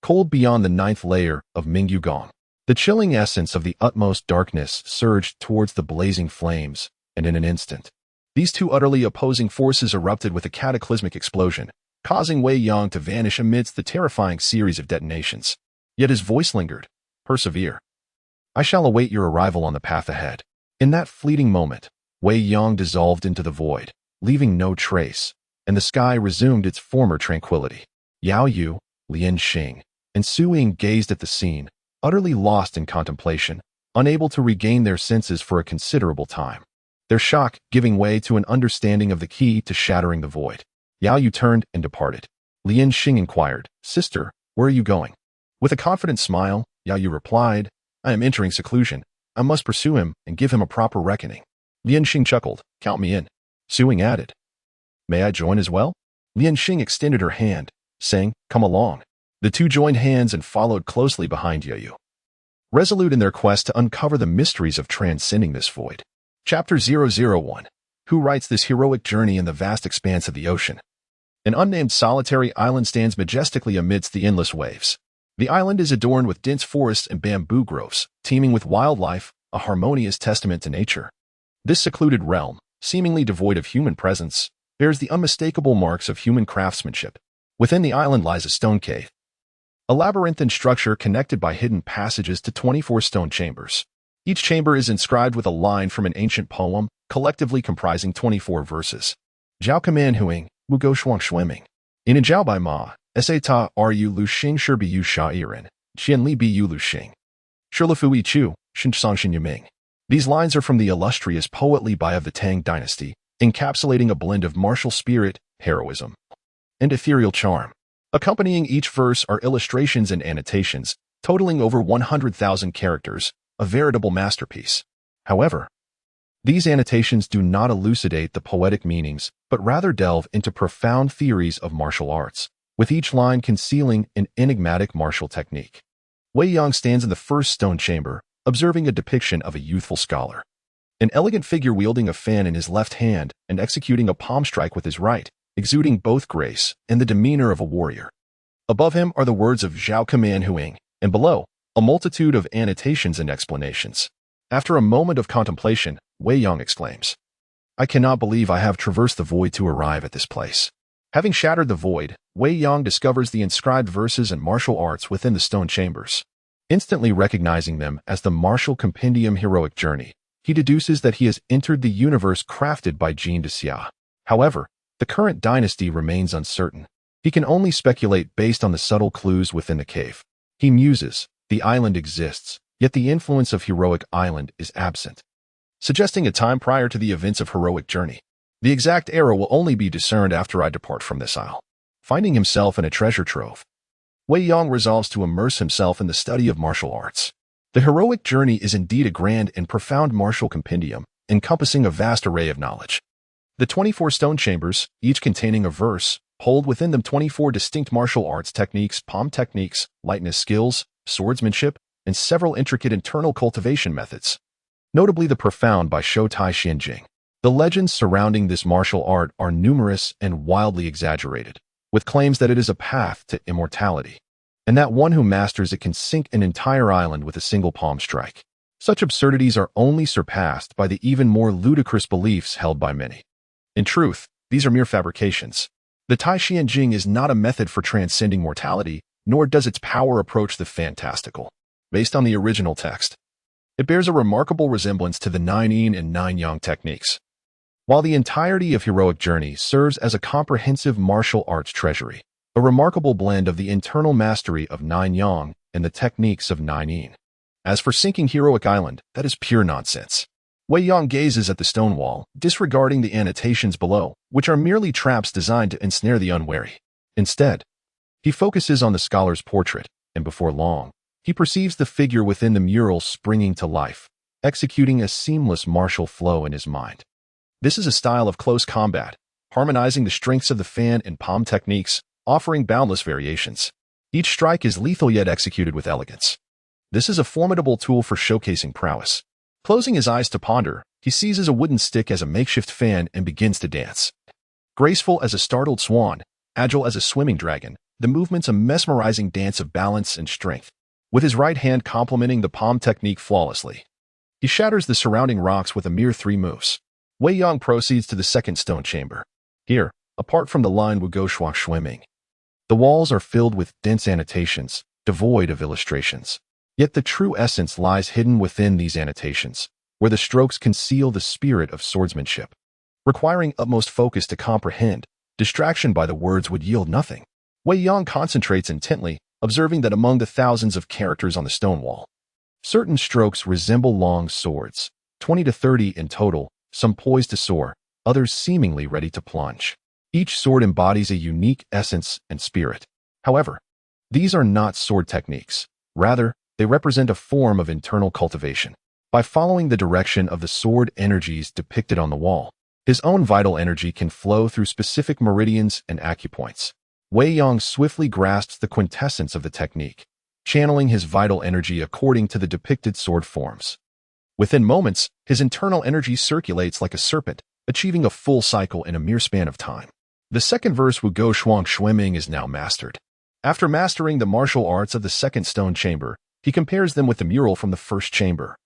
Cold beyond the 9th layer of Mingyu Gong. The chilling essence of the utmost darkness surged towards the blazing flames, and in an instant, these two utterly opposing forces erupted with a cataclysmic explosion, causing Wei Yang to vanish amidst the terrifying series of detonations. Yet his voice lingered. Persevere. I shall await your arrival on the path ahead. In that fleeting moment, Wei Yang dissolved into the void, leaving no trace, and the sky resumed its former tranquility. Yao Yu, Lian Xing, and Su Ying gazed at the scene, utterly lost in contemplation, unable to regain their senses for a considerable time. Their shock giving way to an understanding of the key to shattering the void. Yao Yu turned and departed. Lian Xing inquired, Sister, where are you going? With a confident smile, Yao Yu replied, I am entering seclusion. I must pursue him and give him a proper reckoning. Lian Xing chuckled, Count me in. Su Ying added, May I join as well? Lian Xing extended her hand, saying, Come along. The two joined hands and followed closely behind Yao Yu, resolute in their quest to uncover the mysteries of transcending this void. Chapter 001. Who writes this heroic journey in the vast expanse of the ocean? An unnamed solitary island stands majestically amidst the endless waves. The island is adorned with dense forests and bamboo groves, teeming with wildlife, a harmonious testament to nature. This secluded realm, seemingly devoid of human presence, bears the unmistakable marks of human craftsmanship. Within the island lies a stone cave, a labyrinthine structure connected by hidden passages to 24 stone chambers. Each chamber is inscribed with a line from an ancient poem, collectively comprising 24 verses. Jiao Command Huing, Wu Go Shuang Shuiming. In a Jiao Bai Ma, Sa Ta Ru Lu Xing Shi Bi Yu Sha Iren, Qian Li Bi Yu Lu Xing. Shi Le Fu Yi Chu, Shin Song Xin Yiming. These lines are from the illustrious poet Li Bai of the Tang dynasty, encapsulating a blend of martial spirit, heroism, and ethereal charm. Accompanying each verse are illustrations and annotations, totaling over 100,000 characters, a veritable masterpiece. However, these annotations do not elucidate the poetic meanings, but rather delve into profound theories of martial arts, with each line concealing an enigmatic martial technique. Wei Yang stands in the first stone chamber, observing a depiction of a youthful scholar. An elegant figure wielding a fan in his left hand and executing a palm strike with his right, exuding both grace and the demeanor of a warrior. Above him are the words of Zhao Command Huing, and below, a multitude of annotations and explanations. After a moment of contemplation, Wei Yang exclaims, I cannot believe I have traversed the void to arrive at this place. Having shattered the void, Wei Yang discovers the inscribed verses and martial arts within the stone chambers. Instantly recognizing them as the martial compendium heroic journey, he deduces that he has entered the universe crafted by Jin de Xia. However, the current dynasty remains uncertain. He can only speculate based on the subtle clues within the cave. He muses, the island exists, yet the influence of heroic island is absent, suggesting a time prior to the events of heroic journey. The exact era will only be discerned after I depart from this isle. Finding himself in a treasure trove, Wei Yang resolves to immerse himself in the study of martial arts. The heroic journey is indeed a grand and profound martial compendium, encompassing a vast array of knowledge. The 24 stone chambers, each containing a verse, hold within them 24 distinct martial arts techniques, palm techniques, lightness skills, swordsmanship, and several intricate internal cultivation methods. Notably the profound by Shou Tai Xianjing. The legends surrounding this martial art are numerous and wildly exaggerated, with claims that it is a path to immortality, and that one who masters it can sink an entire island with a single palm strike. Such absurdities are only surpassed by the even more ludicrous beliefs held by many. In truth, these are mere fabrications. The Tai Xian Jing is not a method for transcending mortality, nor does its power approach the fantastical. Based on the original text, it bears a remarkable resemblance to the 9 Yin and 9 Yang techniques. While the entirety of Heroic Journey serves as a comprehensive martial arts treasury, a remarkable blend of the internal mastery of 9 Yang and the techniques of 9 Yin. As for sinking Heroic Island, that is pure nonsense. Wei Yang gazes at the stone wall, disregarding the annotations below, which are merely traps designed to ensnare the unwary. Instead, he focuses on the scholar's portrait, and before long, he perceives the figure within the mural springing to life, executing a seamless martial flow in his mind. This is a style of close combat, harmonizing the strengths of the fan and palm techniques, offering boundless variations. Each strike is lethal yet executed with elegance. This is a formidable tool for showcasing prowess. Closing his eyes to ponder, he seizes a wooden stick as a makeshift fan and begins to dance. Graceful as a startled swan, agile as a swimming dragon, the movement's a mesmerizing dance of balance and strength. with his right hand complementing the palm technique flawlessly. He shatters the surrounding rocks with a mere 3 moves. Wei Yang proceeds to the second stone chamber. Here, apart from the line Wu Go Shuang Swimming, the walls are filled with dense annotations, devoid of illustrations. Yet the true essence lies hidden within these annotations, where the strokes conceal the spirit of swordsmanship. Requiring utmost focus to comprehend, distraction by the words would yield nothing. Wei Yang concentrates intently, observing that among the thousands of characters on the stone wall, certain strokes resemble long swords, 20 to 30 in total, some poised to soar, others seemingly ready to plunge. Each sword embodies a unique essence and spirit. However, these are not sword techniques. Rather, they represent a form of internal cultivation. By following the direction of the sword energies depicted on the wall, his own vital energy can flow through specific meridians and acupoints. Wei Yang swiftly grasps the quintessence of the technique, channeling his vital energy according to the depicted sword forms. Within moments, his internal energy circulates like a serpent, achieving a full cycle in a mere span of time. The second verse Wu Go Shuang Swimming is now mastered. After mastering the martial arts of the second stone chamber, he compares them with the mural from the first chamber,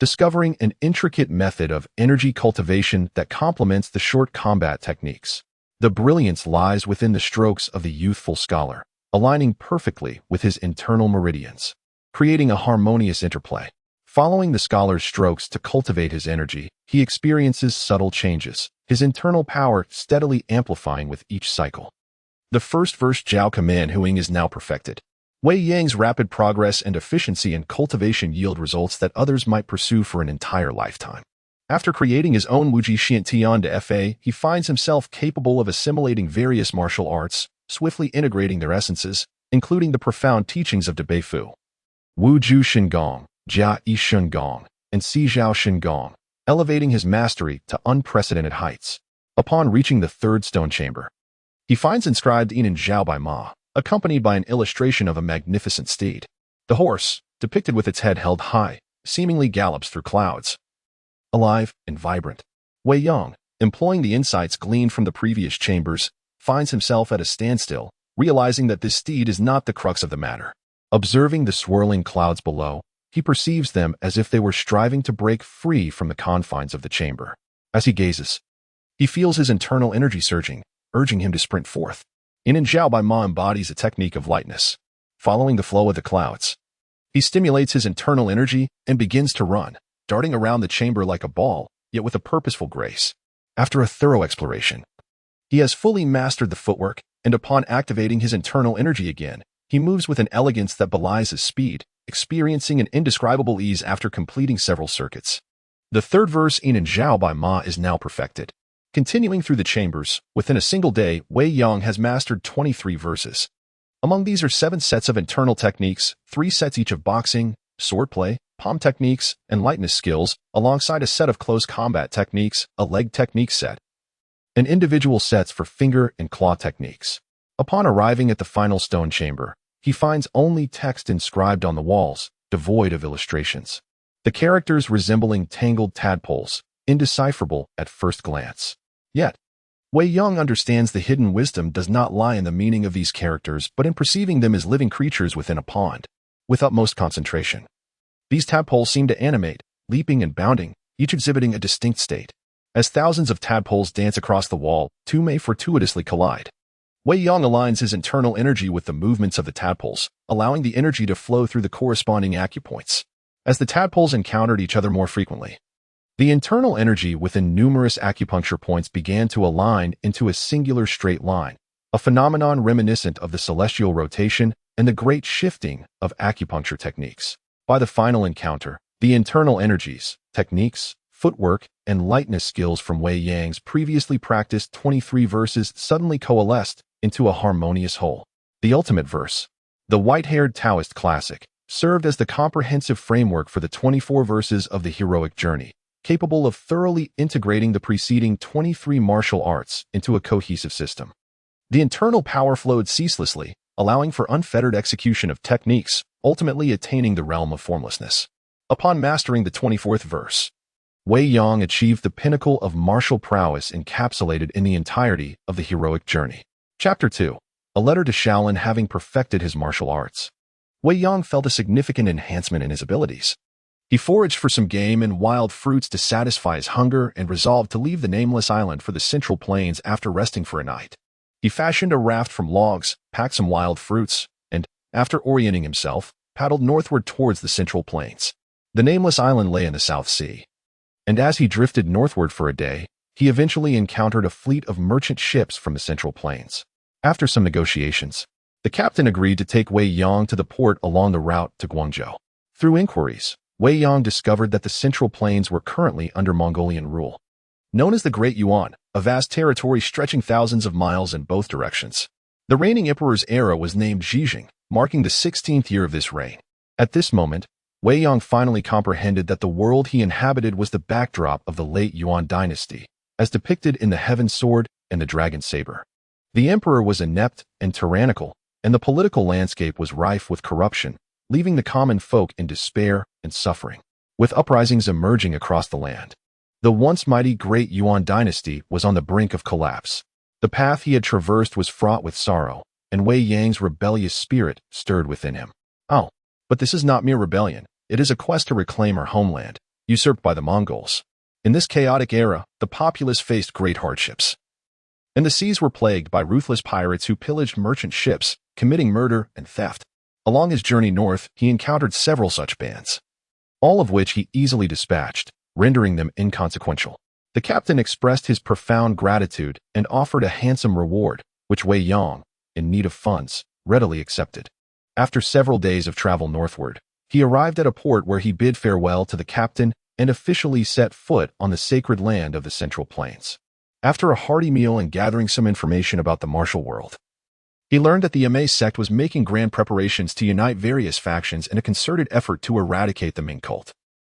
discovering an intricate method of energy cultivation that complements the short combat techniques. The brilliance lies within the strokes of the youthful scholar, aligning perfectly with his internal meridians, creating a harmonious interplay. Following the scholar's strokes to cultivate his energy, he experiences subtle changes, his internal power steadily amplifying with each cycle. The first verse Jiao Command Huing is now perfected. Wei Yang's rapid progress and efficiency in cultivation yield results that others might pursue for an entire lifetime. After creating his own Wuji Xiantian de Fa, he finds himself capable of assimilating various martial arts, swiftly integrating their essences, including the profound teachings of De Beifu, Wu Ju Shengong, Jia Yi Shengong, and Si Zhao Shengong, elevating his mastery to unprecedented heights. Upon reaching the third stone chamber, he finds inscribed Yinan Zhao by Ma, accompanied by an illustration of a magnificent steed. The horse, depicted with its head held high, seemingly gallops through clouds. Alive and vibrant, Wei Yang, employing the insights gleaned from the previous chambers, finds himself at a standstill, realizing that this steed is not the crux of the matter. Observing the swirling clouds below, he perceives them as if they were striving to break free from the confines of the chamber. As he gazes, he feels his internal energy surging, urging him to sprint forth. Yinan Zhao by Ma embodies a technique of lightness. Following the flow of the clouds, he stimulates his internal energy and begins to run, darting around the chamber like a ball, yet with a purposeful grace. After a thorough exploration, he has fully mastered the footwork, and upon activating his internal energy again, he moves with an elegance that belies his speed, experiencing an indescribable ease after completing several circuits. The third verse Yinan Zhao by Ma is now perfected. Continuing through the chambers, within a single day, Wei Yang has mastered 23 verses. Among these are 7 sets of internal techniques, 3 sets each of boxing, swordplay, palm techniques, and lightness skills, alongside a set of close combat techniques, a leg technique set, and individual sets for finger and claw techniques. Upon arriving at the final stone chamber, he finds only text inscribed on the walls, devoid of illustrations. The characters resembling tangled tadpoles, indecipherable at first glance. Yet, Wei Yang understands the hidden wisdom does not lie in the meaning of these characters but in perceiving them as living creatures within a pond. With utmost concentration, these tadpoles seem to animate, leaping and bounding, each exhibiting a distinct state. As thousands of tadpoles dance across the wall, 2 may fortuitously collide. Wei Yang aligns his internal energy with the movements of the tadpoles, allowing the energy to flow through the corresponding acupoints. As the tadpoles encountered each other more frequently, the internal energy within numerous acupuncture points began to align into a singular straight line, a phenomenon reminiscent of the celestial rotation and the great shifting of acupuncture techniques. By the final encounter, the internal energies, techniques, footwork, and lightness skills from Wei Yang's previously practiced 23 verses suddenly coalesced into a harmonious whole. The ultimate verse, the white-haired Taoist classic, served as the comprehensive framework for the 24 verses of the heroic journey, capable of thoroughly integrating the preceding 23 martial arts into a cohesive system. The internal power flowed ceaselessly, allowing for unfettered execution of techniques, ultimately attaining the realm of formlessness. Upon mastering the 24th verse, Wei Yang achieved the pinnacle of martial prowess encapsulated in the entirety of the heroic journey. Chapter 2. A letter to Shaolin. Having perfected his martial arts, Wei Yang felt a significant enhancement in his abilities. He foraged for some game and wild fruits to satisfy his hunger and resolved to leave the nameless island for the central plains after resting for a night. He fashioned a raft from logs, packed some wild fruits, and, after orienting himself, paddled northward towards the central plains. The nameless island lay in the South Sea. And as he drifted northward for a day, he eventually encountered a fleet of merchant ships from the central plains. After some negotiations, the captain agreed to take Wei Yang to the port along the route to Guangzhou. Through inquiries, Wei Yang discovered that the central plains were currently under Mongolian rule. Known as the Great Yuan, a vast territory stretching thousands of miles in both directions. The reigning emperor's era was named Zhijing, marking the 16th year of this reign. At this moment, Wei Yang finally comprehended that the world he inhabited was the backdrop of the late Yuan dynasty, as depicted in the Heaven Sword and the Dragon Saber. The emperor was inept and tyrannical, and the political landscape was rife with corruption, leaving the common folk in despair and suffering. With uprisings emerging across the land, the once mighty Great Yuan dynasty was on the brink of collapse. The path he had traversed was fraught with sorrow, and Wei Yang's rebellious spirit stirred within him. Oh, but this is not mere rebellion. It is a quest to reclaim our homeland, usurped by the Mongols. In this chaotic era, the populace faced great hardships. And the seas were plagued by ruthless pirates who pillaged merchant ships, committing murder and theft. Along his journey north, he encountered several such bands, all of which he easily dispatched, rendering them inconsequential. The captain expressed his profound gratitude and offered a handsome reward, which Wei Yang, in need of funds, readily accepted. After several days of travel northward, he arrived at a port where he bid farewell to the captain and officially set foot on the sacred land of the Central Plains. After a hearty meal and gathering some information about the martial world, he learned that the Ma sect was making grand preparations to unite various factions in a concerted effort to eradicate the Ming cult.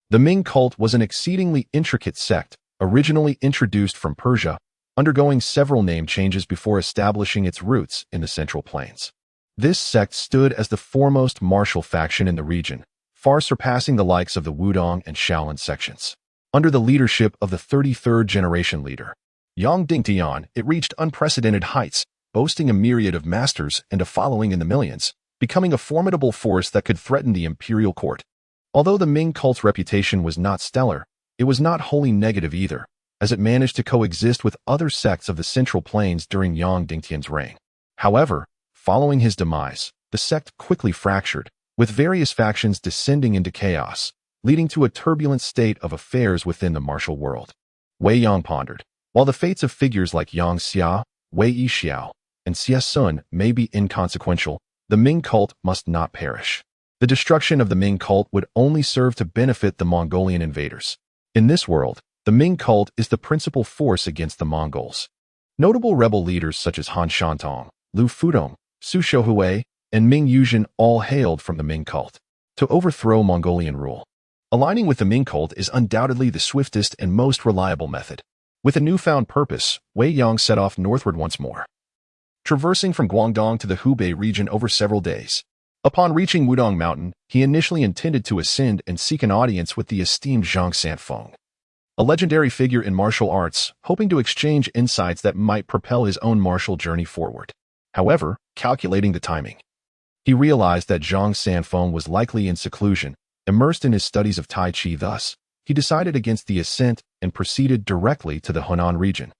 The Ming cult was an exceedingly intricate sect, originally introduced from Persia, undergoing several name changes before establishing its roots in the Central Plains. This sect stood as the foremost martial faction in the region, far surpassing the likes of the Wudong and Shaolin sections. Under the leadership of the 33rd generation leader, Yang Dingtian, it reached unprecedented heights, boasting a myriad of masters and a following in the millions, becoming a formidable force that could threaten the imperial court. Although the Ming cult's reputation was not stellar, it was not wholly negative either, as it managed to coexist with other sects of the Central Plains during Yang Dingtian's reign. However, following his demise, the sect quickly fractured, with various factions descending into chaos, leading to a turbulent state of affairs within the martial world. Wei Yang pondered, while the fates of figures like Yang Xia, Wei Yixiao, and Xie Sun may be inconsequential, the Ming cult must not perish. The destruction of the Ming cult would only serve to benefit the Mongolian invaders. In this world, the Ming cult is the principal force against the Mongols. Notable rebel leaders such as Han Shantong, Lu Fudong, Su Shouhui, and Ming Yuzhen all hailed from the Ming cult. To overthrow Mongolian rule, aligning with the Ming cult is undoubtedly the swiftest and most reliable method. With a newfound purpose, Wei Yang set off northward once more, traversing from Guangdong to the Hubei region over several days. Upon reaching Wudong Mountain, he initially intended to ascend and seek an audience with the esteemed Zhang Sanfeng, a legendary figure in martial arts, hoping to exchange insights that might propel his own martial journey forward. However, calculating the timing, he realized that Zhang Sanfeng was likely in seclusion, immersed in his studies of Tai Chi. Thus, he decided against the ascent and proceeded directly to the Hunan region,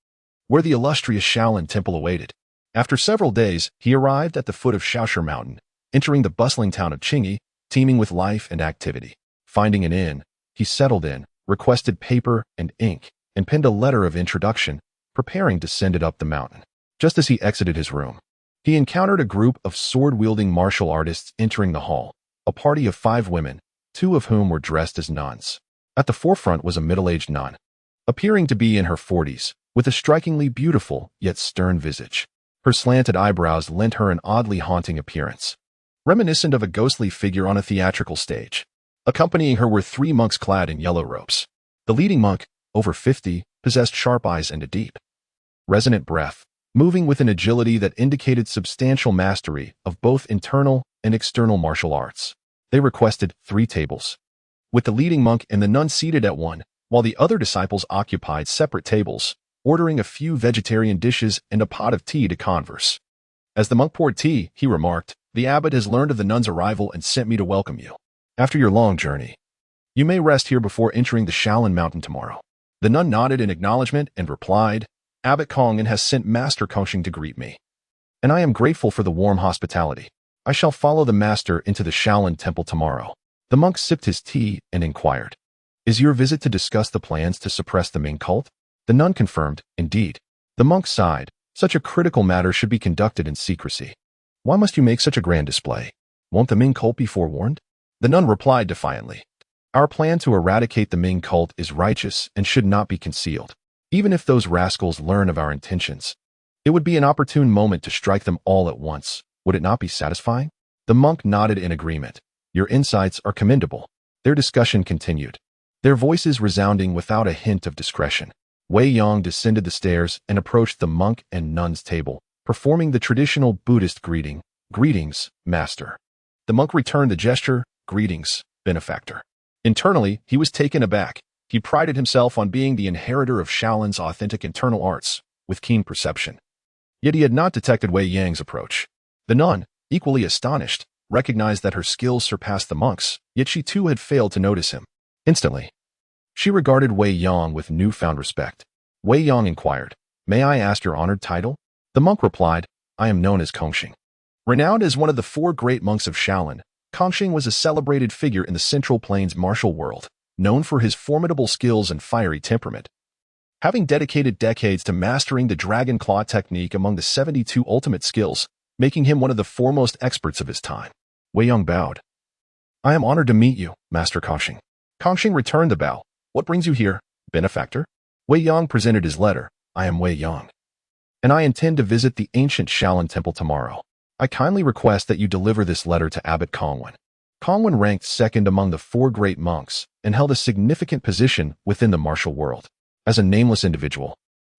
where the illustrious Shaolin temple awaited. After several days, he arrived at the foot of Shaosher Mountain, entering the bustling town of Qingyi, teeming with life and activity. Finding an inn, he settled in, requested paper and ink, and penned a letter of introduction, preparing to send it up the mountain. Just as he exited his room, he encountered a group of sword-wielding martial artists entering the hall, a party of 5 women, 2 of whom were dressed as nuns. At the forefront was a middle-aged nun, appearing to be in her 40s, with a strikingly beautiful yet stern visage. Her slanted eyebrows lent her an oddly haunting appearance, reminiscent of a ghostly figure on a theatrical stage. Accompanying her were 3 monks clad in yellow robes. The leading monk, over 50, possessed sharp eyes and a deep, resonant breath, moving with an agility that indicated substantial mastery of both internal and external martial arts. They requested 3 tables, with the leading monk and the nun seated at one, while the other disciples occupied separate tables, ordering a few vegetarian dishes and a pot of tea to converse. As the monk poured tea, he remarked, The abbot has learned of the nun's arrival and sent me to welcome you. After your long journey, you may rest here before entering the Shaolin Mountain tomorrow." The nun nodded in acknowledgement and replied, "Abbot Kongin has sent Master Kongxing to greet me, and I am grateful for the warm hospitality. I shall follow the master into the Shaolin temple tomorrow." The monk sipped his tea and inquired, "Is your visit to discuss the plans to suppress the Ming cult?" The nun confirmed, "Indeed." The monk sighed, "Such a critical matter should be conducted in secrecy. Why must you make such a grand display? Won't the Ming cult be forewarned?" The nun replied defiantly, "Our plan to eradicate the Ming cult is righteous and should not be concealed. Even if those rascals learn of our intentions, it would be an opportune moment to strike them all at once. Would it not be satisfying?" The monk nodded in agreement. "Your insights are commendable." Their discussion continued, their voices resounding without a hint of discretion. Wei Yong descended the stairs and approached the monk and nun's table, performing the traditional Buddhist greeting, "Greetings, master." The monk returned the gesture, "Greetings, benefactor." Internally, he was taken aback. He prided himself on being the inheritor of Shaolin's authentic internal arts, with keen perception. Yet he had not detected Wei Yang's approach. The nun, equally astonished, recognized that her skills surpassed the monk's, yet she too had failed to notice him. Instantly, she regarded Wei Yong with newfound respect. Wei Yong inquired, "May I ask your honored title?" The monk replied, "I am known as Kongxing." Renowned as one of the 4 great monks of Shaolin, Kongxing was a celebrated figure in the Central Plains martial world, known for his formidable skills and fiery temperament. Having dedicated decades to mastering the Dragon Claw technique among the 72 ultimate skills, making him one of the foremost experts of his time. Wei Yong bowed. "I am honored to meet you, Master Kongxing." Kongxing returned the bow. "What brings you here, benefactor?" Wei Yong presented his letter. "I am Wei Yong, and I intend to visit the ancient Shaolin temple tomorrow. I kindly request that you deliver this letter to Abbot Kongwen." Kongwen ranked second among the 4 great monks and held a significant position within the martial world. As a nameless individual,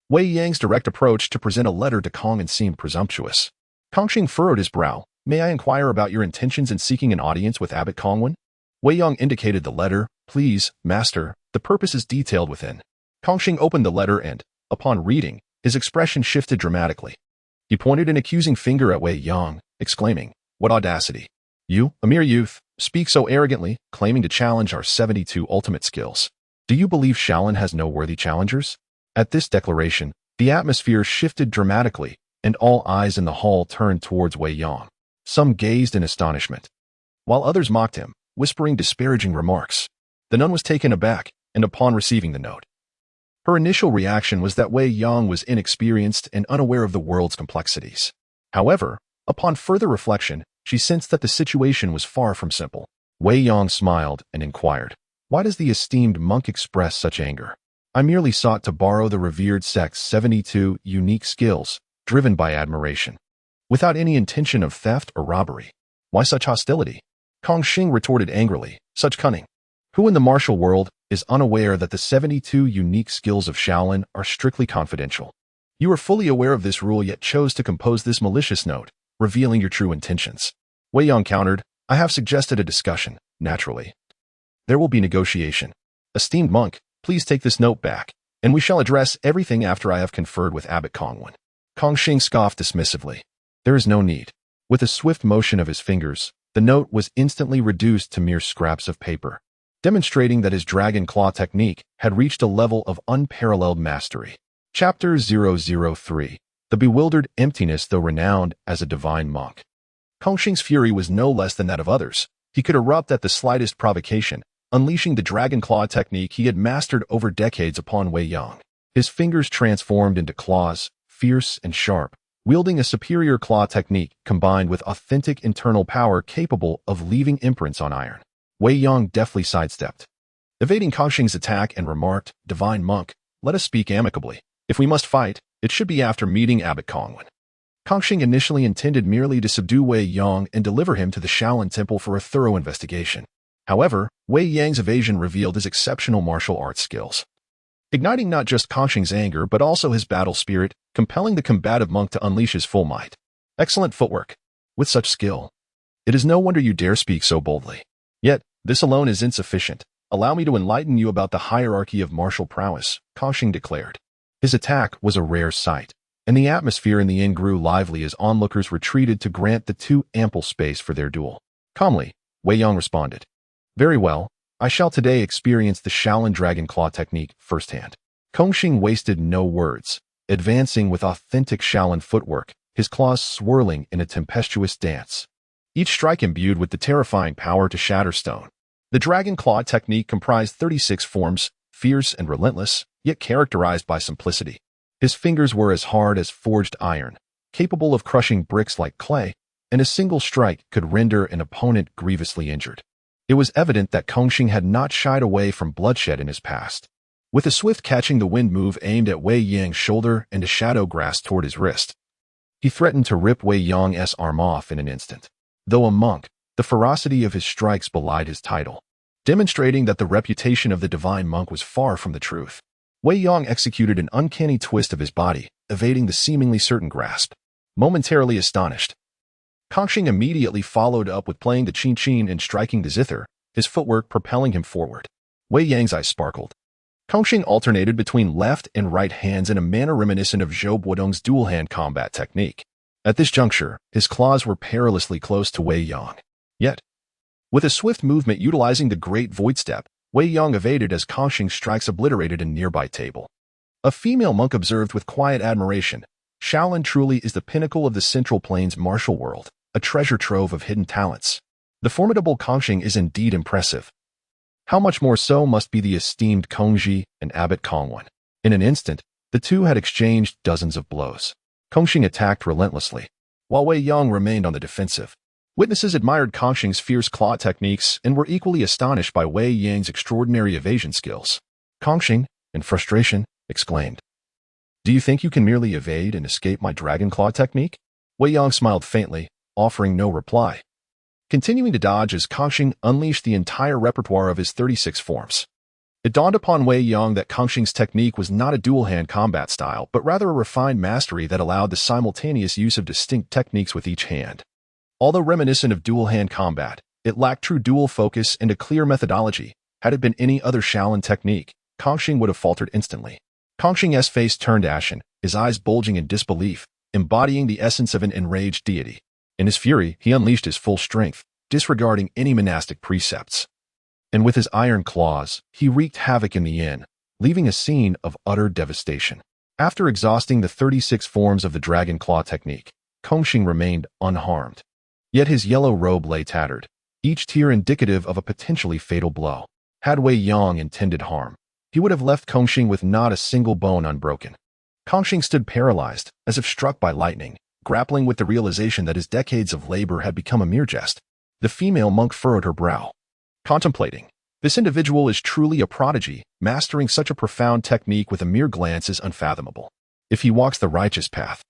Wei Yang's direct approach to present a letter to Kongwen seemed presumptuous. Kongxing furrowed his brow. "May I inquire about your intentions in seeking an audience with Abbot Kongwen?" Wei Yong indicated the letter. "Please, master, the purpose is detailed within." Kongxing opened the letter and, upon reading, his expression shifted dramatically. He pointed an accusing finger at Wei Yong, exclaiming, "What audacity! You, a mere youth, speak so arrogantly, claiming to challenge our 72 ultimate skills. Do you believe Shaolin has no worthy challengers?" At this declaration, the atmosphere shifted dramatically, and all eyes in the hall turned towards Wei Yong. Some gazed in astonishment, while others mocked him, whispering disparaging remarks. The nun was taken aback, and upon receiving the note, her initial reaction was that Wei Yong was inexperienced and unaware of the world's complexities. However, upon further reflection, she sensed that the situation was far from simple. Wei Yong smiled and inquired, "Why does the esteemed monk express such anger?" "I merely sought to borrow the revered sect's 72 unique skills, driven by admiration, without any intention of theft or robbery." "Why such hostility?" Kongxing retorted angrily, "Such cunning. Who in the martial world is unaware that the 72 unique skills of Shaolin are strictly confidential? You are fully aware of this rule yet chose to compose this malicious note, revealing your true intentions." Wei Yong countered, "I have suggested a discussion, naturally. There will be negotiation. Esteemed monk, please take this note back, and we shall address everything after I have conferred with Abbot Kongwen." Kongxing scoffed dismissively. "There is no need." With a swift motion of his fingers, the note was instantly reduced to mere scraps of paper, demonstrating that his Dragon Claw technique had reached a level of unparalleled mastery. Chapter 003. The Bewildered Emptiness. Though renowned as a divine monk, Kongxing's fury was no less than that of others. He could erupt at the slightest provocation, unleashing the Dragon Claw technique he had mastered over decades upon Wei Yong. His fingers transformed into claws, fierce and sharp, wielding a superior claw technique combined with authentic internal power capable of leaving imprints on iron. Wei Yong deftly sidestepped, evading Kongxing's attack, and remarked, "Divine monk, let us speak amicably. If we must fight, it should be after meeting Abbot Kongwen." Kongxing initially intended merely to subdue Wei Yong and deliver him to the Shaolin Temple for a thorough investigation. However, Wei Yang's evasion revealed his exceptional martial arts skills, igniting not just Kongxing's anger but also his battle spirit, compelling the combative monk to unleash his full might. "Excellent footwork. With such skill, it is no wonder you dare speak so boldly. Yet, this alone is insufficient. Allow me to enlighten you about the hierarchy of martial prowess," Kongxing declared. His attack was a rare sight, and the atmosphere in the inn grew lively as onlookers retreated to grant the two ample space for their duel. Calmly, Wei Yong responded, "Very well, I shall today experience the Shaolin Dragon Claw technique firsthand." Kongxing wasted no words, advancing with authentic Shaolin footwork, his claws swirling in a tempestuous dance. Each strike imbued with the terrifying power to shatter stone. The Dragon Claw technique comprised 36 forms, fierce and relentless, yet characterized by simplicity. His fingers were as hard as forged iron, capable of crushing bricks like clay, and a single strike could render an opponent grievously injured. It was evident that Kongxing had not shied away from bloodshed in his past. With a swift catching the wind move aimed at Wei Yang's shoulder and a shadow grasp toward his wrist, he threatened to rip Wei Yang's arm off in an instant. Though a monk, the ferocity of his strikes belied his title, demonstrating that the reputation of the divine monk was far from the truth. Wei Yang executed an uncanny twist of his body, evading the seemingly certain grasp. Momentarily astonished, Kongxing immediately followed up with playing the chin-chin and striking the zither, his footwork propelling him forward. Wei Yang's eyes sparkled. Kongxing alternated between left and right hands in a manner reminiscent of Zhou Buodong's dual-hand combat technique. At this juncture, his claws were perilously close to Wei Yang. Yet, with a swift movement utilizing the Great Void Step, Wei Yang evaded as Kongxing's strikes obliterated a nearby table. A female monk observed with quiet admiration, "Shaolin truly is the pinnacle of the Central Plains martial world, a treasure trove of hidden talents. The formidable Kongxing is indeed impressive. How much more so must be the esteemed Kongji and Abbot Kongwen." In an instant, the two had exchanged dozens of blows. Kongxing attacked relentlessly, while Wei Yang remained on the defensive. Witnesses admired Kongxing's fierce claw techniques and were equally astonished by Wei Yang's extraordinary evasion skills. Kongxing, in frustration, exclaimed, "Do you think you can merely evade and escape my dragon claw technique?" Wei Yang smiled faintly, offering no reply. Continuing to dodge as Kongxing unleashed the entire repertoire of his 36 forms. It dawned upon Wei Yang that Kongxing's technique was not a dual-hand combat style, but rather a refined mastery that allowed the simultaneous use of distinct techniques with each hand. Although reminiscent of dual-hand combat, it lacked true dual focus and a clear methodology. Had it been any other Shaolin technique, Kongxing would have faltered instantly. Kongxing's face turned ashen, his eyes bulging in disbelief, embodying the essence of an enraged deity. In his fury, he unleashed his full strength, disregarding any monastic precepts. And with his iron claws, he wreaked havoc in the inn, leaving a scene of utter devastation. After exhausting the 36 forms of the Dragon Claw technique, Kongxing remained unharmed. Yet his yellow robe lay tattered, each tear indicative of a potentially fatal blow. Had Wei Yang intended harm, he would have left Kongxing with not a single bone unbroken. Kongxing stood paralyzed, as if struck by lightning, grappling with the realization that his decades of labor had become a mere jest. The female monk furrowed her brow, contemplating. This individual is truly a prodigy, mastering such a profound technique with a mere glance is unfathomable. If he walks the righteous path,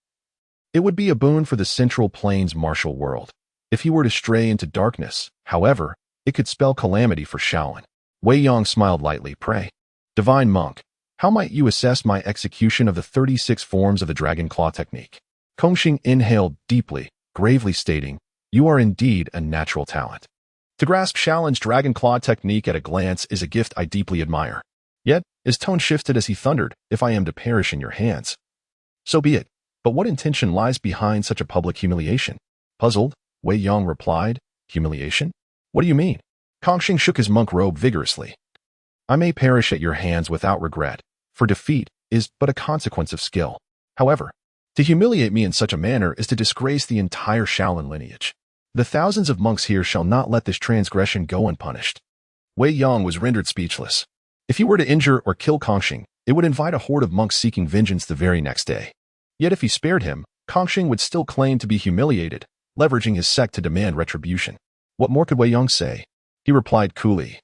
it would be a boon for the Central Plains martial world. If he were to stray into darkness, however, it could spell calamity for Shaolin. Wei Yang smiled lightly. "Pray, divine monk, how might you assess my execution of the 36 forms of the Dragon Claw technique?" Kongxing inhaled deeply, gravely stating, "You are indeed a natural talent. To grasp Shaolin's Dragon Claw technique at a glance is a gift I deeply admire." Yet, his tone shifted as he thundered, "If I am to perish in your hands, so be it. But what intention lies behind such a public humiliation?" Puzzled, Wei Yang replied, "Humiliation? What do you mean?" Kongxing shook his monk robe vigorously. "I may perish at your hands without regret, for defeat is but a consequence of skill. However, to humiliate me in such a manner is to disgrace the entire Shaolin lineage. The thousands of monks here shall not let this transgression go unpunished." Wei Yang was rendered speechless. If he were to injure or kill Kongxing, it would invite a horde of monks seeking vengeance the very next day. Yet if he spared him, Kongxing would still claim to be humiliated, leveraging his sect to demand retribution. What more could Wei Yang say? He replied coolly,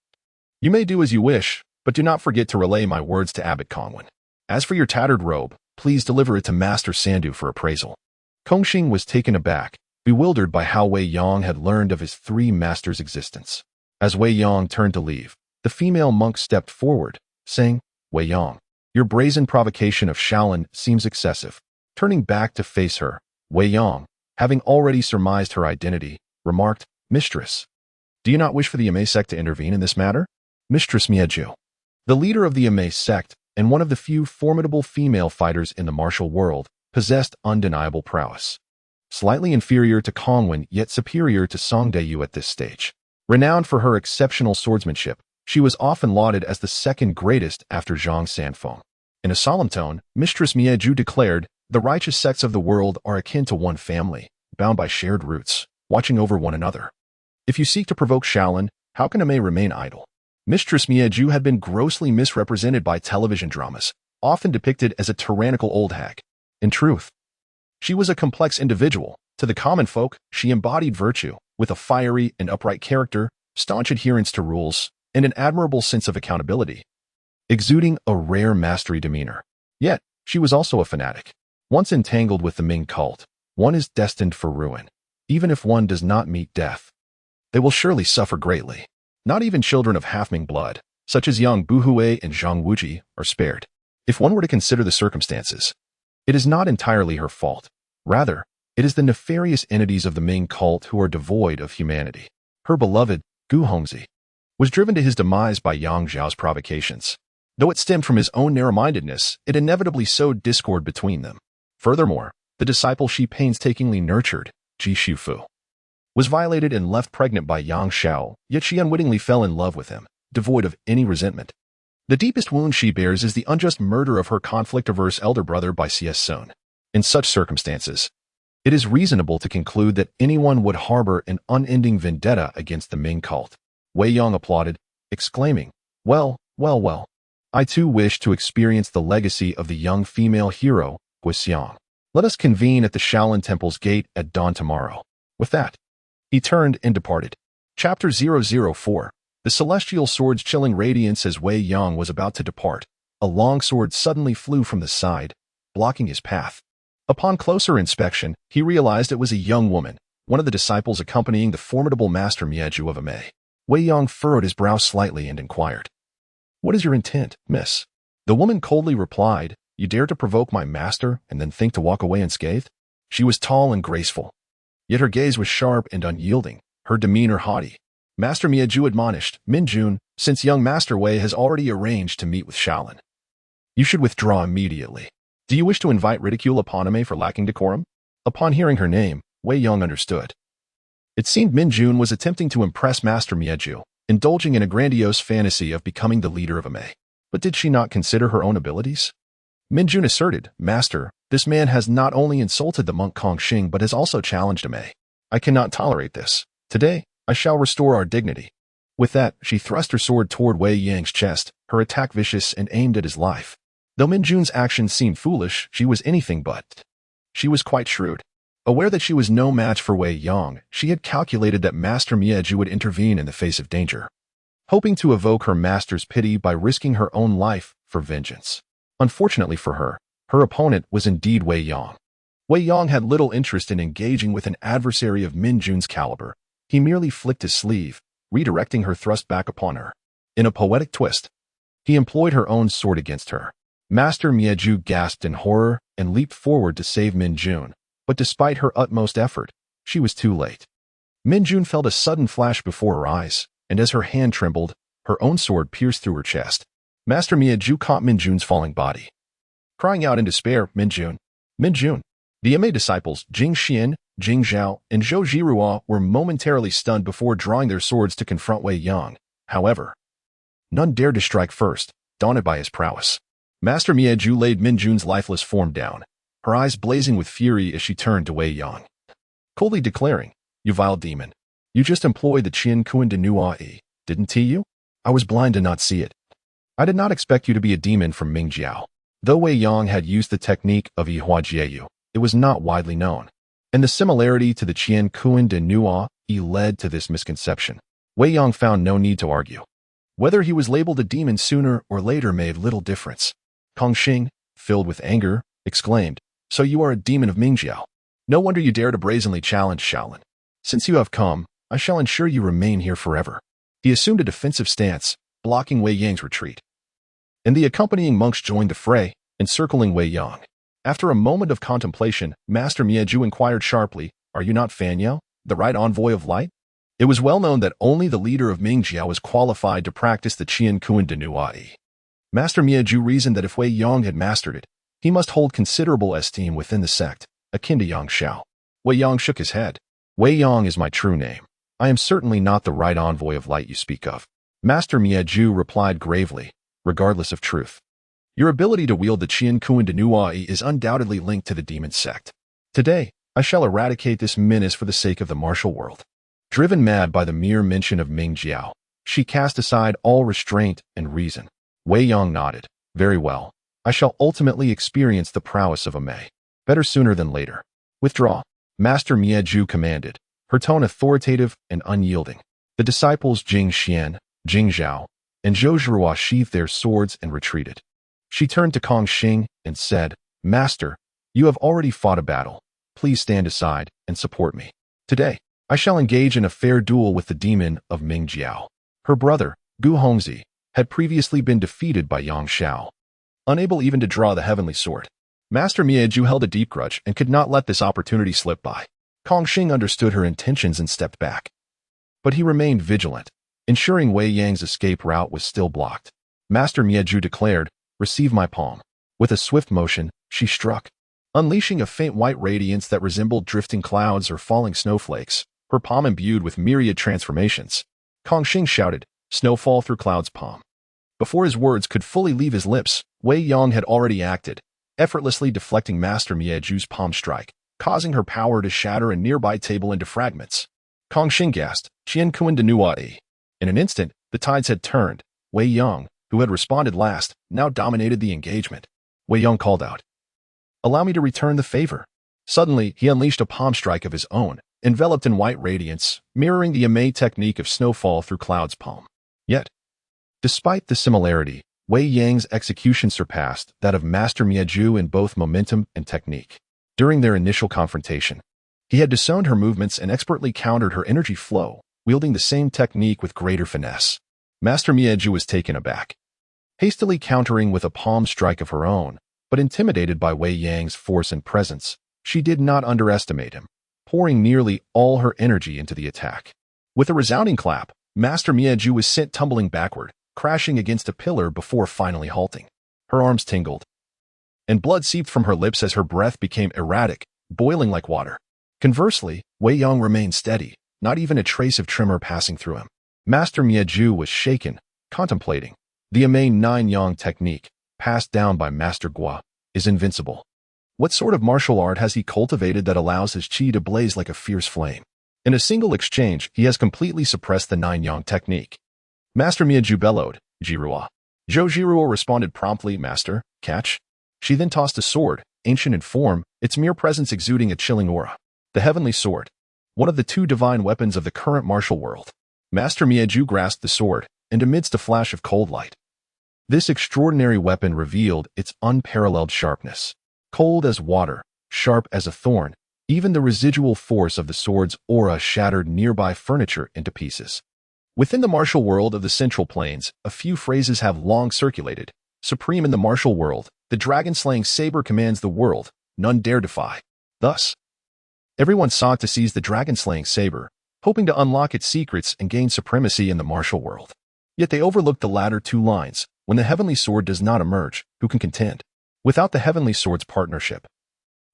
"You may do as you wish, but do not forget to relay my words to Abbot Kongwen. As for your tattered robe, please deliver it to Master Sandu for appraisal." Kongxing was taken aback, bewildered by how Wei Yang had learned of his three masters' existence. As Wei Yang turned to leave, the female monk stepped forward, saying, "Wei Yang, your brazen provocation of Shaolin seems excessive." Turning back to face her, Wei Yang, having already surmised her identity, remarked, "Mistress, do you not wish for the Ame sect to intervene in this matter?" Mistress Mieju, the leader of the Ame sect and one of the few formidable female fighters in the martial world, possessed undeniable prowess. Slightly inferior to Kongwen, yet superior to Song Dayu at this stage. Renowned for her exceptional swordsmanship, she was often lauded as the second greatest after Zhang Sanfeng. In a solemn tone, Mistress Mieju declared, "The righteous sects of the world are akin to one family, bound by shared roots, watching over one another. If you seek to provoke Shaolin, how can a Mei remain idle?" Mistress Mieju had been grossly misrepresented by television dramas, often depicted as a tyrannical old hag. In truth, she was a complex individual. To the common folk, she embodied virtue, with a fiery and upright character, staunch adherence to rules, and an admirable sense of accountability, exuding a rare mastery demeanor. Yet, she was also a fanatic. Once entangled with the Ming cult, one is destined for ruin. Even if one does not meet death, they will surely suffer greatly. Not even children of half-Ming blood, such as young Buhui and Zhang Wuji, are spared. If one were to consider the circumstances, it is not entirely her fault. Rather, it is the nefarious entities of the Ming cult who are devoid of humanity. Her beloved, Gu Hongzi, was driven to his demise by Yang Zhao's provocations. Though it stemmed from his own narrow-mindedness, it inevitably sowed discord between them. Furthermore, the disciple she painstakingly nurtured, Ji Shufu, was violated and left pregnant by Yang Xiao, yet she unwittingly fell in love with him, devoid of any resentment. The deepest wound she bears is the unjust murder of her conflict-averse elder brother by C.S. Sun. In such circumstances, it is reasonable to conclude that anyone would harbor an unending vendetta against the Ming cult. Wei Yong applauded, exclaiming, "Well, well, well. I too wish to experience the legacy of the young female hero, Guixiang. Let us convene at the Shaolin Temple's gate at dawn tomorrow." With that, he turned and departed. Chapter 004. The celestial sword's chilling radiance. As Wei Yong was about to depart, a long sword suddenly flew from the side, blocking his path. Upon closer inspection, he realized it was a young woman, one of the disciples accompanying the formidable Master Mieju of Amei. Wei Yong furrowed his brow slightly and inquired, "What is your intent, miss?" The woman coldly replied, "You dare to provoke my master and then think to walk away unscathed?" She was tall and graceful, yet her gaze was sharp and unyielding, her demeanor haughty. Master Mieju admonished, "Minjun, since young Master Wei has already arranged to meet with Shaolin, you should withdraw immediately. Do you wish to invite ridicule upon Amei for lacking decorum?" Upon hearing her name, Wei Yong understood. It seemed Minjun was attempting to impress Master Mieju, indulging in a grandiose fantasy of becoming the leader of Amei. But did she not consider her own abilities? Minjun asserted, "Master, this man has not only insulted the monk Kongxing but has also challenged Amei. I cannot tolerate this. Today, I shall restore our dignity." With that, she thrust her sword toward Wei Yang's chest, her attack vicious and aimed at his life. Though Minjun's actions seemed foolish, she was anything but. She was quite shrewd. Aware that she was no match for Wei Yong, she had calculated that Master Mieju would intervene in the face of danger, hoping to evoke her master's pity by risking her own life for vengeance. Unfortunately for her, her opponent was indeed Wei Yong. Wei Yong had little interest in engaging with an adversary of Minjun's caliber. He merely flicked his sleeve, redirecting her thrust back upon her. In a poetic twist, he employed her own sword against her. Master Mieju gasped in horror and leaped forward to save Minjun, but despite her utmost effort, she was too late. Minjun felt a sudden flash before her eyes, and as her hand trembled, her own sword pierced through her chest. Master Mieju caught Minjun's falling body. Crying out in despair, "Minjun! Minjun!" The Amei disciples, Jing Xian, Jing Zhao, and Zhou Jirua were momentarily stunned before drawing their swords to confront Wei Yong. However, none dared to strike first, daunted by his prowess. Master Mieju laid Minjun's lifeless form down, her eyes blazing with fury as she turned to Wei Yong, coldly declaring, "You vile demon. You just employed the Qian Kuan de Nuai, didn't you? I was blind to not see it. I did not expect you to be a demon from Mingjiao." Though Wei Yong had used the technique of Yihua Jieyu, it was not widely known, and the similarity to the Qian Kuan de Nuai led to this misconception. Wei Yong found no need to argue. Whether he was labeled a demon sooner or later made little difference. Kongxing, filled with anger, exclaimed, "So you are a demon of Mingjiao. No wonder you dare to brazenly challenge Shaolin. Since you have come, I shall ensure you remain here forever." He assumed a defensive stance, blocking Wei Yang's retreat. And the accompanying monks joined the fray, encircling Wei Yong. After a moment of contemplation, Master Mieju inquired sharply, "Are you not Fan Yao, the right envoy of light?" It was well known that only the leader of Mingjiao was qualified to practice the Qian Kuan de Nuai. Master Mieju reasoned that if Wei Yong had mastered it, He must hold considerable esteem within the sect, akin to Yang Xiao. Wei Yang shook his head. Wei Yang is my true name. I am certainly not the right envoy of light you speak of. Master Mingyu replied gravely, regardless of truth. Your ability to wield the Qian Kuan de Nuai is undoubtedly linked to the demon sect. Today, I shall eradicate this menace for the sake of the martial world. Driven mad by the mere mention of Mingyu, she cast aside all restraint and reason. Wei Yang nodded. Very well. I shall ultimately experience the prowess of a Mei. Better sooner than later. Withdraw. Master Mingyu commanded, her tone authoritative and unyielding. The disciples Jing Xian, Jing Zhao, and Zhou Zhirua sheathed their swords and retreated. She turned to Kong Xing and said, Master, you have already fought a battle. Please stand aside and support me. Today, I shall engage in a fair duel with the demon of Mingyu. Her brother, Gu Hongzi, had previously been defeated by Yang Xiao. Unable even to draw the heavenly sword, Master Mingyu held a deep grudge and could not let this opportunity slip by. Kong Xing understood her intentions and stepped back. But he remained vigilant, ensuring Wei Yang's escape route was still blocked. Master Mingyu declared, Receive my palm. With a swift motion, she struck. Unleashing a faint white radiance that resembled drifting clouds or falling snowflakes, her palm imbued with myriad transformations. Kong Xing shouted, Snowfall through cloud's palm. Before his words could fully leave his lips, Wei Yang had already acted, effortlessly deflecting Master Minyu's palm strike, causing her power to shatter a nearby table into fragments. Kong Xing gasped, Qian Kuan de Nuai. In an instant, the tides had turned. Wei Yang, who had responded last, now dominated the engagement. Wei Yang called out, Allow me to return the favor. Suddenly, he unleashed a palm strike of his own, enveloped in white radiance, mirroring the Yamei technique of snowfall through cloud's palm. Yet, despite the similarity, Wei Yang's execution surpassed that of Master Mingyu in both momentum and technique. During their initial confrontation, he had disowned her movements and expertly countered her energy flow, wielding the same technique with greater finesse. Master Mingyu was taken aback, hastily countering with a palm strike of her own, but intimidated by Wei Yang's force and presence, she did not underestimate him, pouring nearly all her energy into the attack. With a resounding clap, Master Mingyu was sent tumbling backward, crashing against a pillar before finally halting. Her arms tingled, and blood seeped from her lips as her breath became erratic, boiling like water. Conversely, Wei Yang remained steady, not even a trace of tremor passing through him. Master Mingyu was shaken, contemplating. The Yamei Nine Yang technique, passed down by Master Gua, is invincible. What sort of martial art has he cultivated that allows his qi to blaze like a fierce flame? In a single exchange, he has completely suppressed the Nine Yang technique. Master Mingyu bellowed, Jirua. Zhou Zhirua responded promptly, Master, catch. She then tossed a sword, ancient in form, its mere presence exuding a chilling aura. The heavenly sword, one of the two divine weapons of the current martial world. Master Mingyu grasped the sword, and amidst a flash of cold light, this extraordinary weapon revealed its unparalleled sharpness. Cold as water, sharp as a thorn, even the residual force of the sword's aura shattered nearby furniture into pieces. Within the martial world of the Central Plains, a few phrases have long circulated. Supreme in the martial world, the dragon-slaying Saber commands the world, none dare defy. Thus, everyone sought to seize the dragon-slaying Saber, hoping to unlock its secrets and gain supremacy in the martial world. Yet they overlooked the latter two lines. When the heavenly sword does not emerge, who can contend? Without the heavenly sword's partnership,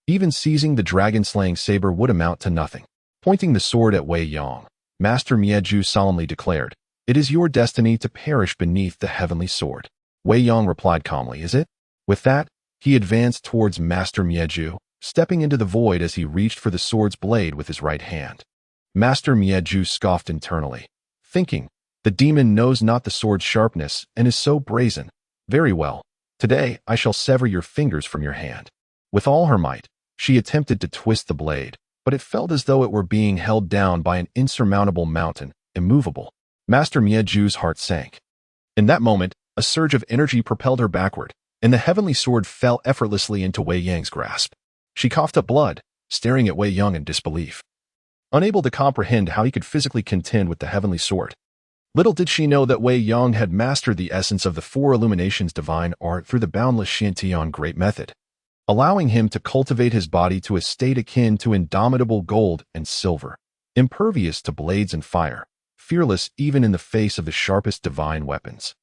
even seizing the dragon-slaying Saber would amount to nothing. Pointing the sword at Wei Yang, Master Mingyu solemnly declared, It is your destiny to perish beneath the heavenly sword. Wei Yang replied calmly, Is it? With that, he advanced towards Master Mingyu, stepping into the void as he reached for the sword's blade with his right hand. Master Mingyu scoffed internally, thinking, The demon knows not the sword's sharpness and is so brazen. Very well. Today, I shall sever your fingers from your hand. With all her might, she attempted to twist the blade, but it felt as though it were being held down by an insurmountable mountain, immovable. Master Minyu's heart sank. In that moment, a surge of energy propelled her backward, and the heavenly sword fell effortlessly into Wei Yang's grasp. She coughed up blood, staring at Wei Yang in disbelief, unable to comprehend how he could physically contend with the heavenly sword. Little did she know that Wei Yang had mastered the essence of the Four Illuminations divine art through the boundless Xiantian Great Method, allowing him to cultivate his body to a state akin to indomitable gold and silver, impervious to blades and fire, fearless even in the face of the sharpest divine weapons,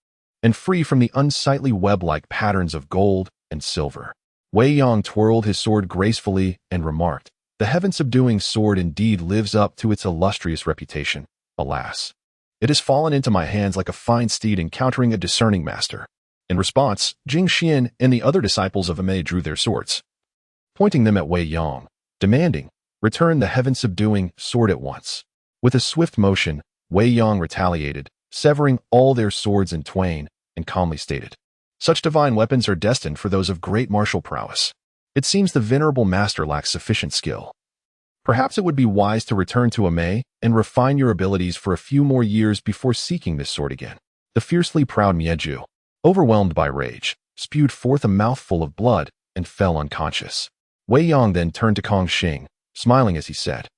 and free from the unsightly web-like patterns of gold and silver. Wei Yang twirled his sword gracefully and remarked, "The heaven-subduing sword indeed lives up to its illustrious reputation. Alas, it has fallen into my hands like a fine steed encountering a discerning master." In response, Jing Xian and the other disciples of Ame drew their swords, pointing them at Wei Yang, demanding, "Return the heaven-subduing sword at once." With a swift motion, Wei Yang retaliated, severing all their swords in twain, and calmly stated, "Such divine weapons are destined for those of great martial prowess. It seems the venerable master lacks sufficient skill. Perhaps it would be wise to return to Ame and refine your abilities for a few more years before seeking this sword again." The fiercely proud Mingyu, overwhelmed by rage, spewed forth a mouthful of blood and fell unconscious. Wei Yang then turned to Kong Xing, smiling as he said,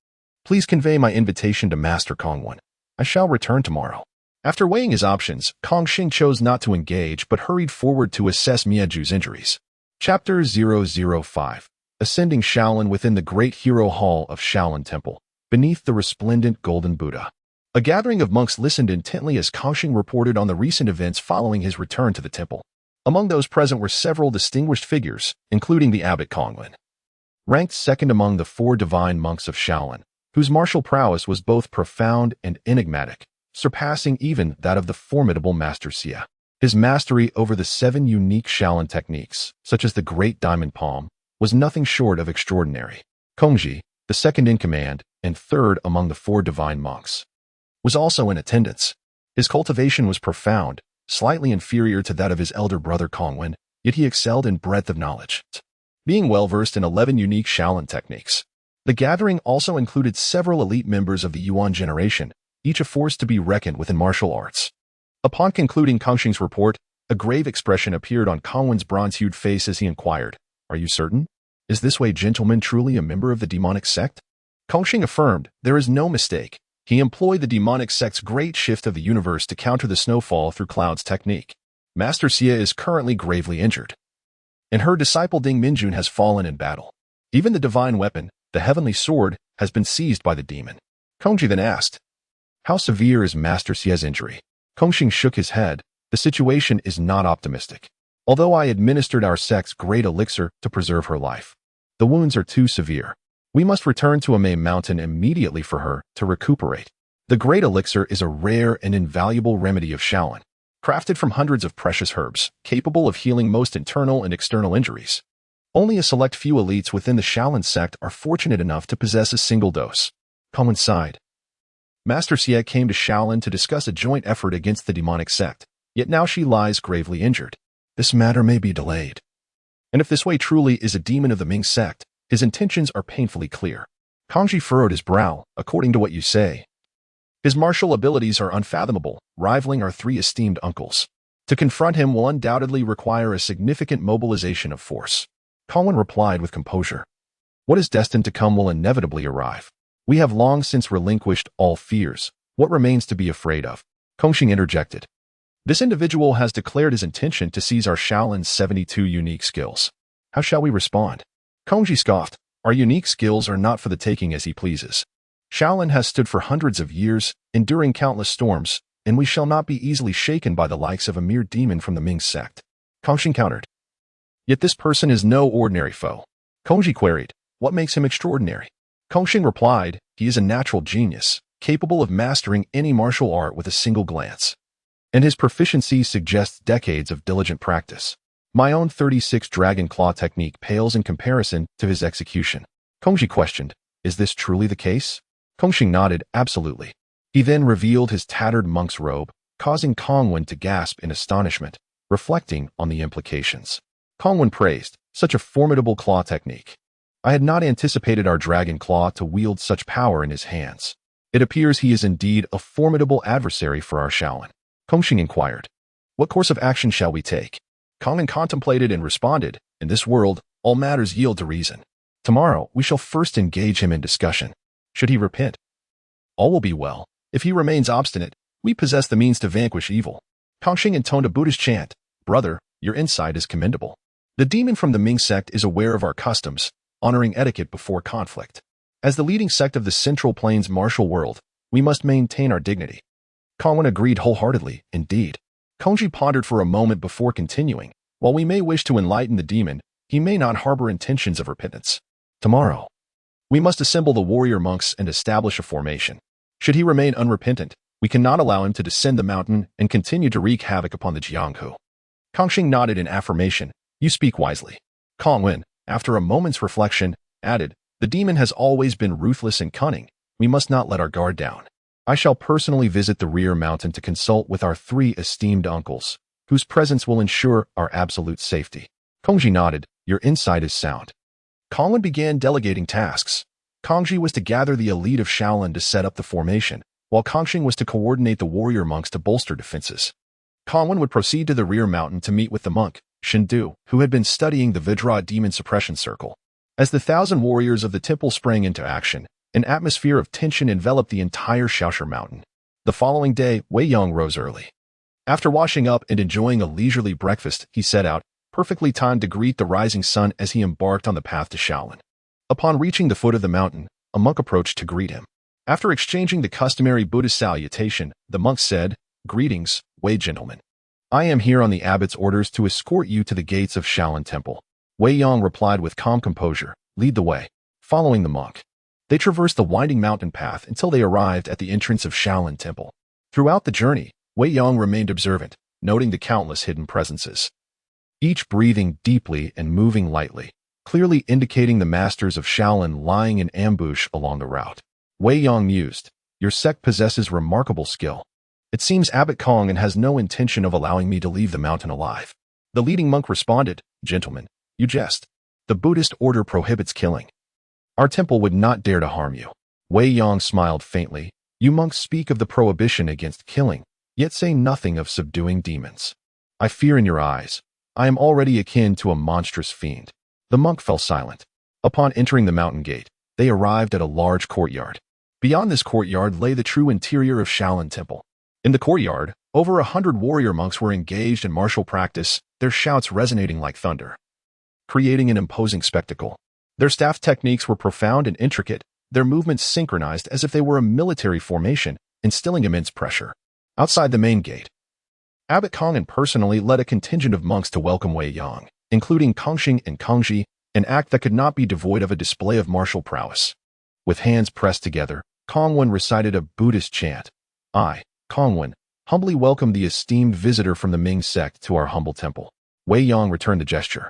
"Please convey my invitation to Master Kongwen. I shall return tomorrow." After weighing his options, Kong Xing chose not to engage but hurried forward to assess Miyaju's injuries. Chapter 005. Ascending Shaolin. Within the great hero hall of Shaolin Temple, beneath the resplendent golden Buddha, a gathering of monks listened intently as Kong Xing reported on the recent events following his return to the temple. Among those present were several distinguished figures, including the abbot Kongwen, ranked second among the 4 divine monks of Shaolin, whose martial prowess was both profound and enigmatic, surpassing even that of the formidable Master Xie. His mastery over the 7 unique Shaolin techniques, such as the Great Diamond Palm, was nothing short of extraordinary. Kongji, the second in command and third among the 4 divine monks, was also in attendance. His cultivation was profound, slightly inferior to that of his elder brother Kongwen, yet he excelled in breadth of knowledge, being well-versed in 11 unique Shaolin techniques. The gathering also included several elite members of the Yuan generation, each a force to be reckoned with in martial arts. Upon concluding Kong Xing's report, a grave expression appeared on Kongwen's bronze-hued face as he inquired, "Are you certain? Is this Wei gentleman truly a member of the demonic sect?" Kong Xing affirmed, "There is no mistake. He employed the demonic sect's great shift of the universe to counter the snowfall through clouds technique. Master Xie is currently gravely injured, and her disciple Ding Minjun has fallen in battle. Even the divine weapon, the heavenly sword, has been seized by the demon." Kongji then asked, "How severe is Master Xie's injury?" Kong Xing shook his head. "The situation is not optimistic. Although I administered our sect's great elixir to preserve her life, the wounds are too severe. We must return to Ame Mountain immediately for her to recuperate. The great elixir is a rare and invaluable remedy of Shaolin, crafted from hundreds of precious herbs, capable of healing most internal and external injuries. Only a select few elites within the Shaolin sect are fortunate enough to possess a single dose." Kongwen sighed. Master Xie came to Shaolin to discuss a joint effort against the demonic sect, yet now she lies gravely injured. This matter may be delayed. And if this Wei truly is a demon of the Ming sect, his intentions are painfully clear. Kongji furrowed his brow. "According to what you say, his martial abilities are unfathomable, rivaling our 3 esteemed uncles. To confront him will undoubtedly require a significant mobilization of force." Kongwen replied with composure, "What is destined to come will inevitably arrive. We have long since relinquished all fears. What remains to be afraid of?" Kong Xing interjected, "This individual has declared his intention to seize our Shaolin's 72 unique skills. How shall we respond?" Kongji scoffed, "Our unique skills are not for the taking as he pleases. Shaolin has stood for hundreds of years, enduring countless storms, and we shall not be easily shaken by the likes of a mere demon from the Ming sect." Kong Xing countered, "Yet this person is no ordinary foe." Kongji queried, "What makes him extraordinary?" Kong Xing replied, "He is a natural genius, capable of mastering any martial art with a single glance. And his proficiency suggests decades of diligent practice. My own 36 Dragon Claw technique pales in comparison to his execution." Kongji questioned, "Is this truly the case?" Kong Xing nodded, "Absolutely." He then revealed his tattered monk's robe, causing Kongwen to gasp in astonishment, reflecting on the implications. Kongwen praised, "Such a formidable claw technique. I had not anticipated our Dragon Claw to wield such power in his hands. It appears he is indeed a formidable adversary for our Shaolin." Kong Xing inquired, "What course of action shall we take?" Kongwen contemplated and responded, "In this world, all matters yield to reason. Tomorrow, we shall first engage him in discussion. Should he repent, all will be well. If he remains obstinate, we possess the means to vanquish evil." Kong Xing intoned a Buddhist chant, "Brother, your insight is commendable. The demon from the Ming sect is aware of our customs, honoring etiquette before conflict. As the leading sect of the Central Plains martial world, we must maintain our dignity." Kongwen agreed wholeheartedly, indeed. Kongji pondered for a moment before continuing, "While we may wish to enlighten the demon, he may not harbor intentions of repentance. Tomorrow, we must assemble the warrior monks and establish a formation. Should he remain unrepentant, we cannot allow him to descend the mountain and continue to wreak havoc upon the Jianghu. Kangxing nodded in affirmation. You speak wisely. Kong Wen, after a moment's reflection, added, the demon has always been ruthless and cunning. We must not let our guard down. I shall personally visit the rear mountain to consult with our 3 esteemed uncles, whose presence will ensure our absolute safety. Kongji nodded. Your insight is sound. Kong Wen began delegating tasks. Kongji was to gather the elite of Shaolin to set up the formation, while Kangxing was to coordinate the warrior monks to bolster defenses. Kong Wen would proceed to the rear mountain to meet with the monk, Shindu, who had been studying the Vajra demon suppression circle. As the 1,000 warriors of the temple sprang into action, an atmosphere of tension enveloped the entire Shaosher mountain. The following day, Wei Yong rose early. After washing up and enjoying a leisurely breakfast, he set out, perfectly timed to greet the rising sun as he embarked on the path to Shaolin. Upon reaching the foot of the mountain, a monk approached to greet him. After exchanging the customary Buddhist salutation, the monk said, Greetings, Wei gentlemen. I am here on the abbot's orders to escort you to the gates of Shaolin Temple. Wei Yong replied with calm composure, Lead the way. Following the monk, they traversed the winding mountain path until they arrived at the entrance of Shaolin Temple. Throughout the journey, Wei Yong remained observant, noting the countless hidden presences, each breathing deeply and moving lightly, clearly indicating the masters of Shaolin lying in ambush along the route. Wei Yong mused, Your sect possesses remarkable skill. It seems Abbot Kong has no intention of allowing me to leave the mountain alive. The leading monk responded, Gentlemen, you jest. The Buddhist order prohibits killing. Our temple would not dare to harm you. Wei Yong smiled faintly. You monks speak of the prohibition against killing, yet say nothing of subduing demons. I fear in your eyes. I am already akin to a monstrous fiend. The monk fell silent. Upon entering the mountain gate, they arrived at a large courtyard. Beyond this courtyard lay the true interior of Shaolin Temple. In the courtyard, over 100 warrior monks were engaged in martial practice, their shouts resonating like thunder, creating an imposing spectacle. Their staff techniques were profound and intricate, their movements synchronized as if they were a military formation, instilling immense pressure. Outside the main gate, Abbot Kong personally led a contingent of monks to welcome Wei Yong, including Kangxing and Kangji, an act that could not be devoid of a display of martial prowess. With hands pressed together, Kong Wen recited a Buddhist chant. I, Kong Wen, humbly welcome the esteemed visitor from the Ming sect to our humble temple. Wei Yong returned the gesture.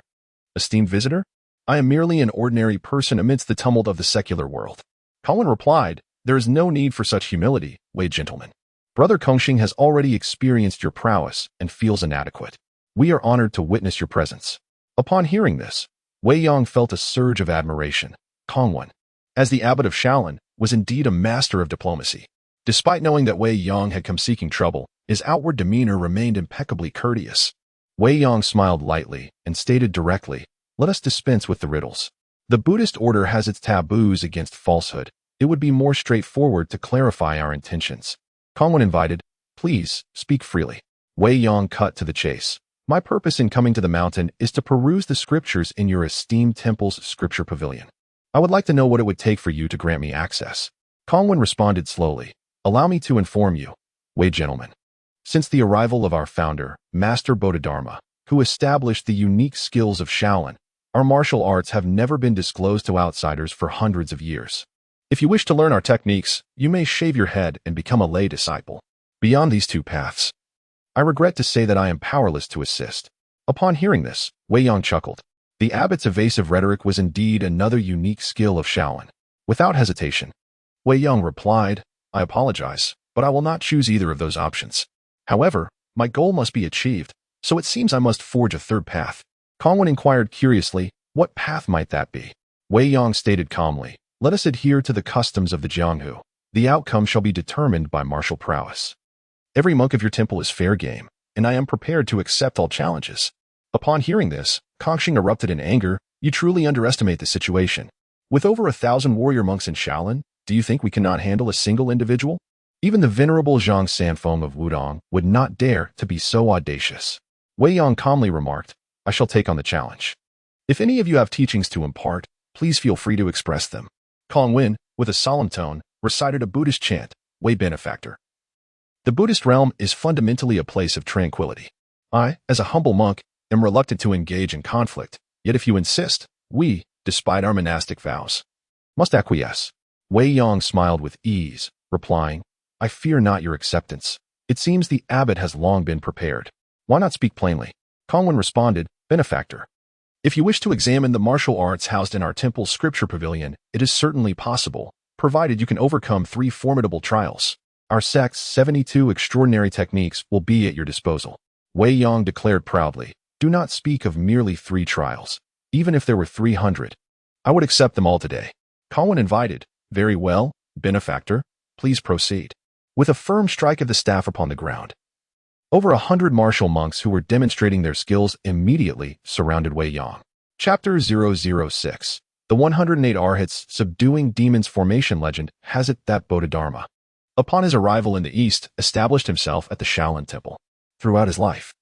Esteemed visitor? I am merely an ordinary person amidst the tumult of the secular world. Kong Wen replied, There is no need for such humility, Wei gentlemen. Brother Kangxing has already experienced your prowess and feels inadequate. We are honored to witness your presence. Upon hearing this, Wei Yong felt a surge of admiration. Kong Wen, as the abbot of Shaolin, was indeed a master of diplomacy. Despite knowing that Wei Yong had come seeking trouble, his outward demeanor remained impeccably courteous. Wei Yong smiled lightly and stated directly, Let us dispense with the riddles. The Buddhist order has its taboos against falsehood. It would be more straightforward to clarify our intentions. Kong Wen invited, Please, speak freely. Wei Yong cut to the chase. My purpose in coming to the mountain is to peruse the scriptures in your esteemed temple's scripture pavilion. I would like to know what it would take for you to grant me access. Kong Wen responded slowly, Allow me to inform you, Wei gentlemen. Since the arrival of our founder, Master Bodhidharma, who established the unique skills of Shaolin, our martial arts have never been disclosed to outsiders for hundreds of years. If you wish to learn our techniques, you may shave your head and become a lay disciple. Beyond these 2 paths, I regret to say that I am powerless to assist. Upon hearing this, Wei Yong chuckled. The abbot's evasive rhetoric was indeed another unique skill of Shaolin. Without hesitation, Wei Yong replied, I apologize, but I will not choose either of those options. However, my goal must be achieved, so it seems I must forge a 3rd path. Kong Wen inquired curiously, What path might that be? Wei Yong stated calmly, Let us adhere to the customs of the Jianghu. The outcome shall be determined by martial prowess. Every monk of your temple is fair game, and I am prepared to accept all challenges. Upon hearing this, Kangxing erupted in anger. You truly underestimate the situation. With over 1,000 warrior monks in Shaolin, do you think we cannot handle a single individual? Even the venerable Zhang Sanfeng of Wudong would not dare to be so audacious. Wei Yong calmly remarked, I shall take on the challenge. If any of you have teachings to impart, please feel free to express them. Kong Wen, with a solemn tone, recited a Buddhist chant, Wei benefactor. The Buddhist realm is fundamentally a place of tranquility. I, as a humble monk, am reluctant to engage in conflict, Yet if you insist, we, despite our monastic vows, must acquiesce. Wei Yong smiled with ease, replying, I fear not your acceptance. It seems the abbot has long been prepared. Why not speak plainly? Kongwen responded, Benefactor. If you wish to examine the martial arts housed in our temple's scripture pavilion, it is certainly possible, provided you can overcome 3 formidable trials. Our sect's 72 extraordinary techniques will be at your disposal. Wei Yong declared proudly, Do not speak of merely 3 trials. Even if there were 300, I would accept them all today. Kongwen invited, Very well, Benefactor, please proceed. With a firm strike of the staff upon the ground, over 100 martial monks who were demonstrating their skills immediately surrounded Wei Yong. Chapter 006. The 108 Arhats Subduing Demons Formation legend has it that Bodhidharma, upon his arrival in the East, established himself at the Shaolin Temple. Throughout his life,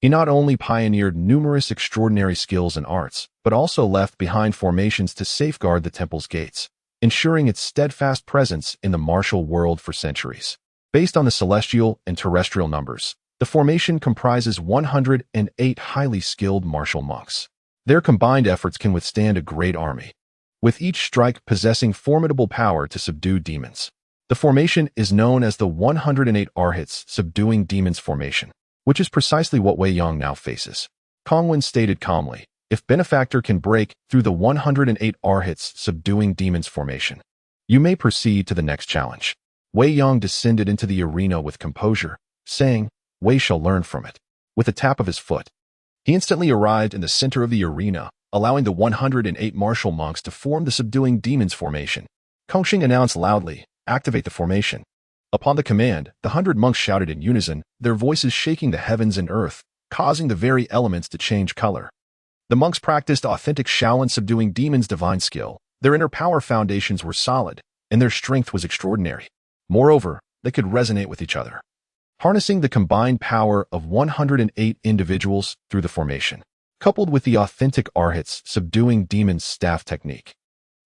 he not only pioneered numerous extraordinary skills and arts, but also left behind formations to safeguard the temple's gates, ensuring its steadfast presence in the martial world for centuries. Based on the celestial and terrestrial numbers, the formation comprises 108 highly skilled martial monks. Their combined efforts can withstand a great army, with each strike possessing formidable power to subdue demons. The formation is known as the 108 Arhats Subduing Demons Formation, which is precisely what Wei Yong now faces. Kongwen stated calmly, If Benefactor can break through the 108 Arhats Subduing Demons Formation, you may proceed to the next challenge. Wei Yong descended into the arena with composure, saying, Wei shall learn from it. With a tap of his foot, he instantly arrived in the center of the arena, allowing the 108 martial monks to form the Subduing Demons Formation. Kongxing announced loudly, Activate the formation. Upon the command, the 100 monks shouted in unison, their voices shaking the heavens and earth, causing the very elements to change color. The monks practiced authentic Shaolin subduing demons' divine skill. Their inner power foundations were solid, and their strength was extraordinary. Moreover, they could resonate with each other, harnessing the combined power of 108 individuals through the formation, coupled with the authentic Arhats subduing demons' staff technique.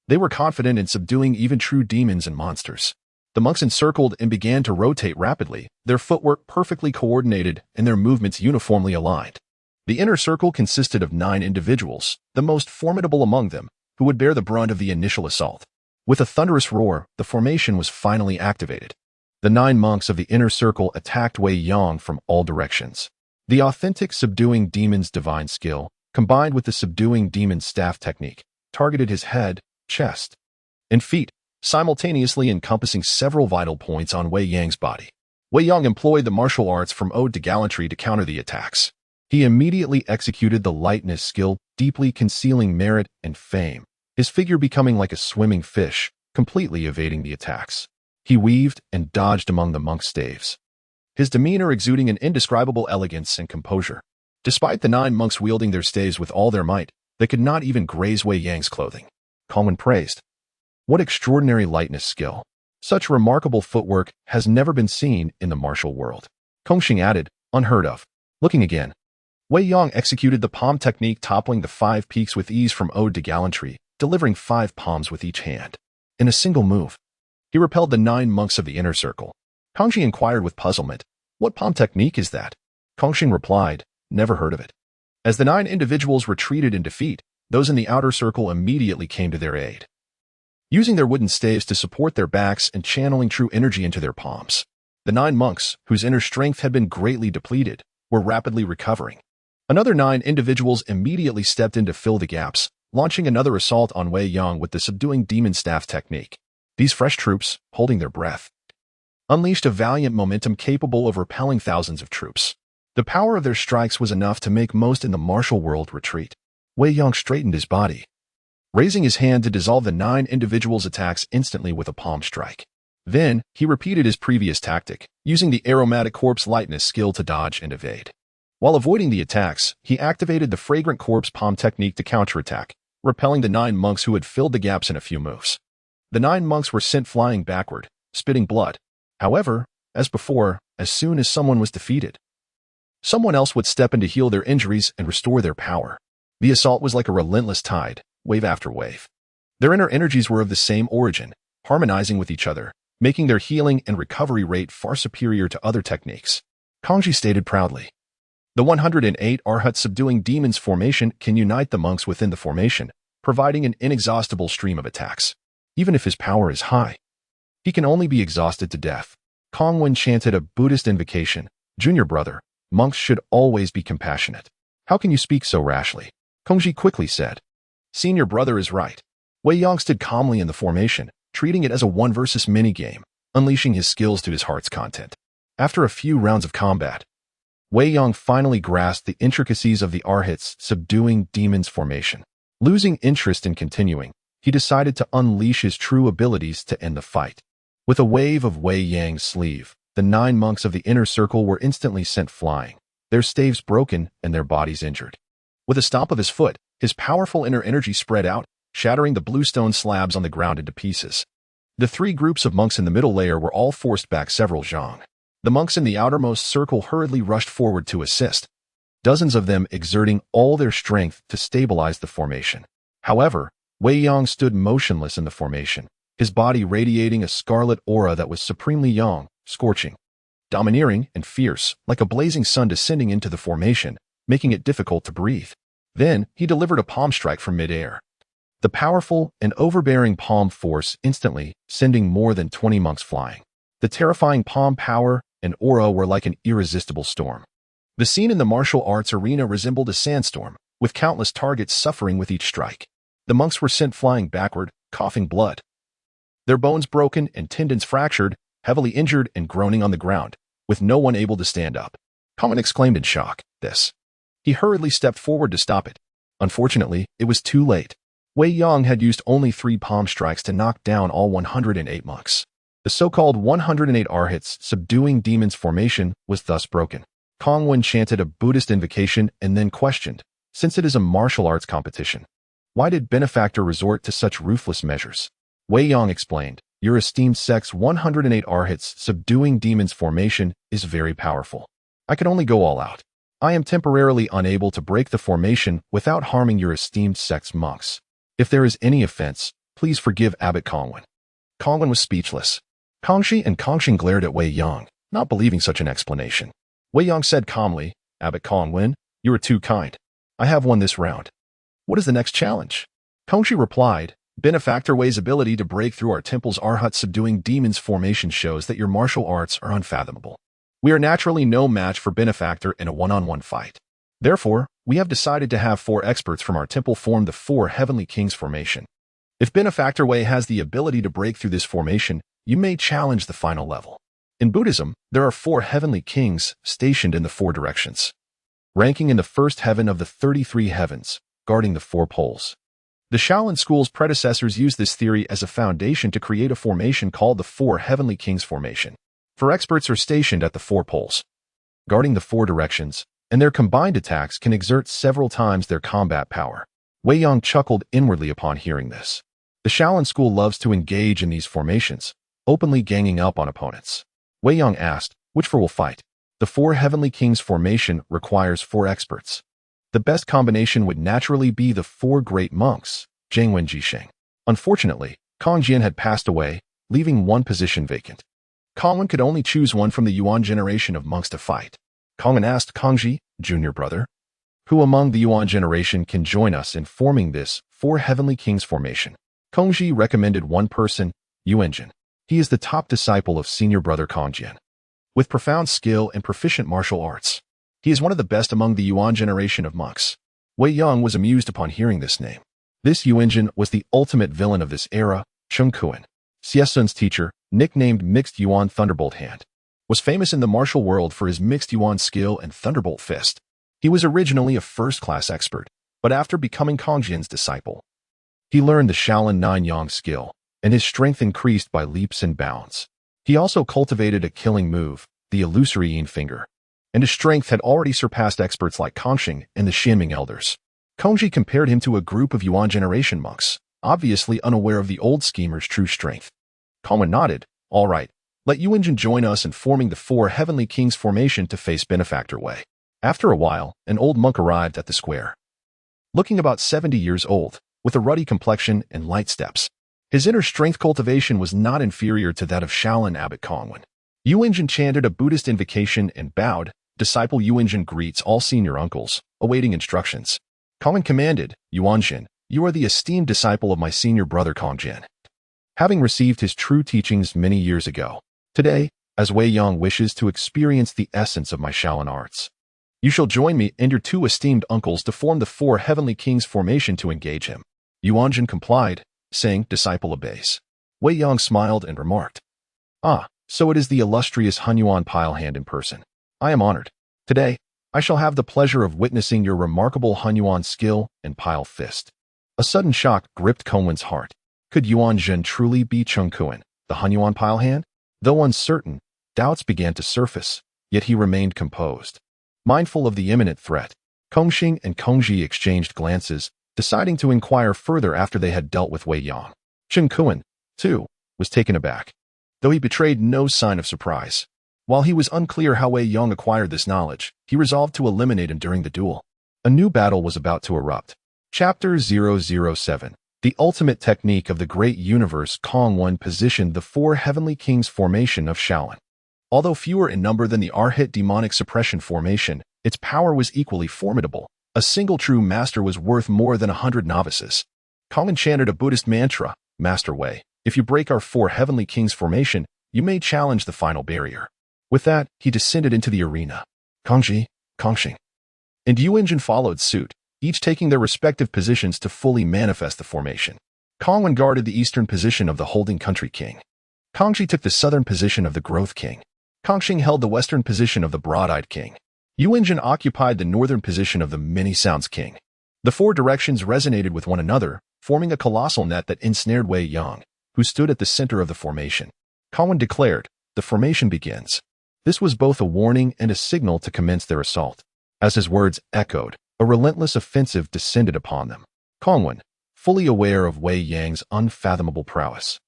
They were confident in subduing even true demons and monsters. The monks encircled and began to rotate rapidly, their footwork perfectly coordinated and their movements uniformly aligned. The inner circle consisted of 9 individuals, the most formidable among them, who would bear the brunt of the initial assault. With a thunderous roar, the formation was finally activated. The 9 monks of the inner circle attacked Wei Yong from all directions. The authentic subduing demons' divine skill, combined with the subduing demons' staff technique, targeted his head, chest, and feet, simultaneously encompassing several vital points on Wei Yang's body. Wei Yong employed the martial arts from Ode to Gallantry to counter the attacks. He immediately executed the lightness skill, deeply concealing merit and fame, his figure becoming like a swimming fish, completely evading the attacks. He weaved and dodged among the monks' staves, his demeanor exuding an indescribable elegance and composure. Despite the 9 monks wielding their staves with all their might, they could not even graze Wei Yang's clothing. Kongwen praised, What extraordinary lightness skill! Such remarkable footwork has never been seen in the martial world. Kongxing added, Unheard of. Looking again, Wei Yong executed the palm technique, toppling the 5 peaks with ease from Ode to Gallantry, delivering 5 palms with each hand. In a single move, he repelled the 9 monks of the inner circle. Kongxing inquired with puzzlement, What palm technique is that? Kongxing replied, Never heard of it. As the 9 individuals retreated in defeat, those in the outer circle immediately came to their aid, using their wooden staves to support their backs and channeling true energy into their palms. The 9 monks, whose inner strength had been greatly depleted, were rapidly recovering. Another 9 individuals immediately stepped in to fill the gaps, launching another assault on Wei Yong with the subduing demon staff technique. These fresh troops, holding their breath, unleashed a valiant momentum capable of repelling thousands of troops. The power of their strikes was enough to make most in the martial world retreat. Wei Yong straightened his body, raising his hand to dissolve the 9 individuals' attacks instantly with a palm strike. Then, he repeated his previous tactic, using the aromatic corpse lightness skill to dodge and evade. While avoiding the attacks, he activated the fragrant corpse palm technique to counterattack, repelling the 9 monks who had filled the gaps in a few moves. The 9 monks were sent flying backward, spitting blood. However, as before, as soon as someone was defeated, someone else would step in to heal their injuries and restore their power. The assault was like a relentless tide, wave after wave. Their inner energies were of the same origin, harmonizing with each other, making their healing and recovery rate far superior to other techniques. Kongji stated proudly, The 108 Arhat subduing demons formation can unite the monks within the formation, providing an inexhaustible stream of attacks. Even if his power is high, he can only be exhausted to death. Kongwen chanted a Buddhist invocation. Junior brother, monks should always be compassionate. How can you speak so rashly? Kongji quickly said. Senior brother is right. Wei Yang stood calmly in the formation, treating it as a 1 versus minigame, unleashing his skills to his heart's content. After a few rounds of combat, Wei Yang finally grasped the intricacies of the Arhats subduing demons formation. Losing interest in continuing, he decided to unleash his true abilities to end the fight. With a wave of Wei Yang's sleeve, the 9 monks of the inner circle were instantly sent flying, their staves broken and their bodies injured. With a stomp of his foot, his powerful inner energy spread out, shattering the bluestone slabs on the ground into pieces. The 3 groups of monks in the middle layer were all forced back several zhang. The monks in the outermost circle hurriedly rushed forward to assist, dozens of them exerting all their strength to stabilize the formation. However, Wei Yang stood motionless in the formation, his body radiating a scarlet aura that was supremely yang, scorching, domineering, and fierce, like a blazing sun descending into the formation, making it difficult to breathe. Then, he delivered a palm strike from midair. The powerful and overbearing palm force instantly sending more than 20 monks flying. The terrifying palm power and aura were like an irresistible storm. The scene in the martial arts arena resembled a sandstorm, with countless targets suffering with each strike. The monks were sent flying backward, coughing blood, their bones broken and tendons fractured, heavily injured and groaning on the ground, with no one able to stand up. Common exclaimed in shock, this. He hurriedly stepped forward to stop it. Unfortunately, it was too late. Wei Yang had used only 3 palm strikes to knock down all 108 monks. The so-called 108 Arhats subduing demons formation was thus broken. Kongwen chanted a Buddhist invocation and then questioned, since it is a martial arts competition, why did Benefactor resort to such ruthless measures? Wei Yang explained, your esteemed sect's 108 Arhats subduing demons formation is very powerful. I can only go all out. I am temporarily unable to break the formation without harming your esteemed sect's monks. If there is any offense, please forgive Abbot Kongwen. Kongwen was speechless. Kongxi and Kongxing glared at Wei Yang, not believing such an explanation. Wei Yang said calmly, Abbot Kongwen, you are too kind. I have won this round. What is the next challenge? Kongxi replied, Benefactor Wei's ability to break through our temple's Arhat subduing demons formation shows that your martial arts are unfathomable. We are naturally no match for Benefactor in a one-on-one fight. Therefore, we have decided to have 4 experts from our temple form the 4 Heavenly Kings formation. If Benefactor Wei has the ability to break through this formation, you may challenge the final level. In Buddhism, there are 4 Heavenly Kings stationed in the 4 directions, ranking in the first heaven of the 33 heavens, guarding the 4 poles. The Shaolin school's predecessors used this theory as a foundation to create a formation called the 4 Heavenly Kings formation. 4 experts are stationed at the 4 poles, guarding the 4 directions, and their combined attacks can exert several times their combat power. Wei Yang chuckled inwardly upon hearing this. The Shaolin school loves to engage in these formations, openly ganging up on opponents. Wei Yang asked, which 4 will fight? The 4 Heavenly Kings formation requires 4 experts. The best combination would naturally be the 4 great monks, Zhangwen Jisheng. Unfortunately, Kong Jian had passed away, leaving 1 position vacant. Kongwen could only choose one from the Yuan generation of monks to fight. Kongwen asked Kongji, junior brother, who among the Yuan generation can join us in forming this 4 Heavenly Kings formation? Kongji recommended one person, Yuanjin. He is the top disciple of senior brother Kongjian. With profound skill and proficient martial arts, he is one of the best among the Yuan generation of monks. Wei Yang was amused upon hearing this name. This Yuanjin was the ultimate villain of this era. Cheng Kuan, Xiesun's teacher, nicknamed Mixed Yuan Thunderbolt Hand, was famous in the martial world for his mixed Yuan skill and Thunderbolt Fist. He was originally a first-class expert, but after becoming Kongjian's disciple, he learned the Shaolin 9 Yang skill, and his strength increased by leaps and bounds. He also cultivated a killing move, the illusory Yin Finger, and his strength had already surpassed experts like Kongxing and the Xianming elders. Kongji compared him to a group of Yuan generation monks, obviously unaware of the old schemer's true strength. Kongwen nodded, all right, let Yuanjin join us in forming the 4 Heavenly Kings formation to face Benefactor Wei. After a while, an old monk arrived at the square. Looking about 70 years old, with a ruddy complexion and light steps, his inner strength cultivation was not inferior to that of Shaolin Abbot Kongwen. Yuanjin chanted a Buddhist invocation and bowed, disciple Yuanjin greets all senior uncles, awaiting instructions. Kongwen commanded, Yuanjin, you are the esteemed disciple of my senior brother Kongjin. Having received his true teachings many years ago, today, as Wei Yang wishes to experience the essence of my Shaolin arts, you shall join me and your two esteemed uncles to form the four heavenly kings formation to engage him. Yuanjin complied, saying, disciple obeys. Wei Yang smiled and remarked, ah, so it is the illustrious Hunyuan Pilehand in person. I am honored. Today, I shall have the pleasure of witnessing your remarkable Hunyuan skill and pile fist. A sudden shock gripped Kongwen's heart. Could Yuanjin truly be Chengkuan, the Hunyuan Pilehand? Though uncertain, doubts began to surface, yet he remained composed. Mindful of the imminent threat, Kongxing and Kongji exchanged glances, deciding to inquire further after they had dealt with Wei Yang. Chengkuan, too, was taken aback, though he betrayed no sign of surprise. While he was unclear how Wei Yang acquired this knowledge, he resolved to eliminate him during the duel. A new battle was about to erupt. Chapter 007. The ultimate technique of the great universe. Kongwen positioned the four heavenly kings formation of Shaolin. Although fewer in number than the Arhit demonic suppression formation, its power was equally formidable. A single true master was worth more than 100 novices. Kongwen chanted a Buddhist mantra, Master Wei, if you break our four heavenly kings formation, you may challenge the final barrier. With that, he descended into the arena. Kongji, Kongxing, and Yuanjin followed suit, each taking their respective positions to fully manifest the formation. Kongwen guarded the eastern position of the Holding Country King. Kongji took the southern position of the Growth King. Kongxing held the western position of the Broad-Eyed King. Yuanjin occupied the northern position of the Many Sounds King. The four directions resonated with one another, forming a colossal net that ensnared Wei Yang, who stood at the center of the formation. Kongwen declared, the formation begins. This was both a warning and a signal to commence their assault. As his words echoed, a relentless offensive descended upon them. Kongwen, fully aware of Wei Yang's unfathomable prowess,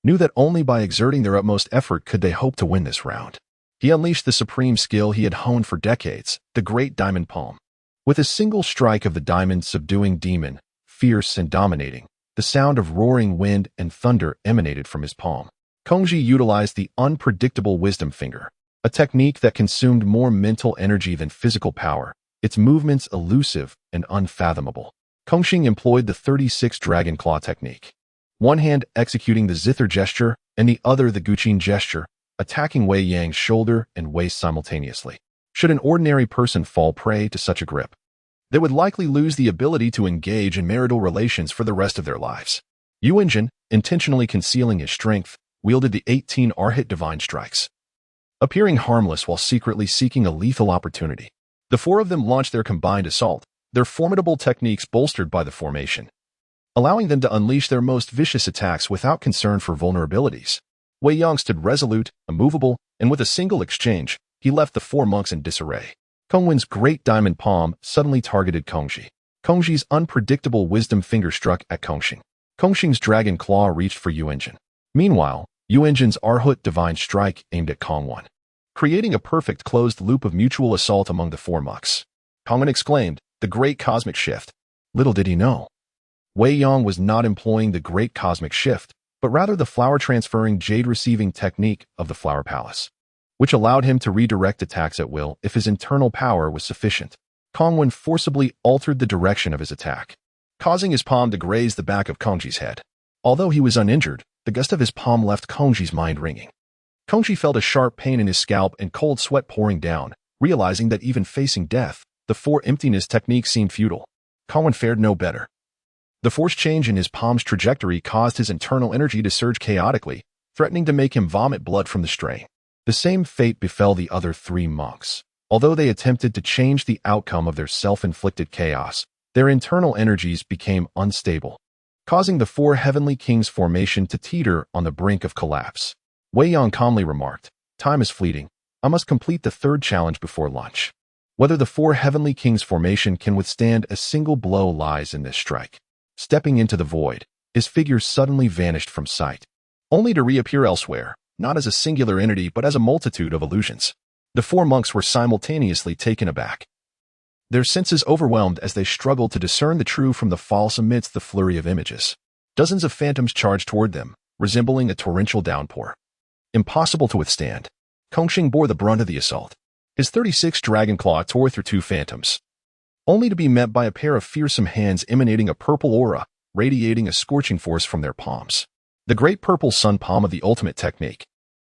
knew that only by exerting their utmost effort could they hope to win this round. He unleashed the supreme skill he had honed for decades, the Great Diamond Palm. With a single strike of the diamond subduing demon, fierce and dominating, the sound of roaring wind and thunder emanated from his palm. Kongji utilized the unpredictable wisdom finger, a technique that consumed more mental energy than physical power, its movements elusive and unfathomable. Kongxing employed the 36 Dragon Claw technique, one hand executing the zither gesture and the other the Guqin gesture, attacking Wei Yang's shoulder and waist simultaneously. Should an ordinary person fall prey to such a grip, they would likely lose the ability to engage in marital relations for the rest of their lives. Yuanjin, intentionally concealing his strength, wielded the 18 Arhit divine strikes, appearing harmless while secretly seeking a lethal opportunity. The four of them launched their combined assault, their formidable techniques bolstered by the formation, allowing them to unleash their most vicious attacks without concern for vulnerabilities. Wei Yang stood resolute, immovable, and with a single exchange, he left the four monks in disarray. Kongwen's great diamond palm suddenly targeted Kongji. Kongji's unpredictable wisdom finger struck at Kongxing. Kongxing's dragon claw reached for Yuanjin. Meanwhile, Yuanjin's Arhut divine strike aimed at Kongwen, creating a perfect closed loop of mutual assault among the four monks. Kongwen exclaimed, the great cosmic shift. Little did he know, Wei Yang was not employing the great cosmic shift, but rather the flower-transferring jade-receiving technique of the Flower Palace, which allowed him to redirect attacks at will if his internal power was sufficient. Kongwen forcibly altered the direction of his attack, causing his palm to graze the back of Kongji's head. Although he was uninjured, the gust of his palm left Kongji's mind ringing. Kongji felt a sharp pain in his scalp and cold sweat pouring down, realizing that even facing death, the four emptiness technique seemed futile. Kongwen fared no better. The forced change in his palm's trajectory caused his internal energy to surge chaotically, threatening to make him vomit blood from the strain. The same fate befell the other three monks. Although they attempted to change the outcome of their self-inflicted chaos, their internal energies became unstable, causing the four heavenly kings formation to teeter on the brink of collapse. Wei Yang calmly remarked, time is fleeting. I must complete the third challenge before lunch. Whether the four heavenly kings formation can withstand a single blow lies in this strike. Stepping into the void, his figure suddenly vanished from sight, only to reappear elsewhere, not as a singular entity but as a multitude of illusions. The four monks were simultaneously taken aback, their senses overwhelmed as they struggled to discern the true from the false amidst the flurry of images. Dozens of phantoms charged toward them, resembling a torrential downpour. Impossible to withstand. Kongxing bore the brunt of the assault. His 36 dragon claw tore through two phantoms, only to be met by a pair of fearsome hands emanating a purple aura, radiating a scorching force from their palms. The great purple sun palm of the ultimate technique.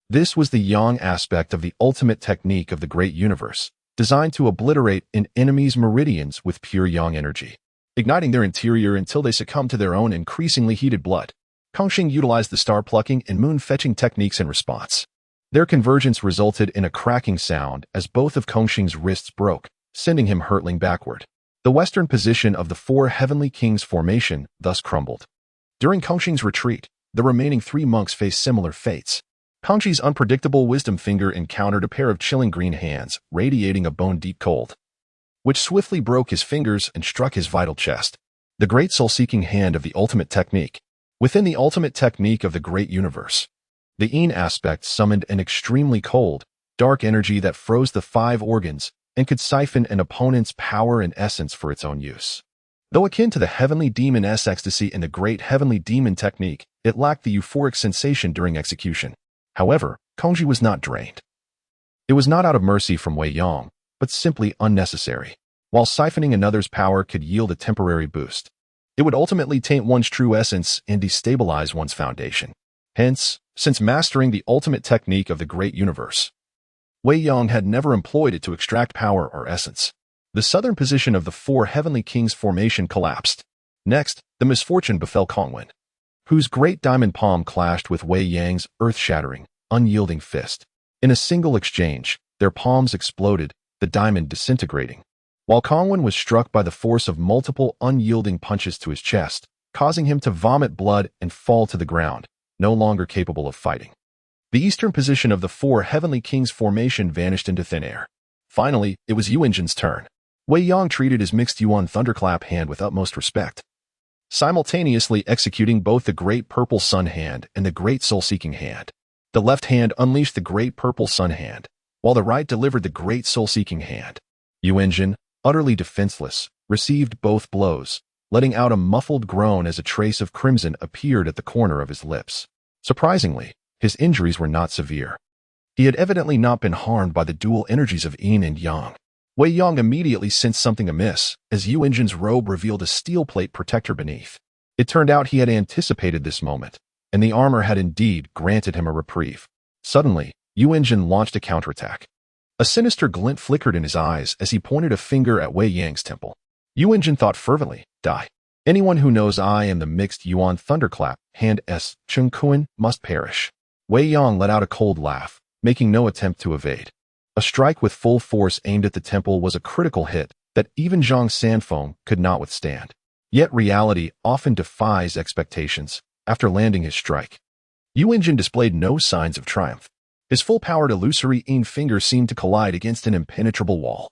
This was the yang aspect of the ultimate technique of the great universe, designed to obliterate an enemy's meridians with pure yang energy, igniting their interior until they succumb to their own increasingly heated blood. Kongqing utilized the star-plucking and moon-fetching techniques in response. Their convergence resulted in a cracking sound as both of Kongqing's wrists broke, sending him hurtling backward. The western position of the four heavenly kings formation thus crumbled. During Kongqing's retreat, the remaining three monks faced similar fates. Kongqi's unpredictable wisdom finger encountered a pair of chilling green hands, radiating a bone-deep cold, which swiftly broke his fingers and struck his vital chest. The great soul-seeking hand of the ultimate technique. Within the ultimate technique of the great universe, the yin aspect summoned an extremely cold, dark energy that froze the five organs and could siphon an opponent's power and essence for its own use. Though akin to the heavenly demon's ecstasy in the great heavenly demon technique, it lacked the euphoric sensation during execution. However, Kongqi was not drained. It was not out of mercy from Wei Yang, but simply unnecessary. While siphoning another's power could yield a temporary boost, it would ultimately taint one's true essence and destabilize one's foundation. Hence, since mastering the ultimate technique of the great universe, Wei Yang had never employed it to extract power or essence. The southern position of the four heavenly kings formation collapsed. Next, the misfortune befell Kongwen, whose great diamond palm clashed with Wei Yang's earth-shattering, unyielding fist. In a single exchange, their palms exploded, the diamond disintegrating, while Kongwen was struck by the force of multiple unyielding punches to his chest, causing him to vomit blood and fall to the ground, no longer capable of fighting. The eastern position of the four heavenly kings formation vanished into thin air. Finally, it was Yuanjin's turn. Wei Yang treated his mixed Yuan thunderclap hand with utmost respect, simultaneously executing both the great purple sun hand and the great soul-seeking hand. The left hand unleashed the great purple sun hand, while the right delivered the great soul-seeking hand. Yuanjin, utterly defenseless, received both blows, letting out a muffled groan as a trace of crimson appeared at the corner of his lips. Surprisingly, his injuries were not severe. He had evidently not been harmed by the dual energies of yin and yang. Wei Yang immediately sensed something amiss, as Yuanjin's robe revealed a steel plate protector beneath. It turned out he had anticipated this moment, and the armor had indeed granted him a reprieve. Suddenly, Yuanjin launched a counterattack. A sinister glint flickered in his eyes as he pointed a finger at Wei Yang's temple. Yuanjin thought fervently, die. Anyone who knows I am the mixed Yuan thunderclap, hand S. Chengkuan, must perish. Wei Yang let out a cold laugh, making no attempt to evade. A strike with full force aimed at the temple was a critical hit that even Zhang Sanfeng could not withstand. Yet reality often defies expectations. After landing his strike, Yuanjin displayed no signs of triumph. His full-powered illusory yin finger seemed to collide against an impenetrable wall,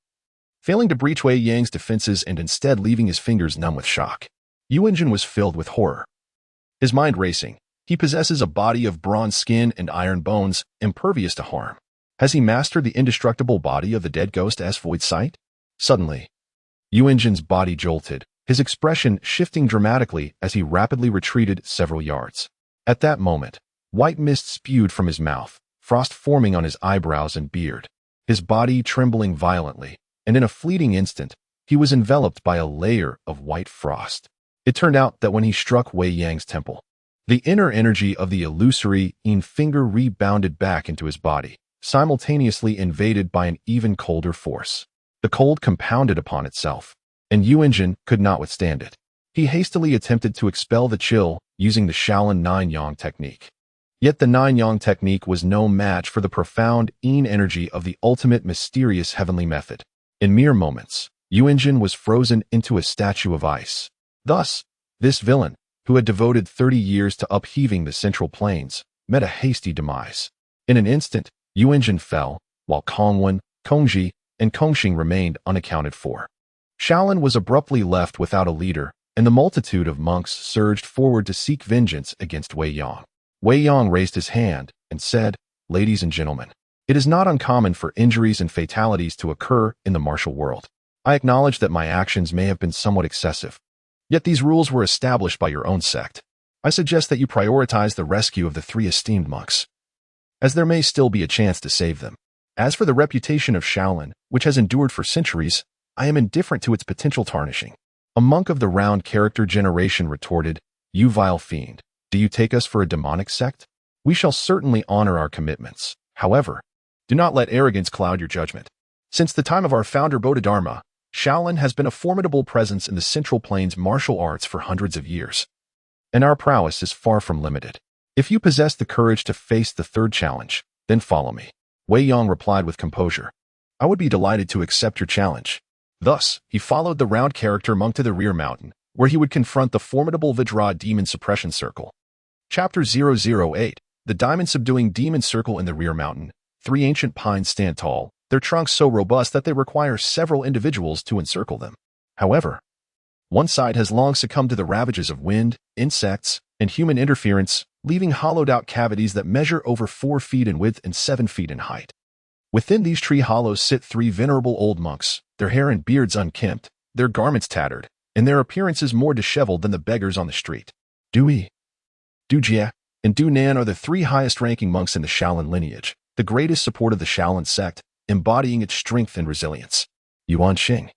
failing to breach Wei Yang's defenses and instead leaving his fingers numb with shock. Yuanjin was filled with horror, his mind racing. He possesses a body of bronze skin and iron bones, impervious to harm. Has he mastered the indestructible body of the dead ghost as void sight? Suddenly, Yuanjin's body jolted, his expression shifting dramatically as he rapidly retreated several yards. At that moment, white mist spewed from his mouth, frost forming on his eyebrows and beard, his body trembling violently, and in a fleeting instant, he was enveloped by a layer of white frost. It turned out that when he struck Wei Yang's temple, the inner energy of the illusory yin finger rebounded back into his body, simultaneously invaded by an even colder force. The cold compounded upon itself, and Yuanjin could not withstand it. He hastily attempted to expel the chill using the Shaolin 9-Yang technique. Yet the 9-Yang technique was no match for the profound yin energy of the ultimate mysterious heavenly method. In mere moments, Yuanjin was frozen into a statue of ice. Thus, this villain, who had devoted 30 years to upheaving the central plains, met a hasty demise. In an instant, Yuanjin fell, while Kongwen, Kongji, and Kongqing remained unaccounted for. Shaolin was abruptly left without a leader, and the multitude of monks surged forward to seek vengeance against Wei Yang. Wei Yang raised his hand and said, "Ladies and gentlemen, it is not uncommon for injuries and fatalities to occur in the martial world. I acknowledge that my actions may have been somewhat excessive. Yet these rules were established by your own sect. I suggest that you prioritize the rescue of the three esteemed monks, as there may still be a chance to save them." As for the reputation of Shaolin, which has endured for centuries, I am indifferent to its potential tarnishing. A monk of the round character generation retorted, "You vile fiend, do you take us for a demonic sect? We shall certainly honor our commitments. However, do not let arrogance cloud your judgment. Since the time of our founder Bodhidharma, Shaolin has been a formidable presence in the Central Plains martial arts for hundreds of years. And our prowess is far from limited. If you possess the courage to face the third challenge, then follow me." Wei Yong replied with composure, "I would be delighted to accept your challenge." Thus, he followed the round character monk to the rear mountain, where he would confront the formidable Vajra Demon Suppression Circle. Chapter 008, The Diamond Subduing Demon Circle in the Rear Mountain. 3 ancient pines stand tall, their trunks so robust that they require several individuals to encircle them. However, one side has long succumbed to the ravages of wind, insects, and human interference, leaving hollowed-out cavities that measure over 4 feet in width and 7 feet in height. Within these tree hollows sit 3 venerable old monks, their hair and beards unkempt, their garments tattered, and their appearances more disheveled than the beggars on the street. Dui, Du Jie, and Du Nan are the 3 highest-ranking monks in the Shaolin lineage, the greatest support of the Shaolin sect, embodying its strength and resilience. Yuan Xing,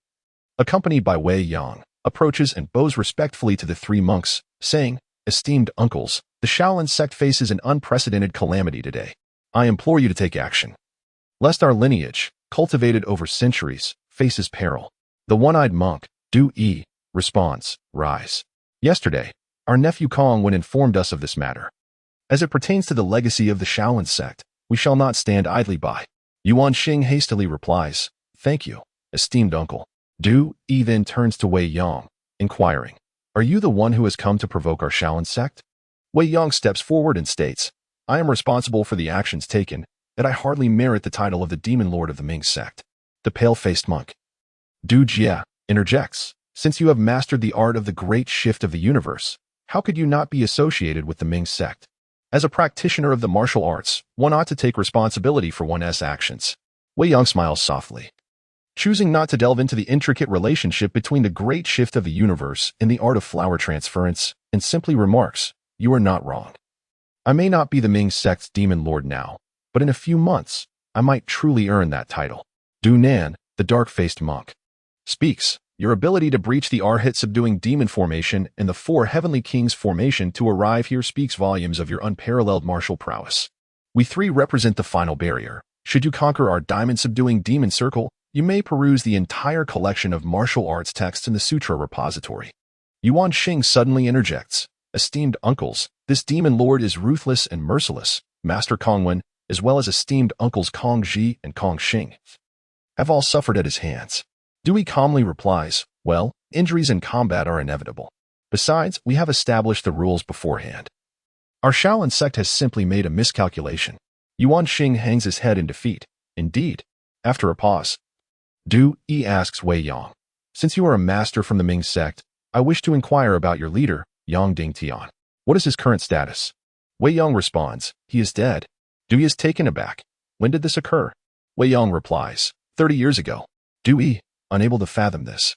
accompanied by Wei Yong, approaches and bows respectfully to the 3 monks, saying, "Esteemed uncles, the Shaolin sect faces an unprecedented calamity today. I implore you to take action, lest our lineage, cultivated over centuries, faces peril." The one-eyed monk, Du Yi, responds, "Rise. Yesterday, our nephew Kongwen informed us of this matter. As it pertains to the legacy of the Shaolin sect, we shall not stand idly by." Yuan Xing hastily replies, "Thank you, esteemed uncle." Du Yi then turns to Wei Yong, inquiring, "Are you the one who has come to provoke our Shaolin sect?" Wei Yong steps forward and states, "I am responsible for the actions taken, that I hardly merit the title of the Demon Lord of the Ming sect." The pale-faced monk, Du Jie, interjects, "Since you have mastered the art of the great shift of the universe, how could you not be associated with the Ming sect? As a practitioner of the martial arts, one ought to take responsibility for one's actions." Wei Yong smiles softly, choosing not to delve into the intricate relationship between the great shift of the universe and the art of flower transference, and simply remarks, "You are not wrong. I may not be the Ming sect's demon lord now, but in a few months, I might truly earn that title." Du Nan, the dark-faced monk, speaks, "Your ability to breach the Arhit subduing demon formation and the 4 heavenly kings formation to arrive here speaks volumes of your unparalleled martial prowess. We 3 represent the final barrier. Should you conquer our diamond subduing demon circle, you may peruse the entire collection of martial arts texts in the Sutra repository." Yuan Xing suddenly interjects, "Esteemed uncles, this demon lord is ruthless and merciless. Master Kongwen, as well as esteemed uncles Kong Ji and Kong Xing, have all suffered at his hands." Dewey calmly replies, "Well, injuries in combat are inevitable. Besides, we have established the rules beforehand. Our Shaolin sect has simply made a miscalculation." Yuan Xing hangs his head in defeat. "Indeed." After a pause, Du Yi asks Wei Yong, "Since you are a master from the Ming sect, I wish to inquire about your leader, Yang Ding Tian. What is his current status?" Wei Yong responds, "He is dead." Du Yi is taken aback. "When did this occur?" Wei Yong replies, 30 years ago." Du Yi, unable to fathom this,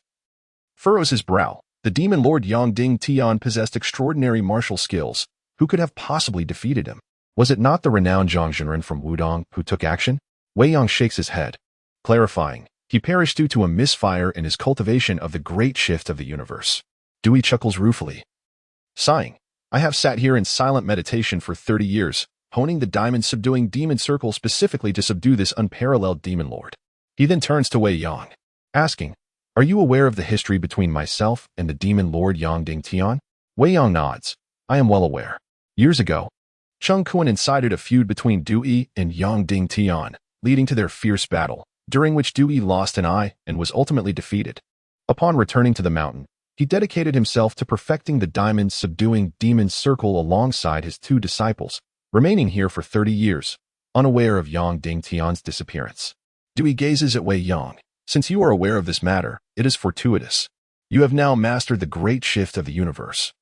furrows his brow. The demon lord Yang Ding Tian possessed extraordinary martial skills. Who could have possibly defeated him? Was it not the renowned Zhang Zhenren from Wudong who took action? Wei Yong shakes his head, clarifying, "He perished due to a misfire in his cultivation of the great shift of the universe." Dewey chuckles ruefully, sighing, "I have sat here in silent meditation for 30 years, honing the diamond subduing demon circle specifically to subdue this unparalleled demon lord." He then turns to Wei Yong, asking, "Are you aware of the history between myself and the demon lord Yang Ding Tian?" Wei Yong nods, "I am well aware. Years ago, Chung Kuan incited a feud between Du Yi and Yang Ding Tian, leading to their fierce battle, during which Du Yi lost an eye and was ultimately defeated. Upon returning to the mountain, he dedicated himself to perfecting the diamond subduing demon circle alongside his 2 disciples, remaining here for 30 years, unaware of Yang Ding Tian's disappearance." Du Yi gazes at Wei Yong. "Since you are aware of this matter, it is fortuitous. You have now mastered the great shift of the universe.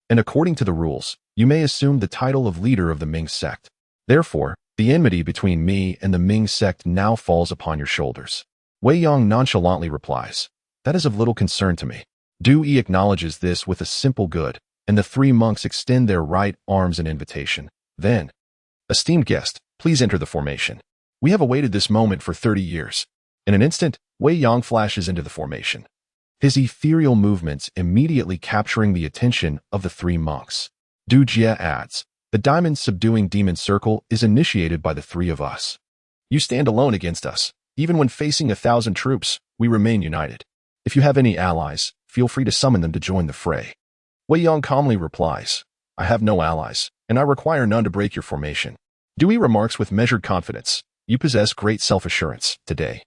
And according to the rules, you may assume the title of leader of the Ming sect. Therefore, the enmity between me and the Ming sect now falls upon your shoulders." Wei Yong nonchalantly replies, "That is of little concern to me." Du Yi acknowledges this with a simple good, and the 3 monks extend their right arms in invitation. Then, "Esteemed guest, please enter the formation." We have awaited this moment for 30 years. In an instant, Wei Yang flashes into the formation, his ethereal movements immediately capturing the attention of the three monks. Du Jie adds, the diamond subduing demon circle is initiated by the three of us. You stand alone against us. Even when facing 1,000 troops, we remain united. If you have any allies, feel free to summon them to join the fray. Wei Yang calmly replies, I have no allies, and I require none to break your formation. Dewey remarks with measured confidence, you possess great self-assurance. Today,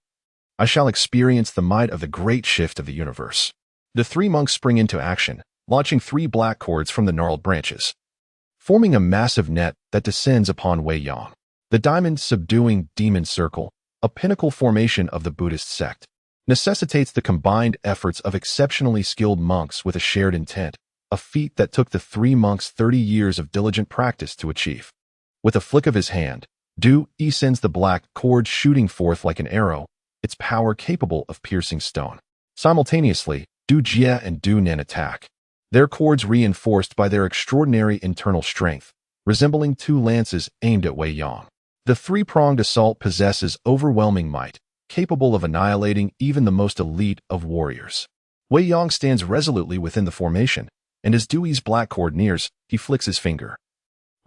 I shall experience the might of the great shift of the universe. The three monks spring into action, launching 3 black cords from the gnarled branches, forming a massive net that descends upon Wei Yang. The diamond subduing demon circle, a pinnacle formation of the Buddhist sect, necessitates the combined efforts of exceptionally skilled monks with a shared intent, a feat that took the 3 monks 30 years of diligent practice to achieve. With a flick of his hand, Du Yi sends the black cord shooting forth like an arrow, its power capable of piercing stone. Simultaneously, Du Jie and Du Nan attack, their cords reinforced by their extraordinary internal strength, resembling 2 lances aimed at Wei Yang. The 3-pronged assault possesses overwhelming might, capable of annihilating even the most elite of warriors. Wei Yang stands resolutely within the formation, and as Dewey's black cord nears, he flicks his finger,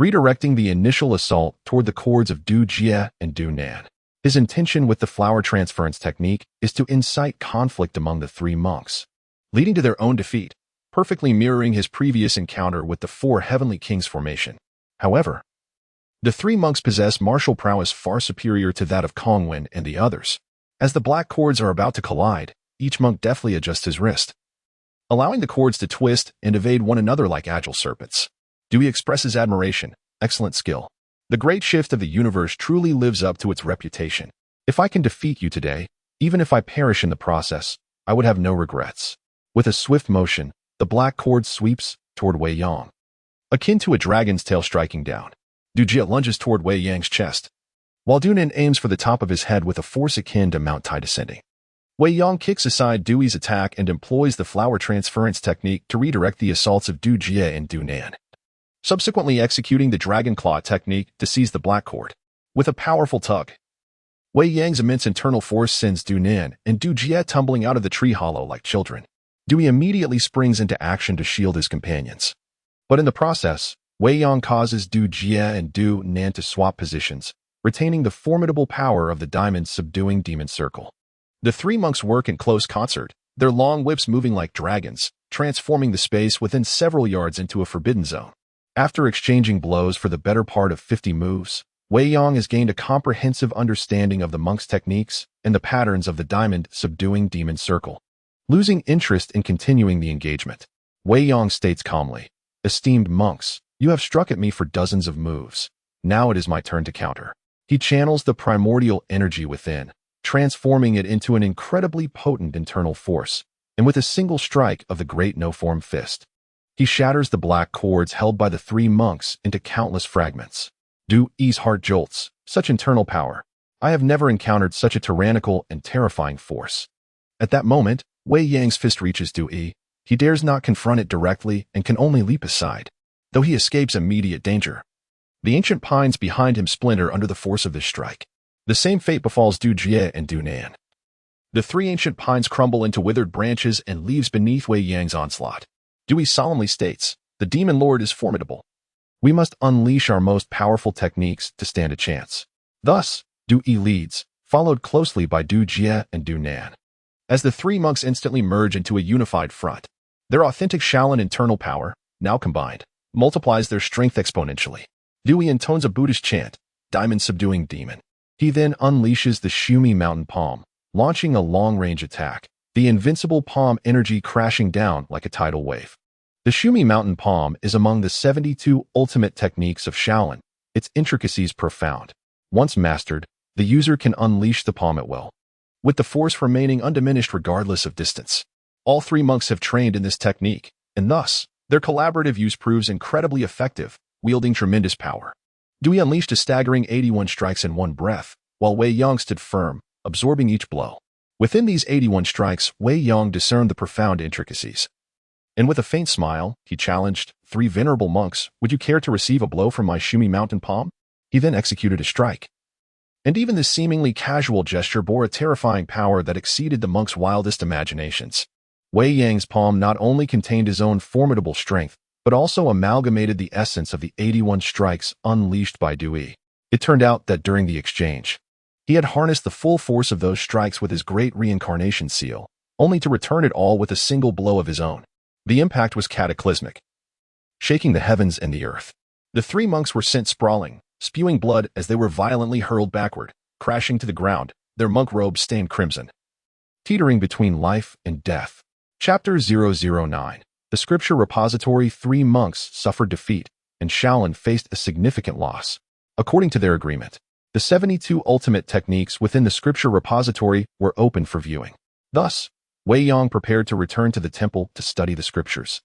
redirecting the initial assault toward the cords of Du Jie and Du Nan. His intention with the flower transference technique is to incite conflict among the 3 monks, leading to their own defeat, perfectly mirroring his previous encounter with the 4 Heavenly Kings formation. However, the 3 monks possess martial prowess far superior to that of Kongwen and the others. As the black cords are about to collide, each monk deftly adjusts his wrist, allowing the cords to twist and evade one another like agile serpents. Dewey expresses admiration, excellent skill. The great shift of the universe truly lives up to its reputation. If I can defeat you today, even if I perish in the process, I would have no regrets. With a swift motion, the black cord sweeps toward Wei Yang, akin to a dragon's tail striking down. Du Jie lunges toward Wei Yang's chest, while Du Nan aims for the top of his head with a force akin to Mount Tai descending. Wei Yang kicks aside Dewey's attack and employs the flower transference technique to redirect the assaults of Du Jie and Du Nan, subsequently executing the dragon claw technique to seize the black cord. With a powerful tug, Wei Yang's immense internal force sends Du Nan and Du Jie tumbling out of the tree hollow like children. Dewey immediately springs into action to shield his companions. But in the process, Wei Yang causes Du Jie and Du Nan to swap positions, retaining the formidable power of the diamond subduing demon circle. The 3 monks work in close concert, their long whips moving like dragons, transforming the space within several yards into a forbidden zone. After exchanging blows for the better part of 50 moves, Wei Yang has gained a comprehensive understanding of the monks' techniques and the patterns of the diamond subduing demon circle. Losing interest in continuing the engagement, Wei Yang states calmly, esteemed monks, you have struck at me for dozens of moves. Now it is my turn to counter. He channels the primordial energy within, transforming it into an incredibly potent internal force, and with a single strike of the great no-form fist, he shatters the black cords held by the 3 monks into countless fragments. Du Yi's heart jolts, such internal power. I have never encountered such a tyrannical and terrifying force. At that moment, Wei Yang's fist reaches Du Yi. He dares not confront it directly and can only leap aside, though he escapes immediate danger. The ancient pines behind him splinter under the force of this strike. The same fate befalls Du Jie and Du Nan. The 3 ancient pines crumble into withered branches and leaves beneath Wei Yang's onslaught. Dewey solemnly states, the demon lord is formidable. We must unleash our most powerful techniques to stand a chance. Thus, Du Yi leads, followed closely by Du Jie and Du Nan. As the 3 monks instantly merge into a unified front, their authentic Shaolin internal power, now combined, multiplies their strength exponentially. Dewey intones a Buddhist chant, diamond subduing demon. He then unleashes the Shumi mountain palm, launching a long-range attack, the invincible palm energy crashing down like a tidal wave. The Shumi mountain palm is among the 72 ultimate techniques of Shaolin, its intricacies profound. Once mastered, the user can unleash the palm at will, with the force remaining undiminished regardless of distance. All 3 monks have trained in this technique, and thus, their collaborative use proves incredibly effective, wielding tremendous power. Dewey unleashed a staggering 81 strikes in one breath, while Wei Yang stood firm, absorbing each blow. Within these 81 strikes, Wei Yang discerned the profound intricacies. And with a faint smile, he challenged, 3 venerable monks, would you care to receive a blow from my Shumi mountain palm? He then executed a strike, And even this seemingly casual gesture bore a terrifying power that exceeded the monk's wildest imaginations. Wei Yang's palm not only contained his own formidable strength, but also amalgamated the essence of the 81 strikes unleashed by Dewey. It turned out that during the exchange, he had harnessed the full force of those strikes with his great reincarnation seal, only to return it all with a single blow of his own. The impact was cataclysmic, shaking the heavens and the earth. The three monks were sent sprawling, spewing blood as they were violently hurled backward, crashing to the ground, their monk robes stained crimson. Teetering between life and death. Chapter 009. The Scripture Repository. 3 monks suffered defeat, and Shaolin faced a significant loss. According to their agreement, the 72 ultimate techniques within the Scripture Repository were open for viewing. Thus, Wei Yang prepared to return to the temple to study the scriptures,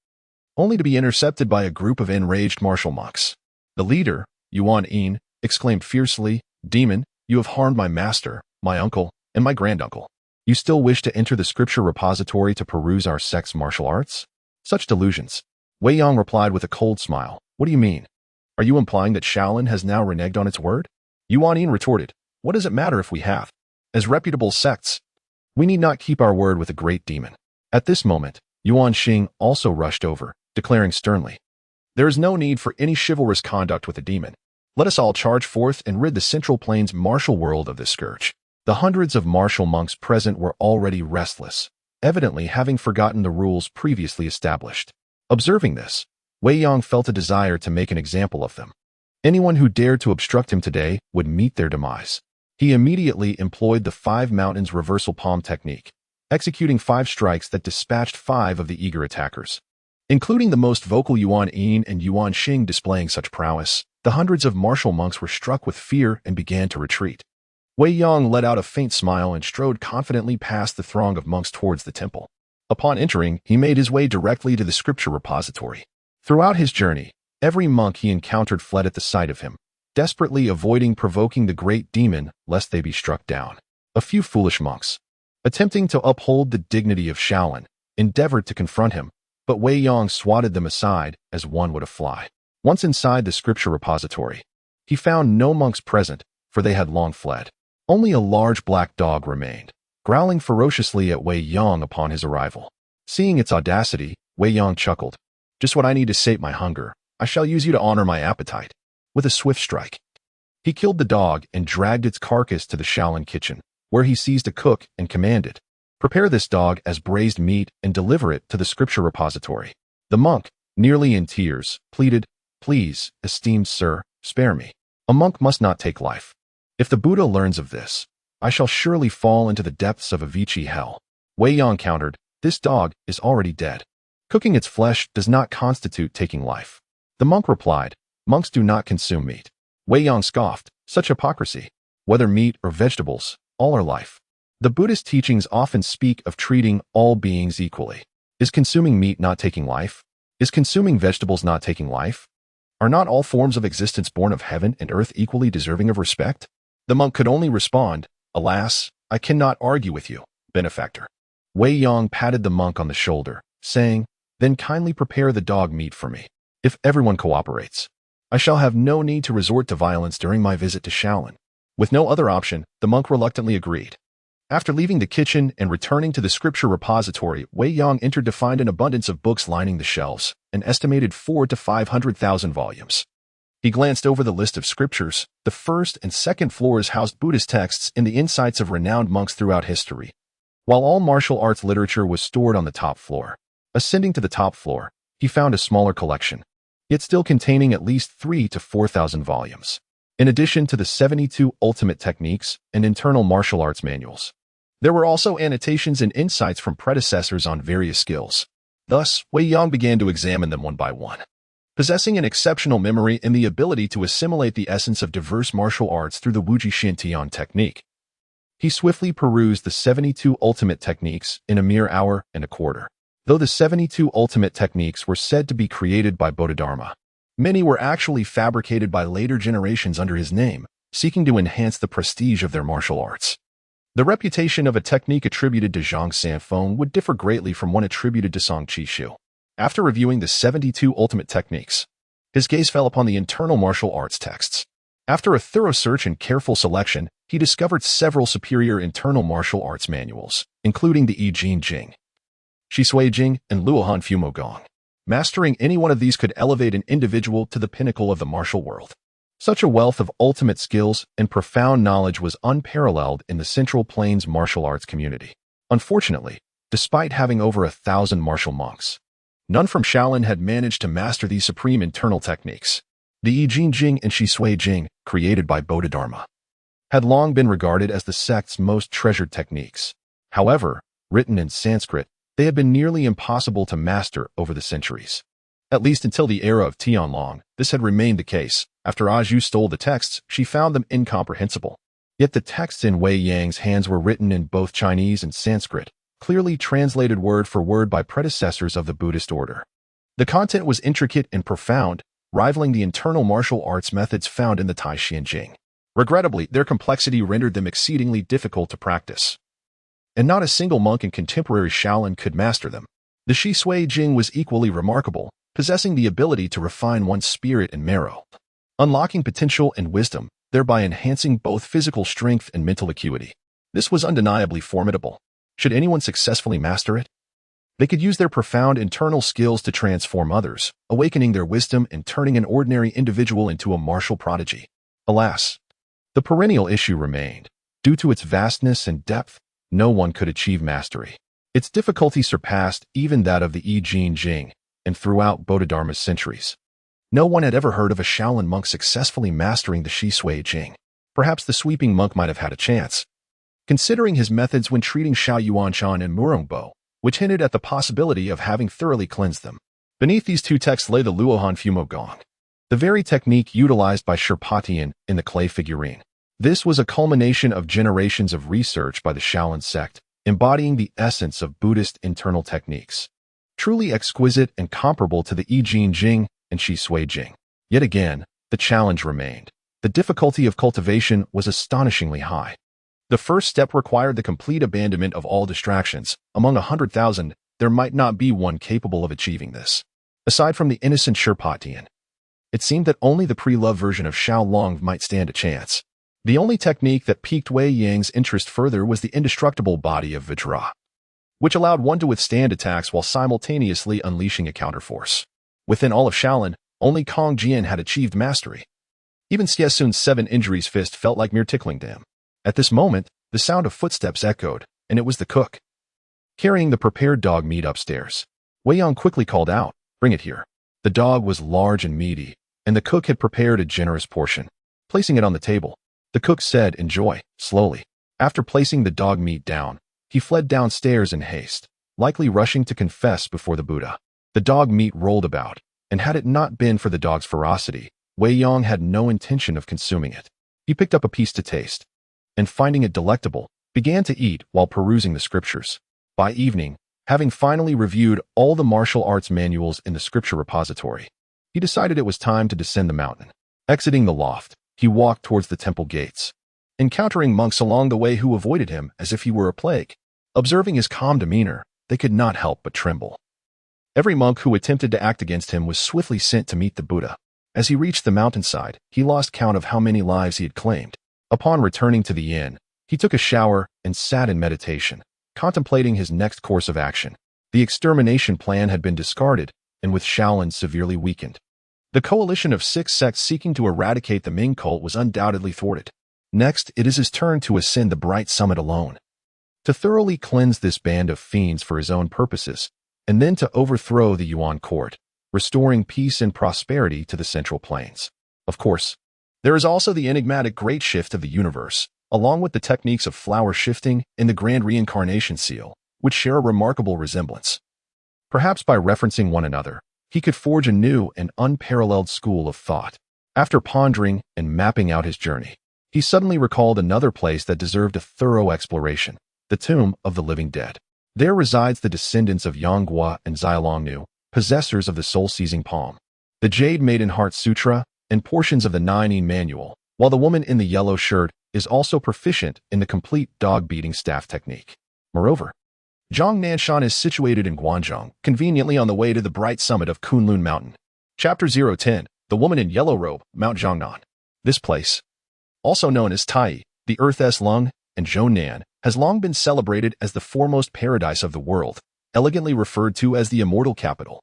only to be intercepted by a group of enraged martial monks. The leader, Yuan Yin, exclaimed fiercely, "Demon, you have harmed my master, my uncle, and my granduncle. You still wish to enter the Scripture Repository to peruse our sect's martial arts? Such delusions." Wei Yang replied with a cold smile. "What do you mean? Are you implying that Shaolin has now reneged on its word?" Yuan Yin retorted, "What does it matter if we have? As reputable sects, we need not keep our word with a great demon." At this moment, Yuan Xing also rushed over, declaring sternly, "There is no need for any chivalrous conduct with a demon. Let us all charge forth and rid the Central Plains martial world of this scourge." The hundreds of martial monks present were already restless, evidently having forgotten the rules previously established. Observing this, Wei Yang felt a desire to make an example of them. Anyone who dared to obstruct him today would meet their demise. He immediately employed the 5 mountains reversal palm technique, executing 5 strikes that dispatched 5 of the eager attackers. Including the most vocal Yuan Yin and Yuan Xing displaying such prowess, the hundreds of martial monks were struck with fear and began to retreat. Wei Yang let out a faint smile and strode confidently past the throng of monks towards the temple. Upon entering, he made his way directly to the Scripture Repository. Throughout his journey, every monk he encountered fled at the sight of him, desperately avoiding provoking the great demon lest they be struck down. A few foolish monks, attempting to uphold the dignity of Shaolin, endeavored to confront him, but Wei Yang swatted them aside as one would a fly. Once inside the Scripture Repository, he found no monks present, for they had long fled. Only a large black dog remained, growling ferociously at Wei Yang upon his arrival. Seeing its audacity, Wei Yang chuckled. "Just what I need to sate my hunger. I shall use you to honor my appetite." With a swift strike, he killed the dog and dragged its carcass to the Shaolin kitchen, where he seized a cook and commanded, "Prepare this dog as braised meat and deliver it to the Scripture Repository." The monk, nearly in tears, pleaded, "Please, esteemed sir, spare me. A monk must not take life. If the Buddha learns of this, I shall surely fall into the depths of a Vichy hell." Wei Yang countered, "This dog is already dead. Cooking its flesh does not constitute taking life." The monk replied, "Monks do not consume meat." Wei Yang scoffed, "Such hypocrisy. Whether meat or vegetables, all are life. The Buddhist teachings often speak of treating all beings equally. Is consuming meat not taking life? Is consuming vegetables not taking life? Are not all forms of existence born of heaven and earth equally deserving of respect?" The monk could only respond, "Alas, I cannot argue with you, benefactor." Wei Yang patted the monk on the shoulder, saying, "Then kindly prepare the dog meat for me. If everyone cooperates, I shall have no need to resort to violence during my visit to Shaolin." With no other option, the monk reluctantly agreed. After leaving the kitchen and returning to the Scripture Repository, Wei Yang entered to find an abundance of books lining the shelves, an estimated 400,000 to 500,000 volumes. He glanced over the list of scriptures. The first and second floors housed Buddhist texts and the insights of renowned monks throughout history, while all martial arts literature was stored on the top floor. Ascending to the top floor, he found a smaller collection, yet still containing at least 3,000 to 4,000 volumes, in addition to the 72 ultimate techniques and internal martial arts manuals. There were also annotations and insights from predecessors on various skills. Thus, Wei Yang began to examine them one by one. Possessing an exceptional memory and the ability to assimilate the essence of diverse martial arts through the Wuji Shintian technique, he swiftly perused the 72 ultimate techniques in a mere hour and a quarter. Though the 72 ultimate techniques were said to be created by Bodhidharma, many were actually fabricated by later generations under his name, seeking to enhance the prestige of their martial arts. The reputation of a technique attributed to Zhang Sanfeng would differ greatly from one attributed to Song Qishu. After reviewing the 72 ultimate techniques, his gaze fell upon the internal martial arts texts. After a thorough search and careful selection, he discovered several superior internal martial arts manuals, including the I Jing Jing, Shi Sui Jing, and Luohan Fumo Gong. Mastering any one of these could elevate an individual to the pinnacle of the martial world. Such a wealth of ultimate skills and profound knowledge was unparalleled in the Central Plains martial arts community. Unfortunately, despite having over 1,000 martial monks, none from Shaolin had managed to master these supreme internal techniques. The I Jing Jing and Shi Sui Jing, created by Bodhidharma, had long been regarded as the sect's most treasured techniques. However, written in Sanskrit, they had been nearly impossible to master over the centuries. At least until the era of Tianlong, this had remained the case. After Aju stole the texts, she found them incomprehensible. Yet the texts in Wei Yang's hands were written in both Chinese and Sanskrit, clearly translated word for word by predecessors of the Buddhist order. The content was intricate and profound, rivaling the internal martial arts methods found in the Tai Xian Jing. Regrettably, their complexity rendered them exceedingly difficult to practice, and not a single monk in contemporary Shaolin could master them. The Shi Sui Jing was equally remarkable, possessing the ability to refine one's spirit and marrow, unlocking potential and wisdom, thereby enhancing both physical strength and mental acuity. This was undeniably formidable. Should anyone successfully master it, they could use their profound internal skills to transform others, awakening their wisdom and turning an ordinary individual into a martial prodigy. Alas, the perennial issue remained. Due to its vastness and depth, no one could achieve mastery. Its difficulty surpassed even that of the I Jing Jing, and throughout Bodhidharma's centuries, no one had ever heard of a Shaolin monk successfully mastering the Shi Sui Jing. Perhaps the sweeping monk might have had a chance, considering his methods when treating Xiao Yuanshan and Murongbo, which hinted at the possibility of having thoroughly cleansed them. Beneath these two texts lay the Luohan Fumo Gong, the very technique utilized by Sherpatian in the clay figurine. This was a culmination of generations of research by the Shaolin sect, embodying the essence of Buddhist internal techniques. Truly exquisite and comparable to the I Jing Jing and Shi Sui Jing. Yet again, the challenge remained. The difficulty of cultivation was astonishingly high. The first step required the complete abandonment of all distractions. Among 100,000, there might not be one capable of achieving this. Aside from the innocent Sherpatian, it seemed that only the pre-loved version of Shaolong might stand a chance. The only technique that piqued Wei Yang's interest further was the indestructible body of Vajra, which allowed one to withstand attacks while simultaneously unleashing a counterforce. Within all of Shaolin, only Kong Jian had achieved mastery. Even Xie Sun's 7 injuries fist felt like mere tickling to him. At this moment, the sound of footsteps echoed, and it was the cook, carrying the prepared dog meat upstairs. Wei Yang quickly called out, "Bring it here." The dog was large and meaty, and the cook had prepared a generous portion. Placing it on the table, the cook said, "Enjoy," slowly. After placing the dog meat down, he fled downstairs in haste, likely rushing to confess before the Buddha. The dog meat rolled about, and had it not been for the dog's ferocity, Wei Yang had no intention of consuming it. He picked up a piece to taste, and finding it delectable, began to eat while perusing the scriptures. By evening, having finally reviewed all the martial arts manuals in the scripture repository, he decided it was time to descend the mountain. Exiting the loft, he walked towards the temple gates, encountering monks along the way who avoided him as if he were a plague. Observing his calm demeanor, they could not help but tremble. Every monk who attempted to act against him was swiftly sent to meet the Buddha. As he reached the mountainside, he lost count of how many lives he had claimed. Upon returning to the inn, he took a shower and sat in meditation, contemplating his next course of action. The extermination plan had been discarded, and with Shaolin severely weakened, the coalition of 6 sects seeking to eradicate the Ming cult was undoubtedly thwarted. Next, it is his turn to ascend the bright summit alone, to thoroughly cleanse this band of fiends for his own purposes, and then to overthrow the Yuan court, restoring peace and prosperity to the Central Plains. Of course, there is also the enigmatic Great Shift of the universe, along with the techniques of flower shifting and the Grand Reincarnation Seal, which share a remarkable resemblance. Perhaps by referencing one another, he could forge a new and unparalleled school of thought. After pondering and mapping out his journey, he suddenly recalled another place that deserved a thorough exploration, the Tomb of the Living Dead. There resides the descendants of Yanghua and Xiaolongnu, possessors of the soul-seizing palm, the Jade Maiden Heart Sutra, and portions of the Nine Yin Manual, while the woman in the yellow shirt is also proficient in the complete dog-beating staff technique. Moreover, Zhang Nanshan is situated in Guangzhou, conveniently on the way to the bright summit of Kunlun Mountain. Chapter 010, The Woman in Yellow Robe, Mount Jiangnan. This place, also known as Tai, the Earth's lung, and Zhongnan, has long been celebrated as the foremost paradise of the world, elegantly referred to as the Immortal capital.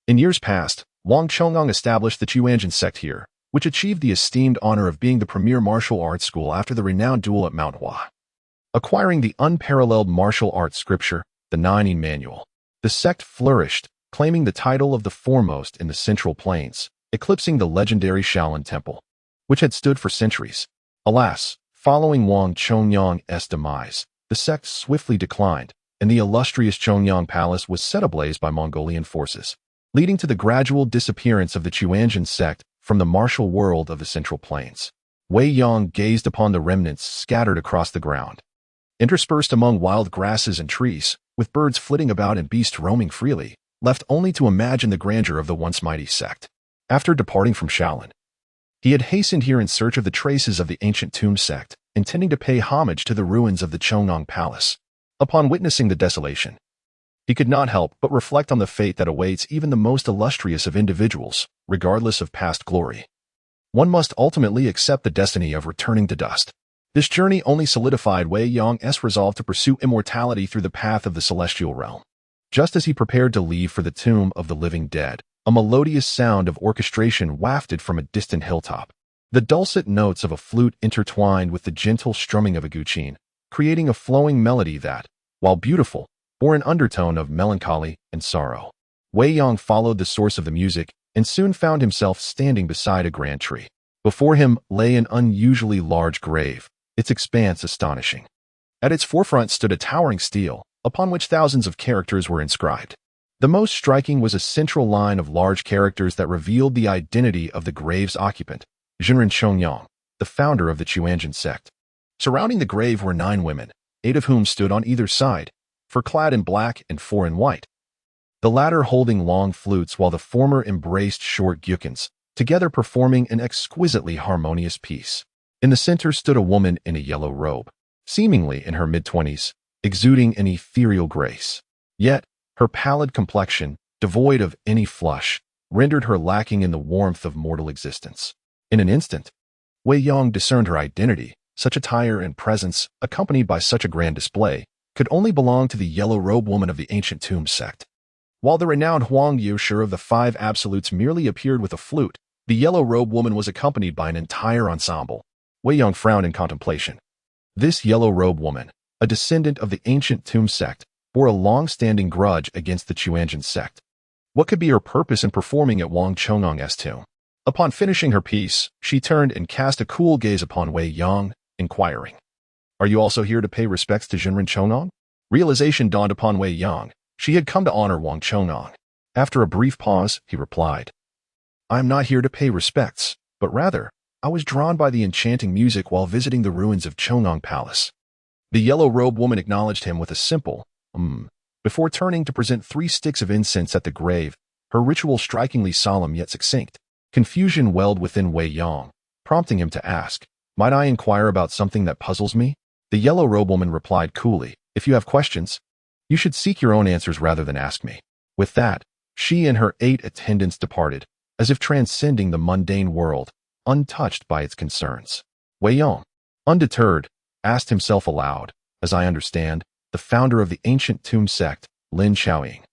In years past, Wang Chongang established the Chuanjin sect here, which achieved the esteemed honor of being the premier martial arts school after the renowned duel at Mount Hua. Acquiring the unparalleled martial arts scripture, the Nine Manual, the sect flourished, claiming the title of the foremost in the Central Plains, eclipsing the legendary Shaolin Temple, which had stood for centuries. Alas, following Wang Chongyang's demise, the sect swiftly declined, and the illustrious Chongyang Palace was set ablaze by Mongolian forces, leading to the gradual disappearance of the Chuanjin sect from the martial world of the Central Plains. Wei Yang gazed upon the remnants scattered across the ground, interspersed among wild grasses and trees, with birds flitting about and beasts roaming freely, left only to imagine the grandeur of the once mighty sect. After departing from Shaolin, he had hastened here in search of the traces of the ancient tomb sect, intending to pay homage to the ruins of the Chongyang Palace. Upon witnessing the desolation, he could not help but reflect on the fate that awaits even the most illustrious of individuals, regardless of past glory. One must ultimately accept the destiny of returning to dust. This journey only solidified Wei Yang's resolve to pursue immortality through the path of the celestial realm. Just as he prepared to leave for the tomb of the living dead, a melodious sound of orchestration wafted from a distant hilltop. The dulcet notes of a flute intertwined with the gentle strumming of a guqin, creating a flowing melody that, while beautiful, bore an undertone of melancholy and sorrow. Wei Yang followed the source of the music and soon found himself standing beside a grand tree. Before him lay an unusually large grave, its expanse astonishing. At its forefront stood a towering stele, upon which thousands of characters were inscribed. The most striking was a central line of large characters that revealed the identity of the grave's occupant, Zhenren Chongyang, the founder of the Chuanjin sect. Surrounding the grave were 9 women, 8 of whom stood on either side, 4 clad in black and 4 in white, the latter holding long flutes while the former embraced short gyukins, together performing an exquisitely harmonious piece. In the center stood a woman in a yellow robe, seemingly in her mid-20s, exuding an ethereal grace. Yet, her pallid complexion, devoid of any flush, rendered her lacking in the warmth of mortal existence. In an instant, Wei Yang discerned her identity. Such attire and presence, accompanied by such a grand display, could only belong to the yellow-robed woman of the ancient tomb sect. While the renowned Huang Yushe of the 5 Absolutes merely appeared with a flute, the yellow-robed woman was accompanied by an entire ensemble. Wei Yang frowned in contemplation. This yellow-robed woman, a descendant of the ancient tomb sect, bore a long-standing grudge against the Chuanjin sect. What could be her purpose in performing at Wang Chongyang's tomb? Upon finishing her piece, she turned and cast a cool gaze upon Wei Yang, inquiring, "Are you also here to pay respects to Zhenren Chongyang?" Realization dawned upon Wei Yang. She had come to honor Wang Chongyang. After a brief pause, he replied, "I am not here to pay respects, but rather, I was drawn by the enchanting music while visiting the ruins of Chongyang Palace." The yellow-robed woman acknowledged him with a simple, before turning to present 3 sticks of incense at the grave, her ritual strikingly solemn yet succinct. Confusion welled within Wei Yang, prompting him to ask, "Might I inquire about something that puzzles me?" The yellow-robed woman replied coolly, "If you have questions, you should seek your own answers rather than ask me." With that, she and her 8 attendants departed, as if transcending the mundane world, untouched by its concerns. Wei Yang, undeterred, asked himself aloud, "As I understand, the founder of the ancient tomb sect, Lin Xiaoying,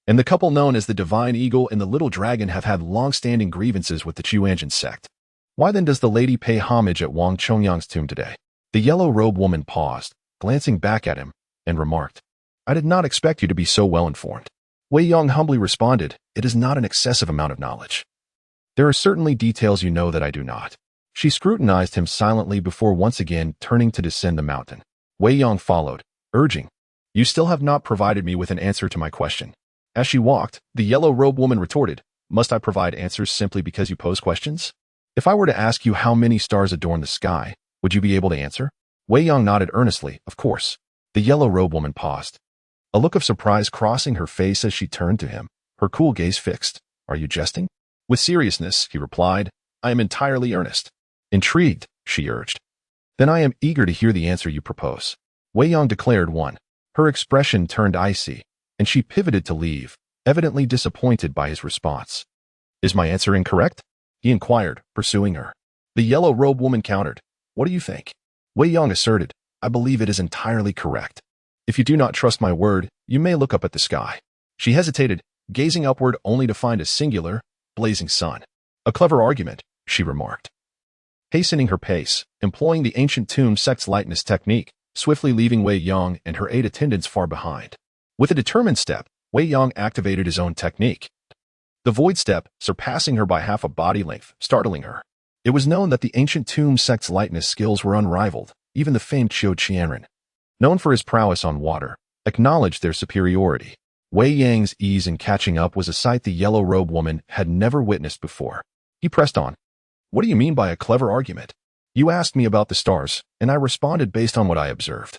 and the couple known as the Divine Eagle and the Little Dragon have had long-standing grievances with the Chuanjin sect. Why then does the lady pay homage at Wang Chongyang's tomb today?" The yellow-robed woman paused, glancing back at him, and remarked, "I did not expect you to be so well-informed." Wei Yang humbly responded, "It is not an excessive amount of knowledge. There are certainly details you know that I do not." She scrutinized him silently before once again turning to descend the mountain. Wei Yang followed, urging, "You still have not provided me with an answer to my question." As she walked, the yellow-robed woman retorted, "Must I provide answers simply because you pose questions? If I were to ask you how many stars adorn the sky, would you be able to answer?" Wei Yang nodded earnestly, "Of course." The yellow-robed woman paused, a look of surprise crossing her face as she turned to him, her cool gaze fixed. "Are you jesting?" With seriousness, he replied, "I am entirely earnest." Intrigued, she urged, "Then I am eager to hear the answer you propose." Wei Yang declared one. Her expression turned icy, and she pivoted to leave, evidently disappointed by his response. "Is my answer incorrect?" he inquired, pursuing her. The yellow-robed woman countered, "What do you think?" Wei Yong asserted. I believe it is entirely correct. If you do not trust my word, you may look up at the sky. She hesitated, gazing upward only to find a singular, blazing sun. A clever argument, she remarked. Hastening her pace, employing the ancient tomb sect's lightness technique, swiftly leaving Wei Yong and her 8 attendants far behind. With a determined step, Wei Yong activated his own technique. The void step, surpassing her by half a body length, startling her. It was known that the ancient tomb sect's lightness skills were unrivaled. Even the famed Qiu Qianren, known for his prowess on water, acknowledged their superiority. Wei Yang's ease in catching up was a sight the yellow-robed woman had never witnessed before. He pressed on. What do you mean by a clever argument? You asked me about the stars, and I responded based on what I observed.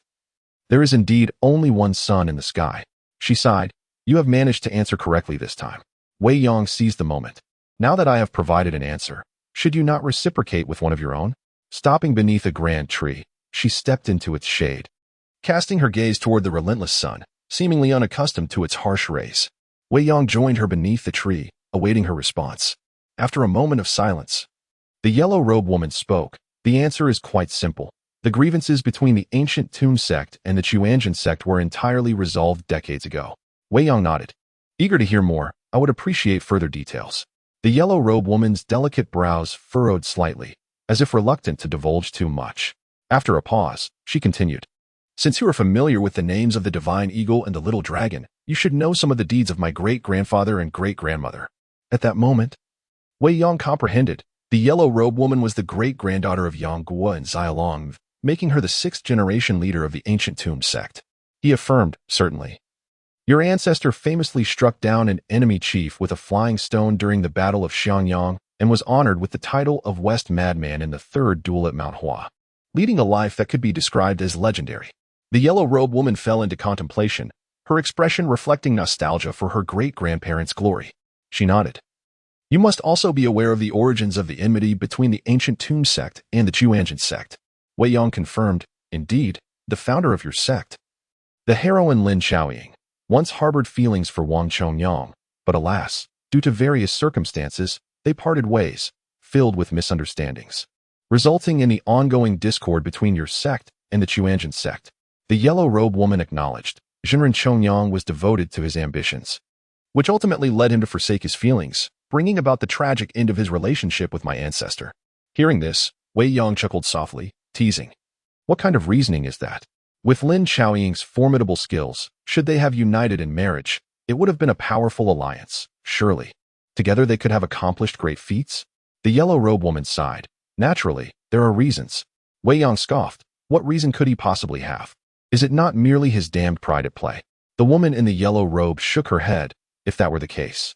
There is indeed only one sun in the sky. She sighed. You have managed to answer correctly this time. Wei Yong seized the moment. Now that I have provided an answer, should you not reciprocate with one of your own? Stopping beneath a grand tree, she stepped into its shade, casting her gaze toward the relentless sun, seemingly unaccustomed to its harsh rays. Wei Yong joined her beneath the tree, awaiting her response. After a moment of silence, the yellow-robed woman spoke. The answer is quite simple. The grievances between the ancient tomb sect and the Chuanjin sect were entirely resolved decades ago. Wei Yong nodded. Eager to hear more, I would appreciate further details. The yellow-robed woman's delicate brows furrowed slightly, as if reluctant to divulge too much. After a pause, she continued. Since you are familiar with the names of the divine eagle and the little dragon, you should know some of the deeds of my great-grandfather and great-grandmother. At that moment, Wei Yong comprehended. The yellow-robed woman was the great-granddaughter of Yang Guo and Xiaolong, making her the 6th-generation leader of the ancient tomb sect. He affirmed, certainly. Your ancestor famously struck down an enemy chief with a flying stone during the Battle of Xianyang and was honored with the title of West Madman in the 3rd duel at Mount Hua, leading a life that could be described as legendary. The yellow-robed woman fell into contemplation, her expression reflecting nostalgia for her great-grandparents' glory. She nodded. You must also be aware of the origins of the enmity between the ancient tomb sect and the Chuanjin sect. Wei Yong confirmed, indeed, the founder of your sect. The heroine Lin Xiaoying once harbored feelings for Wang Chongyang, but alas, due to various circumstances, they parted ways, filled with misunderstandings, resulting in the ongoing discord between your sect and the Chuanjin sect. The yellow-robed woman acknowledged. Jinren Chongyang was devoted to his ambitions, which ultimately led him to forsake his feelings, bringing about the tragic end of his relationship with my ancestor. Hearing this, Wei Yong chuckled softly, teasing. What kind of reasoning is that? With Lin Xiaoying's formidable skills, should they have united in marriage, it would have been a powerful alliance, surely. Together they could have accomplished great feats? The yellow-robed woman sighed. Naturally, there are reasons. Wei Yong scoffed. What reason could he possibly have? Is it not merely his damned pride at play? The woman in the yellow robe shook her head. If that were the case,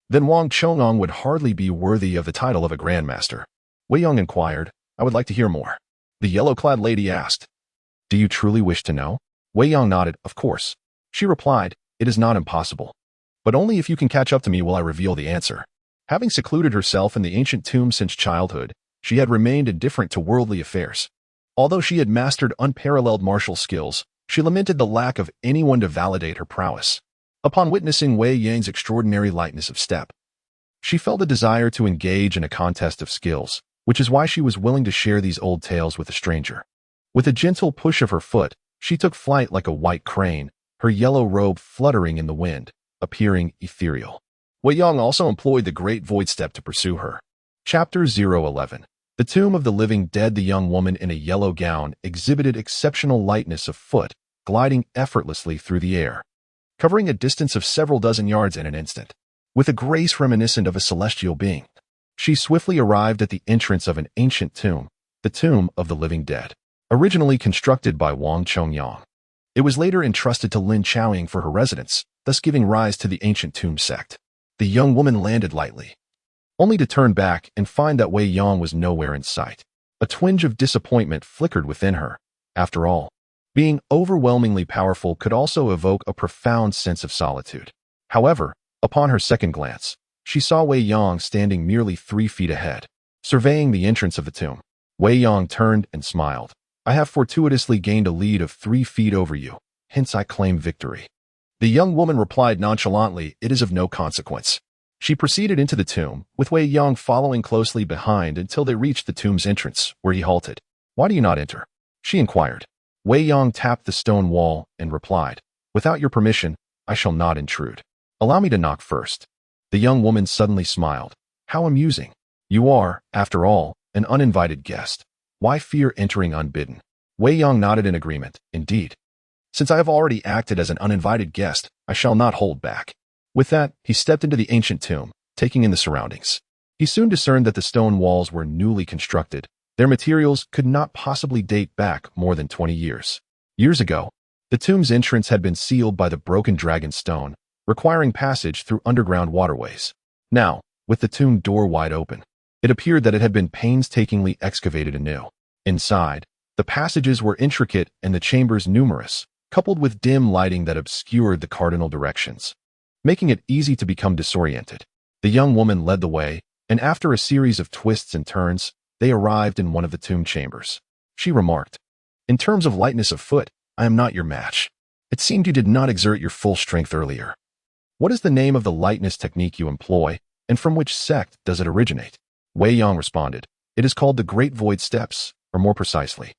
then Wang Chongyang would hardly be worthy of the title of a grandmaster. Wei Yong inquired. I would like to hear more. The yellow-clad lady asked. Do you truly wish to know? Wei Yong nodded. Of course. She replied. It is not impossible. But only if you can catch up to me will I reveal the answer. Having secluded herself in the ancient tomb since childhood, she had remained indifferent to worldly affairs. Although she had mastered unparalleled martial skills, she lamented the lack of anyone to validate her prowess. Upon witnessing Wei Yang's extraordinary lightness of step, she felt a desire to engage in a contest of skills, which is why she was willing to share these old tales with a stranger. With a gentle push of her foot, she took flight like a white crane, her yellow robe fluttering in the wind, appearing ethereal. Wei Yong also employed the Great Void Step to pursue her. Chapter 011. The Tomb of the Living Dead. The young woman in a yellow gown exhibited exceptional lightness of foot, gliding effortlessly through the air, covering a distance of several dozen yards in an instant. With a grace reminiscent of a celestial being, she swiftly arrived at the entrance of an ancient tomb, the Tomb of the Living Dead, originally constructed by Wang Chongyang. It was later entrusted to Lin Xiaoying for her residence, thus giving rise to the ancient tomb sect. The young woman landed lightly, only to turn back and find that Wei Yong was nowhere in sight. A twinge of disappointment flickered within her. After all, being overwhelmingly powerful could also evoke a profound sense of solitude. However, upon her second glance, she saw Wei Yong standing merely 3 feet ahead, surveying the entrance of the tomb. Wei Yong turned and smiled. I have fortuitously gained a lead of 3 feet over you, hence I claim victory. The young woman replied nonchalantly, it is of no consequence. She proceeded into the tomb, with Wei Yong following closely behind until they reached the tomb's entrance, where he halted. Why do you not enter? she inquired. Wei Yong tapped the stone wall and replied, "Without your permission, I shall not intrude. Allow me to knock first." The young woman suddenly smiled. "How amusing. You are, after all, an uninvited guest. Why fear entering unbidden?" Wei Yong nodded in agreement. "Indeed. Since I have already acted as an uninvited guest, I shall not hold back." With that, he stepped into the ancient tomb, taking in the surroundings. He soon discerned that the stone walls were newly constructed. Their materials could not possibly date back more than 20 years. Years ago, the tomb's entrance had been sealed by the broken dragon stone, requiring passage through underground waterways. Now, with the tomb door wide open, it appeared that it had been painstakingly excavated anew. Inside, the passages were intricate and the chambers numerous, coupled with dim lighting that obscured the cardinal directions, making it easy to become disoriented. The young woman led the way, and after a series of twists and turns, they arrived in one of the tomb chambers. She remarked, "In terms of lightness of foot, I am not your match. It seemed you did not exert your full strength earlier. What is the name of the lightness technique you employ, and from which sect does it originate?" Wei Yong responded, "It is called the Great Void Steps, or more precisely,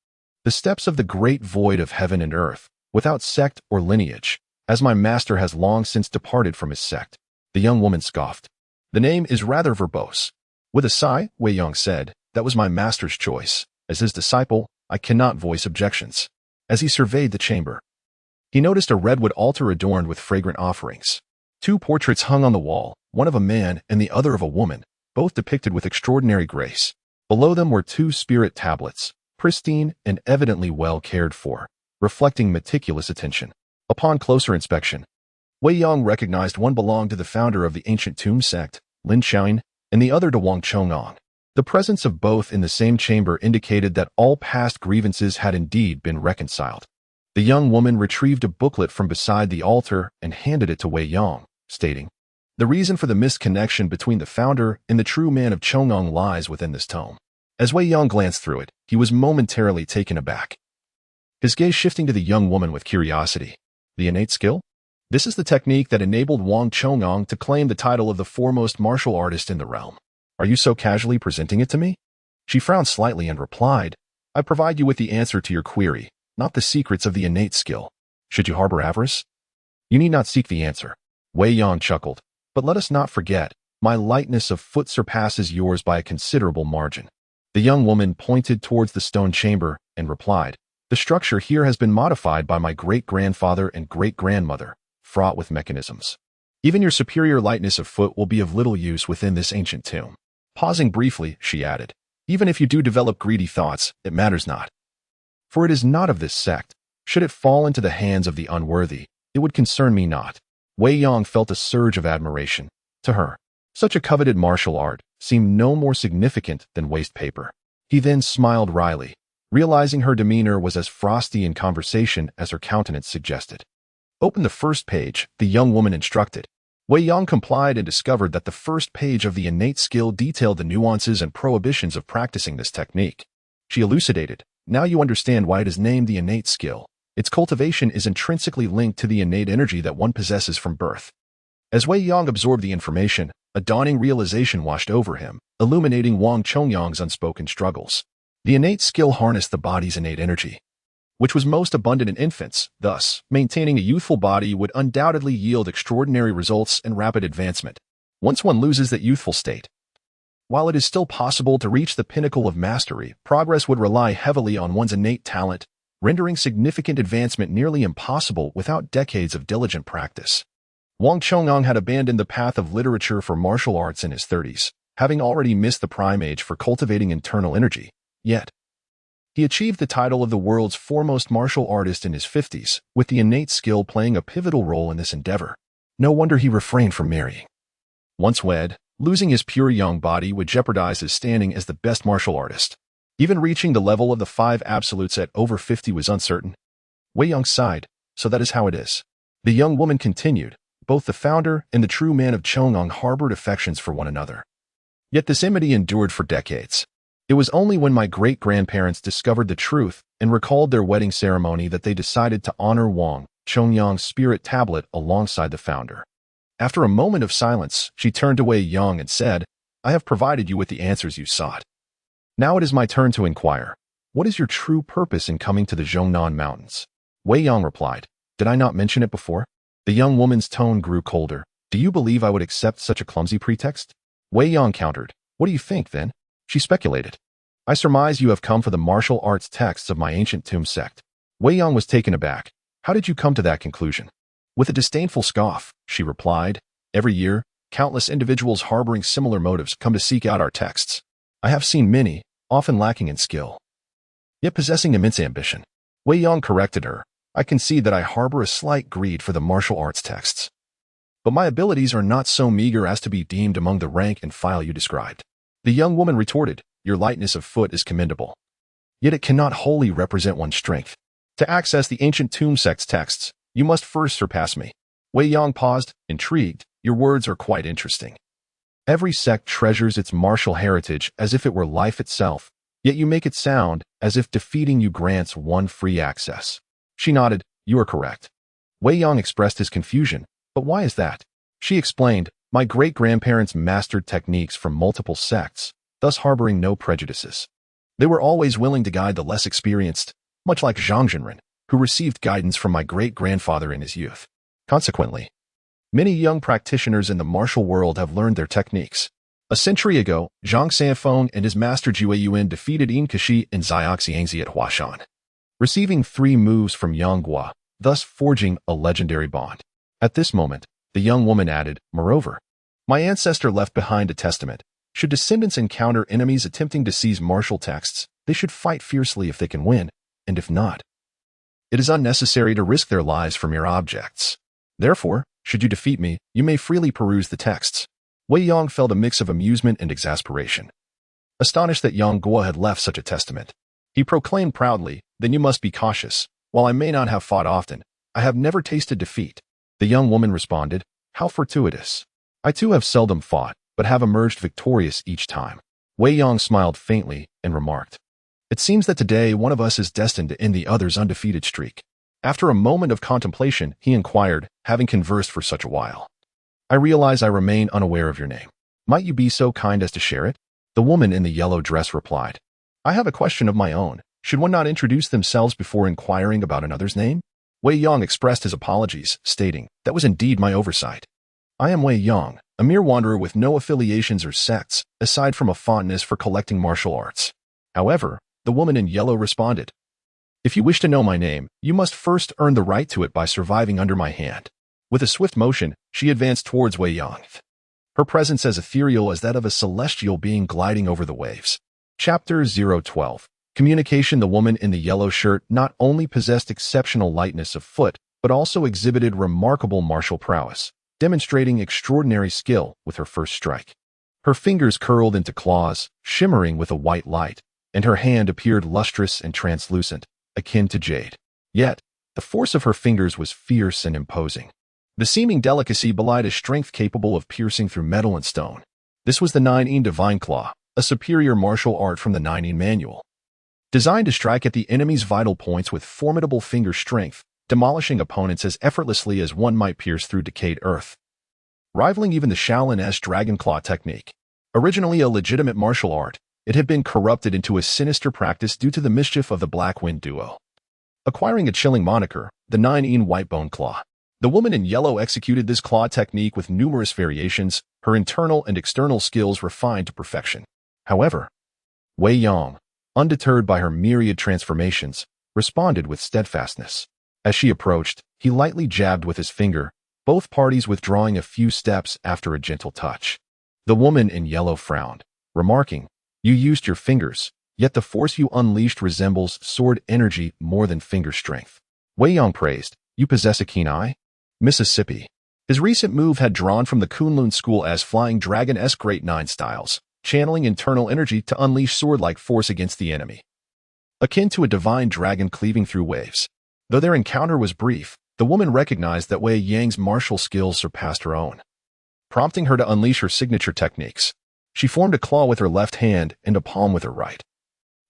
the steps of the Great Void of heaven and earth, without sect or lineage, as my master has long since departed from his sect." The young woman scoffed. "The name is rather verbose." With a sigh, Wei Yong said, "That was my master's choice. As his disciple, I cannot voice objections." As he surveyed the chamber, he noticed a redwood altar adorned with fragrant offerings. Two portraits hung on the wall, one of a man and the other of a woman, both depicted with extraordinary grace. Below them were two spirit tablets, pristine and evidently well cared for, reflecting meticulous attention. Upon closer inspection, Wei Yong recognized one belonged to the founder of the ancient tomb sect, Lin Shaolin, and the other to Wang Chongang. The presence of both in the same chamber indicated that all past grievances had indeed been reconciled. The young woman retrieved a booklet from beside the altar and handed it to Wei Yong, stating, "The reason for the misconnection between the founder and the true man of Chongang lies within this tome." As Wei Yong glanced through it, he was momentarily taken aback, his gaze shifting to the young woman with curiosity. "The innate skill? This is the technique that enabled Wang Chongang to claim the title of the foremost martial artist in the realm. Are you so casually presenting it to me?" She frowned slightly and replied, "I provide you with the answer to your query, not the secrets of the innate skill. Should you harbor avarice, you need not seek the answer." Wei Yong chuckled, "But let us not forget, my lightness of foot surpasses yours by a considerable margin." The young woman pointed towards the stone chamber and replied, "The structure here has been modified by my great-grandfather and great-grandmother, fraught with mechanisms. Even your superior lightness of foot will be of little use within this ancient tomb." Pausing briefly, she added, "Even if you do develop greedy thoughts, it matters not. For it is not of this sect. Should it fall into the hands of the unworthy, it would concern me not." Wei Yong felt a surge of admiration. To her, such a coveted martial art seemed no more significant than waste paper. He then smiled wryly, realizing her demeanor was as frosty in conversation as her countenance suggested. "Open the first page," the young woman instructed. Wei Yong complied and discovered that the first page of the innate skill detailed the nuances and prohibitions of practicing this technique. She elucidated, "Now you understand why it is named the innate skill. Its cultivation is intrinsically linked to the innate energy that one possesses from birth." As Wei Yong absorbed the information, a dawning realization washed over him, illuminating Wang Chongyang's unspoken struggles. The innate skill harnessed the body's innate energy, which was most abundant in infants. Thus, maintaining a youthful body would undoubtedly yield extraordinary results and rapid advancement once one loses that youthful state. While it is still possible to reach the pinnacle of mastery, progress would rely heavily on one's innate talent, rendering significant advancement nearly impossible without decades of diligent practice. Wang Chongang had abandoned the path of literature for martial arts in his 30s, having already missed the prime age for cultivating internal energy. Yet, he achieved the title of the world's foremost martial artist in his 50s, with the innate skill playing a pivotal role in this endeavor. No wonder he refrained from marrying. Once wed, losing his pure young body would jeopardize his standing as the best martial artist. Even reaching the level of the 5 absolutes at over 50 was uncertain. Wei Yong sighed, "So that is how it is." The young woman continued, "Both the founder and the true man of Chongang harbored affections for one another. Yet this enmity endured for decades. It was only when my great-grandparents discovered the truth and recalled their wedding ceremony that they decided to honor Wang Chongyang's spirit tablet alongside the founder." After a moment of silence, she turned to Wei Yong and said, "I have provided you with the answers you sought. Now it is my turn to inquire. What is your true purpose in coming to the Zhongnan Mountains? Wei Yang replied, Did I not mention it before? The young woman's tone grew colder. Do you believe I would accept such a clumsy pretext? Wei Yang countered. What do you think, then? She speculated. I surmise you have come for the martial arts texts of my ancient tomb sect. Wei Yang was taken aback. How did you come to that conclusion? With a disdainful scoff, she replied, Every year, countless individuals harboring similar motives come to seek out our texts. I have seen many, often lacking in skill, yet possessing immense ambition. Wei Yang corrected her. I concede that I harbor a slight greed for the martial arts texts. But my abilities are not so meager as to be deemed among the rank and file you described. The young woman retorted, Your lightness of foot is commendable. Yet it cannot wholly represent one's strength. To access the ancient tomb sect's texts, you must first surpass me. Wei Yang paused, intrigued. Your words are quite interesting. Every sect treasures its martial heritage as if it were life itself, yet you make it sound as if defeating you grants one free access. She nodded. You are correct. Wei Yang expressed his confusion. But why is that? She explained, My great-grandparents mastered techniques from multiple sects, thus harboring no prejudices. They were always willing to guide the less experienced, much like Zhang Zhenren, who received guidance from my great-grandfather in his youth. Consequently, many young practitioners in the martial world have learned their techniques. A century ago, Zhang Sanfeng and his master Jue Yuan defeated Yin Kashi and Xiaoxiangzi at Huashan, receiving 3 moves from Yang Guo, thus forging a legendary bond. At this moment, the young woman added, Moreover, my ancestor left behind a testament. Should descendants encounter enemies attempting to seize martial texts, they should fight fiercely if they can win, and if not, it is unnecessary to risk their lives for mere objects. Therefore, should you defeat me, you may freely peruse the texts. Wei Yang felt a mix of amusement and exasperation. Astonished that Yang Guo had left such a testament, he proclaimed proudly, Then you must be cautious. While I may not have fought often, I have never tasted defeat. The young woman responded, How fortuitous. I too have seldom fought, but have emerged victorious each time. Wei Yang smiled faintly and remarked, It seems that today one of us is destined to end the other's undefeated streak. After a moment of contemplation, he inquired, having conversed for such a while, I realize I remain unaware of your name. Might you be so kind as to share it? The woman in the yellow dress replied, I have a question of my own. Should one not introduce themselves before inquiring about another's name? Wei Yang expressed his apologies, stating, That was indeed my oversight. I am Wei Yang, a mere wanderer with no affiliations or sects, aside from a fondness for collecting martial arts. However, the woman in yellow responded, If you wish to know my name, you must first earn the right to it by surviving under my hand. With a swift motion, she advanced towards Wei Yang, her presence as ethereal as that of a celestial being gliding over the waves. Chapter 012. Communication. The woman in the yellow shirt not only possessed exceptional lightness of foot, but also exhibited remarkable martial prowess, demonstrating extraordinary skill with her first strike. Her fingers curled into claws, shimmering with a white light, and her hand appeared lustrous and translucent, akin to jade. Yet, the force of her fingers was fierce and imposing. The seeming delicacy belied a strength capable of piercing through metal and stone. This was the 9-in Divine Claw, a superior martial art from the 9-in Manual, designed to strike at the enemy's vital points with formidable finger strength, demolishing opponents as effortlessly as one might pierce through decayed earth. Rivaling even the Shaolin-esque Dragon Claw technique. Originally a legitimate martial art, it had been corrupted into a sinister practice due to the mischief of the Black Wind duo, acquiring a chilling moniker, the 9-in Whitebone Claw. The woman in yellow executed this claw technique with numerous variations, her internal and external skills refined to perfection. However, Wei Yang, undeterred by her myriad transformations, responded with steadfastness. As she approached, he lightly jabbed with his finger, both parties withdrawing a few steps after a gentle touch. The woman in yellow frowned, remarking, You used your fingers, yet the force you unleashed resembles sword energy more than finger strength. Wei Yang praised, You possess a keen eye? Mississippi. His recent move had drawn from the Kunlun school as Flying Dragon-esque Great Nine styles, channeling internal energy to unleash sword-like force against the enemy, akin to a divine dragon cleaving through waves. Though their encounter was brief, the woman recognized that Wei Yang's martial skills surpassed her own, prompting her to unleash her signature techniques. She formed a claw with her left hand and a palm with her right,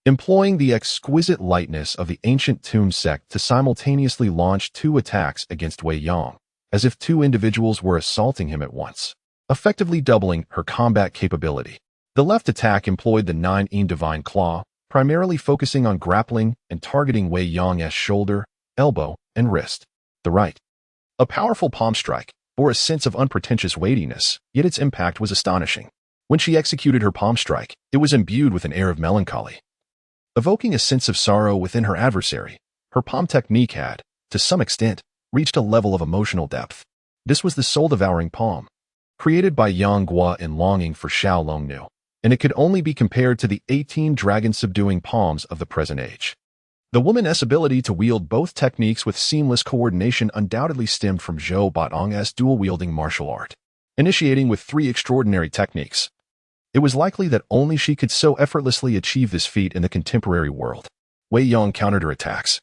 employing the exquisite lightness of the ancient tomb sect to simultaneously launch 2 attacks against Wei Yang, as if 2 individuals were assaulting him at once, effectively doubling her combat capability. The left attack employed the 9-in Divine Claw, primarily focusing on grappling and targeting Wei Yang's shoulder, elbow, and wrist. The right. A powerful palm strike bore a sense of unpretentious weightiness, yet its impact was astonishing. When she executed her palm strike, it was imbued with an air of melancholy. Evoking a sense of sorrow within her adversary, her palm technique had, to some extent, reached a level of emotional depth. This was the soul-devouring palm, created by Yang Guo in longing for Shaolin Nu, and it could only be compared to the 18 dragon-subduing palms of the present age. The woman's ability to wield both techniques with seamless coordination undoubtedly stemmed from Zhou Baotong's dual-wielding martial art. Initiating with 3 extraordinary techniques, it was likely that only she could so effortlessly achieve this feat in the contemporary world. Wei Yang countered her attacks,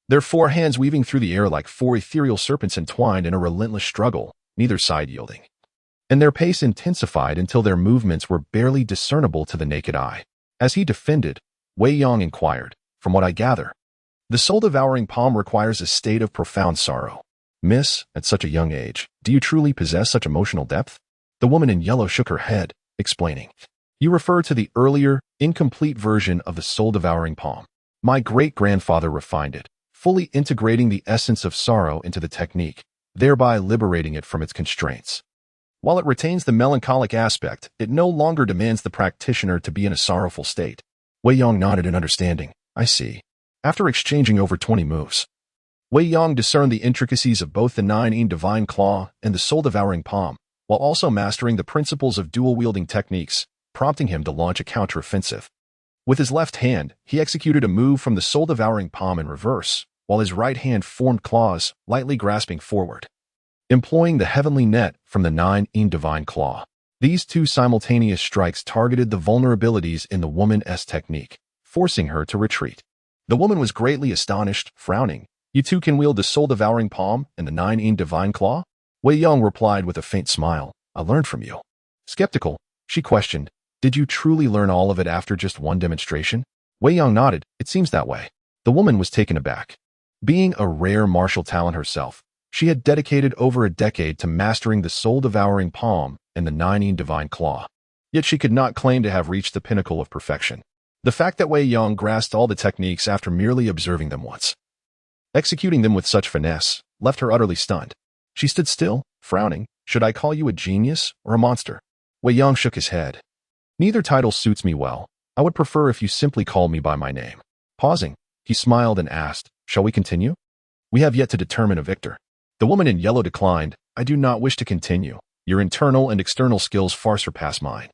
their 4 hands weaving through the air like 4 ethereal serpents entwined in a relentless struggle, neither side yielding. And their pace intensified until their movements were barely discernible to the naked eye. As he defended, Wei Yang inquired, "From what I gather, the soul-devouring palm requires a state of profound sorrow. Miss, at such a young age, do you truly possess such emotional depth?" The woman in yellow shook her head, explaining, "You refer to the earlier, incomplete version of the soul-devouring palm. My great-grandfather refined it, fully integrating the essence of sorrow into the technique, thereby liberating it from its constraints. While it retains the melancholic aspect, it no longer demands the practitioner to be in a sorrowful state." Wei Yang nodded in understanding. "I see." After exchanging over 20 moves, Wei Yang discerned the intricacies of both the 9-in Divine Claw and the soul-devouring palm, while also mastering the principles of dual-wielding techniques, prompting him to launch a counter-offensive. With his left hand, he executed a move from the soul-devouring palm in reverse, while his right hand formed claws, lightly grasping forward, employing the heavenly net from the 9-in Divine Claw. These 2 simultaneous strikes targeted the vulnerabilities in the woman's technique, forcing her to retreat. The woman was greatly astonished, frowning. "You 2 can wield the soul-devouring palm and the 9-in Divine Claw?" Wei Yang replied with a faint smile, "I learned from you." Skeptical, she questioned, "Did you truly learn all of it after just one demonstration?" Wei Yang nodded. "It seems that way." The woman was taken aback. Being a rare martial talent herself, she had dedicated over a decade to mastering the soul-devouring palm and the 9-in Divine Claw. Yet she could not claim to have reached the pinnacle of perfection. The fact that Wei Yang grasped all the techniques after merely observing them once, executing them with such finesse, left her utterly stunned. She stood still, frowning. "Should I call you a genius or a monster?" Wei Yang shook his head. "Neither title suits me well. I would prefer if you simply called me by my name." Pausing, he smiled and asked, "Shall we continue? We have yet to determine a victor." The woman in yellow declined. "I do not wish to continue. Your internal and external skills far surpass mine.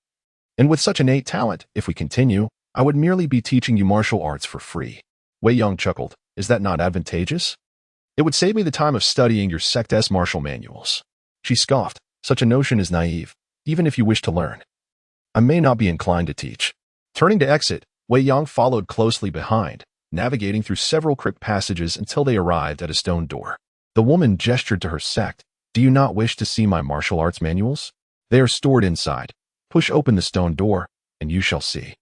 And with such innate talent, if we continue, I would merely be teaching you martial arts for free." Wei Yang chuckled. "Is that not advantageous? It would save me the time of studying your sect's martial manuals." She scoffed. "Such a notion is naive, even if you wish to learn. I may not be inclined to teach." Turning to exit, Wei Yang followed closely behind, navigating through several crypt passages until they arrived at a stone door. The woman gestured to her sect. "Do you not wish to see my martial arts manuals? They are stored inside. Push open the stone door, and you shall see."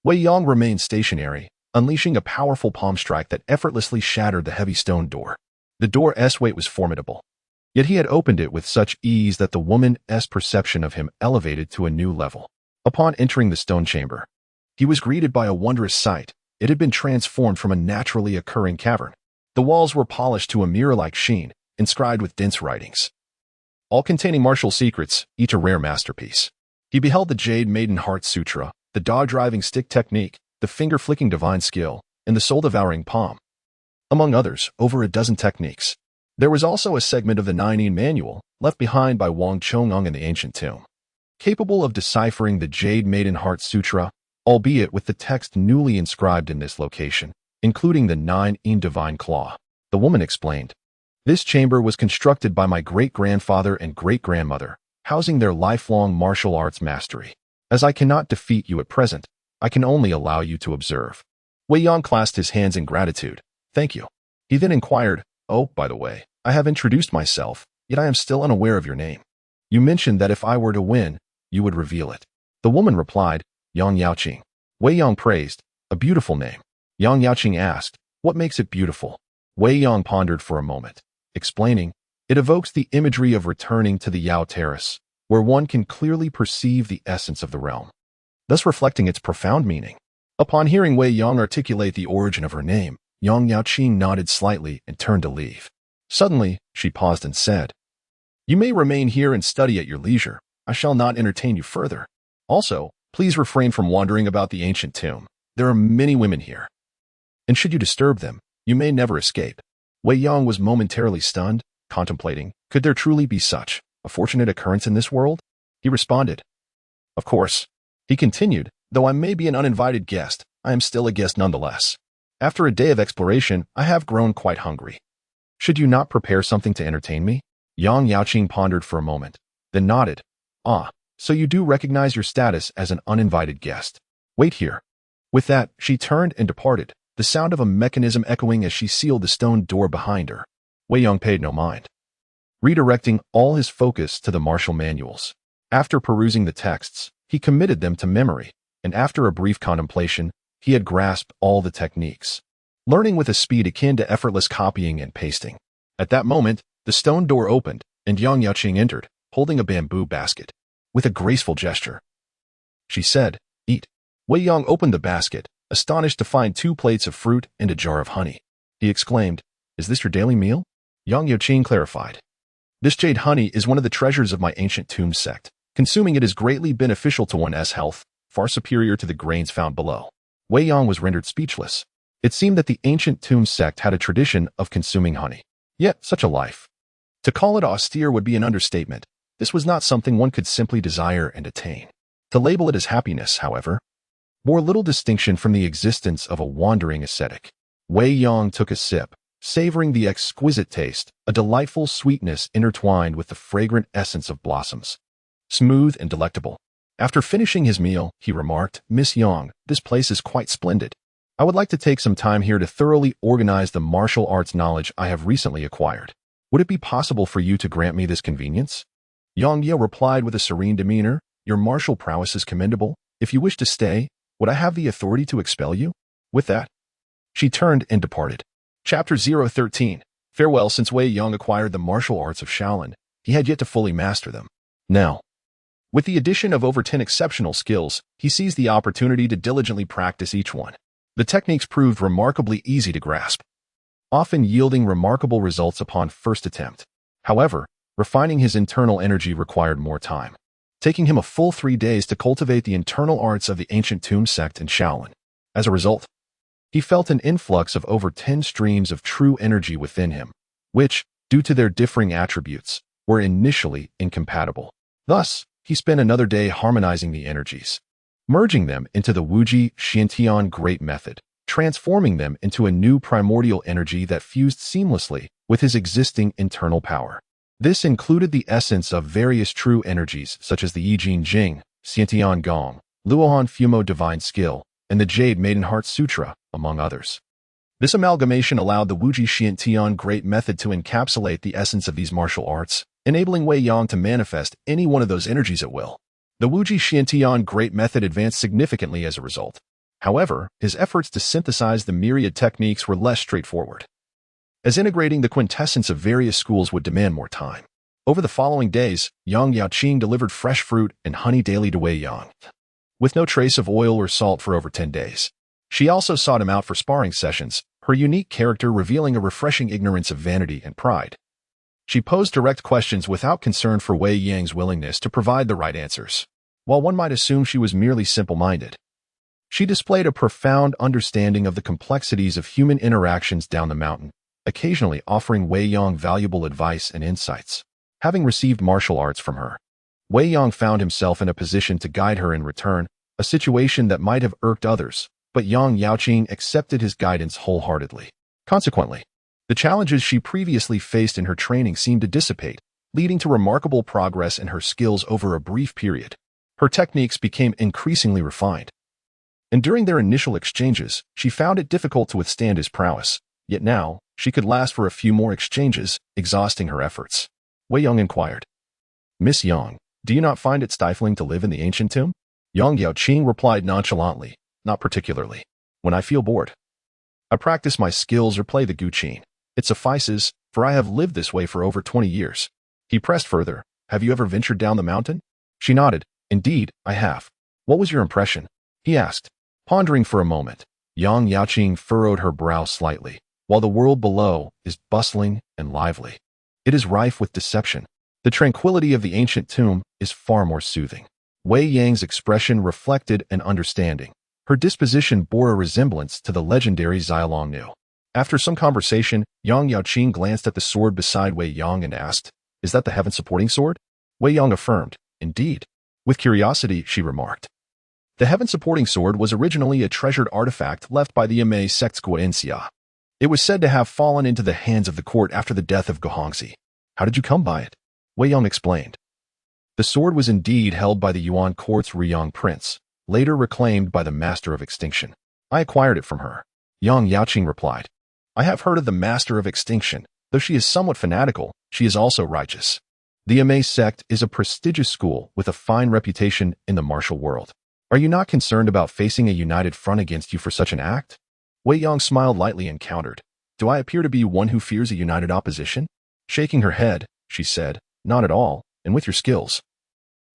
Wei Yang remained stationary, unleashing a powerful palm strike that effortlessly shattered the heavy stone door. The door's weight was formidable, yet he had opened it with such ease that the woman's perception of him elevated to a new level. Upon entering the stone chamber, he was greeted by a wondrous sight. It had been transformed from a naturally occurring cavern. The walls were polished to a mirror-like sheen, inscribed with dense writings, all containing martial secrets, each a rare masterpiece. He beheld the Jade Maiden Heart Sutra, the dog-driving stick technique, the finger-flicking divine skill, and the soul-devouring palm. Among others, over a dozen techniques. There was also a segment of the 9-in manual, left behind by Wang Chongung in the ancient tomb, capable of deciphering the Jade Maiden Heart Sutra, albeit with the text newly inscribed in this location, including the 9-in Divine Claw. The woman explained, "This chamber was constructed by my great-grandfather and great-grandmother, housing their lifelong martial arts mastery. As I cannot defeat you at present, I can only allow you to observe." Wei Yang clasped his hands in gratitude. "Thank you." He then inquired, "Oh, by the way, I have introduced myself, yet I am still unaware of your name. You mentioned that if I were to win, you would reveal it." The woman replied, "Yang Yaoqing." Wei Yang praised, "A beautiful name." Yang Yaoqing asked, "What makes it beautiful?" Wei Yang pondered for a moment, explaining, "It evokes the imagery of returning to the Yao Terrace, where one can clearly perceive the essence of the realm, thus reflecting its profound meaning." Upon hearing Wei Yang articulate the origin of her name, Yang Yaoqing nodded slightly and turned to leave. Suddenly, she paused and said, "You may remain here and study at your leisure. I shall not entertain you further. Also, please refrain from wandering about the ancient tomb. There are many women here, and should you disturb them, you may never escape." Wei Yang was momentarily stunned, contemplating, could there truly be such a fortunate occurrence in this world? He responded, "Of course." He continued, "Though I may be an uninvited guest, I am still a guest nonetheless. After a day of exploration, I have grown quite hungry. Should you not prepare something to entertain me?" Yang Yaoqing pondered for a moment, then nodded. "Ah, so you do recognize your status as an uninvited guest. Wait here." With that, she turned and departed, the sound of a mechanism echoing as she sealed the stone door behind her. Wei Yang paid no mind, redirecting all his focus to the martial manuals. After perusing the texts, he committed them to memory, and after a brief contemplation, he had grasped all the techniques, learning with a speed akin to effortless copying and pasting. At that moment, the stone door opened, and Yang Yaoqing entered, holding a bamboo basket. With a graceful gesture, she said, "Eat." Wei Yang opened the basket, astonished to find 2 plates of fruit and a jar of honey. He exclaimed, "Is this your daily meal?" Yang Yaoqing clarified, "This jade honey is one of the treasures of my ancient tomb sect. Consuming it is greatly beneficial to one's health, far superior to the grains found below." Wei Yang was rendered speechless. It seemed that the ancient tomb sect had a tradition of consuming honey. Yet, such a life. To call it austere would be an understatement. This was not something one could simply desire and attain. To label it as happiness, however, bore little distinction from the existence of a wandering ascetic. Wei Yang took a sip, savoring the exquisite taste, a delightful sweetness intertwined with the fragrant essence of blossoms. Smooth and delectable. After finishing his meal, he remarked, "Miss Yang, this place is quite splendid. I would like to take some time here to thoroughly organize the martial arts knowledge I have recently acquired. Would it be possible for you to grant me this convenience?" Yang Ye replied with a serene demeanor, "Your martial prowess is commendable. If you wish to stay, would I have the authority to expel you?" With that, she turned and departed. Chapter 013. Farewell. Since Wei Yang acquired the martial arts of Shaolin, he had yet to fully master them. Now, with the addition of over 10 exceptional skills, he seized the opportunity to diligently practice each one. The techniques proved remarkably easy to grasp, often yielding remarkable results upon first attempt. However, refining his internal energy required more time, taking him a full 3 days to cultivate the internal arts of the ancient tomb sect in Shaolin. As a result, he felt an influx of over 10 streams of true energy within him, which, due to their differing attributes, were initially incompatible. Thus, he spent another day harmonizing the energies, merging them into the Wuji Xiantian Great Method, transforming them into a new primordial energy that fused seamlessly with his existing internal power. This included the essence of various true energies such as the Yijing Jing, Xiantian Gong, Luohan Fumo Divine Skill, and the Jade Maiden Heart Sutra, among others. This amalgamation allowed the Wuji Xiantian Great Method to encapsulate the essence of these martial arts, enabling Wei Yang to manifest any one of those energies at will. The Wuji Xiantian Great Method advanced significantly as a result. However, his efforts to synthesize the myriad techniques were less straightforward, as integrating the quintessence of various schools would demand more time. Over the following days, Yang Yaoqing delivered fresh fruit and honey daily to Wei Yang, with no trace of oil or salt for over 10 days. She also sought him out for sparring sessions, her unique character revealing a refreshing ignorance of vanity and pride. She posed direct questions without concern for Wei Yang's willingness to provide the right answers. While one might assume she was merely simple-minded, she displayed a profound understanding of the complexities of human interactions down the mountain, occasionally offering Wei Yang valuable advice and insights. Having received martial arts from her, Wei Yang found himself in a position to guide her in return, a situation that might have irked others, but Yang Yaoqing accepted his guidance wholeheartedly. Consequently, the challenges she previously faced in her training seemed to dissipate, leading to remarkable progress in her skills over a brief period. Her techniques became increasingly refined, and during their initial exchanges, she found it difficult to withstand his prowess. Yet now, she could last for a few more exchanges, exhausting her efforts. Wei Yang inquired, "Miss Yang, do you not find it stifling to live in the ancient tomb?" Yang Yaoqing replied nonchalantly, "Not particularly. When I feel bored, I practice my skills or play the guqin. It suffices, for I have lived this way for over 20 years. He pressed further, "Have you ever ventured down the mountain?" She nodded. "Indeed, I have." "What was your impression?" he asked. Pondering for a moment, Yang Yaoqing furrowed her brow slightly, while the world below is bustling and lively. It is rife with deception. The tranquility of the ancient tomb is far more soothing. Wei Yang's expression reflected an understanding. Her disposition bore a resemblance to the legendary Xiaolong Nu. After some conversation, Yang Yaoqing glanced at the sword beside Wei Yang and asked, "Is that the heaven-supporting sword?" Wei Yang affirmed, "Indeed." With curiosity, she remarked, "The heaven-supporting sword was originally a treasured artifact left by the Yimei sect's Guanxia. It was said to have fallen into the hands of the court after the death of Guhongzi. How did you come by it?" Wei Yang explained. The sword was indeed held by the Yuan court's Riyang prince, later reclaimed by the Master of Extinction. I acquired it from her. Yang Yaoqing replied, "I have heard of the Master of Extinction. Though she is somewhat fanatical, she is also righteous. The Yimei sect is a prestigious school with a fine reputation in the martial world. Are you not concerned about facing a united front against you for such an act?" Wei Yang smiled lightly and countered, "Do I appear to be one who fears a united opposition?" Shaking her head, she said, "Not at all, and with your skills,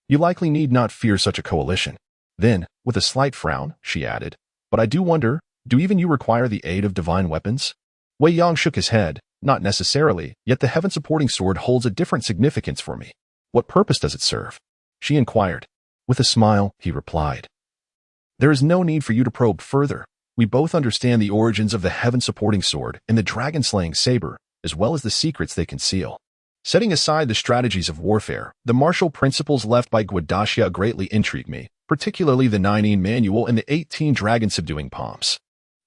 you likely need not fear such a coalition." Then, with a slight frown, she added, "But I do wonder, do even you require the aid of divine weapons?" Wei Yang shook his head, "Not necessarily, yet the heaven-supporting sword holds a different significance for me. What purpose does it serve?" she inquired. With a smile, he replied, "There is no need for you to probe further. We both understand the origins of the heaven-supporting sword and the dragon-slaying saber, as well as the secrets they conceal. Setting aside the strategies of warfare, the martial principles left by Guadashia greatly intrigue me, particularly the 9 manual and the 18 dragon-subduing palms."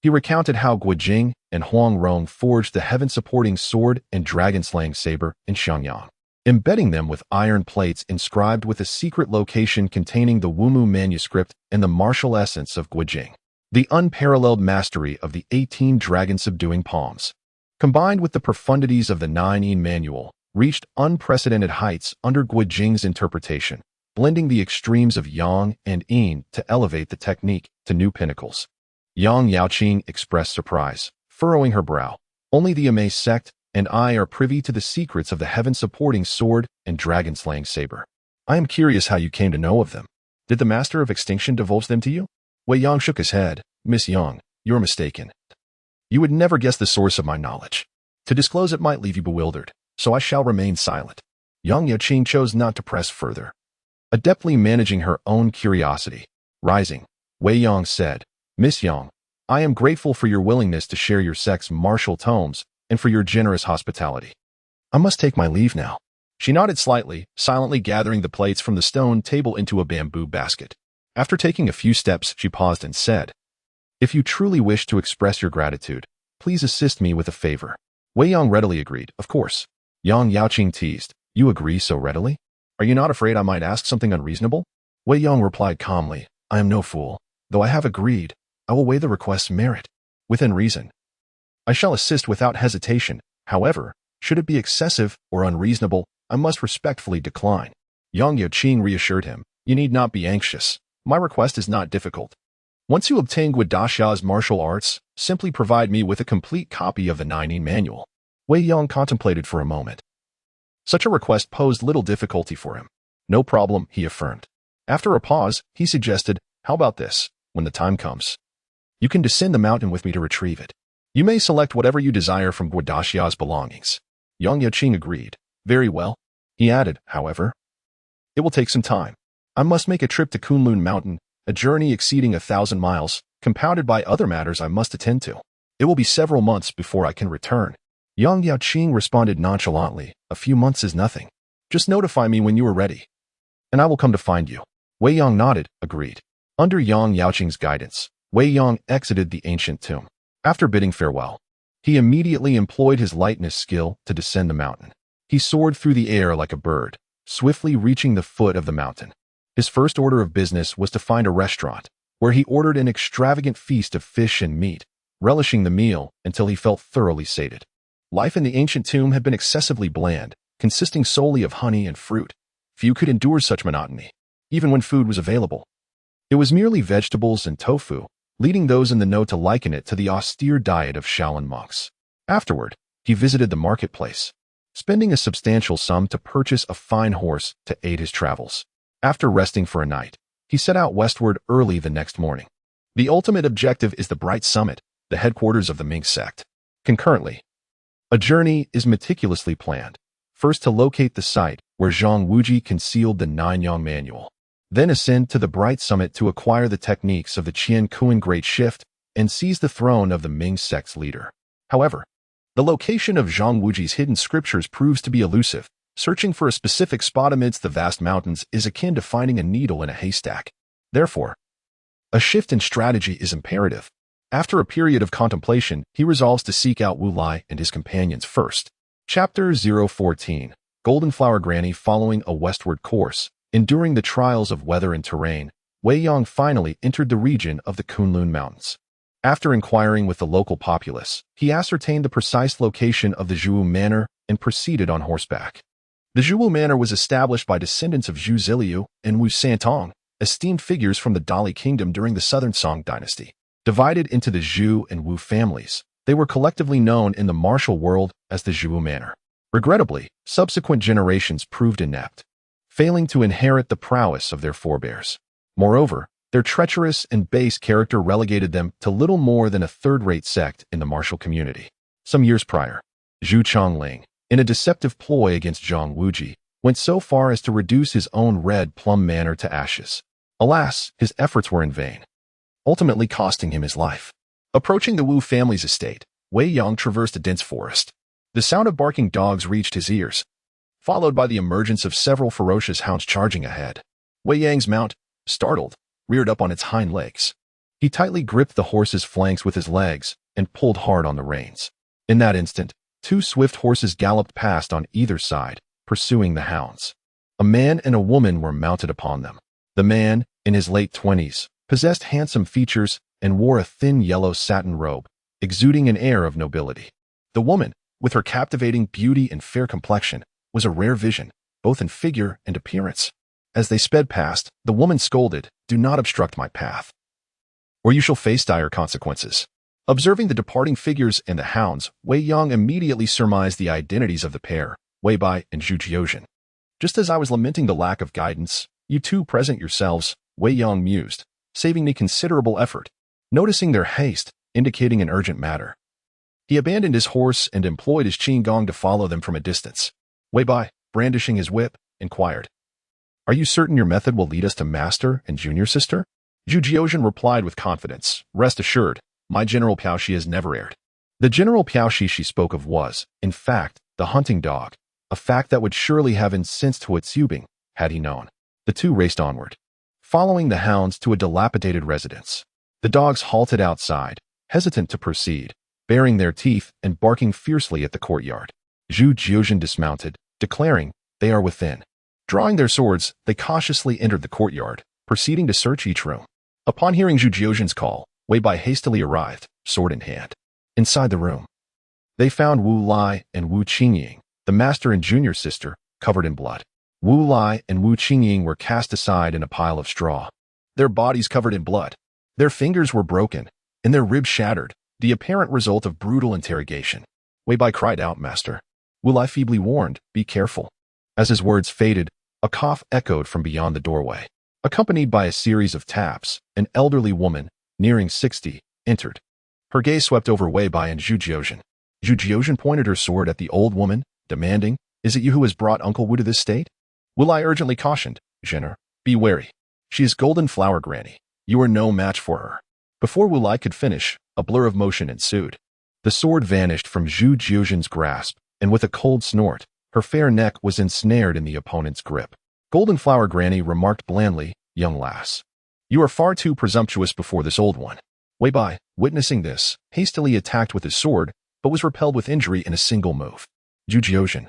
He recounted how Guojing and Huang Rong forged the heaven-supporting sword and dragon-slaying saber in Xiangyang, embedding them with iron plates inscribed with a secret location containing the Wumu manuscript and the martial essence of Guojing. The unparalleled mastery of the 18 dragon-subduing palms, combined with the profundities of the 9 manual, reached unprecedented heights under Guojing's interpretation, blending the extremes of Yang and Yin to elevate the technique to new pinnacles. Yang Yaoqing expressed surprise, furrowing her brow. "Only the Yimei sect and I are privy to the secrets of the heaven-supporting sword and dragon-slaying saber. I am curious how you came to know of them. Did the Master of Extinction divulge them to you?" Wei Yang shook his head. "Miss Yang, you're mistaken. You would never guess the source of my knowledge. To disclose it might leave you bewildered, so I shall remain silent." Yang Yaoqing chose not to press further. Adeptly managing her own curiosity, rising, Wei Yang said, "Miss Yang, I am grateful for your willingness to share your sect's martial tomes and for your generous hospitality. I must take my leave now." She nodded slightly, silently gathering the plates from the stone table into a bamboo basket. After taking a few steps, she paused and said, "If you truly wish to express your gratitude, please assist me with a favor." Wei Yang readily agreed, "Of course." Yang Yaoqing teased, "You agree so readily? Are you not afraid I might ask something unreasonable?" Wei Yang replied calmly, "I am no fool. Though I have agreed, I will weigh the request's merit. Within reason, I shall assist without hesitation. However, should it be excessive or unreasonable, I must respectfully decline." Yang Yaoqing reassured him, "You need not be anxious. My request is not difficult. Once you obtain Guadashia's martial arts, simply provide me with a complete copy of the 9 manual." Wei Yang contemplated for a moment. Such a request posed little difficulty for him. "No problem," he affirmed. After a pause, he suggested, "How about this? When the time comes, you can descend the mountain with me to retrieve it. You may select whatever you desire from Guadashia's belongings." Yang Yaoqing agreed. "Very well." He added, "However, it will take some time. I must make a trip to Kunlun Mountain, a journey exceeding 1,000 miles, compounded by other matters I must attend to. It will be several months before I can return." Yang Yaoqing responded nonchalantly, "A few months is nothing. Just notify me when you are ready, and I will come to find you." Wei Yang nodded, agreed. Under Yang Yaoqing's guidance, Wei Yang exited the ancient tomb. After bidding farewell, he immediately employed his lightness skill to descend the mountain. He soared through the air like a bird, swiftly reaching the foot of the mountain. His first order of business was to find a restaurant, where he ordered an extravagant feast of fish and meat, relishing the meal until he felt thoroughly sated. Life in the ancient tomb had been excessively bland, consisting solely of honey and fruit. Few could endure such monotony, even when food was available. It was merely vegetables and tofu, leading those in the know to liken it to the austere diet of Shaolin monks. Afterward, he visited the marketplace, spending a substantial sum to purchase a fine horse to aid his travels. After resting for a night, he set out westward early the next morning. The ultimate objective is the Bright Summit, the headquarters of the Ming sect. Concurrently, a journey is meticulously planned. First to locate the site where Zhang Wuji concealed the Nine-Yang manual. Then ascend to the Bright Summit to acquire the techniques of the Qian Kuan Great Shift and seize the throne of the Ming sect's leader. However, the location of Zhang Wuji's hidden scriptures proves to be elusive. Searching for a specific spot amidst the vast mountains is akin to finding a needle in a haystack. Therefore, a shift in strategy is imperative. After a period of contemplation, he resolves to seek out Wu Lai and his companions first. Chapter 014. Golden Flower Granny. Following a westward course, enduring the trials of weather and terrain, Wei Yang finally entered the region of the Kunlun Mountains. After inquiring with the local populace, he ascertained the precise location of the Zhuwu Manor and proceeded on horseback. The Zhuwu Manor was established by descendants of Zhu Ziliu and Wu Santong, esteemed figures from the Dali Kingdom during the Southern Song Dynasty. Divided into the Zhu and Wu families, they were collectively known in the martial world as the Zhuwu Manor. Regrettably, subsequent generations proved inept, failing to inherit the prowess of their forebears. Moreover, their treacherous and base character relegated them to little more than a third-rate sect in the martial community. Some years prior, Zhu Chongling, in a deceptive ploy against Zhang Wuji, went so far as to reduce his own Red Plum Manor to ashes. Alas, his efforts were in vain, ultimately costing him his life. Approaching the Wu family's estate, Wei Yang traversed a dense forest. The sound of barking dogs reached his ears, followed by the emergence of several ferocious hounds charging ahead. Wei Yang's mount, startled, reared up on its hind legs. He tightly gripped the horse's flanks with his legs and pulled hard on the reins. In that instant, two swift horses galloped past on either side, pursuing the hounds. A man and a woman were mounted upon them. The man, in his late 20s, possessed handsome features and wore a thin yellow satin robe, exuding an air of nobility. The woman, with her captivating beauty and fair complexion, was a rare vision, both in figure and appearance. As they sped past, the woman scolded, "Do not obstruct my path, or you shall face dire consequences." Observing the departing figures and the hounds, Wei Yang immediately surmised the identities of the pair, Wei Bai and Zhu Jiozhen. "Just as I was lamenting the lack of guidance, you two present yourselves," Wei Yang mused, saving me considerable effort, noticing their haste, indicating an urgent matter. He abandoned his horse and employed his Qinggong to follow them from a distance. Wei Bai, brandishing his whip, inquired, "Are you certain your method will lead us to Master and Junior Sister?" Zhu Jiozhen replied with confidence, "Rest assured, my General Piaoxi has never erred." The General Piaoxi she spoke of was, in fact, the hunting dog, a fact that would surely have incensed Hua Tsubing, had he known. The two raced onward, following the hounds to a dilapidated residence. The dogs halted outside, hesitant to proceed, baring their teeth and barking fiercely at the courtyard. Zhu Jiozhen dismounted, declaring, "They are within." Drawing their swords, they cautiously entered the courtyard, proceeding to search each room. Upon hearing Zhu Jiozhen's call, Wei Bai hastily arrived, sword in hand. Inside the room, they found Wu Lai and Wu Qingying, the master and junior sister, covered in blood. Wu Lai and Wu Qingying were cast aside in a pile of straw, their bodies covered in blood. Their fingers were broken, and their ribs shattered, the apparent result of brutal interrogation. Wei Bai cried out, "Master." Wu Lai feebly warned, "Be careful." As his words faded, a cough echoed from beyond the doorway. Accompanied by a series of taps, an elderly woman, nearing 60, entered. Her gaze swept over Wei Bai and Zhu Jiozhen. Zhu Jiozhen pointed her sword at the old woman, demanding, "Is it you who has brought Uncle Wu to this state?" Wu Lai urgently cautioned, "Zhener, be wary. She is Golden Flower Granny. You are no match for her." Before Wu Lai could finish, a blur of motion ensued. The sword vanished from Zhu Jiozhen's grasp, and with a cold snort, her fair neck was ensnared in the opponent's grip. Golden Flower Granny remarked blandly, "Young lass, you are far too presumptuous before this old one." Wei Bai, witnessing this, hastily attacked with his sword, but was repelled with injury in a single move. Zhu Jiozhen,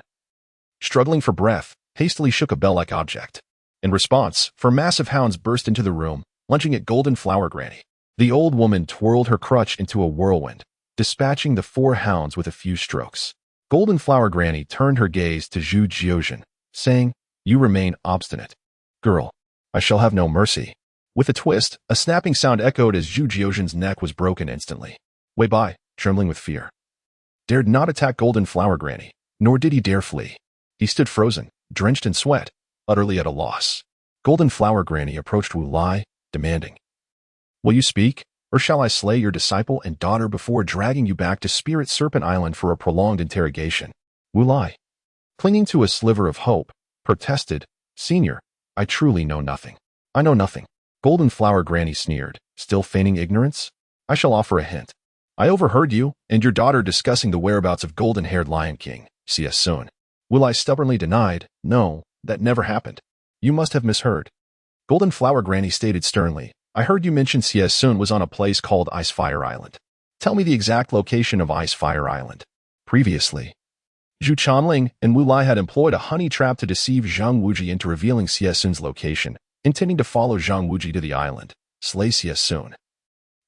struggling for breath, hastily shook a bell-like object. In response, four massive hounds burst into the room, lunging at Golden Flower Granny. The old woman twirled her crutch into a whirlwind, dispatching the four hounds with a few strokes. Golden Flower Granny turned her gaze to Zhu Jiozhen, saying, "You remain obstinate. Girl, I shall have no mercy." With a twist, a snapping sound echoed as Zhu Jiozhen's neck was broken instantly. Wei Bai, trembling with fear, dared not attack Golden Flower Granny, nor did he dare flee. He stood frozen, drenched in sweat, utterly at a loss. Golden Flower Granny approached Wu Lai, demanding, "Will you speak? or shall I slay your disciple and daughter before dragging you back to Spirit Serpent Island for a prolonged interrogation? Wu Lai, clinging to a sliver of hope, protested, Senior, I truly know nothing. I know nothing. Golden Flower Granny sneered, still feigning ignorance. I shall offer a hint. I overheard you and your daughter discussing the whereabouts of golden-haired Lion King, C.S. Sun. Wu Lai stubbornly denied, no, that never happened. You must have misheard. Golden Flower Granny stated sternly, I heard you mention C.S. Sun was on a place called Ice Fire Island. Tell me the exact location of Ice Fire Island. Previously, Zhu Chanling and Wu Lai had employed a honey trap to deceive Zhang Wuji into revealing C.S. Sun's location, intending to follow Zhang Wuji to the island, slay C.S. Sun,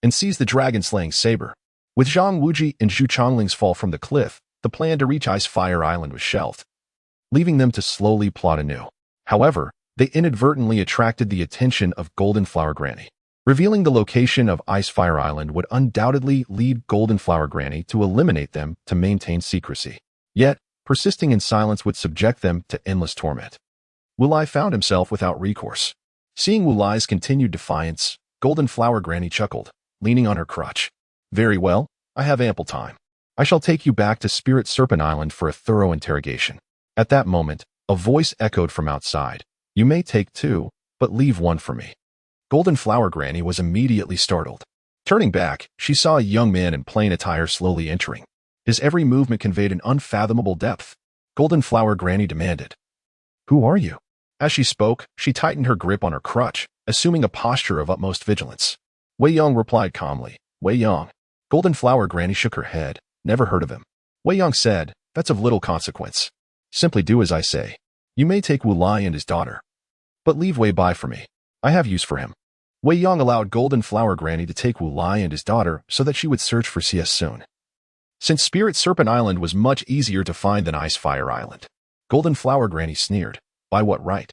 and seize the dragon-slaying Saber. With Zhang Wuji and Zhu Changling's fall from the cliff, the plan to reach Ice Fire Island was shelved, leaving them to slowly plot anew. However, they inadvertently attracted the attention of Golden Flower Granny. Revealing the location of Ice Fire Island would undoubtedly lead Golden Flower Granny to eliminate them to maintain secrecy. Yet, persisting in silence would subject them to endless torment. Wu Lai found himself without recourse. Seeing Wu Lai's continued defiance, Golden Flower Granny chuckled, leaning on her crutch. Very well, I have ample time. I shall take you back to Spirit Serpent Island for a thorough interrogation. At that moment, a voice echoed from outside. You may take 2, but leave 1 for me. Golden Flower Granny was immediately startled. Turning back, she saw a young man in plain attire slowly entering. His every movement conveyed an unfathomable depth. Golden Flower Granny demanded, Who are you? As she spoke, she tightened her grip on her crutch, assuming a posture of utmost vigilance. Wei Yong replied calmly, Wei Yong. Golden Flower Granny shook her head. Never heard of him. Wei Yong said, That's of little consequence. Simply do as I say. You may take Wu Lai and his daughter, but leave Wei Bai for me. I have use for him. Wei Yong allowed Golden Flower Granny to take Wu Lai and his daughter so that she would search for C.S. Sun. Since Spirit Serpent Island was much easier to find than Ice Fire Island, Golden Flower Granny sneered. By what right?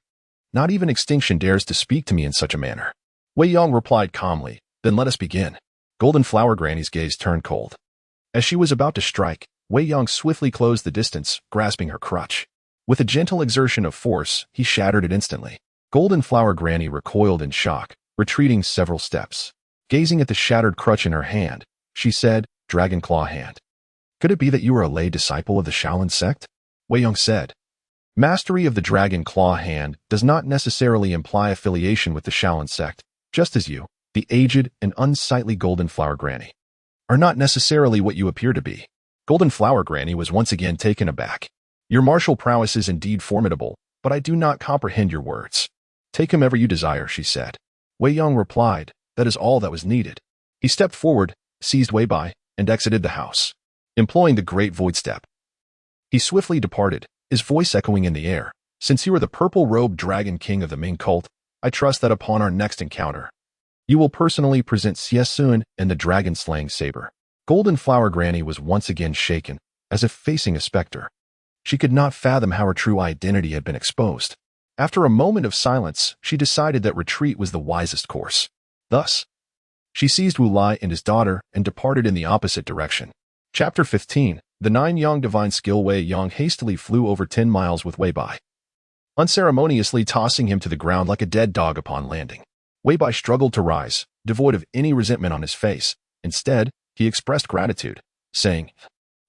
Not even extinction dares to speak to me in such a manner. Wei Yong replied calmly, Then let us begin. Golden Flower Granny's gaze turned cold. As she was about to strike, Wei Yong swiftly closed the distance, grasping her crutch. With a gentle exertion of force, he shattered it instantly. Golden Flower Granny recoiled in shock, retreating several steps. Gazing at the shattered crutch in her hand, she said, Dragon Claw Hand. Could it be that you are a lay disciple of the Shaolin sect? Wei Yong said. Mastery of the Dragon Claw Hand does not necessarily imply affiliation with the Shaolin sect, just as you, the aged and unsightly Golden Flower Granny, are not necessarily what you appear to be. Golden Flower Granny was once again taken aback. Your martial prowess is indeed formidable, but I do not comprehend your words. Take whomever you desire, she said. Wei Yong replied, That is all that was needed. He stepped forward, seized Wei Bai, and exited the house, employing the Great Void Step. He swiftly departed, his voice echoing in the air. Since you are the purple-robed Dragon King of the Ming cult, I trust that upon our next encounter, you will personally present C.S. Sun and the dragon-slaying Saber. Golden Flower Granny was once again shaken, as if facing a specter. She could not fathom how her true identity had been exposed. After a moment of silence, she decided that retreat was the wisest course. Thus, she seized Wu Lai and his daughter and departed in the opposite direction. Chapter 15. The 9 Yang Divine Skill. Wei Yong hastily flew over 10 miles with Wei Bai, unceremoniously tossing him to the ground like a dead dog upon landing. Wei Bai struggled to rise, devoid of any resentment on his face. Instead, he expressed gratitude, saying,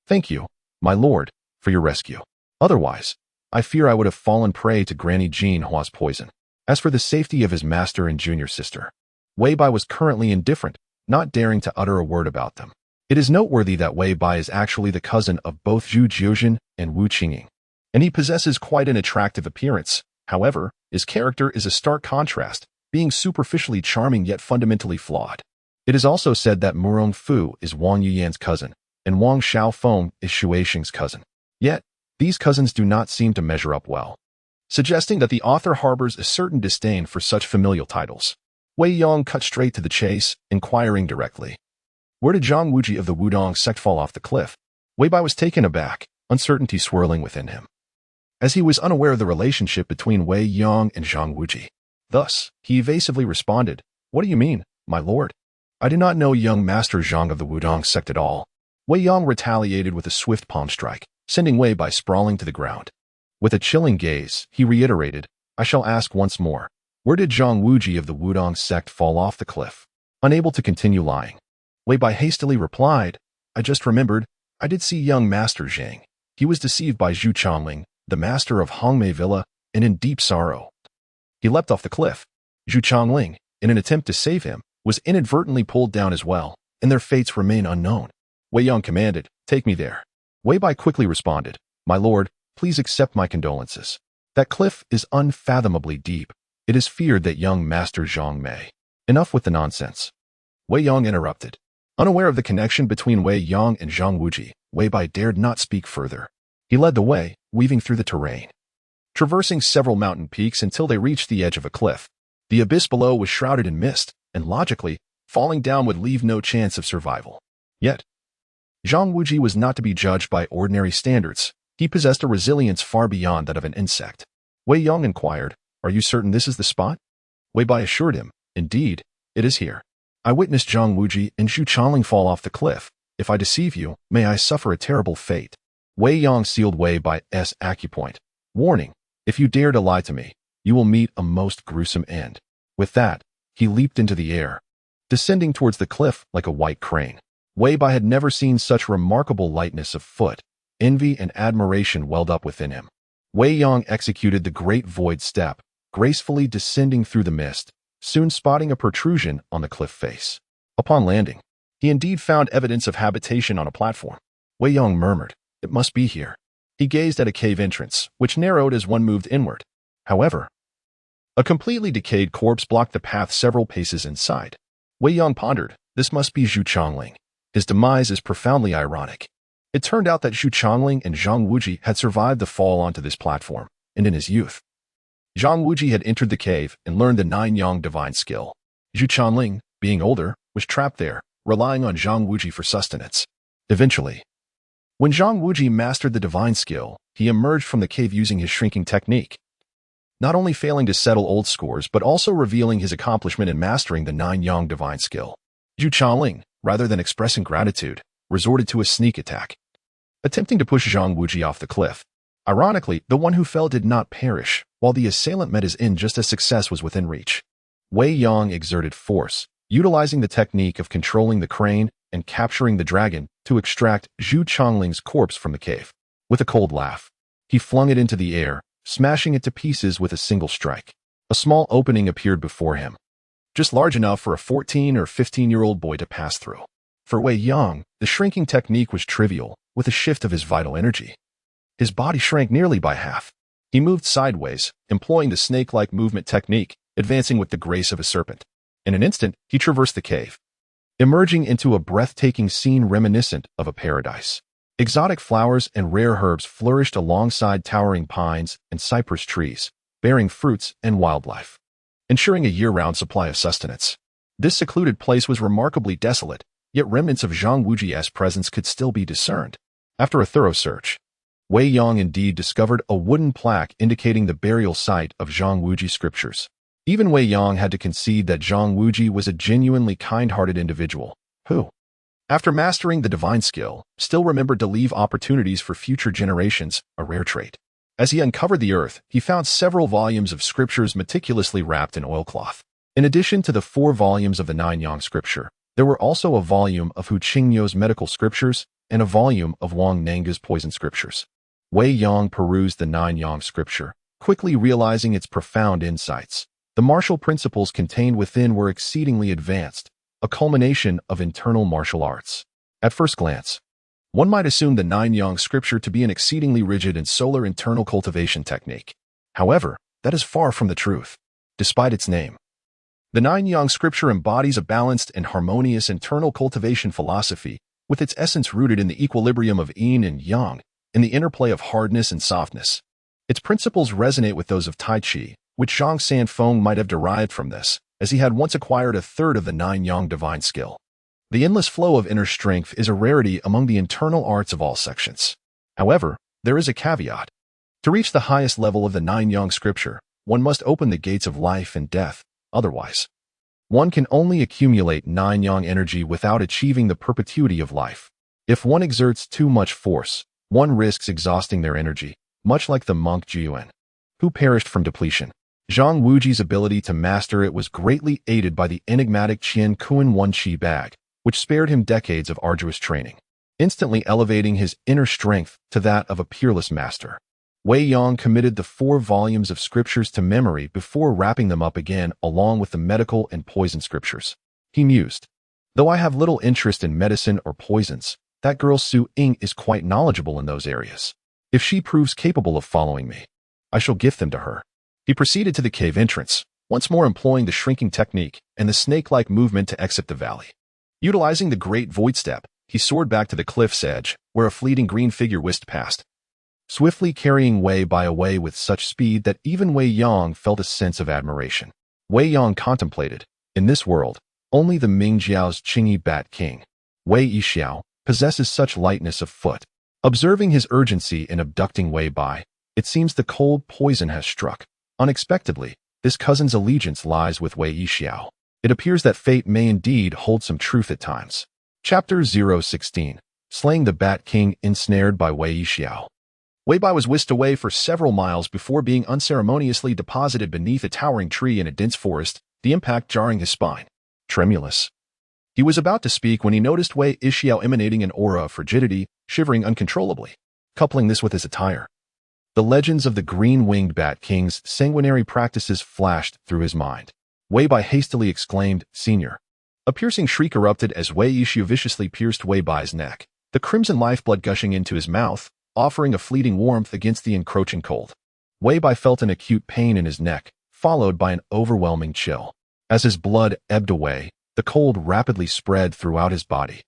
Thank you, my lord, for your rescue. Otherwise, I fear I would have fallen prey to Granny Jean Hua's poison. As for the safety of his master and junior sister, Wei Bai was currently indifferent, not daring to utter a word about them. It is noteworthy that Wei Bai is actually the cousin of both Zhu Jiuzhen and Wu Qingying, and he possesses quite an attractive appearance. However, his character is a stark contrast, being superficially charming yet fundamentally flawed. It is also said that Murong Fu is Wang Yuyan's cousin, and Wang Xiaofeng is Xue Xing's cousin. Yet, these cousins do not seem to measure up well, suggesting that the author harbors a certain disdain for such familial titles. Wei Yong cut straight to the chase, inquiring directly, Where did Zhang Wuji of the Wudong sect fall off the cliff? Wei Bai was taken aback, uncertainty swirling within him, as he was unaware of the relationship between Wei Yong and Zhang Wuji. Thus, he evasively responded, What do you mean, my lord? I do not know young Master Zhang of the Wudong sect at all. Wei Yong retaliated with a swift palm strike, sending Wei Bai sprawling to the ground. With a chilling gaze, he reiterated, I shall ask once more, where did Zhang Wuji of the Wudong sect fall off the cliff? Unable to continue lying, Wei Bai hastily replied, I just remembered, I did see young Master Zhang. He was deceived by Zhu Chongling, the master of Hongmei Villa, and in deep sorrow. He leapt off the cliff. Zhu Chongling, in an attempt to save him, was inadvertently pulled down as well, and their fates remain unknown. Wei Yang commanded, take me there. Wei Bai quickly responded, my lord, please accept my condolences. That cliff is unfathomably deep. It is feared that young Master Zhang may. Enough with the nonsense. Wei Yang interrupted. Unaware of the connection between Wei Yang and Zhang Wuji, Wei Bai dared not speak further. He led the way, weaving through the terrain, traversing several mountain peaks until they reached the edge of a cliff. The abyss below was shrouded in mist, and logically, falling down would leave no chance of survival. Yet, Zhang Wuji was not to be judged by ordinary standards. He possessed a resilience far beyond that of an insect. Wei Yang inquired, are you certain this is the spot? Wei Bai assured him, indeed, it is here. I witnessed Zhang Wuji and Zhu Chongling fall off the cliff. If I deceive you, may I suffer a terrible fate. Wei Yang sealed Wei Bai's acupoint. Warning, if you dare to lie to me, you will meet a most gruesome end. With that, he leaped into the air, descending towards the cliff like a white crane. Wei Bai had never seen such remarkable lightness of foot. Envy and admiration welled up within him. Wei Yang executed the great void step, gracefully descending through the mist, soon spotting a protrusion on the cliff face. Upon landing, he indeed found evidence of habitation on a platform. Wei Yang murmured, it must be here. He gazed at a cave entrance, which narrowed as one moved inward. However, a completely decayed corpse blocked the path several paces inside. Wei Yang pondered, this must be Zhu Chongling. His demise is profoundly ironic. It turned out that Zhu Chongling and Zhang Wuji had survived the fall onto this platform, and in his youth, Zhang Wuji had entered the cave and learned the nine-yang divine skill. Zhu Chongling, being older, was trapped there, relying on Zhang Wuji for sustenance. Eventually, when Zhang Wuji mastered the divine skill, he emerged from the cave using his shrinking technique, not only failing to settle old scores but also revealing his accomplishment in mastering the nine-yang divine skill. Zhu Chongling, rather than expressing gratitude, resorted to a sneak attack, attempting to push Zhang Wuji off the cliff. Ironically, the one who fell did not perish, while the assailant met his end just as success was within reach. Wei Yang exerted force, utilizing the technique of controlling the crane and capturing the dragon to extract Zhu Chongling's corpse from the cave. With a cold laugh, he flung it into the air, smashing it to pieces with a single strike. A small opening appeared before him, just large enough for a 14 or 15-year-old boy to pass through. For Wei Yang, the shrinking technique was trivial, with a shift of his vital energy. His body shrank nearly by half. He moved sideways, employing the snake-like movement technique, advancing with the grace of a serpent. In an instant, he traversed the cave, emerging into a breathtaking scene reminiscent of a paradise. Exotic flowers and rare herbs flourished alongside towering pines and cypress trees, bearing fruits and wildlife, ensuring a year-round supply of sustenance. This secluded place was remarkably desolate, yet remnants of Zhang Wuji's presence could still be discerned. After a thorough search, Wei Yang indeed discovered a wooden plaque indicating the burial site of Zhang Wuji's scriptures. Even Wei Yang had to concede that Zhang Wuji was a genuinely kind-hearted individual, who, after mastering the divine skill, still remembered to leave opportunities for future generations, a rare trait. As he uncovered the earth, he found several volumes of scriptures meticulously wrapped in oilcloth. In addition to the 4 volumes of the Nine-Yang scripture, there were also a volume of Hu Qingyou's medical scriptures and a volume of Wang Nange's poison scriptures. Wei Yang perused the Nine-Yang scripture, quickly realizing its profound insights. The martial principles contained within were exceedingly advanced, a culmination of internal martial arts. At first glance, one might assume the Nine-Yang scripture to be an exceedingly rigid and solar internal cultivation technique. However, that is far from the truth. Despite its name, the Nine-Yang scripture embodies a balanced and harmonious internal cultivation philosophy, with its essence rooted in the equilibrium of yin and yang, and the interplay of hardness and softness. Its principles resonate with those of Tai Chi, which Zhang Sanfeng might have derived from this, as he had once acquired a third of the Nine-Yang divine skill. The endless flow of inner strength is a rarity among the internal arts of all sections. However, there is a caveat. To reach the highest level of the Nine-Yang scripture, one must open the gates of life and death. Otherwise, one can only accumulate Nine-Yang energy without achieving the perpetuity of life. If one exerts too much force, one risks exhausting their energy, much like the monk Jiuan, who perished from depletion. Zhang Wuji's ability to master it was greatly aided by the enigmatic Qian Kuan One Qi bag, which spared him decades of arduous training, instantly elevating his inner strength to that of a peerless master. Wei Yang committed the 4 volumes of scriptures to memory before wrapping them up again along with the medical and poison scriptures. He mused, "Though I have little interest in medicine or poisons, that girl Su Ying is quite knowledgeable in those areas. If she proves capable of following me, I shall gift them to her." He proceeded to the cave entrance, once more employing the shrinking technique and the snake-like movement to exit the valley. Utilizing the great void step, he soared back to the cliff's edge, where a fleeting green figure whisked past, swiftly carrying Wei Bai away with such speed that even Wei Yang felt a sense of admiration. Wei Yang contemplated, in this world, only the Mingjiao's Qingyi Bat King, Wei Yixiao, possesses such lightness of foot. Observing his urgency in abducting Wei Bai, it seems the cold poison has struck. Unexpectedly, this cousin's allegiance lies with Wei Yixiao. It appears that fate may indeed hold some truth at times. Chapter 016. Slaying the Bat King ensnared by Wei Yixiao. Wei Bai was whisked away for several miles before being unceremoniously deposited beneath a towering tree in a dense forest, the impact jarring his spine. Tremulous. He was about to speak when he noticed Wei Yixiao emanating an aura of frigidity, shivering uncontrollably. Coupling this with his attire, the legends of the green-winged Bat King's sanguinary practices flashed through his mind. Wei Bai hastily exclaimed, "Senior." A piercing shriek erupted as Wei Yixiao viciously pierced Wei Bai's neck, the crimson lifeblood gushing into his mouth, offering a fleeting warmth against the encroaching cold. Wei Bai felt an acute pain in his neck, followed by an overwhelming chill. As his blood ebbed away, the cold rapidly spread throughout his body,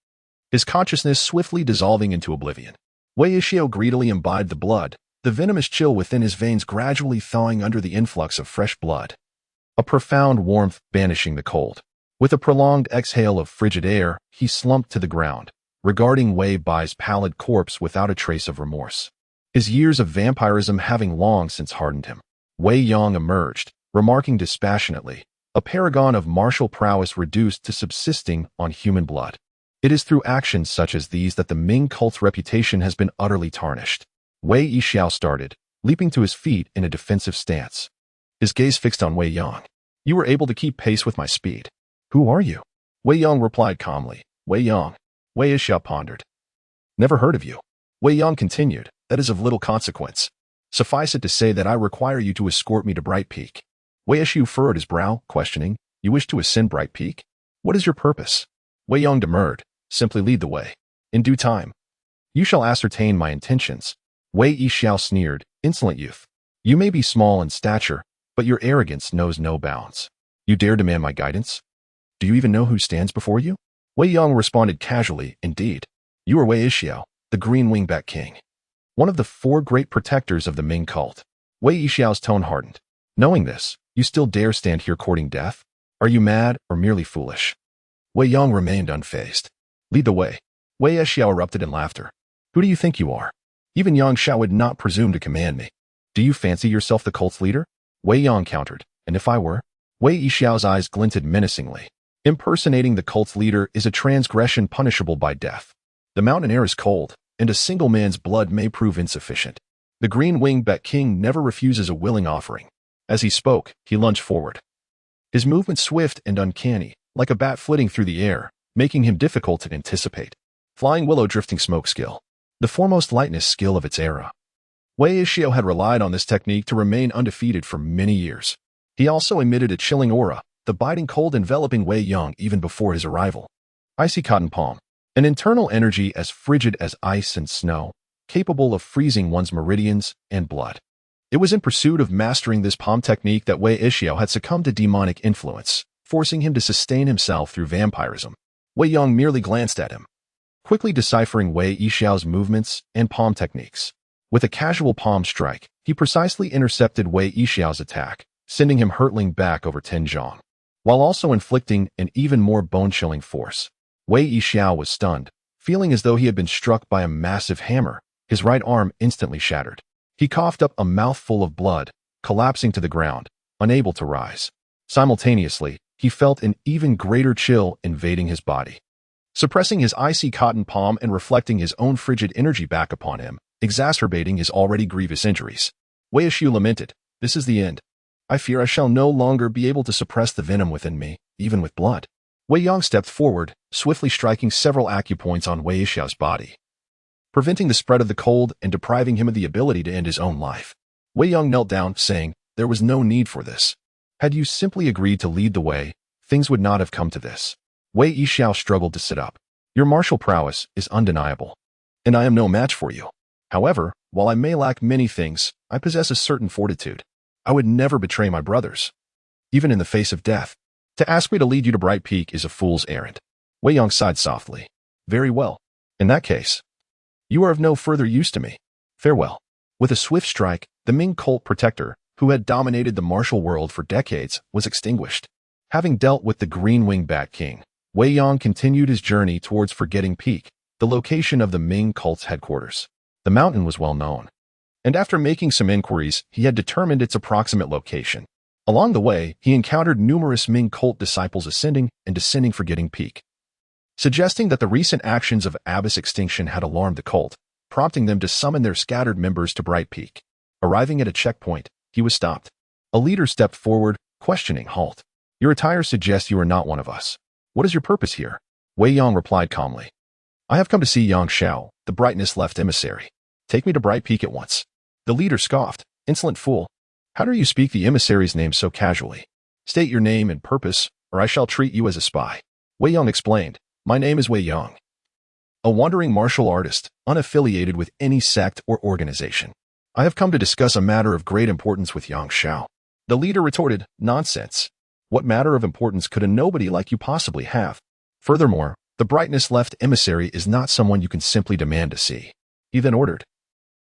his consciousness swiftly dissolving into oblivion. Wei Yixiao greedily imbibed the blood, the venomous chill within his veins gradually thawing under the influx of fresh blood. A profound warmth banishing the cold. With a prolonged exhale of frigid air, he slumped to the ground, regarding Wei Bai's pallid corpse without a trace of remorse. His years of vampirism having long since hardened him. Wei Yang emerged, remarking dispassionately, "A paragon of martial prowess reduced to subsisting on human blood. It is through actions such as these that the Ming cult's reputation has been utterly tarnished." Wei Yixiao started, leaping to his feet in a defensive stance, his gaze fixed on Wei Yang. "You were able to keep pace with my speed. Who are you?" Wei Yang replied calmly. "Wei Yang." Wei Yixiao pondered. "Never heard of you." Wei Yang continued, "That is of little consequence. Suffice it to say that I require you to escort me to Bright Peak." Wei Yixiao furrowed his brow, questioning, "You wish to ascend Bright Peak? What is your purpose?" Wei Yang demurred, "Simply lead the way. In due time, you shall ascertain my intentions." Wei Yixiao sneered, "Insolent youth. You may be small in stature, but your arrogance knows no bounds. You dare demand my guidance? Do you even know who stands before you?" Wei Yang responded casually, "Indeed. You are Wei Yixiao, the Green-Winged Bat King, one of the 4 great protectors of the Ming cult." Wei Yixiao's tone hardened. "Knowing this, you still dare stand here courting death? Are you mad or merely foolish?" Wei Yang remained unfazed. "Lead the way." Wei Yixiao erupted in laughter. "Who do you think you are? Even Yang Shao would not presume to command me. Do you fancy yourself the cult's leader?" Wei Yang countered, "And if I were?" Wei Yixiao's eyes glinted menacingly. "Impersonating the cult's leader is a transgression punishable by death. The mountain air is cold, and a single man's blood may prove insufficient. The Green-Winged Bat King never refuses a willing offering." As he spoke, he lunged forward, his movement swift and uncanny, like a bat flitting through the air, making him difficult to anticipate. Flying willow drifting smoke skill, the foremost lightness skill of its era. Wei Yixiao had relied on this technique to remain undefeated for many years. He also emitted a chilling aura, the biting cold enveloping Wei Yang even before his arrival. Icy cotton palm, an internal energy as frigid as ice and snow, capable of freezing one's meridians and blood. It was in pursuit of mastering this palm technique that Wei Yixiao had succumbed to demonic influence, forcing him to sustain himself through vampirism. Wei Yang merely glanced at him, quickly deciphering Wei Yixiao's movements and palm techniques. With a casual palm strike, he precisely intercepted Wei Yixiao's attack, sending him hurtling back over 10 zhong, while also inflicting an even more bone-chilling force. Wei Yixiao was stunned, feeling as though he had been struck by a massive hammer. His right arm instantly shattered. He coughed up a mouthful of blood, collapsing to the ground, unable to rise. Simultaneously, he felt an even greater chill invading his body, suppressing his icy cotton palm and reflecting his own frigid energy back upon him, exacerbating his already grievous injuries. Wei Yixiao lamented, "This is the end." I fear I shall no longer be able to suppress the venom within me, even with blood. Wei Yang stepped forward, swiftly striking several acupoints on Wei Yixiao's body, preventing the spread of the cold and depriving him of the ability to end his own life. Wei Yang knelt down, saying, "There was no need for this. Had you simply agreed to lead the way, things would not have come to this." Wei Yixiao struggled to sit up. "Your martial prowess is undeniable, and I am no match for you. However, while I may lack many things, I possess a certain fortitude. I would never betray my brothers, even in the face of death. To ask me to lead you to Bright Peak is a fool's errand." Wei Yang sighed softly. "Very well. In that case, you are of no further use to me. Farewell." With a swift strike, the Ming cult protector, who had dominated the martial world for decades, was extinguished. Having dealt with the Green-Winged Bat King, Wei Yang continued his journey towards Forgetting Peak, the location of the Ming cult's headquarters. The mountain was well known, and after making some inquiries, he had determined its approximate location. Along the way, he encountered numerous Ming cult disciples ascending and descending Forgetting Peak, suggesting that the recent actions of Abyss extinction had alarmed the cult, prompting them to summon their scattered members to Bright Peak. Arriving at a checkpoint, he was stopped. A leader stepped forward, questioning, "Halt. Your attire suggests you are not one of us. What is your purpose here?" Wei Yang replied calmly, "I have come to see Yang Xiao, the Brightness Left emissary. Take me to Bright Peak at once." The leader scoffed, "Insolent fool. How dare you speak the emissary's name so casually? State your name and purpose, or I shall treat you as a spy." Wei Yang explained, "My name is Wei Yang, a wandering martial artist, unaffiliated with any sect or organization. I have come to discuss a matter of great importance with Yang Xiao." The leader retorted, "Nonsense. What matter of importance could a nobody like you possibly have? Furthermore, the Brightness Left emissary is not someone you can simply demand to see." He then ordered,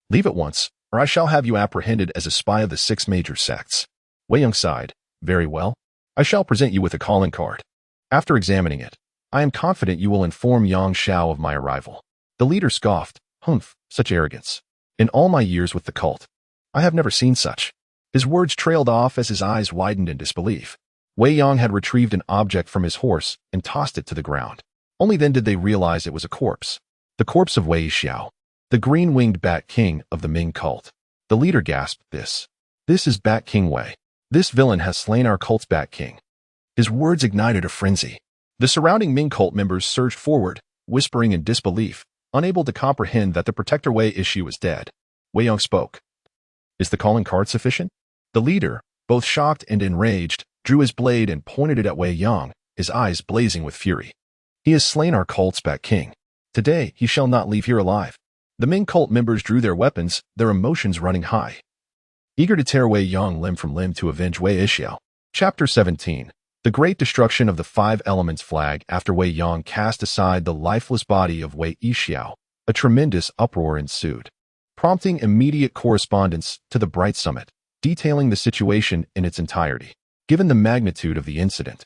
"Leave at once, or I shall have you apprehended as a spy of the 6 major sects." Wei Yang sighed, "Very well. I shall present you with a calling card. After examining it, I am confident you will inform Yang Xiao of my arrival." The leader scoffed, "Humph, such arrogance. In all my years with the cult, I have never seen such." His words trailed off as his eyes widened in disbelief. Wei Yang had retrieved an object from his horse and tossed it to the ground. Only then did they realize it was a corpse. The corpse of Wei Xiao, the Green-Winged Bat King of the Ming cult. The leader gasped, This is Bat King Wei. This villain has slain our cult's Bat King." His words ignited a frenzy. The surrounding Ming cult members surged forward, whispering in disbelief, unable to comprehend that the Protector Wei issue was dead. Wei Yang spoke. "Is the calling card sufficient?" The leader, both shocked and enraged, drew his blade and pointed it at Wei Yang, his eyes blazing with fury. "He has slain our cult's Bat King. Today he shall not leave here alive." The Ming cult members drew their weapons, their emotions running high, eager to tear Wei Yang limb from limb to avenge Wei Yixiao. Chapter 17. The Great Destruction of the 5 Elements Flag. After Wei Yang cast aside the lifeless body of Wei Yixiao, a tremendous uproar ensued, prompting immediate correspondence to the Bright Summit, detailing the situation in its entirety. Given the magnitude of the incident,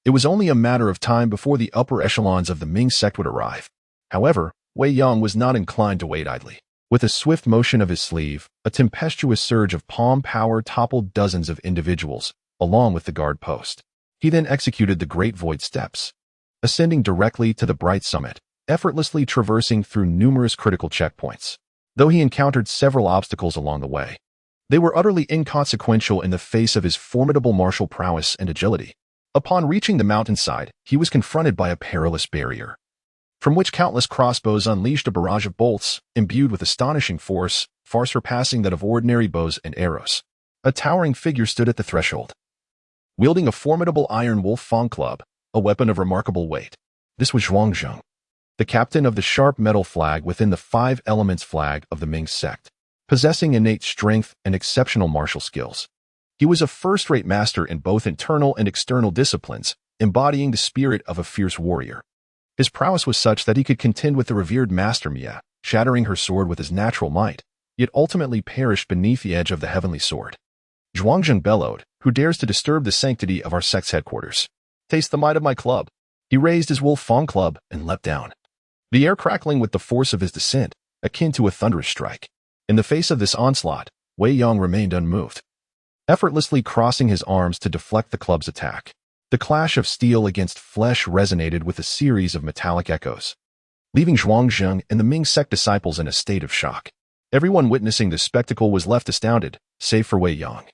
it was only a matter of time before the upper echelons of the Ming sect would arrive. However, Wei Yang was not inclined to wait idly. With a swift motion of his sleeve, a tempestuous surge of palm power toppled dozens of individuals, along with the guard post. He then executed the Great Void Steps, ascending directly to the Bright Summit, effortlessly traversing through numerous critical checkpoints. Though he encountered several obstacles along the way, they were utterly inconsequential in the face of his formidable martial prowess and agility. Upon reaching the mountainside, he was confronted by a perilous barrier, from which countless crossbows unleashed a barrage of bolts, imbued with astonishing force, far surpassing that of ordinary bows and arrows. A towering figure stood at the threshold, wielding a formidable iron wolf fang club, a weapon of remarkable weight. This was Zhuangzheng, the captain of the sharp metal flag within the 5 Elements Flag of the Ming sect, possessing innate strength and exceptional martial skills. He was a first-rate master in both internal and external disciplines, embodying the spirit of a fierce warrior. His prowess was such that he could contend with the revered Master Mia, shattering her sword with his natural might, yet ultimately perished beneath the edge of the heavenly sword. Zhuangzheng bellowed, "Who dares to disturb the sanctity of our sect's headquarters? Taste the might of my club." He raised his wolf fang club and leapt down, the air crackling with the force of his descent, akin to a thunderous strike. In the face of this onslaught, Wei Yang remained unmoved, effortlessly crossing his arms to deflect the club's attack. The clash of steel against flesh resonated with a series of metallic echoes, leaving Zhuangzheng and the Ming sect disciples in a state of shock. Everyone witnessing this spectacle was left astounded, save for Wei Yang,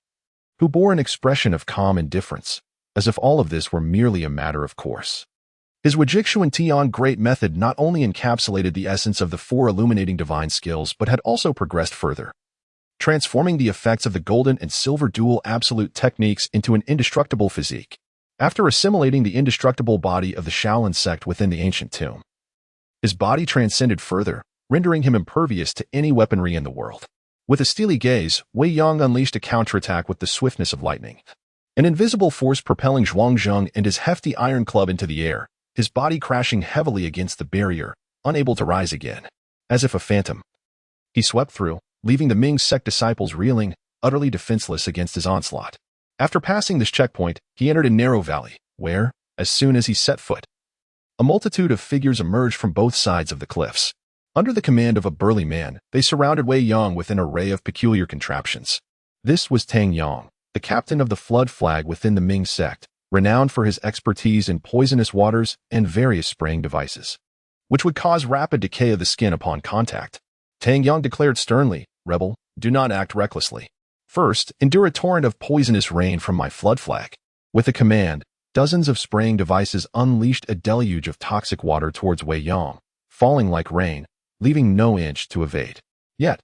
who bore an expression of calm indifference, as if all of this were merely a matter of course. His Wujixuan Tian Great Method not only encapsulated the essence of the four illuminating divine skills but had also progressed further, transforming the effects of the golden and silver dual absolute techniques into an indestructible physique, after assimilating the indestructible body of the Shaolin sect within the ancient tomb. His body transcended further, rendering him impervious to any weaponry in the world. With a steely gaze, Wei Yang unleashed a counterattack with the swiftness of lightning. An invisible force propelling Zhuangzheng and his hefty iron club into the air, his body crashing heavily against the barrier, unable to rise again. As if a phantom, he swept through, leaving the Ming sect disciples reeling, utterly defenseless against his onslaught. After passing this checkpoint, he entered a narrow valley, where, as soon as he set foot, a multitude of figures emerged from both sides of the cliffs. Under the command of a burly man, they surrounded Wei Yang with an array of peculiar contraptions. This was Tang Yang, the captain of the flood flag within the Ming sect, renowned for his expertise in poisonous waters and various spraying devices, which would cause rapid decay of the skin upon contact. Tang Yang declared sternly, "Rebel, do not act recklessly. First, endure a torrent of poisonous rain from my flood flag." With a command, dozens of spraying devices unleashed a deluge of toxic water towards Wei Yang, falling like rain, leaving no inch to evade. Yet,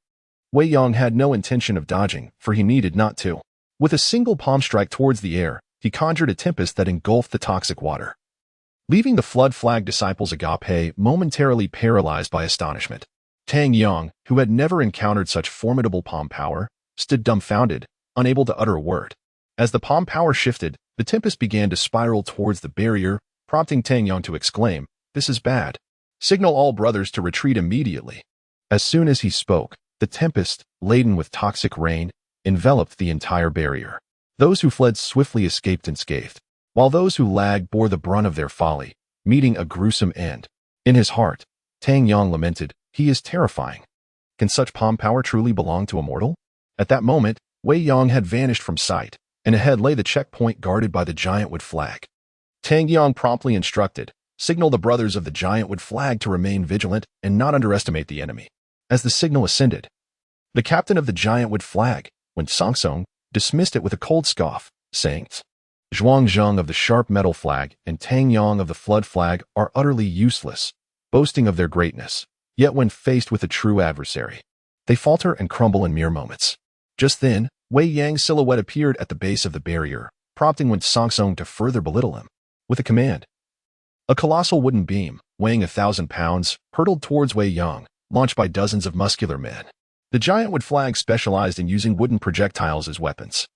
Wei Yang had no intention of dodging, for he needed not to. With a single palm strike towards the air, he conjured a tempest that engulfed the toxic water, leaving the flood flag disciples agape momentarily paralyzed by astonishment. Tang Yang, who had never encountered such formidable palm power, stood dumbfounded, unable to utter a word. As the palm power shifted, the tempest began to spiral towards the barrier, prompting Tang Yang to exclaim, "This is bad. Signal all brothers to retreat immediately." As soon as he spoke, the tempest, laden with toxic rain, enveloped the entire barrier. Those who fled swiftly escaped unscathed, while those who lagged bore the brunt of their folly, meeting a gruesome end. In his heart, Tang Yang lamented, "He is terrifying. Can such palm power truly belong to a mortal?" At that moment, Wei Yang had vanished from sight, and ahead lay the checkpoint guarded by the giant wood flag. Tang Yang promptly instructed, "Signal the brothers of the giant wood flag to remain vigilant and not underestimate the enemy." As the signal ascended, the captain of the giant wood flag, Wen Sangsong, dismissed it with a cold scoff, saying, "Zhuangzheng of the sharp metal flag and Tang Yang of the flood flag are utterly useless, boasting of their greatness. Yet when faced with a true adversary, they falter and crumble in mere moments." Just then, Wei Yang's silhouette appeared at the base of the barrier, prompting Wen Sangsong to further belittle him. With a command, a colossal wooden beam, weighing 1,000 pounds, hurtled towards Wei Yang, launched by dozens of muscular men. The giant wood flag specialized in using wooden projectiles as weapons,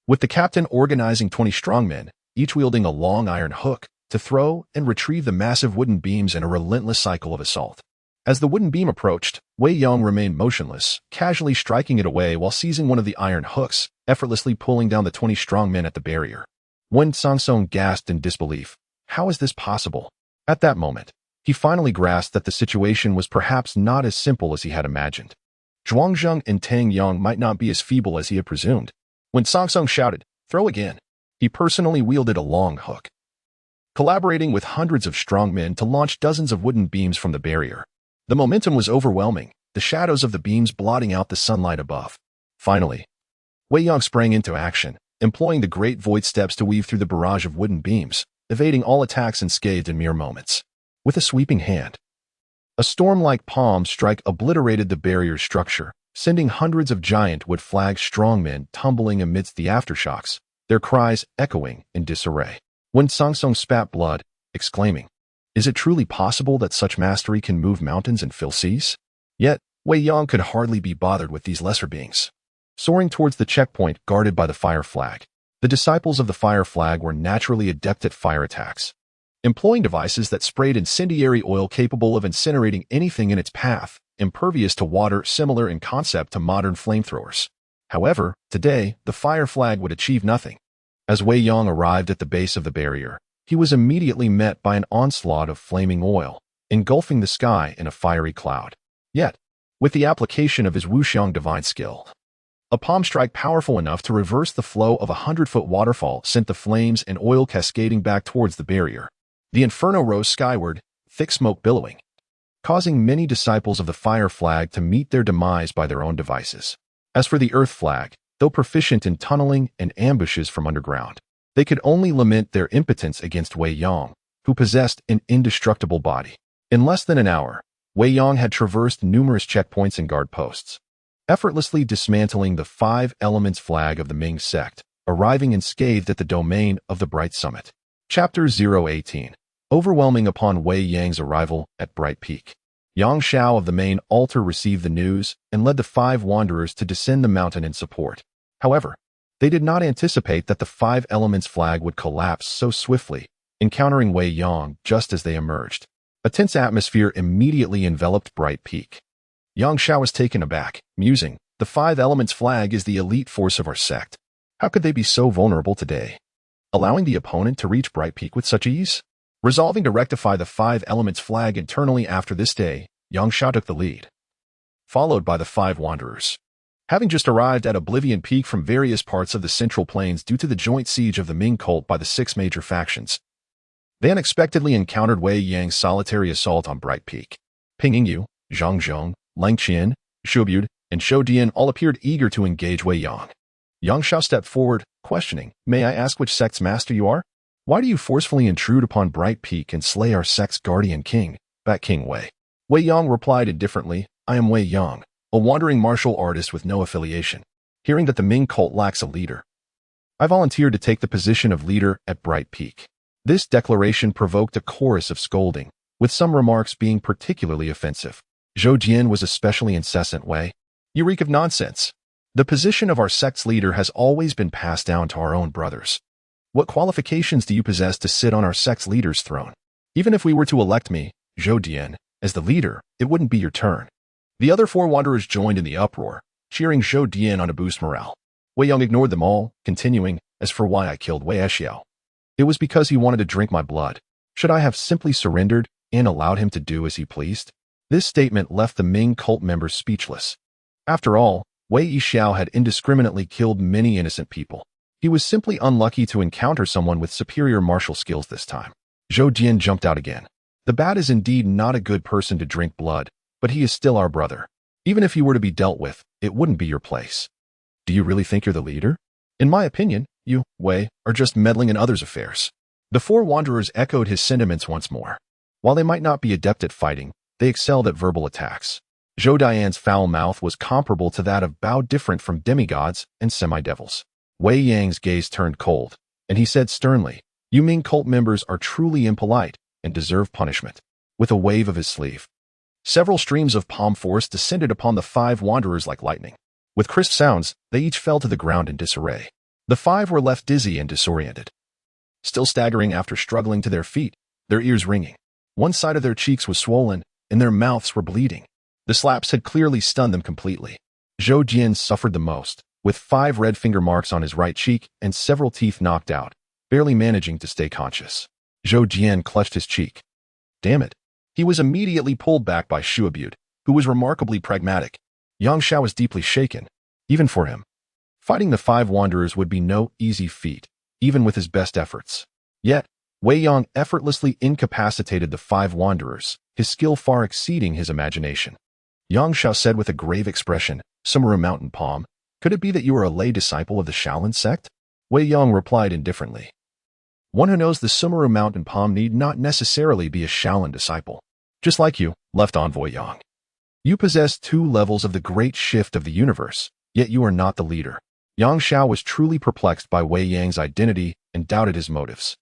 with the captain organizing 20 strongmen, each wielding a long iron hook, to throw and retrieve the massive wooden beams in a relentless cycle of assault. As the wooden beam approached, Wei Yang remained motionless, casually striking it away while seizing one of the iron hooks, effortlessly pulling down the 20 strongmen at the barrier. Wen Sangsong gasped in disbelief. How is this possible? At that moment, he finally grasped that the situation was perhaps not as simple as he had imagined. Zhuangzheng and Tang Yang might not be as feeble as he had presumed. When Sangsong shouted, "Throw again," he personally wielded a long hook, collaborating with hundreds of strongmen to launch dozens of wooden beams from the barrier. The momentum was overwhelming, the shadows of the beams blotting out the sunlight above. Finally, Wei Yang sprang into action, employing the great void steps to weave through the barrage of wooden beams, evading all attacks unscathed in mere moments. With a sweeping hand, a storm-like palm strike obliterated the barrier's structure, sending hundreds of giant wood flag strongmen tumbling amidst the aftershocks, their cries echoing in disarray. When Sangsong spat blood, exclaiming, "Is it truly possible that such mastery can move mountains and fill seas?" Yet, Wei Yang could hardly be bothered with these lesser beings. Soaring towards the checkpoint guarded by the fire flag, the disciples of the fire flag were naturally adept at fire attacks, employing devices that sprayed incendiary oil capable of incinerating anything in its path, impervious to water, similar in concept to modern flamethrowers. However, today, the fire flag would achieve nothing. As Wei Yang arrived at the base of the barrier, he was immediately met by an onslaught of flaming oil, engulfing the sky in a fiery cloud. Yet, with the application of his Wuxiang divine skill, a palm strike powerful enough to reverse the flow of a 100-foot waterfall sent the flames and oil cascading back towards the barrier. The inferno rose skyward, thick smoke billowing, causing many disciples of the fire flag to meet their demise by their own devices. As for the earth flag, though proficient in tunneling and ambushes from underground. They could only lament their impotence against Wei Yong, who possessed an indestructible body. In less than an hour, Wei Yong had traversed numerous checkpoints and guard posts, effortlessly dismantling the Five Elements flag of the Ming sect, arriving unscathed at the domain of the Bright Summit. Chapter 018. Overwhelming upon Wei Yang's arrival at Bright Peak. Yang Shao of the main altar received the news and led the 5 wanderers to descend the mountain in support. However, they did not anticipate that the Five Elements flag would collapse so swiftly, encountering Wei Yong just as they emerged. A tense atmosphere immediately enveloped Bright Peak. Yang Shao was taken aback, musing, "The Five Elements flag is the elite force of our sect. How could they be so vulnerable today, allowing the opponent to reach Bright Peak with such ease?" Resolving to rectify the Five Elements flag internally after this day, Yang Shao took the lead, followed by the 5 wanderers. Having just arrived at Oblivion Peak from various parts of the Central Plains due to the joint siege of the Ming cult by the 6 major factions, they unexpectedly encountered Wei Yang's solitary assault on Bright Peak. Mingyu, Zhang Zhong, Lang Qian, Shuobud, and Shou Dian all appeared eager to engage Wei Yong. Yang Shao stepped forward, questioning, "May I ask which sect's master you are? Why do you forcefully intrude upon Bright Peak and slay our sect's guardian king, Bat King Wei?" Wei Yong replied indifferently, "I am Wei Yong, a wandering martial artist with no affiliation. Hearing that the Ming cult lacks a leader, I volunteered to take the position of leader at Bright Peak." This declaration provoked a chorus of scolding, with some remarks being particularly offensive. Zhou Jian was especially incessant. "Wei, you reek of nonsense. The position of our sect's leader has always been passed down to our own brothers. What qualifications do you possess to sit on our sect's leader's throne? Even if we were to elect me, Zhou Dian, as the leader, it wouldn't be your turn." The other 4 wanderers joined in the uproar, cheering Zhou Dian on to boost morale. Wei Yong ignored them all, continuing, "As for why I killed Wei Xiao, it was because he wanted to drink my blood. Should I have simply surrendered and allowed him to do as he pleased?" This statement left the Ming cult members speechless. After all, Wei Xiao had indiscriminately killed many innocent people. He was simply unlucky to encounter someone with superior martial skills this time. Zhou Jian jumped out again. "The bat is indeed not a good person to drink blood, but he is still our brother. Even if he were to be dealt with, it wouldn't be your place. Do you really think you're the leader? In my opinion, you, Wei, are just meddling in others' affairs." The 4 wanderers echoed his sentiments once more. While they might not be adept at fighting, they excelled at verbal attacks. Zhou Dian's foul mouth was comparable to that of Bao, different from demigods and semi-devils. Wei Yang's gaze turned cold, and he said sternly, "You Ming cult members are truly impolite and deserve punishment." With a wave of his sleeve, several streams of palm force descended upon the 5 wanderers like lightning. With crisp sounds, they each fell to the ground in disarray. The 5 were left dizzy and disoriented, still staggering after struggling to their feet, their ears ringing. One side of their cheeks was swollen, and their mouths were bleeding. The slaps had clearly stunned them completely. Zhou Jian suffered the most, with 5 red finger marks on his right cheek and several teeth knocked out, barely managing to stay conscious. Zhou Jian clutched his cheek. Damn it. He was immediately pulled back by Shuobud, who was remarkably pragmatic. Yang Shao was deeply shaken. Even for him, fighting the 5 wanderers would be no easy feat, even with his best efforts. Yet, Wei Yong effortlessly incapacitated the 5 wanderers, his skill far exceeding his imagination. Yang Shao said with a grave expression, "Sumeru Mountain Palm, could it be that you are a lay disciple of the Shaolin sect?" Wei Yong replied indifferently, "One who knows the Sumeru Mountain Palm need not necessarily be a Shaolin disciple. Just like you, left envoy Yang. You possess 2 levels of the great shift of the universe, yet you are not the leader." Yang Shao was truly perplexed by Wei Yang's identity and doubted his motives.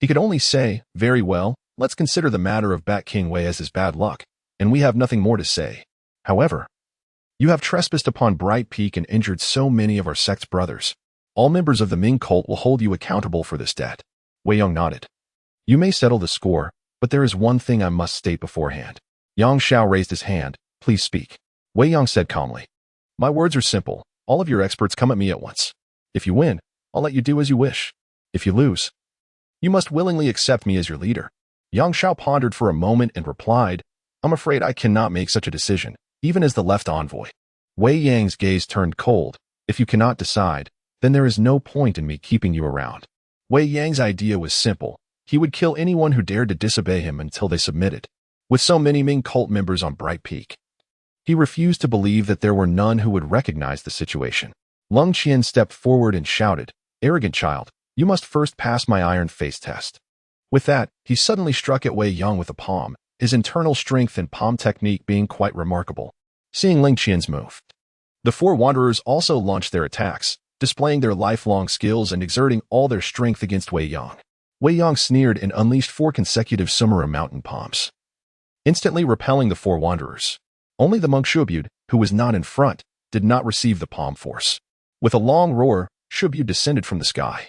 He could only say, "Very well, let's consider the matter of Bat King Wei as his bad luck, and we have nothing more to say. However, you have trespassed upon Bright Peak and injured so many of our sect's brothers. All members of the Ming cult will hold you accountable for this debt." Wei Yong nodded. "You may settle the score, but there is one thing I must state beforehand." Yang Shao raised his hand. "Please speak." Wei Yong said calmly, "My words are simple. All of your experts come at me at once. If you win, I'll let you do as you wish. If you lose, you must willingly accept me as your leader." Yang Shao pondered for a moment and replied, "I'm afraid I cannot make such a decision, even as the left envoy." Wei Yang's gaze turned cold. "If you cannot decide, then there is no point in me keeping you around." Wei Yang's idea was simple. He would kill anyone who dared to disobey him until they submitted. With so many Ming cult members on Bright Peak, he refused to believe that there were none who would recognize the situation. Lung Qian stepped forward and shouted, "Arrogant child, you must first pass my iron face test." With that, he suddenly struck at Wei Yang with a palm, his internal strength and palm technique being quite remarkable. Seeing Ling Qian's move, the four wanderers also launched their attacks, displaying their lifelong skills and exerting all their strength against Wei Yang. Wei Yang sneered and unleashed 4 consecutive Sumera mountain palms, instantly repelling the four wanderers. Only the monk Shubud, who was not in front, did not receive the palm force. With a long roar, Shubud descended from the sky.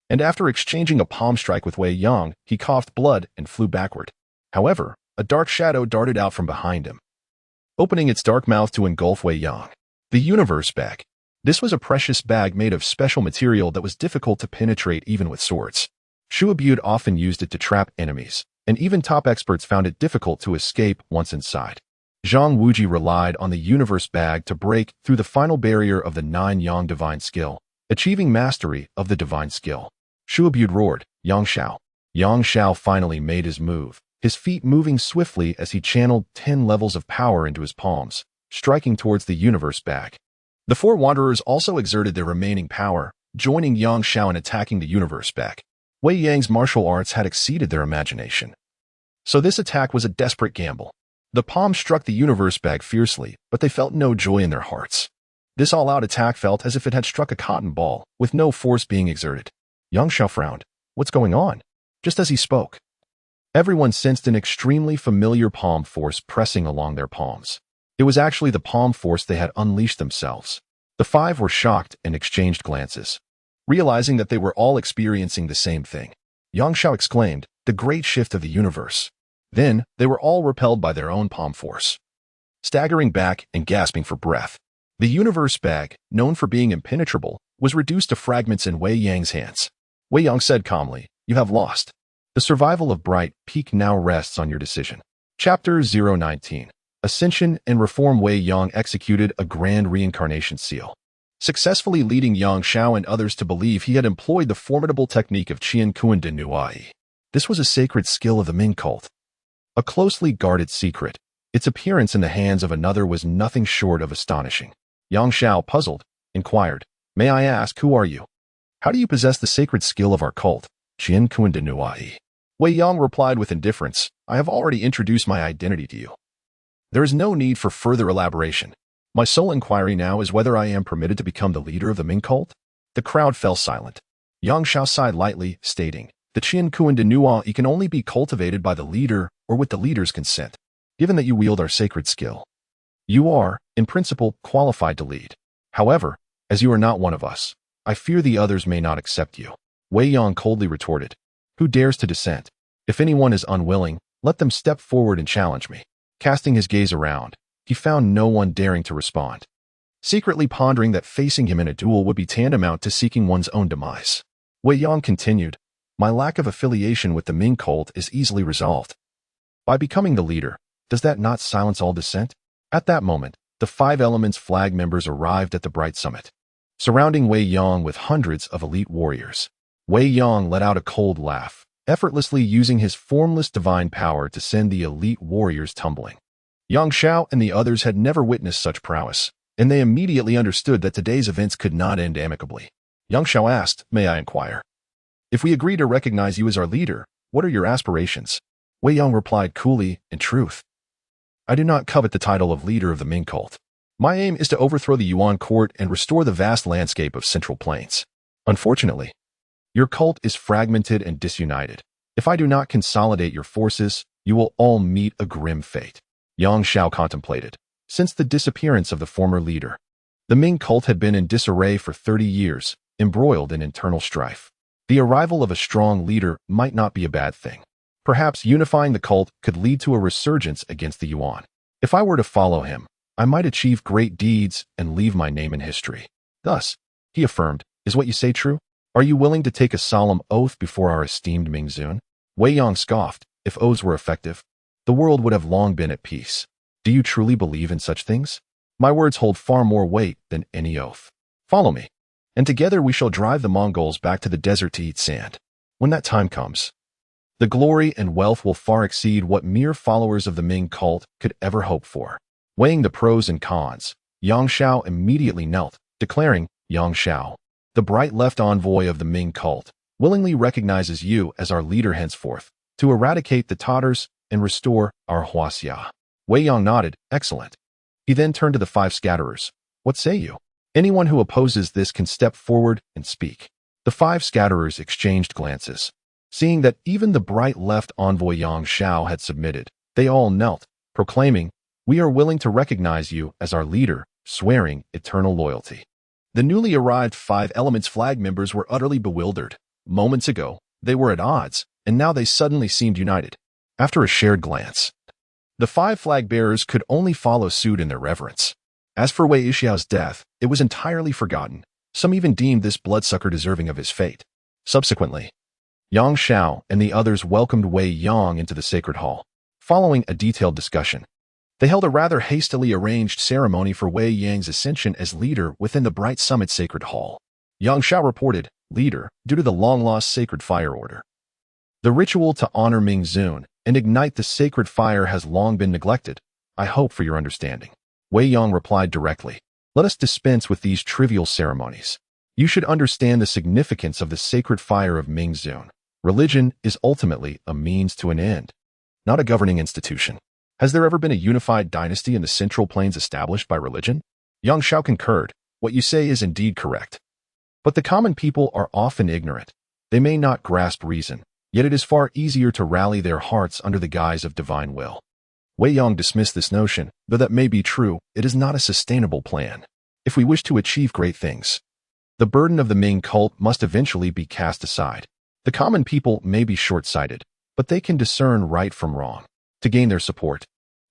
And after exchanging a palm strike with Wei Yang, he coughed blood and flew backward. However, a dark shadow darted out from behind him, opening its dark mouth to engulf Wei Yang. The universe bag. This was a precious bag made of special material that was difficult to penetrate even with swords. Shubud often used it to trap enemies, and even top experts found it difficult to escape once inside. Zhang Wuji relied on the universe bag to break through the final barrier of the 9 Yang divine skill, achieving mastery of the divine skill. Shubud roared, "Yang Shao." Yang Shao finally made his move, his feet moving swiftly as he channeled 10 levels of power into his palms, striking towards the universe bag. The four wanderers also exerted their remaining power, joining Yang Shao in attacking the universe bag. Wei Yang's martial arts had exceeded their imagination, so this attack was a desperate gamble. The palms struck the universe bag fiercely, but they felt no joy in their hearts. This all-out attack felt as if it had struck a cotton ball, with no force being exerted. Yang Shao frowned. What's going on? Just as he spoke, everyone sensed an extremely familiar palm force pressing along their palms. It was actually the palm force they had unleashed themselves. The 5 were shocked and exchanged glances, realizing that they were all experiencing the same thing. Yang Shao exclaimed, "The great shift of the universe." Then, they were all repelled by their own palm force, staggering back and gasping for breath. The universe bag, known for being impenetrable, was reduced to fragments in Wei Yang's hands. Wei Yang said calmly, "You have lost. The survival of Bright Peak now rests on your decision." Chapter 019. Ascension and Reform. Wei Yang executed a grand reincarnation seal, successfully leading Yang Shao and others to believe he had employed the formidable technique of Qian Kuan de Nuai. This was a sacred skill of the Ming cult, a closely guarded secret. Its appearance in the hands of another was nothing short of astonishing. Yang Shao, puzzled, inquired, "May I ask, who are you? How do you possess the sacred skill of our cult, Qian Kuan de Nuai?" Wei Yang replied with indifference, "I have already introduced my identity to you. There is no need for further elaboration. My sole inquiry now is whether I am permitted to become the leader of the Ming cult." The crowd fell silent. Yang Shao sighed lightly, stating, "The Qian Kuan de Nuai can only be cultivated by the leader or with the leader's consent. Given that you wield our sacred skill, you are, in principle, qualified to lead. However, as you are not one of us, I fear the others may not accept you." Wei Yang coldly retorted, "Who dares to dissent? If anyone is unwilling, let them step forward and challenge me." Casting his gaze around, he found no one daring to respond, secretly pondering that facing him in a duel would be tantamount to seeking one's own demise. Wei Yang continued, "My lack of affiliation with the Ming cult is easily resolved. By becoming the leader, does that not silence all dissent?" At that moment, the 5 Elements flag members arrived at the Bright Summit, surrounding Wei Yang with hundreds of elite warriors. Wei Yang let out a cold laugh, effortlessly using his formless divine power to send the elite warriors tumbling. Yang Shao and the others had never witnessed such prowess, and they immediately understood that today's events could not end amicably. Yang Shao asked, "May I inquire? If we agree to recognize you as our leader, what are your aspirations?" Wei Yang replied coolly, "In truth, I do not covet the title of leader of the Ming cult. My aim is to overthrow the Yuan court and restore the vast landscape of Central Plains. Unfortunately, your cult is fragmented and disunited. If I do not consolidate your forces, you will all meet a grim fate." Yang Shao contemplated. Since the disappearance of the former leader, the Ming cult had been in disarray for 30 years, embroiled in internal strife. The arrival of a strong leader might not be a bad thing. Perhaps unifying the cult could lead to a resurgence against the Yuan. If I were to follow him, I might achieve great deeds and leave my name in history. Thus, he affirmed, "Is what you say true? Are you willing to take a solemn oath before our esteemed Ming Zun?" Wei Yang scoffed. "If oaths were effective, the world would have long been at peace. Do you truly believe in such things? My words hold far more weight than any oath. Follow me, and together we shall drive the Mongols back to the desert to eat sand. When that time comes, the glory and wealth will far exceed what mere followers of the Ming cult could ever hope for." Weighing the pros and cons, Yang Shao immediately knelt, declaring, Yang Shao, the bright left envoy of the Ming cult, willingly recognizes you as our leader henceforth, to eradicate the Tatars and restore our Huaxia. Wei Yang nodded, excellent. He then turned to the 5 scatterers. What say you? Anyone who opposes this can step forward and speak. The 5 scatterers exchanged glances. Seeing that even the bright left envoy Yang Shao had submitted, they all knelt, proclaiming, we are willing to recognize you as our leader, swearing eternal loyalty. The newly arrived 5 Elements flag members were utterly bewildered. Moments ago, they were at odds, and now they suddenly seemed united. After a shared glance, the 5 flag bearers could only follow suit in their reverence. As for Wei Yixiao's death, it was entirely forgotten. Some even deemed this bloodsucker deserving of his fate. Subsequently, Yang Shao and the others welcomed Wei Yang into the sacred hall. Following a detailed discussion, they held a rather hastily arranged ceremony for Wei Yang's ascension as leader within the Bright Summit Sacred Hall. Yang Shao reported, leader, due to the long-lost sacred fire order. The ritual to honor Mingzun and ignite the sacred fire has long been neglected. I hope for your understanding. Wei Yang replied directly, let us dispense with these trivial ceremonies. You should understand the significance of the sacred fire of Mingzun. Religion is ultimately a means to an end, not a governing institution. Has there ever been a unified dynasty in the Central Plains established by religion? Yang Shao concurred. What you say is indeed correct. But the common people are often ignorant. They may not grasp reason, yet it is far easier to rally their hearts under the guise of divine will. Wei Yang dismissed this notion. Though that may be true, it is not a sustainable plan. If we wish to achieve great things, the burden of the Ming cult must eventually be cast aside. The common people may be short-sighted, but they can discern right from wrong. To gain their support,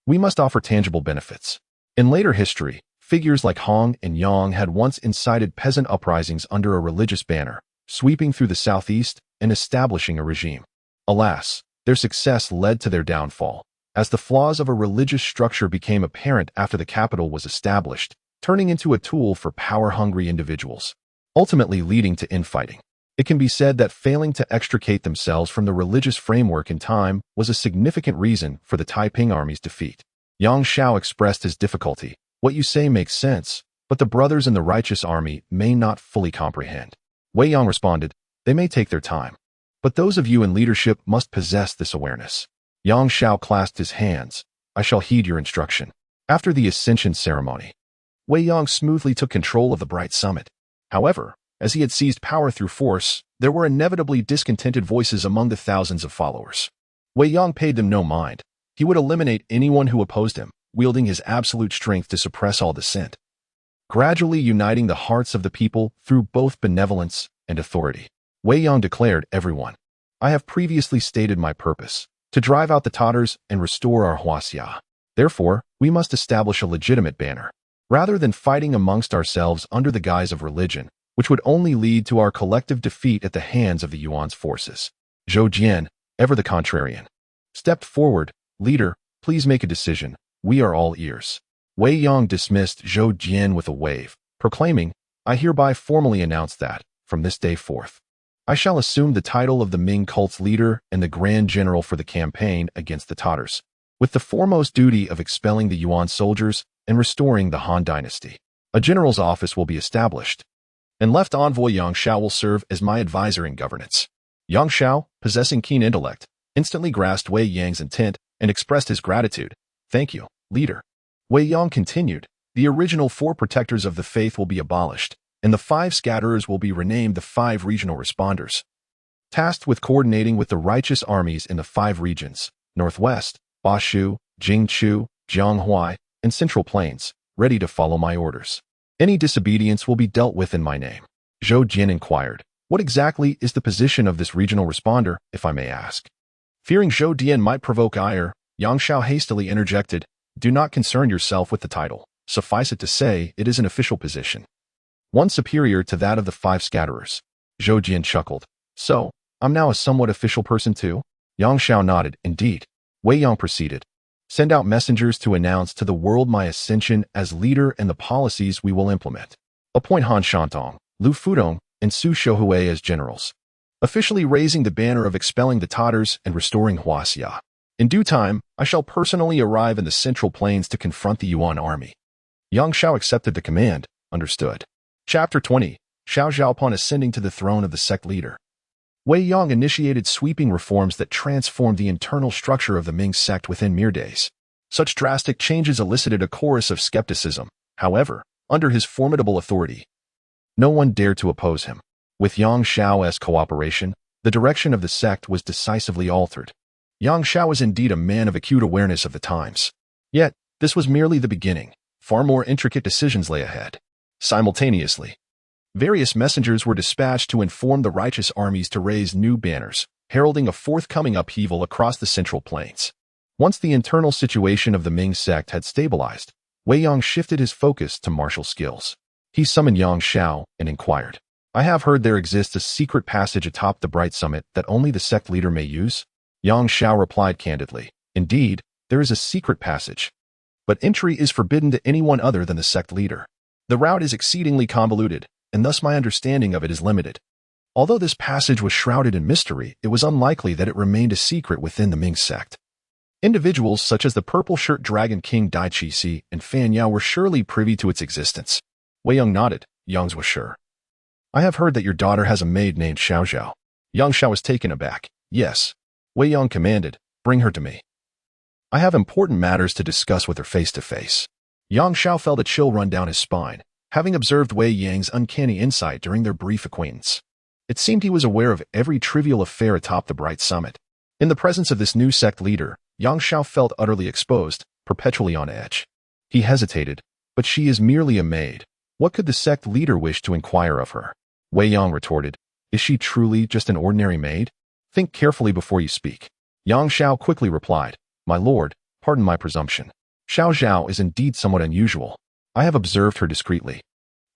we must offer tangible benefits. In later history, figures like Hong and Yang had once incited peasant uprisings under a religious banner, sweeping through the southeast and establishing a regime. Alas, their success led to their downfall, as the flaws of a religious structure became apparent after the capital was established, turning into a tool for power-hungry individuals, ultimately leading to infighting. It can be said that failing to extricate themselves from the religious framework in time was a significant reason for the Taiping army's defeat. Yang Shao expressed his difficulty. What you say makes sense, but the brothers in the righteous army may not fully comprehend. Wei Yang responded, they may take their time, but those of you in leadership must possess this awareness. Yang Shao clasped his hands. I shall heed your instruction. After the ascension ceremony, Wei Yang smoothly took control of the Bright Summit. However, as he had seized power through force, there were inevitably discontented voices among the thousands of followers. Wei Yang paid them no mind. He would eliminate anyone who opposed him, wielding his absolute strength to suppress all dissent, gradually uniting the hearts of the people through both benevolence and authority. Wei Yang declared, everyone, I have previously stated my purpose, to drive out the Tatars and restore our Huaxia. Therefore, we must establish a legitimate banner, rather than fighting amongst ourselves under the guise of religion, which would only lead to our collective defeat at the hands of the Yuan's forces. Zhou Jian, ever the contrarian, stepped forward. Leader, please make a decision. We are all ears. Wei Yang dismissed Zhou Jian with a wave, proclaiming, I hereby formally announce that, from this day forth, I shall assume the title of the Ming cult's leader and the Grand General for the campaign against the Tatars, with the foremost duty of expelling the Yuan soldiers and restoring the Han dynasty. A general's office will be established, and left envoy Yang Shao will serve as my advisor in governance. Yang Shao, possessing keen intellect, instantly grasped Wei Yang's intent and expressed his gratitude. Thank you, leader. Wei Yang continued, the original 4 protectors of the faith will be abolished, and the 5 scatterers will be renamed the 5 regional responders, tasked with coordinating with the righteous armies in the 5 regions, Northwest, Bashu, Jingchu, Jianghuai, and Central Plains, ready to follow my orders. Any disobedience will be dealt with in my name. Zhou Jian inquired, what exactly is the position of this regional responder, if I may ask? Fearing Zhou Jian might provoke ire, Yang Shao hastily interjected, do not concern yourself with the title. Suffice it to say, it is an official position, one superior to that of the 5 scatterers. Zhou Jian chuckled. So, I'm now a somewhat official person too? Yang Shao nodded, indeed. Wei Yang proceeded. Send out messengers to announce to the world my ascension as leader and the policies we will implement. Appoint Han Shantong, Lu Fudong, and Su Shouhui as generals, officially raising the banner of expelling the Tatars and restoring Huaxia. In due time, I shall personally arrive in the Central Plains to confront the Yuan army. Yang Shao accepted the command. Understood. Chapter 20. Xiao Zhao upon ascending to the throne of the sect leader. Wei Yang initiated sweeping reforms that transformed the internal structure of the Ming sect within mere days. Such drastic changes elicited a chorus of skepticism. However, under his formidable authority, no one dared to oppose him. With Yang Xiao's cooperation, the direction of the sect was decisively altered. Yang Xiao was indeed a man of acute awareness of the times. Yet, this was merely the beginning. Far more intricate decisions lay ahead. Simultaneously, various messengers were dispatched to inform the righteous armies to raise new banners, heralding a forthcoming upheaval across the Central Plains. Once the internal situation of the Ming sect had stabilized, Wei Yang shifted his focus to martial skills. He summoned Yang Xiao and inquired, "I have heard there exists a secret passage atop the Bright Summit that only the sect leader may use?" Yang Xiao replied candidly, "Indeed, there is a secret passage, but entry is forbidden to anyone other than the sect leader. The route is exceedingly convoluted, and thus my understanding of it is limited." Although this passage was shrouded in mystery, it was unlikely that it remained a secret within the Ming sect. Individuals such as the purple-shirt Dragon King Dai Qixi and Fan Yao were surely privy to its existence. Wei Yang nodded. Yang was sure. "I have heard that your daughter has a maid named Xiao Zhao." Yang Xiao was taken aback. "Yes." Wei Yang commanded, "Bring her to me. I have important matters to discuss with her face to face." Yang Xiao felt a chill run down his spine, having observed Wei Yang's uncanny insight during their brief acquaintance. It seemed he was aware of every trivial affair atop the Bright Summit. In the presence of this new sect leader, Yang Xiao felt utterly exposed, perpetually on edge. He hesitated, "But she is merely a maid. What could the sect leader wish to inquire of her?" Wei Yang retorted, "Is she truly just an ordinary maid? Think carefully before you speak." Yang Xiao quickly replied, "My lord, pardon my presumption. Xiao Zhao is indeed somewhat unusual. I have observed her discreetly.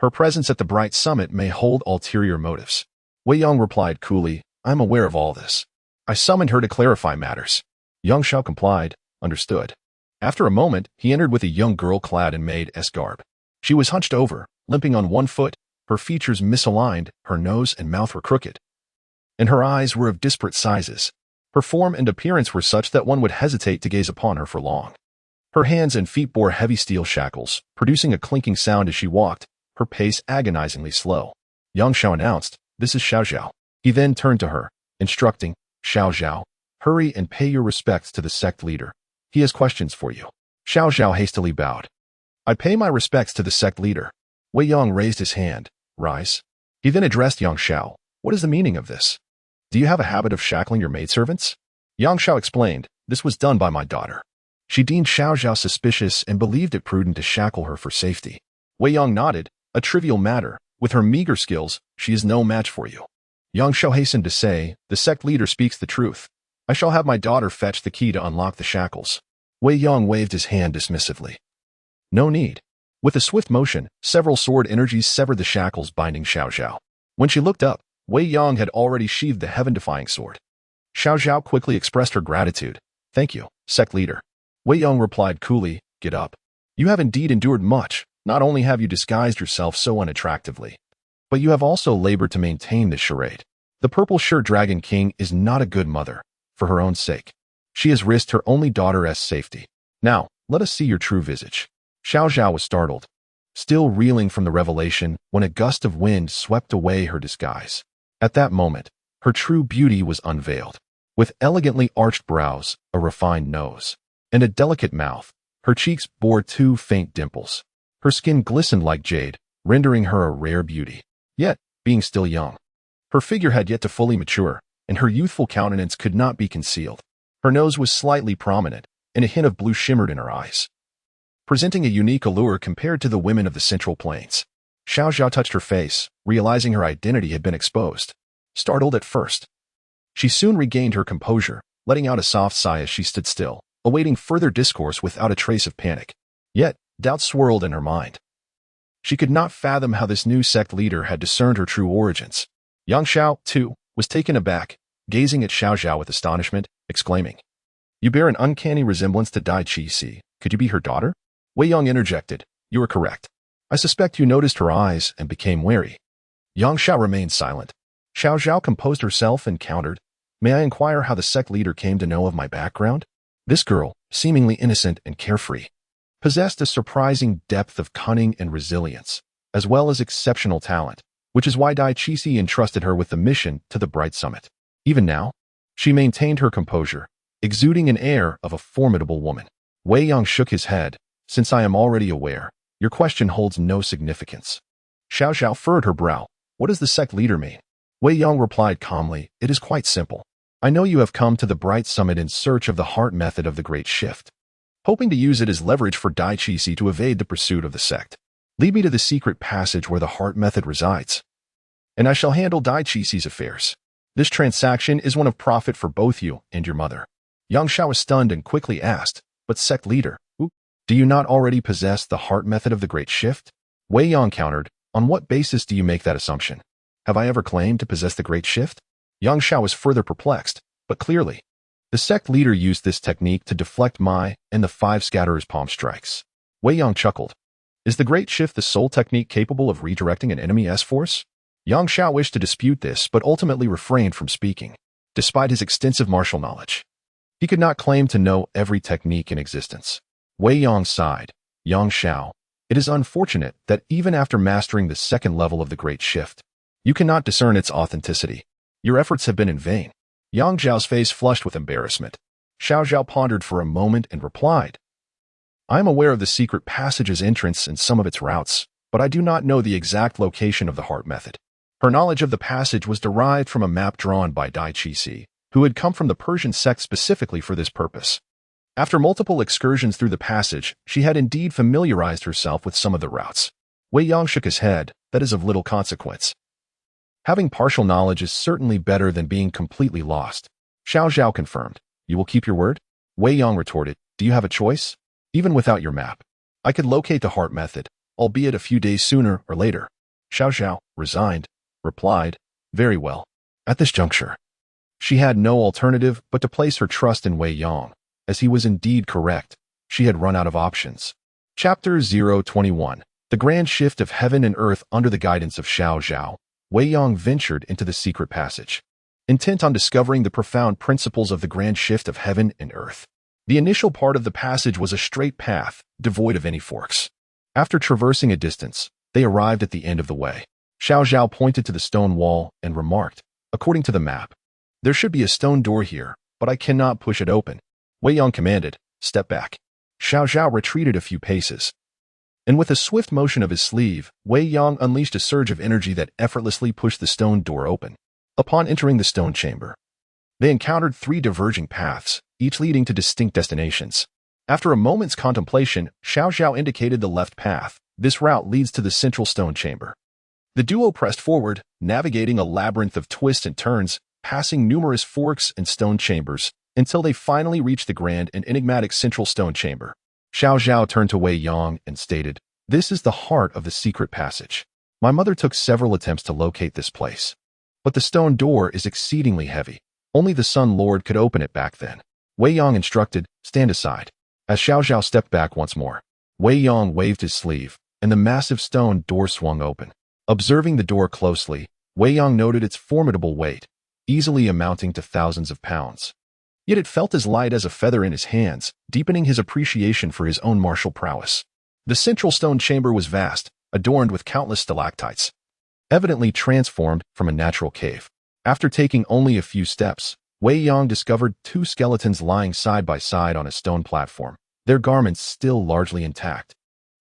Her presence at the Bright Summit may hold ulterior motives." Wei Yang replied coolly, "I am aware of all this. I summoned her to clarify matters." Yang Xiao complied, "Understood." After a moment, he entered with a young girl clad in maid's garb. She was hunched over, limping on one foot, her features misaligned, her nose and mouth were crooked, and her eyes were of disparate sizes. Her form and appearance were such that one would hesitate to gaze upon her for long. Her hands and feet bore heavy steel shackles, producing a clinking sound as she walked, her pace agonizingly slow. Yang Xiao announced, "This is Xiao Zhao." He then turned to her, instructing, "Xiao Zhao, hurry and pay your respects to the sect leader. He has questions for you." Xiao Zhao hastily bowed. "I pay my respects to the sect leader." Wei Yang raised his hand. "Rise." He then addressed Yang Xiao. "What is the meaning of this? Do you have a habit of shackling your maidservants?" Yang Xiao explained, "This was done by my daughter. She deemed Xiao Zhao suspicious and believed it prudent to shackle her for safety." Wei Yang nodded, "A trivial matter. With her meager skills, she is no match for you." Yang Xiao hastened to say, "The sect leader speaks the truth. I shall have my daughter fetch the key to unlock the shackles." Wei Yang waved his hand dismissively. "No need." With a swift motion, several sword energies severed the shackles binding Xiao Zhao. When she looked up, Wei Yang had already sheathed the heaven-defying sword. Xiao Zhao quickly expressed her gratitude. "Thank you, sect leader." Wei Yang replied coolly, "Get up. You have indeed endured much. Not only have you disguised yourself so unattractively, but you have also labored to maintain this charade. The purple-shirt Dragon King is not a good mother. For her own sake, she has risked her only daughter's safety. Now, let us see your true visage." Xiao Zhao was startled, still reeling from the revelation when a gust of wind swept away her disguise. At that moment, her true beauty was unveiled. With elegantly arched brows, a refined nose, and a delicate mouth, her cheeks bore two faint dimples. Her skin glistened like jade, rendering her a rare beauty. Yet, being still young, her figure had yet to fully mature, and her youthful countenance could not be concealed. Her nose was slightly prominent, and a hint of blue shimmered in her eyes, presenting a unique allure compared to the women of the Central Plains. Xiao Zhao touched her face, realizing her identity had been exposed. Startled at first, she soon regained her composure, letting out a soft sigh as she stood still, awaiting further discourse without a trace of panic. Yet, doubt swirled in her mind. She could not fathom how this new sect leader had discerned her true origins. Yang Xiao, too, was taken aback, gazing at Xiao Zhao with astonishment, exclaiming, "You bear an uncanny resemblance to Dai Qixi. Could you be her daughter?" Wei Yang interjected, "You are correct. I suspect you noticed her eyes and became wary." Yang Xiao remained silent. Xiao Zhao composed herself and countered, "May I inquire how the sect leader came to know of my background?" This girl, seemingly innocent and carefree, possessed a surprising depth of cunning and resilience. as well as exceptional talent, which is why Dai Chi entrusted her with the mission to the Bright Summit. Even now, she maintained her composure, exuding an air of a formidable woman. Wei Yang shook his head. Since I am already aware, your question holds no significance. Xiao Xiao furrowed her brow. What does the sect leader mean? Wei Yang replied calmly, it is quite simple. I know you have come to the Bright Summit in search of the heart method of the Great Shift, hoping to use it as leverage for Dai Chi to evade the pursuit of the sect. Lead me to the secret passage where the heart method resides, and I shall handle Dai Chi's affairs. This transaction is one of profit for both you and your mother. Yang Xiao was stunned and quickly asked, but sect leader, do you not already possess the heart method of the Great Shift? Wei Yang countered, on what basis do you make that assumption? Have I ever claimed to possess the Great Shift? Yang Xiao was further perplexed, but clearly, the sect leader used this technique to deflect my and the 5 scatterers' palm strikes. Wei Yang chuckled. Is the Great Shift the sole technique capable of redirecting an enemy's force? Yang Xiao wished to dispute this, but ultimately refrained from speaking. Despite his extensive martial knowledge, he could not claim to know every technique in existence. Wei Yang sighed. Yang Xiao, it is unfortunate that even after mastering the second level of the Great Shift, you cannot discern its authenticity. Your efforts have been in vain. Yang Xiao's face flushed with embarrassment. Xiao Xiao pondered for a moment and replied, I am aware of the secret passage's entrance and some of its routes, but I do not know the exact location of the heart method. Her knowledge of the passage was derived from a map drawn by Dai Chi, who had come from the Persian sect specifically for this purpose. After multiple excursions through the passage, she had indeed familiarized herself with some of the routes. Wei Yang shook his head. That is of little consequence. Having partial knowledge is certainly better than being completely lost. Xiao Zhao confirmed. You will keep your word? Wei Yang retorted. Do you have a choice? Even without your map, I could locate the heart method, albeit a few days sooner or later. Xiao Zhao, resigned, replied, very well. At this juncture, she had no alternative but to place her trust in Wei Yang, as he was indeed correct. She had run out of options. Chapter 021. The Grand Shift of Heaven and Earth. Under the guidance of Xiao Zhao, Wei Yang ventured into the secret passage, intent on discovering the profound principles of the Grand Shift of Heaven and Earth. The initial part of the passage was a straight path, devoid of any forks. After traversing a distance, they arrived at the end of the way. Xiao Zhao pointed to the stone wall and remarked, according to the map, there should be a stone door here, but I cannot push it open. Wei Yang commanded, step back. Xiao Zhao retreated a few paces, and with a swift motion of his sleeve, Wei Yang unleashed a surge of energy that effortlessly pushed the stone door open. Upon entering the stone chamber, they encountered 3 diverging paths, each leading to distinct destinations. After a moment's contemplation, Xiao Zhao indicated the left path. This route leads to the central stone chamber. The duo pressed forward, navigating a labyrinth of twists and turns, passing numerous forks and stone chambers, until they finally reached the grand and enigmatic central stone chamber. Xiao Zhao turned to Wei Yang and stated, this is the heart of the secret passage. My mother took several attempts to locate this place, but the stone door is exceedingly heavy. Only the Sun Lord could open it back then. Wei Yang instructed, stand aside. As Xiao Zhao stepped back once more, Wei Yang waved his sleeve, and the massive stone door swung open. Observing the door closely, Wei Yang noted its formidable weight, easily amounting to thousands of pounds. Yet it felt as light as a feather in his hands, deepening his appreciation for his own martial prowess. The central stone chamber was vast, adorned with countless stalactites, evidently transformed from a natural cave. After taking only a few steps, Wei Yang discovered 2 skeletons lying side by side on a stone platform, their garments still largely intact,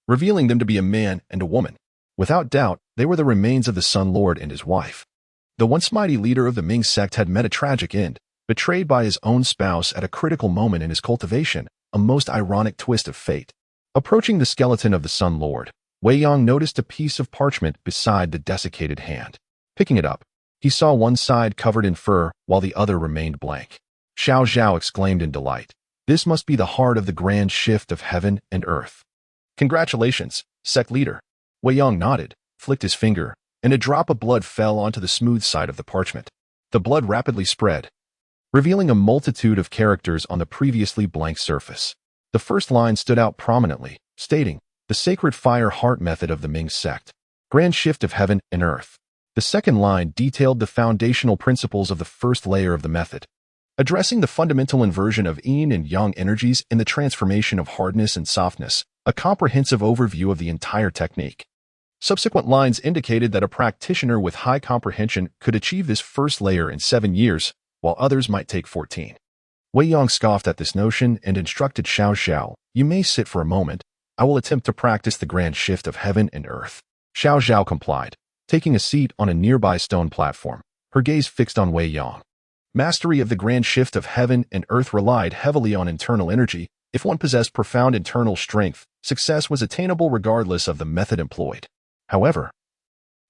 revealing them to be a man and a woman. Without doubt, they were the remains of the Sun Lord and his wife. The once mighty leader of the Ming sect had met a tragic end, betrayed by his own spouse at a critical moment in his cultivation, a most ironic twist of fate. Approaching the skeleton of the Sun Lord, Wei Yang noticed a piece of parchment beside the desiccated hand. Picking it up, he saw one side covered in fur while the other remained blank. Xiao Zhao exclaimed in delight, this must be the heart of the grand shift of heaven and earth. Congratulations, sect leader. Wei Yang nodded, flicked his finger, and a drop of blood fell onto the smooth side of the parchment. The blood rapidly spread, revealing a multitude of characters on the previously blank surface. The first line stood out prominently, stating, the sacred fire heart method of the Ming sect, grand shift of heaven and earth. The second line detailed the foundational principles of the first layer of the method, addressing the fundamental inversion of yin and yang energies and the transformation of hardness and softness, a comprehensive overview of the entire technique. Subsequent lines indicated that a practitioner with high comprehension could achieve this first layer in 7 years, while others might take 14. Wei Yong scoffed at this notion and instructed Xiao Xiao, "You may sit for a moment. I will attempt to practice the grand shift of heaven and earth." Xiao Xiao complied, taking a seat on a nearby stone platform, her gaze fixed on Wei Yong. Mastery of the grand shift of heaven and earth relied heavily on internal energy. If one possessed profound internal strength, success was attainable regardless of the method employed. However,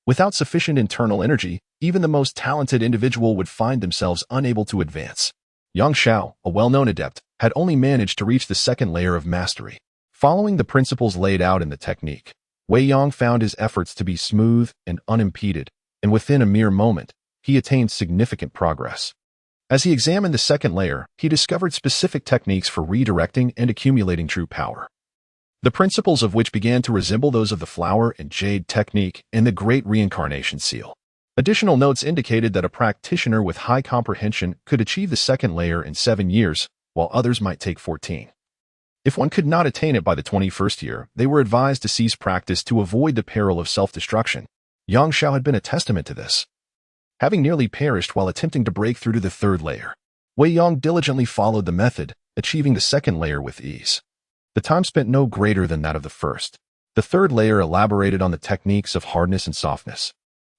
without sufficient internal energy, even the most talented individual would find themselves unable to advance. Yang Xiao, a well-known adept, had only managed to reach the second layer of mastery. Following the principles laid out in the technique, Wei Yong found his efforts to be smooth and unimpeded, and within a mere moment, he attained significant progress. As he examined the second layer, he discovered specific techniques for redirecting and accumulating true power, the principles of which began to resemble those of the flower and jade technique and the great reincarnation seal. Additional notes indicated that a practitioner with high comprehension could achieve the second layer in 7 years, while others might take 14. If one could not attain it by the 21st year, they were advised to cease practice to avoid the peril of self-destruction. Yang Xiao had been a testament to this, having nearly perished while attempting to break through to the third layer. Wei Yong diligently followed the method, achieving the second layer with ease. The time spent no greater than that of the first. The third layer elaborated on the techniques of hardness and softness,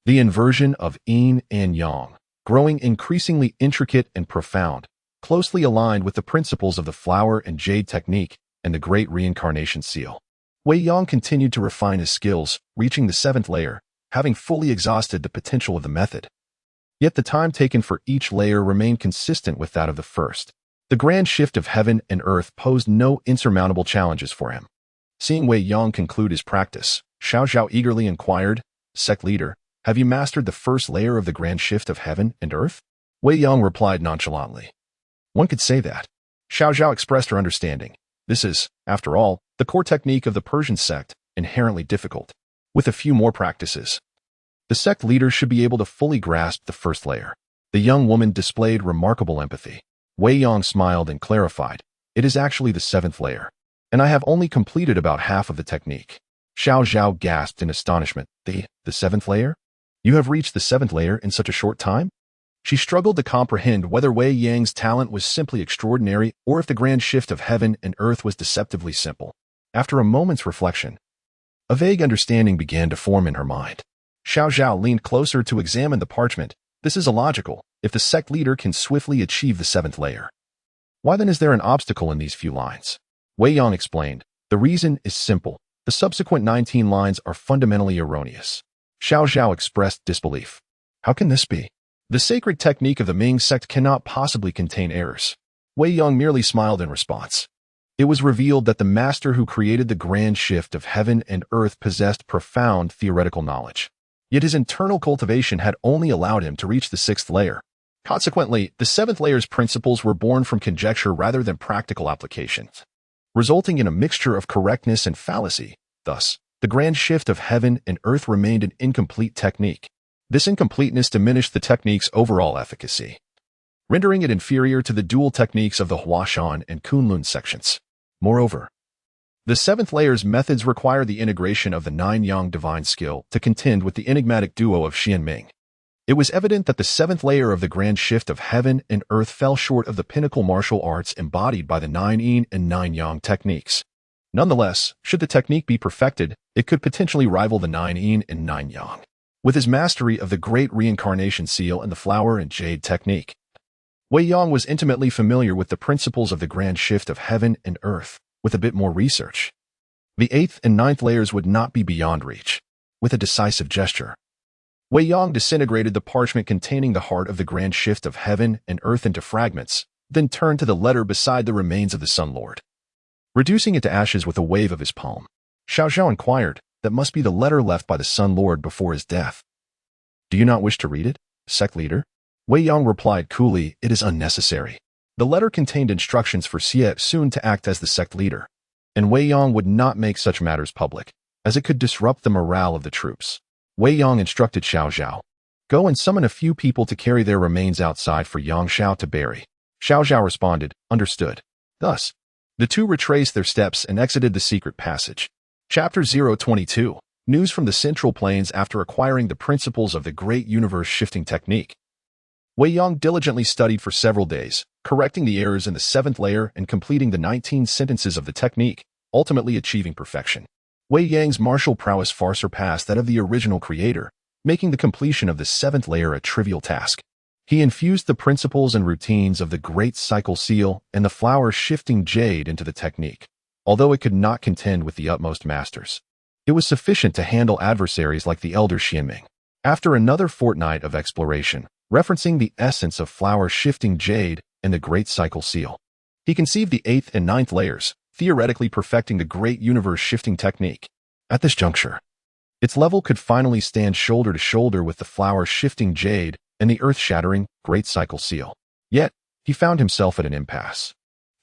the inversion of yin and yang, growing increasingly intricate and profound, closely aligned with the principles of the flower and jade technique and the great reincarnation seal. Wei Yong continued to refine his skills, reaching the 7th layer, having fully exhausted the potential of the method. Yet the time taken for each layer remained consistent with that of the first. The grand shift of heaven and earth posed no insurmountable challenges for him. Seeing Wei Yong conclude his practice, Xiao Zhao eagerly inquired, "Sect leader, have you mastered the first layer of the grand shift of heaven and earth?" Wei Yong replied nonchalantly, "One could say that." Xiao Zhao expressed her understanding. This is, after all, the core technique of the Persian sect, inherently difficult. With a few more practices, the sect leader should be able to fully grasp the first layer. The young woman displayed remarkable empathy. Wei Yong smiled and clarified, "It is actually the 7th layer, and I have only completed about half of the technique." Xiao Zhao gasped in astonishment. The 7th layer? You have reached the 7th layer in such a short time?" She struggled to comprehend whether Wei Yang's talent was simply extraordinary or if the grand shift of heaven and earth was deceptively simple. After a moment's reflection, a vague understanding began to form in her mind. Xiao Zhao leaned closer to examine the parchment. "This is illogical. If the sect leader can swiftly achieve the 7th layer, why then is there an obstacle in these few lines?" Wei Yong explained, "The reason is simple. The subsequent 19 lines are fundamentally erroneous." Xiao Zhao expressed disbelief. "How can this be? The sacred technique of the Ming sect cannot possibly contain errors." Wei Yong merely smiled in response. It was revealed that the master who created the grand shift of heaven and earth possessed profound theoretical knowledge. Yet his internal cultivation had only allowed him to reach the 6th layer. Consequently, the 7th layer's principles were born from conjecture rather than practical applications, resulting in a mixture of correctness and fallacy. Thus, the grand shift of heaven and earth remained an incomplete technique. This incompleteness diminished the technique's overall efficacy, rendering it inferior to the dual techniques of the Huashan and Kunlun sections. Moreover, the 7th layer's methods require the integration of the 9-yang divine skill to contend with the enigmatic duo of Xian Ming. It was evident that the 7th layer of the grand shift of heaven and earth fell short of the pinnacle martial arts embodied by the 9-yin and 9-yang techniques. Nonetheless, should the technique be perfected, it could potentially rival the 9-yin and 9-yang. With his mastery of the great reincarnation seal and the flower and jade technique, Wei Yong was intimately familiar with the principles of the grand shift of heaven and earth. With a bit more research, the 8th and 9th layers would not be beyond reach. With a decisive gesture, Wei Yong disintegrated the parchment containing the heart of the grand shift of heaven and earth into fragments, then turned to the letter beside the remains of the Sun Lord, reducing it to ashes with a wave of his palm. Xiao Zhao inquired, "That must be the letter left by the Sun Lord before his death. Do you not wish to read it, sect leader?" Wei Yong replied coolly, "It is unnecessary." The letter contained instructions for Xie soon to act as the sect leader, and Wei Yong would not make such matters public, as it could disrupt the morale of the troops. Wei Yong instructed Xiao Zhao, "Go and summon a few people to carry their remains outside for Yang Xiao to bury." Xiao Zhao responded, "Understood." Thus, the two retraced their steps and exited the secret passage. Chapter 022. news from the Central Plains after acquiring the principles of the great universe-shifting technique. Wei Yang diligently studied for several days, correcting the errors in the 7th layer and completing the 19 sentences of the technique, ultimately achieving perfection. Wei Yang's martial prowess far surpassed that of the original creator, making the completion of the 7th layer a trivial task. He infused the principles and routines of the Great Cycle Seal and the flower-shifting jade into the technique, although it could not contend with the utmost masters. It was sufficient to handle adversaries like the elder Xianming. After another fortnight of exploration, referencing the essence of flower-shifting jade and the Great Cycle Seal, he conceived the 8th and 9th layers, theoretically perfecting the great universe-shifting technique. At this juncture, its level could finally stand shoulder to shoulder with the flower-shifting jade and the earth-shattering Great Cycle Seal. Yet, he found himself at an impasse.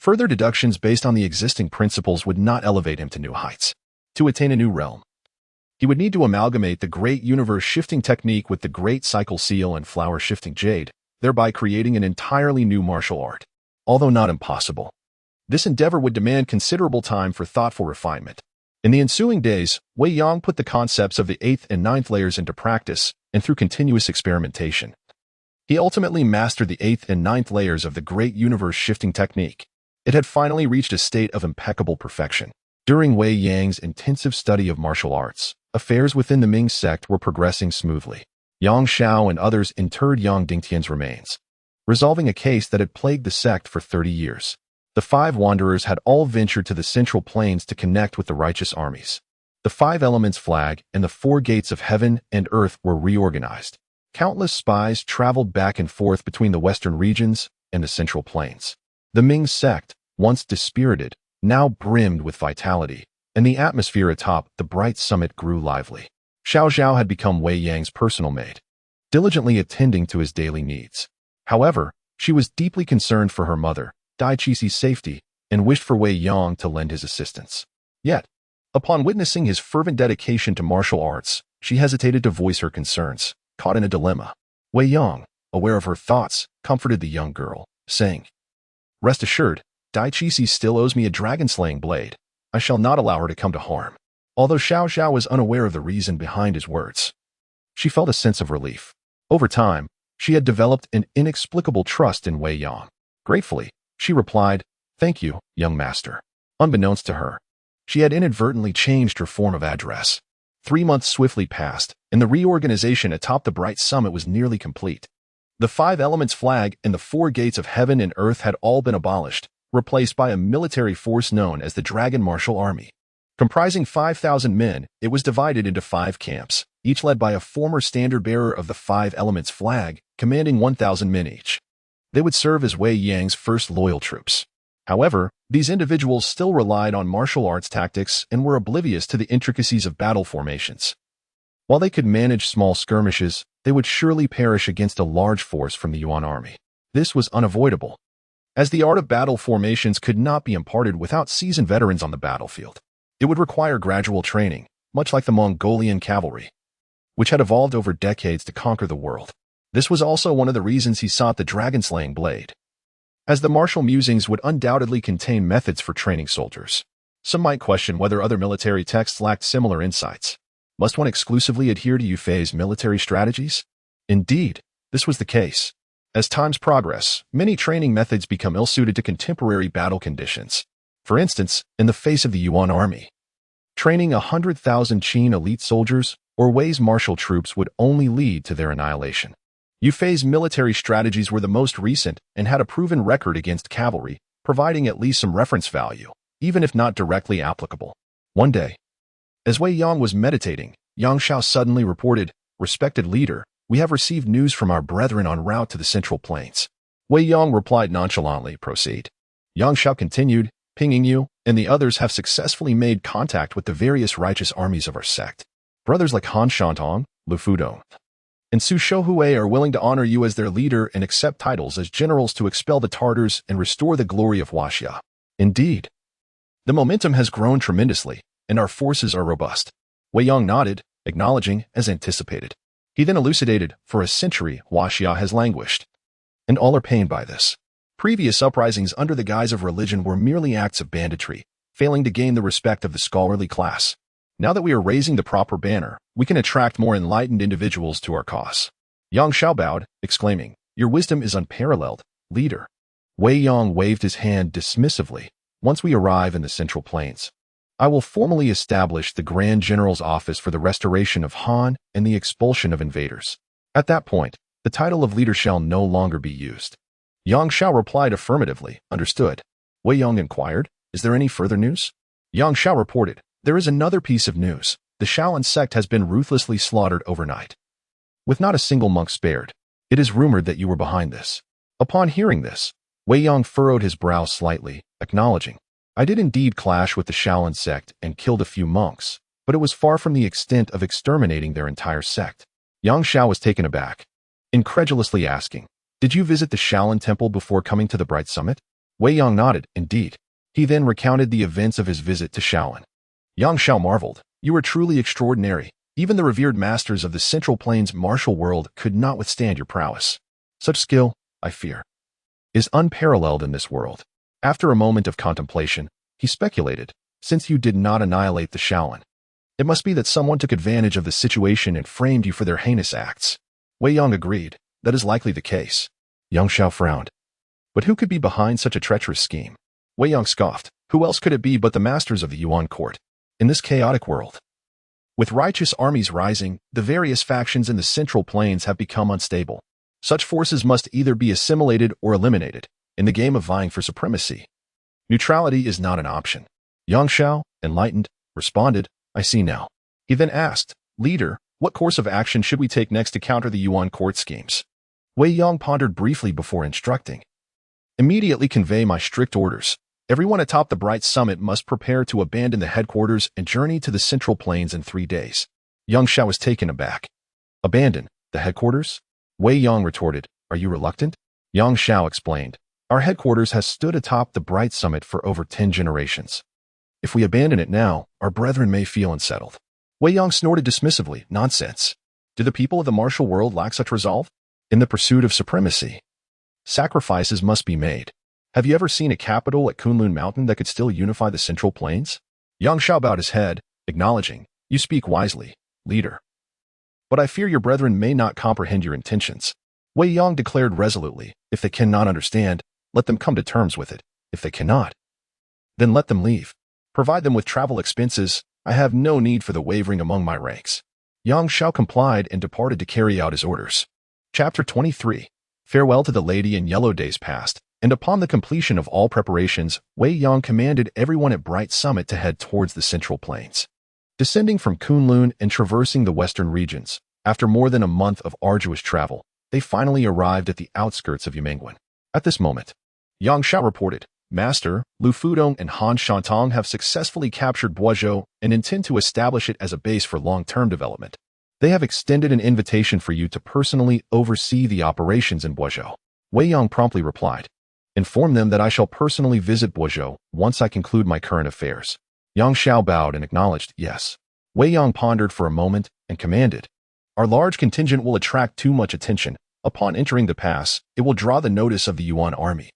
Further deductions based on the existing principles would not elevate him to new heights. To attain a new realm, he would need to amalgamate the great universe-shifting technique with the Great Cycle Seal and flower-shifting jade, thereby creating an entirely new martial art. Although not impossible, this endeavor would demand considerable time for thoughtful refinement. In the ensuing days, Wei Yang put the concepts of the 8th and 9th layers into practice, and through continuous experimentation, he ultimately mastered the 8th and 9th layers of the great universe-shifting technique. It had finally reached a state of impeccable perfection. During Wei Yang's intensive study of martial arts, affairs within the Ming sect were progressing smoothly. Yang Shao and others interred Yang Dingtian's remains, resolving a case that had plagued the sect for 30 years. The 5 wanderers had all ventured to the Central Plains to connect with the righteous armies. The 5 elements flag and the 4 gates of heaven and earth were reorganized. Countless spies traveled back and forth between the western regions and the Central Plains. The Ming sect, once dispirited, now brimmed with vitality, and the atmosphere atop the bright summit grew lively. Xiao Zhao had become Wei Yang's personal maid, diligently attending to his daily needs. However, she was deeply concerned for her mother, Dai Qix's safety, and wished for Wei Yang to lend his assistance. Yet, upon witnessing his fervent dedication to martial arts, she hesitated to voice her concerns, caught in a dilemma. Wei Yang, aware of her thoughts, comforted the young girl, saying, "Rest assured, Dai Qixi still owes me a dragon-slaying blade. I shall not allow her to come to harm." Although Xiao Zhao was unaware of the reason behind his words, she felt a sense of relief. Over time, she had developed an inexplicable trust in Wei Yang. Gratefully, she replied, "Thank you, young master." Unbeknownst to her, she had inadvertently changed her form of address. 3 months swiftly passed, and the reorganization atop the bright summit was nearly complete. The 5 elements flag and the 4 gates of heaven and earth had all been abolished, replaced by a military force known as the Dragon Martial Army. Comprising 5,000 men, it was divided into 5 camps, each led by a former standard-bearer of the 5 elements flag, commanding 1,000 men each. They would serve as Wei Yang's first loyal troops. However, these individuals still relied on martial arts tactics and were oblivious to the intricacies of battle formations. While they could manage small skirmishes, they would surely perish against a large force from the Yuan army. This was unavoidable, as the art of battle formations could not be imparted without seasoned veterans on the battlefield. It would require gradual training, much like the Mongolian cavalry, which had evolved over decades to conquer the world. This was also one of the reasons he sought the dragon-slaying blade, as the martial musings would undoubtedly contain methods for training soldiers. Some might question whether other military texts lacked similar insights. Must one exclusively adhere to Yu Fei's military strategies? Indeed, this was the case. As times progress, many training methods become ill-suited to contemporary battle conditions. For instance, in the face of the Yuan army, training 100,000 Qin elite soldiers or Wei's martial troops would only lead to their annihilation. Yu Fei's military strategies were the most recent and had a proven record against cavalry, providing at least some reference value, even if not directly applicable. One day, as Wei Yang was meditating, Yang Shao suddenly reported, "Respected leader, we have received news from our brethren en route to the Central Plains." Wei Yang replied nonchalantly, "Proceed." Yang Shao continued, "Mingyu and the others have successfully made contact with the various righteous armies of our sect. Brothers like Han Shantong, Lu Fudong, and Su Shouhui are willing to honor you as their leader and accept titles as generals to expel the Tartars and restore the glory of Huaxia. Indeed, the momentum has grown tremendously, and our forces are robust." Wei Yang nodded, acknowledging as anticipated. He then elucidated, "For a century, Huaxia has languished, and all are pained by this. Previous uprisings under the guise of religion were merely acts of banditry, failing to gain the respect of the scholarly class. Now that we are raising the proper banner, we can attract more enlightened individuals to our cause. Yang Xiao bowed, exclaiming, "Your wisdom is unparalleled, leader." Wei Yong waved his hand dismissively. "Once we arrive in the Central Plains, I will formally establish the Grand General's office for the restoration of Han and the expulsion of invaders. At that point, the title of leader shall no longer be used." Yang Xiao replied affirmatively, "Understood." Wei Yong inquired, "Is there any further news?" Yang Xiao reported, "There is another piece of news. The Shaolin sect has been ruthlessly slaughtered overnight, with not a single monk spared. It is rumored that you were behind this." Upon hearing this, Wei Yong furrowed his brow slightly, acknowledging, "I did indeed clash with the Shaolin sect and killed a few monks, but it was far from the extent of exterminating their entire sect." Yang Xiao was taken aback, incredulously asking, "Did you visit the Shaolin temple before coming to the Bright Summit?" Wei Yong nodded, "Indeed." He then recounted the events of his visit to Shaolin. Yang Xiao marveled, "You are truly extraordinary. Even the revered masters of the Central Plains martial world could not withstand your prowess. Such skill, I fear, is unparalleled in this world." After a moment of contemplation, he speculated, "Since you did not annihilate the Shaolin, it must be that someone took advantage of the situation and framed you for their heinous acts." Wei Yong agreed, "That is likely the case." Yang Xiao frowned. "But who could be behind such a treacherous scheme?" Wei Yong scoffed, "Who else could it be but the masters of the Yuan court? In this chaotic world, with righteous armies rising, the various factions in the Central Plains have become unstable. Such forces must either be assimilated or eliminated. In the game of vying for supremacy, neutrality is not an option." Yang Xiao, enlightened, responded, "I see now." He then asked, "Leader, what course of action should we take next to counter the Yuan court schemes?" Wei Yong pondered briefly before instructing, "Immediately convey my strict orders. Everyone atop the Bright Summit must prepare to abandon the headquarters and journey to the Central Plains in 3 days." Yang Xiao was taken aback. "Abandon the headquarters?" Wei Yong retorted, "Are you reluctant?" Yang Xiao explained, "Our headquarters has stood atop the Bright Summit for over 10 generations. If we abandon it now, our brethren may feel unsettled." Wei Yong snorted dismissively, "Nonsense. Do the people of the martial world lack such resolve? In the pursuit of supremacy, sacrifices must be made. Have you ever seen a capital at Kunlun Mountain that could still unify the Central Plains?" Yang Xiao bowed his head, acknowledging, "You speak wisely, leader. But I fear your brethren may not comprehend your intentions." Wei Yong declared resolutely, "If they cannot understand, let them come to terms with it. If they cannot, then let them leave. Provide them with travel expenses. I have no need for the wavering among my ranks." Yang Xiao complied and departed to carry out his orders. Chapter 23. Farewell to the lady in yellow. Days passed, and upon the completion of all preparations, Wei Yong commanded everyone at Bright Summit to head towards the Central Plains. Descending from Kunlun and traversing the western regions, after more than a month of arduous travel, they finally arrived at the outskirts of Yimengwan. At this moment, Yang Xiao reported, "Master, Lu Fudong and Han Shantong have successfully captured Boizhou and intend to establish it as a base for long-term development. They have extended an invitation for you to personally oversee the operations in Boizhou." Wei Yong promptly replied, "Inform them that I shall personally visit Boizhou once I conclude my current affairs." Yang Xiao bowed and acknowledged, "Yes." Wei Yong pondered for a moment and commanded, "Our large contingent will attract too much attention. Upon entering the pass, it will draw the notice of the Yuan army.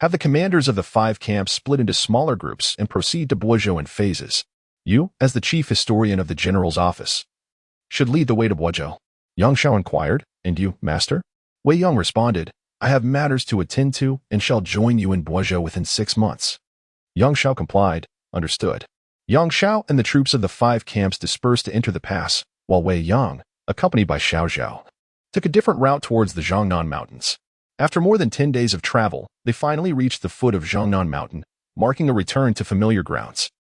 Have the commanders of the 5 camps split into smaller groups and proceed to Boizhou in phases. You, as the chief historian of the general's office, should lead the way to Boizhou." Yang Xiao inquired, "And you, master?" Wei Yong responded, "I have matters to attend to and shall join you in Boizhou within 6 months." Yang Xiao complied, "Understood." Yang Xiao and the troops of the 5 camps dispersed to enter the pass, while Wei Yong, accompanied by Xiao Zhao, took a different route towards the Zhongnan Mountains. After more than 10 days of travel, they finally reached the foot of Zhongnan Mountain, marking a return to familiar grounds.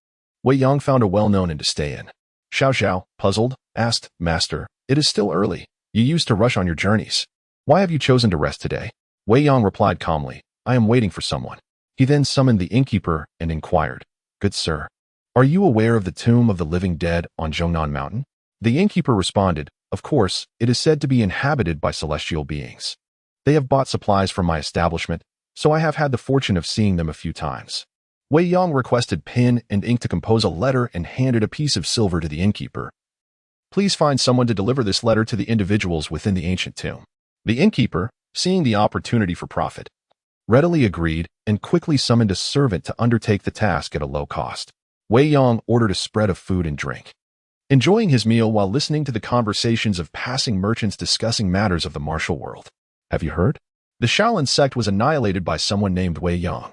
Wei Yong found a well-known inn to stay in. Xiao Zhao, puzzled, asked, "Master, it is still early. You used to rush on your journeys. Why have you chosen to rest today?" Wei Yong replied calmly, "I am waiting for someone." He then summoned the innkeeper and inquired, "Good sir, are you aware of the tomb of the living dead on Zhongnan Mountain?" The innkeeper responded, "Of course, it is said to be inhabited by celestial beings. They have bought supplies from my establishment, so I have had the fortune of seeing them a few times." Wei Yong requested pen and ink to compose a letter and handed a piece of silver to the innkeeper. "Please find someone to deliver this letter to the individuals within the ancient tomb." The innkeeper, seeing the opportunity for profit, readily agreed and quickly summoned a servant to undertake the task at a low cost. Wei Yong ordered a spread of food and drink. enjoying his meal while listening to the conversations of passing merchants discussing matters of the martial world. Have you heard? The Shaolin sect was annihilated by someone named Wei Yang.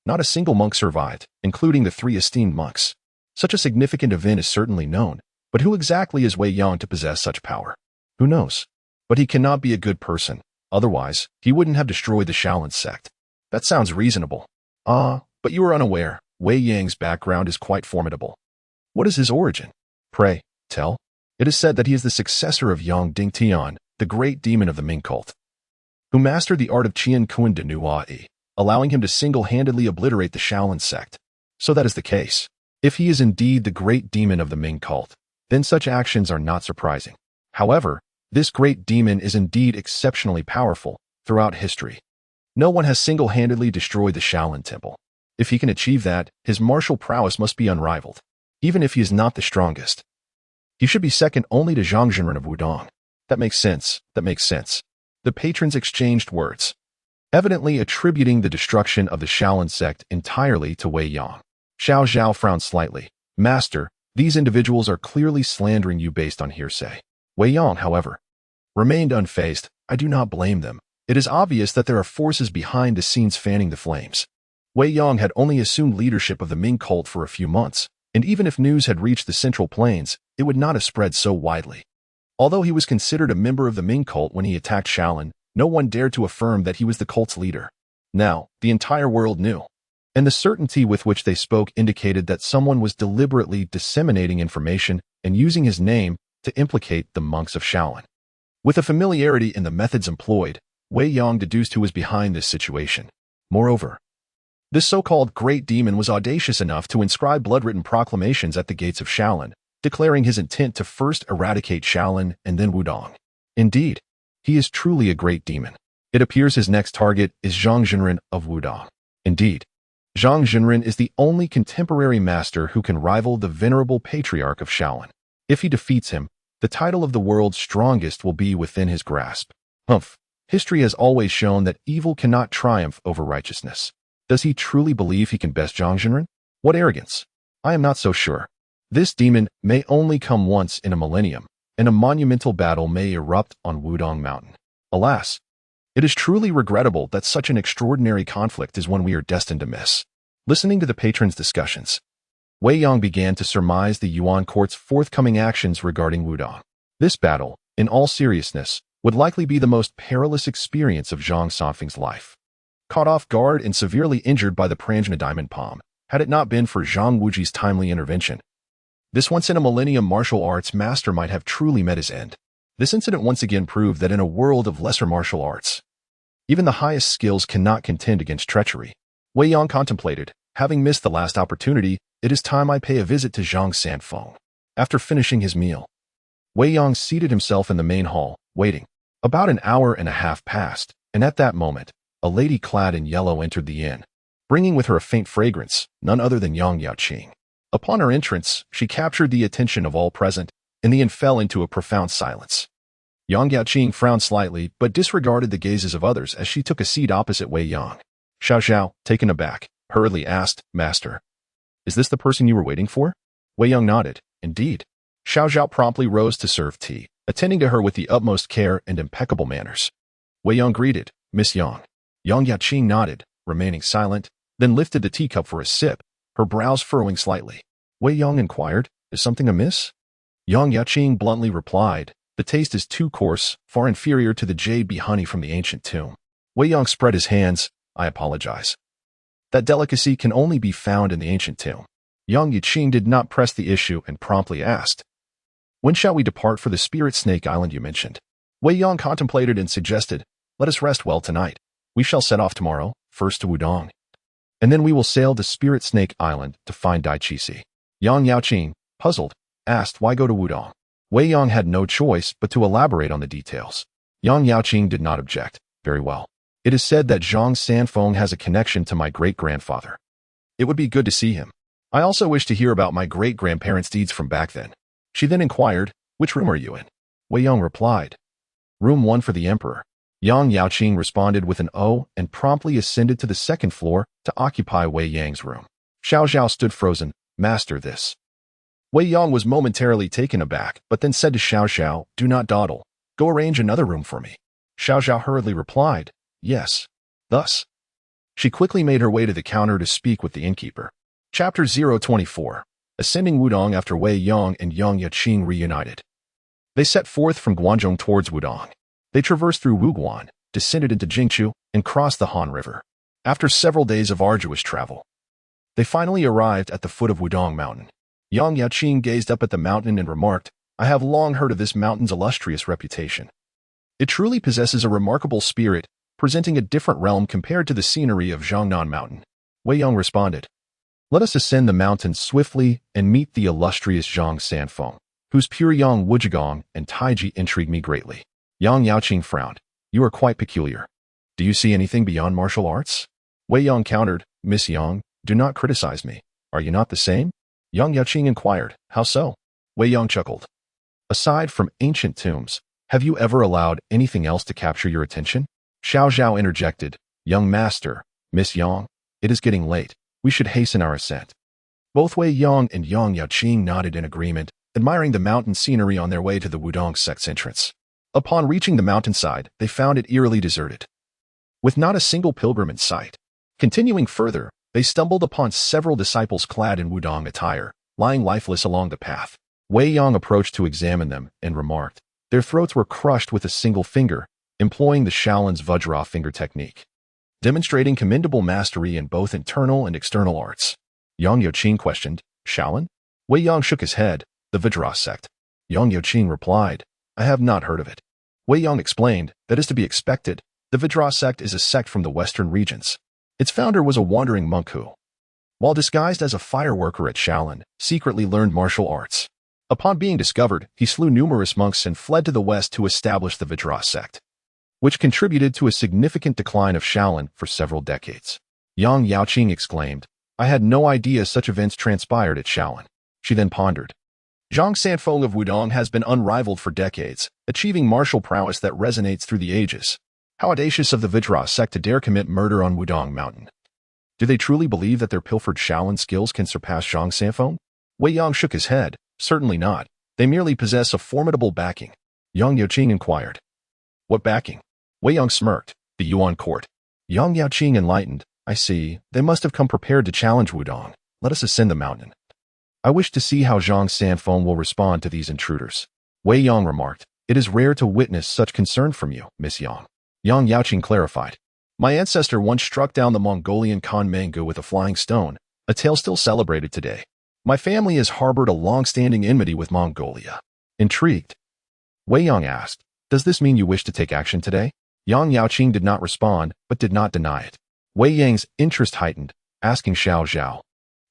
Not a single monk survived, including the 3 esteemed monks. Such a significant event is certainly known, but who exactly is Wei Yang to possess such power? Who knows? But he cannot be a good person. Otherwise, he wouldn't have destroyed the Shaolin sect. That sounds reasonable. But you are unaware. Wei Yang's background is quite formidable. What is his origin? Pray, tell. It is said that he is the successor of Yang Dingtian, the great demon of the Ming cult, who mastered the art of Qian Kun de Nuai, allowing him to single-handedly obliterate the Shaolin sect. So that is the case. If he is indeed the great demon of the Ming cult, then such actions are not surprising. However, this great demon is indeed exceptionally powerful throughout history. No one has single-handedly destroyed the Shaolin temple. If he can achieve that, his martial prowess must be unrivaled, even if he is not the strongest. He should be second only to Zhang Zhenren of Wudong. That makes sense. The patrons exchanged words, evidently attributing the destruction of the Shaolin sect entirely to Wei Yang. Xiao Zhao frowned slightly. Master, these individuals are clearly slandering you based on hearsay. Wei Yang, however, remained unfazed. I do not blame them. It is obvious that there are forces behind the scenes fanning the flames. Wei Yang had only assumed leadership of the Ming cult for a few months, and even if news had reached the Central Plains, it would not have spread so widely. Although he was considered a member of the Ming cult when he attacked Shaolin, no one dared to affirm that he was the cult's leader. Now, the entire world knew, and the certainty with which they spoke indicated that someone was deliberately disseminating information and using his name to implicate the monks of Shaolin. With a familiarity in the methods employed, Wei Yang deduced who was behind this situation. Moreover, this so-called great demon was audacious enough to inscribe blood-written proclamations at the gates of Shaolin, declaring his intent to first eradicate Shaolin and then Wudong. Indeed, he is truly a great demon. It appears his next target is Zhang Zhenren of Wudong. Indeed, Zhang Zhenren is the only contemporary master who can rival the venerable patriarch of Shaolin. If he defeats him, the title of the world's strongest will be within his grasp. Humph. History has always shown that evil cannot triumph over righteousness. Does he truly believe he can best Zhang Zhenren? What arrogance! I am not so sure. This demon may only come once in a millennium, and a monumental battle may erupt on Wudong Mountain. Alas, it is truly regrettable that such an extraordinary conflict is one we are destined to miss. Listening to the patrons' discussions, Wei Yang began to surmise the Yuan court's forthcoming actions regarding Wudong. This battle, in all seriousness, would likely be the most perilous experience of Zhang Sanfeng's life. Caught off guard and severely injured by the Pranjna diamond palm, had it not been for Zhang Wuji's timely intervention, this once-in-a-millennium martial arts master might have truly met his end. This incident once again proved that in a world of lesser martial arts, even the highest skills cannot contend against treachery. Wei Yang contemplated, having missed the last opportunity, it is time I pay a visit to Zhang Sanfeng. After finishing his meal, Wei Yang seated himself in the main hall, waiting. About an hour and a half passed, and at that moment, a lady clad in yellow entered the inn, bringing with her a faint fragrance, none other than Yang Yaoqing. Upon her entrance, she captured the attention of all present, and the inn fell into a profound silence. Yang Yaoqing frowned slightly, but disregarded the gazes of others as she took a seat opposite Wei Yang. Xiao Zhao, taken aback, hurriedly asked, Master, is this the person you were waiting for? Wei Yang nodded. Indeed. Xiao Zhao promptly rose to serve tea, attending to her with the utmost care and impeccable manners. Wei Yang greeted, Miss Yang. Yang Yaoqing nodded, remaining silent, then lifted the teacup for a sip, her brows furrowing slightly. Wei Yang inquired, is something amiss? Yang Yaoqing bluntly replied, the taste is too coarse, far inferior to the jade bee honey from the ancient tomb. Wei Yang spread his hands, I apologize. That delicacy can only be found in the ancient tomb. Yang Yaoqing did not press the issue and promptly asked, when shall we depart for the Spirit Snake Island you mentioned? Wei Yang contemplated and suggested, let us rest well tonight. We shall set off tomorrow, first to Wudong, and then we will sail to Spirit Snake Island to find Dai Qixi. Yang Yaoqing, puzzled, asked why go to Wudong. Wei Yang had no choice but to elaborate on the details. Yang Yaoqing did not object. Very well. It is said that Zhang Sanfeng has a connection to my great-grandfather. It would be good to see him. I also wish to hear about my great-grandparents' deeds from back then. She then inquired, which room are you in? Wei Yang replied, room 1 for the emperor. Yang Yaoqing responded with an O and promptly ascended to the second floor to occupy Wei Yang's room. Xiao Zhao stood frozen. Master, this Wei Yang was momentarily taken aback, but then said to Xiao Xiao, "Do not dawdle. Go arrange another room for me." Xiao Xiao hurriedly replied, "Yes." Thus, she quickly made her way to the counter to speak with the innkeeper. Chapter 024. Ascending Wudong after Wei Yang and Yang Yaqing reunited. They set forth from Guanzhong towards Wudong. They traversed through Wuguan, descended into Jingchu, and crossed the Han River. After several days of arduous travel, they finally arrived at the foot of Wudong Mountain. Yang Yaqing gazed up at the mountain and remarked, "I have long heard of this mountain's illustrious reputation. It truly possesses a remarkable spirit, presenting a different realm compared to the scenery of Zhangnan Mountain." Wei Yang responded, "Let us ascend the mountain swiftly and meet the illustrious Zhang Sanfeng, whose pure Yang Wujigong and Taiji intrigue me greatly." Yang Yaoqing frowned. "You are quite peculiar. Do you see anything beyond martial arts?" Wei Yang countered, "Miss Yang, do not criticize me. Are you not the same?" Yang Yaoqing inquired, "How so?" Wei Yang chuckled. "Aside from ancient tombs, have you ever allowed anything else to capture your attention?" Xiao Zhao interjected, "Young master, Miss Yang, it is getting late. We should hasten our ascent." Both Wei Yang and Yang Yaoqing nodded in agreement, admiring the mountain scenery on their way to the Wudong sect's entrance. Upon reaching the mountainside, they found it eerily deserted, with not a single pilgrim in sight. Continuing further, they stumbled upon several disciples clad in Wudong attire, lying lifeless along the path. Wei Yang approached to examine them and remarked, "Their throats were crushed with a single finger, employing the Shaolin's Vajra finger technique, demonstrating commendable mastery in both internal and external arts." Yang Yaoqing questioned, "Shaolin?" Wei Yang shook his head, "The Vajra sect." Yang Yaoqing replied, "I have not heard of it." Wei Yang explained, "That is to be expected. The Vajra sect is a sect from the western regions. Its founder was a wandering monk who, while disguised as a fireworker at Shaolin, secretly learned martial arts. Upon being discovered, he slew numerous monks and fled to the west to establish the Vajra sect, which contributed to a significant decline of Shaolin for several decades." Yang Yaoqing exclaimed, "I had no idea such events transpired at Shaolin." She then pondered. Zhang Sanfeng of Wudong has been unrivaled for decades, achieving martial prowess that resonates through the ages. How audacious of the Vajra sect to dare commit murder on Wudong Mountain. Do they truly believe that their pilfered Shaolin skills can surpass Zhang Sanfeng? Wei Yang shook his head. "Certainly not. They merely possess a formidable backing." Yang Yaoqing inquired, "What backing?" Wei Yang smirked. "The Yuan court." Yang Yaoqing enlightened, "I see. They must have come prepared to challenge Wudong. Let us ascend the mountain. I wish to see how Zhang Sanfeng will respond to these intruders." Wei Yang remarked, "It is rare to witness such concern from you, Miss Yang." Yang Yaoqing clarified, "My ancestor once struck down the Mongolian Khan Mingyu with a flying stone, a tale still celebrated today. My family has harbored a long-standing enmity with Mongolia." Intrigued, Wei Yang asked, "Does this mean you wish to take action today?" Yang Yaoqing did not respond, but did not deny it. Wei Yang's interest heightened, asking Xiao Zhao,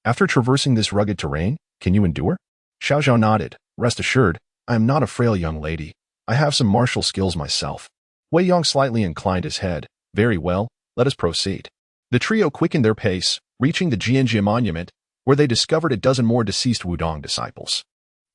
"After traversing this rugged terrain, can you endure?" Xiao Zhao nodded. "Rest assured, I am not a frail young lady. I have some martial skills myself." Wei Yang slightly inclined his head. "Very well, let us proceed." The trio quickened their pace, reaching the Jianjie Monument, where they discovered a dozen more deceased Wudong disciples.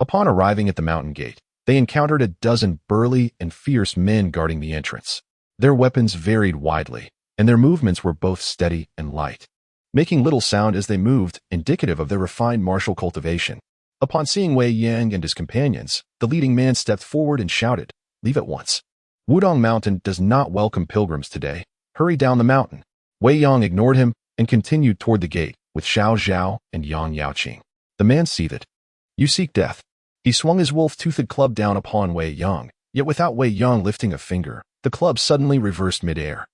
Upon arriving at the mountain gate, they encountered a dozen burly and fierce men guarding the entrance. Their weapons varied widely, and their movements were both steady and light, making little sound as they moved, indicative of their refined martial cultivation. Upon seeing Wei Yang and his companions, the leading man stepped forward and shouted, "Leave at once. Wudong Mountain does not welcome pilgrims today. Hurry down the mountain." Wei Yang ignored him and continued toward the gate with Xiao Zhao and Yang Yaoqing. The man seethed. "You seek death." He swung his wolf-toothed club down upon Wei Yang, yet without Wei Yang lifting a finger, the club suddenly reversed midair,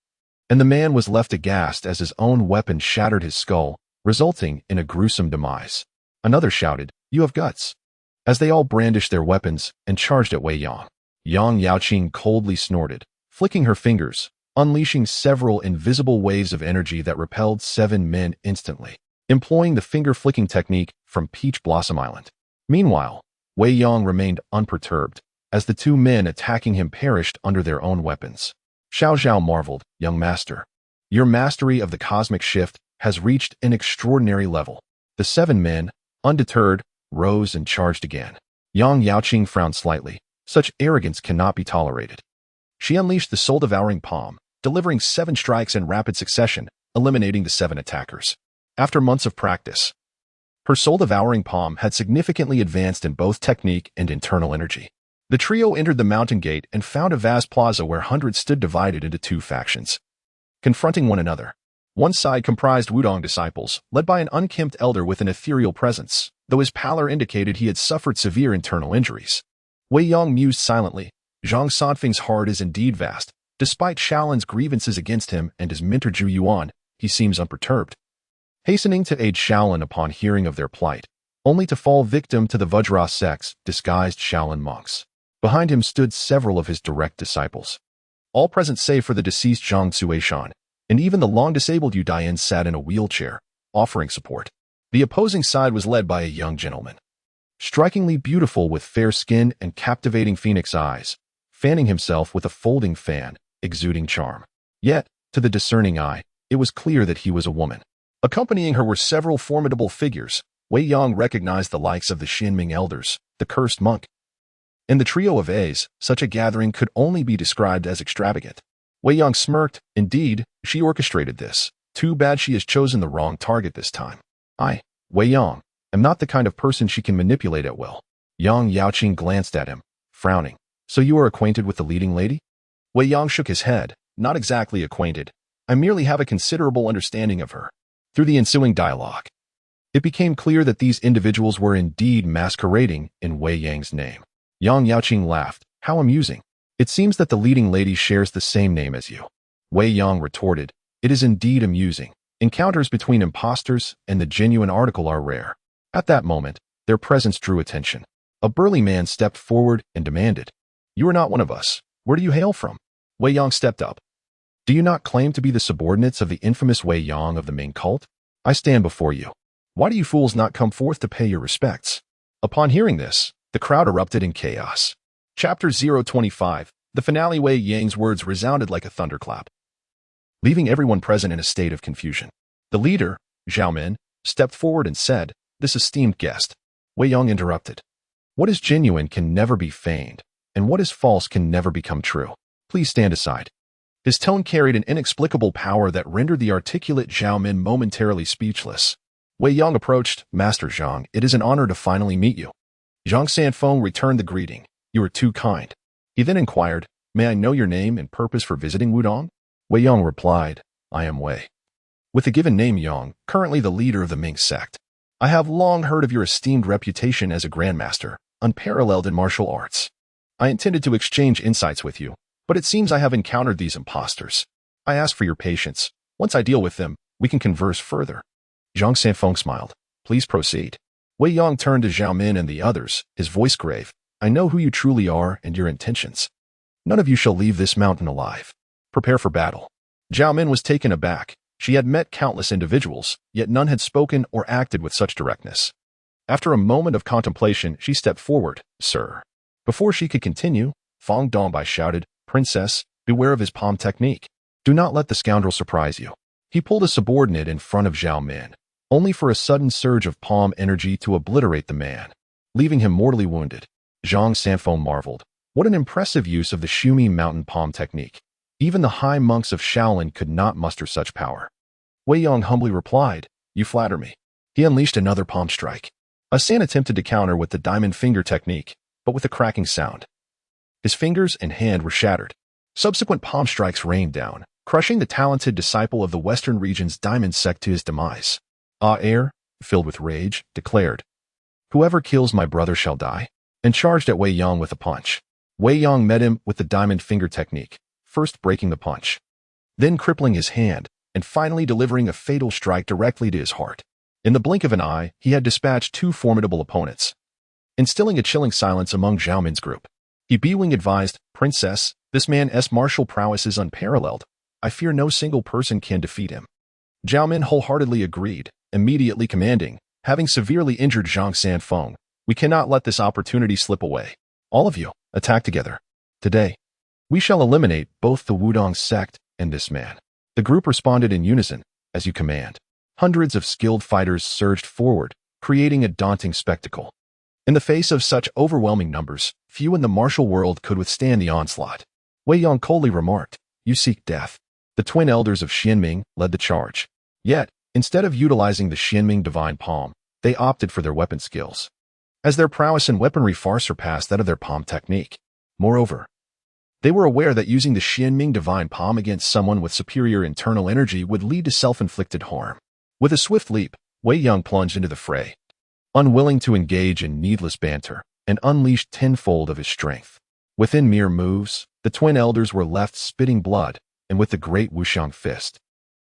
and the man was left aghast as his own weapon shattered his skull, resulting in a gruesome demise. Another shouted, "You have guts," as they all brandished their weapons and charged at Wei Yang. Yang Yaoqing coldly snorted, flicking her fingers, unleashing several invisible waves of energy that repelled 7 men instantly, employing the finger-flicking technique from Peach Blossom Island. Meanwhile, Wei Yang remained unperturbed, as the 2 men attacking him perished under their own weapons. Xiao Zhao marveled, "Young master, your mastery of the cosmic shift has reached an extraordinary level." The 7 men, undeterred, rose and charged again. Yang Yaoqing frowned slightly. Such arrogance cannot be tolerated. She unleashed the soul-devouring palm, delivering 7 strikes in rapid succession, eliminating the 7 attackers. After months of practice, Her soul-devouring palm had significantly advanced in both technique and internal energy. The trio entered the mountain gate and found a vast plaza where hundreds stood divided into two factions, confronting one another. One side comprised Wudong disciples, led by an unkempt elder with an ethereal presence, though his pallor indicated he had suffered severe internal injuries. Wei Yong mused silently. Zhang Sanfeng's heart is indeed vast. Despite Shaolin's grievances against him and his mentor Zhu Yuan, he seems unperturbed. Hastening to aid Shaolin upon hearing of their plight, only to fall victim to the Vajra sect's disguised Shaolin monks. Behind him stood several of his direct disciples. All present save for the deceased Zhang Cuishan, and even the long-disabled Yu Dian sat in a wheelchair, offering support. The opposing side was led by a young gentleman, strikingly beautiful with fair skin and captivating phoenix eyes, fanning himself with a folding fan, exuding charm. Yet, to the discerning eye, it was clear that he was a woman. Accompanying her were several formidable figures. Wei Yong recognized the likes of the Xianming elders, the cursed monk. In the trio of A's, such a gathering could only be described as extravagant. Wei Yong smirked. Indeed, she orchestrated this. Too bad she has chosen the wrong target this time. I, Wei Yong, am not the kind of person she can manipulate at will. Yang Yaoqing glanced at him, frowning. So you are acquainted with the leading lady? Wei Yong shook his head. Not exactly acquainted. I merely have a considerable understanding of her. Through the ensuing dialogue, it became clear that these individuals were indeed masquerading in Wei Yang's name. Yang Yaoqing laughed. How amusing. It seems that the leading lady shares the same name as you. Wei Yang retorted. It is indeed amusing. Encounters between imposters and the genuine article are rare. At that moment, their presence drew attention. A burly man stepped forward and demanded, You are not one of us. Where do you hail from? Wei Yang stepped up. Do you not claim to be the subordinates of the infamous Wei Yang of the Ming cult? I stand before you. Why do you fools not come forth to pay your respects? Upon hearing this, the crowd erupted in chaos. Chapter 025. The finale. Wei Yang's words resounded like a thunderclap, leaving everyone present in a state of confusion. The leader, Zhao Min, stepped forward and said, This esteemed guest. Wei Yang interrupted. What is genuine can never be feigned, and what is false can never become true. Please stand aside. His tone carried an inexplicable power that rendered the articulate Zhao Min momentarily speechless. Wei Yang approached. Master Zhang, it is an honor to finally meet you. Zhang Sanfeng returned the greeting. You are too kind. He then inquired, May I know your name and purpose for visiting Wudong? Wei Yang replied, I am Wei. With the given name Yang, currently the leader of the Ming sect. I have long heard of your esteemed reputation as a grandmaster, unparalleled in martial arts. I intended to exchange insights with you, but it seems I have encountered these imposters. I ask for your patience. Once I deal with them, we can converse further. Zhang Sanfeng smiled. Please proceed. Wei Yang turned to Zhao Min and the others, his voice grave. I know who you truly are and your intentions. None of you shall leave this mountain alive. Prepare for battle. Zhao Min was taken aback. She had met countless individuals, yet none had spoken or acted with such directness. After a moment of contemplation, she stepped forward. Sir. Before she could continue, Fang Dongbai shouted, Princess, beware of his palm technique. Do not let the scoundrel surprise you. He pulled a subordinate in front of Zhao Min, only for a sudden surge of palm energy to obliterate the man, leaving him mortally wounded. Zhang Sanfeng marveled. What an impressive use of the Shumi mountain palm technique. Even the high monks of Shaolin could not muster such power. Wei Yang humbly replied, You flatter me. He unleashed another palm strike. Asan attempted to counter with the diamond finger technique, but with a cracking sound. His fingers and hand were shattered. Subsequent palm strikes rained down, crushing the talented disciple of the Western region's diamond sect to his demise. Air, filled with rage, declared, Whoever kills my brother shall die, and charged at Wei Yang with a punch. Wei Yang met him with the diamond finger technique, first breaking the punch, then crippling his hand, and finally delivering a fatal strike directly to his heart. In the blink of an eye, he had dispatched two formidable opponents, instilling a chilling silence among Zhao Min's group. He B-Wing advised, Princess, this man's martial prowess is unparalleled. I fear no single person can defeat him. Zhao Min wholeheartedly agreed, immediately commanding, having severely injured Zhang Sanfeng, we cannot let this opportunity slip away. All of you, attack together. Today, we shall eliminate both the Wudong sect and this man. The group responded in unison, as you command. Hundreds of skilled fighters surged forward, creating a daunting spectacle. In the face of such overwhelming numbers, few in the martial world could withstand the onslaught. Wei Yang coldly remarked, You seek death. The twin elders of Xianming led the charge. Yet, instead of utilizing the Xianming divine palm, they opted for their weapon skills, as their prowess in weaponry far surpassed that of their palm technique. Moreover, they were aware that using the Xianming divine palm against someone with superior internal energy would lead to self-inflicted harm. With a swift leap, Wei Yang plunged into the fray, unwilling to engage in needless banter, and unleashed tenfold of his strength. Within mere moves, the twin elders were left spitting blood, and with the great Wuxiang fist,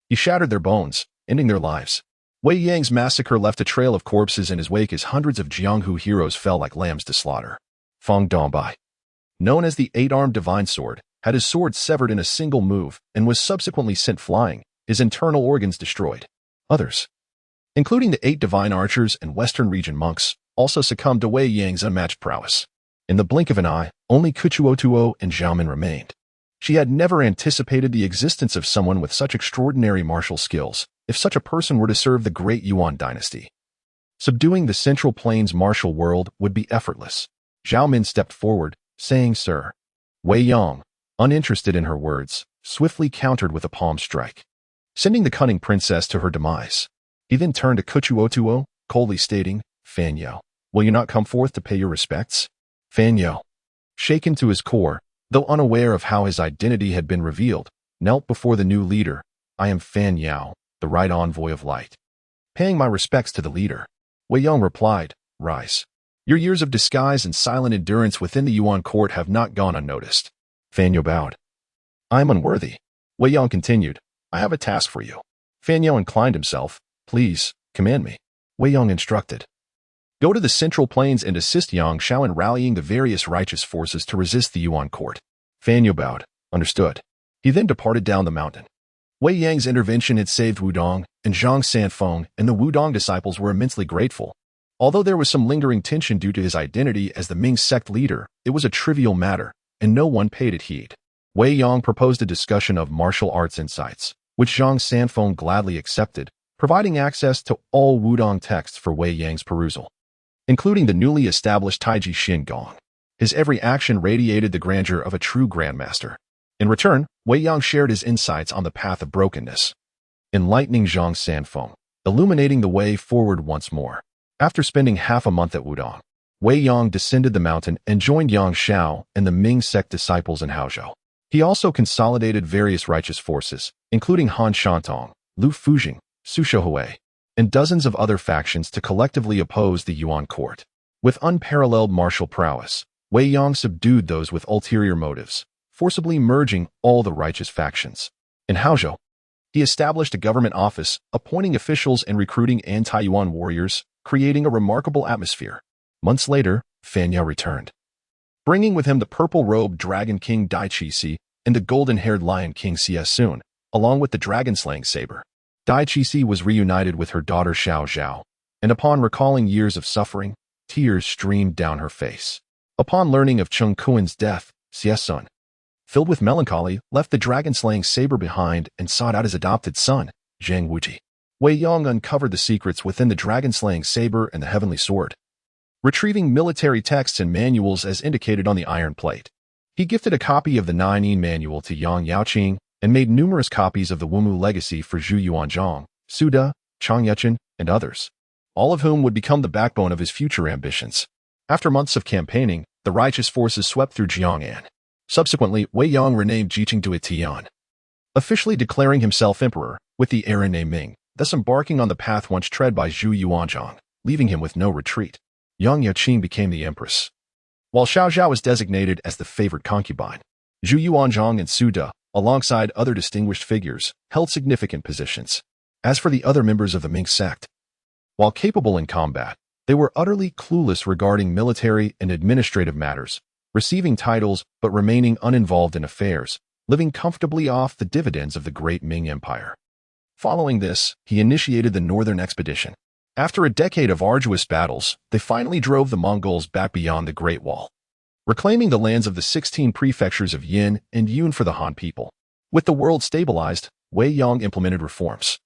he shattered their bones, ending their lives. Wei Yang's massacre left a trail of corpses in his wake as hundreds of Jianghu heroes fell like lambs to slaughter. Feng Dongbai, known as the eight-armed divine sword, had his sword severed in a single move and was subsequently sent flying, his internal organs destroyed. Others, including the 8 divine archers and Western region monks, also succumbed to Wei Yang's unmatched prowess. In the blink of an eye, only Kuchuotuo and Xiaomin remained. She had never anticipated the existence of someone with such extraordinary martial skills, if such a person were to serve the great Yuan dynasty. Subduing the Central Plains martial world would be effortless. Xiaomin stepped forward, saying, "Sir." Wei Yang, uninterested in her words, swiftly countered with a palm strike, sending the cunning princess to her demise. He then turned to Kuchuotuo, coldly stating, "Fan Yao, will you not come forth to pay your respects?" Fan Yao, shaken to his core, though unaware of how his identity had been revealed, knelt before the new leader. "I am Fan Yao, the right envoy of light. Paying my respects to the leader." Wei Yang replied, "Rise. Your years of disguise and silent endurance within the Yuan court have not gone unnoticed." Fan Yao bowed. "I am unworthy." Wei Yang continued, "I have a task for you." Fan Yao inclined himself. "Please, command me." Wei Yang instructed, "Go to the Central Plains and assist Yang Shao in rallying the various righteous forces to resist the Yuan court." Fan Yao bowed. "Understood." He then departed down the mountain. Wei Yang's intervention had saved Wudong, and Zhang Sanfeng and the Wudong disciples were immensely grateful. Although there was some lingering tension due to his identity as the Ming sect leader, it was a trivial matter, and no one paid it heed. Wei Yang proposed a discussion of martial arts insights, which Zhang Sanfeng gladly accepted, providing access to all Wudong texts for Wei Yang's perusal, including the newly established Taiji Xin Gong. His every action radiated the grandeur of a true grandmaster. In return, Wei Yang shared his insights on the path of brokenness, enlightening Zhang Sanfeng, illuminating the way forward once more. After spending half a month at Wudong, Wei Yang descended the mountain and joined Yang Shao and the Ming sect disciples in Haozhou. He also consolidated various righteous forces, including Han Shantong, Lu Fujing, Su Shouhui, and dozens of other factions to collectively oppose the Yuan court. With unparalleled martial prowess, Wei Yang subdued those with ulterior motives, forcibly merging all the righteous factions. In Haozhou, he established a government office, appointing officials and recruiting anti-Yuan warriors, creating a remarkable atmosphere. Months later, Fan Yao returned, bringing with him the purple-robed Dragon King Dai Qixi and the golden-haired Lion King Xie Sun, along with the dragon-slaying Saber. Dai Qixi was reunited with her daughter Xiao Zhao, and upon recalling years of suffering, tears streamed down her face. Upon learning of Cheng Kuan's death, Xie Sun, filled with melancholy, left the dragon-slaying Saber behind and sought out his adopted son, Zhang Wuji. Wei Yang uncovered the secrets within the dragon-slaying Saber and the heavenly sword, retrieving military texts and manuals as indicated on the iron plate. He gifted a copy of the 9-yin manual to Yang Yaoqing and made numerous copies of the Wumu legacy for Zhu Yuanzhang, Su De, Chang Yechen, and others, all of whom would become the backbone of his future ambitions. After months of campaigning, the righteous forces swept through Jiang'an. Subsequently, Wei Yang renamed Jiqing to Tian, officially declaring himself emperor, with the era named Ming, thus embarking on the path once tread by Zhu Yuanzhang, leaving him with no retreat. Yang Yaoqing became the empress, while Xiao Zhao was designated as the favored concubine. Zhu Yuanzhang and Su De, alongside other distinguished figures, held significant positions. As for the other members of the Ming sect, while capable in combat, they were utterly clueless regarding military and administrative matters, receiving titles but remaining uninvolved in affairs, living comfortably off the dividends of the great Ming Empire. Following this, he initiated the Northern Expedition. After a decade of arduous battles, they finally drove the Mongols back beyond the Great Wall, reclaiming the lands of the 16 prefectures of Yin and Yun for the Han people. With the world stabilized, Wei Yang implemented reforms,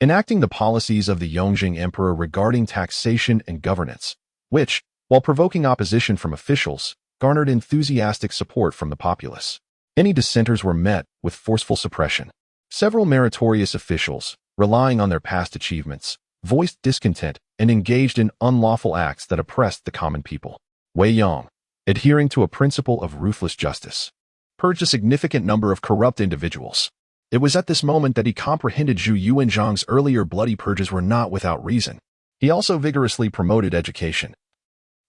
enacting the policies of the Yongjing Emperor regarding taxation and governance, which, while provoking opposition from officials, garnered enthusiastic support from the populace. Any dissenters were met with forceful suppression. Several meritorious officials, relying on their past achievements, voiced discontent and engaged in unlawful acts that oppressed the common people. Wei Yong, adhering to a principle of ruthless justice, purged a significant number of corrupt individuals. It was at this moment that he comprehended Zhu Yuanzhang's earlier bloody purges were not without reason. He also vigorously promoted education,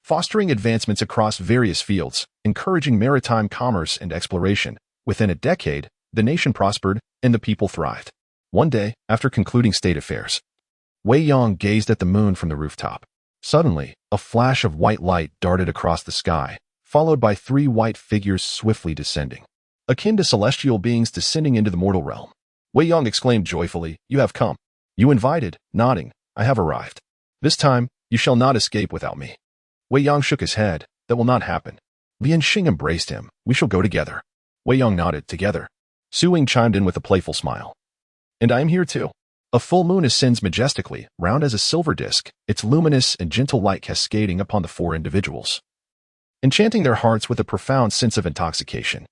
fostering advancements across various fields, encouraging maritime commerce and exploration. Within a decade, the nation prospered and the people thrived. One day, after concluding state affairs, Wei Yong gazed at the moon from the rooftop. Suddenly, a flash of white light darted across the sky, followed by 3 white figures swiftly descending, akin to celestial beings descending into the mortal realm. Wei Yong exclaimed joyfully, "You have come. You invited," nodding, "I have arrived. This time, you shall not escape without me." Wei Yong shook his head. "That will not happen." Lian Xing embraced him. "We shall go together." Wei Yong nodded. "Together." Su Ying chimed in with a playful smile. "And I am here too." A full moon ascends majestically, round as a silver disk, its luminous and gentle light cascading upon the 4 individuals, enchanting their hearts with a profound sense of intoxication.